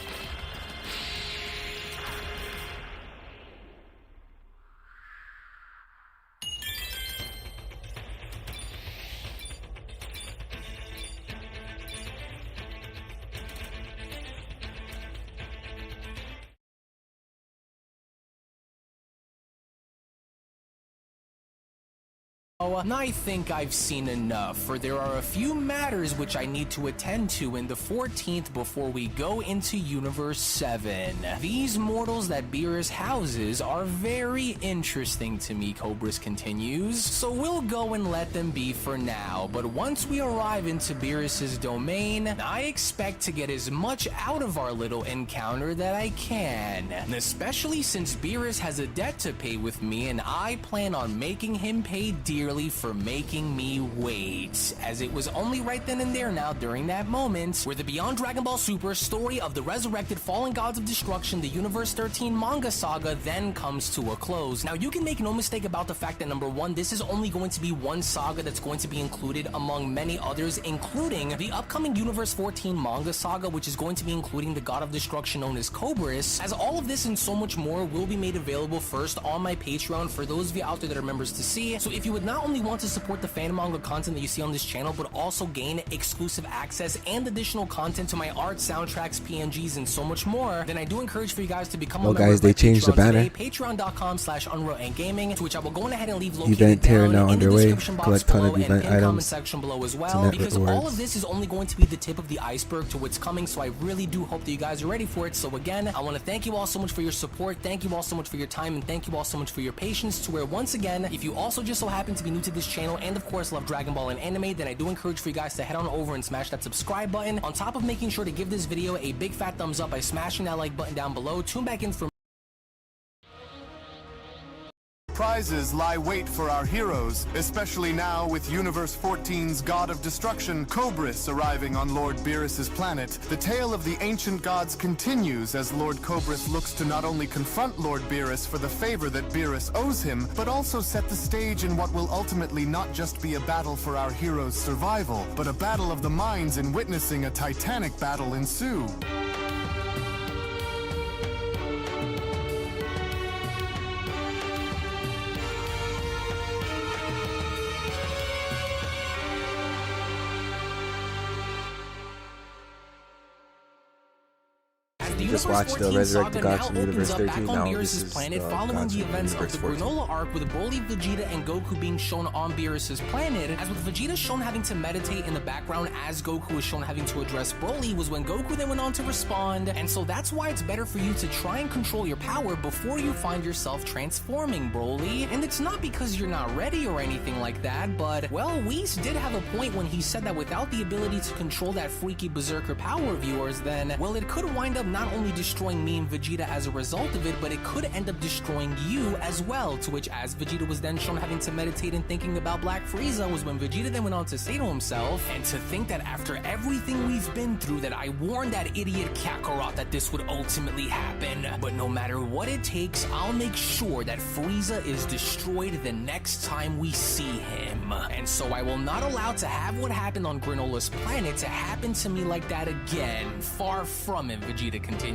now, I think I've seen enough, for there are a few matters which I need to attend to in the 14th before we go into Universe 7. These mortals that Beerus houses are very interesting to me, Cobris continues, so we'll go and let them be for now, but once we arrive into Beerus's domain, I expect to get as much out of our little encounter that I can, especially since Beerus has a debt to pay with me and I plan on making him pay dearly for making me wait, as it was only right then and there now during that moment where the Beyond Dragon Ball Super story of the Resurrected Fallen Gods of Destruction, the Universe 13 manga saga, then comes to a close. Now you can make no mistake about the fact that number one, this is only going to be one saga that's going to be included among many others, including the upcoming Universe 14 manga saga, which is going to be including the God of Destruction known as Cobris, as all of this and so much more will be made available first on my Patreon for those of you out there that are members to see. So if you would not only want to support the fan manga content that you see on this channel, but also gain exclusive access and additional content to my art, soundtracks, PNGs, and so much more, then I do encourage for you guys to become a member guys, of my they changed the Patreon banner. today, patreon.com/unrealentgaming, to which I will go ahead and leave Event location tier now down in the underway. description box Collect ton below of and event pinned comment items section below as to well, net because all rewards. of this is only going to be the tip of the iceberg to what's coming, so I really do hope that you guys are ready for it. So again, I want to thank you all so much for your support, thank you all so much for your time, and thank you all so much for your patience, to where once again, if you also just so happen to be new to this channel and of course love Dragon Ball and anime, then I do encourage for you guys to head on over and smash that subscribe button, on top of making sure to give this video a big fat thumbs up by smashing that like button down below. Tune back in for Prizes lie wait for our heroes, especially now with Universe 14's God of Destruction, Cobris, arriving on Lord Beerus's planet. The tale of the ancient gods continues as Lord Cobris looks to not only confront Lord Beerus for the favor that Beerus owes him, but also set the stage in what will ultimately not just be a battle for our heroes' survival, but a battle of the minds in witnessing a titanic battle ensue. You just watched the Resurrected Gods from Universe 13. Now this is planet the following Gods the from events of Universe the 14. Granola arc, with Broly, Vegeta, and Goku being shown on Beerus's planet, as with Vegeta shown having to meditate in the background as Goku was shown having to address Broly, was when Goku then went on to respond, and so that's why it's better for you to try and control your power before you find yourself transforming, Broly. And it's not because you're not ready or anything like that, but, well, Whis did have a point when he said that without the ability to control that freaky berserker power of yours, then, well, it could wind up not only destroying me and Vegeta as a result of it, but it could end up destroying you as well, to which, as Vegeta was then shown having to meditate and thinking about Black Frieza, was when Vegeta then went on to say to himself, and to think that after everything we've been through, that I warned that idiot Kakarot that this would ultimately happen, but no matter what it takes, I'll make sure that Frieza is destroyed the next time we see him, and so I will not allow to have what happened on Granola's planet to happen to me like that again. Far from it, Vegeta continues.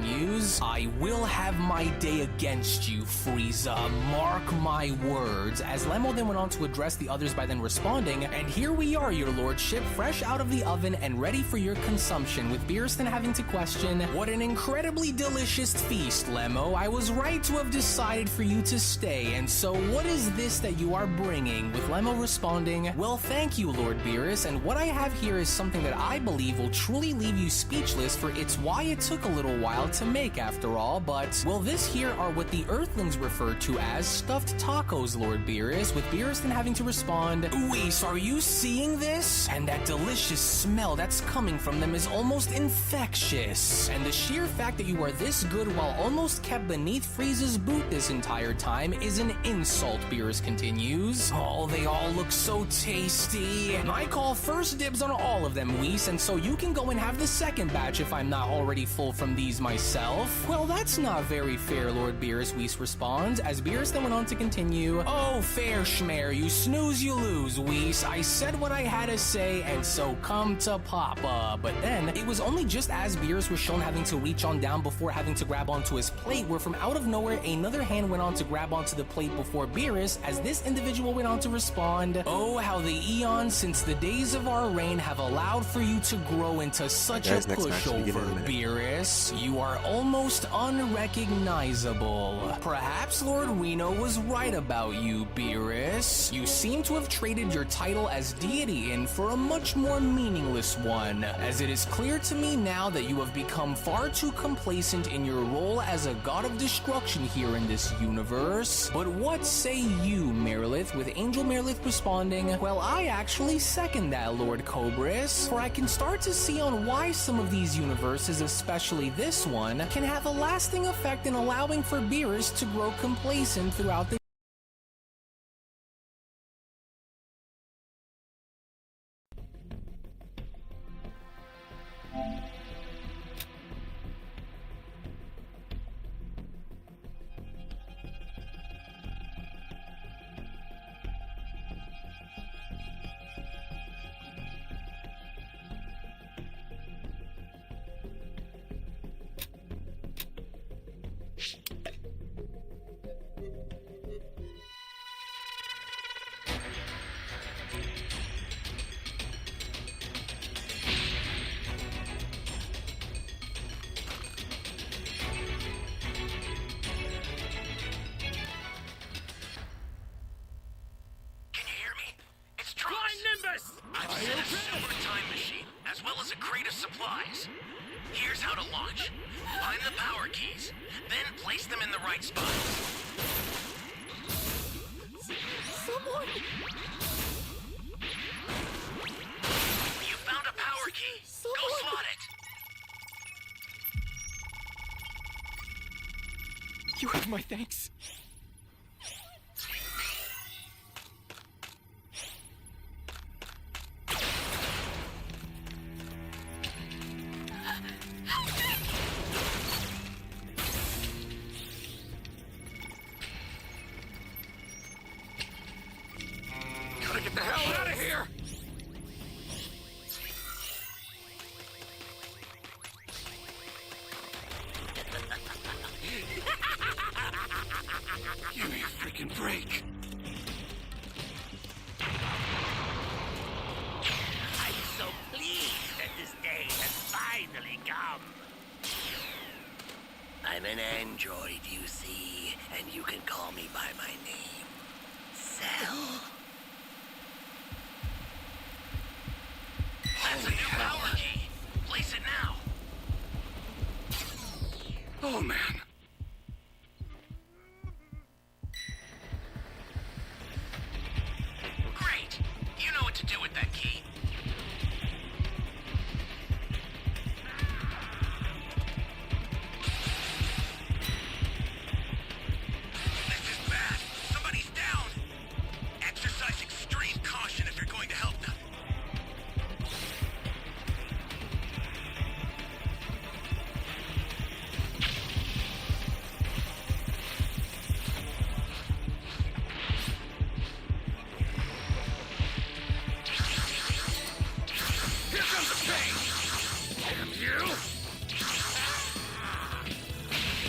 I will have my day against you, Frieza. Mark my words. As Lemmo then went on to address the others by then responding, and here we are, your lordship, fresh out of the oven and ready for your consumption, with Beerus then having to question, what an incredibly delicious feast, Lemmo. I was right to have decided for you to stay, and so what is this that you are bringing? With Lemmo responding, well, thank you, Lord Beerus, and what I have here is something that I believe will truly leave you speechless, for it's why it took a little while to make after all, but, well, this here are what the Earthlings refer to as stuffed tacos, Lord Beerus, with Beerus then having to respond, Whis, are you seeing this? And that delicious smell that's coming from them is almost infectious, and the sheer fact that you are this good while almost kept beneath Frieza's boot this entire time is an insult, Beerus continues. Oh, they all look so tasty. I call first dibs on all of them, Whis, and so you can go and have the second batch if I'm not already full from these myself. Well, that's not very fair, Lord Beerus, Whis responds, as Beerus then went on to continue, oh, fair schmear, you snooze, you lose, Whis. I said what I had to say, and so come to Papa. But then, it was only just as Beerus was shown having to reach on down before having to grab onto his plate, where from out of nowhere, another hand went on to grab onto the plate before Beerus, as this individual went on to respond, oh, how the eons since the days of our reign have allowed for you to grow into such a pushover, Beerus. you are almost unrecognizable. Perhaps Lord Reno was right about you, Beerus. You seem to have traded your title as deity in for a much more meaningless one, as it is clear to me now that you have become far too complacent in your role as a god of destruction here in this universe. But what say you, Merilith, with Angel Merilith responding, well, I actually second that, Lord Cobris, for I can start to see on why some of these universes, especially this one, can have a lasting effect in allowing for Beerus to grow complacent throughout the I've set a super time machine, as well as a crate of supplies. Here's how to launch. Find the power keys, then place them in the right spots. Someone! You found a power key. Go slot it. You have my thanks. Gotta get the hell out of here! Give me a freaking break. I'm so pleased that this day has finally come. I'm an android, you see, and you can call me by my name. Cell. That's a new power key. Place it now. Oh, man. Great. You know what to do with that key. This is bad. Somebody's down. Exercise extreme caution if you're going to help them. Here comes the pain! Damn you!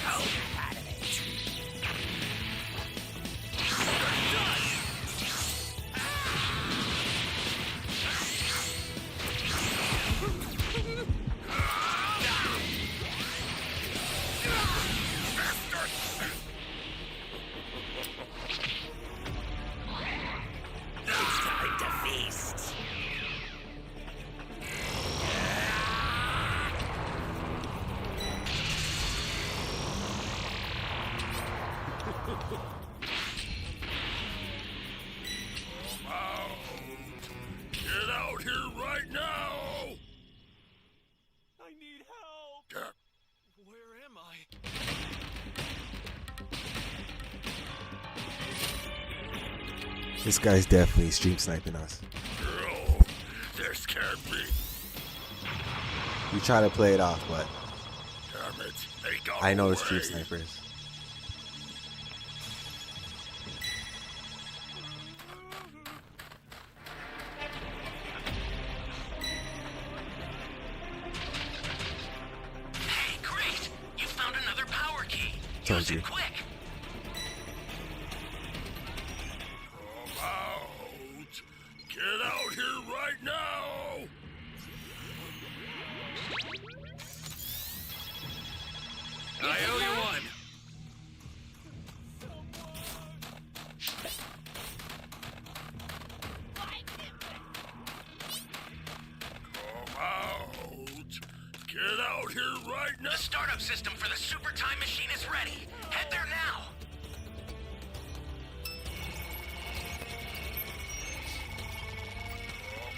Oh, out of it. It's time to feast. Get out here right now! I need help! Where am I? This guy's definitely stream sniping us. Oh, they're scared me. You try to play it off, but Damn it, they got I know away. it's stream snipers. Hey, great! You found another power key. Told Use you. it quick. Come out! Get out here right now! I owe you one. Get out here right now! The startup system for the super time machine is ready. Head there now!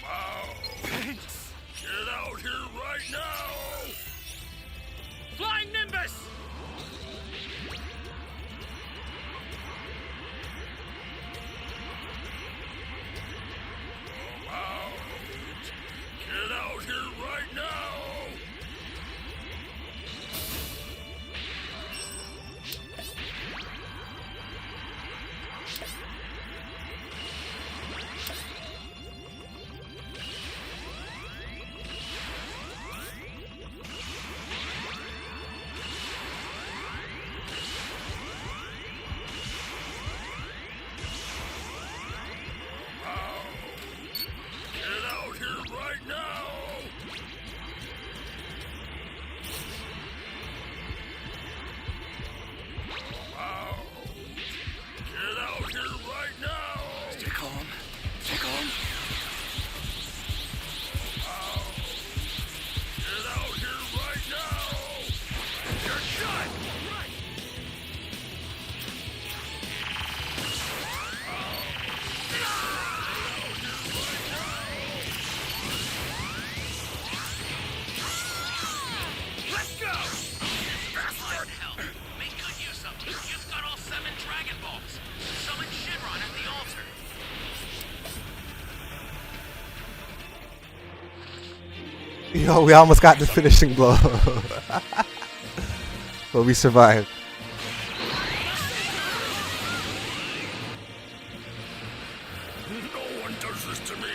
Come out! Thanks! Get out here right now! Flying Nimbus! Come out! Get out here right now! Yo, we almost got the finishing blow. But we survived. No one does this to me.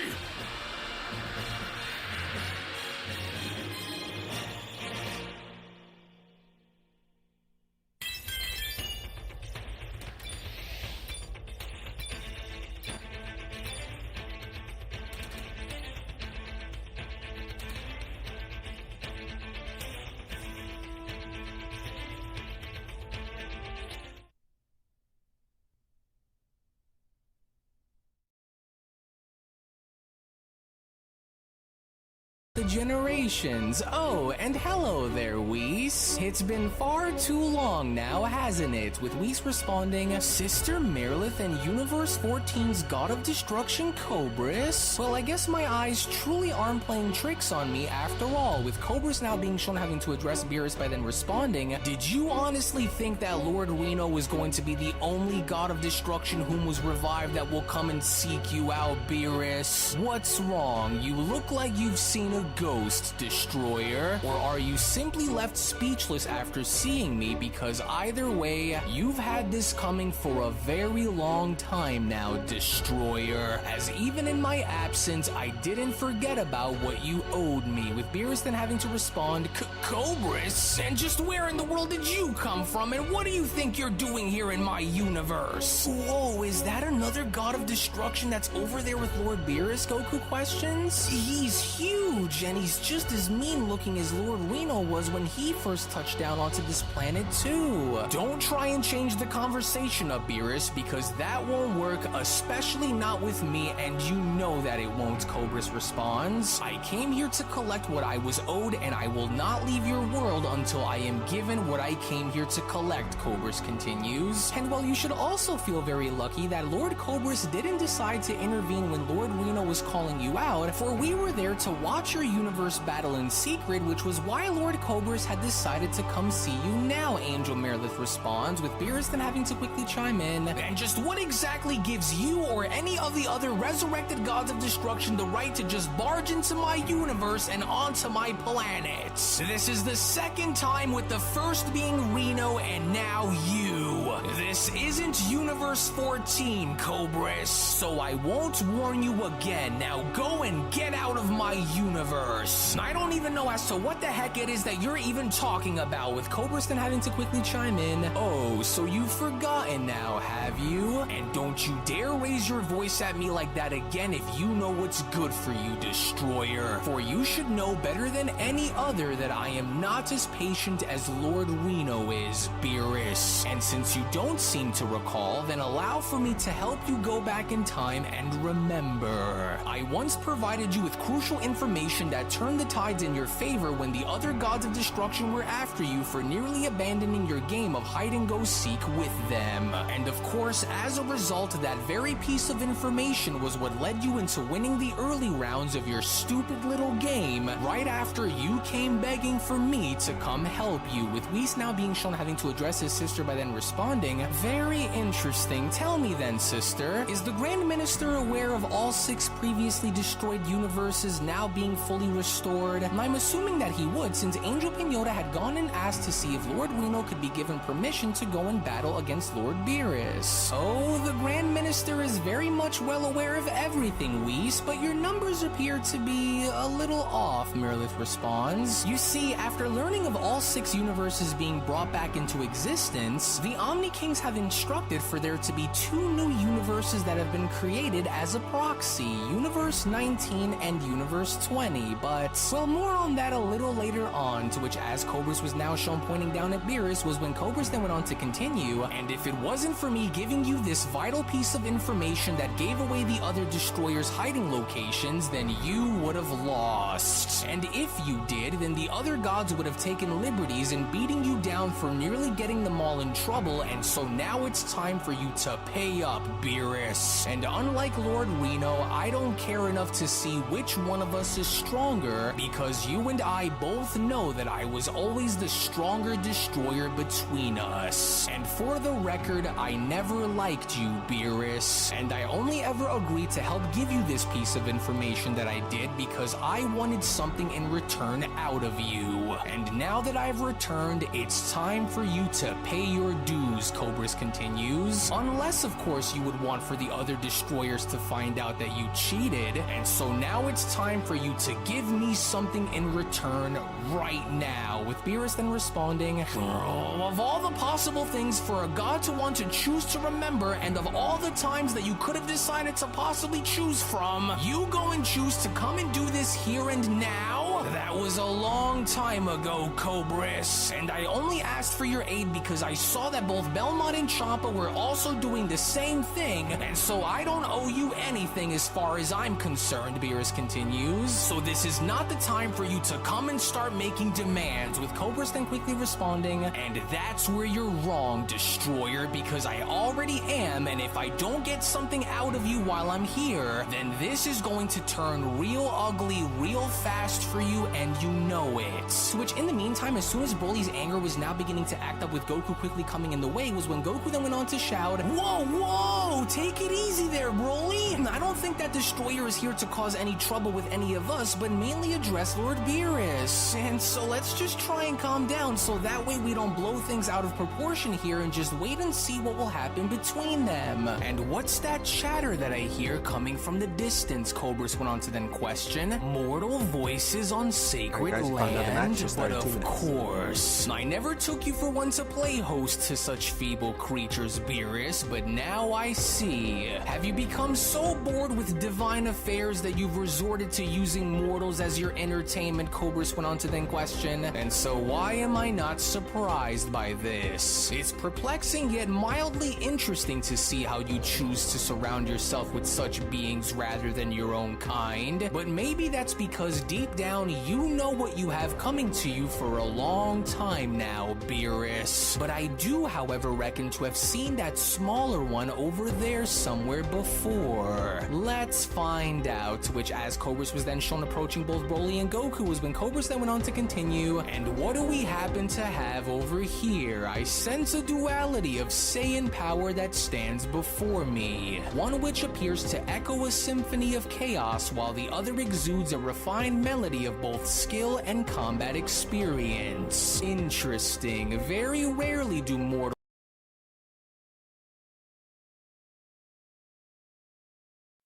The generations. Oh, and hello there, Whis. It's been far too long now, hasn't it? With Whis responding, Sister Merilith and Universe 14's God of Destruction, Cobris. Well, I guess my eyes truly aren't playing tricks on me after all, with Cobris now being shown having to address Beerus by then responding, did you honestly think that Lord Reno was going to be the only God of Destruction whom was revived that will come and seek you out, Beerus? What's wrong? You look like you've seen a ghost, Destroyer. Or are you simply left speechless after seeing me? Because either way, you've had this coming for a very long time now, Destroyer. As even in my absence, I didn't forget about what you owed me, with Beerus then having to respond, Cobris? And just where in the world did you come from, and what do you think you're doing here in my universe? Whoa, is that another God of Destruction that's over there with Lord Beerus, Goku questions? He's huge, and he's just as mean looking as Lord Reno was when he first touched down onto this planet too. Don't try and change the conversation up, Beerus, because that won't work, especially not with me, and you know that it won't, Cobris responds. I came here to collect what I was owed, and I will not leave your world until I am given what I came here to collect, Cobris continues. And while you should also feel very lucky that Lord Cobris didn't decide to intervene when Lord Reno was calling you out, for we were there to watch your universe battle in secret, which was why Lord Cobris had decided to come see you now, Angel Merilith responds, with Beerus then having to quickly chime in. And just what exactly gives you or any of the other resurrected gods of destruction the right to just barge into my universe and onto my planet? This is the second time, with the first being Reno and now you. This isn't Universe 14, Cobris, so I won't warn you again. Now go and get out of my universe. universe. I don't even know as to what the heck it is that you're even talking about, with Cobris then having to quickly chime in. Oh, so you've forgotten now, have you? And don't you dare raise your voice at me like that again if you know what's good for you, Destroyer. For you should know better than any other that I am not as patient as Lord Reno is, Beerus. And since you don't seem to recall, then allow for me to help you go back in time and remember. I once provided you with crucial information that turned the tides in your favor when the other gods of destruction were after you for nearly abandoning your game of hide-and-go-seek with them. And of course, as a result, that very piece of information was what led you into winning the early rounds of your stupid little game right after you came begging for me to come help you, with Whis now being shown having to address his sister by then responding, very interesting. Tell me then, sister, is the Grand Minister aware of all 6 previously destroyed universes now being fully restored? And I'm assuming that he would, since Angel Pinota had gone and asked to see if Lord Reno could be given permission to go and battle against Lord Beerus. Oh, the Grand Minister is very much well aware of everything, Whis, but your numbers appear to be a little off, Mirlith responds. You see, after learning of all 6 universes being brought back into existence, the Omni Kings have instructed for there to be 2 new universes that have been created as a proxy, Universe 19 and Universe 20, but, well, more on that a little later on, to which as Cobris was now shown pointing down at Beerus was when Cobris then went on to continue, and if it wasn't for me giving you this vital piece of information that gave away the other destroyers' hiding locations, then you would have lost. And if you did, then the other gods would have taken liberties in beating you down for nearly getting them all in trouble, and so now it's time for you to pay up, Beerus. And unlike Lord Reno, I don't care enough to see which one of us is stronger, because you and I both know that I was always the stronger destroyer between us. And for the record, I never liked you, Beerus, and I only ever agreed to help give you this piece of information that I did because I wanted something in return out of you. And now that I've returned, it's time for you to pay your dues, Cobris continues. Unless, of course, you would want for the other destroyers to find out that you cheated, and so now it's time for you to give me something in return right now, with Beerus then responding, of all the possible things for a god to want to choose to remember, and of all the times that you could have decided to possibly choose from, you go and choose to come and do this here and now? That was a long time ago, Cobris, and I only asked for your aid because I saw that both Belmont and Champa were also doing the same thing, and so I don't owe you anything as far as I'm concerned, Beerus continues. So this is not the time for you to come and start making demands, with Cobris then quickly responding, and that's where you're wrong, Destroyer, because I already am, and if I don't get something out of you while I'm here, then this is going to turn real ugly real fast for you, and you know it. To which, in the meantime, as soon as Broly's anger was now beginning to act up with Goku quickly coming in the way, was when Goku then went on to shout, "Whoa, whoa! Take it easy there, Broly! I don't think that Destroyer is here to cause any trouble with any of us, but mainly address Lord Beerus. And so let's just try and calm down so that way we don't blow things out of proportion here and just wait and see what will happen between them." And what's that chatter that I hear coming from the distance? Cobris went on to then question. Mortal voices on sacred land, but of course. I never took you for one to play host to such feeble creatures, Beerus, but now I see. Have you become so bored with divine affairs that you've resorted to using mortals as your entertainment? Cobris went on to then question. And so why am I not surprised by this? It's perplexing yet mildly interesting to see how you choose to surround yourself with such beings rather than your own kind. But maybe that's because deep down you know what you have coming to you for a long time now, Beerus. But I do, however, reckon to have seen that smaller one over there somewhere before. Let's find out. Which, as Cobris was then shown approaching both Broly and Goku, was when Cobris then went on to continue. And what do we happen to have over here? I sense a duality of Saiyan power that stands before me. One which appears to echo a symphony of chaos, while the other exudes a refined melody of both skill and combat experience. Interesting. Very rarely do mortals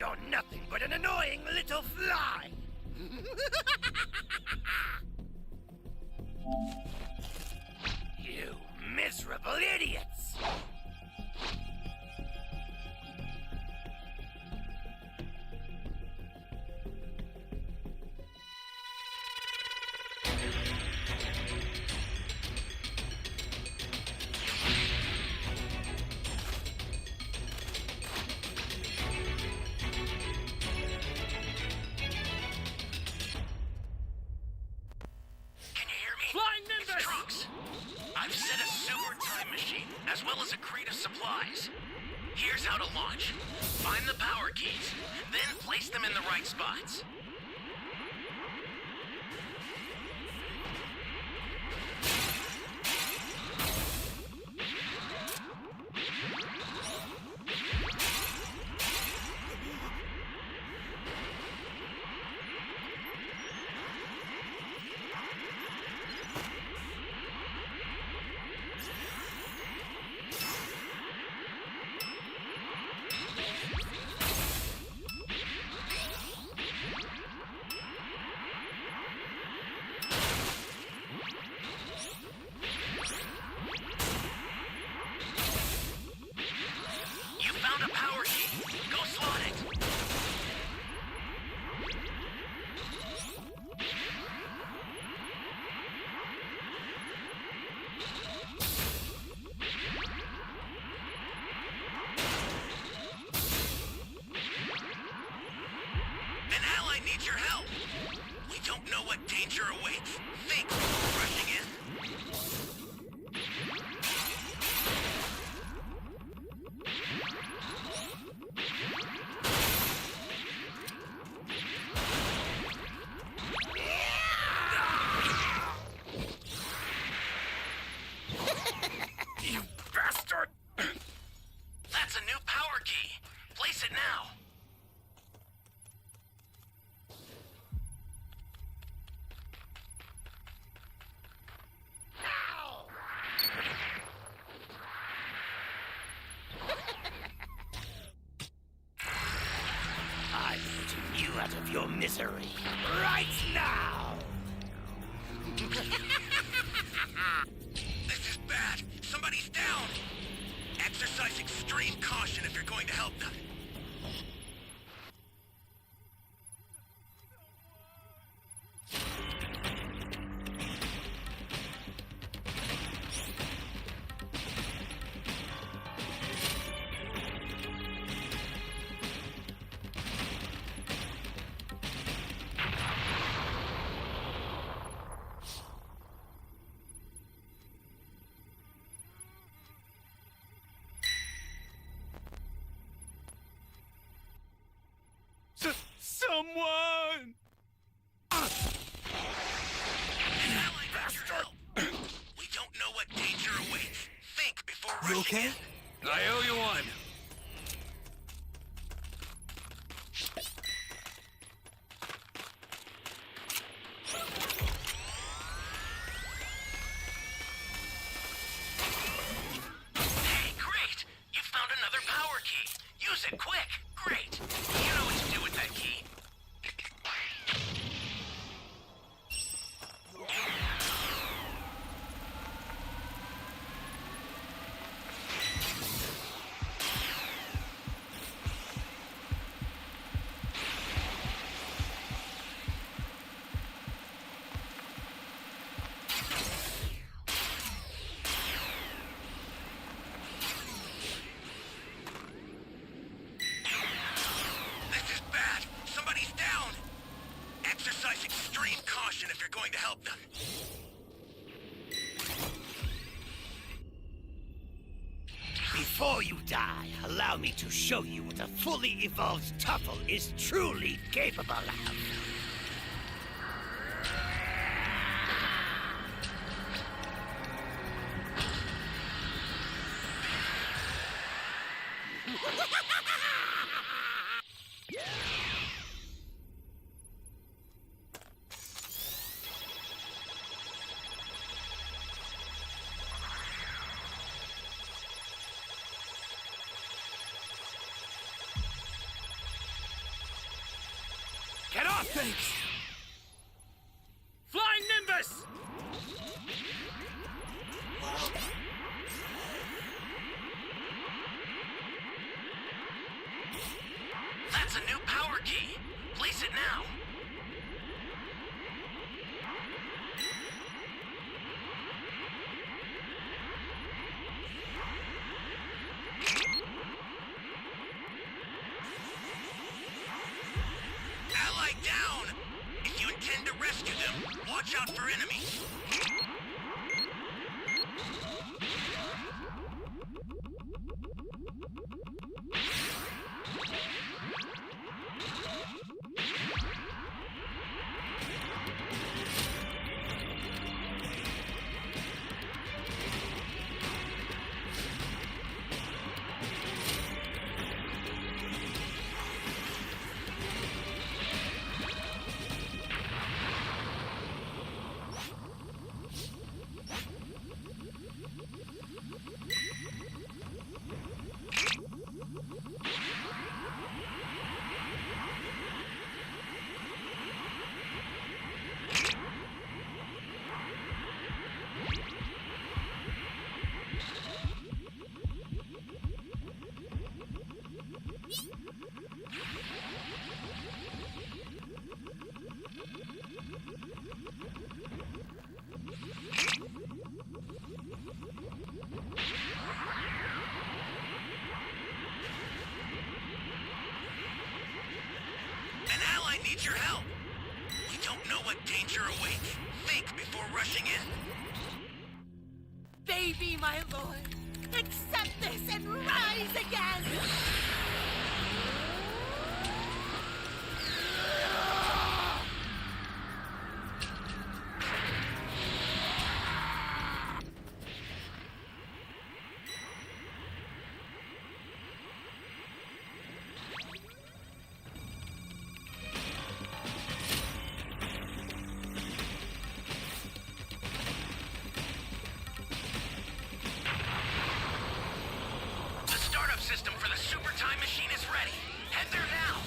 You're nothing but an annoying little fly. You miserable idiots! Flying Nimbus! Trunks! I've set a super time machine, as well as a crate of supplies. Here's how to launch. Find the power keys, then place them in the right spots. You found a power key. Go slot it. An ally needs your help. We don't know what danger awaits. Think before rushing in. You bastard! That's a new power key. Place it now. I'm putting you out of your misery right now! This is bad. Somebody's down. Exercise extreme caution if you're going to help them. Someone! Bastard! We don't know what danger awaits. Think before You rushing okay? in. I owe you one. Hey, great! You found another power key. Use it quick. Great. You know what to do with that key. This is bad. Somebody's down. Exercise extreme caution if you're going to help them. Before you die, allow me to show you what a fully evolved Tuffle is truly capable of. Get off! Thanks! Watch out for enemies. Needs your help. We don't know what danger awaits. Think before rushing in. Baby, my lord, accept this and rise again! System for the super time machine is ready. Head there now.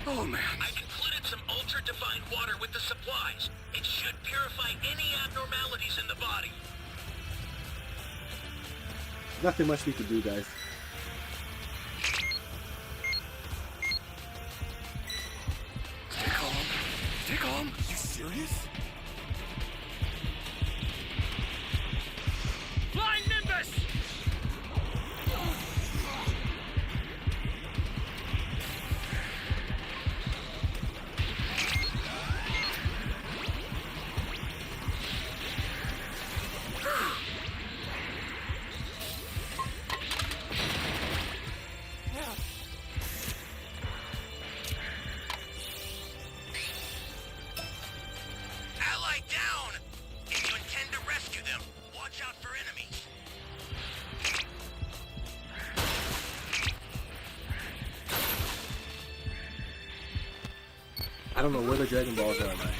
Oh man. I've included some ultra-divine water with the supplies. It should purify any abnormalities in the body. Nothing much we can do, guys. Stay calm. Stay calm. Are you serious? Flying Nimbus! I don't know where the Dragon Balls are, man.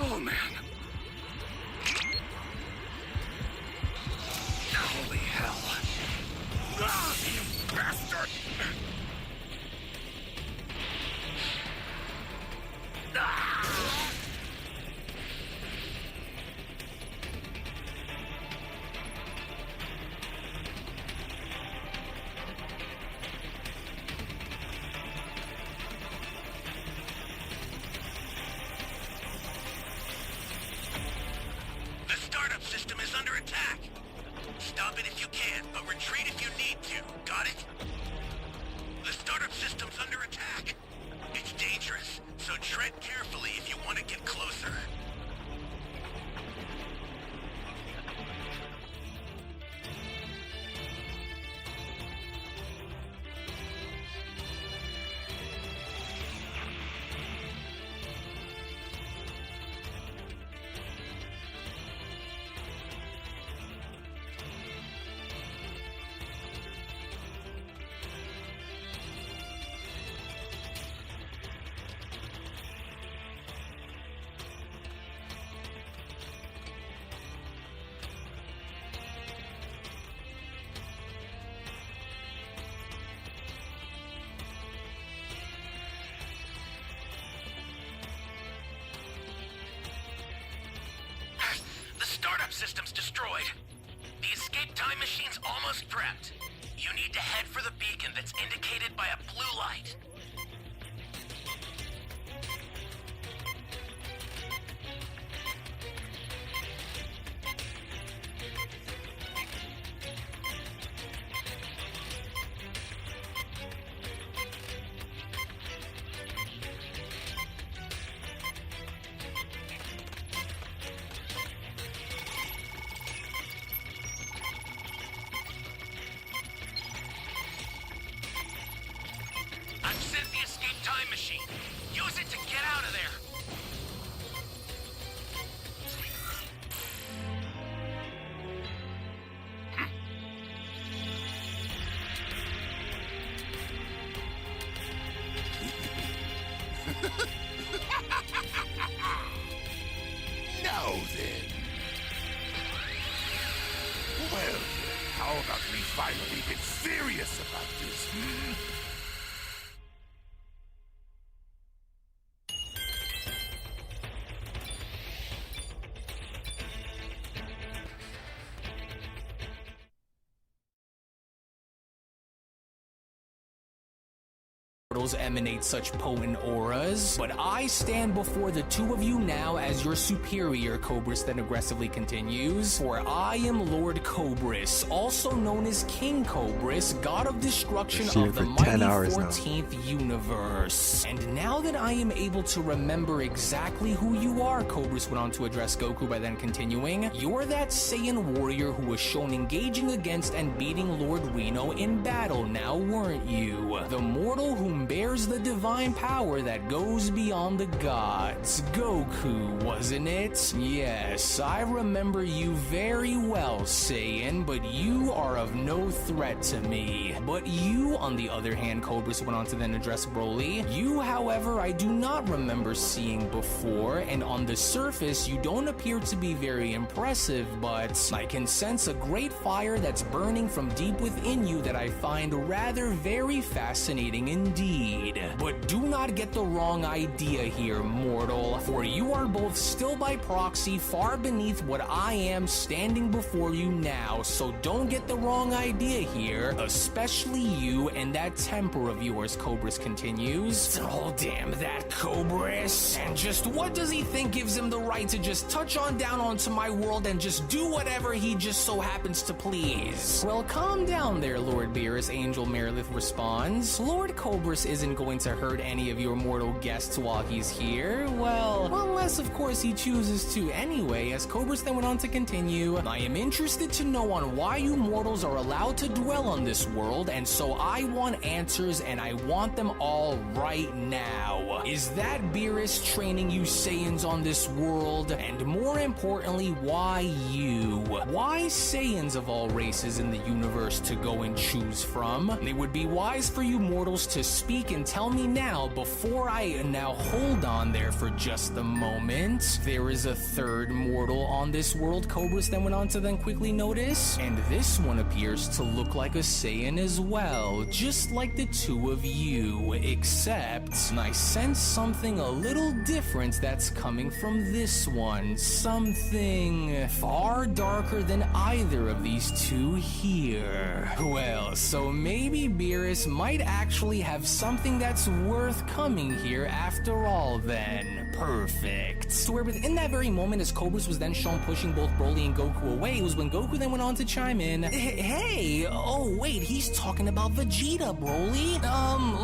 Oh man. Holy hell. Ah, you bastard! Ah! System is under attack. Stop it if you can, but retreat if you need to. Got it? The startup system's under attack. It's dangerous, so tread carefully if you want to get closer. Startup system's destroyed. The escape time machine's almost prepped. You need to head for the beacon that's indicated by a blue light. I've sent the escape time machine. Use it to get out of there. Now then. Well then, how about we finally get serious about this? Emanate such potent auras, but I stand before the two of you now as your superior, Cobris then aggressively continues. For I am Lord Cobris, also known as King Cobris, god of destruction of the mighty 14th universe. And now that I am able to remember exactly who you are, Cobris went on to address Goku by then continuing, you're that Saiyan warrior who was shown engaging against and beating Lord Reno in battle now, weren't you? The mortal whom bears the divine power that goes beyond the gods. Goku, wasn't it? Yes, I remember you very well, Saiyan, but you are of no threat to me. But you, on the other hand, Cobris went on to then address Broly. You, however, I do not remember seeing before, and on the surface, you don't appear to be very impressive, but I can sense a great fire that's burning from deep within you that I find rather very fascinating indeed. But do not get the wrong idea here, mortal, for you are both still by proxy far beneath what I am standing before you now, so don't get the wrong idea here, especially you and that temper of yours, Cobris continues. Oh, damn that Cobris. And just what does he think gives him the right to just touch on down onto my world and just do whatever he just so happens to please? Well, calm down there, Lord Beerus, Angel Merilith responds. Lord Cobris isn't going to hurt any of your mortal guests while he's here. Well, unless of course he chooses to anyway, as Cobris then went on to continue, I am interested to know on why you mortals are allowed to dwell on this world, and so I want answers, and I want them all right now. Is that Beerus training you Saiyans on this world? And more importantly, why you? Why Saiyans of all races in the universe to go and choose from? It would be wise for you mortals to speak and tell me now before now hold on there for just a moment. There is a third mortal on this world, Cobris then went on to then quickly notice, and this one appears to look like a Saiyan as well, just like the two of you, except I sense something a little different that's coming from this one, something far darker than either of these two here. Well, so maybe Beerus might actually have something something that's worth coming here after all then. Perfect. So where within that very moment as Cobris was then shown pushing both Broly and Goku away was when Goku then went on to chime in, hey, oh wait, he's talking about Vegeta, Broly.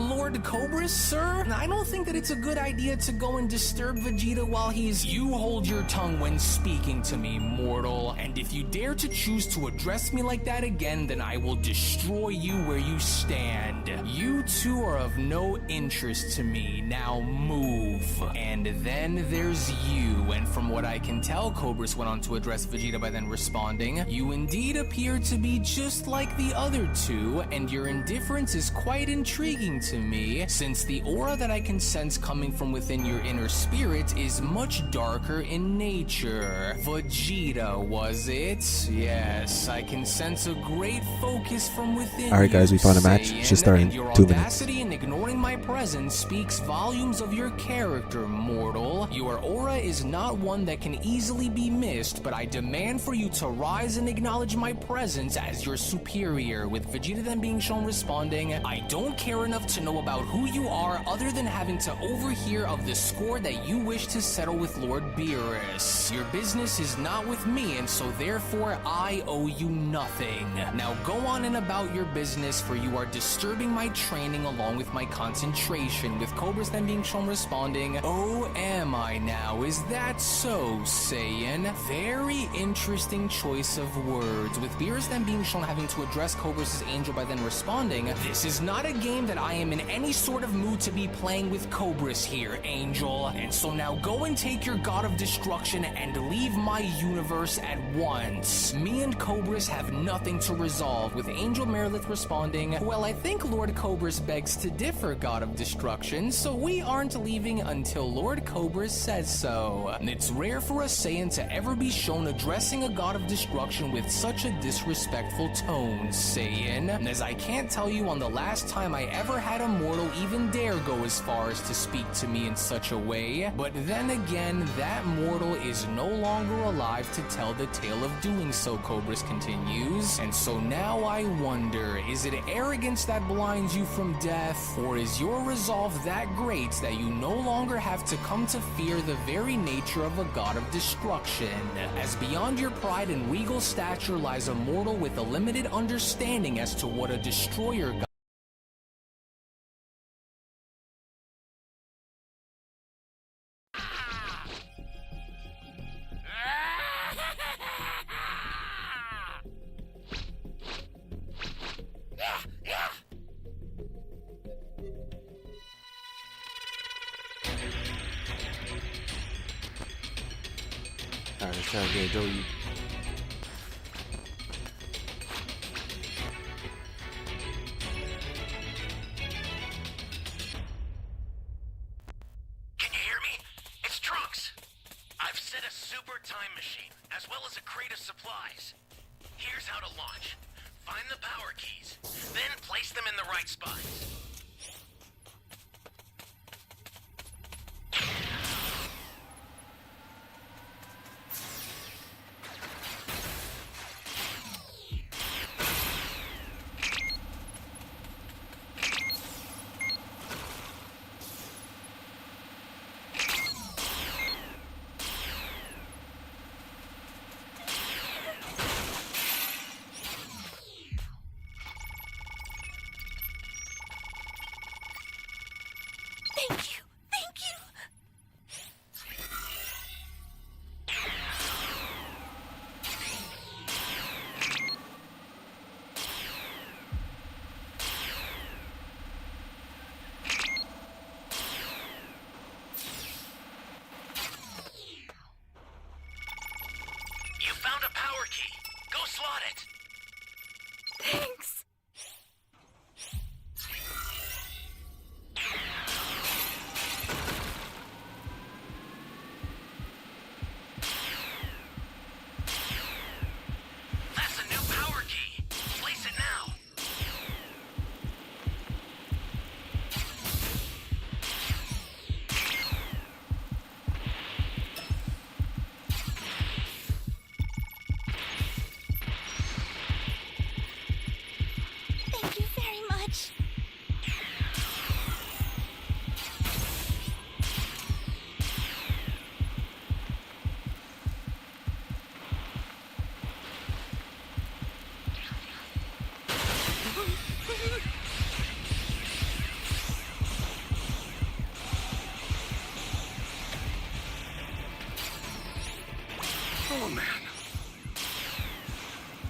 Lord Cobris, sir? I don't think that it's a good idea to go and disturb Vegeta while he's... You hold your tongue when speaking to me, mortal. And if you dare to choose to address me like that again, then I will destroy you where you stand. You two are of no interest to me. Now move. And then there's you. And from what I can tell, Cobris went on to address Vegeta by then responding, you indeed appear to be just like the other two, and your indifference is quite intriguing to me, since the aura that I can sense coming from within your inner spirit is much darker in nature. Vegeta, was it? Yes, I can sense a great focus from within. Alright guys, we found a match. It should start in 2 minutes. Your audacity in ignoring my presence speaks volumes of your character, mortal. Your aura is not one that can easily be missed, but I demand for you to rise and acknowledge my presence as your superior, with Vegeta then being shown responding, I don't care enough to know about who you are other than having to overhear of the score that you wish to settle with Lord Beerus. Your business is not with me, and so therefore I owe you nothing. Now go on and about your business, for you are disturbing my training along with my concentration, with Cobris then being shown responding, oh, am I now? Is that so, Saiyan? Very interesting choice of words, with Beerus then being shown having to address Cobris' angel by then responding, this is not a game that I am in any sort of mood to be playing with Cobris here, Angel. And so now go and take your God of Destruction and leave my universe at once. Me and Cobris have nothing to resolve, with Angel Merilith responding, well, I think Lord Cobris begs to differ, God of Destruction, so we aren't leaving until Lord Cobris says so. It's rare for a Saiyan to ever be shown addressing a God of Destruction with such a disrespectful tone, Saiyan, as I can't tell you on the last time I ever had a mortal even dare go as far as to speak to me in such a way, but then again, that mortal is no longer alive to tell the tale of doing so, Cobris continues, and so now I wonder, is it arrogance that blinds you from death, or is your resolve that great that you no longer have to come to fear the very nature of a God of Destruction, as beyond your pride and regal stature lies a mortal with a limited understanding as to what a destroyer God Alright, let's try to get a W. Can you hear me? It's Trunks. I've set a super time machine, as well as a crate of supplies. Here's how to launch. Find the power keys, then place them in the right spots. Oh, man.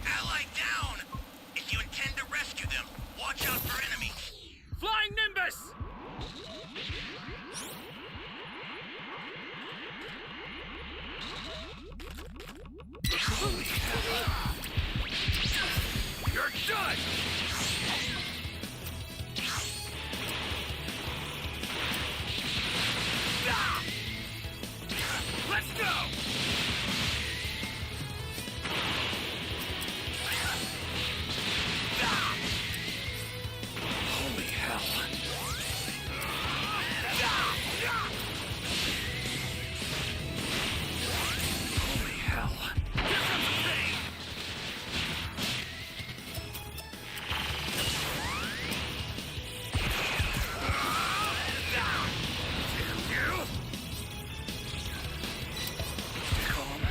Ally down! If you intend to rescue them, watch out for enemies. Flying Nimbus! Holy hell. You're done! Ah! Let's go! Ah! Holy hell. Holy hell. Here comes the pain! Stay calm.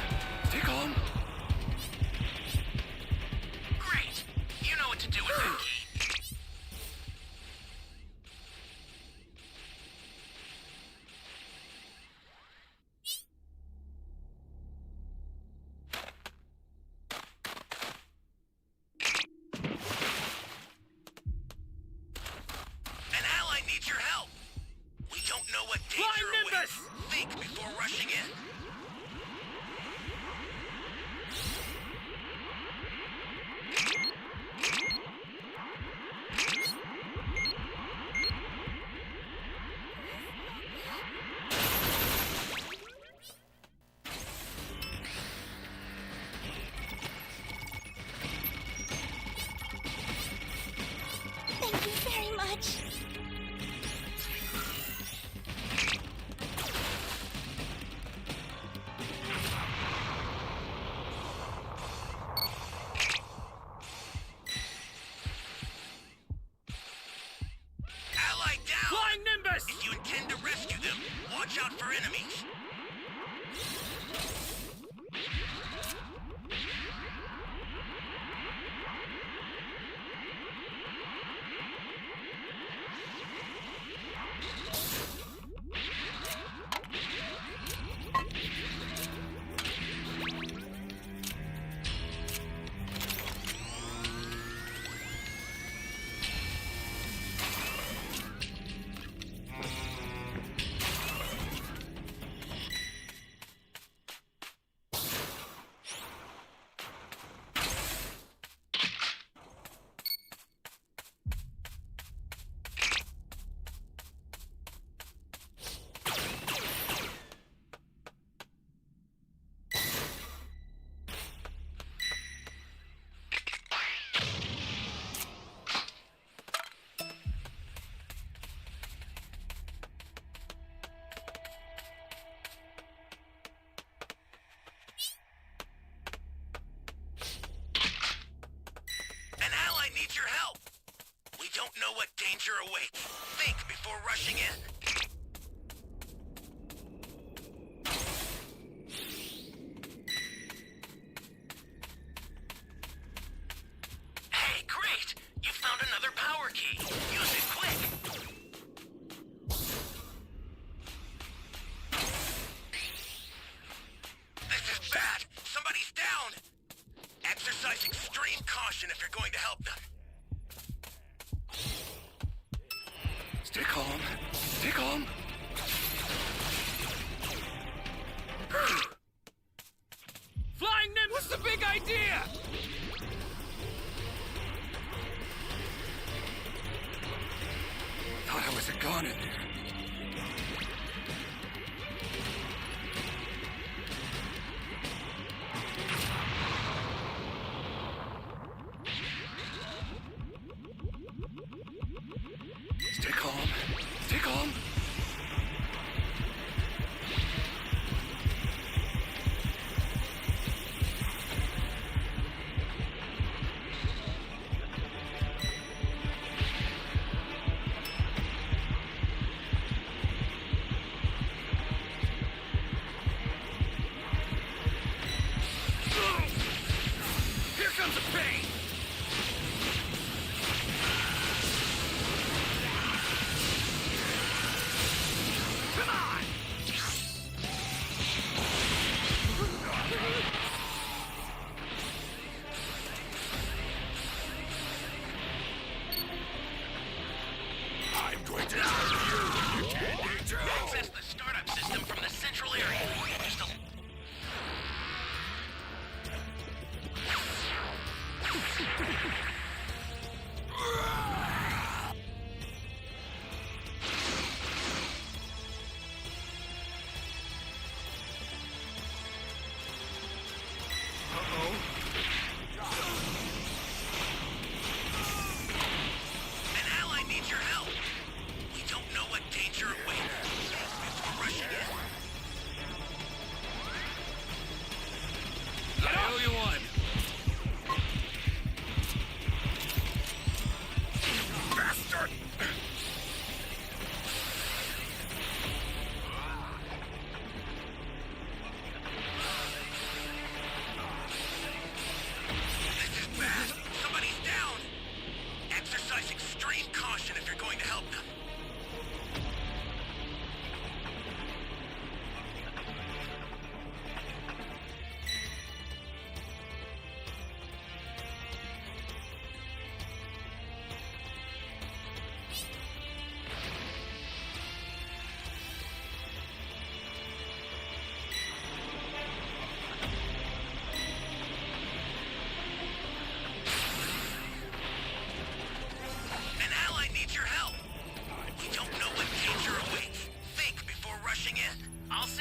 Stay calm. Great. You know what to do with that key. An ally needs your help. We don't know what danger Flying awaits. Nimbus! Think before rushing in. Thank you very much. Ally down! Flying Nimbus! If you intend to rescue them, watch out for enemies. An ally needs your help. We don't know what danger awaits. Think before rushing in. Hey, great! You found another power key. Use it quick. This is bad. Somebody's down. Exercise extreme caution if you're going to help them. Stay calm. Stay calm.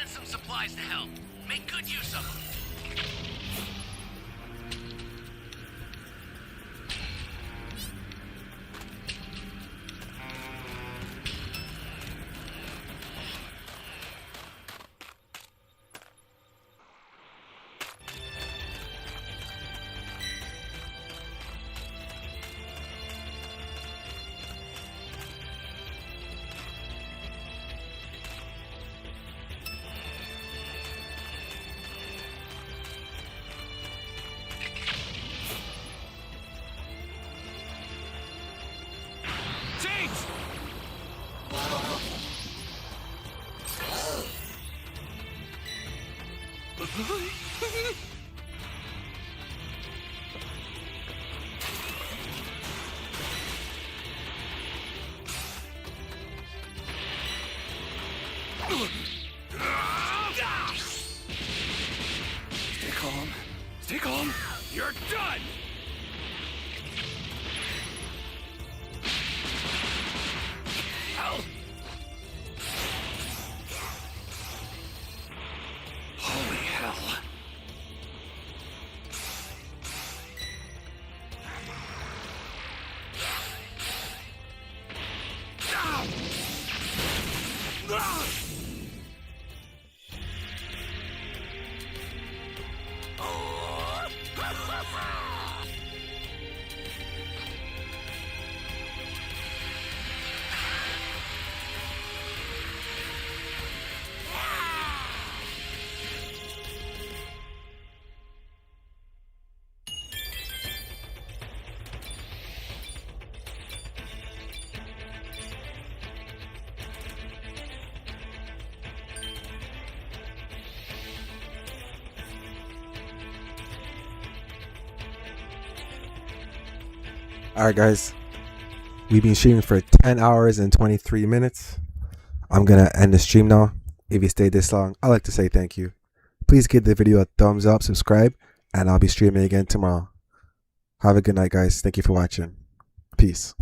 and some supplies to help. Make good use of them. Stay calm. Stay calm. You're done! Ow! Holy hell. Alright guys, we've been streaming for 10 hours and 23 minutes. I'm gonna end the stream now. If you stayed this long, I'd like to say thank you. Please give the video a thumbs up, subscribe, and I'll be streaming again tomorrow. Have a good night guys. Thank you for watching. Peace.